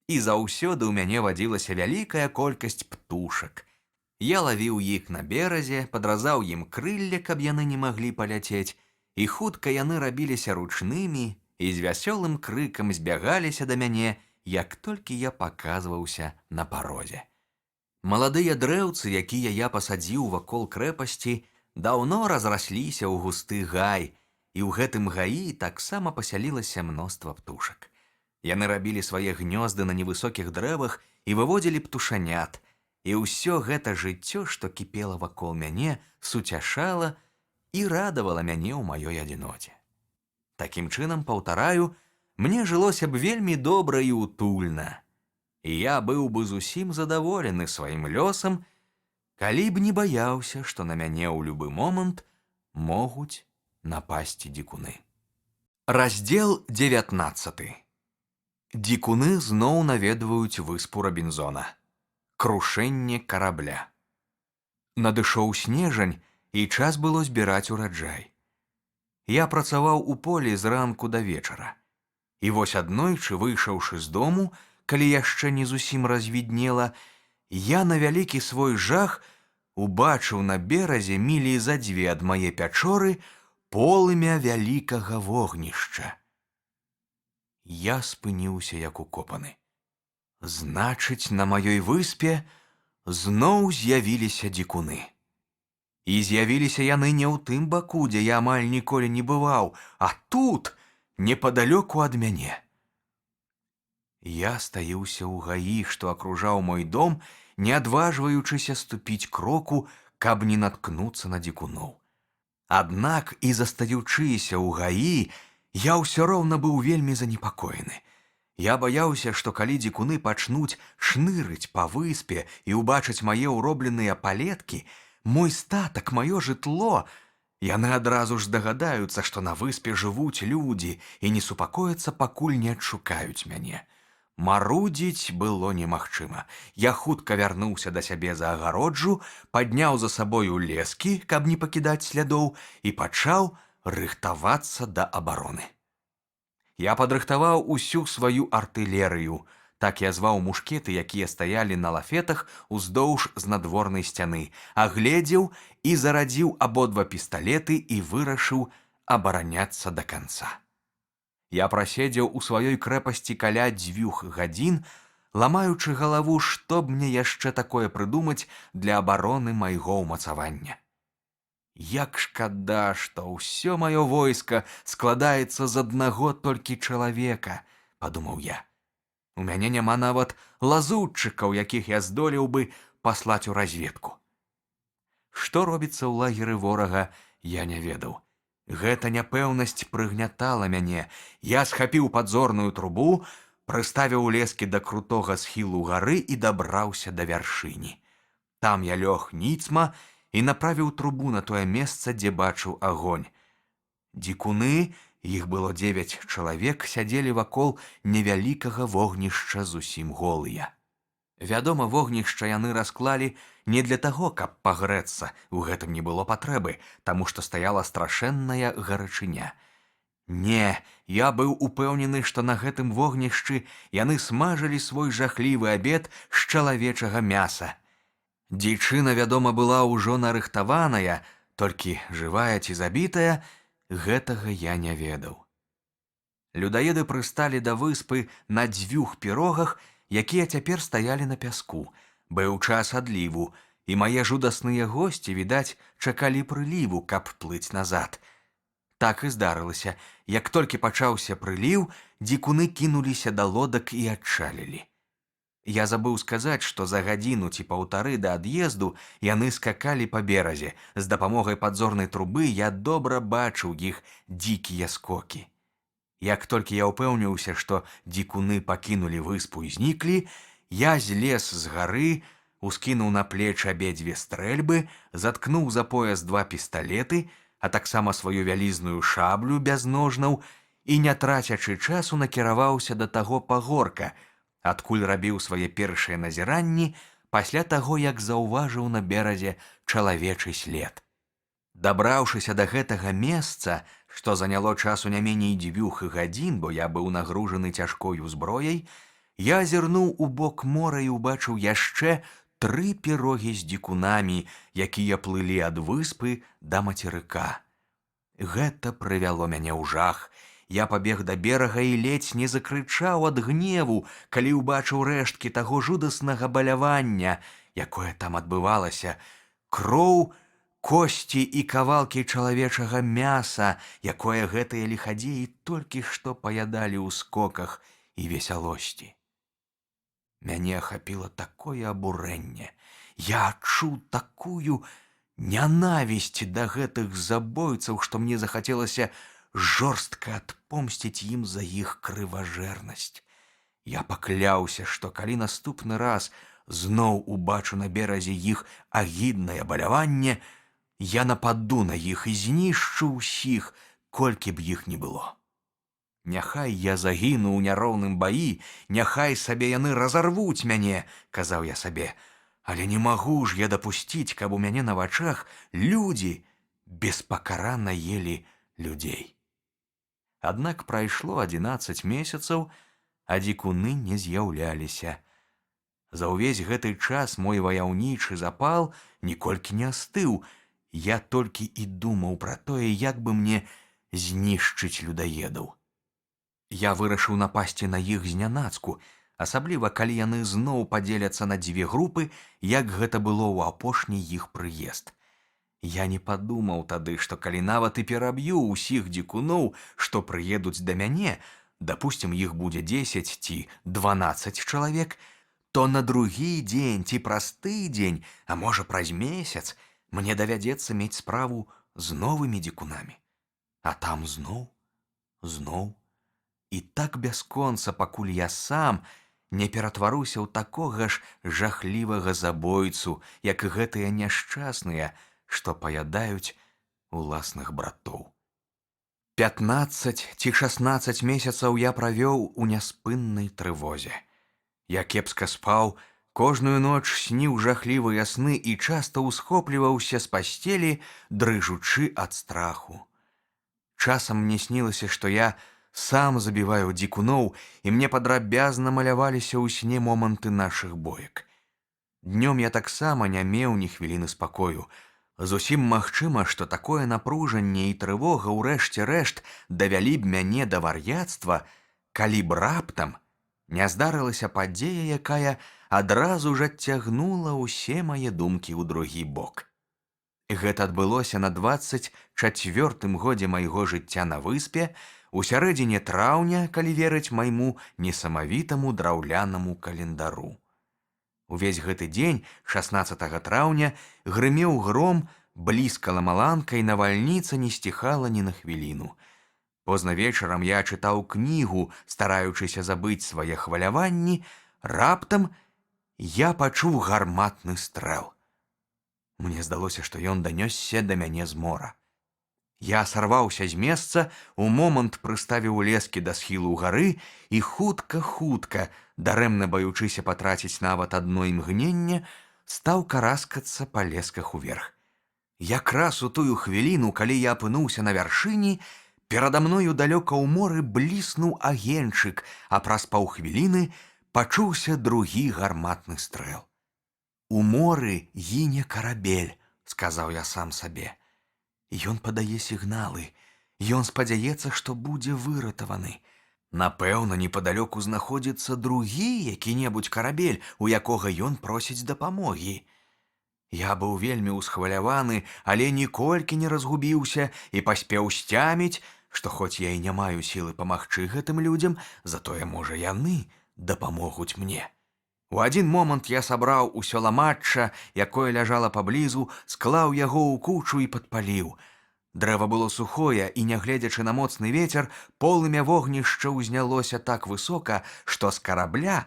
І заўсёды ў мяне вадзілася вялікая колькасць птушак. Я лавіў іх на беразе, падразаў ім крылле, каб яны не маглі паляцець, і хутка яны рабіліся ручнымі і з вясёлым крыкам збягаліся да мяне, як толькі я паказваўся на парозе. Маладыя дрэўцы, якія я пасадзіў вакол крэпасці, даўно разрасліся ў густы гай, і ў гэтым гаі таксама пасялілася мноства птушак. Яны рабілі свае гнёзды на невысокіх дрэвах і выводзілі птушанят, і ўсё гэта жыццё, што кіпела вакол мяне, суцяшала і радавала мяне ў маёй адзіноце. Такім чынам, паўтараю, мне жылося б вельмі добра і утульна, і я быў бы зусім задаволены сваім лёсам, калі б не баяўся, што на мяне ў любы момант могуць напасці дзікуны. Раздзел 19. Дзікуны зноў наведваюць выспу Рабінзона. Крушэнне карабля. Надышоў снежань, і час было збіраць ураджай. Я працаваў у полі з ранку да вечара. І вось аднойчы, выйшаўшы з дому, калі яшчэ не зусім развіднела, я на вялікі свой жах убачыў на беразе мілі за дзве ад мае пячоры полымя вялікага вогнішча. Я спыніўся як укопаны. Значыць, на маёй выспе зноў з'явіліся дзікуны. І з'явіліся яны не ў тым баку, дзе я амаль ніколі не бываў, а тут, непадалёку ад мяне. Я стаіўся ў гаі, што акружаў мой дом, не адважваючыся ступіць кроку, каб не наткнуцца на дзікуноў. Аднак і застаючыся ў гаі, я ўсё роўна быў вельмі занепакоены. Я баяўся, што калі дзікуны пачнуць шнырыць па выспе і ўбачыць мае ўробленыя палеткі, мой статак, маё жытло, яны адразу ж здагадаюцца, што на выспе жывуць людзі і не супакояцца, пакуль не адшукаюць мяне. Марудзіць было немагчыма. Я хутка вярнуўся да сябе за агароджу, падняў за сабою лескі, каб не пакідаць слядоў, і пачаў рыхтавацца да абароны. Я падрыхтаваў усю сваю артылерыю. Так я зваў мушкеты, якія стаялі на лафетах уздоўж знадворнай сцяны, агледзеў і зарадзіў абодва пісталеты і вырашыў абараняцца да канца. Я праседзеў у сваёй крэпасці каля 2 гадзін, ламаючы галаву, што б мне яшчэ такое прыдумаць для абароны майго ўмацавання. Як шкада, што ўсё маё войска складаецца з аднаго толькі чалавека, падумаў я. У мяне няма нават лазутчыкаў, якіх я здолеў бы паслаць у разведку. Што робіцца ў лагеры ворага, я не ведаў. Гэта няпэўнасць прыгнятала мяне. Я схапіў падзорную трубу, прыставіў лескі да крутога схілу гары і дабраўся да вяршыні. Там я лёг ніцма і направіў трубу на тое месца, дзе бачыў агонь. Дзікуны, іх было 9 чалавек, сядзелі вакол невялікага вогнішча зусім голыя. Вядома, вогнішча яны расклалі не для таго, каб пагрэцца, у гэтым не было патрэбы, таму што стаяла страшэнная гарачыня. Не, я быў упэўнены, што на гэтым вогнішчы яны смажылі свой жахлівы абед з чалавечага мяса. Дзічына, вядома, была ўжо нарыхтаваная, толькі жывая ці забітая, гэтага я не ведаў. Людаеды прысталі да выспы на 2 пірогах, якія цяпер стаялі на пяску. Быў час адліву, і мае жудасныя госці, відаць, чакалі прыліву, каб плыць назад. Так і здарылася. Як толькі пачаўся прыліў, дзікуны кінуліся да лодак і адчалілі. Я забыў сказаць, што за гадзіну ці паўтары да ад'езду яны скакалі па беразе. З дапамогай падзорнай трубы я добра бачыў іх дзікія скокі. Як толькі я ўпэўніўся, што дзікуны пакінулі выспу і зніклі, я злез з гары, ускінуў на плечы абедзве стрэльбы, заткнуў за пояс 2 пісталеты, а таксама сваю вялізную шаблю без ножнаў і, не трацячы часу, накіраваўся да таго пагорка, адкуль рабіў свае першыя назіранні пасля таго, як заўважыў на беразе чалавечы след. Дабраўшыся да гэтага месца, што заняло часу не меней 2 гадзін, бо я быў нагружаны цяжкою зброяй, я азірнуў у бок мора і ўбачыў яшчэ 3 пірогі з дзікунамі, якія плылі ад выспы да мацерыка. Гэта прывяло мяне ў жах. Я пабег да берага і ледзь не закрычаў ад гневу, калі ўбачыў рэшткі таго жудаснага балявання, якое там адбывалася. Кроў, косці і кавалкі чалавечага мяса, якое гэтыя ліхадзеі толькі што паядалі ў скоках і весялосці. Мяне ахапіла такое абурэнне. Я адчуў такую нянавісць да гэтых забойцаў, што мне захацелася жорстка адпомсціць ім за іх крыважэрнасць. Я пакляўся, што калі наступны раз зноў убачу на беразе іх агіднае баляванне, я нападу на іх і знішчу ўсіх, колькі б іх не было. Няхай я загіну ў няроўным баі, няхай сабе яны разарвуць мяне, казаў я сабе, але не магу ж я дапусціць, каб у мяне на вачах людзі беспакарана елі людзей. Аднак прайшло 11 месяцаў, а дзікуны не з'яўляліся. За ўвесь гэты час мой ваяўнічы запал ніколькі не астыў. Я толькі і думаў пра тое, як бы мне знішчыць людаедаў. Я вырашыў напасці на іх знянацку, асабліва калі яны зноў падзеляцца на дзве групы, як гэта было ў апошні іх прыезд. Я не падумаў тады, што калі нават і пераб'ю ўсіх дзікуноў, што прыедуць да мяне, дапусцім, іх будзе 10 ці 12 чалавек, то на другі дзень ці праз тыдзень, а можа праз месяц, мне давядзецца мець справу з новымі дзікунамі. А там зноў. І так бясконца, пакуль я сам не ператваруся ў такога ж жахлівага забойцу, як і гэтыя няшчасныя, што паядаюць уласных братоў. 15 ці 16 месяцаў я правёў у няспыннай трывозе. Я кепска спаў, кожную ноч сніў жахлівыя сны і часта ўсхопліваўся з пасцелі, дрыжучы ад страху. Часам мне снілася, што я сам забіваю дзікуноў, і мне падрабязна маляваліся ў сне моманты нашых боек. Днём я таксама не меў ні хвіліны спакою. Зусім магчыма, што такое напружанне і трывога ў рэшце рэшт давялі б мяне да вар'яцтва, калі б раптам не здарылася падзея, якая адразу ж адцягнула ўсе мае думкі ў другі бок. Гэта адбылося на 24-м годзе майго жыцця на выспе, у сярэдзіне траўня, калі верыць майму несамавітаму драўлянаму календару. Увесь гэты дзень, 16 траўня, грымеў гром, бліскала маланка, і навальніца не сціхала ні на хвіліну. Позна вечарам я чытаў кнігу, стараючыся забыць свае хваляванні, раптам я пачуў гарматны стрэл. Мне здалося, што ён данёсся да мяне з мора. Я сарваўся з месца, у момант прыставіў лескі да схілу гары і хутка, дарэмна баючыся патраціць нават адно імгненне, стаў караскацца па лесках уверх. Якраз у тую хвіліну, калі я апынуўся на вяршыні, перада мною далёка ў моры бліснуў агеньчык, а праз паўхвіліны пачуўся другі гарматны стрэл. «У моры гіне карабель», – сказаў я сам сабе. Ён падае сігналы. Ён спадзяецца, што будзе выратаваны. Напэўна, непадалёку знаходзіцца другі які-небудзь карабель, у якога ён просіць дапамогі. Я быў вельмі ўсхваляваны, але ніколькі не разгубіўся і паспеў сцяміць, што хоць я і не маю сілы памагчы гэтым людзям, затое, можа, яны дапамогуць мне. У адзін момант я сабраў усё ламачча, якое ляжала паблізу, склаў яго ў кучу і падпаліў. Дрэва было сухое, і, нягледзячы на моцны вецер, полымя вогнішча ўзнялося так высока, што з карабля,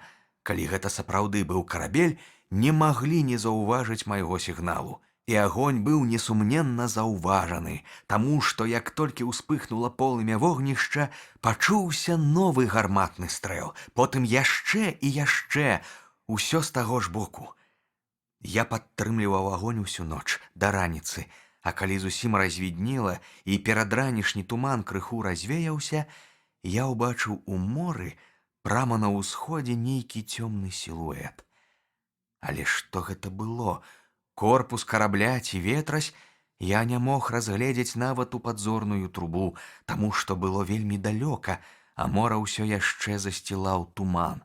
калі гэта сапраўды быў карабель, не маглі не заўважыць майго сігналу. І агонь быў несумненна заўважаны, таму што, як толькі ўспыхнула полымя вогнішча, пачуўся новы гарматны стрэл, потым яшчэ і яшчэ, усё з таго ж боку. Я падтрымліваў агонь усю ноч, да раніцы, а калі зусім развіднела і перадранішні туман крыху развеяўся, я ўбачыў у моры прама на ўсходзе нейкі цёмны сілуэт. Але што гэта было? Корпус карабля ці ветразь? Я не мог разгледзець нават у падзорную трубу, таму што было вельмі далёка, а мора ўсё яшчэ засцілаў туман.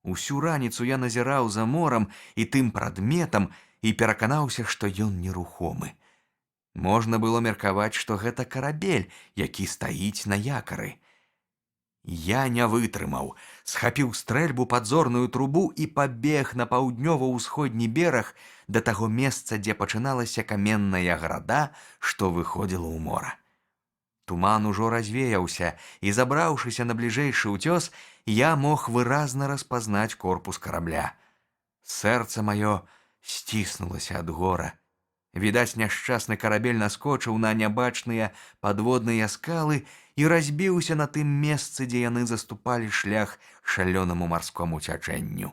Усю раніцу я назіраў за морам і тым прадметам і пераканаўся, што ён нерухомы. Можна было меркаваць, што гэта карабель, які стаіць на якары. Я не вытрымаў, схапіў стрэльбу, падзорную трубу і пабег на паўднёва-ўсходні бераг да таго месца, дзе пачыналася каменная града, што выходзіла ў мора. Туман ужо развеяўся, і, забраўшыся на бліжэйшы ўцёс, я мог выразна распазнаць корпус карабля. Сэрца маё сціснулася ад гора. Відаць, няшчасны карабель наскочыў на нябачныя падводныя скалы і разбіўся на тым месцы, дзе яны заступалі шлях шалёнаму марскому цячэнню.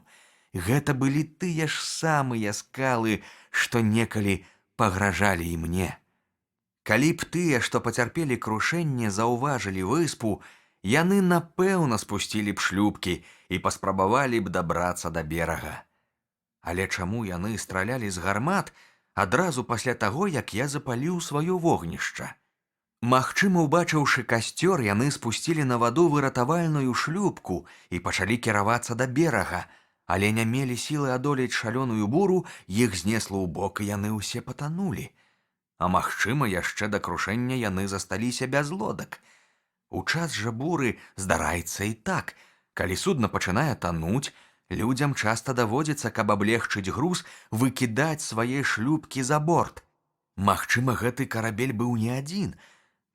Гэта былі тыя ж самыя скалы, што некалі пагражалі і мне. Калі б тыя, што пацярпелі крушэнне, заўважылі выспу, яны напэўна спусцілі б шлюпкі і паспрабавалі б дабрацца да берага. Але чаму яны стралялі з гармат адразу пасля таго, як я запаліў сваё вогнішча? Магчыма, убачыўшы касцёр, яны спусцілі на ваду выратавальную шлюпку і пачалі кіравацца да берага, але не мелі сілы адолець шалёную буру, іх знесла ў бок, і яны ўсе патанулі. А магчыма, яшчэ да крушэння яны засталіся без лодак. У час жа буры здараецца і так. Калі судна пачынае тануць, людзям часта даводзіцца, каб аблегчыць груз, выкідаць свае шлюпкі за борт. Магчыма, гэты карабель быў не адзін.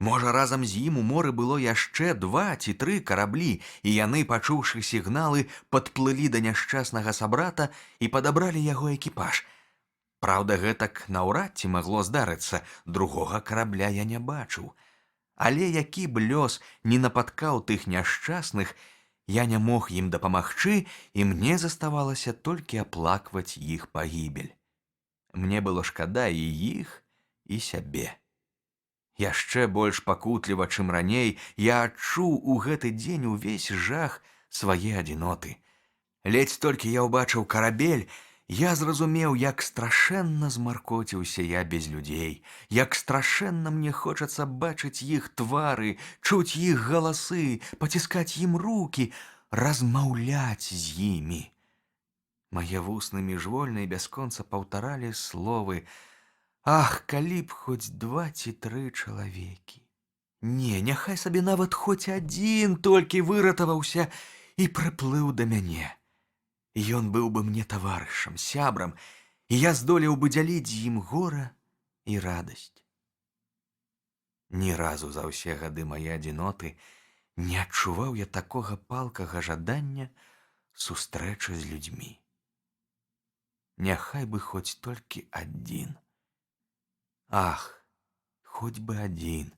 Можа, разам з ім у моры было яшчэ 2 ці 3 караблі, і яны, пачуўшы сігналы, падплылі да няшчаснага сабрата і падабралі яго экіпаж. Праўда, гэтак наўрад ці магло здарыцца, другога карабля я не бачыў. Але які б лёс не напаткаў тых няшчасных, я не мог ім дапамагчы, і мне заставалася толькі аплакваць іх пагібель. Мне было шкада і іх, і сябе. Яшчэ больш пакутліва, чым раней, я адчуў у гэты дзень увесь жах свае адзіноты. Ледзь толькі я ўбачыў карабель, я зразумеў, як страшэнна змаркоціўся я без людзей, як страшэнна мне хочацца бачыць іх твары, чуць іх галасы, паціскаць ім рукі, размаўляць з імі. Мае вусны міжвольна і бясконца паўтаралі словы: «Ах, калі б хоць 2 ці 3 чалавекі! Не, няхай сабе нават хоць адзін толькі выратаваўся і прыплыў да мяне. Ён быў бы мне таварышам, сябрам, і я здолеў бы дзяліць з ім гора і радасць». Ні разу за ўсе гады мае адзіноты не адчуваў я такога палкага жадання сустрэчы з людзьмі. Няхай бы хоць толькі адзін. Ах, хоць бы адзін,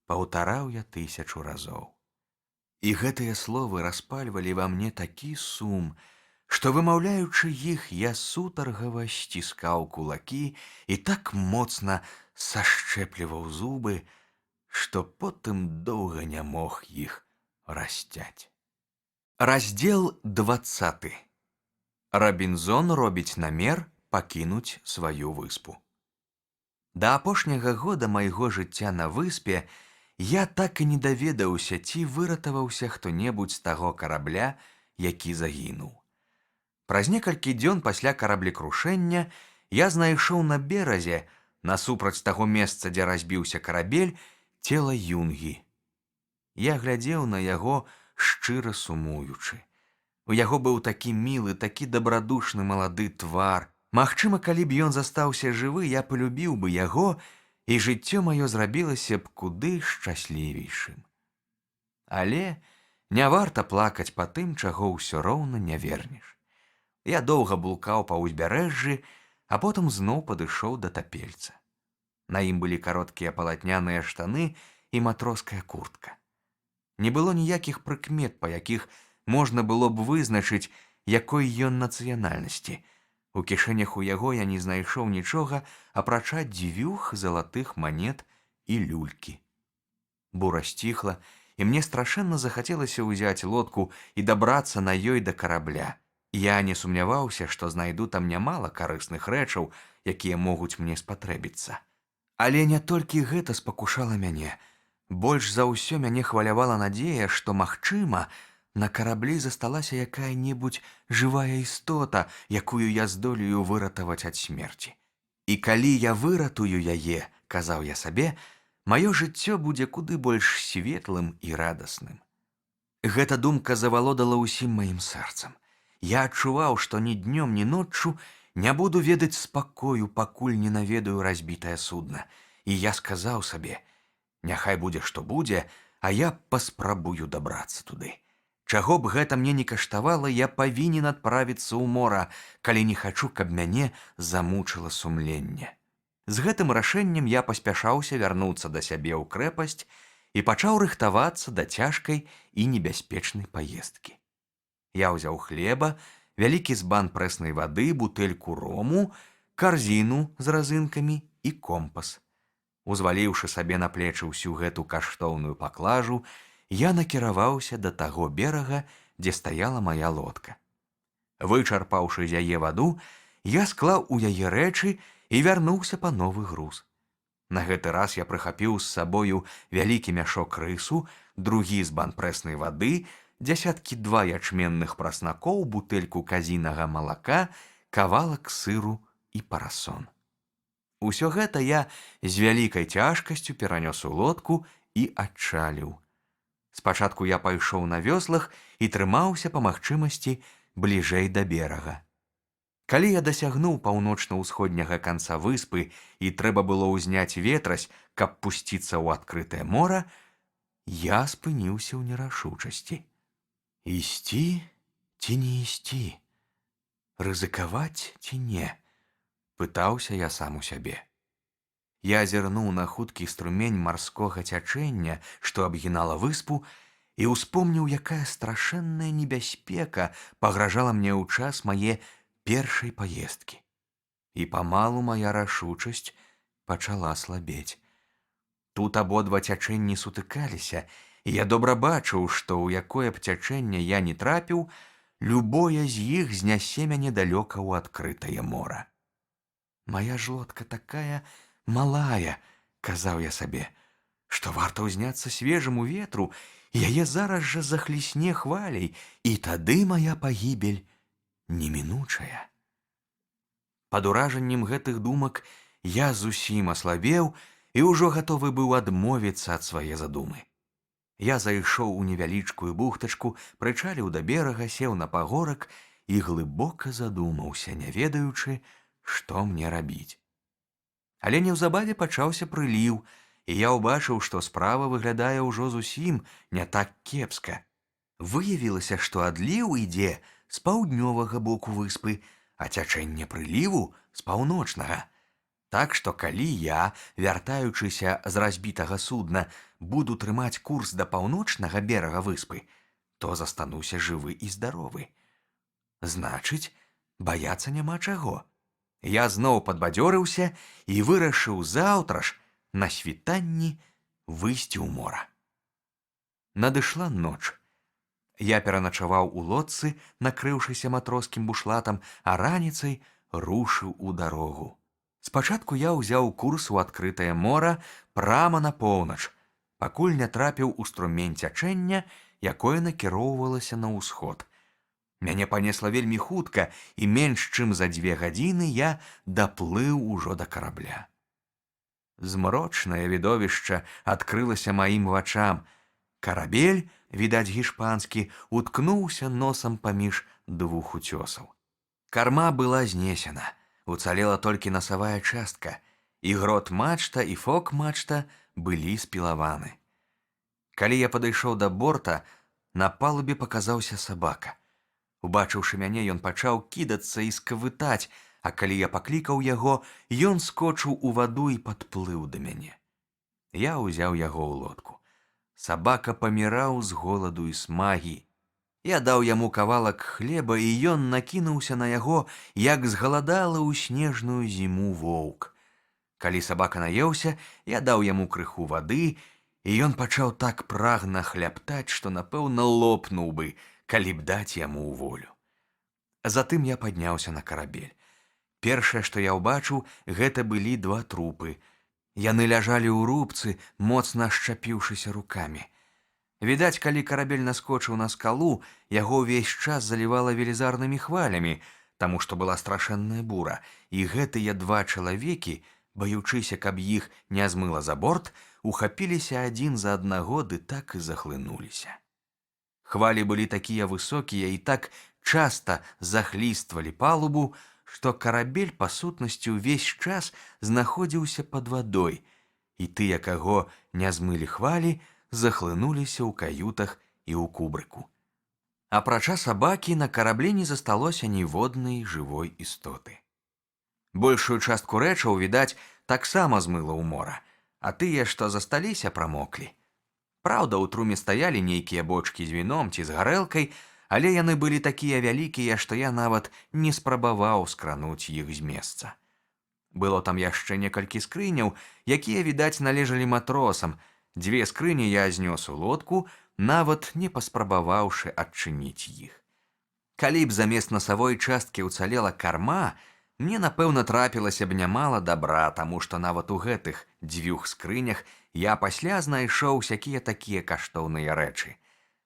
паўтараў я 1000 разоў. І гэтыя словы распальвалі ва мне такі сум, што, вымаўляючы іх, я сутаргава сціскаў кулакі і так моцна сашчэпліваў зубы, што потым доўга не мог іх расцяць. Раздзел 20. Рабінзон робіць намер пакінуць сваю выспу. Да апошняга года майго жыцця на выспе я так і не даведаўся, ці выратаваўся хто-небудзь з таго карабля, які загінуў. Праз некалькі дзён пасля караблекрушэння я знайшоў на беразе, насупраць таго месца, дзе разбіўся карабель, цела Юнгі. Я глядзеў на яго, шчыра сумуючы. У яго быў такі мілы, такі дабрадушны малады твар. Магчыма, калі б ён застаўся жывы, я палюбіў бы яго, і жыццё маё зрабілася б куды шчаслівейшым. Але не варта плакаць па тым, чаго ўсё роўна не вернеш. Я доўга блукаў па ўзбярэжжы, а потым зноў падышоў да тапельца. На ім былі кароткія палатняныя штаны і матроская куртка. Не было ніякіх прыкмет, па якіх можна было б вызначыць, якой ён нацыянальнасці. У кішэнях у яго я не знайшоў нічога, апрача 2 залатых манет і люлькі. Бура сціхла, і мне страшэнна захацелася ўзяць лодку і дабрацца на ёй да карабля. Я не сумняваўся, што знайду там нямала карысных рэчаў, якія могуць мне спатрэбіцца. Але не толькі гэта спакушала мяне. Больш за ўсё мяне хвалявала надзея, што, магчыма, на караблі засталася якая-небудзь жывая істота, якую я здолею выратаваць ад смерці. І калі я выратую яе, казаў я сабе, маё жыццё будзе куды больш светлым і радасным. Гэта думка завалодала ўсім маім сэрцам. Я адчуваў, што ні днём, ні ноччу не буду ведаць спакою, пакуль не наведаю разбітае судна. І я сказаў сабе: няхай будзе, што будзе, а я паспрабую дабрацца туды. Чаго б гэта мне не каштавала, я павінен адправіцца ў мора, калі не хачу, каб мяне замучыла сумленне. З гэтым рашэннем я паспяшаўся вярнуцца да сябе ў крэпасць і пачаў рыхтавацца да цяжкай і небяспечнай паездкі. Я ўзяў хлеба, вялікі збан прэснай вады, бутэльку рому, карзіну з разынкамі і компас. Узваліўшы сабе на плечы ўсю гэту каштоўную паклажу, я накіраваўся да таго берага, дзе стаяла мая лодка. Вычарпаўшы з яе ваду, я склаў у яе рэчы і вярнуўся па новы груз. На гэты раз я прыхапіў з сабою вялікі мяшок рысу, другі збан прэснай вады, дзясяткі 2 ячменных праснакоў, бутэльку казінага малака, кавалак сыру і парасон. Усё гэта я з вялікай цяжкасцю перанёс у лодку і адчаліў. Спачатку я пайшоў на вёслах і трымаўся па магчымасці бліжэй да берага. Калі я дасягнуў паўночна-ўсходняга канца выспы і трэба было ўзняць ветразь, каб пусціцца ў адкрытае мора, я спыніўся ў нерашучасці. Ісці ці не ісці? Рызыкаваць ці не? Пытаўся я сам у сябе. Я азірнуў на хуткі струмень марскога цячэння, што абгінала выспу, і ўспомніў, якая страшэнная небяспека пагражала мне ў час мае першай паездкі. І памалу мая рашучасць пачала слабець. Тут абодва цячэнні сутыкаліся, і я добра бачыў, што ў якое б цячэнне я не трапіў, любое з іх знясе мяне далёка ў адкрытае мора. Мая ж лодка такая малая, казаў я сабе, што варта ўзняцца свежаму ветру, і яе зараз жа захлісне хваляй, і тады моя пагібель немінучая. Пад уражаннем гэтых думак я зусім аслабеў і ўжо гатовы быў адмовіцца ад свае задумы. Я зайшоў у невялічкую бухтачку, прычаліў да берага, сеў на пагорак і глыбока задумаўся, не ведаючы, што мне рабіць. Але неўзабаве пачаўся прыліў, і я ўбачыў, што справа выглядае ўжо зусім не так кепска. Выявілася, што адліў ідзе з паўднёвага боку выспы, а цячэнне прыліву з паўночнага. Так што калі я, вяртаючыся з разбітага судна, буду трымаць курс да паўночнага берага выспы, то застануся жывы і здаровы. Значыць, баяцца няма чаго. Я зноў падбадзёрыўся і вырашыў заўтра ж на світанні выйсці ў мора. Надышла ноч. Я пераначаваў у лодцы, накрыўшыся матроскім бушлатам, а раніцай рушыў у дарогу. Спачатку я ўзяў курс у адкрытае мора прама на поўнач, пакуль не трапіў у струмень цячэння, якое накіроўвалася на ўсход. Мяне панесла вельмі хутка, і менш чым за 2 гадзіны я даплыў ужо да карабля. Змрочнае відовішча адкрылася маім вачам. Карабель, відаць гішпанскі, уткнуўся носам паміж 2 уцёсаў. Карма была знесена, уцалела толькі насавая частка, і грот-мачта і фок-мачта былі спілаваны. Калі я падышоў да борта, на палубе паказаўся сабака. Убачыўшы мяне, ён пачаў кідацца і скавытаць, а калі я паклікаў яго, ён скочыў у ваду і падплыў да мяне. Я ўзяў яго ў лодку. Сабака паміраў з голаду і смагі. Я даў яму кавалак хлеба, і ён накінуўся на яго, як згаладалы ў снежную зіму воўк. Калі сабака наеўся, я даў яму крыху вады, і ён пачаў так прагна хлябтаць, што, напэўна, лопнуў бы, калі б даць яму ў волю. Затым я падняўся на карабель. Першае, што я ўбачыў, гэта былі 2 трупы. Яны ляжалі ў рубцы, моцна шчапіўшыся рукамі. Відаць, калі карабель наскочыў на скалу, яго ўвесь час залівала велізарнымі хвалямі, таму што была страшэнная бура, і гэтыя 2 чалавекі, баючыся, каб іх не змыла за борт, ухапіліся адзін за аднаго ды так і захлынуліся. Хвалі былі такія высокія і так часта захліствалі палубу, што карабель, па сутнасці, увесь час знаходзіўся пад вадой, і тыя, каго не змылі хвалі, захлынуліся ў каютах і ў кубрыку. Апрача сабакі, на караблі не засталося ніводнай жывой істоты. Большую частку рэчаў, відаць, таксама змыла ў мора, а тыя, што засталіся, прамоклі. Праўда, у труме стаялі нейкія бочкі з віном ці з гарэлкай, але яны былі такія вялікія, што я нават не спрабаваў скрануць іх з месца. Было там яшчэ некалькі скрыняў, якія, відаць, належалі матросам. 2 скрыні я знёс у лодку, нават не паспрабаваўшы адчыніць іх. Калі б замест насавой часткі ўцалела карма, мне, напэўна, трапілася б нямала дабра, таму што нават у гэтых 2 скрынях я пасля знайшоў сякія такія каштоўныя рэчы.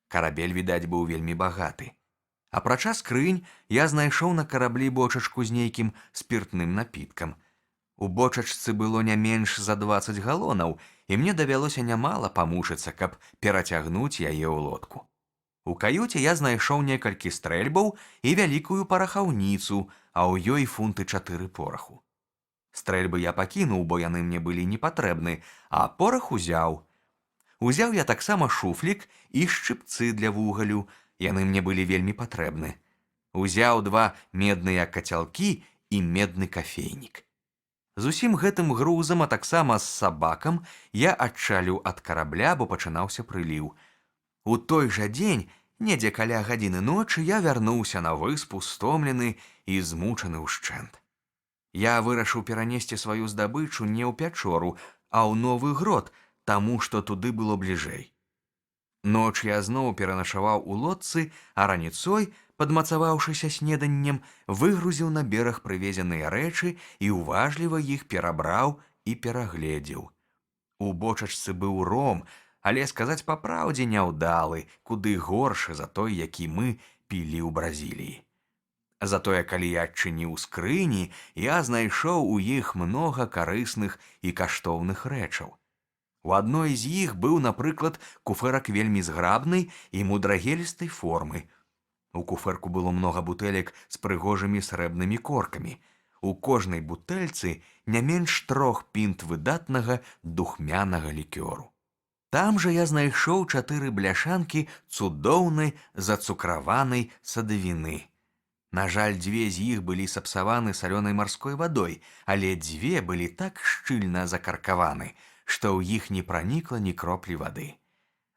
Карабель, відаць, быў вельмі багаты. Апрача скрынь, я знайшоў на караблі бочачку з нейкім спіртным напіткам. У бочачцы было не менш за 20 галонаў, і мне давялося нямала памучыцца, каб перацягнуць яе ў лодку. У каюце я знайшоў некалькі стрэльбаў і вялікую парахаўніцу, а ў ёй фунты 4 пораху. Стрэльбы я пакінуў, бо яны мне былі не патрэбны, а порах узяў. Узяў я таксама шуфлік і шчыпцы для вугалю, яны мне былі вельмі патрэбны. Узяў 2 медныя кацялкі і медны кафейнік. З усім гэтым грузам, а таксама з сабакам, я адчаліў ад карабля, бо пачынаўся прыліў. У той жа дзень, недзе каля гадзіны ночы, я вярнуўся на выспу, стомлены і змучаны ўшчэнт. Я вырашыў перанесці сваю здабычу не ў пячору, а ў новы грот, таму што туды было бліжэй. Ноч я зноў пераначаваў у лодцы, а раніцой, падмацаваўшыся снеданнем, выгрузіў на бераг прывезеныя рэчы і уважліва іх перабраў і перагледзеў. У бочачцы быў ром, але, сказаць па праўдзе, няўдалы, куды горшы за той, які мы пілі ў Бразіліі. Затое, калі я адчыніў скрыні, я знайшоў у іх многа карысных і каштоўных рэчаў. У адной з іх быў, напрыклад, куфэрак вельмі зграбнай і мудрагелістай формы. У куфэрку было многа бутэлек з прыгожымі срэбнымі коркамі. У кожнай бутэльцы не менш 3 пінт выдатнага духмянага лікёру. Там жа я знайшоў 4 бляшанкі цудоўнай зацукраванай садавіны. На жаль, 2 з іх былі сапсаваны салёнай марской вадой, але 2 былі так шчыльна закаркаваны, што ў іх не пранікла ні кроплі вады.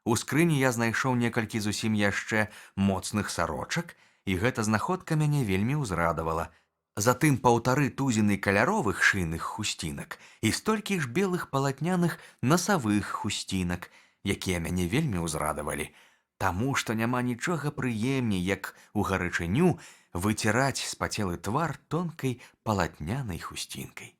У скрыні я знайшоў некалькі зусім яшчэ моцных сарочак, і гэта знаходка мяне вельмі ўзрадавала. Затым 1,5 тузіны каляровых шыйных хусцінак і столькі ж белых палатняных насавых хусцінак, якія мяне вельмі ўзрадавалі, таму што няма нічога прыемней, як у гарачыню выціраць спацелы твар тонкай палатнянай хусцінкай.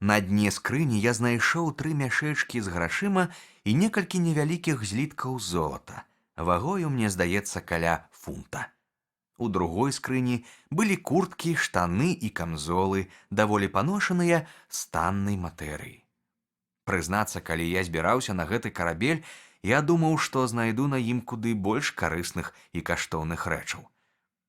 На дне скрыні я знайшоў 3 мяшэчкі з грашыма і некалькі невялікіх зліткаў золата. Вагою, мне здаецца, каля фунта. У другой скрыні былі курткі, штаны і камзолы, даволі паношаныя з таннай матэрыі. Прызнацца, калі я збіраўся на гэты карабель, я думаў, што знайду на ім куды больш карысных і каштоўных рэчаў.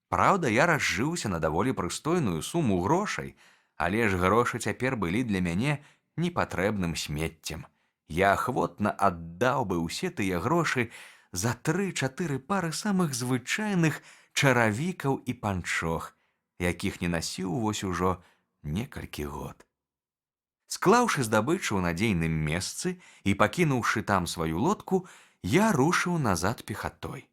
Праўда, я разжыўся на даволі прыстойную суму грошай, але ж грошы цяпер былі для мяне непатрэбным смеццем. Я ахвотна аддаў бы ўсе тыя грошы за 3-4 пары самых звычайных чаравікаў і панчох, якіх не насіў вось ужо некалькі год. Склаўшы здабычу ў надзейным месцы і пакінуўшы там сваю лодку, я рушыў назад пехатой.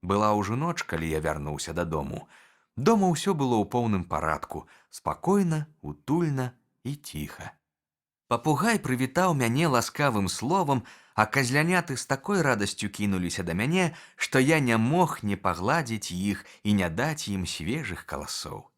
Была ўжо ноч, калі я вярнуўся дадому. Дома ўсё было ў поўным парадку, спакойна, утульна і ціха. Папугай прывітаў мяне ласкавым словам, а казляняты з такой радасцю кінуліся да мяне, што я не мог не пагладзіць іх і не даць ім свежых каласоў.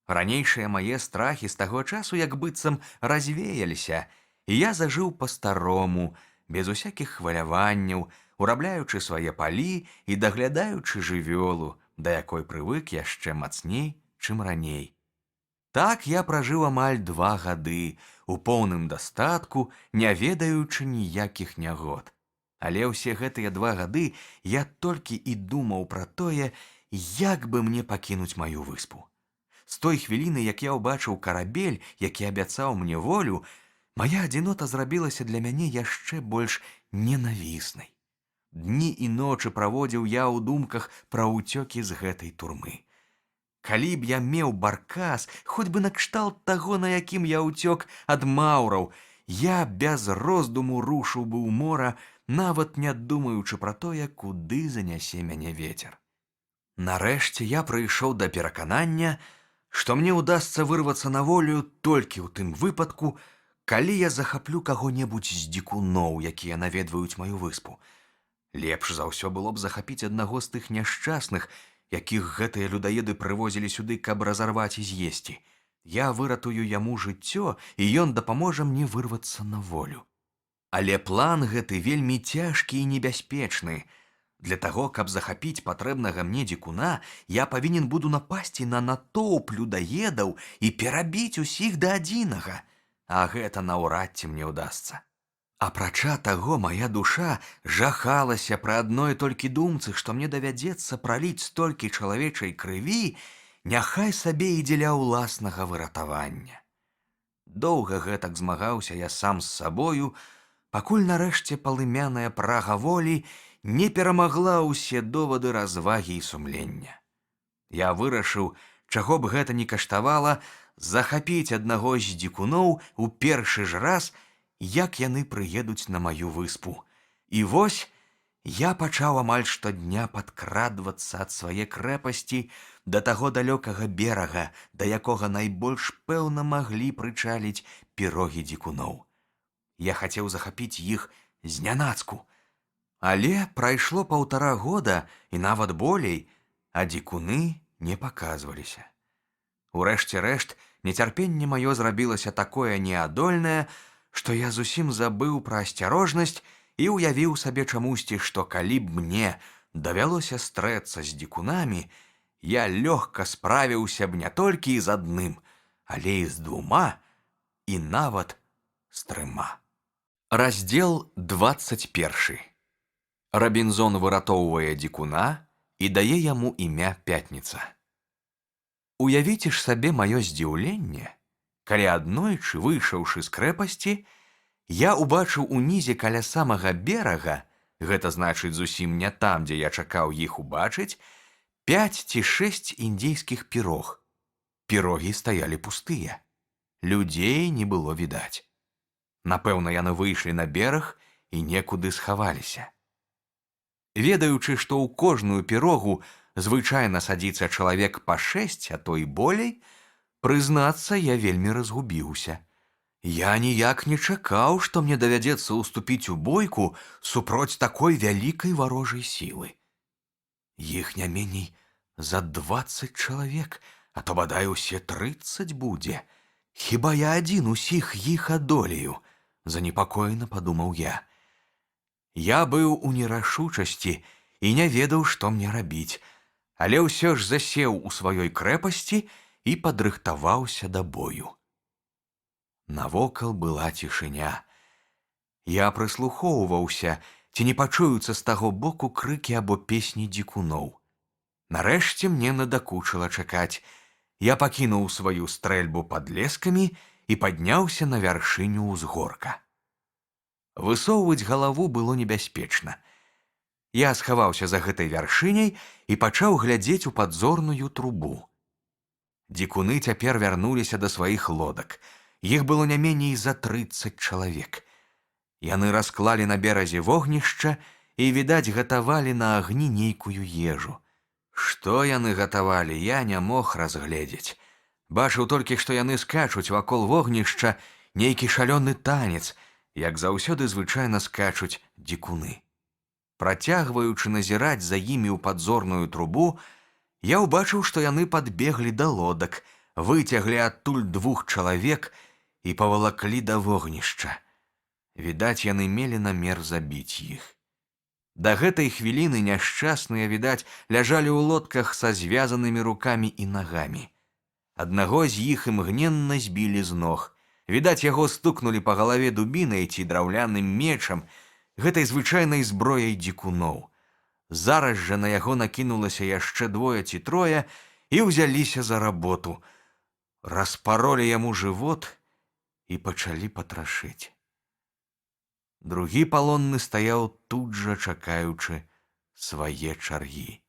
Ранейшыя мае страхі з таго часу як быццам развеяліся, і я зажыў па-старому, без усякіх хваляванняў, урабляючы свае палі і даглядаючы жывёлу, да якой прывык яшчэ мацней, чым раней. Так я пражыў амаль 2 гады, у поўным дастатку, не ведаючы ніякіх нягод. Але ўсе гэтыя 2 гады я толькі і думаў пра тое, як бы мне пакінуць маю выспу. З той хвіліны, як я ўбачыў карабель, які абяцаў мне волю, мая адзінота зрабілася для мяне яшчэ больш ненавіснай. Дні і ночы праводзіў я ў думках пра ўцёкі з гэтай турмы. Калі б я меў баркас, хоць бы накшталт таго, на якім я ўцёк ад маўраў, я без роздуму рушыў бы ў мора нават не думаючы пра тое, куды занясе мяне вецер. Нарэшце я прыйшоў да пераканання, што мне ўдасца вырвацца на волю толькі ў тым выпадку, калі я захаплю каго-небудзь з дзікуноў, якія наведваюць маю выспу. Лепш за ўсё было б захапіць аднаго з тых няшчасных, якіх гэтыя людаеды прывозілі сюды, каб разарваць і з'есці. Я выратую яму жыццё, і ён дапаможа мне вырвацца на волю. Але план гэты вельмі цяжкі і небяспечны. Для таго, каб захапіць патрэбнага мне дзікуна, я павінен буду напасці на натоўп людаедаў і перабіць усіх да адзінага. А гэта наўрад ці мне ўдасца. Апрача таго, мая душа жахалася пры адной толькі думцы, што мне давядзецца праліць столькі чалавечай крыві, няхай сабе і дзеля ўласнага выратавання. Доўга гэтак змагаўся я сам з сабою, пакуль нарэшце палымяная прага волі не перамагла ўсе довады развагі і сумлення. Я вырашыў, чаго б гэта ні каштавала, захапіць аднаго з дзікуноў у першы ж раз, як яны прыедуць на маю выспу. І вось я пачаў амаль штодня падкрадвацца ад свае крэпасці да таго далёкага берага, да якога найбольш пэўна маглі прычаліць пірогі дзікуноў. Я хацеў захапіць іх знянацку. Але прайшло 1,5 года і нават болей, а дзікуны не паказваліся. Урэшце рэшт, нецярпенне маё зрабілася такое неадольнае, што я зусім забыў пра асцярожнасць і ўявіў сабе чамусьці, што калі б мне давялося стрэцца з дзікунамі, я лёгка справіўся б не толькі з адным, але і з 2, і нават з 3. Раздзел 21. Рабінзон выратоўвае дзікуна і дае яму імя Пятніца. Уявіце ж сабе маё здзіўленне, калі аднойчы, выйшаўшы з крэпасці, я ўбачыў унізе каля самага берага, гэта значыць зусім не там, дзе я чакаў іх убачыць, 5 ці 6 індзейскіх пірог. Пірогі стаялі пустыя. Людзей не было відаць. Напэўна, яны выйшлі на бераг і некуды схаваліся. Ведаючы, што ў кожную пірогу звычайна садзіцца чалавек па 6, а то і болей, прызнацца, я вельмі разгубіўся. Я ніяк не чакаў, што мне давядзецца ўступіць у бойку супроць такой вялікай варожай сілы. Іх не меней за 20 чалавек, а то бадай усе 30 будзе. Хіба я адзін усіх іх адолею? Занепакоена падумаў я. Я быў у нерашучасці і не ведаў, што мне рабіць, але ўсё ж засеў у сваёй крэпасці і падрыхтаваўся да бою. Навокал была цішыня. Я прыслухоўваўся, ці не пачуюцца з таго боку крыкі або песні дзікуноў. Нарэшце мне надакучыла чакаць. Я пакінуў сваю стрэльбу пад лескамі і падняўся на вяршыню ўзгорка. Высоўваць галаву было небяспечна. Я схаваўся за гэтай вяршыняй і пачаў глядзець у падзорную трубу. Дзікуны цяпер вярнуліся да сваіх лодак. Іх было не меней за 30 чалавек. Яны расклалі на беразе вогнішча і, відаць, гатавалі на агні нейкую ежу. Што яны гатавалі, я не мог разгледзець. Бачыў толькі, што яны скачуць вакол вогнішча нейкі шалёны танец, як заўсёды звычайна скачуць дзікуны. Працягваючы назіраць за імі ў падзорную трубу, я ўбачыў, што яны падбеглі да лодак, выцяглі адтуль 2 чалавек і павалаклі да вогнішча. Відаць, яны мелі намер забіць іх. Да гэтай хвіліны няшчасныя, відаць, ляжалі ў лодках са звязанымі рукамі і нагамі. Аднаго з іх імгненна збілі з ног. Відаць, яго стукнулі па галаве дубінай ці драўляным мечам, гэтай звычайнай зброяй дзікуноў. Зараз жа на яго накінулася яшчэ 2 ці 3 і ўзяліся за работу. Распаролі яму жывот і пачалі патрашыць. Другі палонны стаяў тут жа, чакаючы свае чаргі.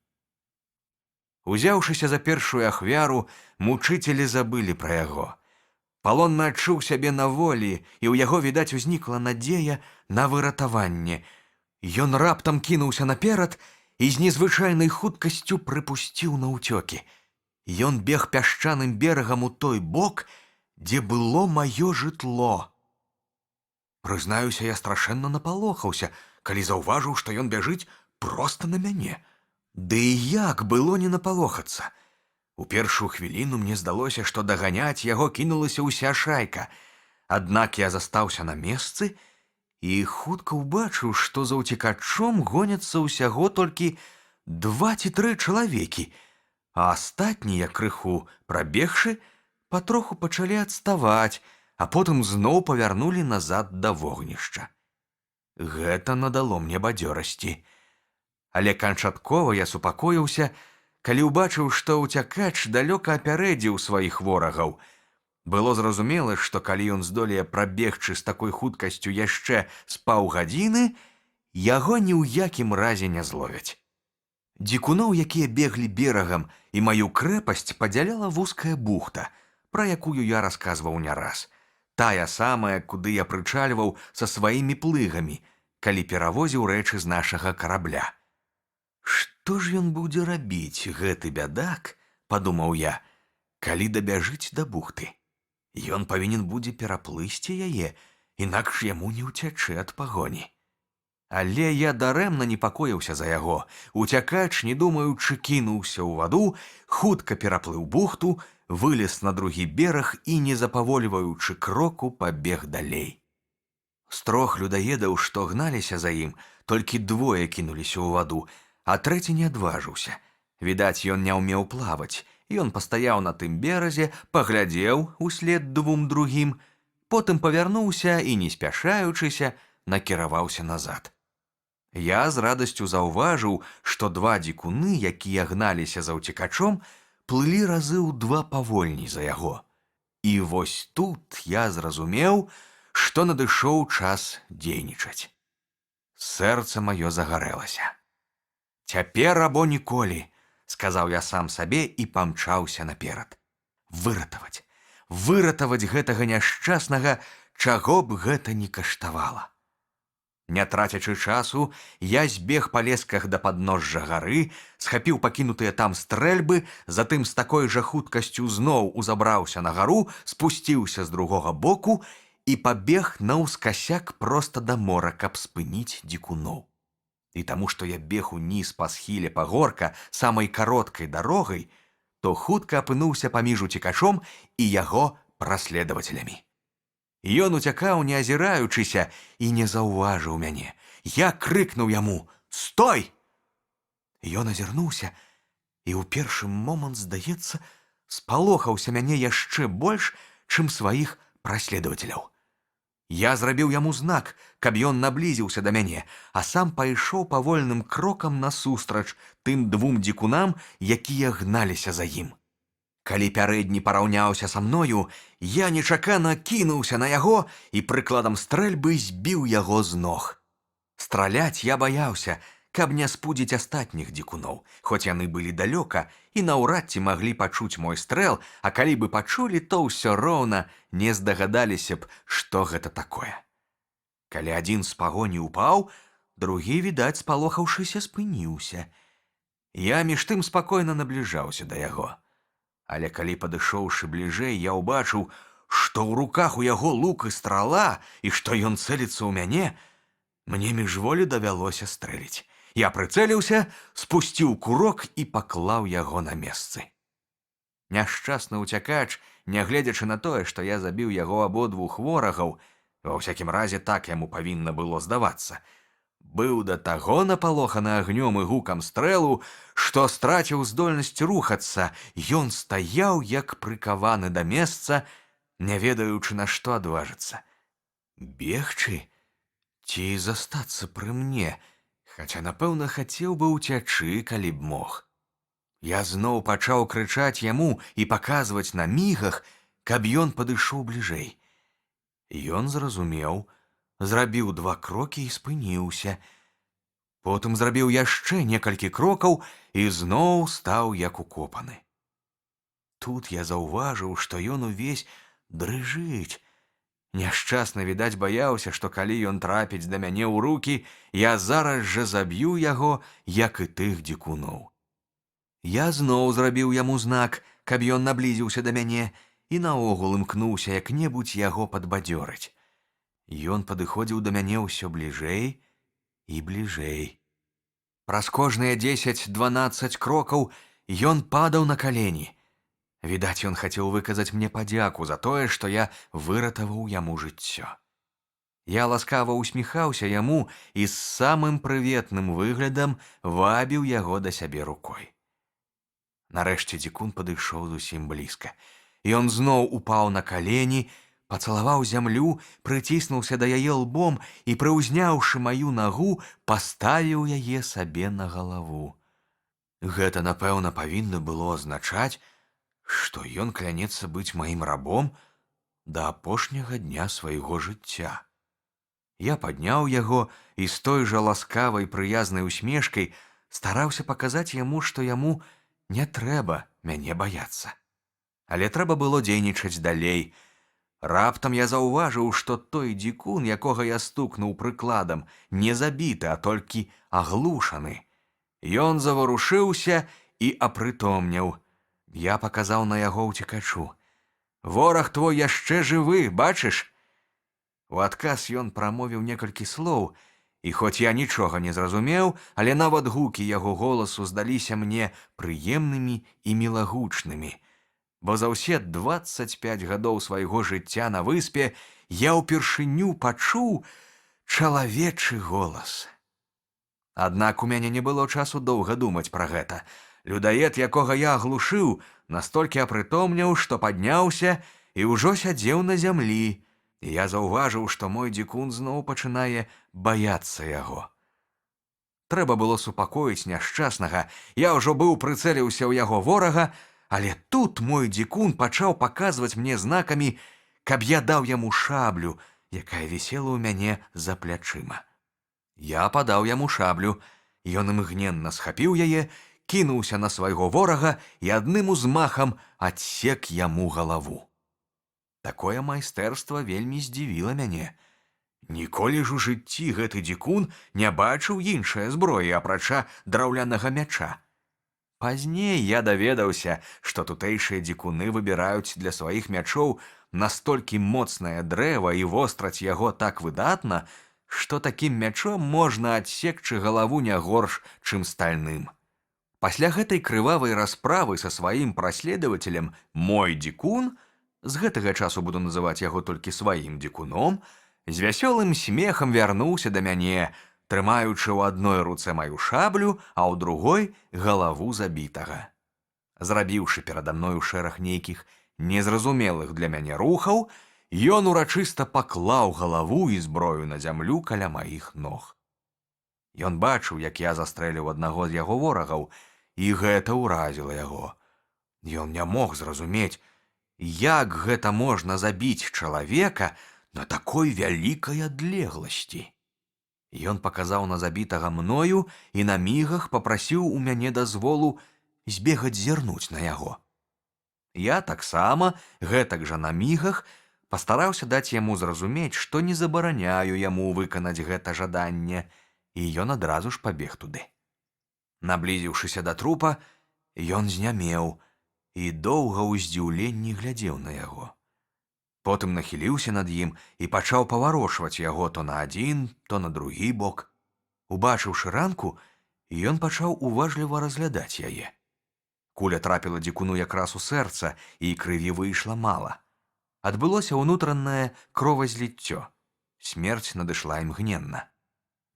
Узяўшыся за першую ахвяру, мучыцелі забылі пра яго. Палонны адчуў сябе на волі, і ў яго, відаць, узнікла надзея на выратаванне. Ён раптам кінуўся наперад і з незвычайнай хуткасцю прыпусціў наўцёкі. Ён бег пясчаным берагам у той бок, дзе было маё жытло. Прызнаюся, я страшэнна напалохаўся, калі заўважыў, што ён бяжыць проста на мяне. Ды і як было не напалохацца? У першую хвіліну мне здалося, што даганяць яго кінулася ўся шайка. Аднак я застаўся на месцы і хутка ўбачыў, што за ўцекачом гоняцца ўсяго толькі 2 ці 3 чалавекі, а астатнія, крыху прабегшы, патроху пачалі адставаць, а потым зноў павярнулі назад да вогнішча. Гэта надало мне бадзёрасці. Але канчаткова я супакоіўся, калі ўбачыў, што ўцякач далёка апярэдзіў сваіх ворагаў. Было зразумела, што калі ён здолее прабегчы з такой хуткасцю яшчэ з паўгадзіны, яго ні ў якім разе не зловяць. Дзікуноў, якія беглі берагам, і маю крэпасць падзяляла вузкая бухта, пра якую я расказваў не раз. Тая самая, куды я прычальваў са сваімі плыгамі, калі перавозіў рэчы з нашага карабля. Што ж ён будзе рабіць, гэты бядак, падумаў я, калі дабяжыць да бухты? Ён павінен будзе пераплысці яе, інакш яму не ўцячы ад пагоні. Але я дарэмна непакоіўся за яго. Уцякач, не думаючы, кінуўся ў ваду, хутка пераплыў бухту, вылез на другі бераг і, не запавольваючы кроку, пабег далей. З 3 людаедаў, што гналіся за ім, толькі 2 кінуліся ў ваду, а трэці не адважыўся. Відаць, ён не ўмеў плаваць. Ён пастаяў на тым беразе, паглядзеў услед 2 другім, потым павярнуўся і, не спяшаючыся, накіраваўся назад. Я з радасцю заўважыў, што 2 дзікуны, якія гналіся за ўцекачом, плылі разы ў 2 павольней за яго. І вось тут я зразумеў, што надышоў час дзейнічаць. Сэрца маё загарэлася. «Цяпер або ніколі», — сказаў я сам сабе і памчаўся наперад. Выратаваць гэтага няшчаснага, чаго б гэта ні каштавала. Не трацячы часу, я збег па лесках да падножжа гары, схапіў пакінутыя там стрэльбы, затым з такой жа хуткасцю зноў узабраўся на гару, спусціўся з другога боку і пабег наўскасяк проста да мора, каб спыніць дзікуноў. І таму, што я бег уніз па схіле пагорка самай кароткай дарогай, то хутка апынуўся паміж уцекачом і яго праследавацелямі. Ён уцякаў, не азіраючыся, і не заўважыў мяне. Я крыкнуў яму: «Стой!» Ён азірнуўся і ў першы момант, здаецца, спалохаўся мяне яшчэ больш, чым сваіх праследавацеляў. Я зрабіў яму знак, каб ён наблізіўся да мяне, а сам пайшоў павольным крокам насустрач тым 2 дзікунам, якія гналіся за ім. Калі пярэдні параўняўся са мною, я нечакана кінуўся на яго і прыкладам стрэльбы збіў яго з ног. Страляць я баяўся, каб не спудзіць астатніх дзікуноў, хоць яны былі далёка і наўрад ці маглі пачуць мой стрэл, а калі бы пачулі, то ўсё роўна не здагадаліся б, што гэта такое. Калі адзін з пагоні ўпаў, другі, відаць, спалохаўшыся, спыніўся. Я між тым спакойна набліжаўся да яго. Але калі, падышоўшы бліжэй, я ўбачыў, што ў руках у яго лук і страла, і што ён цэліцца ў мяне, мне міжволі давялося стрэліць. Я прыцэліўся, спусціў курок і паклаў яго на месцы. Няшчасны ўцякач, нягледзячы на тое, што я забіў яго абодвух ворагаў, ва ўсякім разе так яму павінна было здавацца, быў да таго напалоханы агнём і гукам стрэлу, што страціў здольнасць рухацца. Ён стаяў, як прыкаваны да месца, не ведаючы, на што адважыцца. Бегчы ці застацца пры мне, хаця, напэўна, хацеў бы ўцячы, калі б мог. Я зноў пачаў крычаць яму і паказваць на мігах, каб ён падышоў бліжэй. Ён зразумеў, зрабіў 2 крокі і спыніўся. Потым зрабіў яшчэ некалькі крокаў і зноў стаў як укопаны. Тут я заўважыў, што ён увесь дрыжыць. Няшчасны, відаць, баяўся, што калі ён трапіць да мяне ў рукі, я зараз жа заб'ю яго, як і тых дзікуноў. Я зноў зрабіў яму знак, каб ён наблізіўся да мяне, і наогул імкнуўся як-небудзь яго падбадзёрыць. Ён падыходзіў да мяне ўсё бліжэй і бліжэй. Праз кожныя 10-12 крокаў ён падаў на калені. Відаць, ён хацеў выказаць мне падзяку за тое, што я выратаваў яму жыццё. Я ласкава усміхаўся яму і з самым прыветным выглядам вабіў яго да сябе рукой. Нарэшце дзікун падышоў зусім блізка. Ён зноў упаў на калені, пацалаваў зямлю, прыціснуўся да яе лбом і, прыўзняўшы маю нагу, паставіў яе сабе на галаву. Гэта, напэўна, павінна было азначаць, што ён клянецца быць маім рабом да апошняга дня свайго жыцця. Я падняў яго і з той жа ласкавай прыязнай усмешкай стараўся паказаць яму, што яму не трэба мяне баяцца. Але трэба было дзейнічаць далей. Раптам я заўважыў, што той дзікун, якога я стукнуў прыкладам, не забіты, а толькі аглушаны. Ён заварушыўся і апрытомнеў. Я паказаў на яго ўцекачу. «Вораг твой яшчэ жывы, бачыш?» У адказ ён прамовіў некалькі слоў, і хоць я нічога не зразумеў, але нават гукі яго голасу здаліся мне прыемнымі і мілагучнымі. Бо за ўсе 25 гадоў свайго жыцця на выспе я ўпершыню пачуў чалавечы голас. Аднак у мяне не было часу доўга думаць пра гэта. Людаед, якога я аглушыў, настолькі апрытомнеў, што падняўся і ўжо сядзеў на зямлі. І я заўважыў, што мой дзікун зноў пачынае баяцца яго. Трэба было супакоіць няшчаснага, я ўжо быў прыцэліўся ў яго ворага, але тут мой дзікун пачаў паказваць мне знакамі, каб я даў яму шаблю, якая вісела ў мяне за плячыма. Я падаў яму шаблю, ён імгненна схапіў яе, кінуўся на свайго ворага і адным узмахам адсек яму галаву. Такое майстэрства вельмі здзівіла мяне. Ніколі ж у жыцці гэты дзікун не бачыў іншае зброі, апрача драўлянага мяча. Пазней я даведаўся, што тутэйшыя дзікуны выбіраюць для сваіх мячоў настолькі моцнае дрэва і востраць яго так выдатна, што такім мячом можна адсекчы галаву не горш, чым стальным. Пасля гэтай крывавай расправы са сваім праследавацелем мой дзікун, з гэтага часу буду называць яго толькі сваім дзікуном, з вясёлым смехам вярнуўся да мяне, трымаючы ў адной руцэ маю шаблю, а ў другой галаву забітага. Зрабіўшы перада мною шэраг нейкіх незразумелых для мяне рухаў, ён урачыста паклаў галаву і зброю на зямлю каля маіх ног. Ён бачыў, як я застрэліў аднаго з яго ворагаў, і гэта ўразіла яго. Ён не мог зразумець, як гэта можна забіць чалавека на такой вялікай адлегласці. Ён паказаў на забітага мною і на мігах папрасіў у мяне дазволу збегаць зірнуць на яго. Я таксама, гэтак жа на мігах, пастараўся даць яму зразумець, што не забараняю яму выканаць гэта жаданне, і ён адразу ж пабег туды. Наблізіўшыся да трупа, ён знямеў і доўга ў здзіўленні глядзеў на яго. Потым нахіліўся над ім і пачаў паварочваць яго то на адзін, то на другі бок. Убачыўшы ранку, ён пачаў уважліва разглядаць яе. Куля трапіла дзікуну якраз у сэрца, і крыві выйшла мала. Адбылося ўнутранае кровазліццё. Смерць надышла імгненна.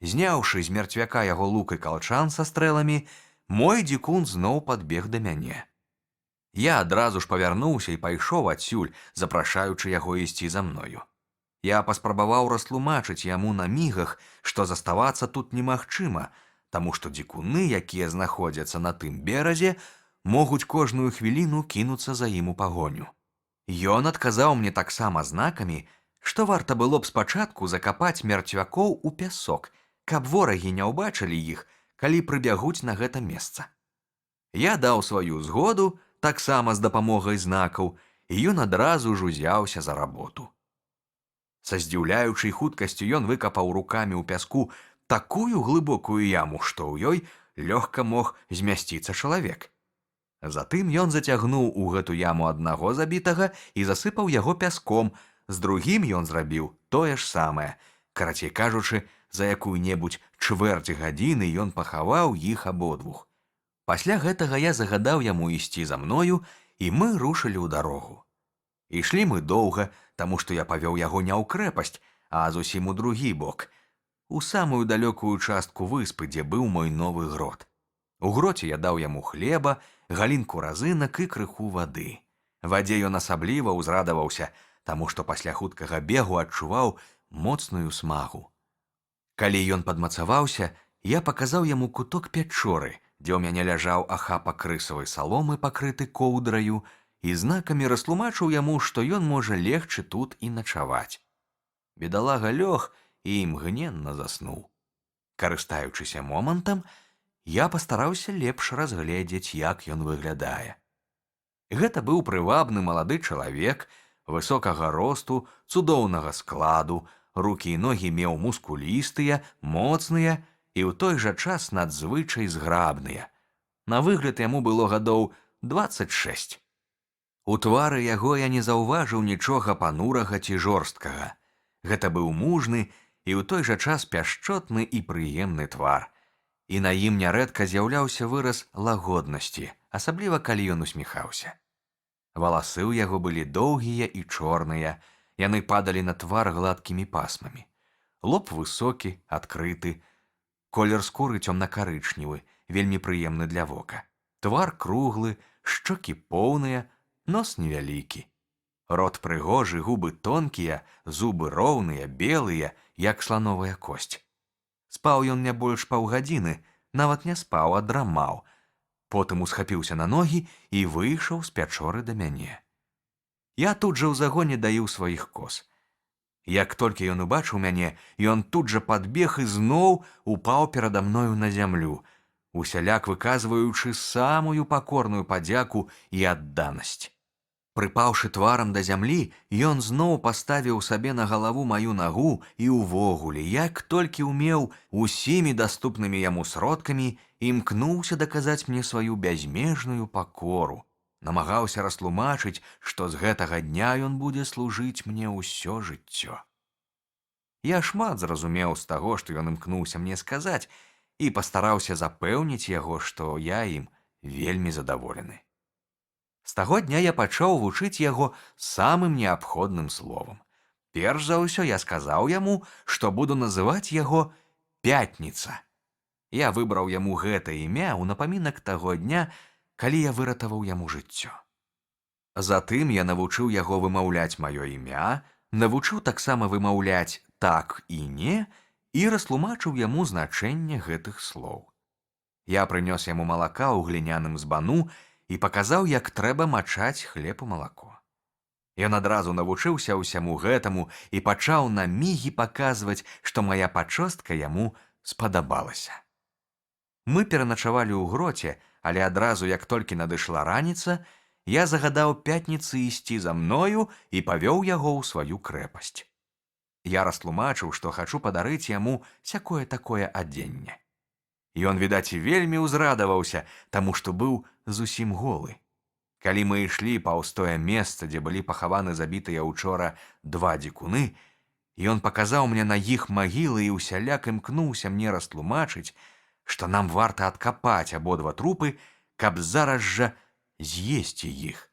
Зняўшы з мертвяка яго лук і калчан са стрэламі, мой дзікун зноў падбег да мяне. Я адразу ж павярнуўся і пайшоў адсюль, запрашаючы яго ісці за мною. Я паспрабаваў растлумачыць яму на мігах, што заставацца тут немагчыма, таму што дзікуны, якія знаходзяцца на тым беразе, могуць кожную хвіліну кінуцца за ім у пагоню. Ён адказаў мне таксама знакамі, што варта было б спачатку закапаць мертвякоў у пясок, каб ворагі не ўбачылі іх, калі прыбягуць на гэта месца. Я даў сваю згоду, таксама з дапамогай знакаў, і ён адразу ж узяўся за работу. Са здзіўляючай хуткасцю ён выкапаў рукамі ў пяску такую глыбокую яму, што ў ёй лёгка мог змясціцца чалавек. Затым ён зацягнуў у гэту яму аднаго забітага і засыпаў яго пяском, з другім ён зрабіў тое ж самае. Карацей кажучы, за якую-небудзь чвэрць гадзіны ён пахаваў іх абодвух. Пасля гэтага я загадаў яму ісці за мною, і мы рушылі ў дарогу. Ішлі мы доўга, таму што я павёў яго не ў крэпасць, а зусім у другі бок, у самую далёкую частку выспы, дзе быў мой новы грот. У гроце я даў яму хлеба, галінку разынак і крыху вады. Вадзе ён асабліва ўзрадаваўся, таму што пасля хуткага бегу адчуваў моцную смагу. Калі ён падмацаваўся, я паказаў яму куток пячоры, дзе ў мяне ляжаў ахапак рысавай саломы, пакрыты коўдраю, і знакамі растлумачыў яму, што ён можа легчы тут і начаваць. Бедалага лёг і імгненна заснуў. Карыстаючыся момантам, я пастараўся лепш разгледзець, як ён выглядае. Гэта быў прывабны малады чалавек, высокага росту, цудоўнага складу, рукі і ногі меў мускулістыя, моцныя і ў той жа час надзвычай зграбныя. На выгляд яму было гадоў 26. У твары яго я не заўважыў нічога панурага ці жорсткага. Гэта быў мужны і ў той жа час пяшчотны і прыемны твар. І на ім нярэдка з'яўляўся выраз лагоднасці, асабліва калі ён усміхаўся. Валасы ў яго былі доўгія і чорныя, яны падалі на твар гладкімі пасмамі. Лоб высокі, адкрыты, колер скуры цёмна-карычневы, вельмі прыемны для вока. Твар круглы, шчокі поўныя, нос невялікі. Рот прыгожы, губы тонкія, зубы роўныя, белыя, як слановая косць. Спаў ён не больш паўгадзіны, нават не спаў, а драмаў. Потым усхапіўся на ногі і выйшаў з пячоры да мяне. Я тут жа ў загоне даіў сваіх коз. Як толькі ён убачыў мяне, ён тут жа падбег і зноў упаў перада мною на зямлю, усяляк выказваючы самую пакорную падзяку і адданасць. Прыпаўшы тварам да зямлі, ён зноў паставіў сабе на галаву маю нагу і ўвогуле, як толькі ўмеў, усімі даступнымі яму сродкамі імкнуўся даказаць мне сваю бязмежную пакору, намагаўся растлумачыць, што з гэтага дня ён будзе служыць мне ўсё жыццё. Я шмат зразумеў з таго, што ён імкнуўся мне сказаць, і пастараўся запэўніць яго, што я ім вельмі задаволены. З таго дня я пачаў вучыць яго самым неабходным словам. Перш за ўсё я сказаў яму, што буду называць яго Пятніца. Я выбраў яму гэта імя ў напамінак таго дня, калі я выратаваў яму жыццё. Затым я навучыў яго вымаўляць маё імя, навучыў таксама вымаўляць так і не і растлумачыў яму значэнне гэтых слоў. Я прынёс яму малака ў гліняным збану і паказаў, як трэба мачаць хлеб у малако. Ён адразу навучыўся ўсяму гэтаму і пачаў на мігі паказваць, што мая пачостка яму спадабалася. Мы пераначавалі ў гроце, але адразу, як толькі надышла раніца, я загадаў Пятніцы ісці за мною і павёў яго ў сваю крэпасць. Я растлумачыў, што хачу падарыць яму сякое-такое адзенне. Ён, відаць, вельмі ўзрадаваўся, таму што быў зусім голы. Калі мы ішлі паўз тое месца, дзе былі пахаваны забітыя ўчора 2 дзікуны, ён паказаў мне на іх магілы і ўсяляк імкнуўся мне растлумачыць, што нам варта адкапаць абодва трупы, каб зараз жа з'есці іх.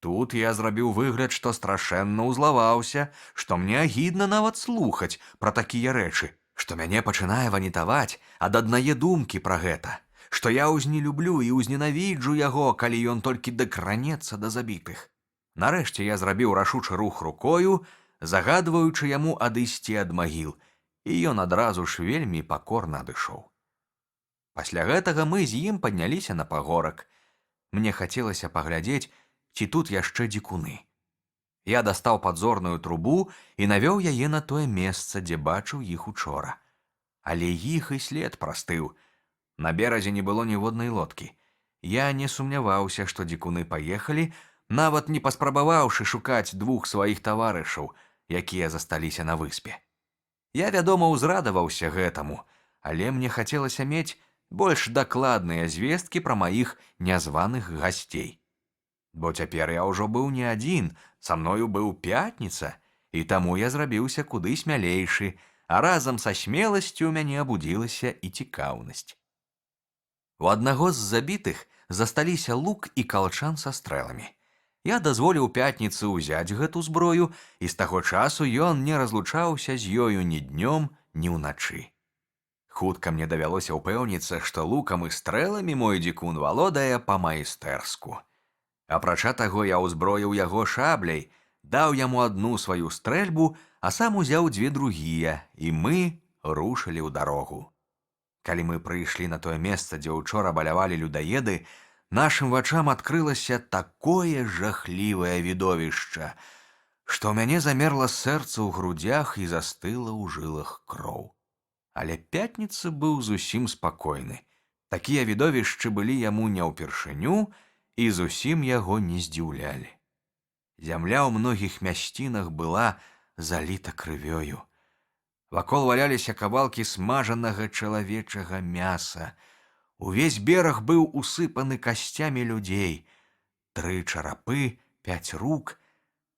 Тут я зрабіў выгляд, што страшэнна ўзлаваўся, што мне агідна нават слухаць пра такія рэчы, што мяне пачынае ванітаваць ад аднае думкі пра гэта, што я ўзнелюблю і ўзненавіджу яго, калі ён толькі дакранецца да забітых. Нарэшце я зрабіў рашучы рух рукою, загадваючы яму адысці ад магіл, і ён адразу ж вельмі пакорна адышоў. Пасля гэтага мы з ім падняліся на пагорак. Мне хацелася паглядзець, ці тут яшчэ дзікуны. Я дастаў падзорную трубу і навёў яе на тое месца, дзе бачыў іх учора. Але іх і след прастыў. На беразе не было ніводнай лодкі. Я не сумняваўся, што дзікуны паехалі, нават не паспрабаваўшы шукаць 2 сваіх таварышаў, якія засталіся на выспе. Я, вядома, узрадаваўся гэтаму, але мне хацелася мець больш дакладныя звесткі пра маіх нязваных гасцей. Бо цяпер я ўжо быў не адзін, са мною быў Пятніца, і таму я зрабіўся куды смялейшы, а разам са смеласцю ў мяне абудзілася і цікаўнасць. У аднаго з забітых засталіся лук і калчан са стрэламі. Я дазволіў Пятніцы ўзяць гэту зброю, і з таго часу ён не разлучаўся з ёю ні днём, ні ўначы. Хутка мне давялося ўпэўніцца, што лукам і стрэламі мой дзікун валодае па-майстэрску. Апрача таго, я ўзброіў яго шабляй, даў яму адну сваю стрэльбу, а сам узяў дзве другія, і мы рушылі ў дарогу. Калі мы прыйшлі на тое месца, дзе ўчора балявалі людаеды, нашым вачам адкрылася такое жахлівае відовішча, што ў мяне замерла сэрца ў грудзях і застыла ў жылах кроў. Але Пятніца быў зусім спакойны. Такія відовішчы былі яму не ўпершыню і зусім яго не здзіўлялі. Зямля ў многіх мясцінах была заліта крывёю. Вакол валяліся кавалкі смажанага чалавечага мяса. Увесь бераг быў усыпаны касцямі людзей. 3 чарапы, 5 рук,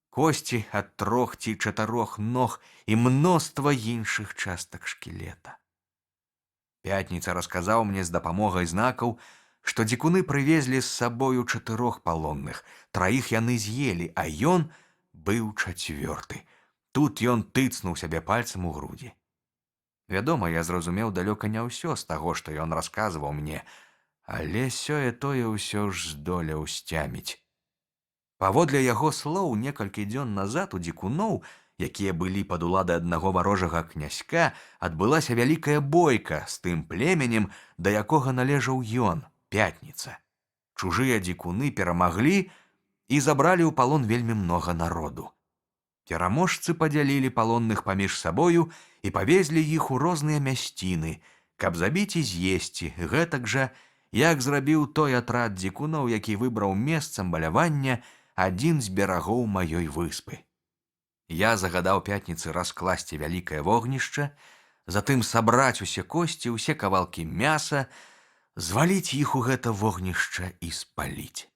косці ад 3 ці 4 ног і мноства іншых частак шкілета. Пятніца расказаў мне з дапамогай знакаў, што дзікуны прывезлі з сабою 4 палонных, 3 яны з'елі, а ён быў 4. Тут ён тыцнуў сябе пальцам у грудзі. Вядома, я зразумеў далёка не ўсё з таго, што ён расказваў мне, але сёе-тое ўсё ж здолеў сцяміць. Паводле яго слоў, некалькі дзён назад у дзікуноў, якія былі пад уладай аднаго варожага князька, адбылася вялікая бойка з тым племенем, да якога належаў ён, Пятніца. Чужыя дзікуны перамаглі і забралі ў палон вельмі многа народу. Пераможцы падзялілі палонных паміж сабою і павезлі іх у розныя мясціны, каб забіць і з'есці, гэтак жа, як зрабіў той атрад дзікуноў, які выбраў месцам балявання адзін з берагоў маёй выспы. Я загадаў Пятніцы раскласці вялікае вогнішча, затым сабраць усе косці, усе кавалкі мяса, зваліць іх у гэта вогнішча і спаліць.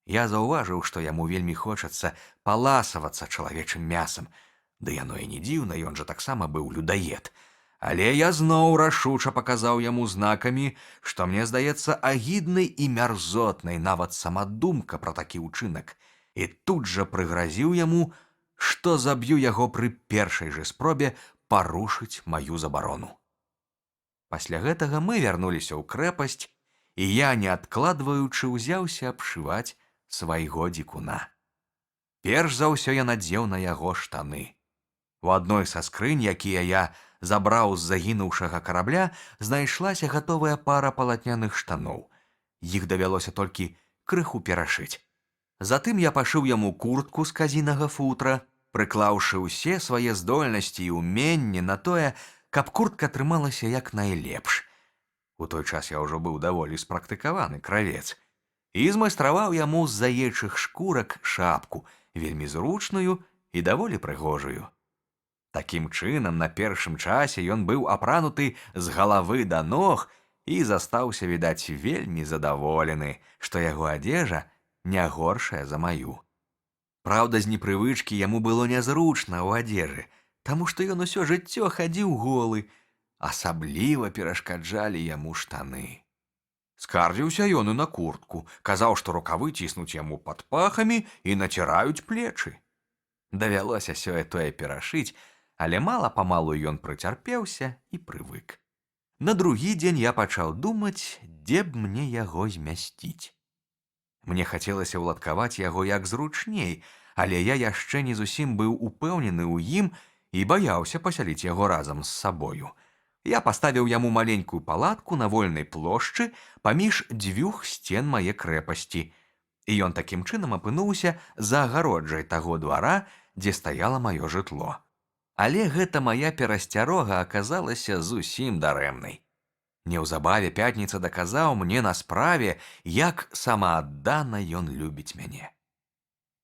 Я заўважыў, што яму вельмі хочацца паласавацца чалавечым мясам, ды яно і не дзіўна, ён жа таксама быў людаед. Але я зноў рашуча паказаў яму знакамі, што мне здаецца агіднай і мярзотнай нават сама думка пра такі ўчынак, і тут жа прыгразіў яму, што заб'ю яго пры першай жа спробе парушыць маю забарону. Пасля гэтага мы вярнуліся ў крэпасць, і я, не адкладваючы, узяўся абшываць свайго дзікуна. Перш за ўсё я надзеў на яго штаны. У адной са скрынь, якія я забраў з загінуўшага карабля, знайшлася гатовая пара палатняных штаноў. Іх давялося толькі крыху перашыць. Затым я пашыў яму куртку з казінага футра, прыклаўшы ўсе свае здольнасці і ўменні на тое, каб куртка трымалася як найлепш. У той час я ўжо быў даволі спрактыкаваны кравец. І змайстраваў яму з заечых шкурак шапку, вельмі зручную і даволі прыгожую. Такім чынам, на першым часе ён быў апрануты з галавы да ног і застаўся, відаць, вельмі задаволены, што яго адзежа не горшая за маю. Праўда, з непрывычкі яму было нязручна ў адзежы, таму што ён усё жыццё хадзіў голы, асабліва перашкаджалі яму штаны. Скардзіўся ён і на куртку, казаў, што рукавы ціснуць яму пад пахамі і націраюць плечы. Давялося сёе-тое перашыць, але мала-памалу ён прыцярпеўся і прывык. На другі дзень я пачаў думаць, дзе б мне яго змясціць. Мне хацелася ўладкаваць яго як зручней, але я яшчэ не зусім быў упэўнены ў ім і баяўся пасяліць яго разам з сабою. Я паставіў яму маленькую палатку на вольнай плошчы паміж 2 сцен мае крэпасці, і ён такім чынам апынуўся за агароджай таго двара, дзе стаяла маё жытло. Але гэта мая перасцярога аказалася зусім дарэмнай. Неўзабаве Пятніца даказаў мне на справе, як самааддана ён любіць мяне.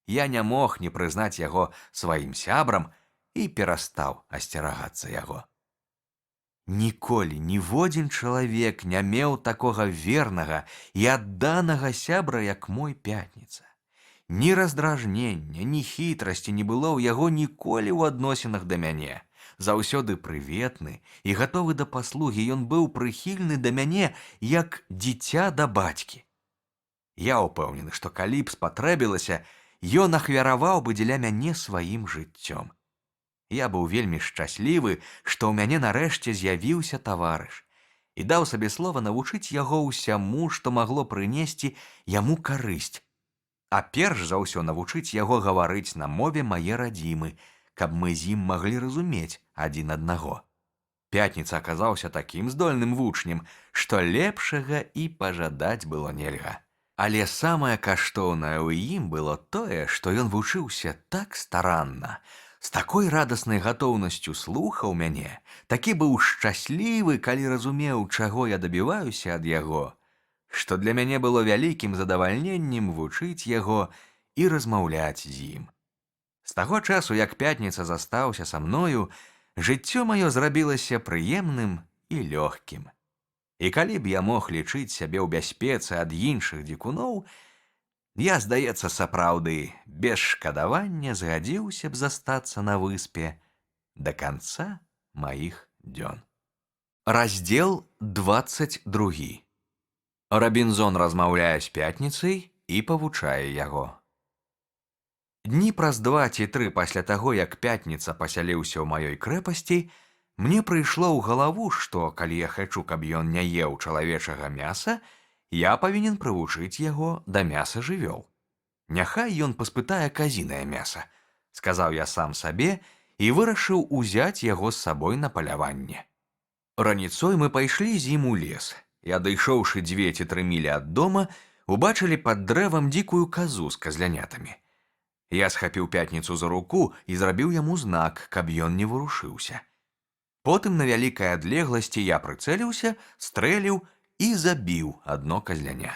Я не мог не прызнаць яго сваім сябрам і перастаў асцерагацца яго. Ніколі ніводзін чалавек не меў такога вернага і адданага сябра, як мой Пятніца. Ні раздражнення, ні хітрасці не было ў яго ніколі ў адносінах да мяне. Заўсёды прыветны і гатовы да паслугі, ён быў прыхільны да мяне, як дзіця да бацькі. Я ўпэўнены, што калі б спатрэбілася, ён ахвяраваў бы дзеля мяне сваім жыццём. Я быў вельмі шчаслівы, што ў мяне нарэшце з'явіўся таварыш, і даў сабе слова навучыць яго ўсяму, што магло прынесці яму карысць, а перш за ўсё навучыць яго гаварыць на мове мае радзімы, каб мы з ім маглі разумець адзін аднаго. Пятніца аказаўся такім здольным вучнем, што лепшага і пажадаць было нельга. Але самае каштоўнае ў ім было тое, што ён вучыўся так старанна, з такой радаснай гатоўнасцю слухаў мяне, такі быў шчаслівы, калі разумеў, чаго я дабіваюся ад яго, што для мяне было вялікім задавальненнем вучыць яго і размаўляць з ім. З таго часу, як Пятніца застаўся са мною, жыццё маё зрабілася прыемным і лёгкім. І калі б я мог лічыць сябе ў бяспецы ад іншых дзікуноў, я, здаецца, сапраўды, без шкадавання згадзіўся б застацца на выспе да канца маіх дзён. Раздзел 22. Рабінзон размаўляе з Пятніцай і павучае яго. Дні праз 2 ці 3 пасля таго, як Пятніца пасяліўся ў маёй крэпасці, мне прыйшло ў галаву, што, калі я хачу, каб ён не еў чалавечага мяса, я павінен прывучыць яго да мяса жывёл. Няхай ён паспытае казінае мяса, сказаў я сам сабе і вырашыў узяць яго з сабой на паляванне. Раніцой мы пайшлі з ім у лес, і, адышоўшы 2 ці 3 мілі ад дома, убачылі пад дрэвам дзікую казу з казлянятамі. Я схапіў Пятніцу за руку і зрабіў яму знак, каб ён не варушыўся. Потым на вялікай адлегласці я прыцэліўся, стрэліў і забіў адно казляня.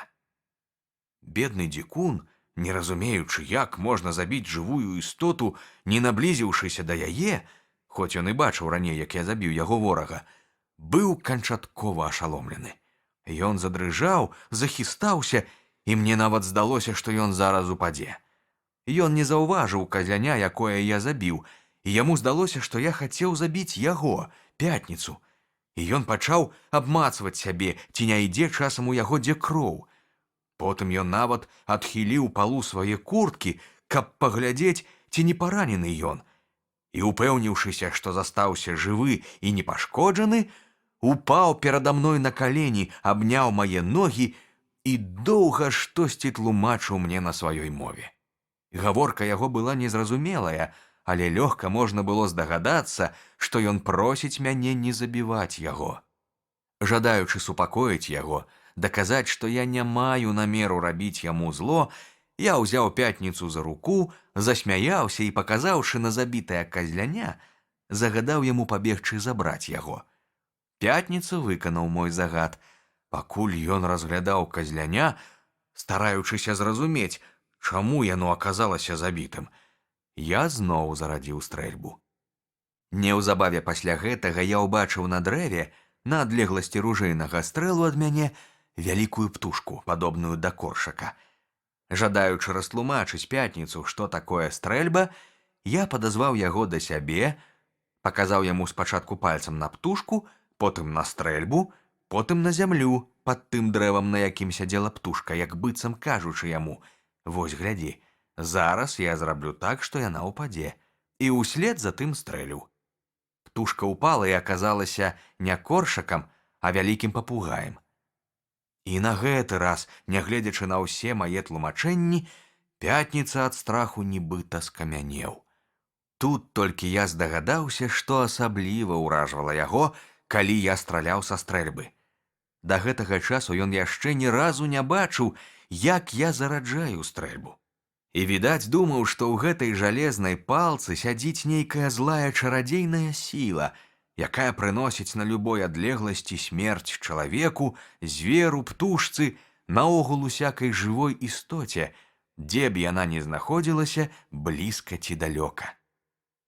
Бедны дзікун, не разумеючы, як можна забіць жывую істоту, не наблізіўшыся да яе, хоць ён і бачыў раней, як я забіў яго ворага, быў канчаткова ашаломлены. Ён задрыжаў, захістаўся, і мне нават здалося, што ён зараз упадзе. Ён не заўважыў казляня, якое я забіў, і яму здалося, што я хацеў забіць яго, Пятніцу. І ён пачаў абмацваць сябе, ці не ідзе часам у яго дзе кроў. Потым ён нават адхіліў палу свае курткі, каб паглядзець, ці не паранены ён. І, упэўніўшыся, што застаўся жывы і непашкоджаны, упаў перада мной на калені, абняў мае ногі і доўга штосьці тлумачыў мне на сваёй мове. Гаворка яго была незразумелая, але лёгка можна было здагадацца, што ён просіць мяне не забіваць яго. Жадаючы супакоіць яго, даказаць, што я не маю намеру рабіць яму зло, я ўзяў Пятніцу за руку, засмяяўся і, паказаўшы на забітае казляня, загадаў яму пабегчы забраць яго. Пятніца выканаў мой загад. Пакуль ён разглядаў казляня, стараючыся зразумець, чаму яно аказалася забітым, я зноў зарадзіў стрэльбу. Неўзабаве пасля гэтага я ўбачыў на дрэве, на адлегласці ружэйнага стрэлу ад мяне, вялікую птушку, падобную да коршака. Жадаючы растлумачыць Пятніцу, што такое стрэльба, я падазваў яго да сябе, паказаў яму спачатку пальцам на птушку, потым на стрэльбу, потым на зямлю пад тым дрэвам, на якім сядзела птушка, як быццам кажучы яму: «Вось глядзі, зараз я зраблю так, што яна ўпадзе», і ўслед за тым стрэліў. Птушка ўпала і аказалася не коршакам, а вялікім папугаем. І на гэты раз, нягледзячы на ўсе мае тлумачэнні, Пятніца ад страху нібыта скамянеў. Тут толькі я здагадаўся, што асабліва ўражвала яго, калі я страляў са стрэльбы. Да гэтага часу ён яшчэ ні разу не бачыў, як я зараджаю стрэльбу. І, відаць, думаў, што ў гэтай жалезнай палцы сядзіць нейкая злая чарадзейная сіла, якая прыносіць на любой адлегласці смерць чалавеку, зверу, птушцы, наогул усякай жывой істоце, дзе б яна не знаходзілася, блізка ці далёка.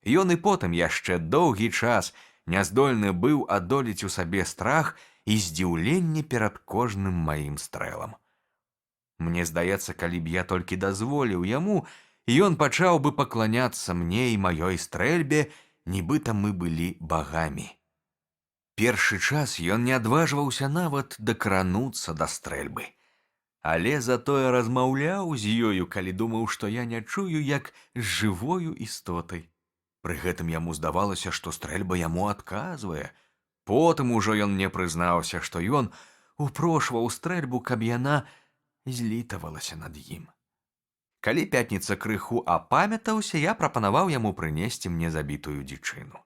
Ён і потым яшчэ доўгі час няздольны быў адолець у сабе страх і здзіўленне перад кожным маім стрэлам. Мне здаецца, калі б я толькі дазволіў яму, ён пачаў бы пакланяцца мне і маёй стрэльбе, нібыта мы былі багамі. Першы час ён не адважваўся нават дакрануцца да стрэльбы. Але затое размаўляў з ёю, калі думаў, што я не чую, як з жывою істотай. Пры гэтым яму здавалася, што стрэльба яму адказвае. Потым ужо ён мне прызнаўся, што ён упрошваў стрэльбу, каб яна злітавалася над ім. Калі Пятніца крыху апамятаўся, я прапанаваў яму прынесці мне забітую дзічыну.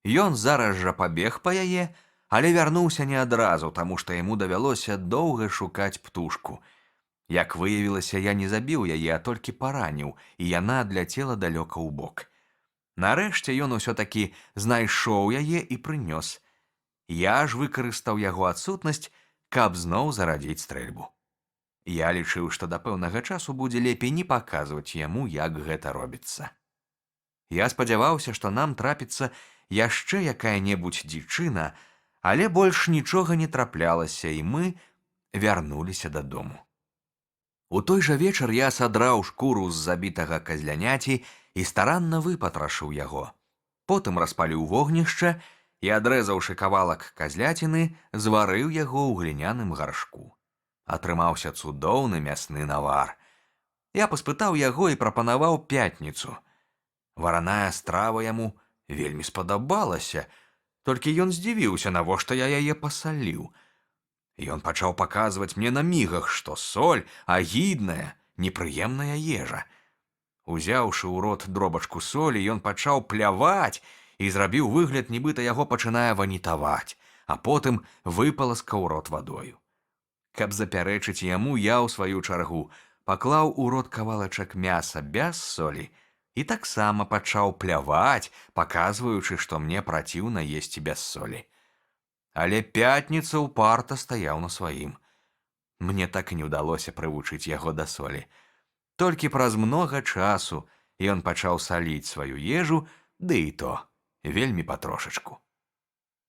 Ён зараз жа пабег па яе, але вярнуўся не адразу, таму што яму давялося доўга шукаць птушку. Як выявілася, я не забіў яе, а толькі параніў, і яна адляцела далёка ў бок. Нарэшце ён усё-такі знайшоў яе і прынёс. Я ж выкарыстаў яго адсутнасць, каб зноў зарадзіць стрэльбу. Я лічыў, што да пэўнага часу будзе лепей не паказваць яму, як гэта робіцца. Я спадзяваўся, што нам трапіцца яшчэ якая-небудзь дзічына, але больш нічога не траплялася, і мы вярнуліся дадому. У той жа вечар я садраў шкуру з забітага казляняці і старанна выпатрашыў яго. Потым распаліў вогнішча і, адрэзаўшы кавалак казляціны, зварыў яго ў гліняным гаршку. Атрымаўся цудоўны мясны навар. Я паспытаў яго і прапанаваў Пятніцу. Вараная страва яму вельмі спадабалася, толькі ён здзівіўся, навошта я яе пасаліў. Ён пачаў паказваць мне на мігах, што соль агідная, непрыемная ежа. Узяўшы ў рот дробачку солі, ён пачаў пляваць і зрабіў выгляд, нібыта яго пачынае ванітаваць, а потым выпаласкаў рот вадою. Каб запярэчыць яму, я ў сваю чаргу паклаў у рот кавалачак мяса без солі і таксама пачаў пляваць, паказваючы, што мне праціўна есці без солі. Але Пятніца ўпарта стаяў на сваім. Мне так і не ўдалося прывучыць яго да солі. Толькі праз многа часу ён пачаў саліць сваю ежу, ды і то вельмі патрошачку.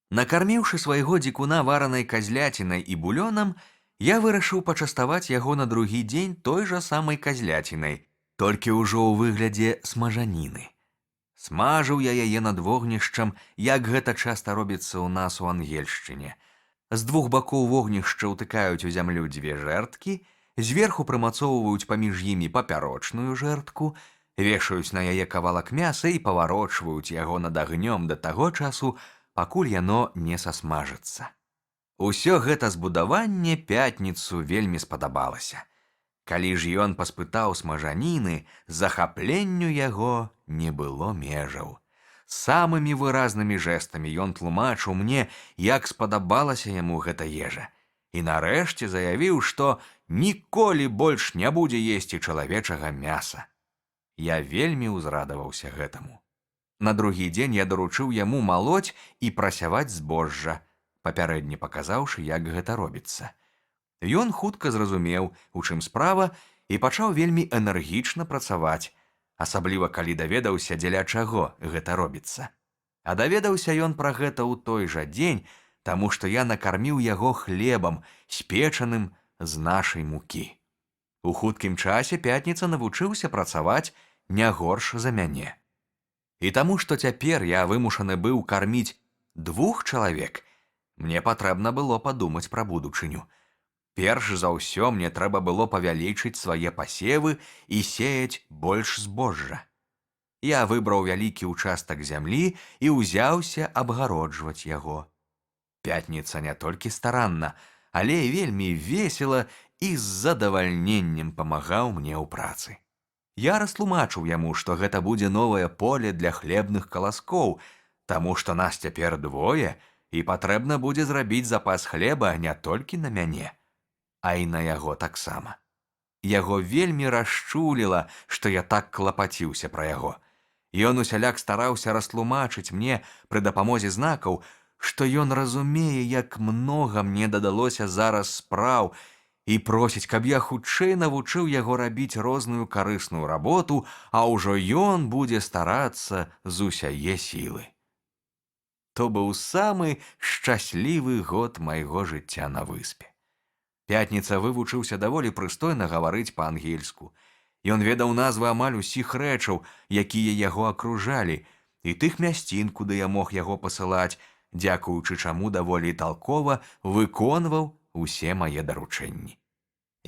Накарміўшы свайго дзікуна варанай казляцінай і булёнам, я вырашыў пачаставаць яго на другі дзень той жа самай казляцінай, толькі ўжо ў выглядзе смажаніны. Смажыў я яе над вогнішчам, як гэта часта робіцца ў нас у ангельшчыне. З двух бакоў вогнішча ўтыкаюць у зямлю дзве жэрдкі, зверху прымацоўваюць паміж імі папярочную жэрдку, вешаюць на яе кавалак мяса і паварочваюць яго над агнём да таго часу, пакуль яно не сасмажыцца. Усё гэта збудаванне Пятніцу вельмі спадабалася. Калі ж ён паспытаў смажаніны, захапленню яго не было межаў. Самымі выразнымі жэстамі ён тлумачыў мне, як спадабалася яму гэта ежа. І нарэшце заявіў, што ніколі больш не будзе есці чалавечага мяса. Я вельмі ўзрадаваўся гэтаму. На другі дзень я даручыў яму малоць і прасяваць збожжа, папярэдне паказаўшы, як гэта робіцца. Ён хутка зразумеў, у чым справа, і пачаў вельмі энергічна працаваць, асабліва калі даведаўся, дзеля чаго гэта робіцца. А даведаўся ён пра гэта ў той жа дзень, таму што я накарміў яго хлебам, спечаным з нашай мукі. У хуткім часе Пятніца навучыўся працаваць не горш за мяне. І таму, што цяпер я вымушаны быў карміць 2 чалавек, мне патрэбна было падумаць пра будучыню. Перш за ўсё мне трэба было павялічыць свае пасевы і сеяць больш збожжа. Я выбраў вялікі ўчастак зямлі і ўзяўся абгароджваць яго. Пятніца не толькі старанна, але і вельмі весела і з задавальненнем памагаў мне ў працы. Я растлумачыў яму, што гэта будзе новае поле для хлебных каласкоў, таму што нас цяпер 2, і патрэбна будзе зрабіць запас хлеба не толькі на мяне, а і на яго таксама. Яго вельмі расчуліла, што я так клапаціўся пра яго. Ён усяляк стараўся растлумачыць мне пры дапамозе знакаў, што ён разумее, як многа мне дадалося зараз спраў, і просіць, каб я хутчэй навучыў яго рабіць розную карысную работу, а ўжо ён будзе старацца з усяе сілы. То быў самы шчаслівы год майго жыцця на выспе. Пятніца вывучыўся даволі прыстойна гаварыць па-ангельску. Ён ведаў назвы амаль усіх рэчаў, якія яго акружалі, і тых мясцін, куды я мог яго пасылаць, дзякуючы чаму даволі талкова выконваў усе мае даручэнні.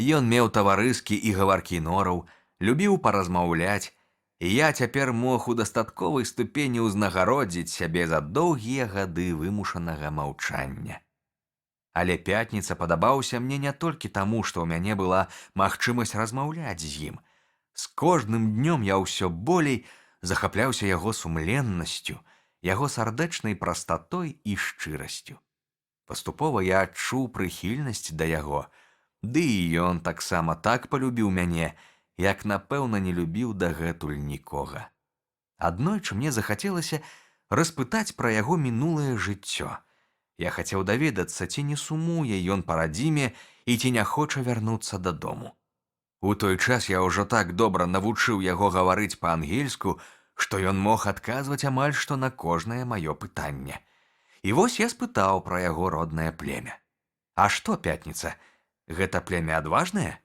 Ён меў таварыскі і гаваркі нораў, любіў паразмаўляць, і я цяпер мог у дастатковай ступені ўзнагародзіць сябе за доўгія гады вымушанага маўчання. Але Пятніца падабаўся мне не толькі таму, што ў мяне была магчымасць размаўляць з ім. З кожным днём я ўсё болей захапляўся яго сумленнасцю, яго сардэчнай прастатой і шчырасцю. Паступова я адчуў прыхільнасць да яго, ды і ён таксама так палюбіў мяне, як, напэўна, не любіў дагэтуль нікога. Аднойчы мне захацелася распытаць пра яго мінулае жыццё. Я хацеў даведацца, ці не сумуе ён па радзіме і ці не хоча вярнуцца дадому. У той час я ўжо так добра навучыў яго гаварыць па-ангельску, што ён мог адказваць амаль што на кожнае маё пытанне. І вось я спытаў пра яго роднае племя. А што, Пятніца, гэта племя адважнае?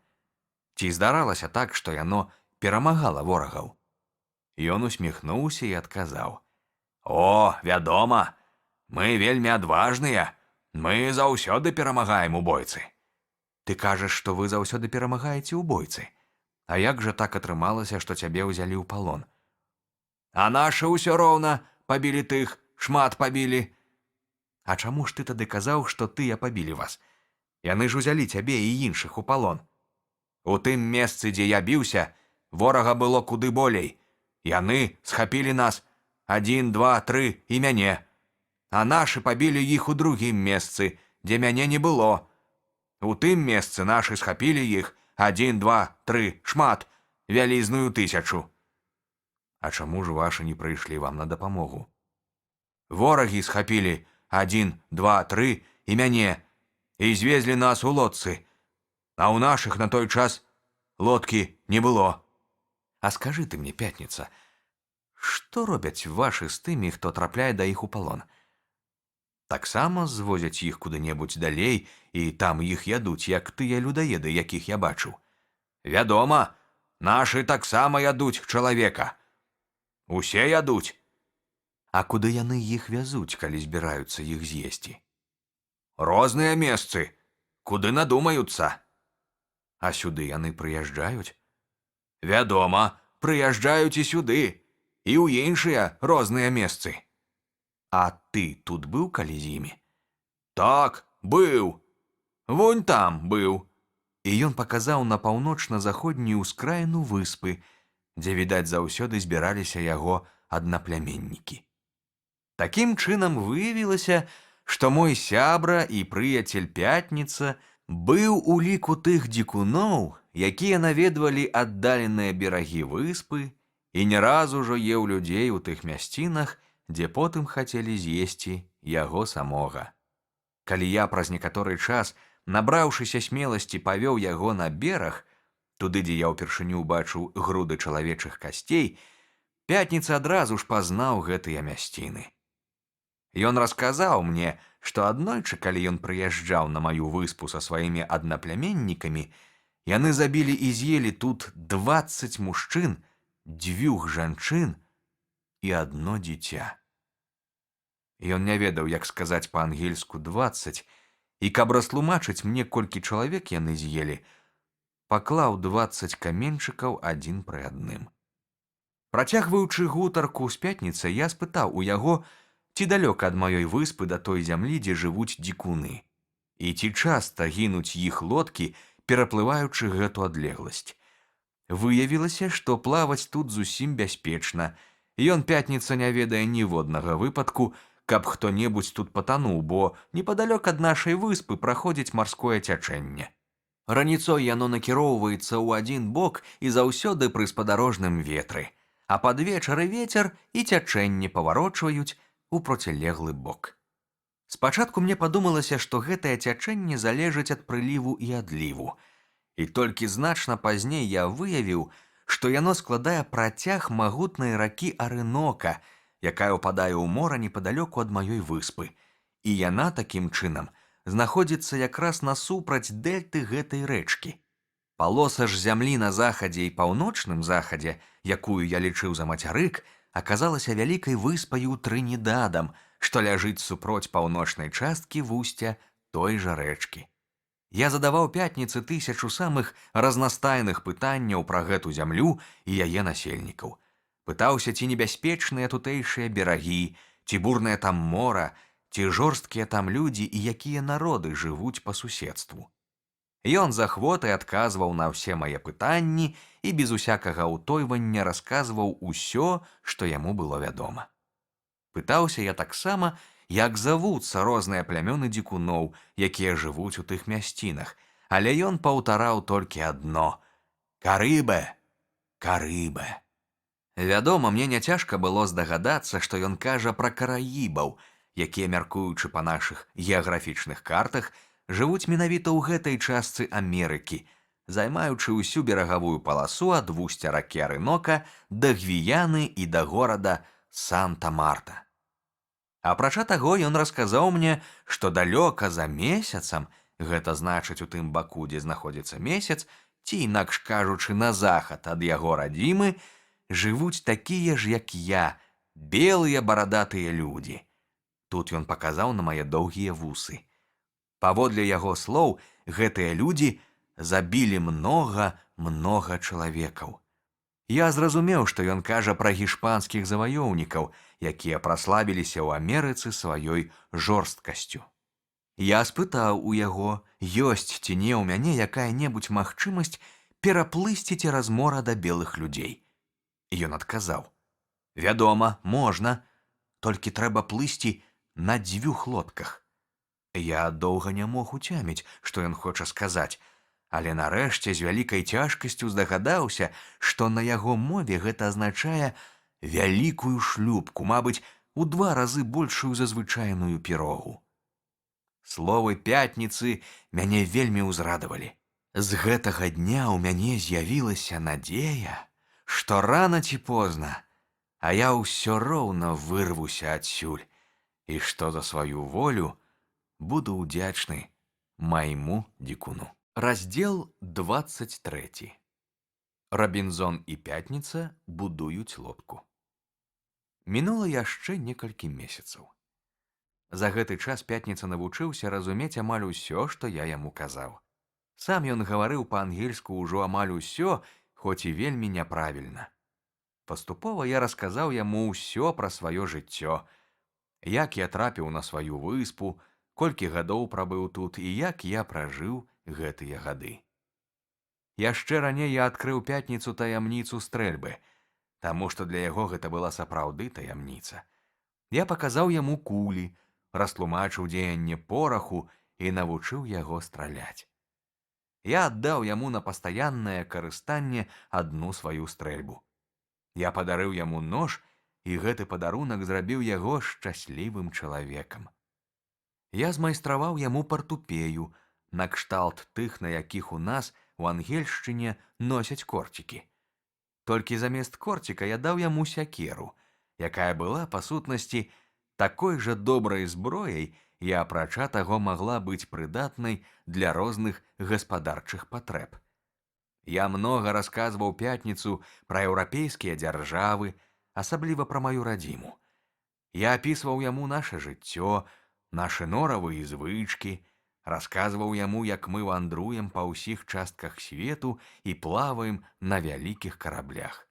Ці здаралася так, што яно перамагала ворагаў? Ён усміхнуўся і адказаў: «О, вядома! Мы вельмі адважныя, мы заўсёды перамагаем у бойцы». Ты кажаш, што вы заўсёды перамагаеце ў бойцы. А як жа так атрымалася, што цябе ўзялі ў палон? А нашы ўсё роўна пабілі тых, шмат пабілі. А чаму ж ты тады казаў, што тыя пабілі вас? Яны ж узялі цябе і іншых у палон. У тым месцы, дзе я біўся, ворага было куды болей. Яны схапілі нас 1, 2, 3 і мяне. А нашы пабілі іх у другім месцы, дзе мяне не было. У тым месцы нашы схапілі іх 1, 2, 3, шмат, вялізную 1000. А чаму ж вашы не прыйшлі вам на дапамогу? Ворагі схапілі 1, 2, 3 і мяне, і звезлі нас у лодцы, а ў нашых на той час лодкі не было. А скажы ты мне, Пятніца, што робяць вашы з тымі, хто трапляе да іх у палон? Таксама звозяць іх куды-небудзь далей, і там іх ядуць, як тыя людаеды, якіх я бачыў. Вядома, нашы таксама ядуць чалавека. Усе ядуць. А куды яны іх вязуць, калі збіраюцца іх з'есці? Розныя месцы, куды надумаюцца. А сюды яны прыязджаюць? Вядома, прыязджаюць і сюды, і ў іншыя розныя месцы. А ты тут быў калі з імі? Так, быў. Вунь там быў. І ён паказаў на паўночна-заходнюю ўскраіну выспы, дзе, відаць, заўсёды збіраліся яго аднаплямяннікі. Такім чынам выявілася, што мой сябра і прыяцель Пятніца быў у ліку тых дзікуноў, якія наведвалі аддаленыя берагі выспы і не раз ужо еў людзей у тых мясцінах, дзе потым хацелі з'есці яго самога. Калі я праз некаторы час, набраўшыся смеласці, павёў яго на бераг, туды, дзе я ўпершыню бачыў груды чалавечых касцей, Пятніца адразу ж пазнаў гэтыя мясціны. Ён расказаў мне, што аднойчы, калі ён прыязджаў на маю выспу са сваімі аднаплямяннікамі, яны забілі і з'елі тут 20 мужчын, 2 жанчын і 1 дзіця. Ён не ведаў, як сказаць па-ангельску 20, і каб растлумачыць мне, колькі чалавек яны з'елі, паклаў 20 каменьчыкаў адзін пры адным. Працягваючы гутарку з Пятніцай, я спытаў у яго, ці далёка ад маёй выспы да той зямлі, дзе жывуць дзікуны, і ці часта гінуць іх лодкі, пераплываючы гэту адлегласць. Выявілася, што плаваць тут зусім бяспечна. Ён, Пятніца, не ведае ніводнага выпадку, каб хто-небудзь тут патануў, бо непадалёк ад нашай выспы праходзіць марское цячэнне. Раніцой яно накіроўваецца ў адзін бок і заўсёды пры спадарожным ветры, а пад вечар і вецер і цячэнне паварочваюць у процілеглы бок. Спачатку мне падумалася, што гэтае цячэнне залежыць ад прыліву і адліву. І толькі значна пазней я выявіў, што яно складае працяг магутнай ракі Арынока, якая ўпадае ў мора непадалёку ад маёй выспы. І яна такім чынам знаходзіцца якраз насупраць дэльты гэтай рэчкі. Палоса ж зямлі на захадзе і паўночным захадзе, якую я лічыў за мацярык, аказалася вялікай выспаю Трынідадам, што ляжыць супроць паўночнай часткі вусця той жа рэчкі. Я задаваў пятніцы 1000 самых разнастайных пытанняў пра гэту зямлю і яе насельнікаў. Пытаўся, ці небяспечныя тутэйшыя берагі, ці бурнае там мора, ці жорсткія там людзі і якія народы жывуць па суседству. Ён з ахвотай адказваў на ўсе мае пытанні і без усякага ўтойвання расказваў усё, што яму было вядома. Пытаўся я таксама, як завуцца розныя плямёны дзікуноў, якія жывуць у тых мясцінах, але ён паўтараў толькі адно: «Карыбе! Карыбе!» Вядома, мне няцяжка было здагадацца, што ён кажа пра караібаў, якія, мяркуючы па нашых геаграфічных картах, жывуць менавіта ў гэтай частцы Амерыкі, займаючы ўсю берагавую паласу ад вусця ракі Арынока да Гвіяны і да горада Санта-Марта. Апрача таго, ён расказаў мне, што далёка за месяцам, гэта значыць у тым баку, дзе знаходзіцца месяц, ці, інакш кажучы, на захад ад яго радзімы, жывуць такія ж, як я, белыя барадатыя людзі. Тут ён паказаў на мае доўгія вусы. Паводле яго слоў, гэтыя людзі забілі многа чалавекаў. Я зразумеў, што ён кажа пра гішпанскіх заваёўнікаў, якія праславіліся ў Амерыцы сваёй жорсткасцю. Я спытаў у яго, ёсць ці не ў мяне якая-небудзь магчымасць пераплысці цераз мора да белых людзей. Ён адказаў: «Вядома, можна, толькі трэба плысці на 2 лодках». Я доўга не мог уцяміць, што ён хоча сказаць, але нарэшце з вялікай цяжкасцю здагадаўся, што на яго мове гэта азначае вялікую шлюпку, мабыць, у 2 разы большую за звычайную пірогу. Словы пятніцы мяне вельмі ўзрадавалі. З гэтага дня ў мяне з'явілася надзея, што рана ці позна, а я ўсё роўна вырвуся адсюль, і што за сваю волю буду ўдзячны майму дзікуну. Раздзел 23. Рабінзон і пятніца будуюць лодку. Мінула яшчэ некалькі месяцаў. За гэты час пятніца навучыўся разумець амаль усё, што я яму казаў. Сам ён гаварыў па-ангельску ўжо амаль усё, хоць і вельмі няправільна. Паступова я расказаў яму ўсё пра сваё жыццё, як я трапіў на сваю выспу, колькі гадоў прабыў тут і як я пражыў гэтыя гады. Яшчэ раней я адкрыў пятніцу таямніцу стрэльбы, таму што для яго гэта была сапраўды таямніца. Я паказаў яму кулі, растлумачыў дзеянне пораху і навучыў яго страляць. Я аддаў яму на пастаяннае карыстанне адну сваю стрэльбу. Я падарыў яму нож, і гэты падарунак зрабіў яго шчаслівым чалавекам. Я змайстраваў яму партупею, накшталт тых, на якіх у нас у ангельшчыне носяць корцікі. Толькі замест корціка я даў яму сякеру, якая была, па сутнасці, такой жа добрай зброяй і апрача таго магла быць прыдатнай для розных гаспадарчых патрэб. Я многа расказваў пятніцу пра еўрапейскія дзяржавы, асабліва пра маю радзіму. Я апісваў яму наша жыццё, нашы норавыя звычкі, расказваў яму, як мы вандруем па ўсіх частках свету і плаваем на вялікіх караблях.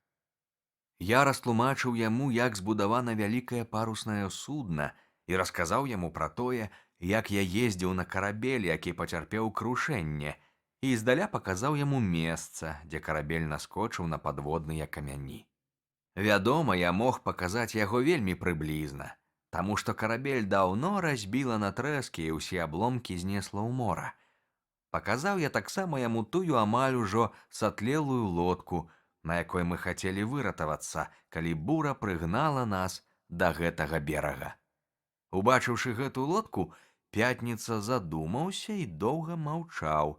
Я растлумачыў яму, як збудавана вялікае паруснае судна, і расказаў яму пра тое, як я ездзіў на карабель, які пацярпеў крушэнне, і здаля паказаў яму месца, дзе карабель наскочыў на падводныя камяні. Вядома, я мог паказаць яго вельмі прыблізна, таму што карабель даўно разбіла на трэскі і ўсе абломкі знесла ў мора. Паказаў я таксама яму тую амаль ужо сатлелую лодку, на якой мы хацелі выратавацца, калі бура прыгнала нас да гэтага берага. Убачыўшы гэту лодку, Пятніца задумаўся і доўга маўчаў.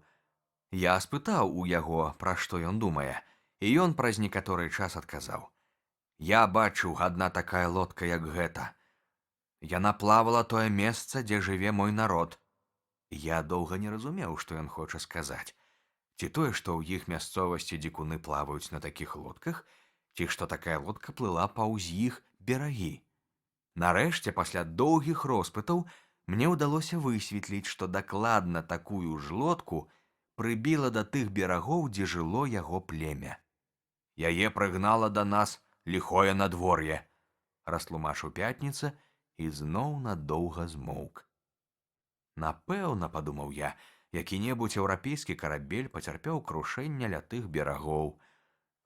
Я спытаў у яго, пра што ён думае, і ён праз некаторы час адказаў: «Я бачыў адна такая лодка, як гэта. Яна плавала тое месца, дзе жыве мой народ». Я доўга не разумеў, што ён хоча сказаць. Ці тое, што ў іх мясцовасці дзікуны плаваюць на такіх лодках, ці што такая лодка плыла паўз іх берагі. Нарэшце, пасля доўгіх роспытаў, мне ўдалося высветліць, што дакладна такую ж лодку прыбіла да тых берагоў, дзе жыло яго племя. «Яе прыгнала да нас ліхое надвор'е», – растлумачыў Пятніца і зноў надоўга змоўк. Напэўна, падумаў я, які-небудзь еўрапейскі карабель пацярпеў крушэнне ля тых берагоў.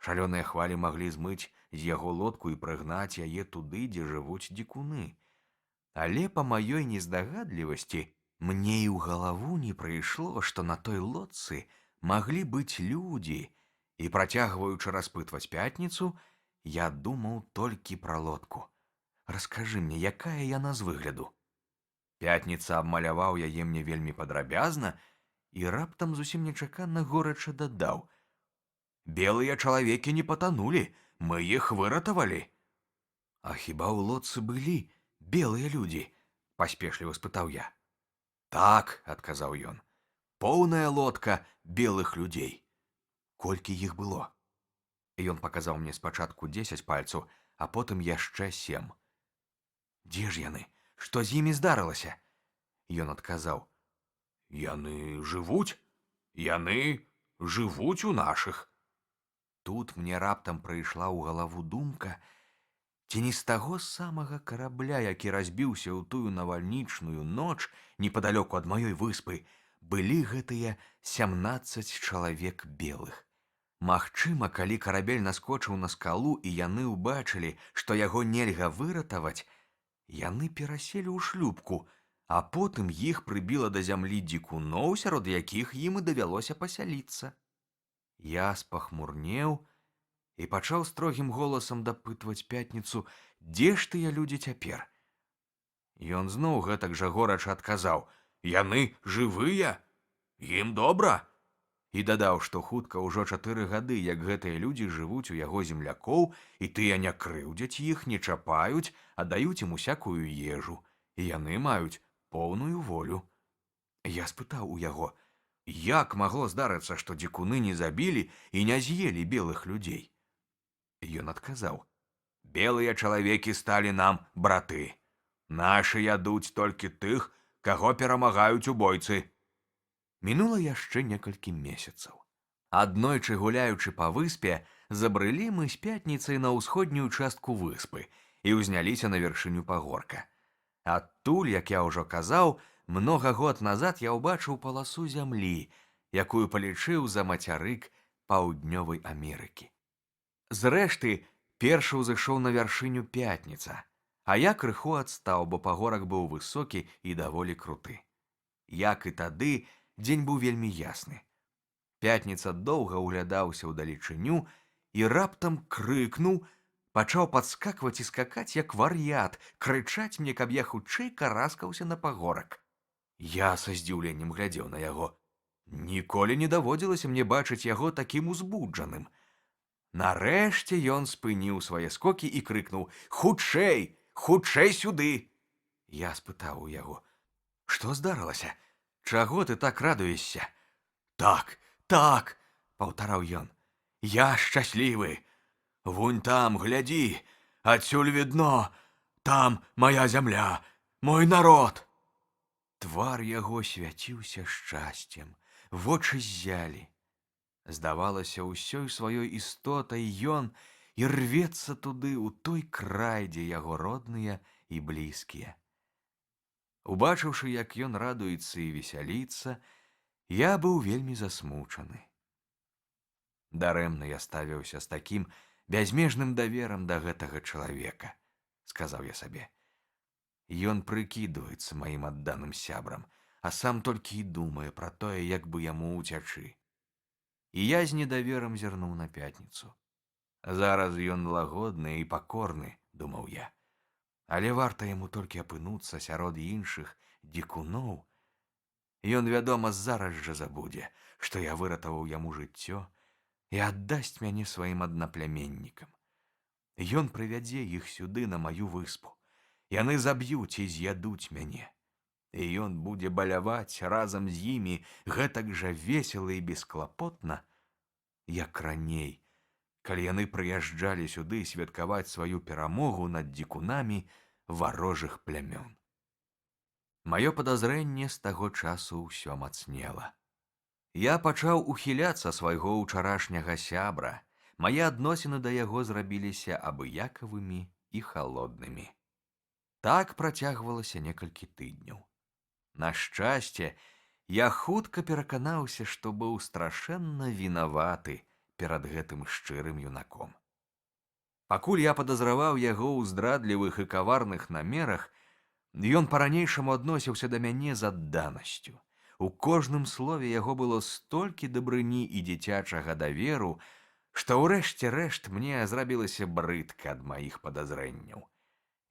Шалёныя хвалі маглі змыць з яго лодку і прыгнаць яе туды, дзе жывуць дзікуны. Але па маёй нездагадлівасці мне і ў галаву не прыйшло, што на той лодцы маглі быць людзі, і, працягваючы распытваць Пятніцу, я думаў толькі пра лодку. «Раскажы мне, якая яна з выгляду?» Пятніца абмаляваў яе мне вельмі падрабязна і раптам зусім нечакана горача дадаў: «Белыя чалавекі не патанулі, мы іх выратавалі». «А хіба ў лодцы былі белыя людзі?» – паспешліва спытаў я. «Так», – адказаў ён, – «поўная лодка белых людзей». «Колькі іх было?» Ён паказаў мне спачатку 10 пальцаў, а потым яшчэ 7. «Дзе ж яны? Што з імі здарылася?» Ён адказаў: «Яны жывуць у нашых». Тут мне раптам прыйшла ў галаву думка, ці не з таго самага карабля, які разбіўся ў тую навальнічную ноч непадалёку ад маёй выспы, былі гэтыя 17 чалавек белых. Магчыма, калі карабель наскочыў на скалу і яны ўбачылі, што яго нельга выратаваць, яны пераселі ў шлюпку, а потым іх прыбіла да зямлі дзікуноў, сярод якіх ім і давялося пасяліцца. Я спахмурнеў і пачаў строгім голасам дапытваць Пятніцу, дзе ж тыя людзі цяпер. Ён зноў гэтак жа горача адказаў: «Яны жывыя, ім добра». І дадаў, што хутка ўжо 4 гады, як гэтыя людзі жывуць у яго землякоў, і тыя не крыўдзяць іх, не чапаюць, а даюць ім усякую ежу, і яны маюць поўную волю. Я спытаў у яго, як магло здарыцца, што дзікуны не забілі і не з'елі белых людзей. Ён адказаў: «Белыя чалавекі сталі нам браты. Нашы ядуць толькі тых, каго перамагаюць у бойцы». Мінула яшчэ некалькі месяцаў. Аднойчы, гуляючы па выспе, забрылі мы з Пятніцай на ўсходнюю частку выспы і ўзняліся на вяршыню пагорка. Адтуль, як я ўжо казаў, многа год назад я ўбачыў паласу зямлі, якую палічыў за мацярык Паўднёвай Амерыкі. Зрэшты, першы ўзышоў на вяршыню Пятніца, а я крыху адстаў, бо пагорак быў высокі і даволі круты. Як і тады, дзень быў вельмі ясны. Пятніца доўга ўглядаўся ўдалечыню і раптам крыкнуў, пачаў падскакваць і скакаць, як вар'ят, крычаць мне, каб я хутчэй караскаўся на пагорак. Я са здзіўленнем глядзеў на яго. Ніколі не даводзілася мне бачыць яго такім узбуджаным. Нарэшце ён спыніў свае скокі і крыкнуў: «Хутчэй, хутчэй сюды!» Я спытаў у яго: «Што здарылася? Чаго ты так радуешся?» «Так, так», – паўтараў ён, – «я шчаслівы. Вунь там, глядзі, адсюль відно, там моя зямля, мой народ». Твар яго свяціўся шчасцем, вочы ззялі. Здавалася, усёй сваёй істотай ён і рвецца туды, у той край, дзе яго родныя і блізкія. Убачыўшы, як ён радуецца і весяліцца, я быў вельмі засмучаны. Дарэмна я ставіўся з такім бязмежным даверам да гэтага чалавека, сказаў я сабе. Ён прыкідваецца маім адданым сябрам, а сам толькі і думае пра тое, як бы яму ўцячы. І я з недаверам зірнуў на Пятніцу. Зараз ён лагодны і пакорны, думаў я. Але варта яму толькі апынуцца сярод іншых дзікуноў, ён, вядома, зараз жа забудзе, што я выратаваў яму жыццё і аддасць мяне сваім аднапляміннікам. Ён прывядзе іх сюды, на маю выспу. Яны заб'юць і з'ядуць мяне. І ён будзе баляваць разам з імі гэтак жа весела і бесклапотна, як раней, калі яны прыязджалі сюды святкаваць сваю перамогу над дзікунамі варожых плямён. Маё падазрэнне з таго часу ўсё мацнела. Я пачаў ухіляцца свайго ўчарашняга сябра. Мае адносіны да яго зрабіліся абыякавымі і халоднымі. Так працягвалася некалькі тыдняў. На шчасце, я хутка пераканаўся, што быў страшэнна вінаваты перад гэтым шчырым юнаком. Пакуль я падазраваў яго ў здрадлівых і каварных намерах, ён па-ранейшаму адносіўся да мяне з адданасцю. У кожным слове яго было столькі дабрыні і дзіцячага даверу, што ўрэшце рэшт мне зрабілася брыдка ад маіх падазрэнняў.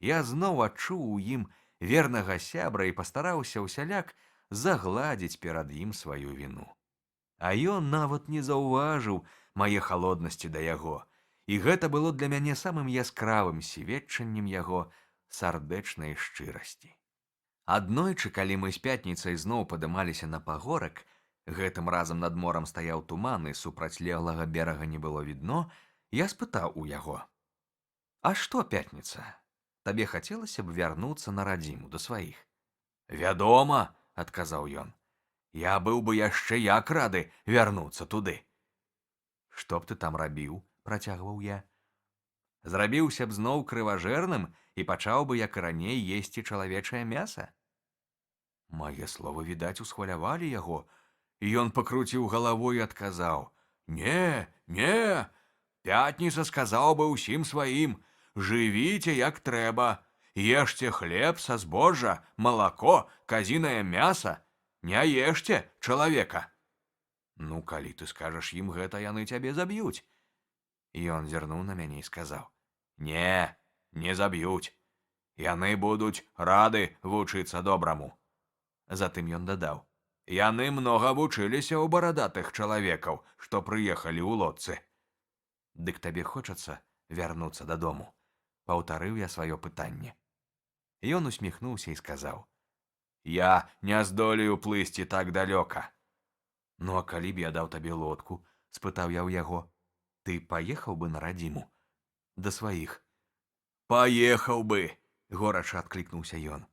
Я зноў адчуў у ім вернага сябра і пастараўся ўсяляк загладзіць перад ім сваю віну. А ён нават не заўважыў мае халоднасці да яго, і гэта было для мяне самым яскравым сведчаннем яго сардэчнай шчырасці. Аднойчы, калі мы з Пятніцай зноў падымаліся на пагорак, гэтым разам над морам стаяў туман і супрацьлеглага берага не было відно, я спытаў у яго: «А што, Пятніца, табе хацелася б вярнуцца на радзіму да сваіх?» «Вядома», — адказаў ён, «я быў бы яшчэ як рады вярнуцца туды». «Што б ты там рабіў?» — працягваў я. «Зрабіўся б зноў крыважэрным і пачаў бы, як і раней, есці чалавечае мяса?» Мае словы, відаць, усхвалявалі яго, і ён пакруціў галавой і адказаў: «Не, не, Пятніца сказаў бы ўсім сваім: жывіце як трэба, ешце хлеб са збожжа, малако, казінае мяса, не ешце чалавека». «Ну, калі ты скажаш ім гэта, яны цябе заб'юць». Ён зірнуў на мяне і сказаў: «Не, не заб'юць. Яны будуць рады вучыцца добраму». Затым ён дадаў: «Яны многа вучыліся ў барадатых чалавекаў, што прыехалі ў лодцы». «Дык табе хочацца вярнуцца дадому?» — паўтарыў я сваё пытанне. Ён усміхнуўся і сказаў: «Я не здолею плысці так далёка». «Ну, а калі б я даў табе лодку?» — спытаў я ў яго. «Ты паехаў бы на радзіму? Да сваіх?» «Паехаў бы!» — горача адклікнуўся ён.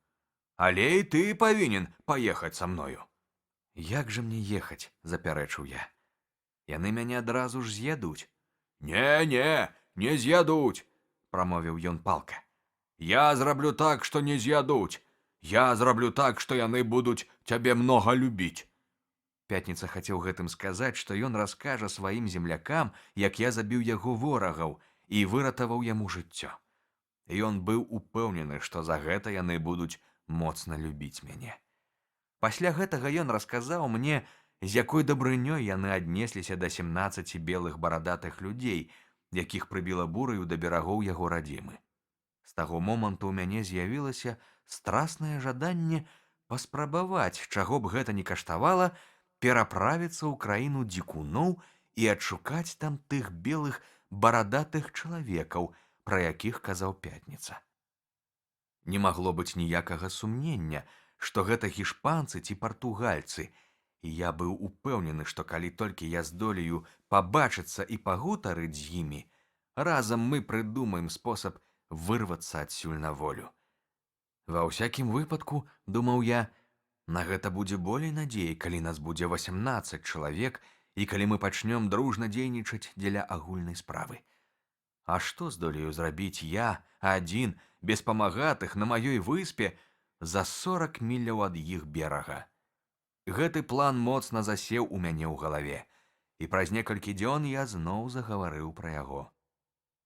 «Але і ты павінен паехаць са мною». «Як жа мне ехаць?» — запярэчыў я. «Яны мяне адразу ж з'ядуць». «Не, не з'ядуць!» — прамовіў ён палка. «Я зраблю так, што не з'ядуць. Я зраблю так, што яны будуць цябе многа любіць». Пятніца хацеў гэтым сказаць, што ён раскажа сваім землякам, як я забіў яго ворагаў і выратаваў яму жыццё. Ён быў упэўнены, што за гэта яны будуць моцна любіць мяне. Пасля гэтага ён расказаў мне, з якой дабрынёй яны аднесліся да 17 белых барадатых людзей, якіх прыбіла бураю да берагоў яго радзімы. З таго моманту ў мяне з'явілася страснае жаданне паспрабаваць, чаго б гэта ні каштавала, пераправіцца ў краіну дзікуноў і адшукаць там тых белых барадатых чалавекаў, пра якіх казаў Пятніца. Не магло быць ніякага сумнення, што гэта гішпанцы ці партугальцы, і я быў упэўнены, што калі толькі я здолею пабачыцца і пагутарыць з імі, разам мы прыдумаем спосаб вырвацца адсюль на волю. Ва ўсякім выпадку, думаў я, на гэта будзе болей надзеі, калі нас будзе 18 чалавек і калі мы пачнём дружна дзейнічаць дзеля агульнай справы. А што здолею зрабіць я, адзін, без памагатых на маёй выспе, за 40 міляў ад іх берага? Гэты план моцна засеў у мяне ў галаве, і праз некалькі дзён я зноў загаварыў пра яго.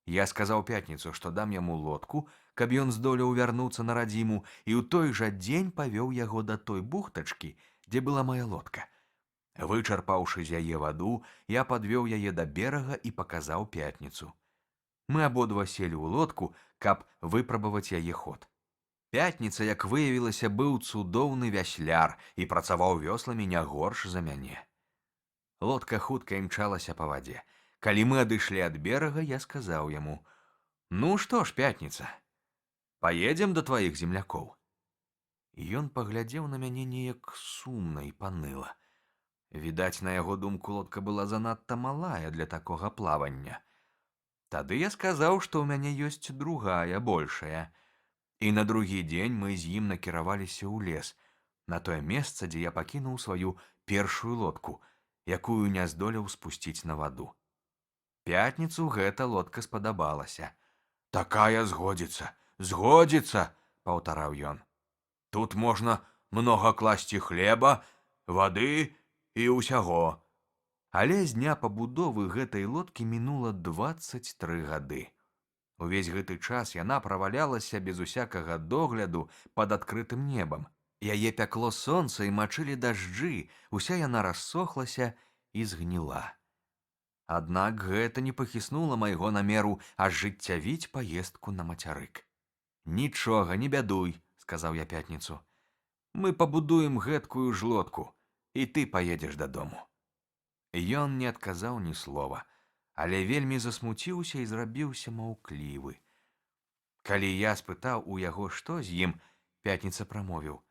Я сказаў Пятніцу, што дам яму лодку, каб ён здолеў вярнуцца на радзіму, і ў той жа дзень павёў яго да той бухтачкі, дзе была мая лодка. Вычарпаўшы з яе ваду, я падвёў яе да берага і паказаў Пятніцу. Мы абодва селі ў лодку, каб выпрабаваць яе ход. Пятніца, як выявілася, быў цудоўны вясляр і працаваў вёсламі не горш за мяне. Лодка хутка імчалася па вадзе. Калі мы адышлі ад берага, я сказаў яму: «Ну што ж, Пятніца, паедзем да тваіх землякоў». Ён паглядзеў на мяне неяк сумна і паныла. Відаць, на яго думку, лодка была занадта малая для такога плавання. Тады я сказаў, што ў мяне ёсць другая, большая. І на другі дзень мы з ім накіраваліся ў лес, на тое месца, дзе я пакінуў сваю першую лодку, якую не здолеў спусціць на ваду. Пятніцу гэта лодка спадабалася. «Такая згодзіцца, згодзіцца», – паўтараў ён. «Тут можна многа класці хлеба, вады і ўсяго». Але з дня пабудовы гэтай лодкі мінула 23 гады. Увесь гэты час яна правалялася без усякага догляду пад адкрытым небам. Яе пякло сонца і мачылі дажджы, уся яна рассохлася і згніла. Аднак гэта не пахіснула майго намеру ажыццявіць паездку на мацярык. «Нічога, не бядуй», – сказаў я Пятніцу. «Мы пабудуем гэткую ж лодку, і ты паедзеш дадому». Ён не адказаў ні слова, але вельмі засмуціўся і зрабіўся маўклівы. Калі я спытаў у яго, што з ім, Пятніца прамовіў: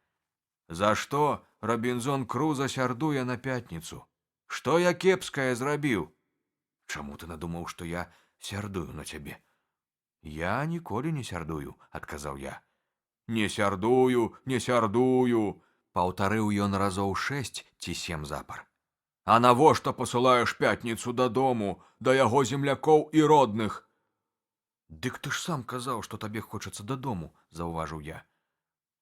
«За што Робінзон Круза сярдуе на Пятніцу? Што я кепскае зрабіў?» «Чаму ты надумаў, што я сярдую на цябе?» «Я ніколі не сярдую», – адказаў я. «Не сярдую, не сярдую», – паўтарыў ён разоў 6 ці 7 запар. «А навошта пасылаеш Пятніцу дадому, да яго землякоў і родных?» «Дык ты ж сам казаў, што табе хочацца дадому», – заўважыў я.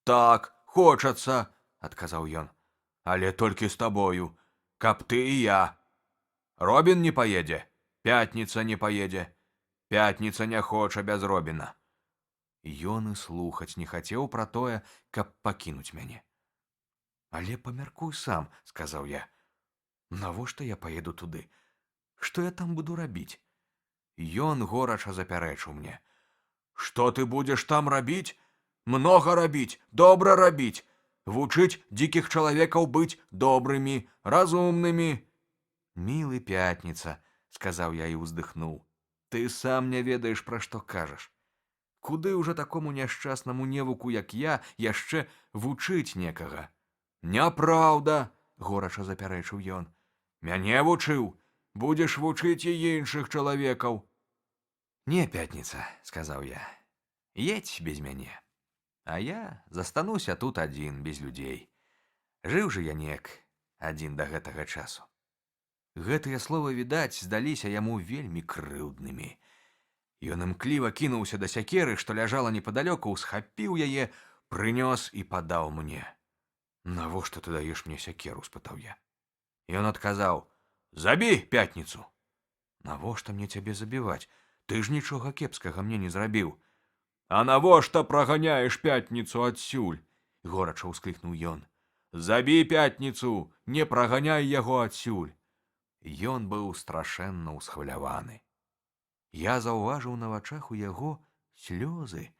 «Так, хочацца», – адказаў ён, – «але толькі з табою, каб ты і я. Робін не паедзе, Пятніца не паедзе, Пятніца не хоча без Робіна». Ён і слухаць не хацеў пра тое, каб пакінуць мяне. «Але памяркуй сам», – сказаў я. «Навошта я паеду туды? Што я там буду рабіць?» Ён горача запярэчыў мне. «Што ты будзеш там рабіць? Многа рабіць, добра рабіць, вучыць дзікіх чалавекаў быць добрымі, разумнымі». «Мілы Пятніца», – сказаў я і ўздыхнуў, – «ты сам не ведаеш, пра што кажаш. Куды ўжо такому няшчаснаму невуку, як я, яшчэ вучыць некага?» «Няпраўда», – горача запярэчыў ён. «Мяне вучыў, будзеш вучыць і іншых чалавекаў». «Не, Пятніца», – сказаў я, – «едзь без мяне. А я застануся тут адзін, без людзей. Жыў жа я неяк адзін да гэтага часу». Гэтыя словы, відаць, здаліся яму вельмі крыўднымі. Ён імкліва кінуўся да сякеры, што ляжала непадалёку, схапіў яе, прынёс і падаў мне. «Навошта ты даеш мне сякеру?» – спытаў я. Ён адказаў: «Забі Пятніцу». «Навошта мне цябе забіваць? Ты ж нічога кепскага мне не зрабіў». «А навошта праганяеш Пятніцу адсюль?» – горача ўсклікнуў ён. «Забі Пятніцу, не праганяй яго адсюль». Ён быў страшэнна ўсхваляваны. Я заўважыў на вачах у яго слёзы.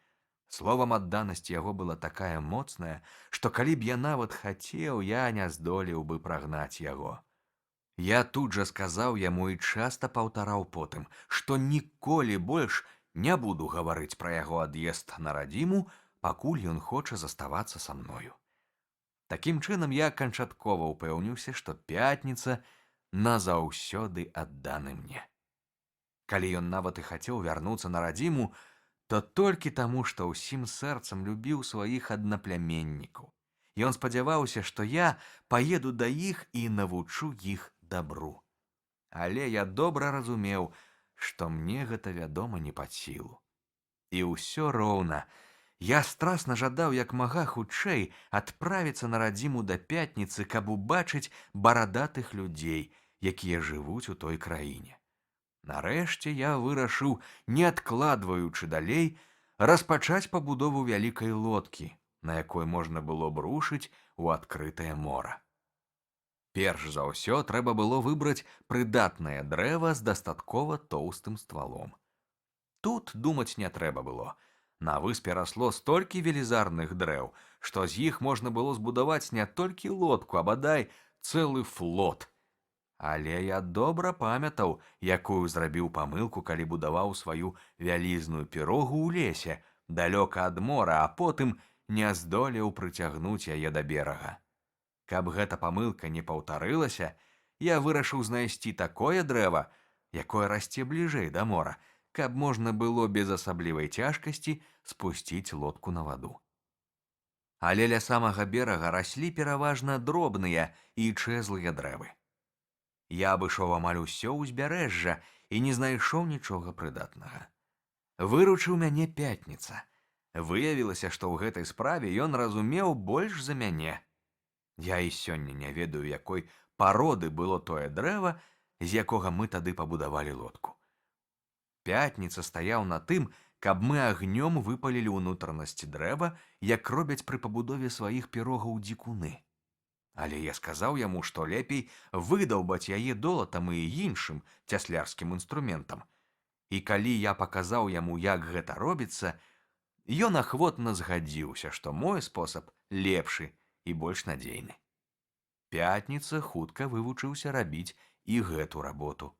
Словам, адданасць яго была такая моцная, што калі б я нават хацеў, я не здолеў бы прагнаць яго. Я тут жа сказаў яму і часта паўтараў потым, што ніколі больш не буду гаварыць пра яго ад'езд на радзіму, пакуль ён хоча заставацца са мною. Такім чынам я канчаткова ўпэўніўся, што Пятніца назаўсёды адданы мне. Калі ён нават і хацеў вярнуцца на радзіму, то толькі таму, што ўсім сэрцам любіў сваіх аднапляменнікаў. Ён спадзяваўся, што я паеду да іх і навучу іх дабру. Але я добра разумеў, што мне гэта, вядома, не пад сілу. І ўсё роўна я страсна жадаў як мага хутчэй адправіцца на радзіму да Пятніцы, каб убачыць барадатых людзей, якія жывуць у той краіне. Нарэшце я вырашыў, не адкладваючы далей, распачаць пабудову вялікай лодкі, на якой можна было б рушыць у адкрытае мора. Перш за ўсё трэба было выбраць прыдатнае дрэва з дастаткова тоўстым ствалом. Тут думаць не трэба было. На выспе расло столькі велізарных дрэў, што з іх можна было збудаваць не толькі лодку, а бадай цэлы флот. Але я добра памятаў, якую зрабіў памылку, калі будаваў сваю вялізную пірогу ў лесе, далёка ад мора, а потым не здолеў прыцягнуць яе да берага. Каб гэта памылка не паўтарылася, я вырашыў знайсці такое дрэва, якое расце бліжэй да мора, каб можна было без асаблівай цяжкасці спусціць лодку на ваду. Але ля самага берага раслі пераважна дробныя і чэзлыя дрэвы. Я абышоў амаль усё ўзбярэжжа і не знайшоў нічога прыдатнага. Выручыў мяне Пятніца. Выявілася, што ў гэтай справе ён разумеў больш за мяне. Я і сёння не ведаю, якой пароды было тое дрэва, з якога мы тады пабудавалі лодку. Пятніца стаяў на тым, каб мы агнём выпалілі ўнутранасць дрэва, як робяць пры пабудове сваіх пірогаў дзікуны. Але я сказаў яму, што лепей выдаўбаць яе долатам і іншым цяслярскім інструментам. І калі я паказаў яму, як гэта робіцца, ён ахвотна згадзіўся, што мой спосаб лепшы і больш надзейны. Пятніца хутка вывучыўся рабіць і гэту работу.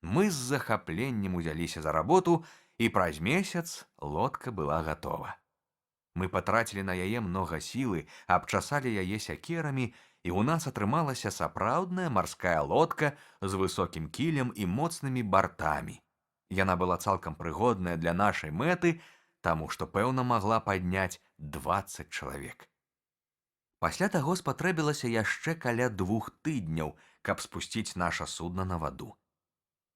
Мы з захапленнем узяліся за работу, і праз месяц лодка была гатова. Мы патрацілі на яе многа сілы, абчасалі яе сякерамі, і ў нас атрымалася сапраўдная марская лодка з высокім кілем і моцнымі бартамі. Яна была цалкам прыгодная для нашай мэты, таму што, пэўна, магла падняць 20 чалавек. Пасля таго спатрэбілася яшчэ каля 2 тыдняў, каб спусціць наша судна на ваду.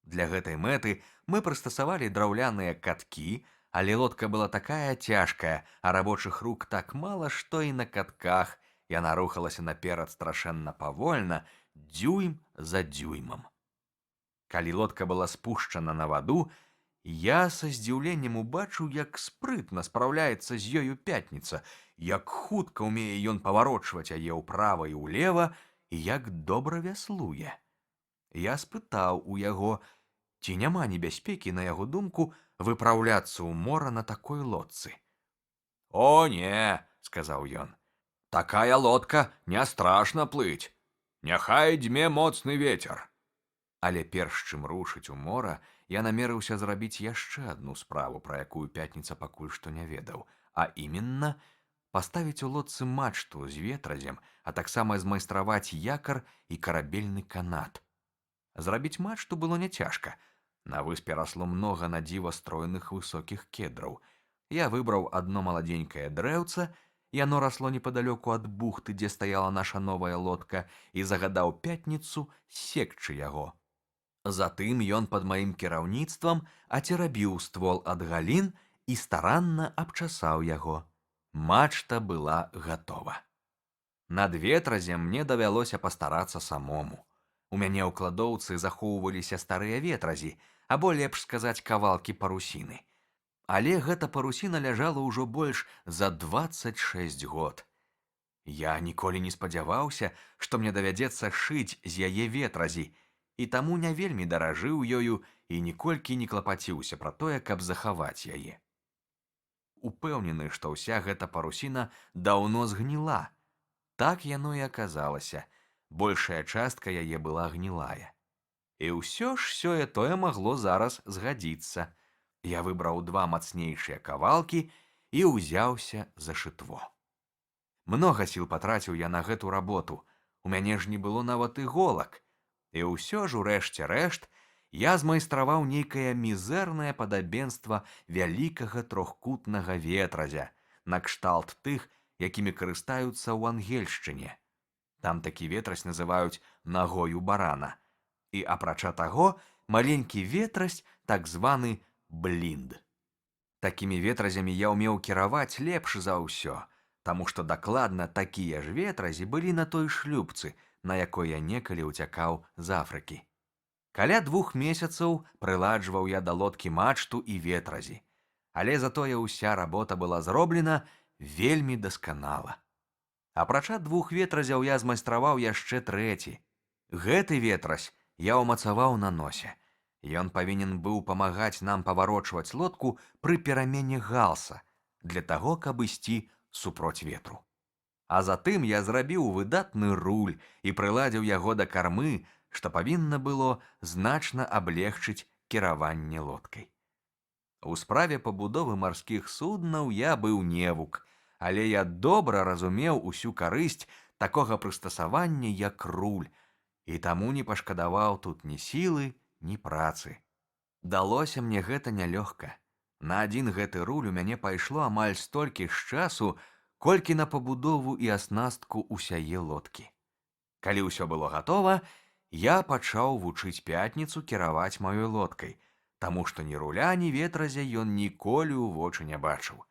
Для гэтай мэты мы прыстасавалі драўляныя каткі, але лодка была такая цяжкая, а рабочых рук так мала, што і на катках яна рухалася наперад страшэнна павольна, дзюйм за дзюймам. Калі лодка была спушчана на ваду, я са здзіўленнем убачыў, як спрытна спраўляецца з ёю Пятніца, як хутка ўмее ён паварочваць яе ўправа і ўлева, і як добра вяслуе. Я спытаў у яго, ці няма небяспекі, на яго думку, выпраўляцца ў мора на такой лодцы. «О, не!» — сказаў ён. «Такая лодка не страшна плыць. Няхай дзьме моцны вецер». Але перш чым рушыць у мора, я намерыўся зрабіць яшчэ адну справу, пра якую Пятніца пакуль што не ведаў, а іменна паставіць у лодцы мачту з ветразем, а таксама змайстраваць якар і карабельны канат. Зрабіць мачту было няцяжка. На выспе расло многа на дзіва стройных высокіх кедраў. Я выбраў адно маладзенькае дрэўца, яно расло непадалёку ад бухты, дзе стаяла наша новая лодка, і загадаў Пятніцу секчы яго. Затым ён пад маім кіраўніцтвам ацерабіў ствол ад галін і старанна абчасаў яго. Мачта была гатова. Над ветразем мне давялося пастарацца самому. У мяне ў кладоўцы захоўваліся старыя ветразі, або, лепш сказаць, кавалкі парусіны. Але гэта парусіна ляжала ўжо больш за 26 год. Я ніколі не спадзяваўся, што мне давядзецца шыць з яе ветразі, і таму не вельмі даражыў ёю і ніколькі не клапаціўся пра тое, каб захаваць яе. Упэўнены, што ўся гэта парусіна даўно згніла. Так яно і аказалася. Большая частка яе была гнілая. І ўсё ж сёе-тое магло зараз згадзіцца. Я выбраў 2 мацнейшыя кавалкі і ўзяўся за шытво. Многа сіл патраціў я на гэту работу. У мяне ж не было нават іголак. І ўсё ж, у рэшце рэшт, я змайстраваў нейкае мізэрнае падабенства вялікага трохкутнага ветразя, накшталт тых, якімі карыстаюцца ў Ангельшчыне. Там такі ветразь называюць нагою барана. І апрача таго, маленькі ветразь так званы блінд. Такімі ветразямі я ўмеў кіраваць лепш за ўсё, таму што дакладна такія ж ветразі былі на той шлюпцы, на якой я некалі ўцякаў з Афрыкі. Каля 2 месяцаў прыладжваў я да лодкі мачту і ветразі, але затое ўся работа была зроблена вельмі дасканала. Апрача 2 ветразяў я змайстраваў яшчэ 3. Гэты ветразь я ўмацаваў на носе. Ён павінен быў памагаць нам паварочваць лодку пры перамене галса для таго, каб ісці супроць ветру. А затым я зрабіў выдатны руль і прыладзіў яго да кармы, што павінна было значна аблегчыць кіраванне лодкай. У справе пабудовы марскіх суднаў я быў невук, але я добра разумеў усю карысць такога прыстасавання, як руль, і таму не пашкадаваў тут ні сілы, ні працы. Далося мне гэта нялёгка. На адзін гэты руль у мяне пайшло амаль столькі ж часу, колькі на пабудову і аснастку ўсяе лодкі. Калі ўсё было гатова, я пачаў вучыць Пятніцу кіраваць маёй лодкай, таму што ні руля, ні ветразя ён ніколі ў вочы не бачыў.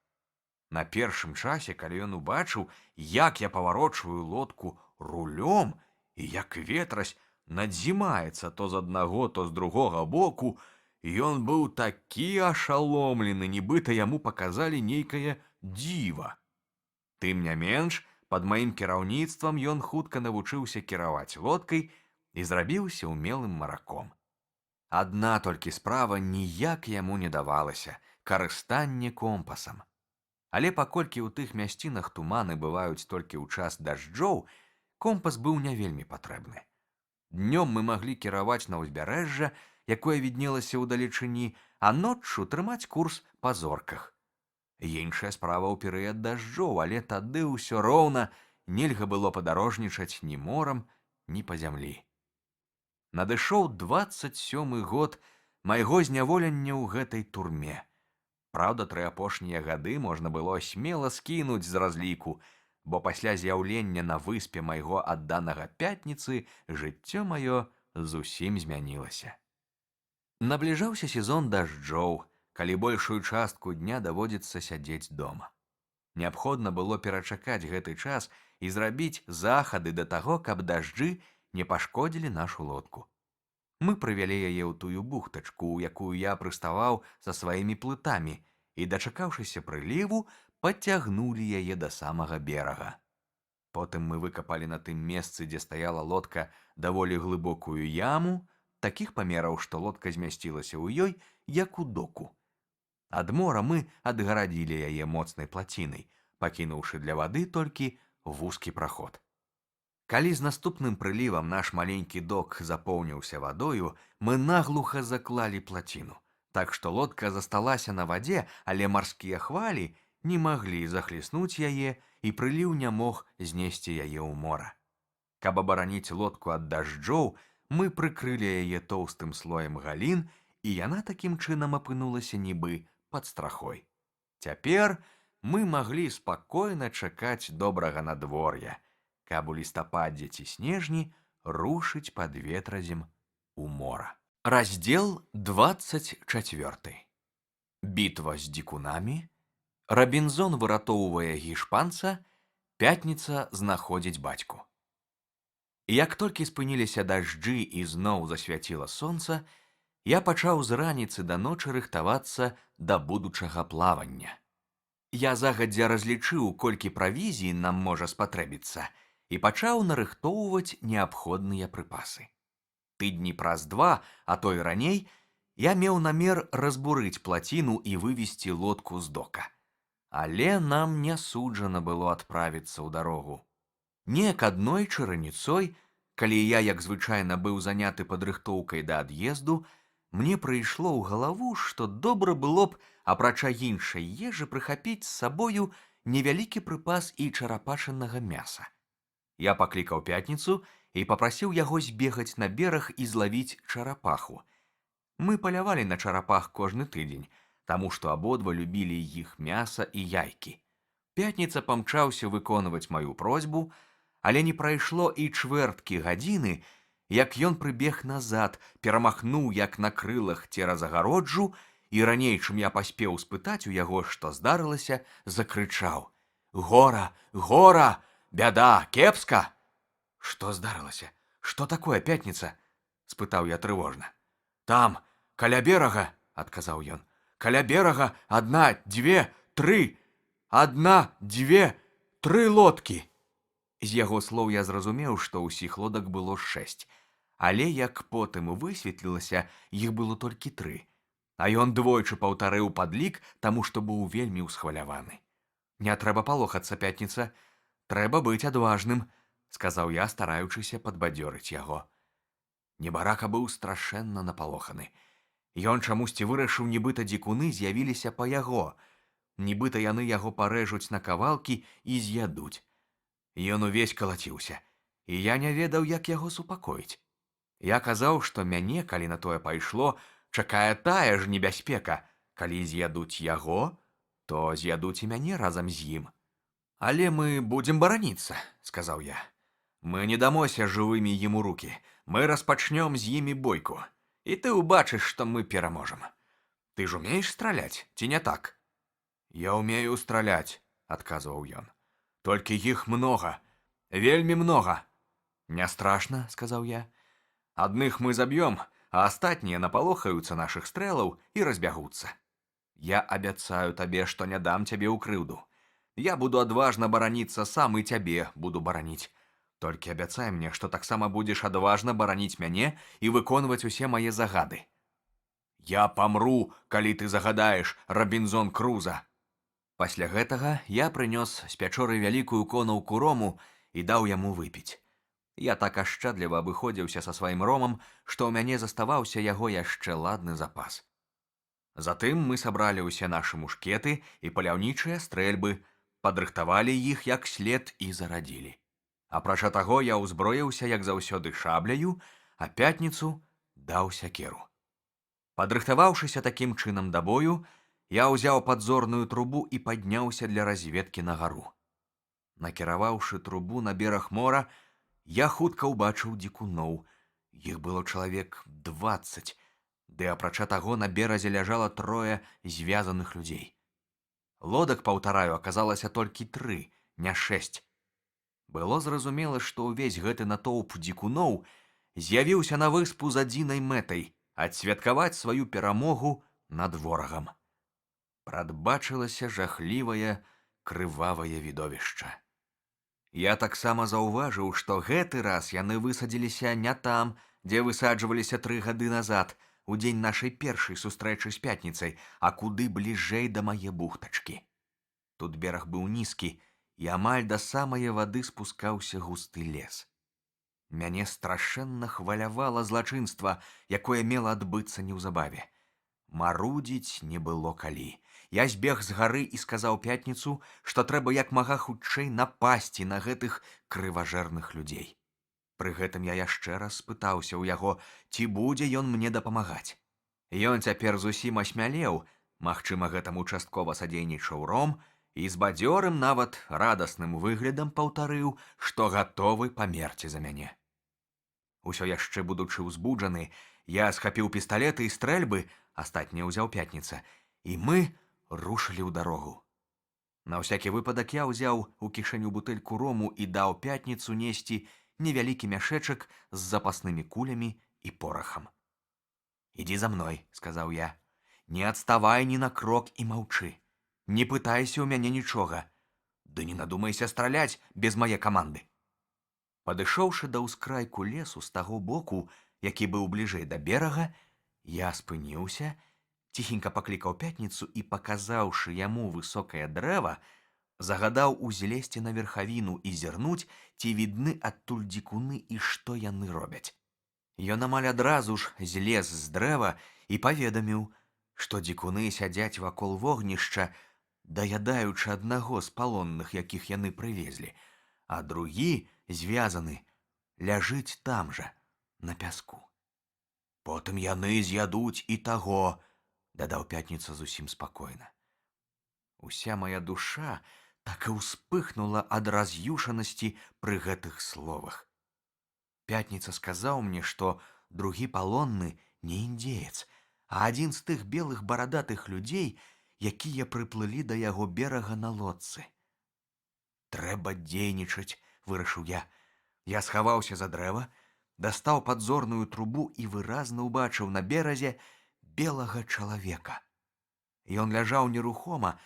На першым часе, калі ён убачыў, як я паварочваю лодку рулём і як ветразь надзімаецца то з аднаго, то з другога боку, ён быў такі ашаломлены, нібыта яму паказалі нейкае дзіва. Тым не менш, пад маім кіраўніцтвам ён хутка навучыўся кіраваць лодкай і зрабіўся ўмелым мараком. Адна толькі справа ніяк яму не давалася — карыстанне компасам. Але паколькі ў тых мясцінах туманы бываюць толькі ў час дажджоў, компас быў не вельмі патрэбны. Днём мы маглі кіраваць на ўзбярэжжа, якое віднелася ўдалечыні, а ноччу трымаць курс па зорках. Іншая справа ў перыяд дажджоў, але тады ўсё роўна нельга было падарожнічаць ні морам, ні па зямлі. Надышоў 27-й год майго зняволення ў гэтай турме. Праўда, 3 апошнія гады можна было смела скінуць з разліку, бо пасля з'яўлення на выспе майго адданага Пятніцы жыццё маё зусім змянілася. Набліжаўся сезон дажджоў, калі большую частку дня даводзіцца сядзець дома. Неабходна было перачакаць гэты час і зрабіць захады да таго, каб дажджы не пашкодзілі нашу лодку. Мы прывялі яе ў тую бухтачку, у якую я прыставаў са сваімі плытамі, і, дачакаўшыся прыліву, пацягнулі яе да самага берага. Потым мы выкапалі на тым месцы, дзе стаяла лодка, даволі глыбокую яму, такіх памераў, што лодка змясцілася ў ёй, як у доку. Ад мора мы адгарадзілі яе моцнай плацінай, пакінуўшы для вады толькі вузкі праход. Калі з наступным прылівам наш маленькі док запоўніўся вадою, мы наглуха заклалі плаціну, так што лодка засталася на вадзе, але марскія хвалі не маглі захліснуць яе, і прыліў не мог знесці яе ў мора. Каб абараніць лодку ад дажджоў, мы прыкрылі яе тоўстым слоем галін, і яна такім чынам апынулася нібы пад страхой. Цяпер мы маглі спакойна чакаць добрага надвор'я, каб у лістападзе ці снежні рушыць пад ветразем у мора. Раздзел 24. Бітва з дзікунамі, Рабінзон выратоўвае гішпанца, Пятніца знаходзіць бацьку. Як толькі спыніліся дажджы і зноў засвяціла сонца, я пачаў з раніцы да ночы рыхтавацца да будучага плавання. Я загадзя разлічыў, колькі правізіі нам можа спатрэбіцца, і пачаў нарыхтоўваць неабходныя прыпасы. Тыдні праз 2, а то і раней, я меў намер разбурыць плаціну і вывесці лодку з дока. Але нам не суджана было адправіцца ў дарогу. Неяк аднойчы раніцой, калі я, як звычайна, быў заняты падрыхтоўкай да ад'езду, мне прыйшло ў галаву, што добра было б, апрача іншай ежы, прыхапіць з сабою невялікі прыпас і чарапашанага мяса. Я паклікаў Пятніцу і папрасіў яго збегаць на бераг і злавіць чарапаху. Мы палявалі на чарапах кожны тыдзень, таму што абодва любілі іх мяса і яйкі. Пятніца памчаўся выконваць маю просьбу, але не прайшло і чвэрткі гадзіны, як ён прыбег назад, перамахнуў як на крылах цераз агароджу, і раней, чым я паспеў спытаць у яго, што здарылася, закрычаў: «Гора, гора! Бяда, кепска!» «Што здарылася? Што такое, Пятніца?» — спытаў я трывожна. «Там, каля берага», — адказаў ён. «Каля берага 1, 2, 3. 1, 2, 3 лодкі». З яго слоў я зразумеў, што ўсіх лодак было 6, Але як потым высветлілася, іх было толькі 3. А ён двойчы паўтарыў падлік, таму што быў вельмі ўсхваляваны. «Не трэба палохацца, Пятніца. Трэба быць адважным», – сказаў я, стараючыся падбадзёрыць яго. Небарака быў страшэнна напалоханы. Ён чамусьці вырашыў, нібыта дзікуны з'явіліся па яго. Нібыта яны яго парэжуць на кавалкі і з'ядуць. Ён увесь калаціўся, і я не ведаў, як яго супакоіць. Я казаў, што мяне, калі на тое пайшло, чакае тая ж небяспека. Калі з'ядуць яго, то з'ядуць і мяне разам з ім. «Але мы будзем бараніцца», – сказаў я. «Мы не дамося жывымі ім у рукі. Мы распачнём з імі бойку. І ты ўбачыш, што мы пераможам. Ты ж умееш страляць, ці не так?» «Я умею страляць», – адказваў ён. «Толькі іх многа, вельмі многа». «Не страшна», – сказаў я. «Адных мы заб'ём, а астатнія напалохаюцца нашых стрэлаў і разбягуцца. Я абяцаю табе, што не дам цябе ў крыўду. Я буду адважна бараніцца сам і цябе буду бараніць. Толькі абяцай мне, што таксама будзеш адважна бараніць мяне і выконваць усе мае загады». «Я памру, калі ты загадаеш, Рабінзон Круза». Пасля гэтага я прынёс з пячоры вялікую конаўку рому і даў яму выпіць. Я так ашчадліва абыходзіўся са сваім ромам, што ў мяне заставаўся яго яшчэ ладны запас. Затым мы сабралі ўсе нашы мушкеты і паляўнічыя стрэльбы, падрыхтавалі іх як след і зарадзілі. Апрача таго, я ўзброіўся, як заўсёды, шабляю, а Пятніцу даў сякеру. Падрыхтаваўшыся такім чынам да бою, я ўзяў падзорную трубу і падняўся для разведкі на гару. Накіраваўшы трубу на бераг мора, я хутка ўбачыў дзікуноў. Іх было чалавек 20, ды апрача таго на беразе ляжала 3 звязаных людзей. Лодак, паўтараю, аказалася толькі 3, не 6. Было зразумела, што ўвесь гэты натоўп дзікуноў з'явіўся на выспу з адзінай мэтай – адсвяткаваць сваю перамогу над ворагам. Прадбачылася жахлівае, крывавае відовішча. Я таксама заўважыў, што гэты раз яны высадзіліся не там, дзе высаджваліся 3 гады назад, у дзень нашай першай сустрэчы з Пятніцай, а куды бліжэй да мае бухтачкі. Тут бераг быў нізкі, і амаль да самае вады спускаўся густы лес. Мяне страшэнна хвалявала злачынства, якое мела адбыцца неўзабаве. Марудзіць не было калі. Я збег з гары і сказаў Пятніцу, што трэба як мага хутчэй напасці на гэтых крыважэрных людзей. Пры гэтым я яшчэ раз спытаўся ў яго, ці будзе ён мне дапамагаць. Ён цяпер зусім асмялеў, магчыма, гэтаму часткова садзейнічаў ром, і з бадзёрым, нават радасным выглядам паўтарыў, што гатовы памерці за мяне. Усё яшчэ будучы ўзбуджаны, я схапіў пісталеты і стрэльбы, астатнія ўзяў Пятніца, і мы рушылі ў дарогу. На ўсякі выпадак я ўзяў у кішэню бутэльку рому і даў Пятніцу несці невялікі мяшэчак з запаснымі кулямі і порахам. «Ідзі за мной», – сказаў я. «Не адставай ні на крок і маўчы. Не пытайся ў мяне нічога. Ды не надумайся страляць без мае каманды». Падышоўшы да ўскрайку лесу з таго боку, які быў бліжэй да берага, я спыніўся, ціхенька паклікаў Пятніцу і, паказаўшы яму высокае дрэва, загадаў узлезці на верхавіну і зірнуць, ці відны адтуль дзікуны і што яны робяць. Ён амаль адразу ж злез з дрэва і паведаміў, што дзікуны сядзяць вакол вогнішча, даядаючы аднаго з палонных, якіх яны прывезлі, а другі, звязаны, ляжыць там жа, на пяску. «Потым яны з'ядуць і таго», – дадаў Пятніца зусім спакойна. Уся моя душа так і ўспыхнула ад раз'юшанасці пры гэтых словах. Пятніца сказаў мне, што другі палонны не індзеец, а адзін з тых белых барадатых людзей, якія прыплылі да яго берага на лодцы. «Трэба дзейнічаць», – вырашыў я. Я схаваўся за дрэва, дастаў падзорную трубу і выразна ўбачыў на беразе белага чалавека. Ён ляжаў нерухома,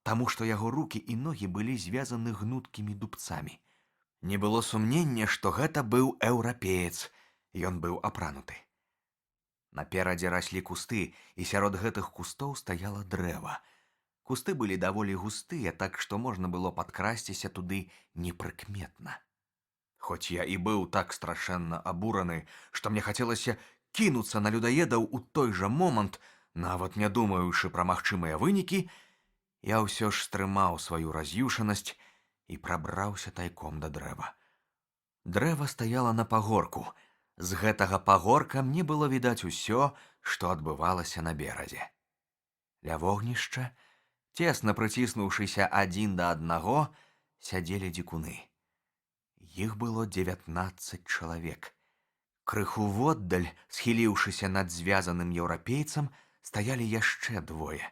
таму што яго рукі і ногі былі звязаны гнуткімі дубцамі. Не было сумнення, што гэта быў еўрапеец. Ён быў апрануты. Наперадзе раслі кусты, і сярод гэтых кустоў стаяла дрэва. Кусты былі даволі густыя, так што можна было падкрасціся туды непрыкметна. Хоць я і быў так страшэнна абураны, што мне хацелася кінуцца на людаедаў у той жа момант, нават не думаючы пра магчымыя вынікі, я ўсё ж стрымаў сваю раз'юшанасць і прабраўся тайком да дрэва. Дрэва стаяла на пагорку. З гэтага пагорка мне было відаць усё, што адбывалася на беразе. Ля вогнішча, цесна прыціснуўшыся адзін да аднаго, сядзелі дзікуны. Іх было 19 чалавек. Крыху воддаль, схіліўшыся над звязаным еўрапейцам, стаялі яшчэ двое.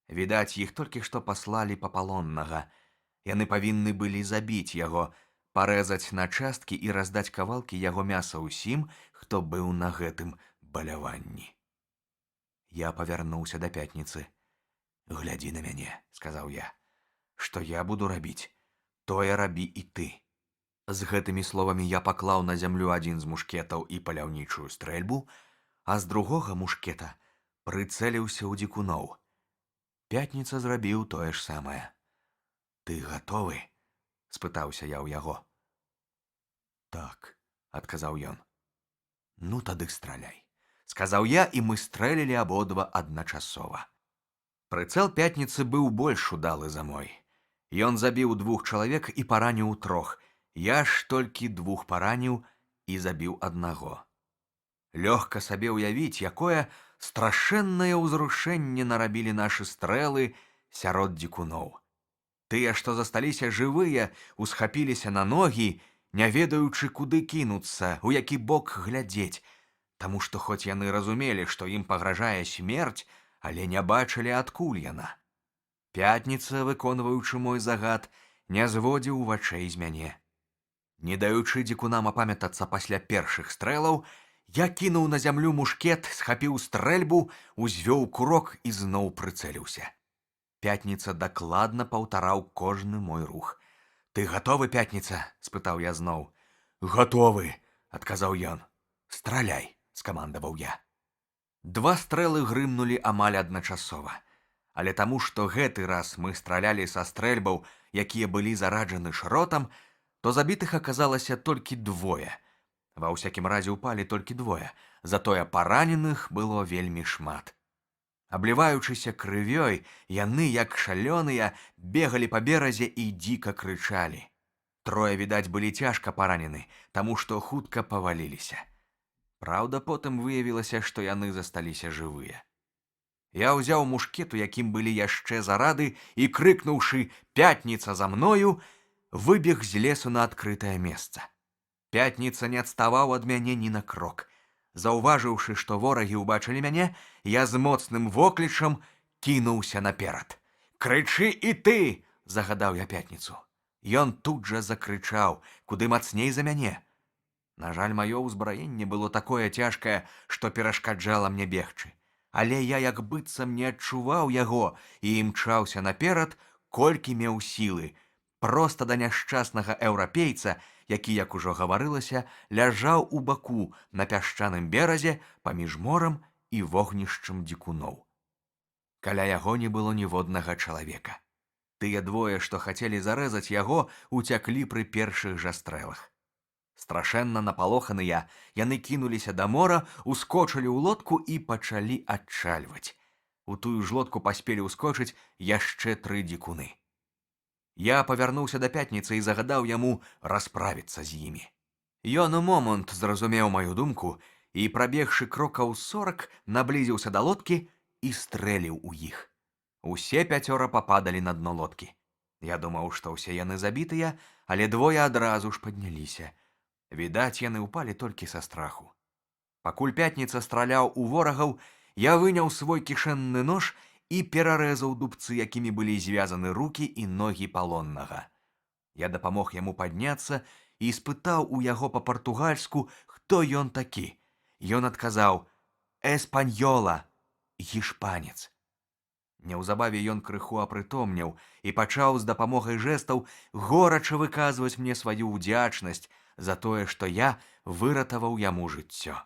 Відаць, іх толькі што паслалі па палоннага. Яны павінны былі забіць яго, парэзаць на часткі і раздаць кавалкі яго мяса ўсім, хто быў на гэтым баляванні. Я павярнуўся да Пятніцы. «Глядзі на мяне», — сказаў я. «Што я буду рабіць, тое рабі і ты». З гэтымі словамі я паклаў на зямлю адзін з мушкетаў і паляўнічую стрэльбу, а з другога мушкета прыцэліўся ў дзікуноў. Пятніца зрабіў тое ж самае. «Ты гатовы?» — спытаўся я ў яго. «Так», — адказаў ён. «Ну тады страляй», — сказаў я, і мы стрэлілі абодва адначасова. Прыцэл Пятніцы быў больш удалы за мой. Ён забіў 2 чалавек і параніў 3. Я ж толькі 2 параніў і забіў 1. Лёгка сабе ўявіць, якое страшэннае ўзрушэнне нарабілі нашы стрэлы сярод дзікуноў. Тыя, што засталіся жывыя, усхапіліся на ногі, не ведаючы, куды кінуцца, у які бок глядзець, таму што хоць яны разумелі, што ім пагражае смерць, але не бачылі, адкуль яна. Пятніца, выконваючы мой загад, не зводзіў вачэй з мяне. Не даючы дзікунам апамятацца пасля першых стрэлаў, я кінуў на зямлю мушкет, схапіў стрэльбу, узвёў курок і зноў прыцэліўся. Пятніца дакладна паўтараў кожны мой рух. «Ты гатовы, Пятніца?» — спытаў я зноў. «Гатовы!» — адказаў ён. «Страляй!» — скамандаваў я. 2 стрэлы грымнулі амаль адначасова. Але таму, што гэты раз мы стралялі са стрэльбаў, якія былі зараджаны шротам, то забітых аказалася толькі 2. Ва ўсякім разе ўпалі толькі 2, затое параненых было вельмі шмат. Абліваючыся крывёй, яны, як шалёныя, бегалі па беразе і дзіка крычалі. 3, відаць, былі цяжка паранены, таму што хутка паваліліся. Праўда, потым выявілася, што яны засталіся жывыя. Я ўзяў мушкет, у якім былі яшчэ зарады, і, крыкнуўшы «Пятніца за мною!», выбег з лесу на адкрытае месца. Пятніца не адставаў ад мяне ні на крок. Заўважыўшы, што ворагі ўбачылі мяне, я з моцным воклічам кінуўся наперад. «Крычы і ты!» — загадаў я Пятніцу. Ён тут жа закрычаў, куды мацней за мяне. На жаль, маё ўзбраенне было такое цяжкае, што перашкаджала мне бегчы. Але я як быццам не адчуваў яго і імчаўся наперад, колькі меў сілы, проста да няшчаснага еўрапейца, які, як ужо гаварылася, ляжаў у баку на пясчаным беразе паміж морам і вогнішчам дзікуноў. Каля яго не было ніводнага чалавека. Тыя 2, што хацелі зарэзаць яго, уцяклі пры першых жа стрэлах. Страшэнна напалоханыя, яны кінуліся да мора, ускочылі ў лодку і пачалі адчальваць. У тую ж лодку паспелі ўскочыць яшчэ 3 дзікуны. Я павярнуўся да Пятніцы і загадаў яму расправіцца з імі. Ён у момант зразумеў маю думку і, прабегшы крокаў 40, наблізіўся да лодкі і стрэліў у іх. Усе 5 пападалі на дно лодкі. Я думаў, што ўсе яны забітыя, але 2 адразу ж падняліся. Відаць, яны ўпалі толькі са страху. Пакуль Пятніца страляў у ворагаў, я выняў свой кішэнны нож і перарэзаў дубцы, якімі былі звязаны рукі і ногі палоннага. Я дапамог яму падняцца і спытаў у яго па-партугальску, хто ён такі. Ён адказаў «Эспаньола, гішпанец». Неўзабаве ён крыху апрытомнеў і пачаў з дапамогай жэстаў горача выказваць мне сваю ўдзячнасць за тое, што я выратаваў яму жыццё.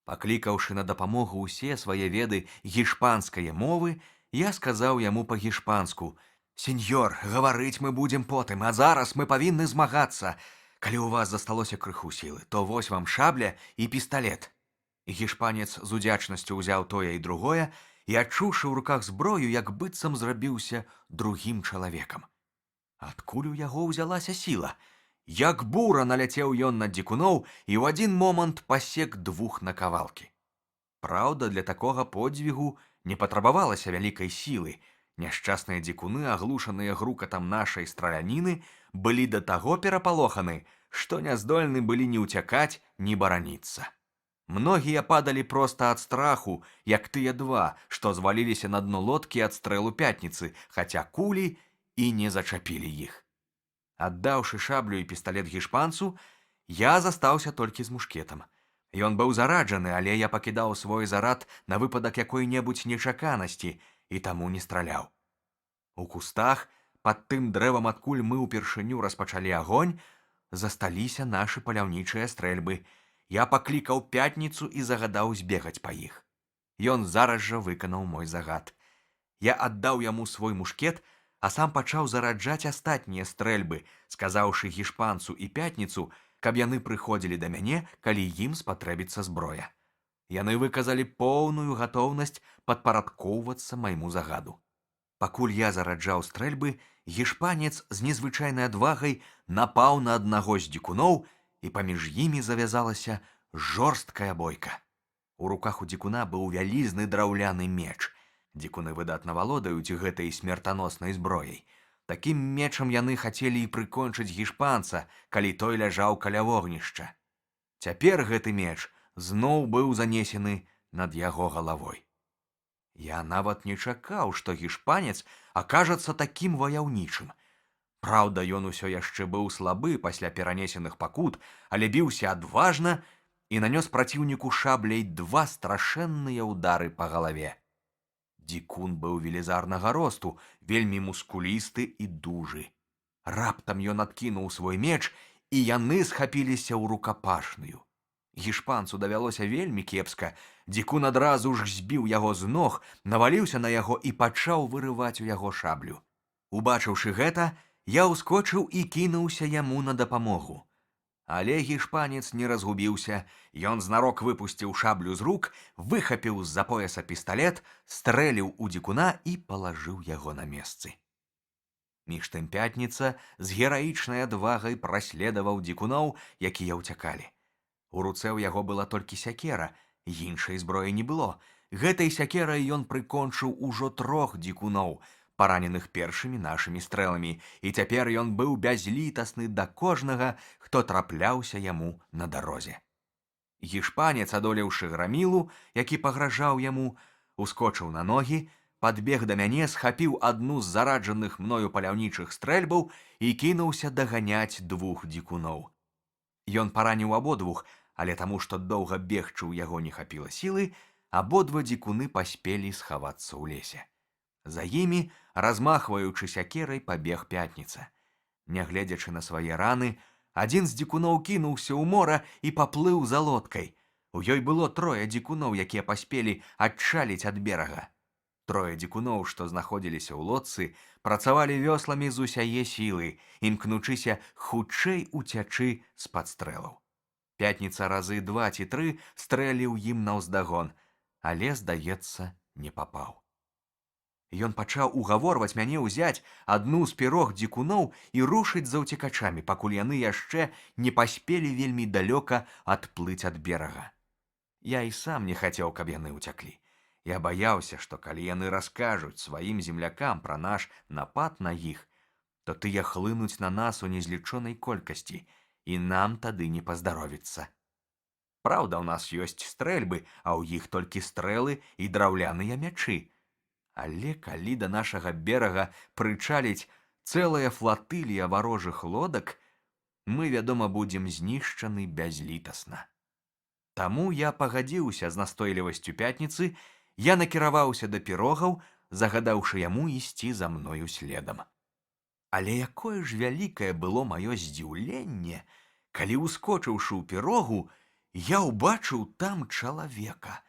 Паклікаўшы на дапамогу ўсе свае веды гішпанскае мовы, я сказаў яму па-гішпанску: «Сеньор, гаварыць мы будзем потым, а зараз мы павінны змагацца. Калі ў вас засталося крыху сілы, то вось вам шабля і пісталет». Гішпанец з удзячнасцю ўзяў тое і другое і, адчуўшы ў руках зброю, як быццам зрабіўся другім чалавекам. Адкуль у яго ўзялася сіла? Як бура наляцеў ён на дзікуноў і ў адзін момант пасек двух на кавалкі. Праўда, для такога подзвігу не патрабавалася вялікай сілы. Няшчасныя дзікуны, аглушаныя грукатам нашай страляніны, былі да таго перапалоханы, што не здольны былі ні ўцякаць, ні бараніцца. Многія падалі проста ад страху, як тыя два, што зваліліся на дно лодкі ад стрэлу Пятніцы, хаця кулі і не зачапілі іх. Аддаўшы шаблю і пісталет гішпанцу, я застаўся толькі з мушкетам. Ён быў зараджаны, але я пакідаў свой зарад на выпадак якой-небудзь нечаканасці і таму не страляў. У кустах, пад тым дрэвам, адкуль мы ўпершыню распачалі агонь, засталіся нашы паляўнічыя стрэльбы. Я паклікаў Пятніцу і загадаў збегаць па іх. Ён зараз жа выканаў мой загад. Я аддаў яму свой мушкет, а сам пачаў зараджаць астатнія стрэльбы, сказаўшы гішпанцу і Пятніцу, каб яны прыходзілі да мяне, калі ім спатрэбіцца зброя. Яны выказалі поўную гатоўнасць падпарадкоўвацца майму загаду. Пакуль я зараджаў стрэльбы, гішпанец з незвычайнай адвагай напаў на аднаго з дзікуноў, і паміж імі завязалася жорсткая бойка. У руках у дзікуна быў вялізны драўляны меч. Дзікуны выдатна валодаюць гэтай смертаноснай зброяй. Такім мечам яны хацелі і прыкончыць гішпанца, калі той ляжаў каля вогнішча. Цяпер гэты меч зноў быў занесены над яго галавой. Я нават не чакаў, што гішпанец акажацца такім ваяўнічым. Праўда, ён усё яшчэ быў слабы пасля перанесеных пакут, але біўся адважна і нанёс праціўніку шабляй два страшэнныя ўдары па галаве. Дзікун быў велізарнага росту, вельмі мускулісты і дужы. Раптам ён адкінуў свой меч, і яны схапіліся ў рукапашную. Гішпанцу давялося вельмі кепска. Дзікун адразу ж збіў яго з ног, наваліўся на яго і пачаў вырываць у яго шаблю. Убачыўшы гэта, я ўскочыў і кінуўся яму на дапамогу. Але гішпанец не разгубіўся. Ён знарок выпусціў шаблю з рук, выхапіў з-за пояса пісталет, стрэліў у дзікуна і палажыў яго на месцы. Між тым Пятніца з гераічнай адвагай праследаваў дзікуноў, якія ўцякалі. У руцэ ў яго была толькі сякера, іншай зброі не было. Гэтай сякерай ён прыкончыў ужо 3 дзікуноў, параненых першымі нашымі стрэламі, і цяпер ён быў бязлітасны да кожнага, хто трапляўся яму на дарозе. Гішпанец, адолеўшы грамілу, які пагражаў яму, ускочыў на ногі, падбег да мяне, схапіў адну з зараджаных мною паляўнічых стрэльбаў і кінуўся даганяць 2 дзікуноў. Ён параніў абодвух, але таму, што доўга бегчы ў яго не хапіла сілы, абодва дзікуны паспелі схавацца ў лесе. За імі, размахваючы сякерай, пабег Пятніца. Нягледзячы на свае раны, адзін з дзікуноў кінуўся ў мора і паплыў за лодкай. У ёй было 3 дзікуноў, якія паспелі адчаліць ад берага. 3 дзікуноў, што знаходзіліся ў лодцы, працавалі вёсламі з усяе сілы, імкнучыся хутчэй уцячы з-пад стрэлаў. Пятніца разы 2 ці 3 стрэліў ім наўздагон, але, здаецца, не папаў. Ён пачаў угаворваць мяне ўзяць адну з 5 дзікуноў і рушыць за ўцекачамі, пакуль яны яшчэ не паспелі вельмі далёка адплыць ад берага. Я і сам не хацеў, каб яны ўцяклі. Я баяўся, што калі яны раскажуць сваім землякам пра наш напад на іх, то тыя хлынуць на нас у незлічонай колькасці, і нам тады не паздаровіцца. Праўда, у нас ёсць стрэльбы, а ў іх толькі стрэлы і драўляныя мячы. Але калі да нашага берага прычаліць цэлая флатылія варожых лодак, мы, вядома, будзем знішчаны бязлітасна. Таму я пагадзіўся з настойлівасцю Пятніцы, я накіраваўся да пірогаў, загадаўшы яму ісці за мною следам. Але якое ж вялікае было маё здзіўленне, Калі ускочыўшы ў пірогу, я ўбачыў там чалавека.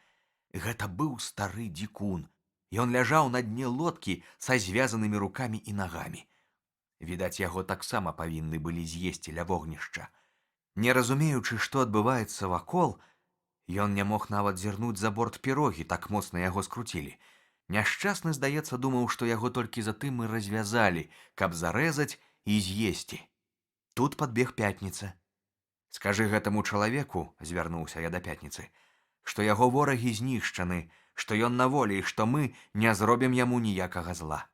Гэта быў стары дзікун. Ён ляжаў на дне лодкі са звязанымі рукамі і нагамі. Відаць, яго таксама павінны былі з'есці ля вогнішча. Не разумеючы, што адбываецца вакол, ён не мог нават зірнуць за борт пірогі, так моцна яго скруцілі. Няшчасны, здаецца, думаў, што яго толькі затым і развязалі, каб зарэзаць і з'есці. Тут падбег Пятніца. «Скажы гэтаму чалавеку, — звярнуўся я да Пятніцы, — што яго ворагі знішчаны, што ён на волі і што мы не зробім яму ніякага зла».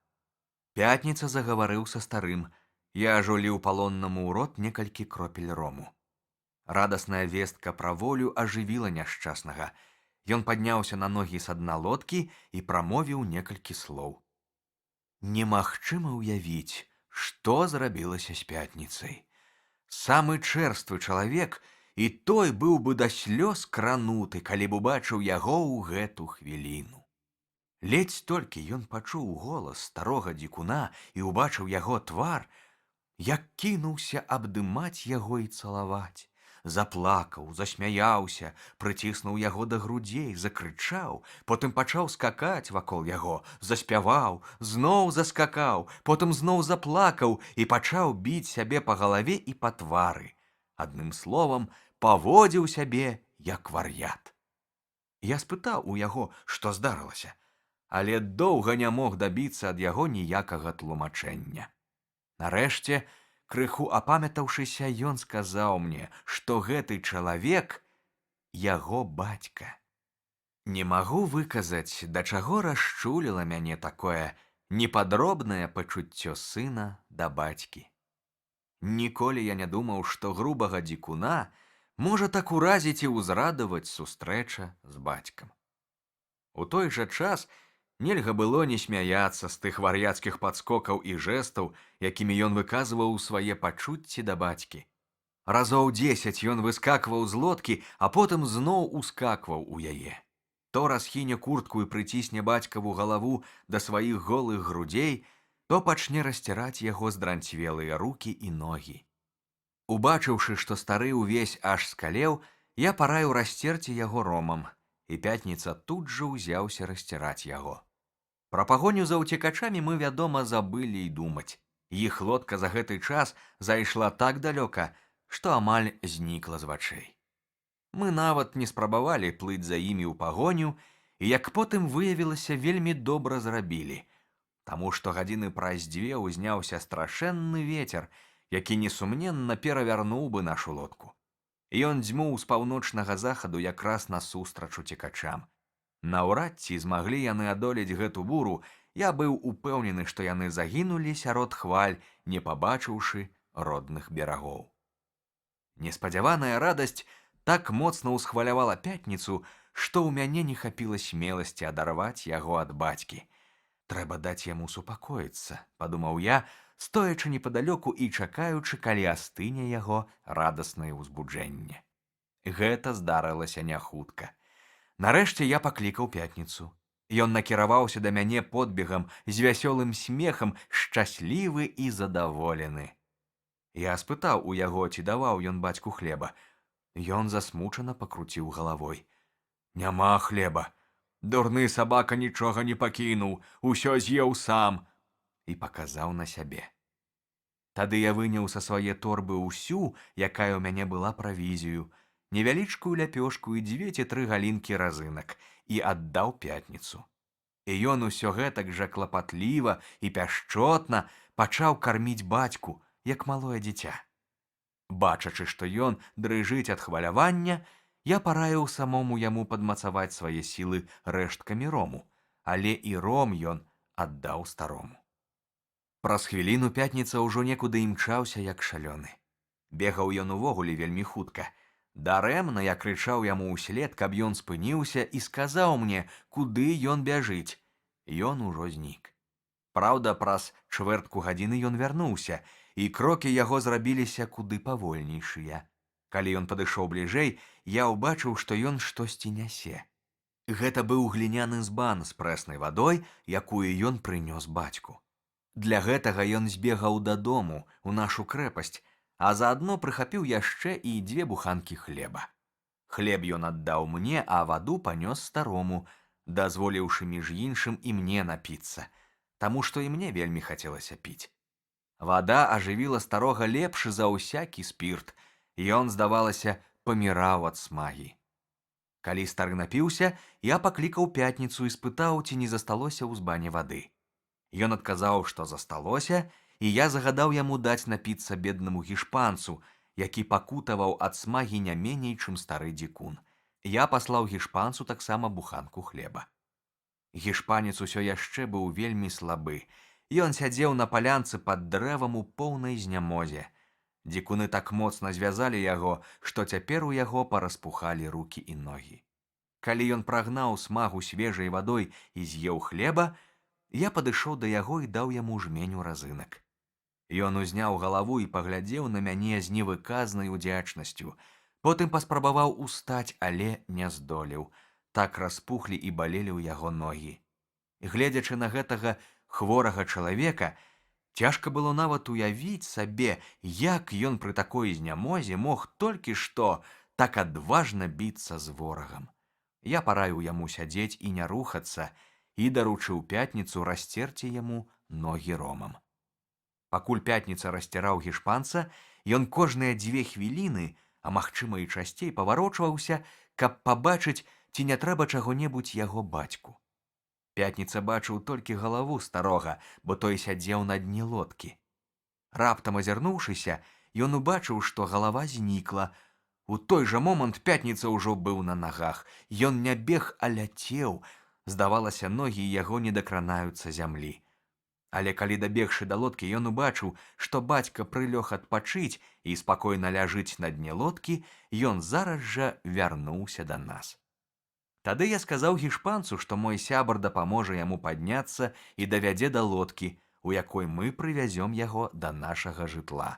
Пятніца загаварыў са старым. Я ажуліў палоннаму ў рот некалькі кропель рому. Радасная вестка пра волю ажывіла няшчаснага. Ён падняўся на ногі са дна лодкі і прамовіў некалькі слоў. Немагчыма ўявіць, што зрабілася з Пятніцай. Самы чэрствы чалавек, і той быў бы да слёз крануты, калі б убачыў яго ў гэту хвіліну. Ледзь толькі ён пачуў голас старога дзікуна і ўбачыў яго твар, як кінуўся абдымаць яго і цалаваць. Заплакаў, засмяяўся, прыціснуў яго да грудзей, закрычаў, потым пачаў скакаць вакол яго, заспяваў, зноў заскакаў, потым зноў заплакаў і пачаў біць сябе па галаве і па твары. Адным словам, паводзіў сябе як вар'ят. Я спытаў у яго, што здарылася, але доўга не мог дабіцца ад яго ніякага тлумачэння. Нарэшце, крыху апамятаўшыся, ён сказаў мне, што гэты чалавек яго бацька. Не магу выказаць, да чаго расчуліла мяне такое непадробнае пачуццё сына да бацькі. Ніколі я не думаў, што грубага дзікуна можа так уразіць і ўзрадаваць сустрэча з бацькам. У той жа час нельга было не смяяцца з тых вар'яцкіх падскокаў і жэстаў, якімі ён выказваў свае пачуцці да бацькі. Разоў 10 ён выскакваў з лодкі, а потым зноў ускакваў у яе. То расхіне куртку і прыцісне бацькаву галаву да сваіх голых грудзей, то пачне расціраць яго здранцвелыя рукі і ногі. Убачыўшы, што стары ўвесь аж скалеў, я параіў расцерці яго ромам, і Пятніца тут жа ўзяўся расціраць яго. Пра пагоню за ўцекачамі мы, вядома, забылі і думаць. Іх лодка за гэты час зайшла так далёка, што амаль знікла з вачэй. Мы нават не спрабавалі плыць за імі ў пагоню, і, як потым выявілася, вельмі добра зрабілі, таму што гадзіны праз 2 ўзняўся страшэнны вецер, які несумненна перавярнуў бы нашу лодку. Ён дзьмуў з паўночнага захаду якраз насустрач уцекачам. Наўрад ці змаглі яны адолець гэту буру, я быў упэўнены, што яны загінулі сярод хваль, не пабачыўшы родных берагоў. Неспадзяваная радасць так моцна ўсхвалявала Пятніцу, што ў мяне не хапіла смеласці адарваць яго ад бацькі. Трэба даць яму супакоіцца, падумаў я, стоячы непадалёку і чакаючы, калі астыне яго радаснае ўзбуджэнне. Гэта здарылася не хутка. Нарэшце я паклікаў Пятніцу. Ён накіраваўся да мяне подбегам з вясёлым смехам, шчаслівы і задаволены. Я спытаў у яго, ці даваў ён бацьку хлеба. Ён засмучана пакруціў галавой. «Няма хлеба. Дурны сабака нічога не пакінуў, усё з'еў сам», і паказаў на сябе. Тады я выняў са свае торбы ўсю, якая ў мяне была правізію, невялічкую ляпёшку і 2 ці 3 галінкі разынак, і аддаў Пятніцу. І ён усё гэтак жа клапатліва і пяшчотна пачаў карміць бацьку, як малое дзіця. Бачачы, што ён дрыжыць ад хвалявання, я параіў самому яму падмацаваць свае сілы рэшткамі рому, але і ром ён аддаў старому. Праз хвіліну Пятніца ўжо некуды імчаўся, як шалёны. Бегаў ён увогуле вельмі хутка. Дарэмна я крычаў яму ўслед, каб ён спыніўся і сказаў мне, куды ён бяжыць. Ён ужо знік. Праўда, праз чвэртку гадзіны ён вярнуўся, і крокі яго зрабіліся куды павольнейшыя. Калі ён падышоў бліжэй, я ўбачыў, што ён штосьці нясе. Гэта быў гліняны збан з прэснай вадой, якую ён прынёс бацьку. Для гэтага ён збегаў дадому, у нашу крэпасць, а заадно прыхапіў яшчэ і 2 буханкі хлеба. Хлеб ён аддаў мне, а ваду панёс старому, дазволіўшы між іншым і мне напіцца, таму што і мне вельмі хацелася піць. Вада ажывіла старога лепш за ўсякі спірт, ён, здавалася, паміраў ад смагі. Калі стары напіўся, я паклікаў Пятніцу і спытаў, ці не засталося ў збане вады. Ён адказаў, што засталося, і я загадаў яму даць напіцца беднаму гішпанцу, які пакутаваў ад смагі не меней, чым стары дзікун. Я паслаў гішпанцу таксама буханку хлеба. Гішпанец усё яшчэ быў вельмі слабы. Ён сядзеў на палянцы пад дрэвам у поўнай знямозе. Дзікуны так моцна звязалі яго, што цяпер у яго параспухалі рукі і ногі. Калі ён прагнаў смагу свежай вадой і з'еў хлеба, я падышоў да яго і даў яму жменю разынак. Ён узняў галаву і паглядзеў на мяне з невыказнай удзячнасцю. Потым паспрабаваў устаць, але не здолеў. Так распухлі і балелі ў яго ногі. Гледзячы на гэтага хворага чалавека, цяжка было нават уявіць сабе, як ён пры такой знямозе мог толькі што так адважна біцца з ворагам. Я параіў яму сядзець і не рухацца і даручыў Пятніцу расцерці яму ногі ромам. Пакуль Пятніца расціраў гішпанца, ён кожныя 2 хвіліны, а магчыма і часцей, паварочваўся, каб пабачыць, ці не трэба чаго-небудзь яго бацьку. Пятніца бачыў толькі галаву старога, бо той сядзеў на дне лодкі. Раптам азірнуўшыся, ён убачыў, што галава знікла. У той жа момант Пятніца ўжо быў на нагах. Ён не бег, а ляцеў. Здавалася, ногі яго не дакранаюцца зямлі. Але калі, дабегшы да лодкі, ён убачыў, што бацька прылёг адпачыць і спакойна ляжыць на дне лодкі, ён зараз жа вярнуўся да нас. Тады я сказаў гішпанцу, што мой сябар дапаможа яму падняцца і давядзе да лодкі, у якой мы прывязём яго да нашага жытла.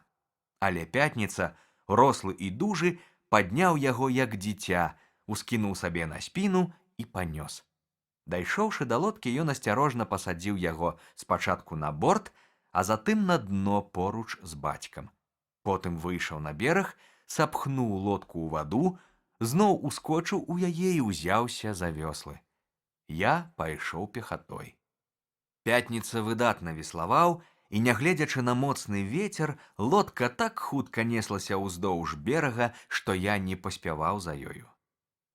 Але Пятніца, рослы і дужы, падняў яго як дзіця, ускінуў сабе на спіну і панёс. Дайшоўшы да лодкі, ён асцярожна пасадзіў яго спачатку на борт, а затым на дно поруч з бацькам. Потым выйшаў на бераг, сапхнуў лодку ў ваду, зноў ускочыў у яе і ўзяўся за вёслы. Я пайшоў пехатой. Пятніца выдатна веславаў, і, нягледзячы на моцны вецер, лодка так хутка неслася ўздоўж берага, што я не паспяваў за ёю.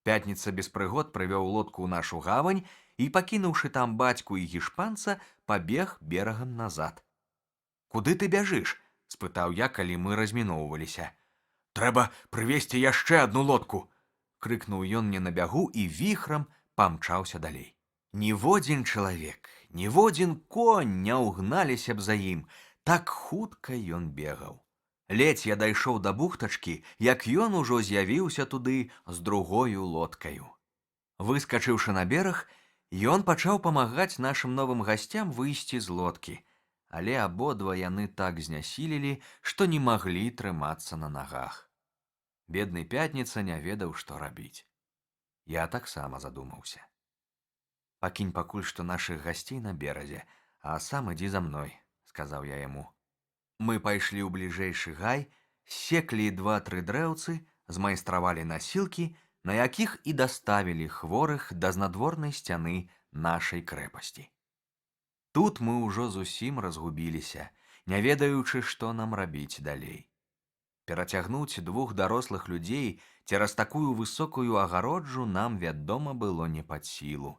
Пятніца без прыгод прывёў лодку ў нашу гавань і, пакінуўшы там бацьку і гішпанца, пабег берагам назад. «Куды ты бяжыш?» – спытаў я, калі мы разміноўваліся. «Трэба прывезці яшчэ адну лодку!» – крыкнуў ён мне на бягу і віхрам памчаўся далей. Ніводзін чалавек, ніводзін конь не ўгналіся б за ім, так хутка ён бегаў. Ледзь я дайшоў да бухтачкі, як ён ужо з'явіўся туды з другою лодкаю. Выскачыўшы на бераг, ён пачаў памагаць нашым новым гасцям выйсці з лодкі, але абодва яны так знясілілі, што не маглі трымацца на нагах. Бедны Пятніца не ведаў, што рабіць. Я таксама задумаўся. «Пакінь пакуль што нашых гасцей на беразе, а сам ідзі за мной», – сказаў я яму. Мы пайшлі ў бліжэйшы гай, секлі 2-3 дрэўцы, змайстравалі насілкі, на якіх і даставілі хворых да знадворнай сцяны нашай крэпасці. Тут мы ўжо зусім разгубіліся, не ведаючы, што нам рабіць далей. Перацягнуць 2 дарослых людзей цераз такую высокую агароджу нам, вядома, было не пад сілу.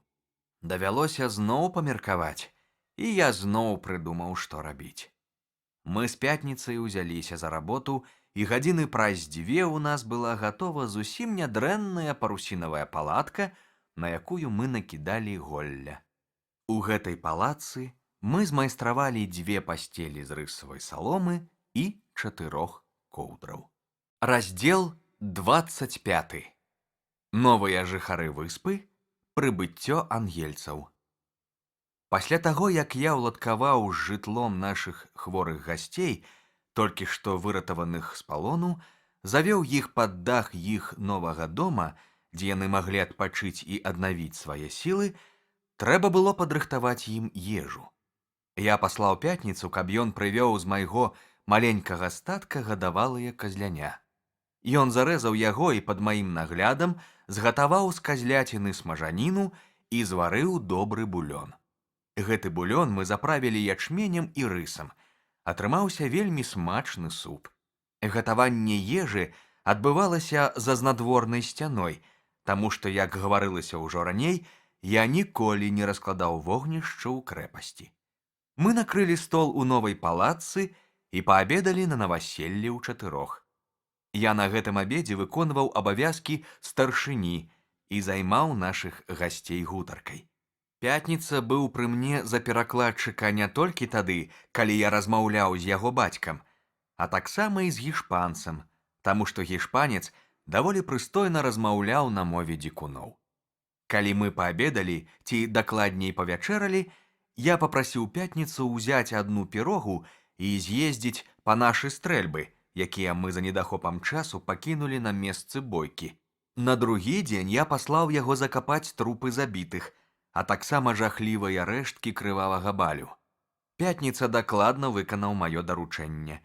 Давялося зноў памеркаваць, і я зноў прыдумаў, што рабіць. Мы з Пятніцай узяліся за работу, і гадзіны праз 2 у нас была гатова зусім нядрэнная парусінавая палатка, на якую мы накідалі голля. У гэтай палатцы мы змайстравалі 2 пасцелі з рысавай саломы і 4 коўдраў. Раздзел 25. Новыя жыхары выспы. Прыбыццё ангельцаў. Пасля таго, як я ўладкаваў з жытлом нашых хворых гасцей, толькі што выратаваных з палону, завёў іх пад дах іх новага дома, дзе яны маглі адпачыць і аднавіць свае сілы, трэба было падрыхтаваць ім ежу. Я паслаў Пятніцу, каб ён прывёў з майго маленькага статка гадавалыя казляня. Ён зарэзаў яго і пад маім наглядам згатаваў з казляціны смажаніну і зварыў добры булён. Гэты булён мы заправілі ячменем і рысам. Атрымаўся вельмі смачны суп. Гатаванне ежы адбывалася за знадворнай сцяной, таму што, як гаварылася ўжо раней, я ніколі не раскладаў вогнішча ў крэпасці. Мы накрылі стол у новай палацы і паабедалі на наваселлі ўчатырох. Я на гэтым абедзе выконваў абавязкі старшыні і займаў нашых гасцей гутаркай. Пятніца быў пры мне за перакладчыка не толькі тады, калі я размаўляў з яго бацькам, а таксама і з гішпанцам, таму што гішпанец даволі прыстойна размаўляў на мове дзікуноў. Калі мы паабедалі, ці дакладней павячэралі, я папрасіў Пятніцу ўзяць адну пірогу і з'ездзіць па нашы стрэльбы, якія мы за недахопам часу пакінулі на месцы бойкі. На другі дзень я паслаў яго закапаць трупы забітых, а таксама жахлівыя рэшткі крывавага балю. Пятніца дакладна выканаў маё даручэнне.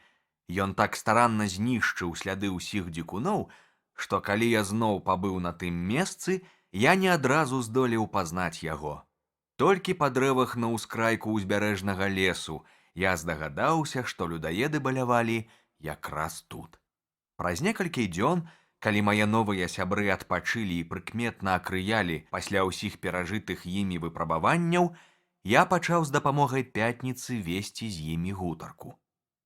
Ён так старанна знішчыў сляды ўсіх дзікуноў, што калі я зноў пабыў на тым месцы, я не адразу здолеў пазнаць яго. Толькі па дрэвах на ўскрайку ўзбярэжнага лесу я здагадаўся, што людаеды балявалі якраз тут. Праз некалькі дзён, калі мае новыя сябры адпачылі і прыкметна акрыялі пасля ўсіх перажытых імі выпрабаванняў, я пачаў з дапамогай Пятніцы весці з імі гутарку.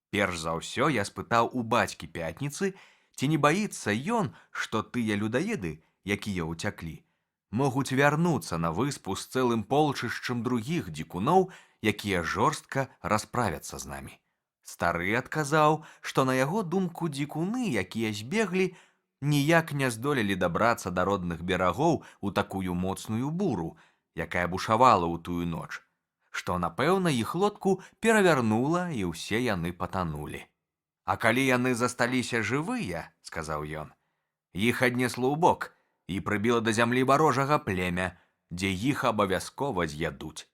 Перш за ўсё я спытаў у бацькі Пятніцы, ці не баіцца ён, што тыя людаеды, якія ўцяклі, могуць вярнуцца на выспу з цэлым полчышчам другіх дзікуноў, якія жорстка расправяцца з намі. Стары адказаў, што на яго думку дзікуны, якія збеглі, ніяк не здолелі дабрацца да родных берагоў у такую моцную буру, якая бушавала ў тую ноч, што, напэўна, іх лодку перавярнула і ўсе яны патанулі. А калі яны засталіся жывыя, сказаў ён, іх аднесла ў бок і прыбіла да зямлі варожага племя, дзе іх абавязкова з'ядуць.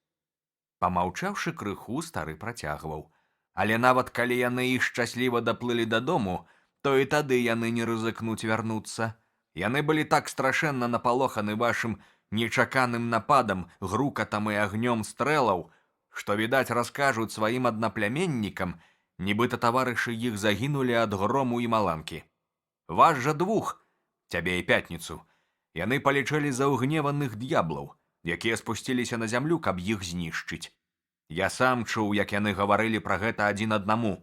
Памаўчаўшы крыху, стары працягваў. Але нават калі яны іх шчасліва даплылі дадому, то і тады яны не рызыкнуць вярнуцца. Яны былі так страшэнна напалоханы вашым нечаканым нападам, грукатам і агнём стрэлаў, што, відаць, раскажуць сваім аднапляміннікам, нібыта таварышы іх загінулі ад грому і маланкі. Вас жа двух, цябе і Пятніцу, яны палічылі за ўгневаных д'яблаў, якія спусціліся на зямлю, каб іх знішчыць. Я сам чуў, як яны гаварылі пра гэта адзін аднаму.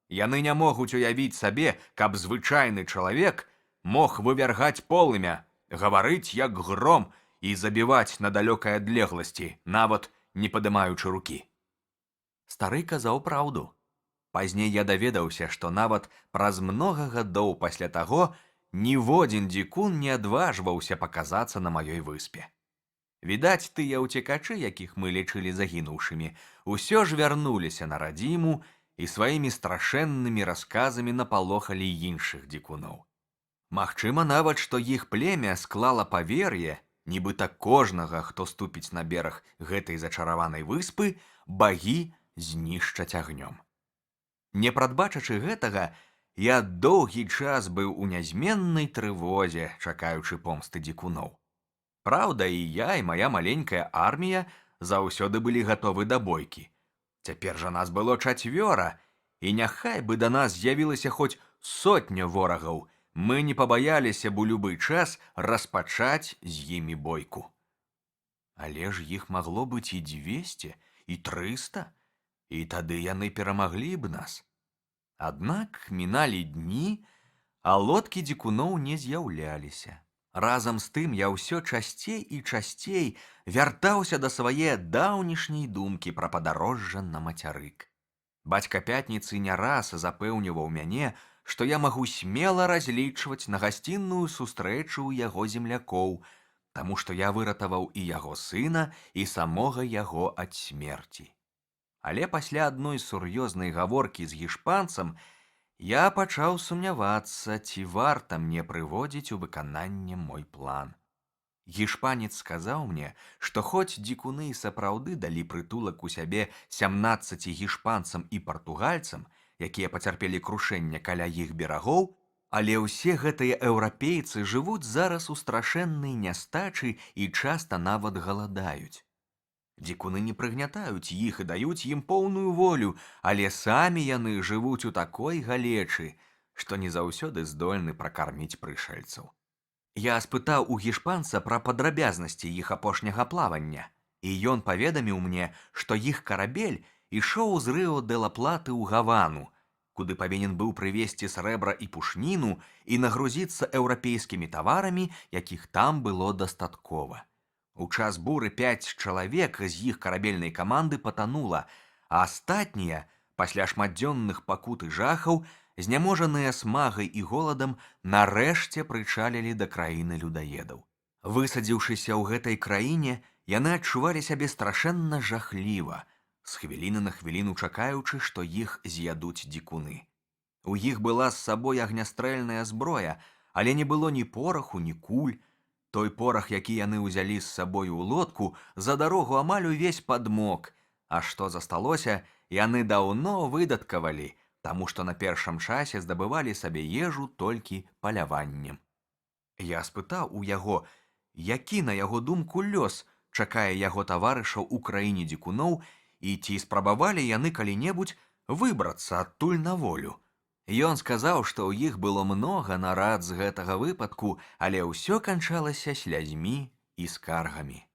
Яны не могуць уявіць сабе, каб звычайны чалавек мог вывяргаць полымя, гаварыць як гром і забіваць на далёкай адлегласці, нават не падымаючы рукі. Стары казаў праўду. Пазней я даведаўся, што нават праз многа гадоў пасля таго ніводзін дзікун не адважваўся паказацца на маёй выспе. Відаць, тыя ўцекачы, якіх мы лічылі загінуўшымі, усё ж вярнуліся на радзіму і сваімі страшэннымі расказамі напалохалі іншых дзікуноў. Магчыма нават, што іх племя склала павер'е, нібыта кожнага, хто ступіць на бераг гэтай зачараванай выспы, багі знішчаць агнём. Не прадбачачы гэтага, я доўгі час быў у нязменнай трывозе, чакаючы помсты дзікуноў. Праўда, і я, і мая маленькая армія заўсёды былі гатовы да бойкі. Цяпер жа нас было 4, і няхай бы да нас з'явілася хоць 100 ворагаў, мы не пабаяліся б у любы час распачаць з імі бойку. Але ж іх магло быць і 200, і 300, і тады яны перамаглі б нас. Аднак міналі дні, а лодкі дзікуноў не з'яўляліся. Разам з тым я ўсё часцей і часцей вяртаўся да свае даўнішняй думкі пра падарожжа на мацярык. Бацька Пятніцы не раз запэўніваў мяне, што я магу смела разлічваць на гасцінную сустрэчу ў яго землякоў, таму што я выратаваў і яго сына, і самога яго ад смерці. Але пасля адной сур'ёзнай гаворкі з гішпанцам я пачаў сумнявацца, ці варта мне прыводзіць у выкананне мой план. Гішпанец сказаў мне, што хоць дзікуны сапраўды далі прытулак у сябе 17 гішпанцам і партугальцам, якія пацярпелі крушэнне каля іх берагоў, але ўсе гэтыя еўрапейцы жывуць зараз у страшэннай нястачы і часта нават галадаюць. Дзікуны не прыгнятаюць іх і даюць ім поўную волю, але самі яны жывуць у такой галечы, што не заўсёды здольны пракарміць прышельцаў. Я спытаў у гішпанца пра падрабязнасці іх апошняга плавання, і ён паведаміў мне, што іх карабель ішоў з Рыо-дэ-ла-Платы ў Гавану, куды павінен быў прывезці срэбра і пушніну і нагрузіцца еўрапейскімі таварамі, якіх там было дастаткова. У час буры 5 чалавек з іх карабельнай каманды патанула, а астатнія, пасля шматдзённых пакут і жахаў, зняможаныя смагай і голадам, нарэшце прычалілі да краіны людаедаў. Высадзіўшыся ў гэтай краіне, яны адчувалі сябе страшэнна жахліва, з хвіліны на хвіліну чакаючы, што іх з'ядуць дзікуны. У іх была з сабой агнястрэльная зброя, але не было ні пораху, ні куль. Той порах, які яны ўзялі з сабою ў лодку, за дарогу амаль увесь падмок, а што засталося, яны даўно выдаткавалі, таму што на першым часе здабывалі сабе ежу толькі паляваннем. Я спытаў у яго, які, на яго думку, лёс чакае яго таварышаў у краіне дзікуноў і ці спрабавалі яны калі-небудзь выбрацца адтуль на волю. Ён сказаў, што ў іх было многа нарад з гэтага выпадку, але ўсё канчалася слязьмі і скаргамі.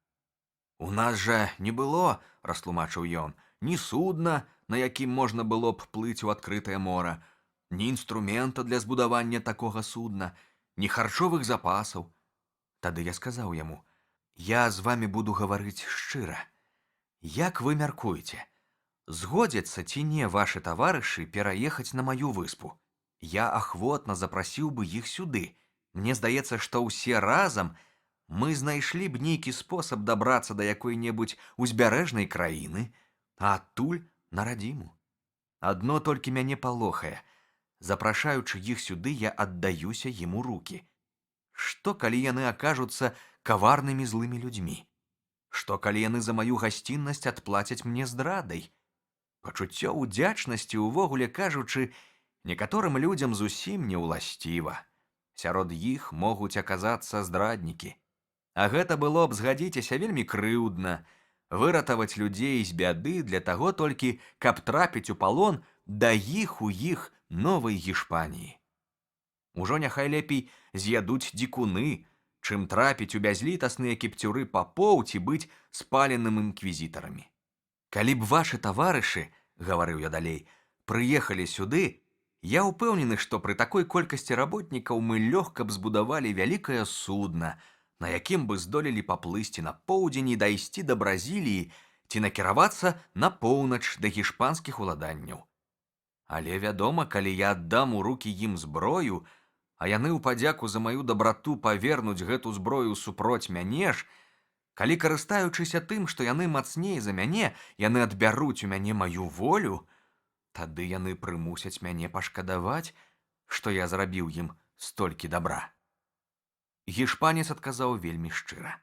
«У нас жа не было, — растлумачыў ён, — ні судна, на якім можна было б плыць у адкрытае мора, ні інструмента для збудавання такога судна, ні харчовых запасаў». Тады я сказаў яму: «Я з вамі буду гаварыць шчыра. Як вы мяркуеце, згодзяцца ці не вашы таварышы пераехаць на маю выспу? Я ахвотна запрасіў бы іх сюды. Мне здаецца, што ўсе разам мы знайшлі б нейкі спосаб дабрацца да якой-небудзь узбярэжнай краіны, а адтуль на радзіму. Адно толькі мяне палохае. Запрашаючы іх сюды, я аддаюся ім у рукі. Што, калі яны акажуцца каварнымі злымі людзьмі? Што, калі яны за маю гасціннасць адплацяць мне здрадай? Пачуццё ўдзячнасці, увогуле кажучы, некаторым людзям зусім не ўласціва. Сярод іх могуць аказацца здраднікі. А гэта было б, згадзіцеся, вельмі крыўдна — выратаваць людзей з бяды для таго толькі, каб трапіць у палон да іх у іх новай Гішпаніі. Ужо няхай лепей з'ядуць дзікуны, чым трапіць у бязлітасныя кіпцюры папоў ці быць спаленым інквізітарамі. Калі б вашы таварышы, — гаварыў я далей, — прыехалі сюды, я ўпэўнены, што пры такой колькасці работнікаў мы лёгка б збудавалі вялікае судна, на якім бы здолелі паплысці на поўдзень і дайсці да Бразіліі ці накіравацца на поўнач да гішпанскіх уладанняў. Але, вядома, калі я аддам у рукі ім зброю, а яны ў падзяку за маю дабрату павернуць гэту зброю супроць мяне ж, калі, карыстаючыся тым, што яны мацней за мяне, яны адбяруць у мяне маю волю, тады яны прымусяць мяне пашкадаваць, што я зрабіў ім столькі дабра». Гішпанец адказаў вельмі шчыра: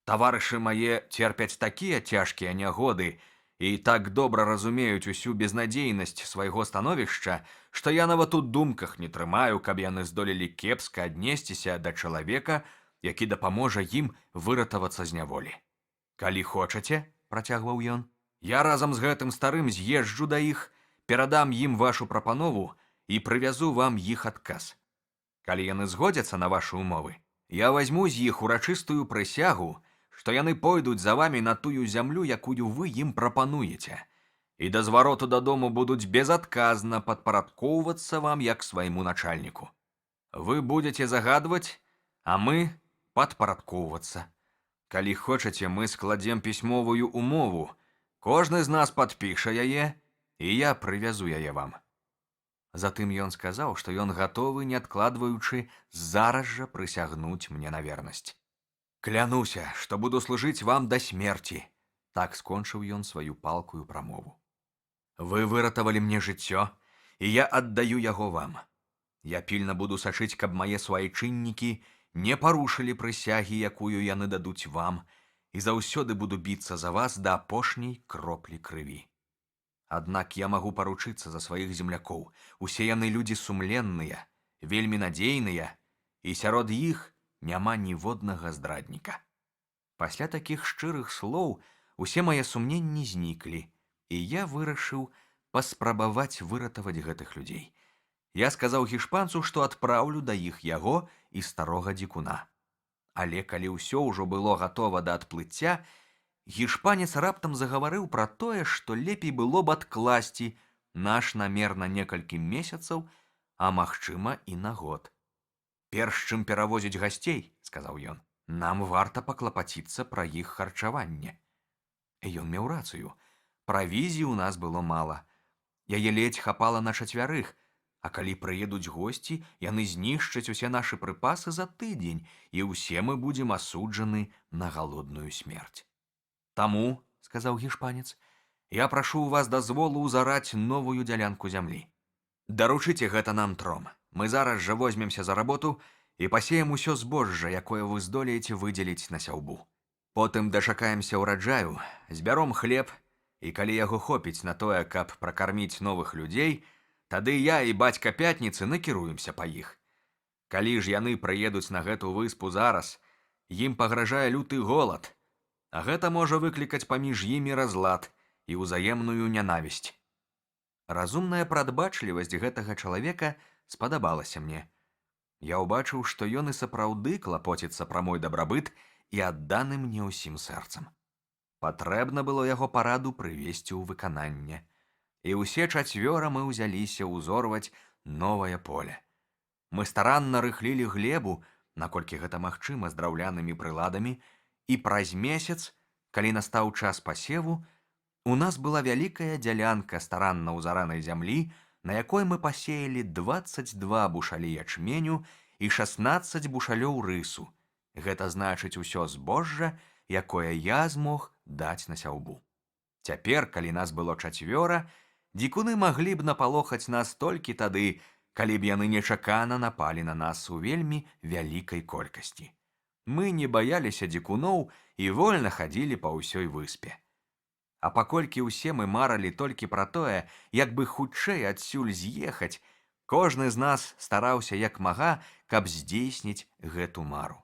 «Таварышы мае церпяць такія цяжкія нягоды і так добра разумеюць усю безнадзейнасць свайго становішча, што я нават у думках не трымаю, каб яны здолелі кепска аднесціся да чалавека, які дапаможа ім выратавацца з няволі. Калі хочаце, — працягваў ён, — я разам з гэтым старым з'езджу да іх, перадам ім вашу прапанову і прывязу вам іх адказ. Калі яны згодзяцца на вашы ўмовы, я вазьму з іх урачыстую прысягу, што яны пойдуць за вамі на тую зямлю, якую вы ім прапануеце, і да звароту дадому будуць безадказна падпарадкоўвацца вам як свайму начальніку. Вы будзеце загадваць, а мы падпарадкоўвацца. Калі хочаце, мы складзем пісьмовую умову, кожны з нас падпіша яе, і я прывязу яе вам». Затым ён сказаў, што ён гатовы, не адкладваючы, зараз жа прысягнуць мне на вернасць. «Клянуся, што буду служыць вам да смерці», — так скончыў ён сваю палкую прамову. «Вы выратавалі мне жыццё, і я аддаю яго вам. Я пільна буду сачыць, каб мае суайчыннікі не парушылі прысягі, якую яны дадуць вам, і заўсёды буду біцца за вас да апошняй кроплі крыві». Аднак я магу паручыцца за сваіх землякоў. Усе яны людзі сумленныя, вельмі надзейныя, і сярод іх няма ніводнага здрадніка. Пасля такіх шчырых слоў усе мае сумненні зніклі, і я вырашыў паспрабаваць выратаваць гэтых людзей. Я сказаў гішпанцу, што адпраўлю да іх яго і старога дзікуна. Але калі ўсё ўжо было гатова да адплыцця, гішпанец раптам загаварыў пра тое, што лепей было б адкласці наш намер на некалькі месяцаў, а магчыма і на год. «Перш чым перавозіць гасцей, — сказаў ён, — нам варта паклапаціцца пра іх харчаванне». Ён меў рацыю. Правізіі ў нас было мала. Яе ледзь хапала на чацвярых, а калі прыедуць госці, яны знішчаць усе нашы прыпасы за тыдзень, і ўсе мы будзем асуджаны на галодную смерць. «Таму, — сказаў гішпанец, — я прашу ў вас дазволу ўзараць новую дзялянку зямлі. Даручыце гэта нам тром. Мы зараз жа возьмемся за работу і пасеем усё збожжа, якое вы здолееце выдзеліць на сяўбу. Потым дачакаемся ўраджаю, збяром хлеб, і калі яго хопіць на тое, каб пракарміць новых людзей, тады я і бацька Пятніцы накіруемся па іх. Калі ж яны прыедуць на гэту выспу зараз, ім пагражае люты голад, а гэта можа выклікаць паміж імі разлад і ўзаемную нянавісць». Разумная прадбачлівасць гэтага чалавека спадабалася мне. Я ўбачыў, што ён і сапраўды клапоціцца пра мой дабрабыт і адданы мне ўсім сэрцам. Патрэбна было яго параду прывесці ў выкананне. І ўсе чацвёра мы ўзяліся ўзорваць новае поле. Мы старанна рыхлілі глебу, наколькі гэта магчыма, з драўлянымі прыладамі, і праз месяц, калі настаў час пасеву, у нас была вялікая дзялянка старанна ўзаранай зямлі, на якой мы пасеялі 22 бушалі ячменю і 16 бушалёў рысу. Гэта значыць усё збожжа, якое я змог даць на сяўбу. Цяпер, калі нас было чацвёра, дзікуны маглі б напалохаць нас толькі тады, калі б яны нечакана напалі на нас у вельмі вялікай колькасці. Мы не баяліся дзікуноў і вольна хадзілі па ўсёй выспе. А паколькі ўсе мы маралі толькі пра тое, як бы хутчэй адсюль з'ехаць, кожны з нас стараўся як мага, каб здзейсніць гэту мару.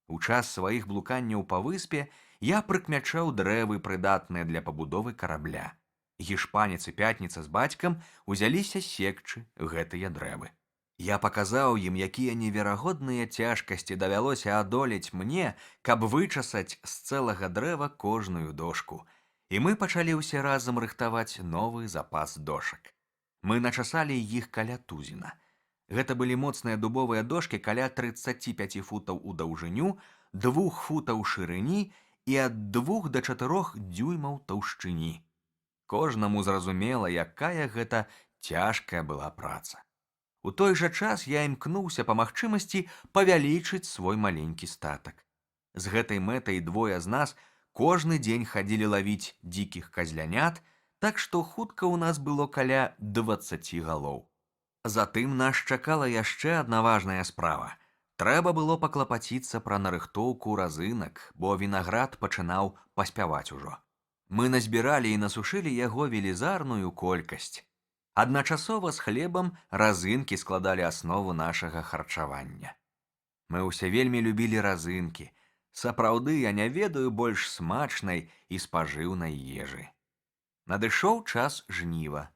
У час сваіх блуканняў па выспе я прыкмячаў дрэвы, прыдатныя для пабудовы карабля. Гішпанец і Пятніца з бацькам узяліся секчы гэтыя дрэвы. Я паказаў ім, якія неверагодныя цяжкасці давялося адолець мне, каб вычасаць з цэлага дрэва кожную дошку. І мы пачалі ўсе разам рыхтаваць новы запас дошак. Мы начасалі іх каля тузіна. Гэта былі моцныя дубовыя дошкі каля 35 футаў у даўжыню, 2 футаў шырыні і ад 2 до 4 дюймаў таўшчыні. Кожнаму зразумела, якая гэта цяжкая была праца. У той жа час я імкнуўся па магчымасці павялічыць свой маленькі статак. З гэтай мэтай двое з нас кожны дзень хадзілі лавіць дзікіх казлянят, так што хутка ў нас было каля 20 галоў. Затым нас чакала яшчэ адна важная справа. Трэба было паклапаціцца пра нарыхтоўку разынак, бо вінаград пачынаў паспяваць ужо. Мы назбіралі і насушылі яго велізарную колькасць. Адначасова з хлебам разынкі складалі аснову нашага харчавання. Мы ўсе вельмі любілі разынкі. Сапраўды, я не ведаю больш смачнай і спажыўнай ежы. Надышоў час жніва.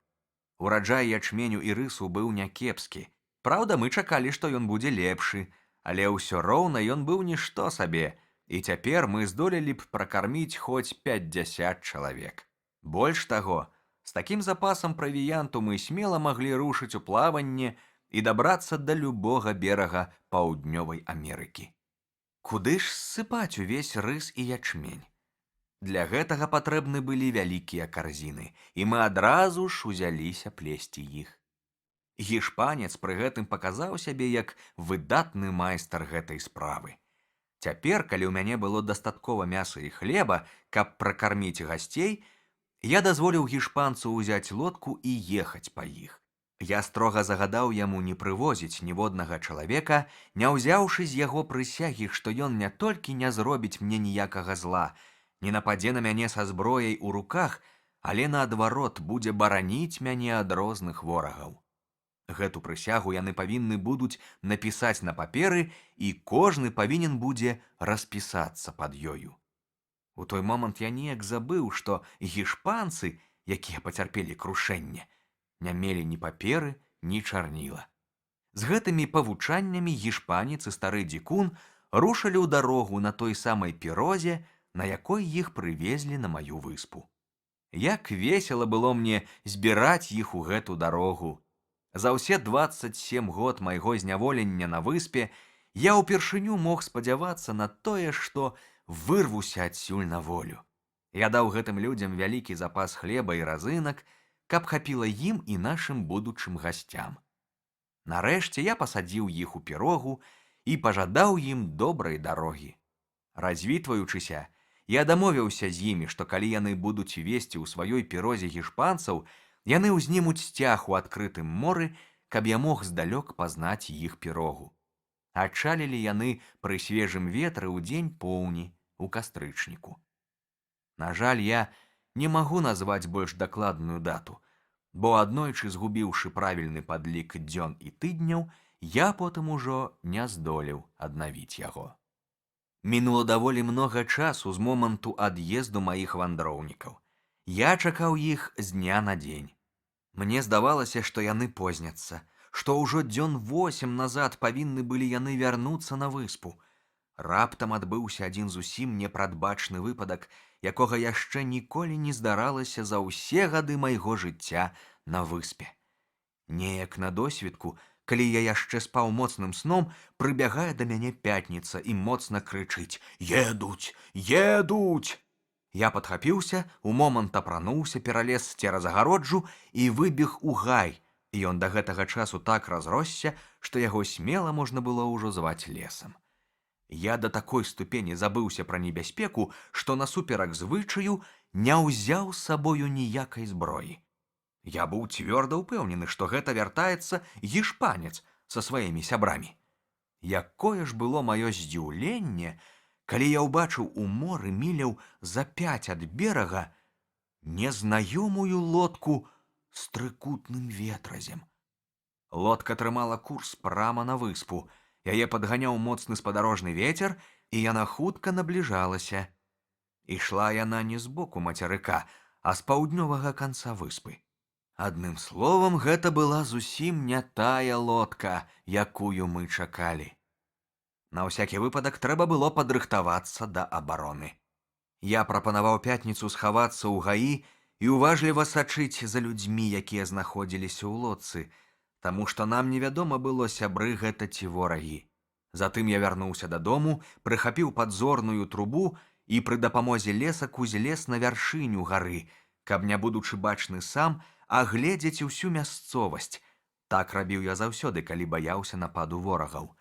Ураджай ячменю і рысу быў някепскі. Праўда, мы чакалі, што ён будзе лепшы, але ўсё роўна ён быў нішто сабе, і цяпер мы здолелі б пракарміць хоць 50 чалавек. Больш таго, з такім запасам правіянту мы смела маглі рушыць у плаванне і дабрацца да любога берага Паўднёвай Амерыкі. Куды ж ссыпаць увесь рыс і ячмень? Для гэтага патрэбны былі вялікія карзіны, і мы адразу ж узяліся плесці іх. Гішпанец пры гэтым паказаў сябе як выдатны майстар гэтай справы. Цяпер, калі ў мяне было дастаткова мяса і хлеба, каб пракарміць гасцей, я дазволіў гішпанцу ўзяць лодку і ехаць па іх. Я строга загадаў яму не прывозіць ніводнага чалавека, не ўзяўшы з яго прысягі, што ён не толькі не зробіць мне ніякага зла, не нападзе на мяне са зброяй у руках, але наадварот будзе бараніць мяне ад розных ворагаў. Гэту прысягу яны павінны будуць напісаць на паперы, і кожны павінен будзе распісацца пад ёю. У той момант я неяк забыў, што гішпанцы, якія пацярпелі крушэнне, не мелі ні паперы, ні чарніла. З гэтымі павучаннямі гішпанец і стары дзікун рушылі ў дарогу на той самай пірозе, на якой іх прывезлі на маю выспу. Як весела было мне збіраць іх у гэту дарогу. За ўсе 27 год майго зняволення на выспе я ўпершыню мог спадзявацца на тое, што вырвуся адсюль на волю. Я даў гэтым людзям вялікі запас хлеба і разынак, каб хапіла ім і нашым будучым гасцям. Нарэшце я пасадзіў іх у пірогу і пажадаў ім добрай дарогі. Развітваючыся, я дамовіўся з імі, што калі яны будуць весці ў сваёй пірозе гішпанцаў, яны ўзнімуць сцяг у адкрытым моры, каб я мог здалёк пазнаць іх пірогу. Адчалілі яны пры свежым ветры ў дзень поўні, у кастрычніку. На жаль, я не магу назваць больш дакладную дату, бо аднойчы згубіўшы правільны падлік дзён і тыдняў, я потым ужо не здолеў аднавіць яго. Мінула даволі многа часу з моманту ад'езду маіх вандроўнікаў. Я чакаў іх з дня на дзень. Мне здавалася, што яны позняцца, што ўжо дзён 8 назад павінны былі яны вярнуцца на выспу. Раптам адбыўся адзін зусім непрадбачны выпадак, якога яшчэ ніколі не здаралася за ўсе гады майго жыцця на выспе. Неяк на досвідку, калі я яшчэ спаў моцным сном, прыбягае да мяне пятніца і моцна крычыць: «Едуць! Едуць!» Я падхапіўся, у момант апрануўся, пералез цераз агароджу і выбег у гай. Ён да гэтага часу так разросся, што яго смела можна было ўжо зваць лесам. Я да такой ступені забыўся пра небяспеку, што насуперак звычаю не ўзяў з сабою ніякай зброі. Я быў цвёрда ўпэўнены, што гэта вяртаецца гішпанец са сваімі сябрамі. Якое ж было маё здзіўленне, калі я ўбачыў у моры міляў за 5 ад берага незнаёмую лодку з трыкутным ветразем. Лодка трымала курс прама на выспу. Яе падганяў моцны спадарожны вецер, і яна хутка набліжалася. Ішла яна не з боку мацярыка, а з паўднёвага канца выспы. Адным словам, гэта была зусім не тая лодка, якую мы чакалі. На ўсякі выпадак трэба было падрыхтавацца да абароны. Я прапанаваў пятніцу схавацца ў гаі і уважліва сачыць за людзьмі, якія знаходзіліся ў лодцы, таму што нам невядома было, сябры гэта ці ворагі. Затым я вярнуўся дадому, прыхапіў падзорную трубу і пры дапамозе лесак узлез на вяршыню гары, каб, не будучы бачны сам, агледзець усю мясцовасць. Так рабіў я заўсёды, калі баяўся нападу ворагаў.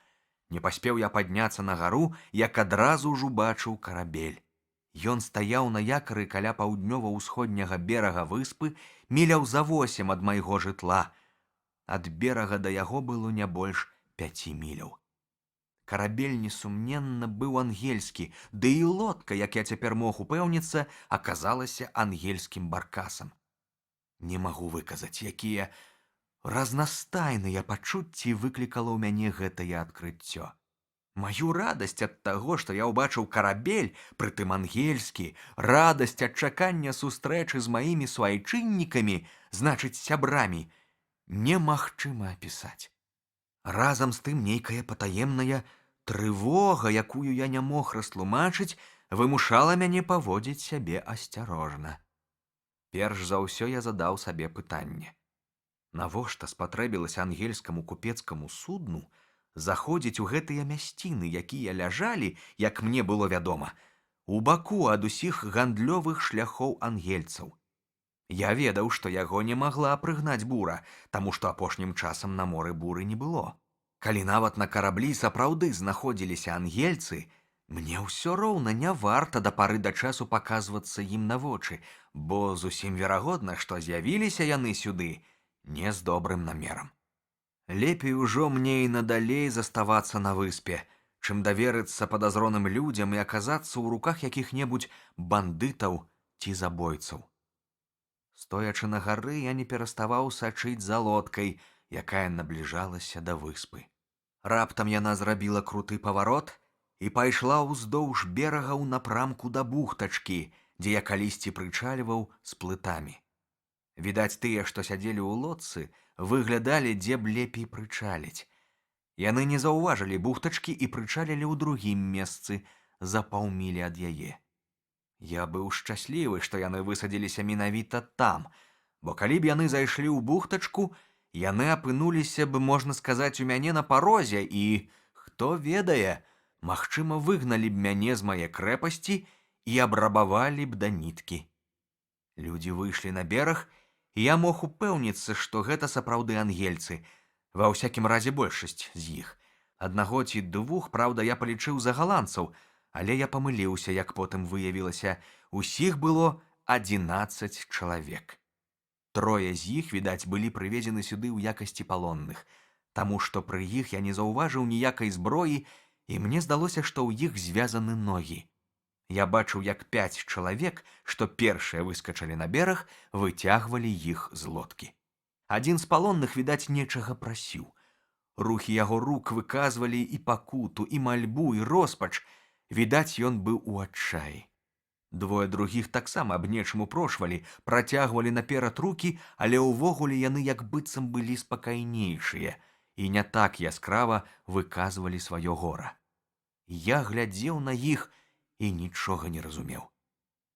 Не паспеў я падняцца на гару, як адразу ж убачыў карабель. Ён стаяў на якары каля паўднёва-ўсходняга берага выспы, міляў за 8 ад майго жытла. Ад берага да яго было не больш 5 міляў. Карабель, несумненна, быў ангельскі, ды і лодка, як я цяпер мог упэўніцца, аказалася ангельскім баркасам. Не магу выказаць, якія разнастайныя пачуцці выклікала ў мяне гэтае адкрыццё. Маю радасць ад таго, што я ўбачыў карабель, прытым ангельскі, радасць ад чакання сустрэчы з маімі суайчыннікамі, значыць, сябрамі, немагчыма апісаць. Разам з тым нейкая патаемная трывога, якую я не мог растлумачыць, вымушала мяне паводзіць сябе асцярожна. Перш за ўсё я задаў сабе пытанне: навошта спатрэбілася ангельскаму купецкаму судну заходзіць у гэтыя мясціны, якія ляжалі, як мне было вядома, у баку ад усіх гандлёвых шляхоў ангельцаў? Я ведаў, што яго не магла прыгнаць бура, таму што апошнім часам на моры буры не было. Калі нават на караблі сапраўды знаходзіліся ангельцы, мне ўсё роўна не варта да пары да часу паказвацца ім на вочы, бо зусім верагодна, што з'явіліся яны сюды не з добрым намерам. Лепей ужо мне і надалей заставацца на выспе, чым даверыцца падазроным людзям і аказацца ў руках якіх-небудзь бандытаў ці забойцаў. Стоячы на гары, я не пераставаў сачыць за лодкай, якая набліжалася да выспы. Раптам яна зрабіла круты паварот і пайшла ўздоўж берага ў напрамку да бухтачкі, дзе я калісьці прычальваў з плытамі. Відаць, тыя, што сядзелі ў лодцы, выглядалі, дзе б лепей прычаліць. Яны не заўважылі бухтачкі і прычалілі ў другім месцы, за паўмілі ад яе. Я быў шчаслівы, што яны высадзіліся менавіта там, бо калі б яны зайшлі ў бухтачку, яны апынуліся б, можна сказаць, у мяне на парозе і, хто ведае, магчыма, выгналі б мяне з мае крэпасці і абрабавалі б да ніткі. Людзі выйшлі на бераг, і я мог упэўніцца, што гэта сапраўды ангельцы, ва ўсякім разе большасць з іх. Аднаго ці двух, праўда, я палічыў за галандцаў, але я памыліўся, як потым выявілася, усіх было 11 чалавек. Трое з іх, відаць, былі прывезены сюды ў якасці палонных, таму што пры іх я не заўважыў ніякай зброі, і мне здалося, што ў іх звязаны ногі. Я бачыў, як 5 чалавек, што першыя выскачалі на бераг, выцягвалі іх з лодкі. Адзін з палонных, відаць, нечага прасіў. Рухі яго рук выказвалі і пакуту, і мальбу, і роспач. Відаць, ён быў у адчаі. Двое другіх таксама аб нечым упрошвалі, працягвалі наперад рукі, але ўвогуле яны як быццам былі спакайнейшыя і не так яскрава выказвалі сваё гора. Я глядзеў на іх і нічога не разумеў.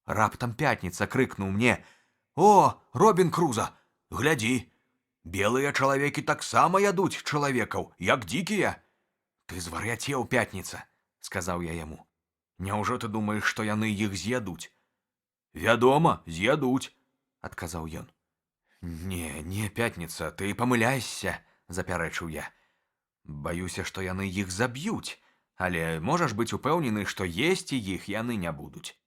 Раптам Пятніца крыкнуў мне: «О, Робін Круза, глядзі! Белыя чалавекі таксама ядуць чалавекаў, як дзікія!» «Ты звар'яцеў, Пятніца!» — сказаў я яму. «Няўжо ты думаеш, што яны іх з'ядуць?» «Вядома, з'ядуць», — адказаў ён. Не, Пятніца, ты памыляешся», — запярэчыў я. «Баюся, што яны іх заб'юць, але можаш быць упэўнены, што есці іх яны не будуць».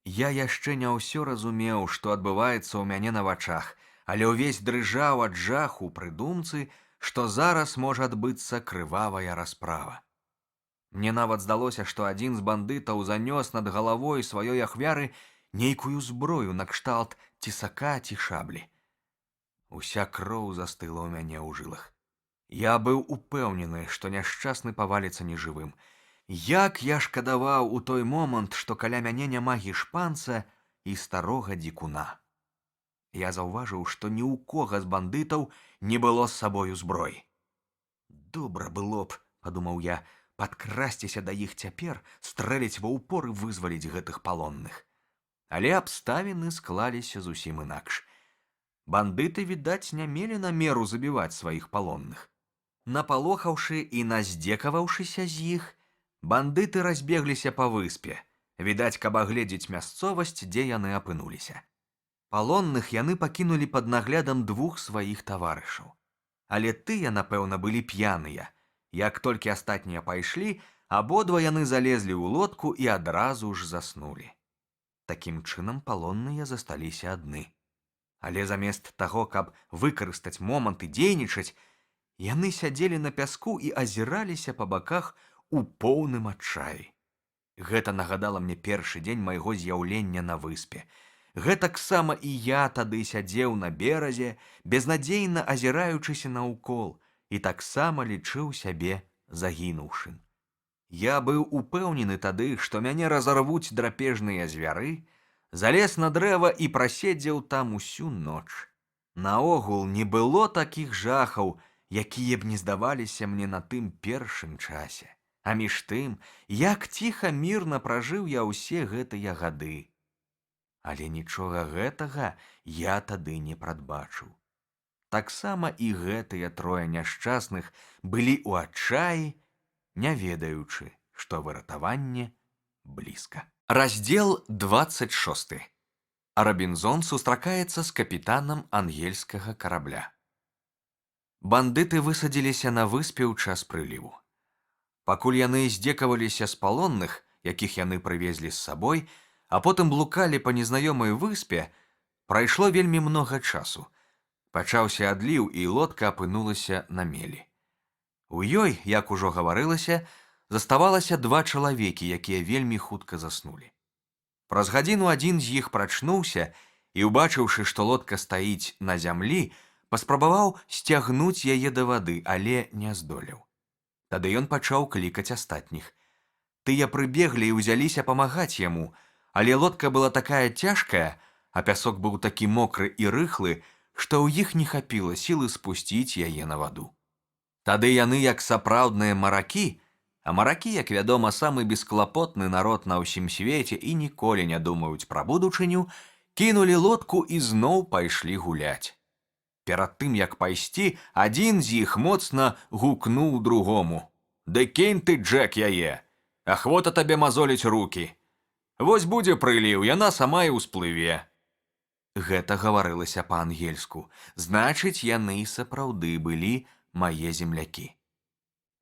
Я яшчэ не ўсё разумеў, што адбываецца ў мяне на вачах, але ўвесь дрыжаў ад жаху пры думцы, што зараз можа адбыцца крывавая расправа. Мне нават здалося, што адзін з бандытаў занёс над галавой сваёй ахвяры нейкую зброю накшталт цісака ці шаблі. Уся кроў застыла ў мяне ў жылах. Я быў упэўнены, што няшчасны паваліцца нежывым. Як я шкадаваў у той момант, што каля мяне няма гішпанца і старога дзікуна. Я заўважыў, што ні ў кога з бандытаў не было з сабою зброі. «Добра было б, — падумаў я, — падкрасціся да іх цяпер, стрэліць ва ўпор і вызваліць гэтых палонных». Але абставіны склаліся зусім інакш. Бандыты, відаць, не мелі намеру забіваць сваіх палонных. Напалохаўшы і наздзекаваўшыся з іх, бандыты разбегліся па выспе, відаць, каб агледзець мясцовасць, дзе яны апынуліся. Палонных яны пакінулі пад наглядам двух сваіх таварышаў. Але тыя, напэўна, былі п'яныя. Як толькі астатнія пайшлі, абодва яны залезлі ў лодку і адразу ж заснулі. Такім чынам палонныя засталіся адны. Але замест таго, каб выкарыстаць момант і дзейнічаць, яны сядзелі на пяску і азіраліся па баках у поўным адчаі. Гэта нагадала мне першы дзень майго з'яўлення на выспе. Гэтаксама і я тады сядзеў на беразе, безнадзейна азіраючыся наўкол, і таксама лічыў сябе загінуўшым. Я быў упэўнены тады, што мяне разарвуць драпежныя звяры, залез на дрэва і праседзеў там усю ноч. Наогул не было такіх жахаў, якія б не здаваліся мне на тым першым часе. А між тым, як ціха мірна пражыў я ўсе гэтыя гады. Але нічога гэтага я тады не прадбачыў. Таксама і гэтыя трое няшчасных былі ў адчаі, не ведаючы, што выратаванне блізка. Раздзел 26. Робінзон сустракаецца з капітанам ангельскага карабля. Бандыты высадзіліся на выспе ў час прыліву. Пакуль яны здзекаваліся з палонных, якіх яны прывезлі з сабой, а потым блукалі па незнаёмай выспе, прайшло вельмі многа часу. Пачаўся адліў, і лодка апынулася на мелі. У ёй, як ужо гаварылася, заставалася два чалавекі, якія вельмі хутка заснулі. Праз гадзіну адзін з іх прачнуўся і, убачыўшы, што лодка стаіць на зямлі, паспрабаваў сцягнуць яе да вады, але не здолеў. Тады ён пачаў клікаць астатніх. Тыя прыбеглі і ўзяліся памагаць яму, але лодка была такая цяжкая, а пясок быў такі мокры і рыхлы, што ў іх не хапіла сілы спусціць яе на ваду. Тады яны, як сапраўдныя маракі, а маракі, як вядома, самы бесклапотны народ на ўсім свеце і ніколі не думаюць пра будучыню, кінулі лодку і зноў пайшлі гуляць. Перад тым, як пайсці, адзін з іх моцна гукнуў другому: «Ды кінь ты, Джек, яе! Ахвота табе мазоліць рукі! Вось будзе прыліў, яна сама і ўсплыве!» Гэта гаварылася па-ангельску. Значыць, яны сапраўды былі мае землякі.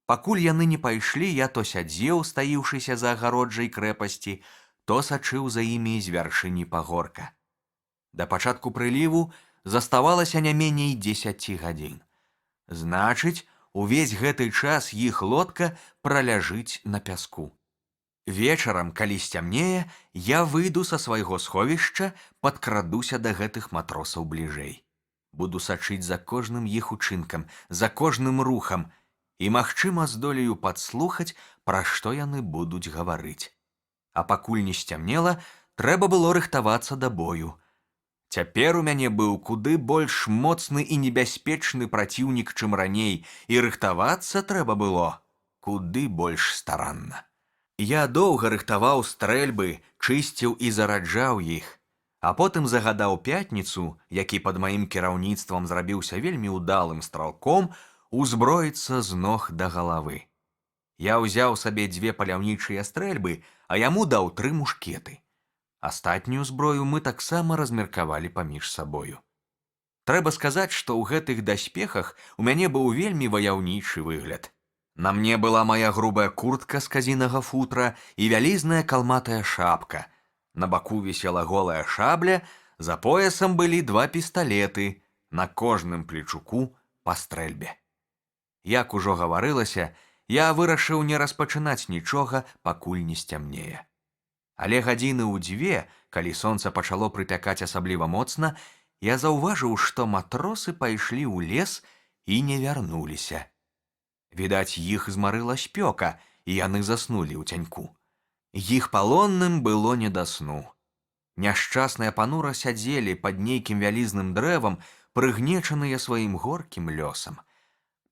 Пакуль яны не пайшлі, я то сядзеў, стаіўшыся за агароджай крэпасці, то сачыў за імі з вяршыні пагорка. Да пачатку прыліву заставалася не меней 10 гадзін. Значыць, увесь гэты час іх лодка праляжыць на пяску. Вечарам, калі сцямнее, я выйду са свайго сховішча, падкрадуся да гэтых матросаў бліжэй. Буду сачыць за кожным іх учынкам, за кожным рухам, і, магчыма, здолею падслухаць, пра што яны будуць гаварыць. А пакуль не сцямнела, трэба было рыхтавацца да бою. Цяпер у мяне быў куды больш моцны і небяспечны праціўнік, чым раней, і рыхтавацца трэба было куды больш старанна. Я доўга рыхтаваў стрэльбы, чысціў і зараджаў іх, а потым загадаў Пятніцу, які пад маім кіраўніцтвам зрабіўся вельмі ўдалым стралком, узброіцца з ног да галавы. Я ўзяў сабе 2 паляўнічыя стрэльбы, а яму даў 3 мушкеты. Астатнюю зброю мы таксама размеркавалі паміж сабою. Трэба сказаць, што ў гэтых даспехах у мяне быў вельмі ваяўнічы выгляд. На мне была моя грубая куртка з казінага футра і вялізная калматая шапка. На баку вісела голая шабля, за поясам былі 2 пісталеты, на кожным плечуку па стрэльбе. Як ужо гаварылася, я вырашыў не распачынаць нічога, пакуль не сцямнее. Але гадзіны ў 2, калі сонца пачало прыпякаць асабліва моцна, я заўважыў, што матросы пайшлі ў лес і не вярнуліся. Відаць, іх змарыла спёка, і яны заснулі ў цяньку. Іх палонным было не да сну. Няшчасныя панура сядзелі пад нейкім вялізным дрэвам, прыгнечаныя сваім горкім лёсам.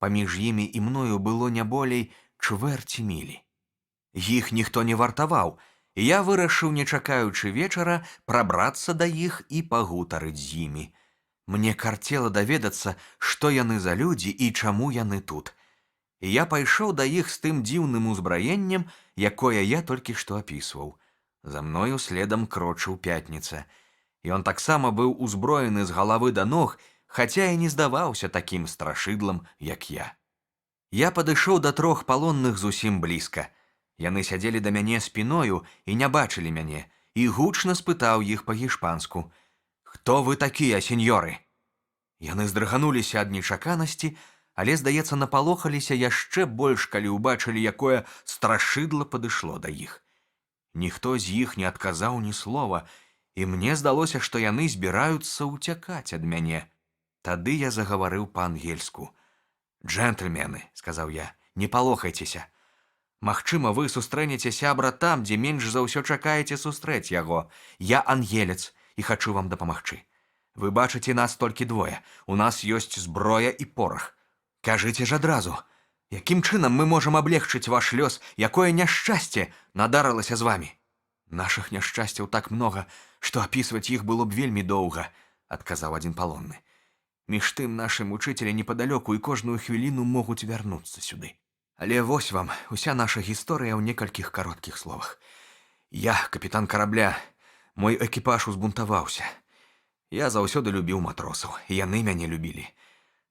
Паміж імі і мною было не болей чвэрці мілі. Іх ніхто не вартаваў, і я вырашыў, не чакаючы вечара, прабрацца да іх і пагутарыць з імі. Мне карцела даведацца, што яны за людзі і чаму яны тут. І я пайшоў да іх з тым дзіўным узбраеннем, якое я толькі што апісваў. За мною следам крочыў Пятніца. Ён таксама быў узброены з галавы да ног, хаця і не здаваўся такім страшыдлам, як я. Я падышоў да 3 палонных зусім блізка. Яны сядзелі да мяне спіною і не бачылі мяне, і гучна спытаў іх па-гішпанску: «Хто вы такія, сеньоры?» Яны здрыгануліся ад нечаканасці, але, здаецца, напалохаліся яшчэ больш, калі ўбачылі, якое страшыдла падышло да іх. Ніхто з іх не адказаў ні слова, і мне здалося, што яны збіраюцца ўцякаць ад мяне. Тады я загаварыў па-ангельску. «Джентльмены», — сказаў я, — «не палохайцеся. Магчыма, вы сустрэнеце сябра там, дзе менш за ўсё чакаеце сустрэць яго. Я ангелец і хачу вам дапамагчы. Вы бачыце нас толькі 2, у нас ёсць зброя і порах. Кажыце ж адразу, якім чынам мы можам аблегчыць ваш лёс, якое няшчасце надарылася з вамі?» «Нашых няшчасцяў так многа, што апісваць іх было б вельмі доўга», — адказаў адзін палонны. «Між тым, нашы мучыцелі непадалёку і кожную хвіліну могуць вярнуцца сюды. Але вось вам уся наша гісторыя ў некалькіх кароткіх словах. Я капітан карабля, мой экіпаж узбунтаваўся. Я заўсёды любіў матросаў, і яны мяне любілі.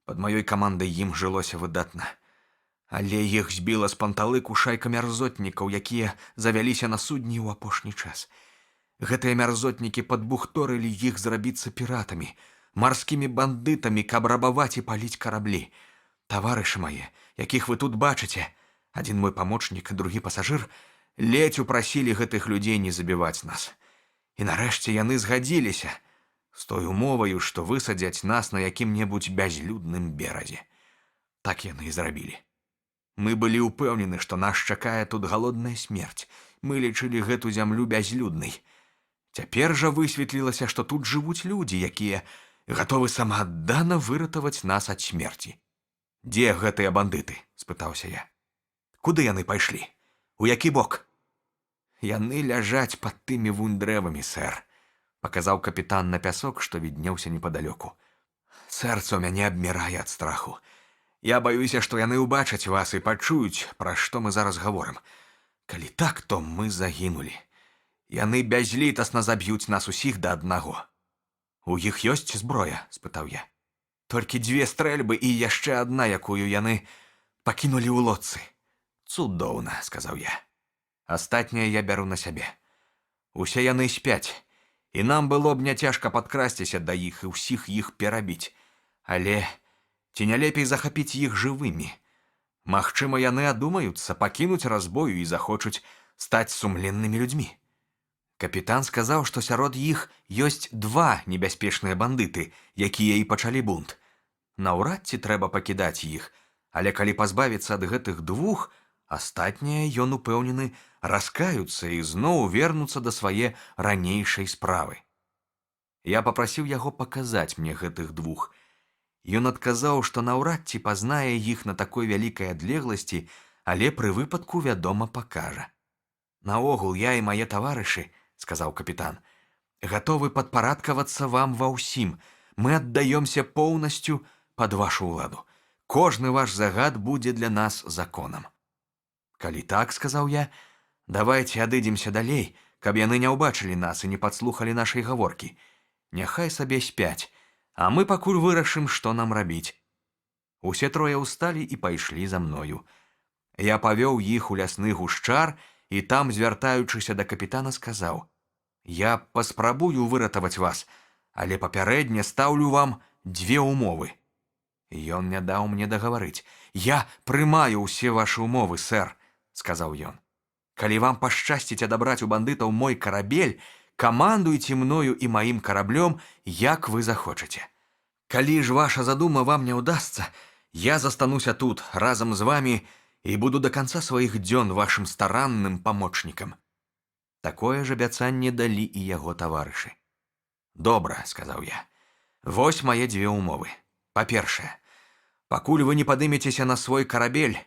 Пад маёй камандай ім жылося выдатна. Але іх збіла з панталыку шайка мярзотнікаў, якія завяліся на судні ў апошні час. Гэтыя мярзотнікі падбухторылі іх зрабіцца піратамі, марскімі бандытамі, каб рабаваць і паліць караблі. Таварышы мае, якіх вы тут бачыце, адзін мой памочнік, другі пасажыр, ледзь упрасілі гэтых людзей не забіваць нас. І нарэшце яны згадзіліся. з той умоваю, што высадзяць нас на якім-небудзь бязлюдным беразе. Так яны і зрабілі. Мы былі ўпэўнены, што нас чакае тут галодная смерць. Мы лічылі гэту зямлю бязлюднай. Цяпер жа высветлілася, што тут жывуць людзі, якія гатовы самааддана выратаваць нас ад смерці. «Дзе гэтыя бандыты?» – спытаўся я. «Куды яны пайшлі? У які бок?» «Яны ляжаць пад тымі вунь дрэвамі, сэр», – паказаў капітан на пясок, што віднеўся непадалёку. «Сэрца ў мяне абмірае ад страху. Я баюся, што яны ўбачаць вас і пачуюць, пра што мы зараз гаворым. Калі так, то мы загінулі. Яны бязлітасна заб'юць нас усіх да аднаго». «У іх ёсць зброя?» – спытаў я. «Толькі 2 стрэльбы і яшчэ адна, якую яны пакінулі ў лодцы». «Цудоўна», – сказаў я. «Астатняе я бяру на сябе. Усе яны спяць, і нам было б няцяжка падкрасціся да іх і ўсіх іх перабіць. Але ці не лепей захапіць іх жывымі? Магчыма, яны адумаюцца, пакінуць разбою і захочуць стаць сумленнымі людзьмі». Капітан сказаў, што сярод іх ёсць 2 небяспечныя бандыты, якія і пачалі бунт. Наўрад ці трэба пакідаць іх, але калі пазбавіцца ад гэтых 2, астатнія, ён упэўнены, раскаюцца і зноў вернуцца да свае ранейшай справы. Я папрасіў яго паказаць мне гэтых 2. Ён адказаў, што наўрад ці пазнае іх на такой вялікай адлегласці, але пры выпадку, вядома, пакажа. «Наогул, я і мае таварышы, — сказаў капітан, — гатовы падпарадкавацца вам ва ўсім. Мы аддаёмся поўнасцю пад вашу ўладу. Кожны ваш загад будзе для нас законам». «Калі так, — сказаў я, — давайце адыдземся далей, каб яны не ўбачылі нас і не падслухалі нашай гаворкі. Няхай сабе спяць, а мы пакуль вырашым, што нам рабіць». Усе 3 ўсталі і пайшлі за мною. Я павёў іх у лясны гушчар і там, звяртаючыся да капітана, сказаў: «Я паспрабую выратаваць вас, але папярэдне стаўлю вам 2 умовы». Ён не даў мне дагаварыць. «Я прымаю ўсе вашы умовы, сэр», — сказаў ён. «Калі вам пашчасціць адабраць у бандытаў мой карабель, камандуйце мною і маім караблём, як вы захочаце. Калі ж ваша задума вам не ўдасца, я застануся тут разам з вамі і буду да канца сваіх дзён вашым старанным памочнікам». Такое ж абяцанне далі і яго таварышы. «Добра, — сказаў я, — вось мае 2 умовы. Па-першае, пакуль вы не падымецеся на свой карабель,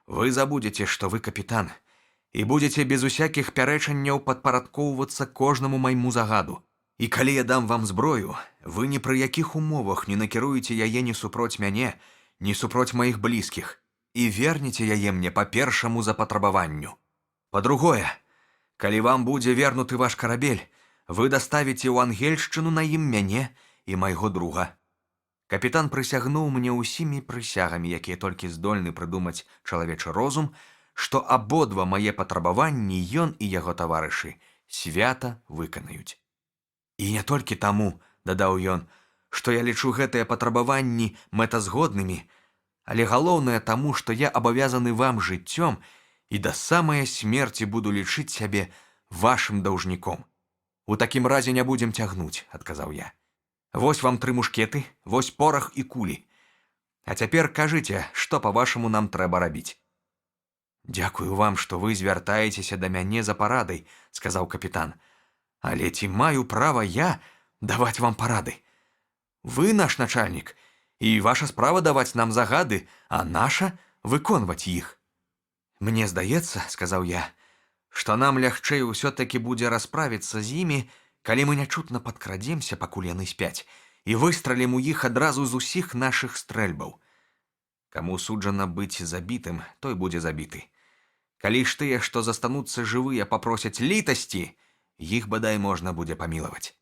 вы забудзеце, што вы капітан, і будзеце без усякіх пярэчанняў падпарадкоўвацца кожнаму майму загаду. І калі я дам вам зброю, вы ні пры якіх умовах не накіруеце яе ні супроць мяне, ні супроць маіх блізкіх, і вернеце яе мне па першаму запатрабаванню. Па-другое, калі вам будзе вернуты ваш карабель, вы даставіце ў Ангельшчыну на ім мяне і майго друга». Капітан прысягнуў мне ўсімі прысягамі, якія толькі здольны прыдумаць чалавечы розум, што абодва мае патрабаванні ён і яго таварышы свята выканаюць. «І не толькі таму, — дадаў ён, — што я лічу гэтыя патрабаванні мэтазгоднымі, але галоўнае таму, што я абавязаны вам жыццём і да самае смерці буду лічыць сябе вашым даўжніком». «У такім разе не будзем цягнуць, — адказаў я. Вось вам 3 мушкеты, вось порах і кулі. А цяпер кажыце, што, па-вашаму, нам трэба рабіць». «Дзякую вам, што вы звяртаецеся да мяне за парадай, — сказаў капітан. Але ці маю права я даваць вам парады? Вы наш начальнік, і ваша справа даваць нам загады, а наша выконваць іх». «Мне здаецца, — сказаў я, — што нам лягчэй усё-такі будзе расправіцца з імі, калі мы нячутна падкрадземся, пакуль яны спяць, і выстралім у іх адразу з усіх нашых стрэльбаў. Каму суджана быць забітым, той будзе забіты. Калі ж тыя, што застануцца жывыя, папросяць літасці, іх бадай можна будзе памілаваць».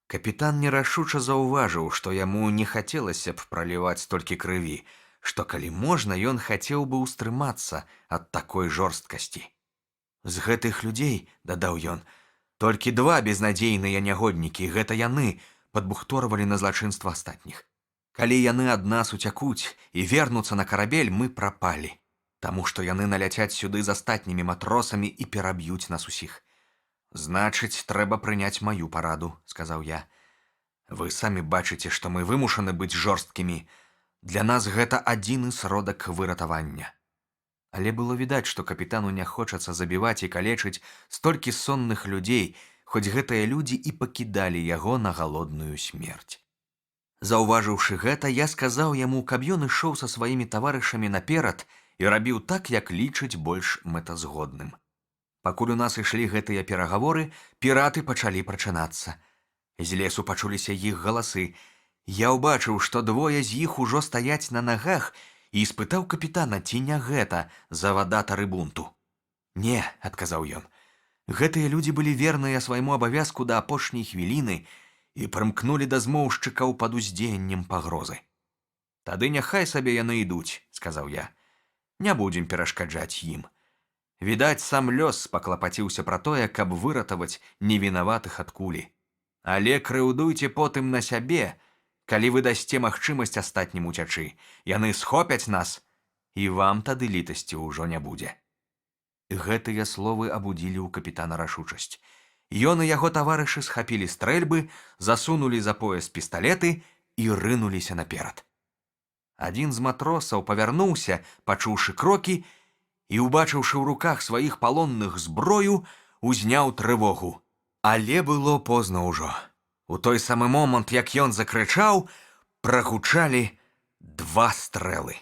Капітан нерашуча заўважыў, што яму не хацелася б праліваць столькі крыві, што, калі можна, ён хацеў бы ўстрымацца ад такой жорсткасці. «З гэтых людзей, — дадаў ён, — толькі 2 безнадзейныя нягоднікі, гэта яны падбухторвалі на злачынства астатніх. Калі яны ад нас уцякуць і вернуцца на карабель, мы прапалі, таму што яны наляцяць сюды з астатнімі матросамі і пераб'юць нас усіх. Значыць, трэба прыняць маю параду, — сказаў я. Вы самі бачыце, што мы вымушаны быць жорсткімі. Для нас гэта адзіны сродак выратавання. Але было відаць, што капітану не хочацца забіваць і калечыць столькі сонных людзей, хоць гэтыя людзі і пакідалі яго на галодную смерць. Заўважыўшы гэта, я сказаў яму, каб ён ішоў са сваімі таварышамі наперад і рабіў так, як лічыць больш мэтазгодным. Пакуль у нас ішлі гэтыя перагаворы, піраты пачалі прачынацца. З лесу пачуліся іх галасы. Я ўбачыў, што двое з іх ужо стаяць на нагах, і спытаў капітана, ці не гэта завадатары бунту. «Не», – адказаў ён, – «гэтыя людзі былі верныя свайму абавязку да апошняй хвіліны і прымкнулі да змоўшчыкаў пад уздзеяннем пагрозы». «Тады няхай сабе яны ідуць», – сказаў я. «Не будзем перашкаджаць ім». Відаць, сам лёс паклапаціўся пра тое, каб выратаваць невінаватых ад кулі. Але крыўдуйце потым на сябе, калі вы дасце магчымасць астатнім уцячы. Яны схопяць нас, і вам тады літасці ўжо не будзе. Гэтыя словы абудзілі ў капітана рашучасць. Ён і яго таварышы схапілі стрэльбы, засунулі за пояс пісталеты і рынуліся наперад. Адзін з матросаў павярнуўся, пачуўшы крокі, і, убачыўшы ў руках сваіх палонных зброю, узняў трывогу. Але было позна ўжо. У той самы момант, як ён закрычаў, прагучалі 2 стрэлы.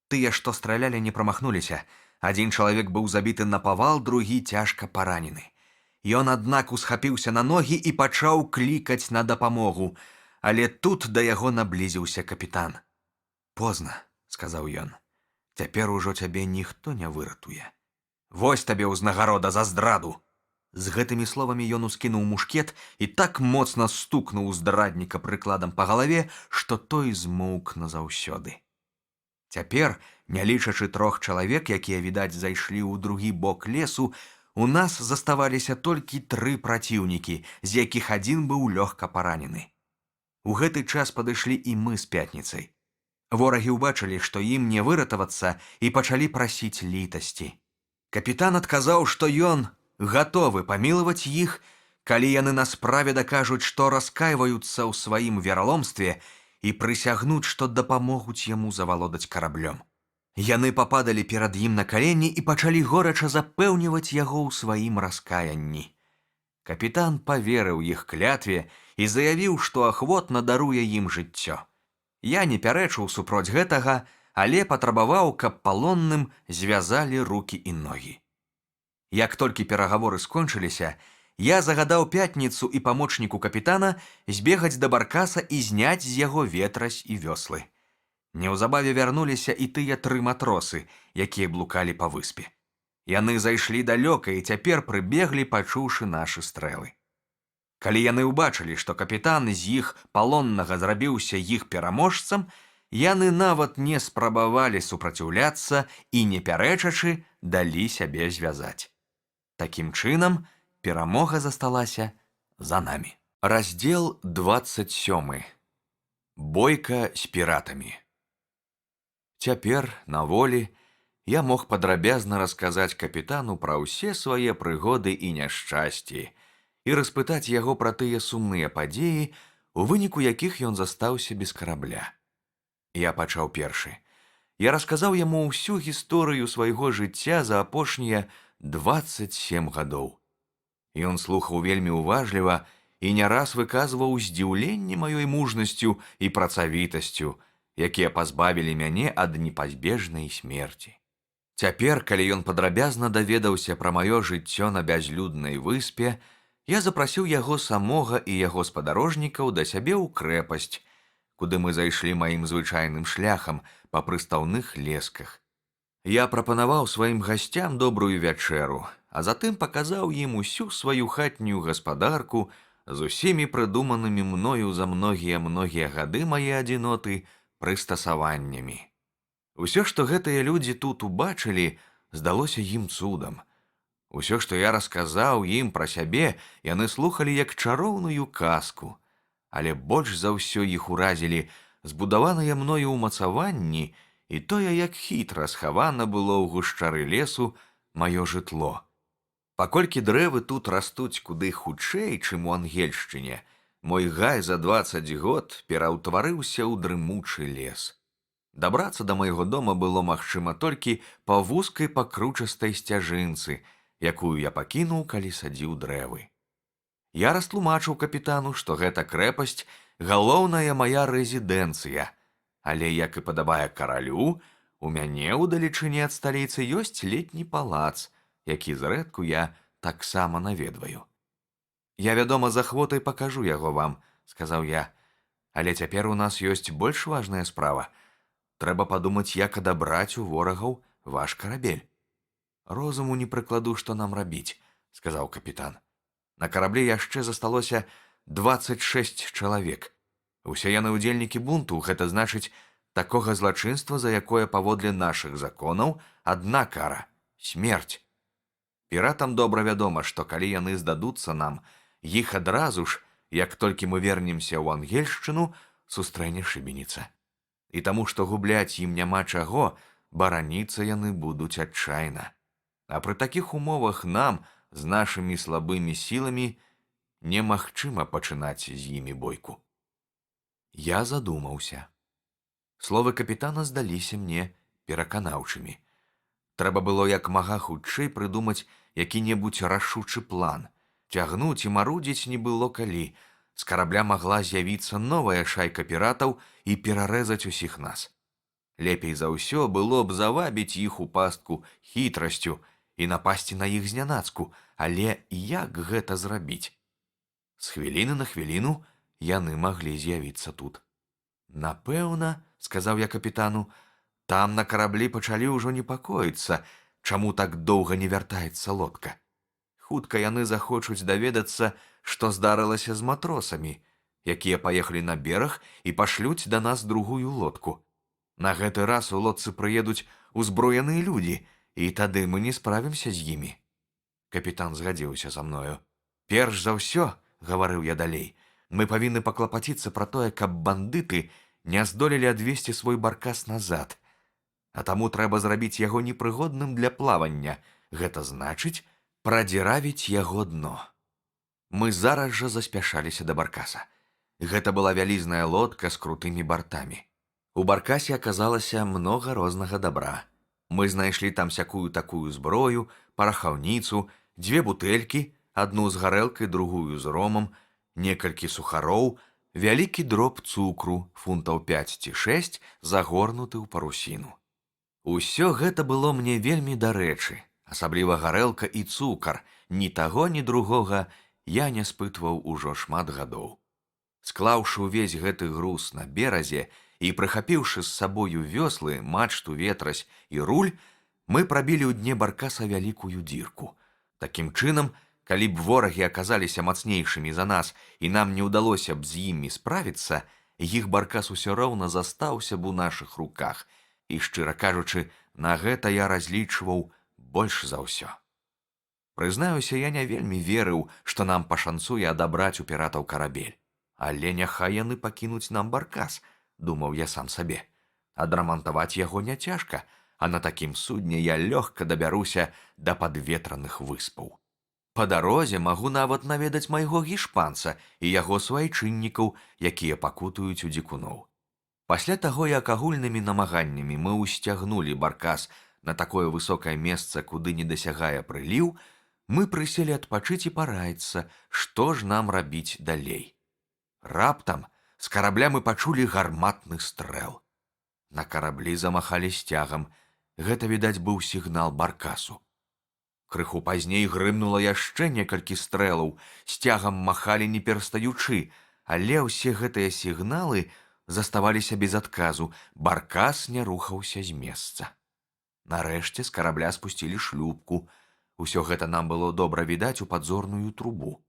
Тыя, што стралялі, не прамахнуліся. Адзін чалавек быў забіты напавал, другі цяжка паранены. Ён, аднак, усхапіўся на ногі і пачаў клікаць на дапамогу, але тут да яго наблізіўся капітан. «Позна», – сказаў ён, – «цяпер ужо цябе ніхто не выратуе. Вось табе ўзнагарода за здраду». З гэтымі словамі ён ускінуў мушкет і так моцна стукнуў здрадніка прыкладам па галаве, што той змоўк назаўсёды. Цяпер, не лічачы 3 чалавек, якія, відаць, зайшлі ў другі бок лесу, у нас заставаліся толькі 3 праціўнікі, з якіх адзін быў лёгка паранены. У гэты час падышлі і мы з Пятніцай. Ворагі ўбачылі, што ім не выратавацца, і пачалі прасіць літасці. Капітан адказаў, што ён гатовы памілаваць іх, калі яны на справе дакажуць, што раскайваюцца ў сваім вераломстве і прысягнуць, што дапамогуць яму завалодаць караблём. Яны пападалі перад ім на калені і пачалі горача запэўніваць яго ў сваім раскаянні. Капітан паверыў іх клятве і заявіў, што ахвотна даруе ім жыццё. Я не пярэчыў супроць гэтага, але патрабаваў, каб палонным звязалі рукі і ногі. Як толькі перагаворы скончыліся, я загадаў Пятніцу і памочніку капітана збегаць да баркаса і зняць з яго ветразь і вёслы. Неўзабаве вярнуліся і тыя 3 матросы, якія блукалі па выспе. Яны зайшлі далёка і цяпер прыбеглі, пачуўшы нашы стрэлы. Калі яны ўбачылі, што капітан з іх палоннага зрабіўся іх пераможцам, яны нават не спрабавалі супраціўляцца і, не пярэчачы, далі сябе звязаць. Такім чынам, перамога засталася за намі. Раздзел 27. Бойка з піратамі. Цяпер, на волі, я мог падрабязна расказаць капітану пра ўсе свае прыгоды і няшчасці і распытаць яго пра тыя сумныя падзеі, у выніку якіх ён застаўся без карабля. Я пачаў першы. Я расказаў яму ўсю гісторыю свайго жыцця за апошнія 27 гадоў. Ён слухаў вельмі уважліва і не раз выказваў здзіўленне маёй мужнасцю і працавітасцю, якія пазбавілі мяне ад непазбежнай смерці. Цяпер, калі ён падрабязна даведаўся пра маё жыццё на бязлюднай выспе, я запрасіў яго самога і яго спадарожнікаў да сябе ў крэпасць, куды мы зайшлі маім звычайным шляхам па прыстаўных лесках. Я прапанаваў сваім гасцям добрую вячэру, а затым паказаў ім усю сваю хатнюю гаспадарку з усімі прыдуманымі мною за многія гады мае адзіноты прыстасаваннямі. Усё, што гэтыя людзі тут убачылі, здалося ім цудам. Усё, што я расказаў ім пра сябе, яны слухалі як чароўную казку, але больш за ўсё іх уразілі збудаваныя мною ўмацаванні і тое, як хітра схавана было ў гушчары лесу маё жытло. Паколькі дрэвы тут растуць куды хутчэй, чым у Ангельшчыне, Мой гай за 20 год пераўтварыўся ў дрымучы лес. Дабрацца да майго дома было магчыма толькі па вузкай пакручастай сцяжынцы, якую я пакінуў, калі садзіў дрэвы. Я растлумачыў капітану, што гэта крэпасць галоўная мая рэзідэнцыя, але, як і падабае каралю, у мяне ў далечыні ад сталіцы ёсць летні палац, які зрэдку я таксама наведваю. Я, вядома, з ахвотай пакажу яго вам, сказаў я, але цяпер у нас ёсць больш важная справа. Трэба падумаць, як адабраць у ворагаў ваш карабель. Розуму не прыкладу, што нам рабіць, сказаў капітан. На караблі яшчэ засталося 26 чалавек. Усе яны ўдзельнікі бунту, гэта значыць, такога злачынства, за якое паводле нашых законаў адна кара — смерць. Піратам добра вядома, што калі яны здадуцца нам, іх адразу ж, як толькі мы вернемся ў Ангельшчыну, сустрэне шыбеніца. І таму, што губляць ім няма чаго, бараніцца яны будуць адчайна. А пры такіх умовах нам, з нашымі слабымі сіламі, немагчыма пачынаць з імі бойку. Я задумаўся. Словы капітана здаліся мне пераканаўчымі. Трэба было як мага хутчэй прыдумаць які-небудзь рашучы план. Цягнуць і марудзіць не было калі. З карабля магла з'явіцца новая шайка піратаў і перарэзаць усіх нас. Лепей за ўсё было б завабіць іх у пастку хітрасцю і напасці на іх знянацку, але як гэта зрабіць? З хвіліны на хвіліну яны маглі з'явіцца тут. Напэўна, сказаў я капітану, там на караблі пачалі ўжо непакоіцца, чаму так доўга не вяртаецца лодка. Хутка яны захочуць даведацца, што здарылася з матросамі, якія паехалі на бераг і пашлюць да нас другую лодку. На гэты раз у лодцы прыедуць узброеныя людзі, і тады мы не справімся з імі. Капітан згадзіўся са мною. Перш за ўсё, гаварыў я далей, мы павінны паклапаціцца пра тое, каб бандыты не здолелі адвесці свой баркас назад. А таму трэба зрабіць яго непрыгодным для плавання. Гэта значыць прадзіравіць яго дно. Мы зараз жа заспяшаліся да баркаса. Гэта была вялізная лодка з крутымі бартамі. У баркасе аказалася многа рознага дабра. Мы знайшлі там сякую такую зброю, парахаўніцу, 2 бутэлькі, адну з гарэлкай, другую з ромам, некалькі сухароў, вялікі дроб цукру, фунтаў 5 ці 6, загорнуты ў парусіну. Усё гэта было мне вельмі дарэчы, асабліва гарэлка і цукар. Ні таго, ні другога я не спытваў ужо шмат гадоў. Склаўшы ўвесь гэты груз на беразе і прыхапіўшы з сабою вёслы, мачту, ветразь і руль, мы прабілі ў дне баркаса вялікую дзірку. Такім чынам, калі б ворагі аказаліся мацнейшымі за нас і нам не ўдалося б з імі справіцца, іх баркас усё роўна застаўся б у нашых руках, і, шчыра кажучы, на гэта я разлічваў больш за ўсё. Прызнаюся, я не вельмі верыў, што нам пашанцуе адабраць у піратаў карабель. Але няхай яны пакінуць нам баркас, думаў я сам сабе. Адрамантаваць яго не цяжка, а на такім судне я лёгка дабяруся да падветраных выспаў. Па дарозе магу нават наведаць майго гішпанца і яго свайчыннікаў, якія пакутуюць у дзікуноў. Пасля таго, як агульнымі намаганнямі мы ўсцягнулі баркас на такое высокае месца, куды не дасягае прыліў, мы прыселі адпачыць і параіцца, што ж нам рабіць далей. Раптам з карабля мы пачулі гарматны стрэл. На караблі замахалі сцягам. Гэта, відаць, быў сігнал баркасу. Крыху пазней грымнула яшчэ некалькі стрэлаў, сцягам махалі не перастаючы, але ўсе гэтыя сігналы заставаліся без адказу, баркас не рухаўся з месца. Нарэшце з карабля спусцілі шлюпку. Усё гэта нам было добра відаць у падзорную трубу.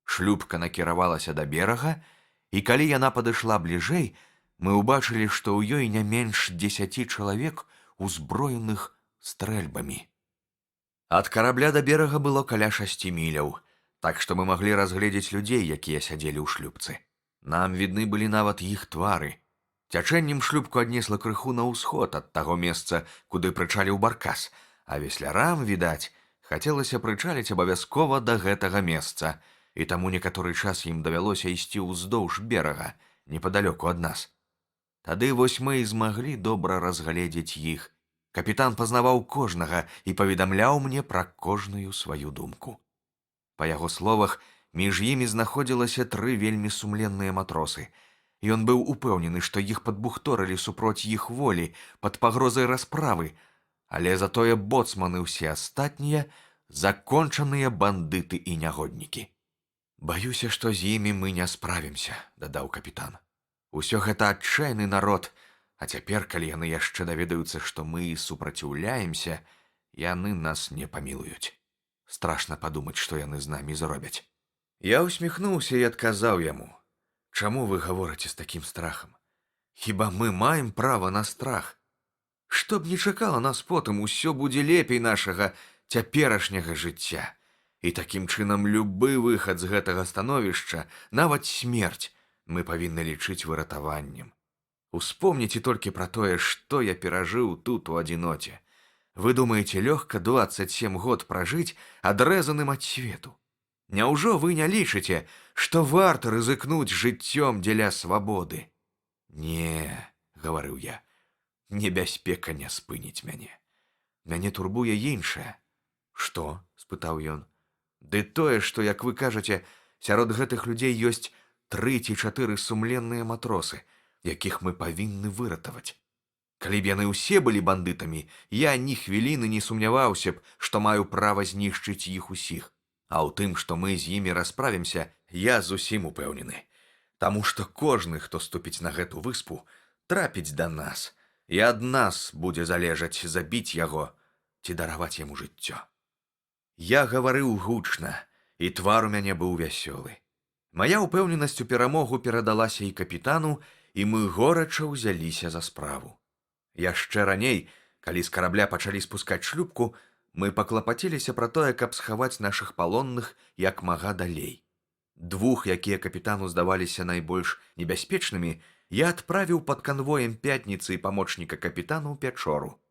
Шлюпка накіравалася да берага, і калі яна падышла бліжэй, мы ўбачылі, што ў ёй не менш 10 чалавек, узброеных стрэльбамі. Ад карабля да берага было каля 6 міляў, так што мы маглі разгледзець людзей, якія сядзелі ў шлюпцы. Нам відны былі нават іх твары. Цячэннем шлюпку аднесла крыху на ўсход ад таго месца, куды прычаліў баркас, а веслярам, відаць, хацелася прычаліць абавязкова да гэтага месца. і таму некаторы час ім давялося ісці ўздоўж берага, непадалёку ад нас. Тады вось мы і змаглі добра разгледзець іх. Капітан пазнаваў кожнага і паведамляў мне пра кожную сваю думку. Па яго словах, між імі знаходзілася 3 вельмі сумленныя матросы. Ён быў упэўнены, што іх падбухторылі супроць іх волі, пад пагрозай расправы, але затое боцманы ўсе астатнія закончаныя бандыты і нягоднікі. «Баюся, што з імі мы не справімся», – дадаў капітан. «Усё гэта адчайны народ, а цяпер, калі яны яшчэ даведаюцца, што мы супраціўляемся, яны нас не памілуюць. Страшна падумаць, што яны з намі зробяць». Я усміхнуўся і адказаў яму: «Чаму вы гаворыце з такім страхам? Хіба мы маем права на страх? Што б ні чакала нас потым, усё будзе лепей нашага цяперашняга жыцця. І такім чынам любы выхад з гэтага становішча, нават смерць, мы павінны лічыць выратаваннем. Успомніце толькі пра тое, што я перажыў тут у адзіноце. Вы думаеце, лёгка 27 год пражыць адрэзаным ад свету? Няўжо вы не лічыце, што варта рызыкнуць жыццём дзеля свабоды?» «Не», – гаварыў я, – «небяспека не спыніць мяне. Мяне турбуе іншае». «Што?» – спытаў ён. «Ды тое, што, як вы кажаце, сярод гэтых людзей ёсць 3 ці 4 сумленныя матросы, якіх мы павінны выратаваць. Калі б яны ўсе былі бандытамі, я ні хвіліны не сумняваўся б, што маю права знішчыць іх усіх. А ў тым, што мы з імі расправімся, я зусім упэўнены. Таму што кожны, хто ступіць на гэту выспу, трапіць да нас, і ад нас будзе залежаць, забіць яго ці дараваць яму жыццё». Я гаварыў гучна, і твар у мяне быў вясёлы. Мая ўпэўненасць у перамогу перадалася і капітану, і мы горача ўзяліся за справу. Яшчэ раней, калі з карабля пачалі спускаць шлюпку, мы паклапаціліся пра тое, каб схаваць нашых палонных як мага далей. 2, якія капітану здаваліся найбольш небяспечнымі, я адправіў пад канвоем Пятніцы і памочніка капітану ў Пячору.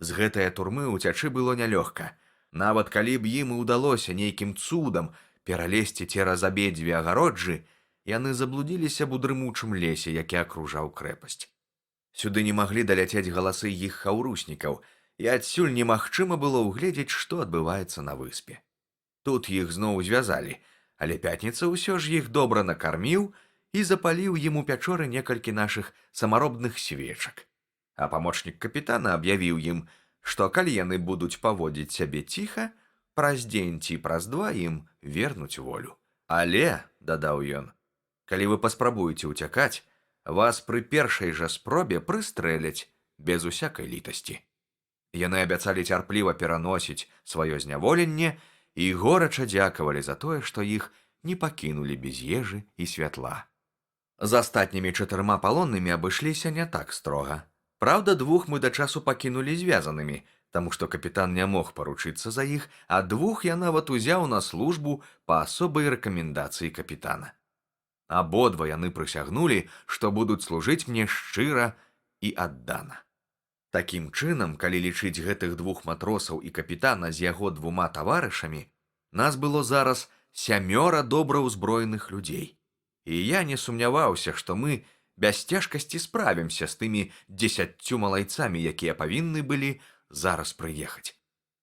З гэтае турмы ўцячы было нялёгка. Нават калі б ім і ўдалося нейкім цудам пералезці цераз абедзве агароджы, яны заблудзіліся б у дрымучым лесе, які акружаў крэпасць. Сюды не маглі даляцець галасы іх хаўруснікаў, і адсюль немагчыма было ўгледзець, што адбываецца на выспе. Тут іх зноў звязалі, але Пятніца ўсё ж іх добра накарміў і запаліў ім у Пячоры некалькі нашых самаробных свечак. А памочнік капітана аб'явіў ім, што калі яны будуць паводзіць сябе ціха, праз дзень ці праз 2 ім вернуць волю. «Але», – дадаў ён, – «калі вы паспрабуеце ўцякаць, вас пры першай жа спробе прыстрэляць без усякай літасці». Яны абяцалі цярпліва пераносіць сваё зняволенне і горача дзякавалі за тое, што іх не пакінулі без ежы і святла. З астатнімі 4 палоннымі абышліся не так строга. Праўда, 2 мы да часу пакінулі звязанымі, таму што капітан не мог паручыцца за іх, а 2 я нават узяў на службу па асобай рэкамендацыі капітана. Абодва яны прысягнулі, што будуць служыць мне шчыра і аддана. Такім чынам, калі лічыць гэтых 2 матросаў і капітана з яго 2 таварышамі, нас было зараз 7 добра ўзброеных людзей. І я не сумняваўся, што мы без цяжкасці справімся з тымі 10 малайцамі, якія павінны былі зараз прыехаць.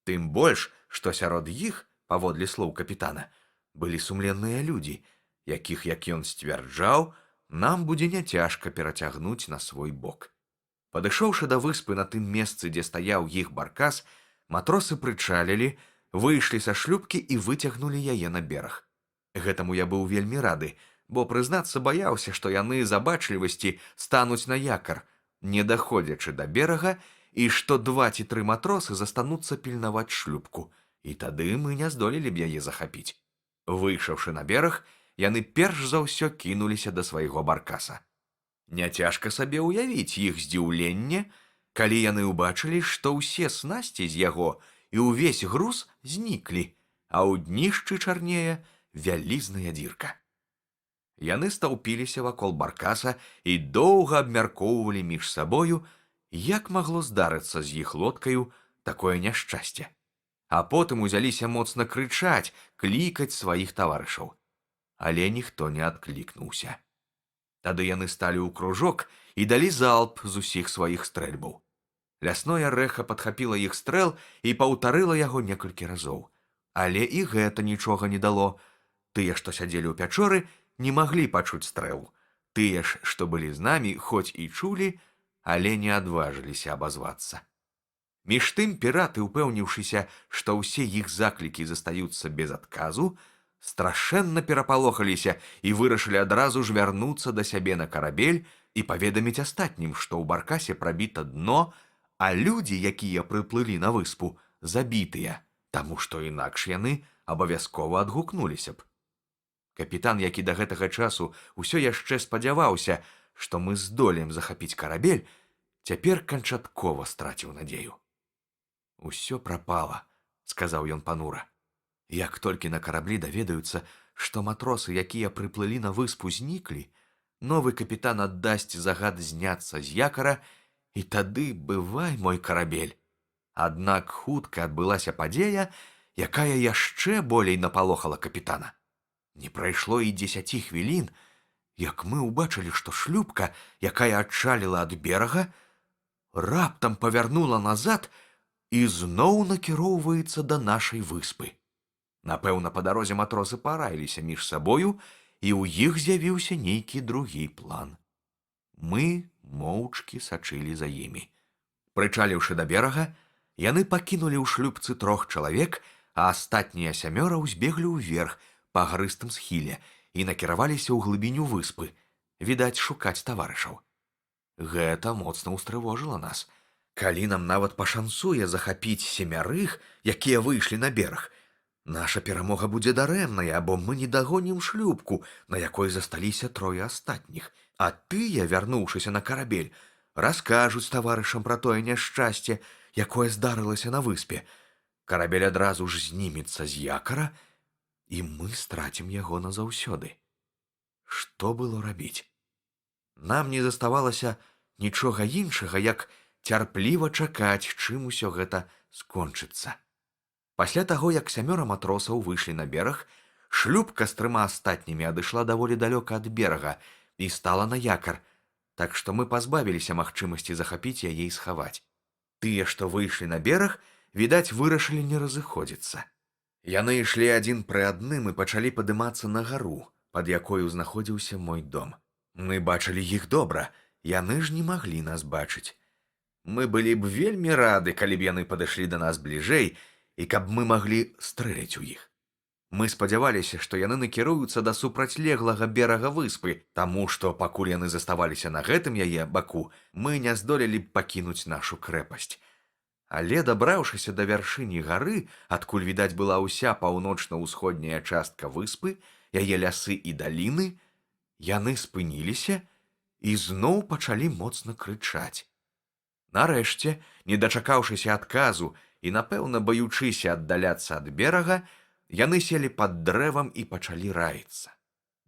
Тым больш, што сярод іх, паводле слоў капітана, былі сумленныя людзі, якіх, як ён сцвярджаў, нам будзе няцяжка перацягнуць на свой бок. Падышоўшы да выспы на тым месцы, дзе стаяў іх баркас, матросы прычалілі, выйшлі са шлюпкі і выцягнулі яе на бераг. Гэтаму я быў вельмі рады, бо, прызнацца, баяўся, што яны з абачлівасці стануць на якар, не даходзячы да берага, і што 2 ці 3 матросы застануцца пільнаваць шлюпку, і тады мы не здолелі б яе захапіць. Выйшаўшы на бераг, яны перш за ўсё кінуліся да свайго баркаса. Няцяжка сабе ўявіць іх здзіўленне, калі яны ўбачылі, што ўсе снасці з яго і ўвесь груз зніклі, а ў днішчы чарнее вялізная дзірка. Яны стаўпіліся вакол баркаса і доўга абмяркоўвалі між сабою, як магло здарыцца з іх лодкаю такое няшчасце. А потым узяліся моцна крычаць, клікаць сваіх таварышаў. але ніхто не адклікнуўся. Тады яны сталі ў кружок і далі залп з усіх сваіх стрэльбаў. Лясное рэха падхапіла іх стрэл і паўтарыла яго некалькі разоў. Але і гэта нічога не дало. Тыя, што сядзелі ў пячоры, не маглі пачуць стрэл. Тыя ж, што былі з намі, хоць і чулі, але не адважыліся абазвацца. Між тым піраты, упэўніўшыся, што ўсе іх заклікі застаюцца без адказу, страшэнна перапалохаліся і вырашылі адразу ж вярнуцца да сябе на карабель і паведаміць астатнім, што ў баркасе прабіта дно, а людзі, якія прыплылі на выспу, забітыя, таму што інакш яны абавязкова адгукнуліся б. Капітан, які да гэтага часу ўсё яшчэ спадзяваўся, што мы здолеем захапіць карабель, цяпер канчаткова страціў надзею. «Усё прапала», — сказаў ён панура. «Як толькі на караблі даведаюцца, што матросы, якія прыплылі на выспу, зніклі, новы капітан аддасць загад зняцца з якара, і тады бывай мой карабель». Аднак хутка адбылася падзея, якая яшчэ болей напалохала капітана. Не прайшло і 10 хвілін, як мы ўбачылі, што шлюпка, якая адчаліла ад берага, раптам павярнула назад і зноў накіроўваецца да нашай выспы. Напэўна, па дарозе матросы параіліся між сабою, і ў іх з'явіўся нейкі другі план. Мы моўчкі сачылі за імі. Прычаліўшы да берага, яны пакінулі ў шлюпцы 3 чалавек, а астатнія 7 узбеглі ўверх па гарыстым схіле і накіраваліся ў глыбіню выспы, відаць, шукаць таварышаў. Гэта моцна ўстрывожыла нас. Калі нам нават пашанцуе захапіць 7, якія выйшлі на бераг, наша перамога будзе дарэмная, бо мы не дагонім шлюпку, на якой засталіся 3 астатніх, а тыя, вярнуўшыся на карабель, раскажуць таварышам пра тое няшчасце, якое здарылася на выспе. Карабель адразу ж знімецца з якара, і мы страцім яго назаўсёды. Што было рабіць? Нам не заставалася нічога іншага, як цярпліва чакаць, чым усё гэта скончыцца. Пасля таго, як 7 матросаў выйшлі на бераг, шлюпка з 3 астатнімі адышла даволі далёка ад берага і стала на якар, так што мы пазбавіліся магчымасці захапіць яе і схаваць. Тыя, што выйшлі на бераг, відаць, вырашылі не разыходзіцца. Яны ішлі адзін пры адным і пачалі падымацца на гару, пад якою знаходзіўся мой дом. Мы бачылі іх добра, яны ж не маглі нас бачыць. Мы былі б вельмі рады, калі б яны падышлі да нас бліжэй і каб мы маглі стрэляць у іх. Мы спадзяваліся, што яны накіруюцца да супрацьлеглага берага выспы, таму што, пакуль яны заставаліся на гэтым яе баку, мы не здолелі б пакінуць нашу крэпасць. Але, дабраўшыся да вяршыні гары, адкуль, відаць, была ўся паўночна-ўсходняя частка выспы, яе лясы і даліны, яны спыніліся і зноў пачалі моцна крычаць. Нарэшце, не дачакаўшыся адказу і, напэўна, баючыся аддаляцца ад берага, яны селі пад дрэвам і пачалі раіцца.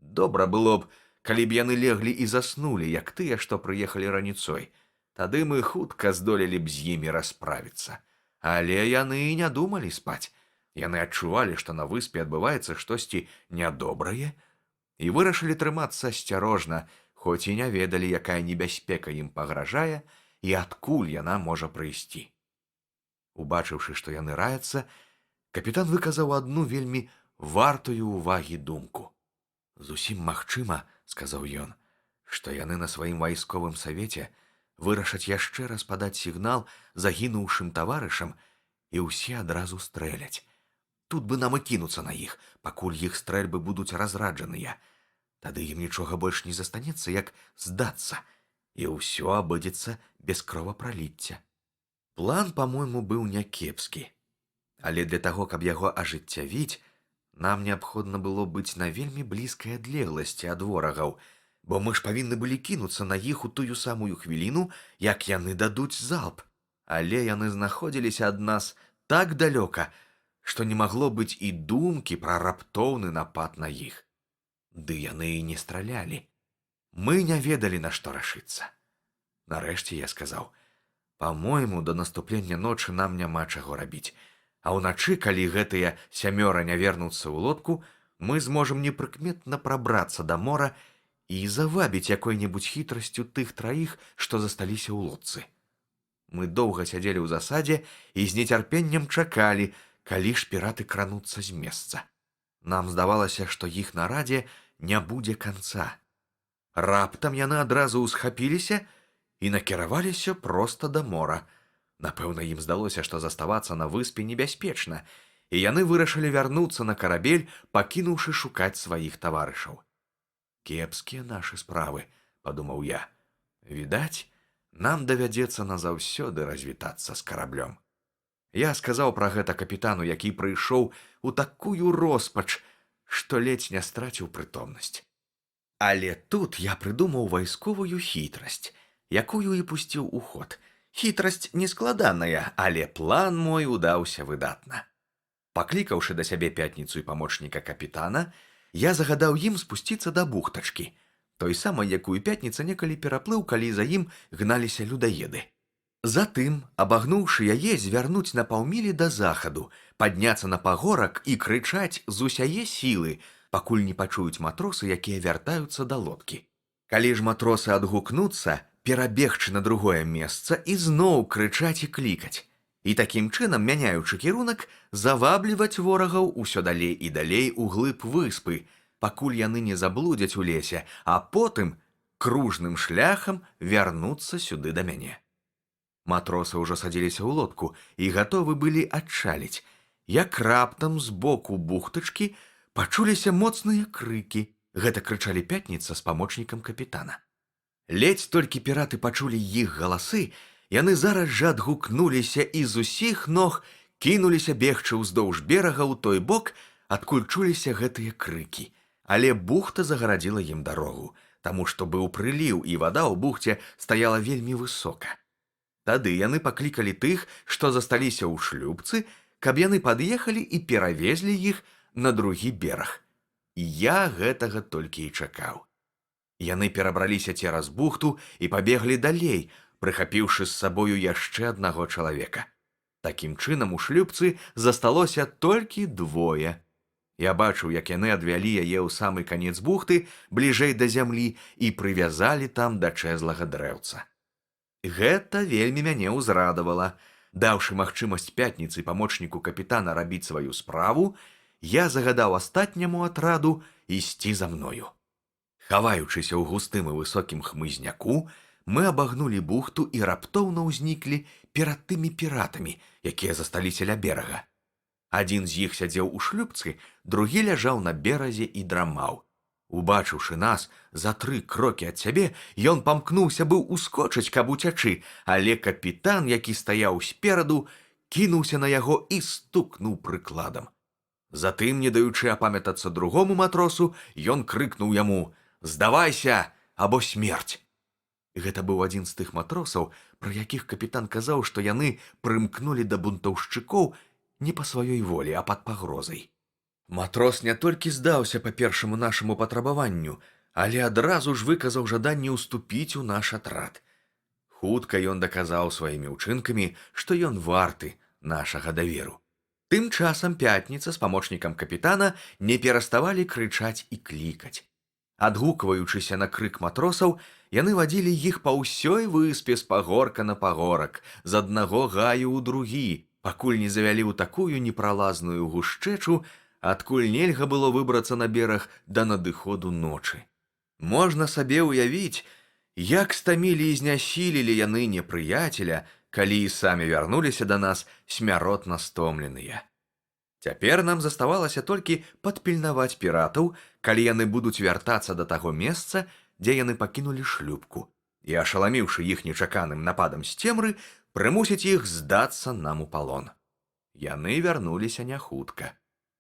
Добра было б, калі б яны леглі і заснулі, як тыя, што прыехалі раніцой. Тады мы хутка здолелі б з імі расправіцца. Але яны і не думалі спаць. Яны адчувалі, што на выспе адбываецца штосьці нядобрае, і вырашылі трымацца асцярожна, хоць і не ведалі, якая небяспека ім пагражае і адкуль яна можа прыйсці. Убачыўшы, што яны раяцца, капітан выказаў адну вельмі вартую ўвагі думку. «Зусім магчыма, — сказаў ён, — што яны на сваім вайсковым савеце вырашаць яшчэ раз падаць сігнал загінуўшым таварышам, і ўсе адразу стрэляць. Тут бы нам і кінуцца на іх, пакуль іх стрэльбы будуць разраджаныя. Тады ім нічога больш не застанецца, як здацца, і ўсё абыдзецца без кровапраліцця». План, па-мойму, быў някепскі. Але для таго, каб яго ажыццявіць, нам неабходна было быць на вельмі блізкай адлегласці ад ворагаў, бо мы ж павінны былі кінуцца на іх у тую самую хвіліну, як яны дадуць залп. Але яны знаходзіліся ад нас так далёка, што не магло быць і думкі пра раптоўны напад на іх. Ды яны і не стралялі. Мы не ведалі, на што рашыцца. Нарэшце я сказаў: «Па-мойму, да наступлення ночы нам няма чаго рабіць, а ўначы, калі гэтыя 7 не вернуцца ў лодку, мы зможам непрыкметна прабрацца да мора і завабіць якой-небудзь хітрасцю тых траіх, што засталіся ў лодцы. Мы доўга сядзелі ў засадзе і з нецярпеннем чакалі, калі ж піраты крануцца з месца. Нам здавалася, што іх нарадзе не будзе канца. Раптам яны адразу ўсхапіліся і накіраваліся проста да мора. Напэўна, ім здалося, што заставацца на выспе небяспечна, і яны вырашылі вярнуцца на карабель, пакінуўшы шукаць сваіх таварышаў. «Кепскія нашы справы», — падумаў я. «Відаць, нам давядзецца назаўсёды развітацца з караблём». Я сказаў пра гэта капітану, які прыйшоў у такую роспач, што ледзь не страціў прытомнасць. Але тут я прыдумаў вайсковую хітрасць, якую і пусціў у ход. Хітрасць нескладаная, але план мой удаўся выдатна. Паклікаўшы да сябе Пятніцу і памочніка капітана, я загадаў ім спусціцца да бухтачкі, той самай, якую Пятніца некалі пераплыў, калі за ім гналіся людаеды. Затым, абагнуўшы яе, звярнуць на паўмілі да захаду, падняцца на пагорак і крычаць з усяе сілы, пакуль не пачуюць матросы, якія вяртаюцца да лодкі. Калі ж матросы адгукнуцца, перабегчы на другое месца і зноў крычаць і клікаць. І такім чынам, мяняючы кірунак, завабліваць ворагаў усё далей і далей углыб выспы, пакуль яны не заблудзяць у лесе, а потым кружным шляхам вярнуцца сюды да мяне. Матросы ўжо садзіліся ў лодку і гатовы былі адчаліць, як раптам з боку бухтачкі пачуліся моцныя крыкі. Гэта крычалі Пятніца з памочнікам капітана. Ледзь толькі піраты пачулі іх галасы, яны зараз жа адгукнуліся і з усіх ног кінуліся бегчы ўздоўж берага ў той бок, адкуль чуліся гэтыя крыкі. Але бухта загарадзіла ім дарогу, таму што быў прыліў, і вада ў бухце стаяла вельмі высока. Тады яны паклікалі тых, што засталіся ў шлюпцы, каб яны пад'ехалі і перавезлі іх на другі бераг. І я гэтага толькі і чакаў. Яны перабраліся цераз бухту і пабеглі далей, прыхапіўшы з сабою яшчэ аднаго чалавека. Такім чынам у шлюпцы засталося толькі двое. Я бачыў, як яны адвялі яе ў самы канец бухты, бліжэй да зямлі, і прывязалі там да чэзлага дрэўца. Гэта вельмі мяне ўзрадавала. Даўшы магчымасць Пятніцы памочніку капітана рабіць сваю справу, я загадаў астатняму атраду ісці за мною. Хаваючыся ў густым і высокім хмызняку, мы абагнулі бухту і раптоўна ўзніклі перад тымі піратамі, якія засталіся ля берага. Адзін з іх сядзеў у шлюпцы, другі ляжаў на беразе і драмаў. Убачыўшы нас за 3 крокі ад сябе, ён памкнуўся быў ускочыць, каб уцячы, але капітан, які стаяў спераду, кінуўся на яго і стукнуў прыкладам. Затым, не даючы апамятацца другому матросу, ён крыкнуў яму: «Здавайся, або смерць!» Гэта быў адзін з тых матросаў, пра якіх капітан казаў, што яны прымкнулі да бунтаўшчыкоў не па сваёй волі, а пад пагрозай. Матрос не толькі здаўся па першаму нашаму патрабаванню, але адразу ж выказаў жаданне ўступіць у наш атрад. Хутка ён даказаў сваімі ўчынкамі, што ён варты нашага даверу. Тым часам Пятніца з памочнікам капітана не пераставалі крычаць і клікаць. Адгукваючыся на крык матросаў, яны вадзілі іх па ўсёй выспе з пагорка на пагорак, з аднаго гаю ў другі, пакуль не завялі ў такую непралазную гушчэчу, адкуль нельга было выбрацца на бераг да надыходу ночы. Можна сабе ўявіць, як стамілі і знясілілі яны непрыяцеля, калі і самі вярнуліся да нас смяротна стомленыя. Цяпер нам заставалася толькі падпільнаваць піратаў, калі яны будуць вяртацца да таго месца, дзе яны пакінулі шлюпку, і, ашаламіўшы іх нечаканым нападам з цемры, прымусіць іх здацца нам у палон. Яны вярнуліся няхутка.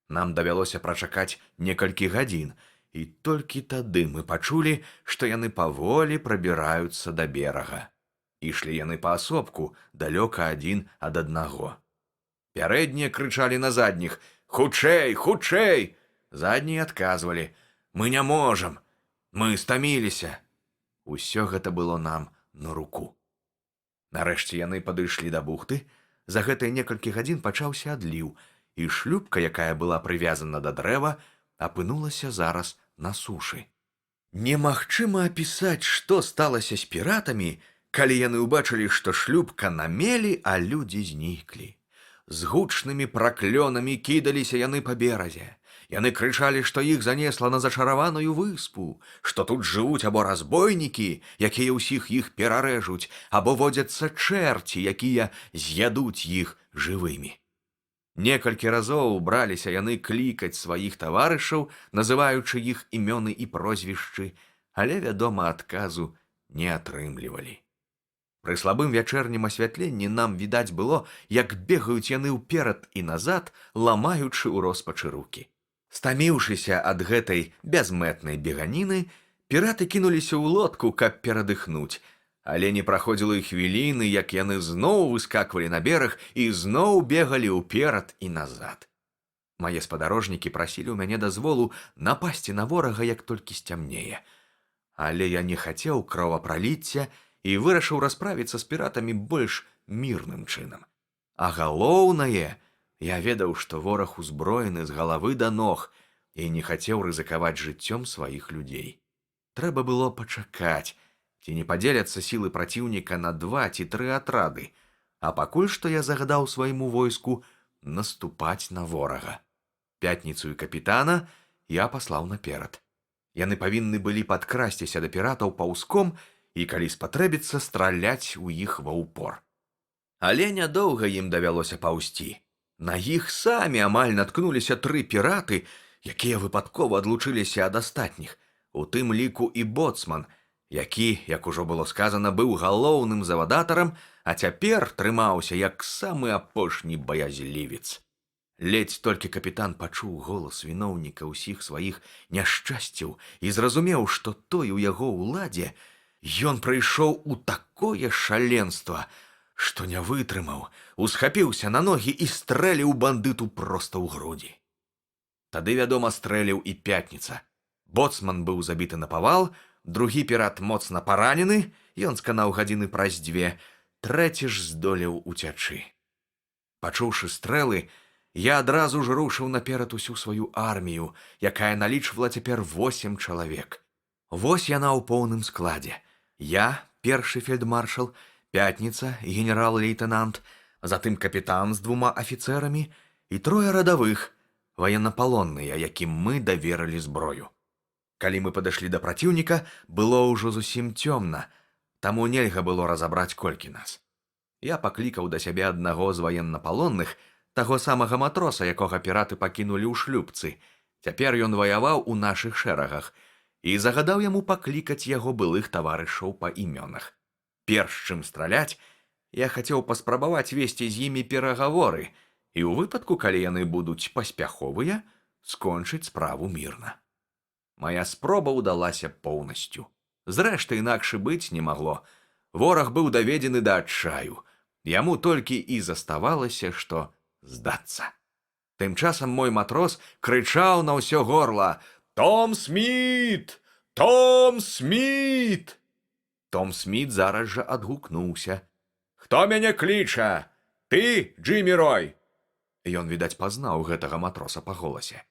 Нам давялося прачакаць некалькі гадзін, і толькі тады мы пачулі, што яны паволі прабіраюцца да берага. Ішлі яны паасобку, далёка адзін ад аднаго. Пярэднія крычалі на задніх: «Хутчэй, хутчэй!» Заднія адказвалі: «Мы не можам, мы стаміліся». Усё гэта было нам на руку. Нарэшце яны падышлі да бухты. За гэтыя некалькі гадзін пачаўся адліў, і шлюпка, якая была прывязана да дрэва, апынулася зараз на сушы. Немагчыма апісаць, што сталася з піратамі, калі яны ўбачылі, што шлюпка на мелі, а людзі зніклі. З гучнымі праклёнамі кідаліся яны па беразе. Яны крычалі, што іх занесла на зачараваную выспу, што тут жывуць або разбойнікі, якія ўсіх іх перарэжуць, або водзяцца чэрці, якія з'ядуць іх жывымі. Некалькі разоў браліся яны клікаць сваіх таварышаў, называючы іх імёны і прозвішчы, але, вядома, адказу не атрымлівалі. Пры слабым вячэрнім асвятленні нам відаць было, як бегаюць яны ўперад і назад, ламаючы ў роспачы рукі. Стаміўшыся ад гэтай бязмэтнай беганіны, піраты кінуліся ў лодку, каб перадыхнуць, але не праходзіла і хвіліны, як яны зноў выскаквалі на бераг і зноў бегалі ўперад і назад. Мае спадарожнікі прасілі ў мяне дазволу напасці на ворага, як толькі сцямнее. Але я не хацеў кровапраліцця і вырашыў расправіцца з піратамі больш мірным чынам. А галоўнае, я ведаў, што вораг узброены з галавы да ног і не хацеў рызыкаваць жыццём сваіх людзей. Трэба было пачакаць, ці не падзеляцца сілы праціўніка на 2 ці 3 атрады, а пакуль што я загадаў свайму войску наступаць на ворага. Пятніцу і капітана я паслаў наперад. Яны павінны былі падкрасціся да піратаў паўзком і, калі спатрэбіцца, страляць у іх ва ўпор. Але нядоўга ім давялося паўзці. На іх самі амаль наткнуліся 3 піраты, якія выпадкова адлучыліся ад астатніх, у тым ліку і боцман, які, як ужо было сказана, быў галоўным завадатарам, а цяпер трымаўся як самы апошні баязлівец. Ледзь толькі капітан пачуў голас віноўніка ўсіх сваіх няшчасцяў і зразумеў, што той у яго ўладзе, ён прыйшоў у такое шаленства, што не вытрымаў, усхапіўся на ногі і стрэліў бандыту проста ў грудзі. Тады, вядома, стрэліў і Пятніца. Боцман быў забіты на павал, другі пірат моцна паранены, ён сканаў гадзіны праз 2, трэці ж здолеў уцячы. Пачуўшы стрэлы, я адразу ж рушыў наперад усю сваю армію, якая налічвала цяпер 8 чалавек. Вось яна ў поўным складзе. Я, першы фельдмаршал, Пятніца, генерал-лейтенант, затым капітан з 2 афіцэрамі і 3 радавых, ваеннапалонныя, якім мы даверылі зброю. Калі мы падышлі да праціўніка, было ўжо зусім цёмна, таму нельга было разабраць, колькі нас. Я паклікаў да сябе аднаго з ваеннапалонных, таго самага матроса, якога піраты пакінулі ў шлюпцы. Цяпер ён ваяваў у нашых шэрагах, і загадаў яму паклікаць яго былых таварышаў па імёнах. Перш чым страляць, я хацеў паспрабаваць весці з імі перагаворы і ў выпадку, калі яны будуць паспяховыя, скончыць справу мірна. Мая спроба ўдалася поўнасцю. Зрэшты, інакш і быць не магло. Вораг быў даведзены да адчаю. Яму толькі і заставалася, што здацца. Тым часам мой матрос крычаў на ўсё горла: «Том Сміт! Том Сміт!» Том Сміт зараз жа адгукнуўся: «Хто мяне кліча? Ты, Джиммі Рой?» Ён, відаць, пазнаў гэтага матроса па голасе.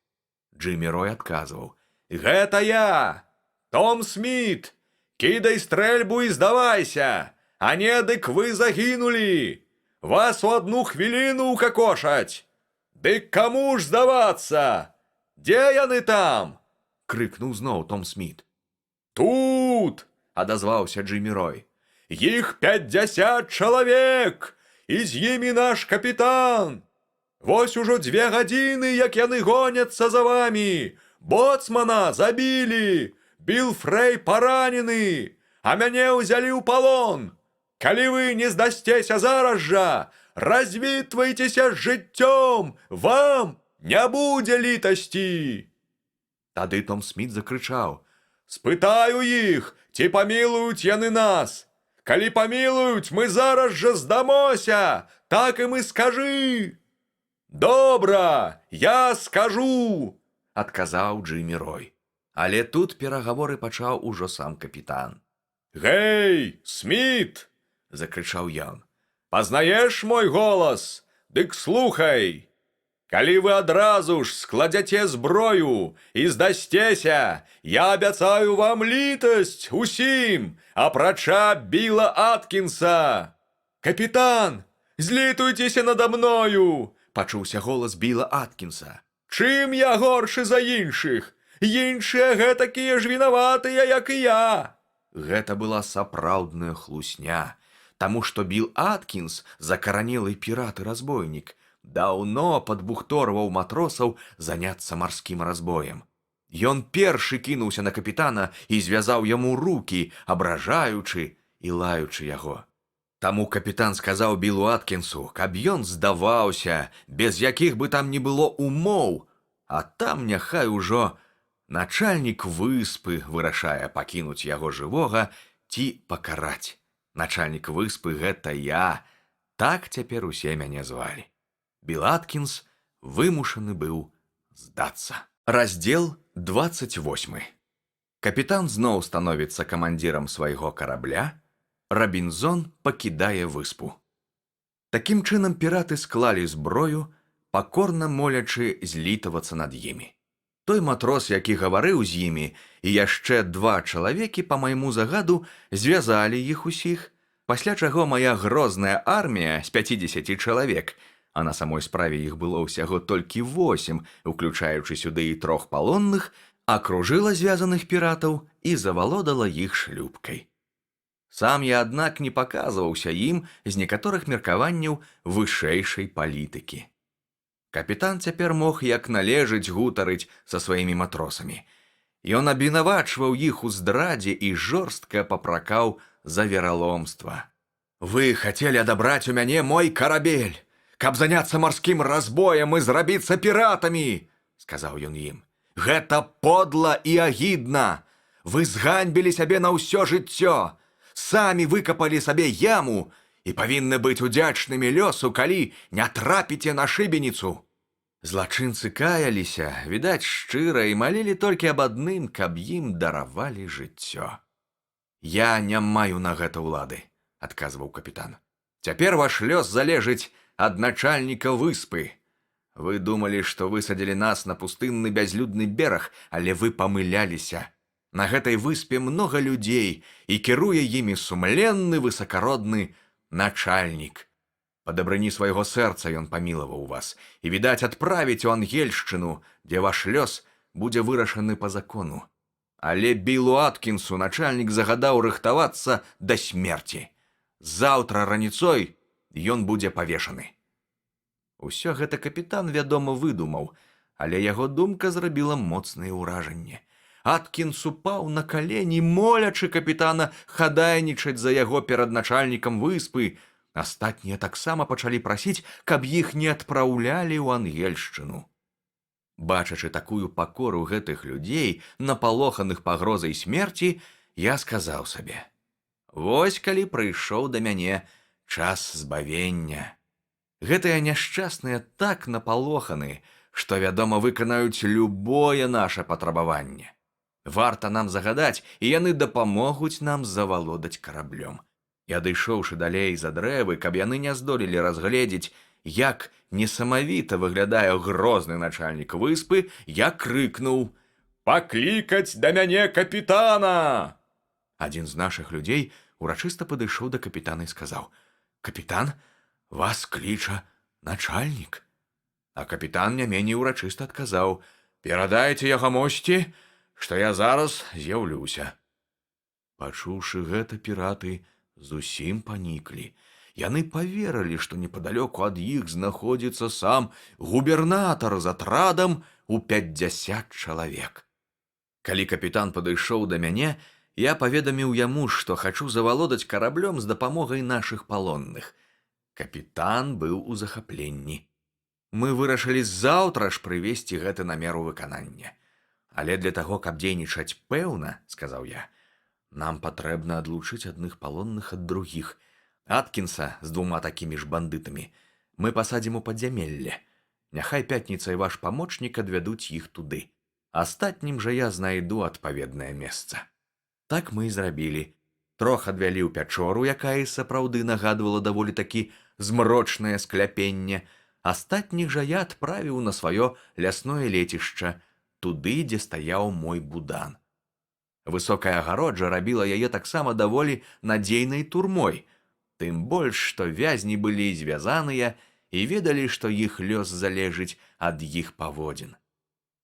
Джиммі Рой адказваў: «Гэта я! Том Сміт! Кідай стрэльбу і здавайся! А не, дык вы загінулі! Вас у 1 хвіліну укакошаць! Дык каму ж здавацца? Дзе яны там?» — крыкнуў зноў Том Сміт. «Тут!» — адазваўся Джиммі Рой. «Іх 50 чалавек! І з імі наш капітан! Вось ужо 2 гадзіны, як яны гоняцца за вамі! Боцмана забілі! Біл Фрэй паранены! А мяне ўзялі ў палон! Калі вы не здасцеся зараз жа, развітвайцеся з жыццём! Вам не будзе літасці!» Тады Том Сміт закрычаў: «Спытаю іх, ці памілуюць яны нас! Калі памілуюць, мы зараз жа здамося! Так ім і скажы!» «Добра, я скажу!» — адказаў Джиммі Рой. Але тут перагаворы пачаў ужо сам капітан. «Гэй, Сміт!» — закрычаў ён. «Пазнаеш мой голас? Дык слухай! Калі вы адразу ж складзяце зброю і здасцеся, я абяцаю вам літасць усім, апрача Біла Аткінса. Капітан, злітуйцеся нада мною, пачуўся голас Біла Аткінса. Чым я горшы за іншых? Іншыя гэтакія ж вінаватыя, як і я. Гэта была сапраўдная хлусня, таму што Біл Аткінс, закаранелы пірат і разбойнік, даўно падбухторваў матросаў заняцца марскім разбоем. Ён першы кінуўся на капітана і звязаў яму рукі, абражаючы і лаючы яго. Таму капітан сказаў Білу Аткінсу, каб ён здаваўся, без якіх бы там ні было умоў, а там няхай ужо начальнік выспы вырашае пакінуць яго жывога ці пакараць. Начальнік выспы — гэта я, так цяпер усе мяне звалі. Біл Аткінс вымушаны быў здацца. Раздзел 28. Капітан зноў становіцца камандзірам свайго карабля, Рабінзон пакідае выспу. Такім чынам піраты склалі зброю, пакорна молячы злітавацца над імі. Той матрос, які гаварыў з імі, і яшчэ 2 чалавекі, па майму загаду, звязалі іх усіх, пасля чаго мая грозная армія з 50 чалавек, а на самой справе іх было ўсяго толькі 8, уключаючы сюды і 3 палонных, акружыла звязаных піратаў і завалодала іх шлюпкай. Сам я, аднак, не паказваўся ім з некаторых меркаванняў вышэйшай палітыкі. Капітан цяпер мог як належыць гутарыць са сваімі матросамі. Ён абвінавачваў іх у здрадзе і жорстка папракаў за вераломства. «Вы хацелі адабраць у мяне мой карабель, каб заняцца марскім разбоем і зрабіцца піратамі», — сказаў ён ім. «Гэта подла і агідна. Вы зганьбілі сябе на ўсё жыццё, самі выкапалі сабе яму і павінны быць удзячнымі лёсу, калі не трапіце на шыбеніцу». Злачынцы каяліся, відаць, шчыра, і малілі толькі аб адным, каб ім даравалі жыццё. «Я не маю на гэта ўлады», — адказваў капітан. «Цяпер ваш лёс залежыць ад начальніка выспы. Вы думалі, што высадзілі нас на пустынны бязлюдны бераг, але вы памыляліся. На гэтай выспе многа людзей, і кіруе імі сумленны высакародны начальнік. Па дабрыні свайго сэрца ён памілаваў вас, і, відаць, адправіць у Ангельшчыну, дзе ваш лёс будзе вырашаны па закону. Але Білу Аткінсу начальнік загадаў рыхтавацца да смерці. Заўтра раніцой ён будзе павешаны». Усё гэта капітан, вядома, выдумаў, але яго думка зрабіла моцнае ўражанне. Аткінс упаў на калені, молячы капітана хадайнічаць за яго перад начальнікам выспы. Астатнія таксама пачалі прасіць, каб іх не адпраўлялі ў Ангельшчыну. Бачачы такую пакору гэтых людзей, напалоханых пагрозай смерці, я сказаў сабе: «Вось калі прыйшоў да мяне час збавення. Гэтыя няшчасныя так напалоханы, што, вядома, выканаюць любое наша патрабаванне. Варта нам загадаць, і яны дапамогуць нам завалодаць караблём». І адышоўшы далей за дрэвы, каб яны не здолелі разгледзець, як несамавіта выглядае грозны начальнік выспы, я крыкнуў: «Паклікаць да мяне капітана!» Адзін з нашых людзей урачыста падышоў да капітана і сказаў: «Капітан, вас кліча начальнік». А капітан не меней урачыста адказаў: «Перадайце яго мосці, што я зараз з'яўлюся». Пачуўшы гэта, піраты зусім паніклі. Яны паверылі, што непадалёку ад іх знаходзіцца сам губернатар з атрадам у 50 чалавек. Калі капітан падышоў да мяне, я паведаміў яму, што хачу завалодаць караблём з дапамогай нашых палонных. Капітан быў у захапленні. Мы вырашылі заўтра ж прывесці гэты намер у выкананне. Але для таго, каб дзейнічаць пэўна, сказаў я, нам патрэбна адлучыць адных палонных ад другіх. Аткінса з 2 такімі ж бандытамі мы пасадзім у падзямелле. Няхай пятніцай ваш памочнік адвядуць іх туды. Астатнім жа я знайду адпаведнае месца. Так мы і зрабілі. 3 адвялі ў пячору, якая сапраўды нагадвала даволі такі змрочнае скляпенне, Астатніх жа я адправіў на сваё лясное лецішча, туды, дзе стаяў мой будан. Высокая агароджа рабіла яе таксама даволі надзейнай турмой, тым больш, што вязні былі звязаныя і ведалі, што іх лёс залежыць ад іх паводзін.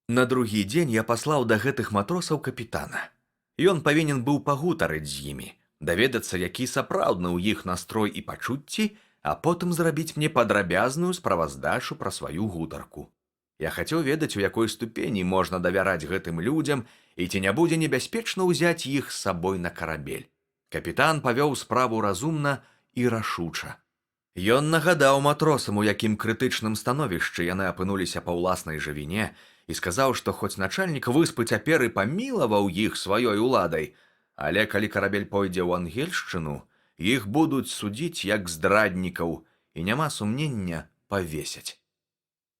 На другі дзень я паслаў да гэтых матросаў капітана. Ён павінен быў пагутарыць з імі, даведацца, які сапраўдны ў іх настрой і пачуцці, а потым зрабіць мне падрабязную справаздачу пра сваю гутарку. Я хацеў ведаць, у якой ступені можна давяраць гэтым людзям і ці не будзе небяспечна ўзяць іх з сабой на карабель. Капітан павёў справу разумна і рашуча. Ён нагадаў матросам, у якім крытычным становішчы яны апынуліся па ўласнай жа віне, і сказаў, што хоць начальнік выспы цяпер і памілаваў іх сваёй уладай, але калі карабель пойдзе ў Ангельшчыну, іх будуць судзіць як здраднікаў і няма сумнення павесяць.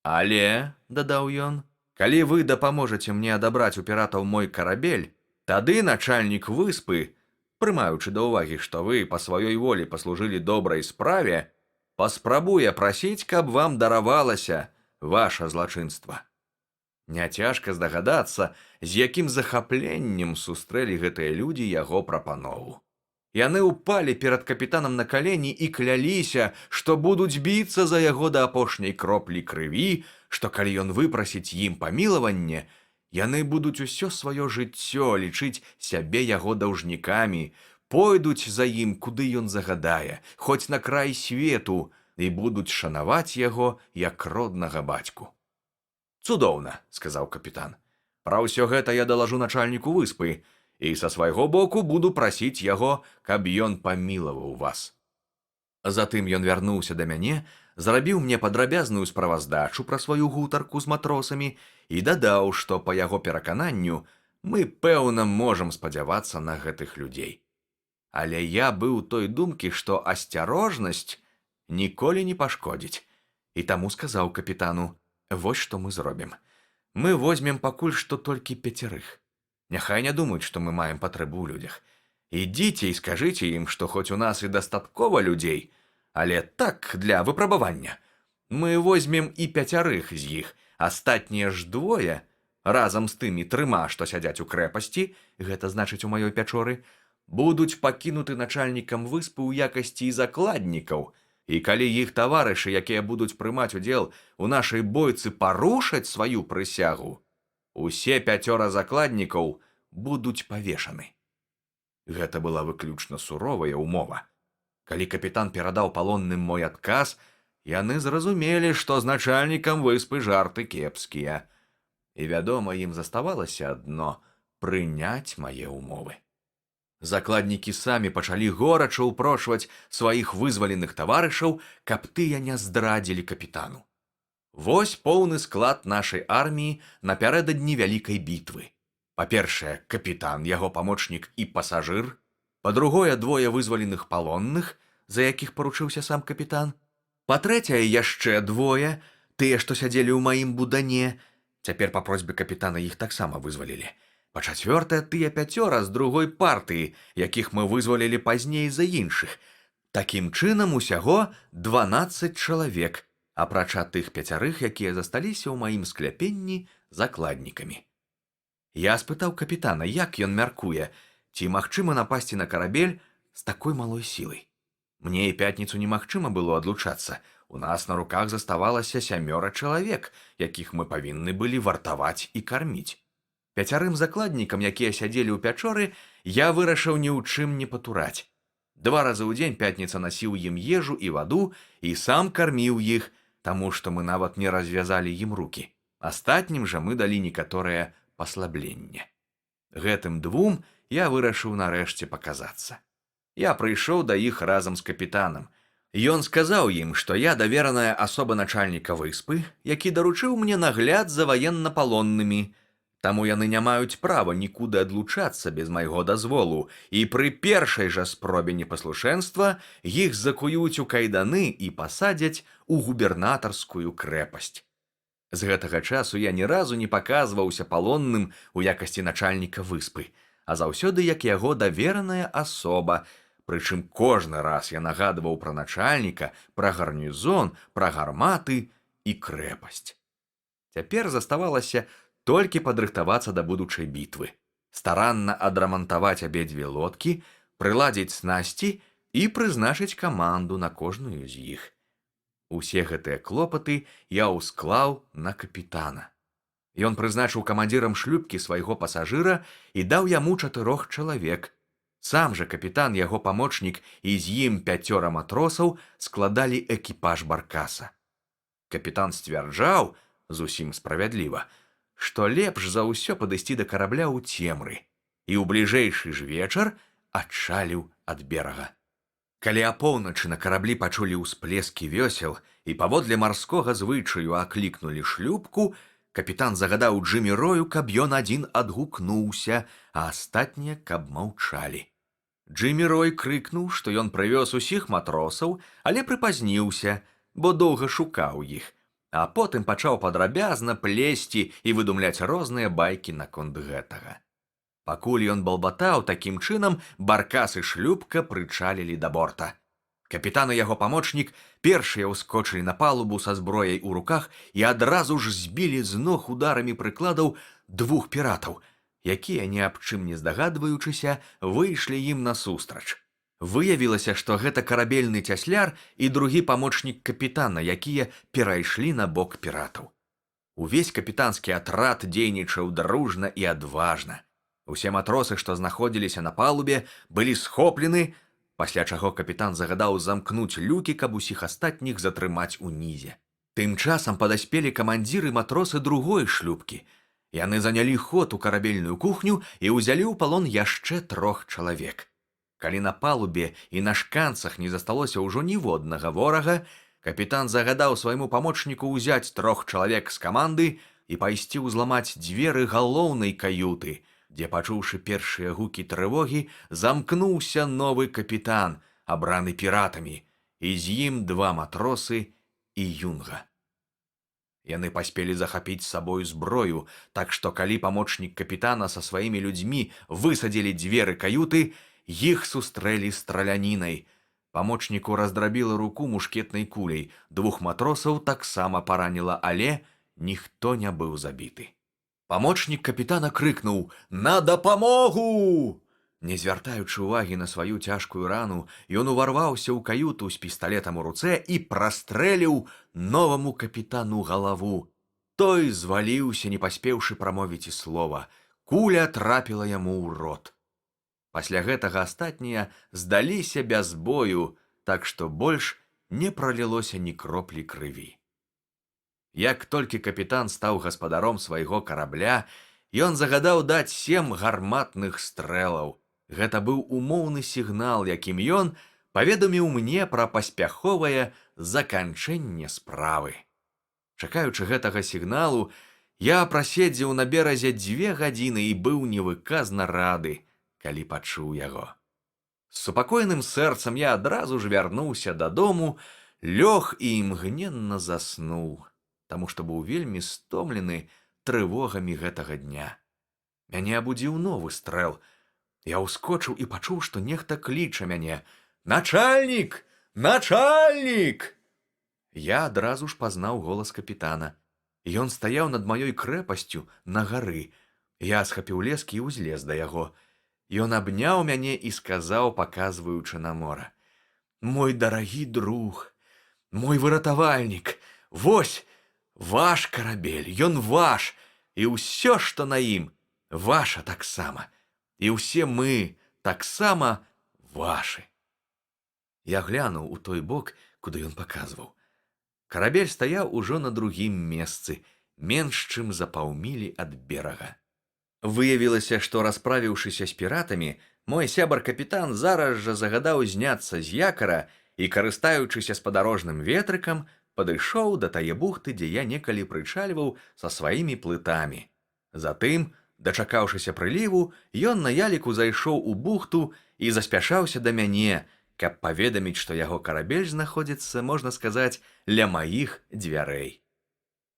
Але, дадаў ён, калі вы дапаможаце мне адабраць у піратаў мой карабель, тады начальнік выспы, прымаючы да ўвагі, што вы па сваёй волі паслужылі добрай справе, паспрабуе прасіць, каб вам даравалася ваша злачынства. Няцяжка здагадацца, з якім захапленнем сустрэлі гэтыя людзі яго прапанову. Яны ўпалі перад капітанам на калені і кляліся, што будуць біцца за яго да апошняй кроплі крыві, што калі ён выпрасіць ім памілаванне, яны будуць усё сваё жыццё лічыць сябе яго даўжнікамі, пойдуць за ім, куды ён загадае, хоць на край свету, і будуць шанаваць яго як роднага бацьку. «Цудоўна», – сказаў капітан. «Пра ўсё гэта я далажу начальніку выспы, і са свайго боку буду прасіць яго, каб ён памілаваў вас». Затым ён вярнуўся да мяне, зрабіў мне падрабязную справаздачу пра сваю гутарку з матросамі і дадаў, што, па яго перакананню, мы, пэўна, можам спадзявацца на гэтых людзей. Але я быў той думкі, што асцярожнасць ніколі не пашкодзіць, і таму сказаў капітану: «Вось што мы зробім. Мы возьмем пакуль што толькі 5. Няхай не думаюць, што мы маем патрэбу ў людзях. Ідзіце і скажыце ім, што хоць у нас і дастаткова людзей, але так, для выпрабавання. Мы возьмем і 5 з іх, астатнія ж 2, разам з тымі 3, што сядзяць у крэпасці, гэта значыць у маёй пячоры, будуць пакінуты начальнікам выспы ў якасці закладнікаў, і калі іх таварышы, якія будуць прымаць удзел у нашай бойцы, парушаць сваю прысягу, усе 5 закладнікаў будуць павешаны». Гэта была выключна суровая ўмова. Калі капітан перадаў палонным мой адказ, яны зразумелі, што з начальнікам выспы жарты кепскія. І, вядома, ім заставалася адно – прыняць мае ўмовы. Закладнікі самі пачалі горача ўпрошваць сваіх вызваленых таварышаў, каб тыя не здрадзілі капітану. Вось поўны склад нашай арміі напярэдадні вялікай бітвы. Па-першае, капітан, яго памочнік і пасажыр. Па-другое, 2 вызваленых палонных, за якіх паручыўся сам капітан. Па-трэцяе, яшчэ 2, тыя, што сядзелі ў маім будане. Цяпер па просьбе капітана іх таксама вызвалілі. Па-чацвёртае, тыя 5 з другой партыі, якіх мы вызвалілі пазней за іншых. Такім чынам, усяго 12 чалавек, апрача тых 5, якія засталіся ў маім скляпенні закладнікамі. Я спытаў капітана, як ён мяркуе, ці магчыма напасці на карабель з такой малой сілай. Мне і пятніцу немагчыма было адлучацца. У нас на руках заставалася 7 чалавек, якіх мы павінны былі вартаваць і карміць. 5 закладнікам, якія сядзелі ў пячоры, я вырашыў ні ў чым не патураць. 2 разы ў дзень пятніца насіў ім ежу і ваду і сам карміў іх, таму што мы нават не развязалі ім рукі. Астатнім жа мы далі некаторае паслабленне. Гэтым 2 я вырашыў нарэшце паказацца. Я прыйшоў да іх разам з капітанам. Ён сказаў ім, што я давераная асоба начальніка выспы, які даручыў мне нагляд за ваеннапалоннымі, таму яны не маюць права нікуды адлучацца без майго дазволу, і пры першай жа спробе непаслушэнства іх закуюць у кайданы і пасадзяць у губернатарскую крэпасць. З гэтага часу я ні разу не паказваўся палонным у якасці начальніка выспы, а заўсёды як яго давераная асоба, прычым кожны раз я нагадваў пра начальніка, пра гарнізон, пра гарматы і крэпасць. Цяпер заставалася толькі падрыхтавацца да будучай бітвы, старанна адрамантаваць абедзве лодкі, прыладзіць снасці і прызначыць каманду на кожную з іх. Усе гэтыя клопаты я ўсклаў на капітана. Ён прызначыў камандзірам шлюпкі свайго пасажыра і даў яму 4 чалавек. Сам жа капітан, яго памочнік і з ім 5 матросаў складалі экіпаж баркаса. Капітан сцвярджаў, зусім справядліва, што лепш за ўсё падысці да карабля ў цемры, і ў бліжэйшы ж вечар адчаліў ад берага. Калі апоўначы на караблі пачулі ўсплескі вёсел і паводле марскога звычаю аклікнулі шлюпку, капітан загадаў Джиммі Рою, каб ён адзін адгукнуўся, а астатнія каб маўчалі. Джиммі Рой крыкнуў, што ён прывёз усіх матросаў, але прыпазніўся, бо доўга шукаў іх, а потым пачаў падрабязна плесці і выдумляць розныя байкі наконт гэтага. Пакуль ён балбатаў, такім чынам баркас і шлюпка прычалілі да борта. Капітан і яго памочнік першыя ўскочылі на палубу са зброяй у руках і адразу ж збілі з ног ударамі прыкладаў 2 піратаў, якія, ні аб чым не здагадваючыся, выйшлі ім насустрач. Выявілася, што гэта карабельны цясляр і другі памочнік капітана, якія перайшлі на бок піратаў. Увесь капітанскі атрад дзейнічаў дружна і адважна. Усе матросы, што знаходзіліся на палубе, былі схоплены, пасля чаго капітан загадаў замкнуць люкі, каб усіх астатніх затрымаць унізе. Тым часам падаспелі камандзіры матросы другой шлюпкі. Яны занялі ход у карабельную кухню і ўзялі ў палон яшчэ 3 чалавек. Калі на палубе і на шканцах не засталося ўжо ніводнага ворага, капітан загадаў свайму памочніку ўзяць 3 чалавек з каманды і пайсці ўзламаць дзверы галоўнай каюты, дзе, пачуўшы першыя гукі трывогі, замкнуўся новы капітан, абраны піратамі, і з ім 2 матросы і юнга. Яны паспелі захапіць з сабою зброю, так што калі памочнік капітана са сваімі людзьмі высадзілі дзверы каюты, іх сустрэлі стралянінай. Памочніку раздрабіла руку мушкетнай куляй, 2 матросаў таксама параніла, але ніхто не быў забіты. Памочнік капітана крыкнуў «На дапамогу!». Не звяртаючы ўвагі на сваю цяжкую рану, ён уварваўся ў каюту з пісталетам у руцэ і прастрэліў новаму капітану галаву. Той зваліўся, не паспеўшы прамовіць і слова. Куля трапіла яму ў рот. Пасля гэтага астатнія здаліся без бою, так што больш не пралілося ні кроплі крыві. Як толькі капітан стаў гаспадаром свайго карабля, ён загадаў даць 7 гарматных стрэлаў. Гэта быў умоўны сігнал, якім ён паведаміў мне пра паспяховае заканчэнне справы. Чакаючы гэтага сігналу, я праседзеў на беразе 2 гадзіны і быў невыказна рады, калі пачуў яго. З супакойным сэрцам я адразу ж вярнуўся дадому, лёг і імгненна заснуў, таму што быў вельмі стомлены трывогамі гэтага дня. Мяне абудзіў новы стрэл. Я ўскочыў і пачуў, што нехта кліча мяне «Начальнік! Начальнік!». Я адразу ж пазнаў голас капітана. Ён стаяў над маёй крэпасцю на гары. Я схапіў лескі і ўзлез да яго. Ён абняў мяне і сказаў, паказваючы на мора: «Мой дарагі друг, мой выратавальнік, вось ваш карабель, ён ваш, і ўсё, што на ім, ваша таксама, і ўсе мы таксама вашы». Я глянуў у той бок, куды ён паказваў. Карабель стаяў ужо на другім месцы, менш чым за паўмілі ад берага. Выявілася, што, расправіўшыся з піратамі, мой сябар-капітан зараз жа загадаў зняцца з якара і, карыстаючыся спадарожным ветрыкам, падышоў да тае бухты, дзе я некалі прычальваў са сваімі плытамі. Затым, дачакаўшыся прыліву, ён на яліку зайшоў у бухту і заспяшаўся да мяне, каб паведаміць, што яго карабель знаходзіцца, можна сказаць, ля маіх дзвярэй.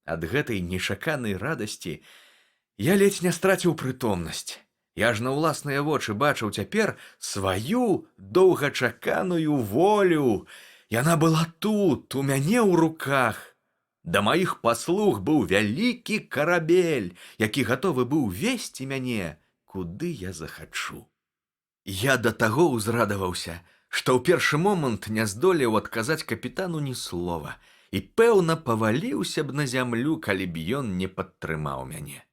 Ад гэтай нечаканай радасці я ледзь не страціў прытомнасць. Я ж на ўласныя вочы бачыў цяпер сваю доўгачаканую волю. Яна была тут, у мяне ў руках. Да маіх паслуг быў вялікі карабель, які гатовы быў весці мяне, куды я захачу. Я да таго ўзрадаваўся, што ў першы момант не здолеў адказаць капітану ні слова і, пэўна, паваліўся б на зямлю, калі б ён не падтрымаў мяне.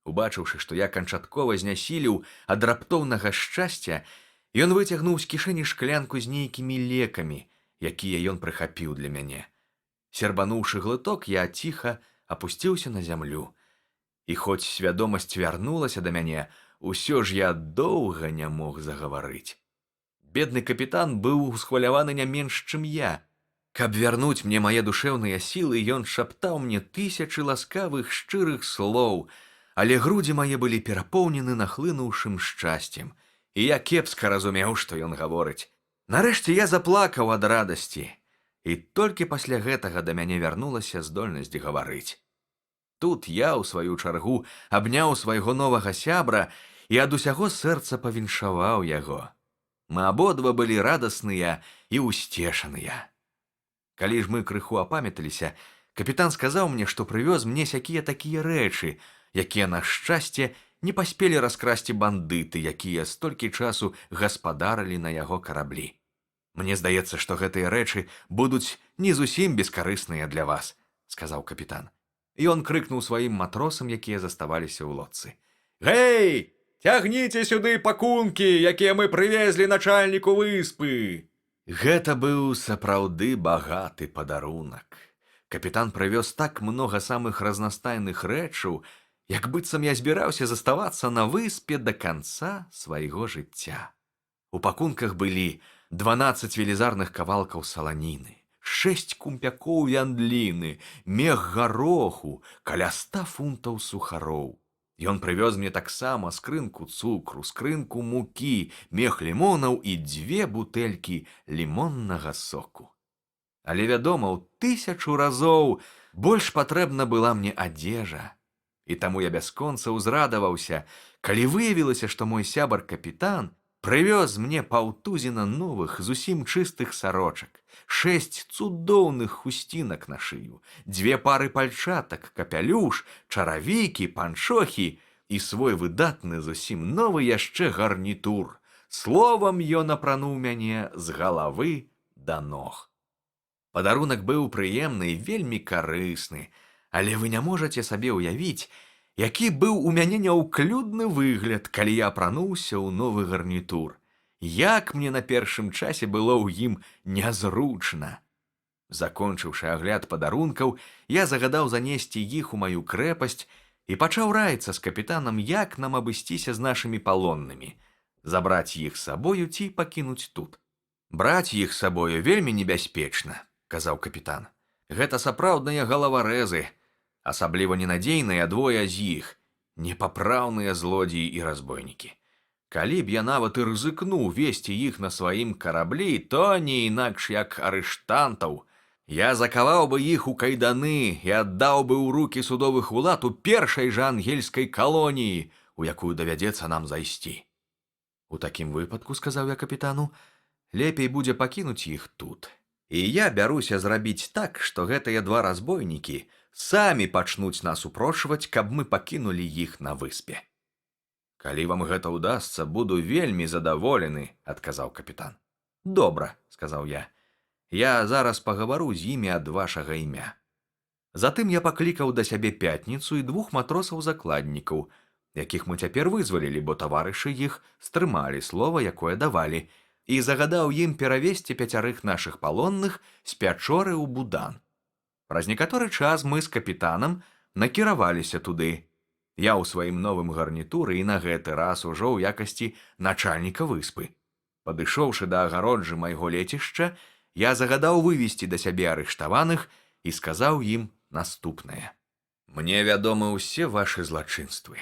Убачыўшы, што я канчаткова знясіліў ад раптоўнага шчасця, ён выцягнуў з кішэні шклянку з нейкімі лекамі, якія ён прыхапіў для мяне. Сербануўшы глыток, я ціха апусціўся на зямлю. І хоць свядомасць вярнулася да мяне, усё ж я доўга не мог загаварыць. Бедны капітан быў усхваляваны не менш, чым я. Каб вярнуць мне мае душэўныя сілы, ён шаптаў мне тысячы ласкавых шчырых слоў, але грудзі мае былі перапоўнены нахлынуўшым шчасцем, і я кепска разумеў, што ён гаворыць. Нарэшце я заплакаў ад радасці, і толькі пасля гэтага да мяне вярнулася здольнасць гаварыць. Тут я, у сваю чаргу, абняў свайго новага сябра і ад усяго сэрца павіншаваў яго. Мы абодва былі радасныя і ўсцешаныя. Калі ж мы крыху апамяталіся, капітан сказаў мне, што прывёз мне сякія такія рэчы, якія, на шчасце, не паспелі раскрасці бандыты, якія столькі часу гаспадарылі на яго караблі. Мне здаецца, што гэтыя рэчы будуць не зусім бескарысныя для вас, сказаў капітан. Ён крыкнуў сваім матросам, якія заставаліся ў лодцы. Гэй, цягніце сюды пакункі, якія мы прывезлі начальніку выспы. Гэта быў сапраўды багаты падарунак. Капітан прывёз так многа самых разнастайных рэчаў, як быццам я збіраўся заставацца на выспе да канца свайго жыцця. У пакунках былі 12 велізарных кавалкаў саланіны, 6 кумпякоў вяндліны, мех гароху, каля 100 фунтаў сухароў. Ён прывёз мне таксама скрынку цукру, скрынку мукі, мех лімонаў і 2 бутэлькі лімоннага соку. Але, вядома, ў 1000 разоў больш патрэбна была мне адзежа. І таму я бясконца ўзрадаваўся, калі выявілася, што мой сябар-капітан прывёз мне паўтузіна новых, зусім чыстых сарочак, 6 цудоўных хусцінак на шыю, 2 пары пальчатак, капялюш, чаравікі, панчохі і свой выдатны, зусім новы яшчэ гарнітур. Словам, ён апрануў мяне з галавы да ног. Падарунак быў прыемны і вельмі карысны, але вы не можаце сабе ўявіць, які быў у мяне няўклюдны выгляд, калі я апрануўся ў новы гарнітур. Як мне на першым часе было ў ім нязручна. Закончыўшы агляд падарункаў, я загадаў занесці іх у маю крэпасць і пачаў раіцца з капітанам, як нам абысціся з нашымі палоннымі, забраць іх з сабою ці пакінуць тут. Браць іх з сабою вельмі небяспечна, казаў капітан. Гэта сапраўдныя галаварэзы, асабліва ненадзейныя двое з іх, непапраўныя злодзеі і разбойнікі. Калі б я нават і рызыкнуў весці іх на сваім караблі, то не інакш як арыштантаў. Я закаваў бы іх у кайданы і аддаў бы ў рукі судовых улад у першай жа ангельскай калоніі, у якую давядзецца нам зайсці. У такім выпадку, сказаў я капітану, лепей будзе пакінуць іх тут. І я бяруся зрабіць так, што гэтыя 2 разбойнікі самі пачнуць нас упрошваць, каб мы пакінулі іх на выспе. Калі вам гэта ўдасца, буду вельмі задаволены, адказаў капітан. Добра, сказаў я. Я зараз пагавару з імі ад вашага імя. Затым я паклікаў да сябе Пятніцу і 2 матросаў-закладнікаў, якіх мы цяпер вызвалілі, бо таварышы іх стрымалі слова, якое давалі, і загадаў ім перавесці 5 нашых палонных з Пячоры ў Будан. Праз некаторы час мы з капітанам накіраваліся туды. Я ў сваім новым гарнітуры і на гэты раз ужо ў якасці начальніка выспы. Падышоўшы да агароджы майго лецішча, я загадаў вывесці да сябе арыштаваных і сказаў ім наступнае. Мне вядомы ўсе вашы злачынствы.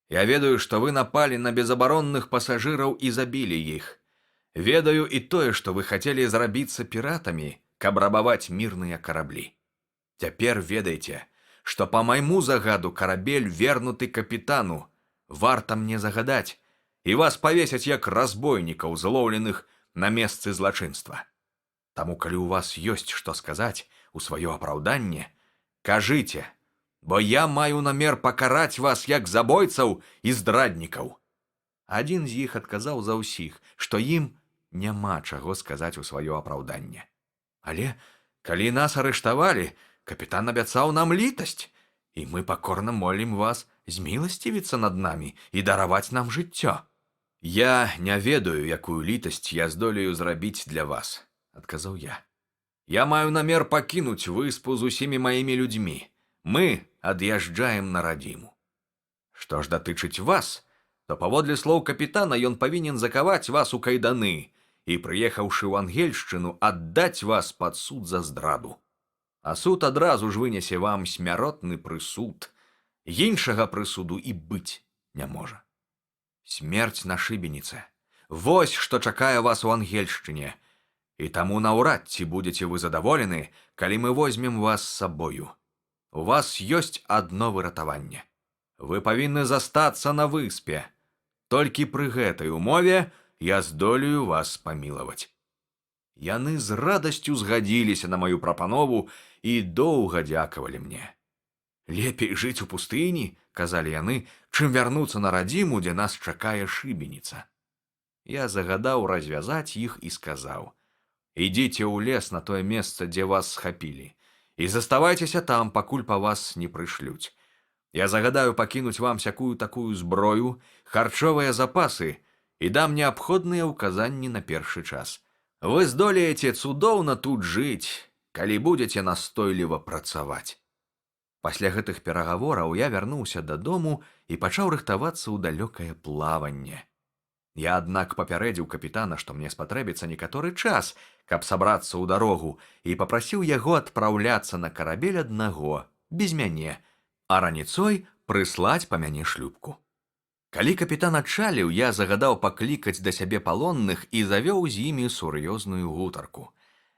Я ведаю, што вы напалі на безабаронных пасажыраў і забілі іх. Ведаю і тое, што вы хацелі зрабіцца піратамі, каб рабаваць мірныя караблі. Цяпер ведайце, што па майму загаду карабель вернуты капітану. Варта мне загадаць, і вас павесяць як разбойнікаў, злоўленых на месцы злачынства. Таму, калі ў вас ёсць што сказаць у сваё апраўданне, Кажыце, бо я маю намер пакараць вас як забойцаў і здраднікаў. Адзін з іх адказаў за ўсіх, што ім няма чаго сказаць у сваё апраўданне. Але калі нас арыштавалі, капітан абяцаў нам літасць, і мы пакорна молім вас зміласцівіцца над намі і дараваць нам жыццё. Я не ведаю, якую літасць я здолею зрабіць для вас, адказаў я. Я маю намер пакінуць выспу з усімі маімі людзьмі. Мы ад'язджаем на радзіму. Што ж датычыць вас, то паводле слоў капітана ён павінен закаваць вас у кайданы і, прыехаўшы ў Ангельшчыну, аддаць вас пад суд за здраду. А суд адразу ж вынесе вам смяротны прысуд. Іншага прысуду і быць не можа. Смерць на шыбеніцы. Вось што чакае вас у Ангельшчыне. І таму наўрад ці будзеце вы задаволены, калі мы возьмем вас з сабою. У вас ёсць адно выратаванне. Вы павінны застацца на выспе. Толькі пры гэтай умове я здолею вас памілаваць. Яны з радасцю згадзіліся на маю прапанову і доўга дзякавалі мне. Лепей жыць у пустыні, казалі яны, чым вярнуцца на радзіму, дзе нас чакае шыбеніца. Я загадаў развязаць іх і сказаў: ідзіце ў лес на тое месца, дзе вас схапілі, і заставайцеся там, пакуль па вас не прышлюць. Я загадаю пакінуць вам сякую-такую зброю, харчовыя запасы і дам неабходныя ўказанні на першы час. Вы здолееце цудоўна тут жыць, калі будзеце настойліва працаваць. Пасля гэтых перагавораў я вярнуўся дадому і пачаў рыхтавацца ў далёкае плаванне. Я, аднак, папярэдзіў капітана, што мне спатрэбіцца некаторы час, каб сабрацца ў дарогу, і папрасіў яго адпраўляцца на карабель аднаго, без мяне, а раніцой прыслаць па мяне шлюпку. Калі капітан адчаліў, я загадаў паклікаць да сябе палонных і завёў з імі сур'ёзную гутарку.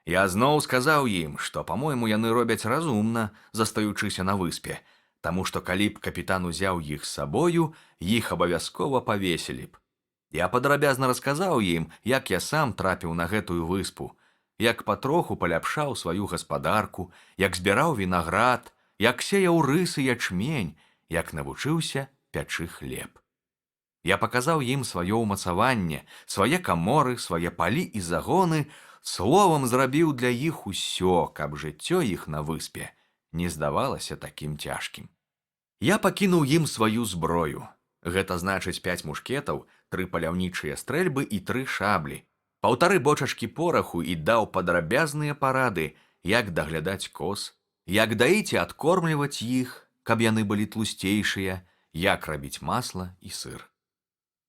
Я зноў сказаў ім, што, па-мойму, яны робяць разумна, застаючыся на выспе, таму што калі б капітан узяў іх з сабою, іх абавязкова павесілі б. Я падрабязна расказаў ім, як я сам трапіў на гэтую выспу, як патроху паляпшаў сваю гаспадарку, як збіраў вінаград, як сеяў рыс і ячмень, як навучыўся пячы хлеб. Я паказаў ім сваё ўмацаванне, свае каморы, свае палі і загоны, словам зрабіў для іх усё, каб жыццё іх на выспе не здавалася такім цяжкім. Я пакінуў ім сваю зброю. Гэта значыць 5 мушкетаў, 3 паляўнічыя стрэльбы і 3 шаблі, 1,5 бочачкі пораху і даў падрабязныя парады, як даглядаць коз, як даіць і адкормліваць іх, каб яны былі тлусцейшыя, як рабіць масла і сыр.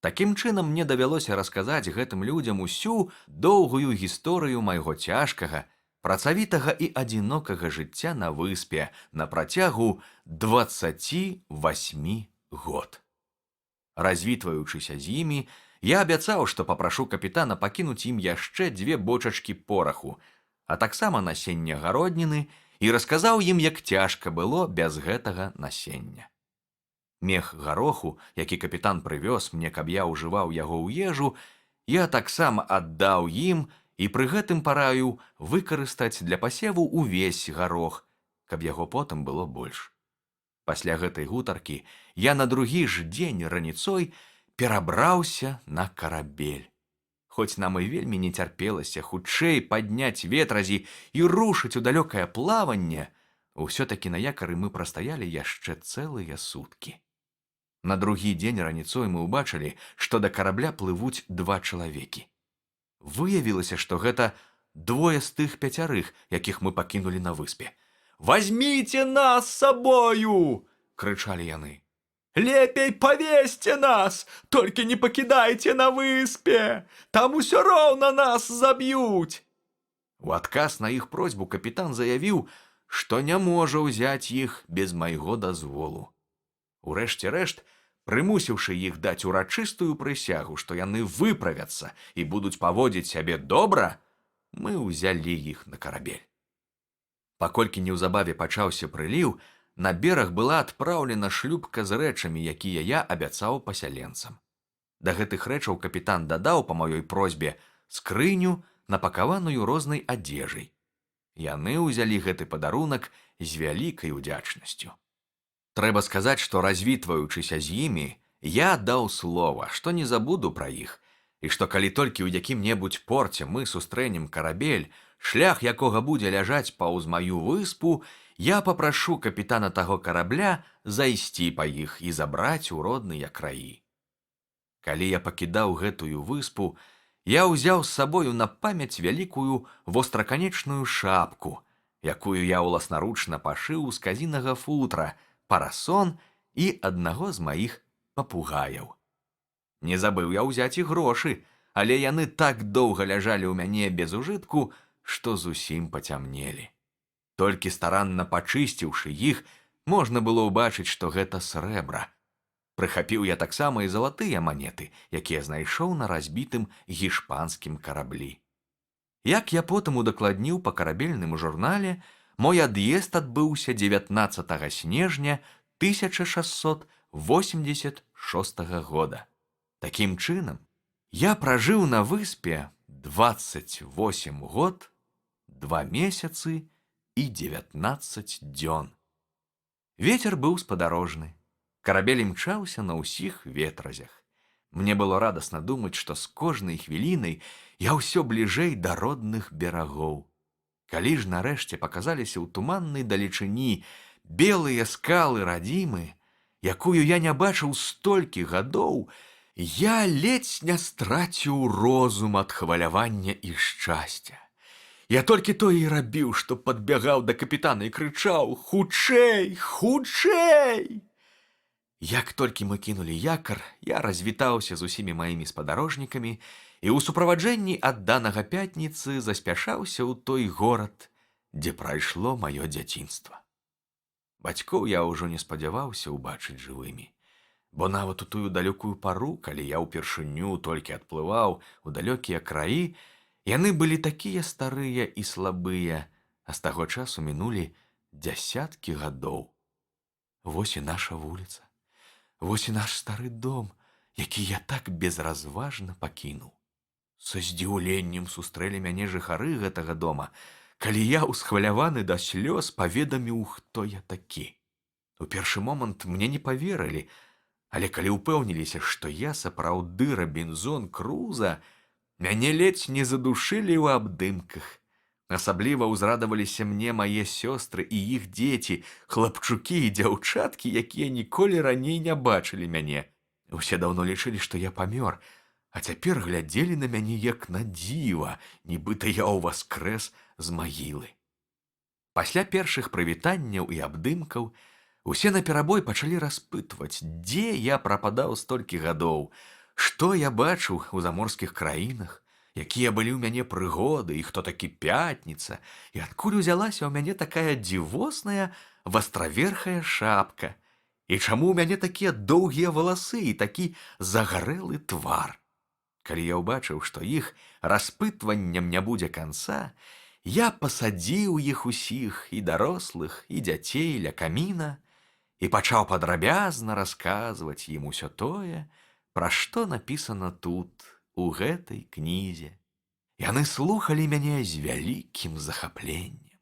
Такім чынам мне давялося расказаць гэтым людзям усю доўгую гісторыю майго цяжкага, працавітага і адзінокага жыцця на выспе на працягу 28 год. Развітваючыся з імі, я абяцаў, што папрашу капітана пакінуць ім яшчэ 2 бочачкі пораху, а таксама насення гародніны, і расказаў ім, як цяжка было без гэтага насення. Мех гароху, які капітан прывёз мне, каб я ўжываў яго ў ежу, я таксама аддаў ім і пры гэтым параіў выкарыстаць для пасеву ўвесь гарох, каб яго потым было больш. Пасля гэтай гутаркі я на другі ж дзень раніцой перабраўся на карабель. Хоць нам і вельмі не цярпелася хутчэй падняць ветразі і рушыць у далёкае плаванне, усё-такі на якары мы прастаялі яшчэ цэлыя суткі. На другі дзень раніцой мы ўбачылі, што да карабля плывуць 2 чалавекі. Выявілася, што гэта 2 з тых 5, якіх мы пакінулі на выспе. «Возьмите нас с собою!» — крычалі яны. «Лепей повесьте нас, только не покидайте на выспе, там усё роўна нас заб'юць!» У адказ на іх просьбу капітан заявіў, што не можа ўзяць іх без майго дазволу. Урэшце рэшт, прымусіўшы іх даць урачыстую прысягу, што яны выправяцца і будуць паводзіць сябе добра, мы ўзялі іх на карабель. Паколькі неўзабаве пачаўся прыліў, на бераг была адпраўлена шлюпка з рэчамі, якія я абяцаў пасяленцам. Да гэтых рэчаў капітан дадаў, па маёй просьбе, скрыню, напакаваную рознай адзежай. Яны ўзялі гэты падарунак з вялікай удзячнасцю. Трэба сказаць, што развітваючыся з імі, я даў слова, што не забуду пра іх, і што калі толькі ў якім-небудзь порце мы сустрэнем карабель, шлях якога будзе ляжаць паўз маю выспу, я папрашу капітана таго карабля зайсці па іх і забраць у родныя краі. Калі я пакідаў гэтую выспу, я ўзяў з сабою на памяць вялікую востраканечную шапку, якую я ўласнаручна пашыў з казінага футра, парасон і аднаго з маіх папугаяў. Не забыў я ўзяць і грошы, але яны так доўга ляжалі ў мяне без ужытку, што зусім пацямнелі. Толькі старанна пачысціўшы іх, можна было ўбачыць, што гэта срэбра. Прыхапіў я таксама і залатыя манеты, якія знайшоў на разбітым гішпанскім караблі. Як я потым удакладніў па карабельным журнале, мой ад'езд адбыўся 19 снежня 1686 года. Такім чынам, я пражыў на выспе 28 год, 2 месяцы і 19 дзён. Вецер быў спадарожны. Карабель імчаўся на ўсіх ветразях. Мне было радасна думаць, што з кожнай хвілінай я ўсё бліжэй да родных берагоў. Калі ж нарэшце паказаліся ў туманнай далечыні белыя скалы радзімы, якую я не бачыў столькі гадоў, я ледзь не страціў розум ад хвалявання і шчасця. Я толькі тое і рабіў, што падбягаў да капітана і крычаў: «Хутчэй, хутчэй!» Як толькі мы кінулі якар, я развітаўся з усімі маімі спадарожнікамі і ў суправаджэнні адданага пятніцы заспяшаўся ў той горад, дзе прайшло маё дзяцінства. Бацькоў я ўжо не спадзяваўся ўбачыць жывымі, бо нават у тую далёкую пару, калі я ўпершыню толькі адплываў у далёкія краі, яны былі такія старыя і слабыя, а з таго часу мінулі дзясяткі гадоў. Вось і наша вуліца. Вось і наш стары дом, які я так безразважна пакінуў. Са здзіўленнем сустрэлі мяне жыхары гэтага дома, калі я, усхваляваны да слёз, паведаміў, хто я такі. У першы момант мне не паверылі, але калі ўпэўніліся, што я сапраўды Робінзон Круза, мяне ледзь не задушылі ў абдымках. Асабліва ўзрадаваліся мне мае сёстры і іх дзеці, хлапчукі і дзяўчаткі, якія ніколі раней не бачылі мяне. Усе даўно лічылі, што я памёр, а цяпер глядзелі на мяне як на дзіва, нібыта я ўваскрэс з магілы. Пасля першых прывітанняў і абдымкаў усе наперабой пачалі распытваць, дзе я прападаў столькі гадоў, што я бачыў у заморскіх краінах, якія былі ў мяне прыгоды, і хто такі Пятніца, і адкуль узялася ў мяне такая дзівосная вастраверхая шапка, і чаму ў мяне такія доўгія валасы і такі загарэлы твар. Калі я ўбачыў, што іх распытванням не будзе канца, я пасадзіў іх усіх, і дарослых, і дзяцей, ля каміна, і пачаў падрабязна расказваць ім усё тое, пра што напісана тут, у гэтай кнізе. Яны слухалі мяне з вялікім захапленнем.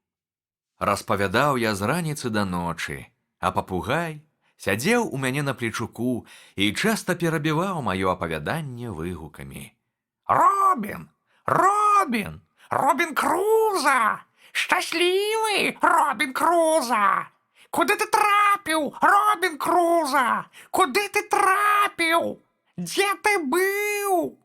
Распавядаў я з раніцы да ночы, а папугай сядзеў у мяне на плечуку і часта перабіваў маё апавяданне выгукамі: «Робін! Робін! Робін Круза! Шчаслівы Робін Круза! Куды ты трапіў, Робін Круза? Куды ты трапіў? Дзе ты быў?»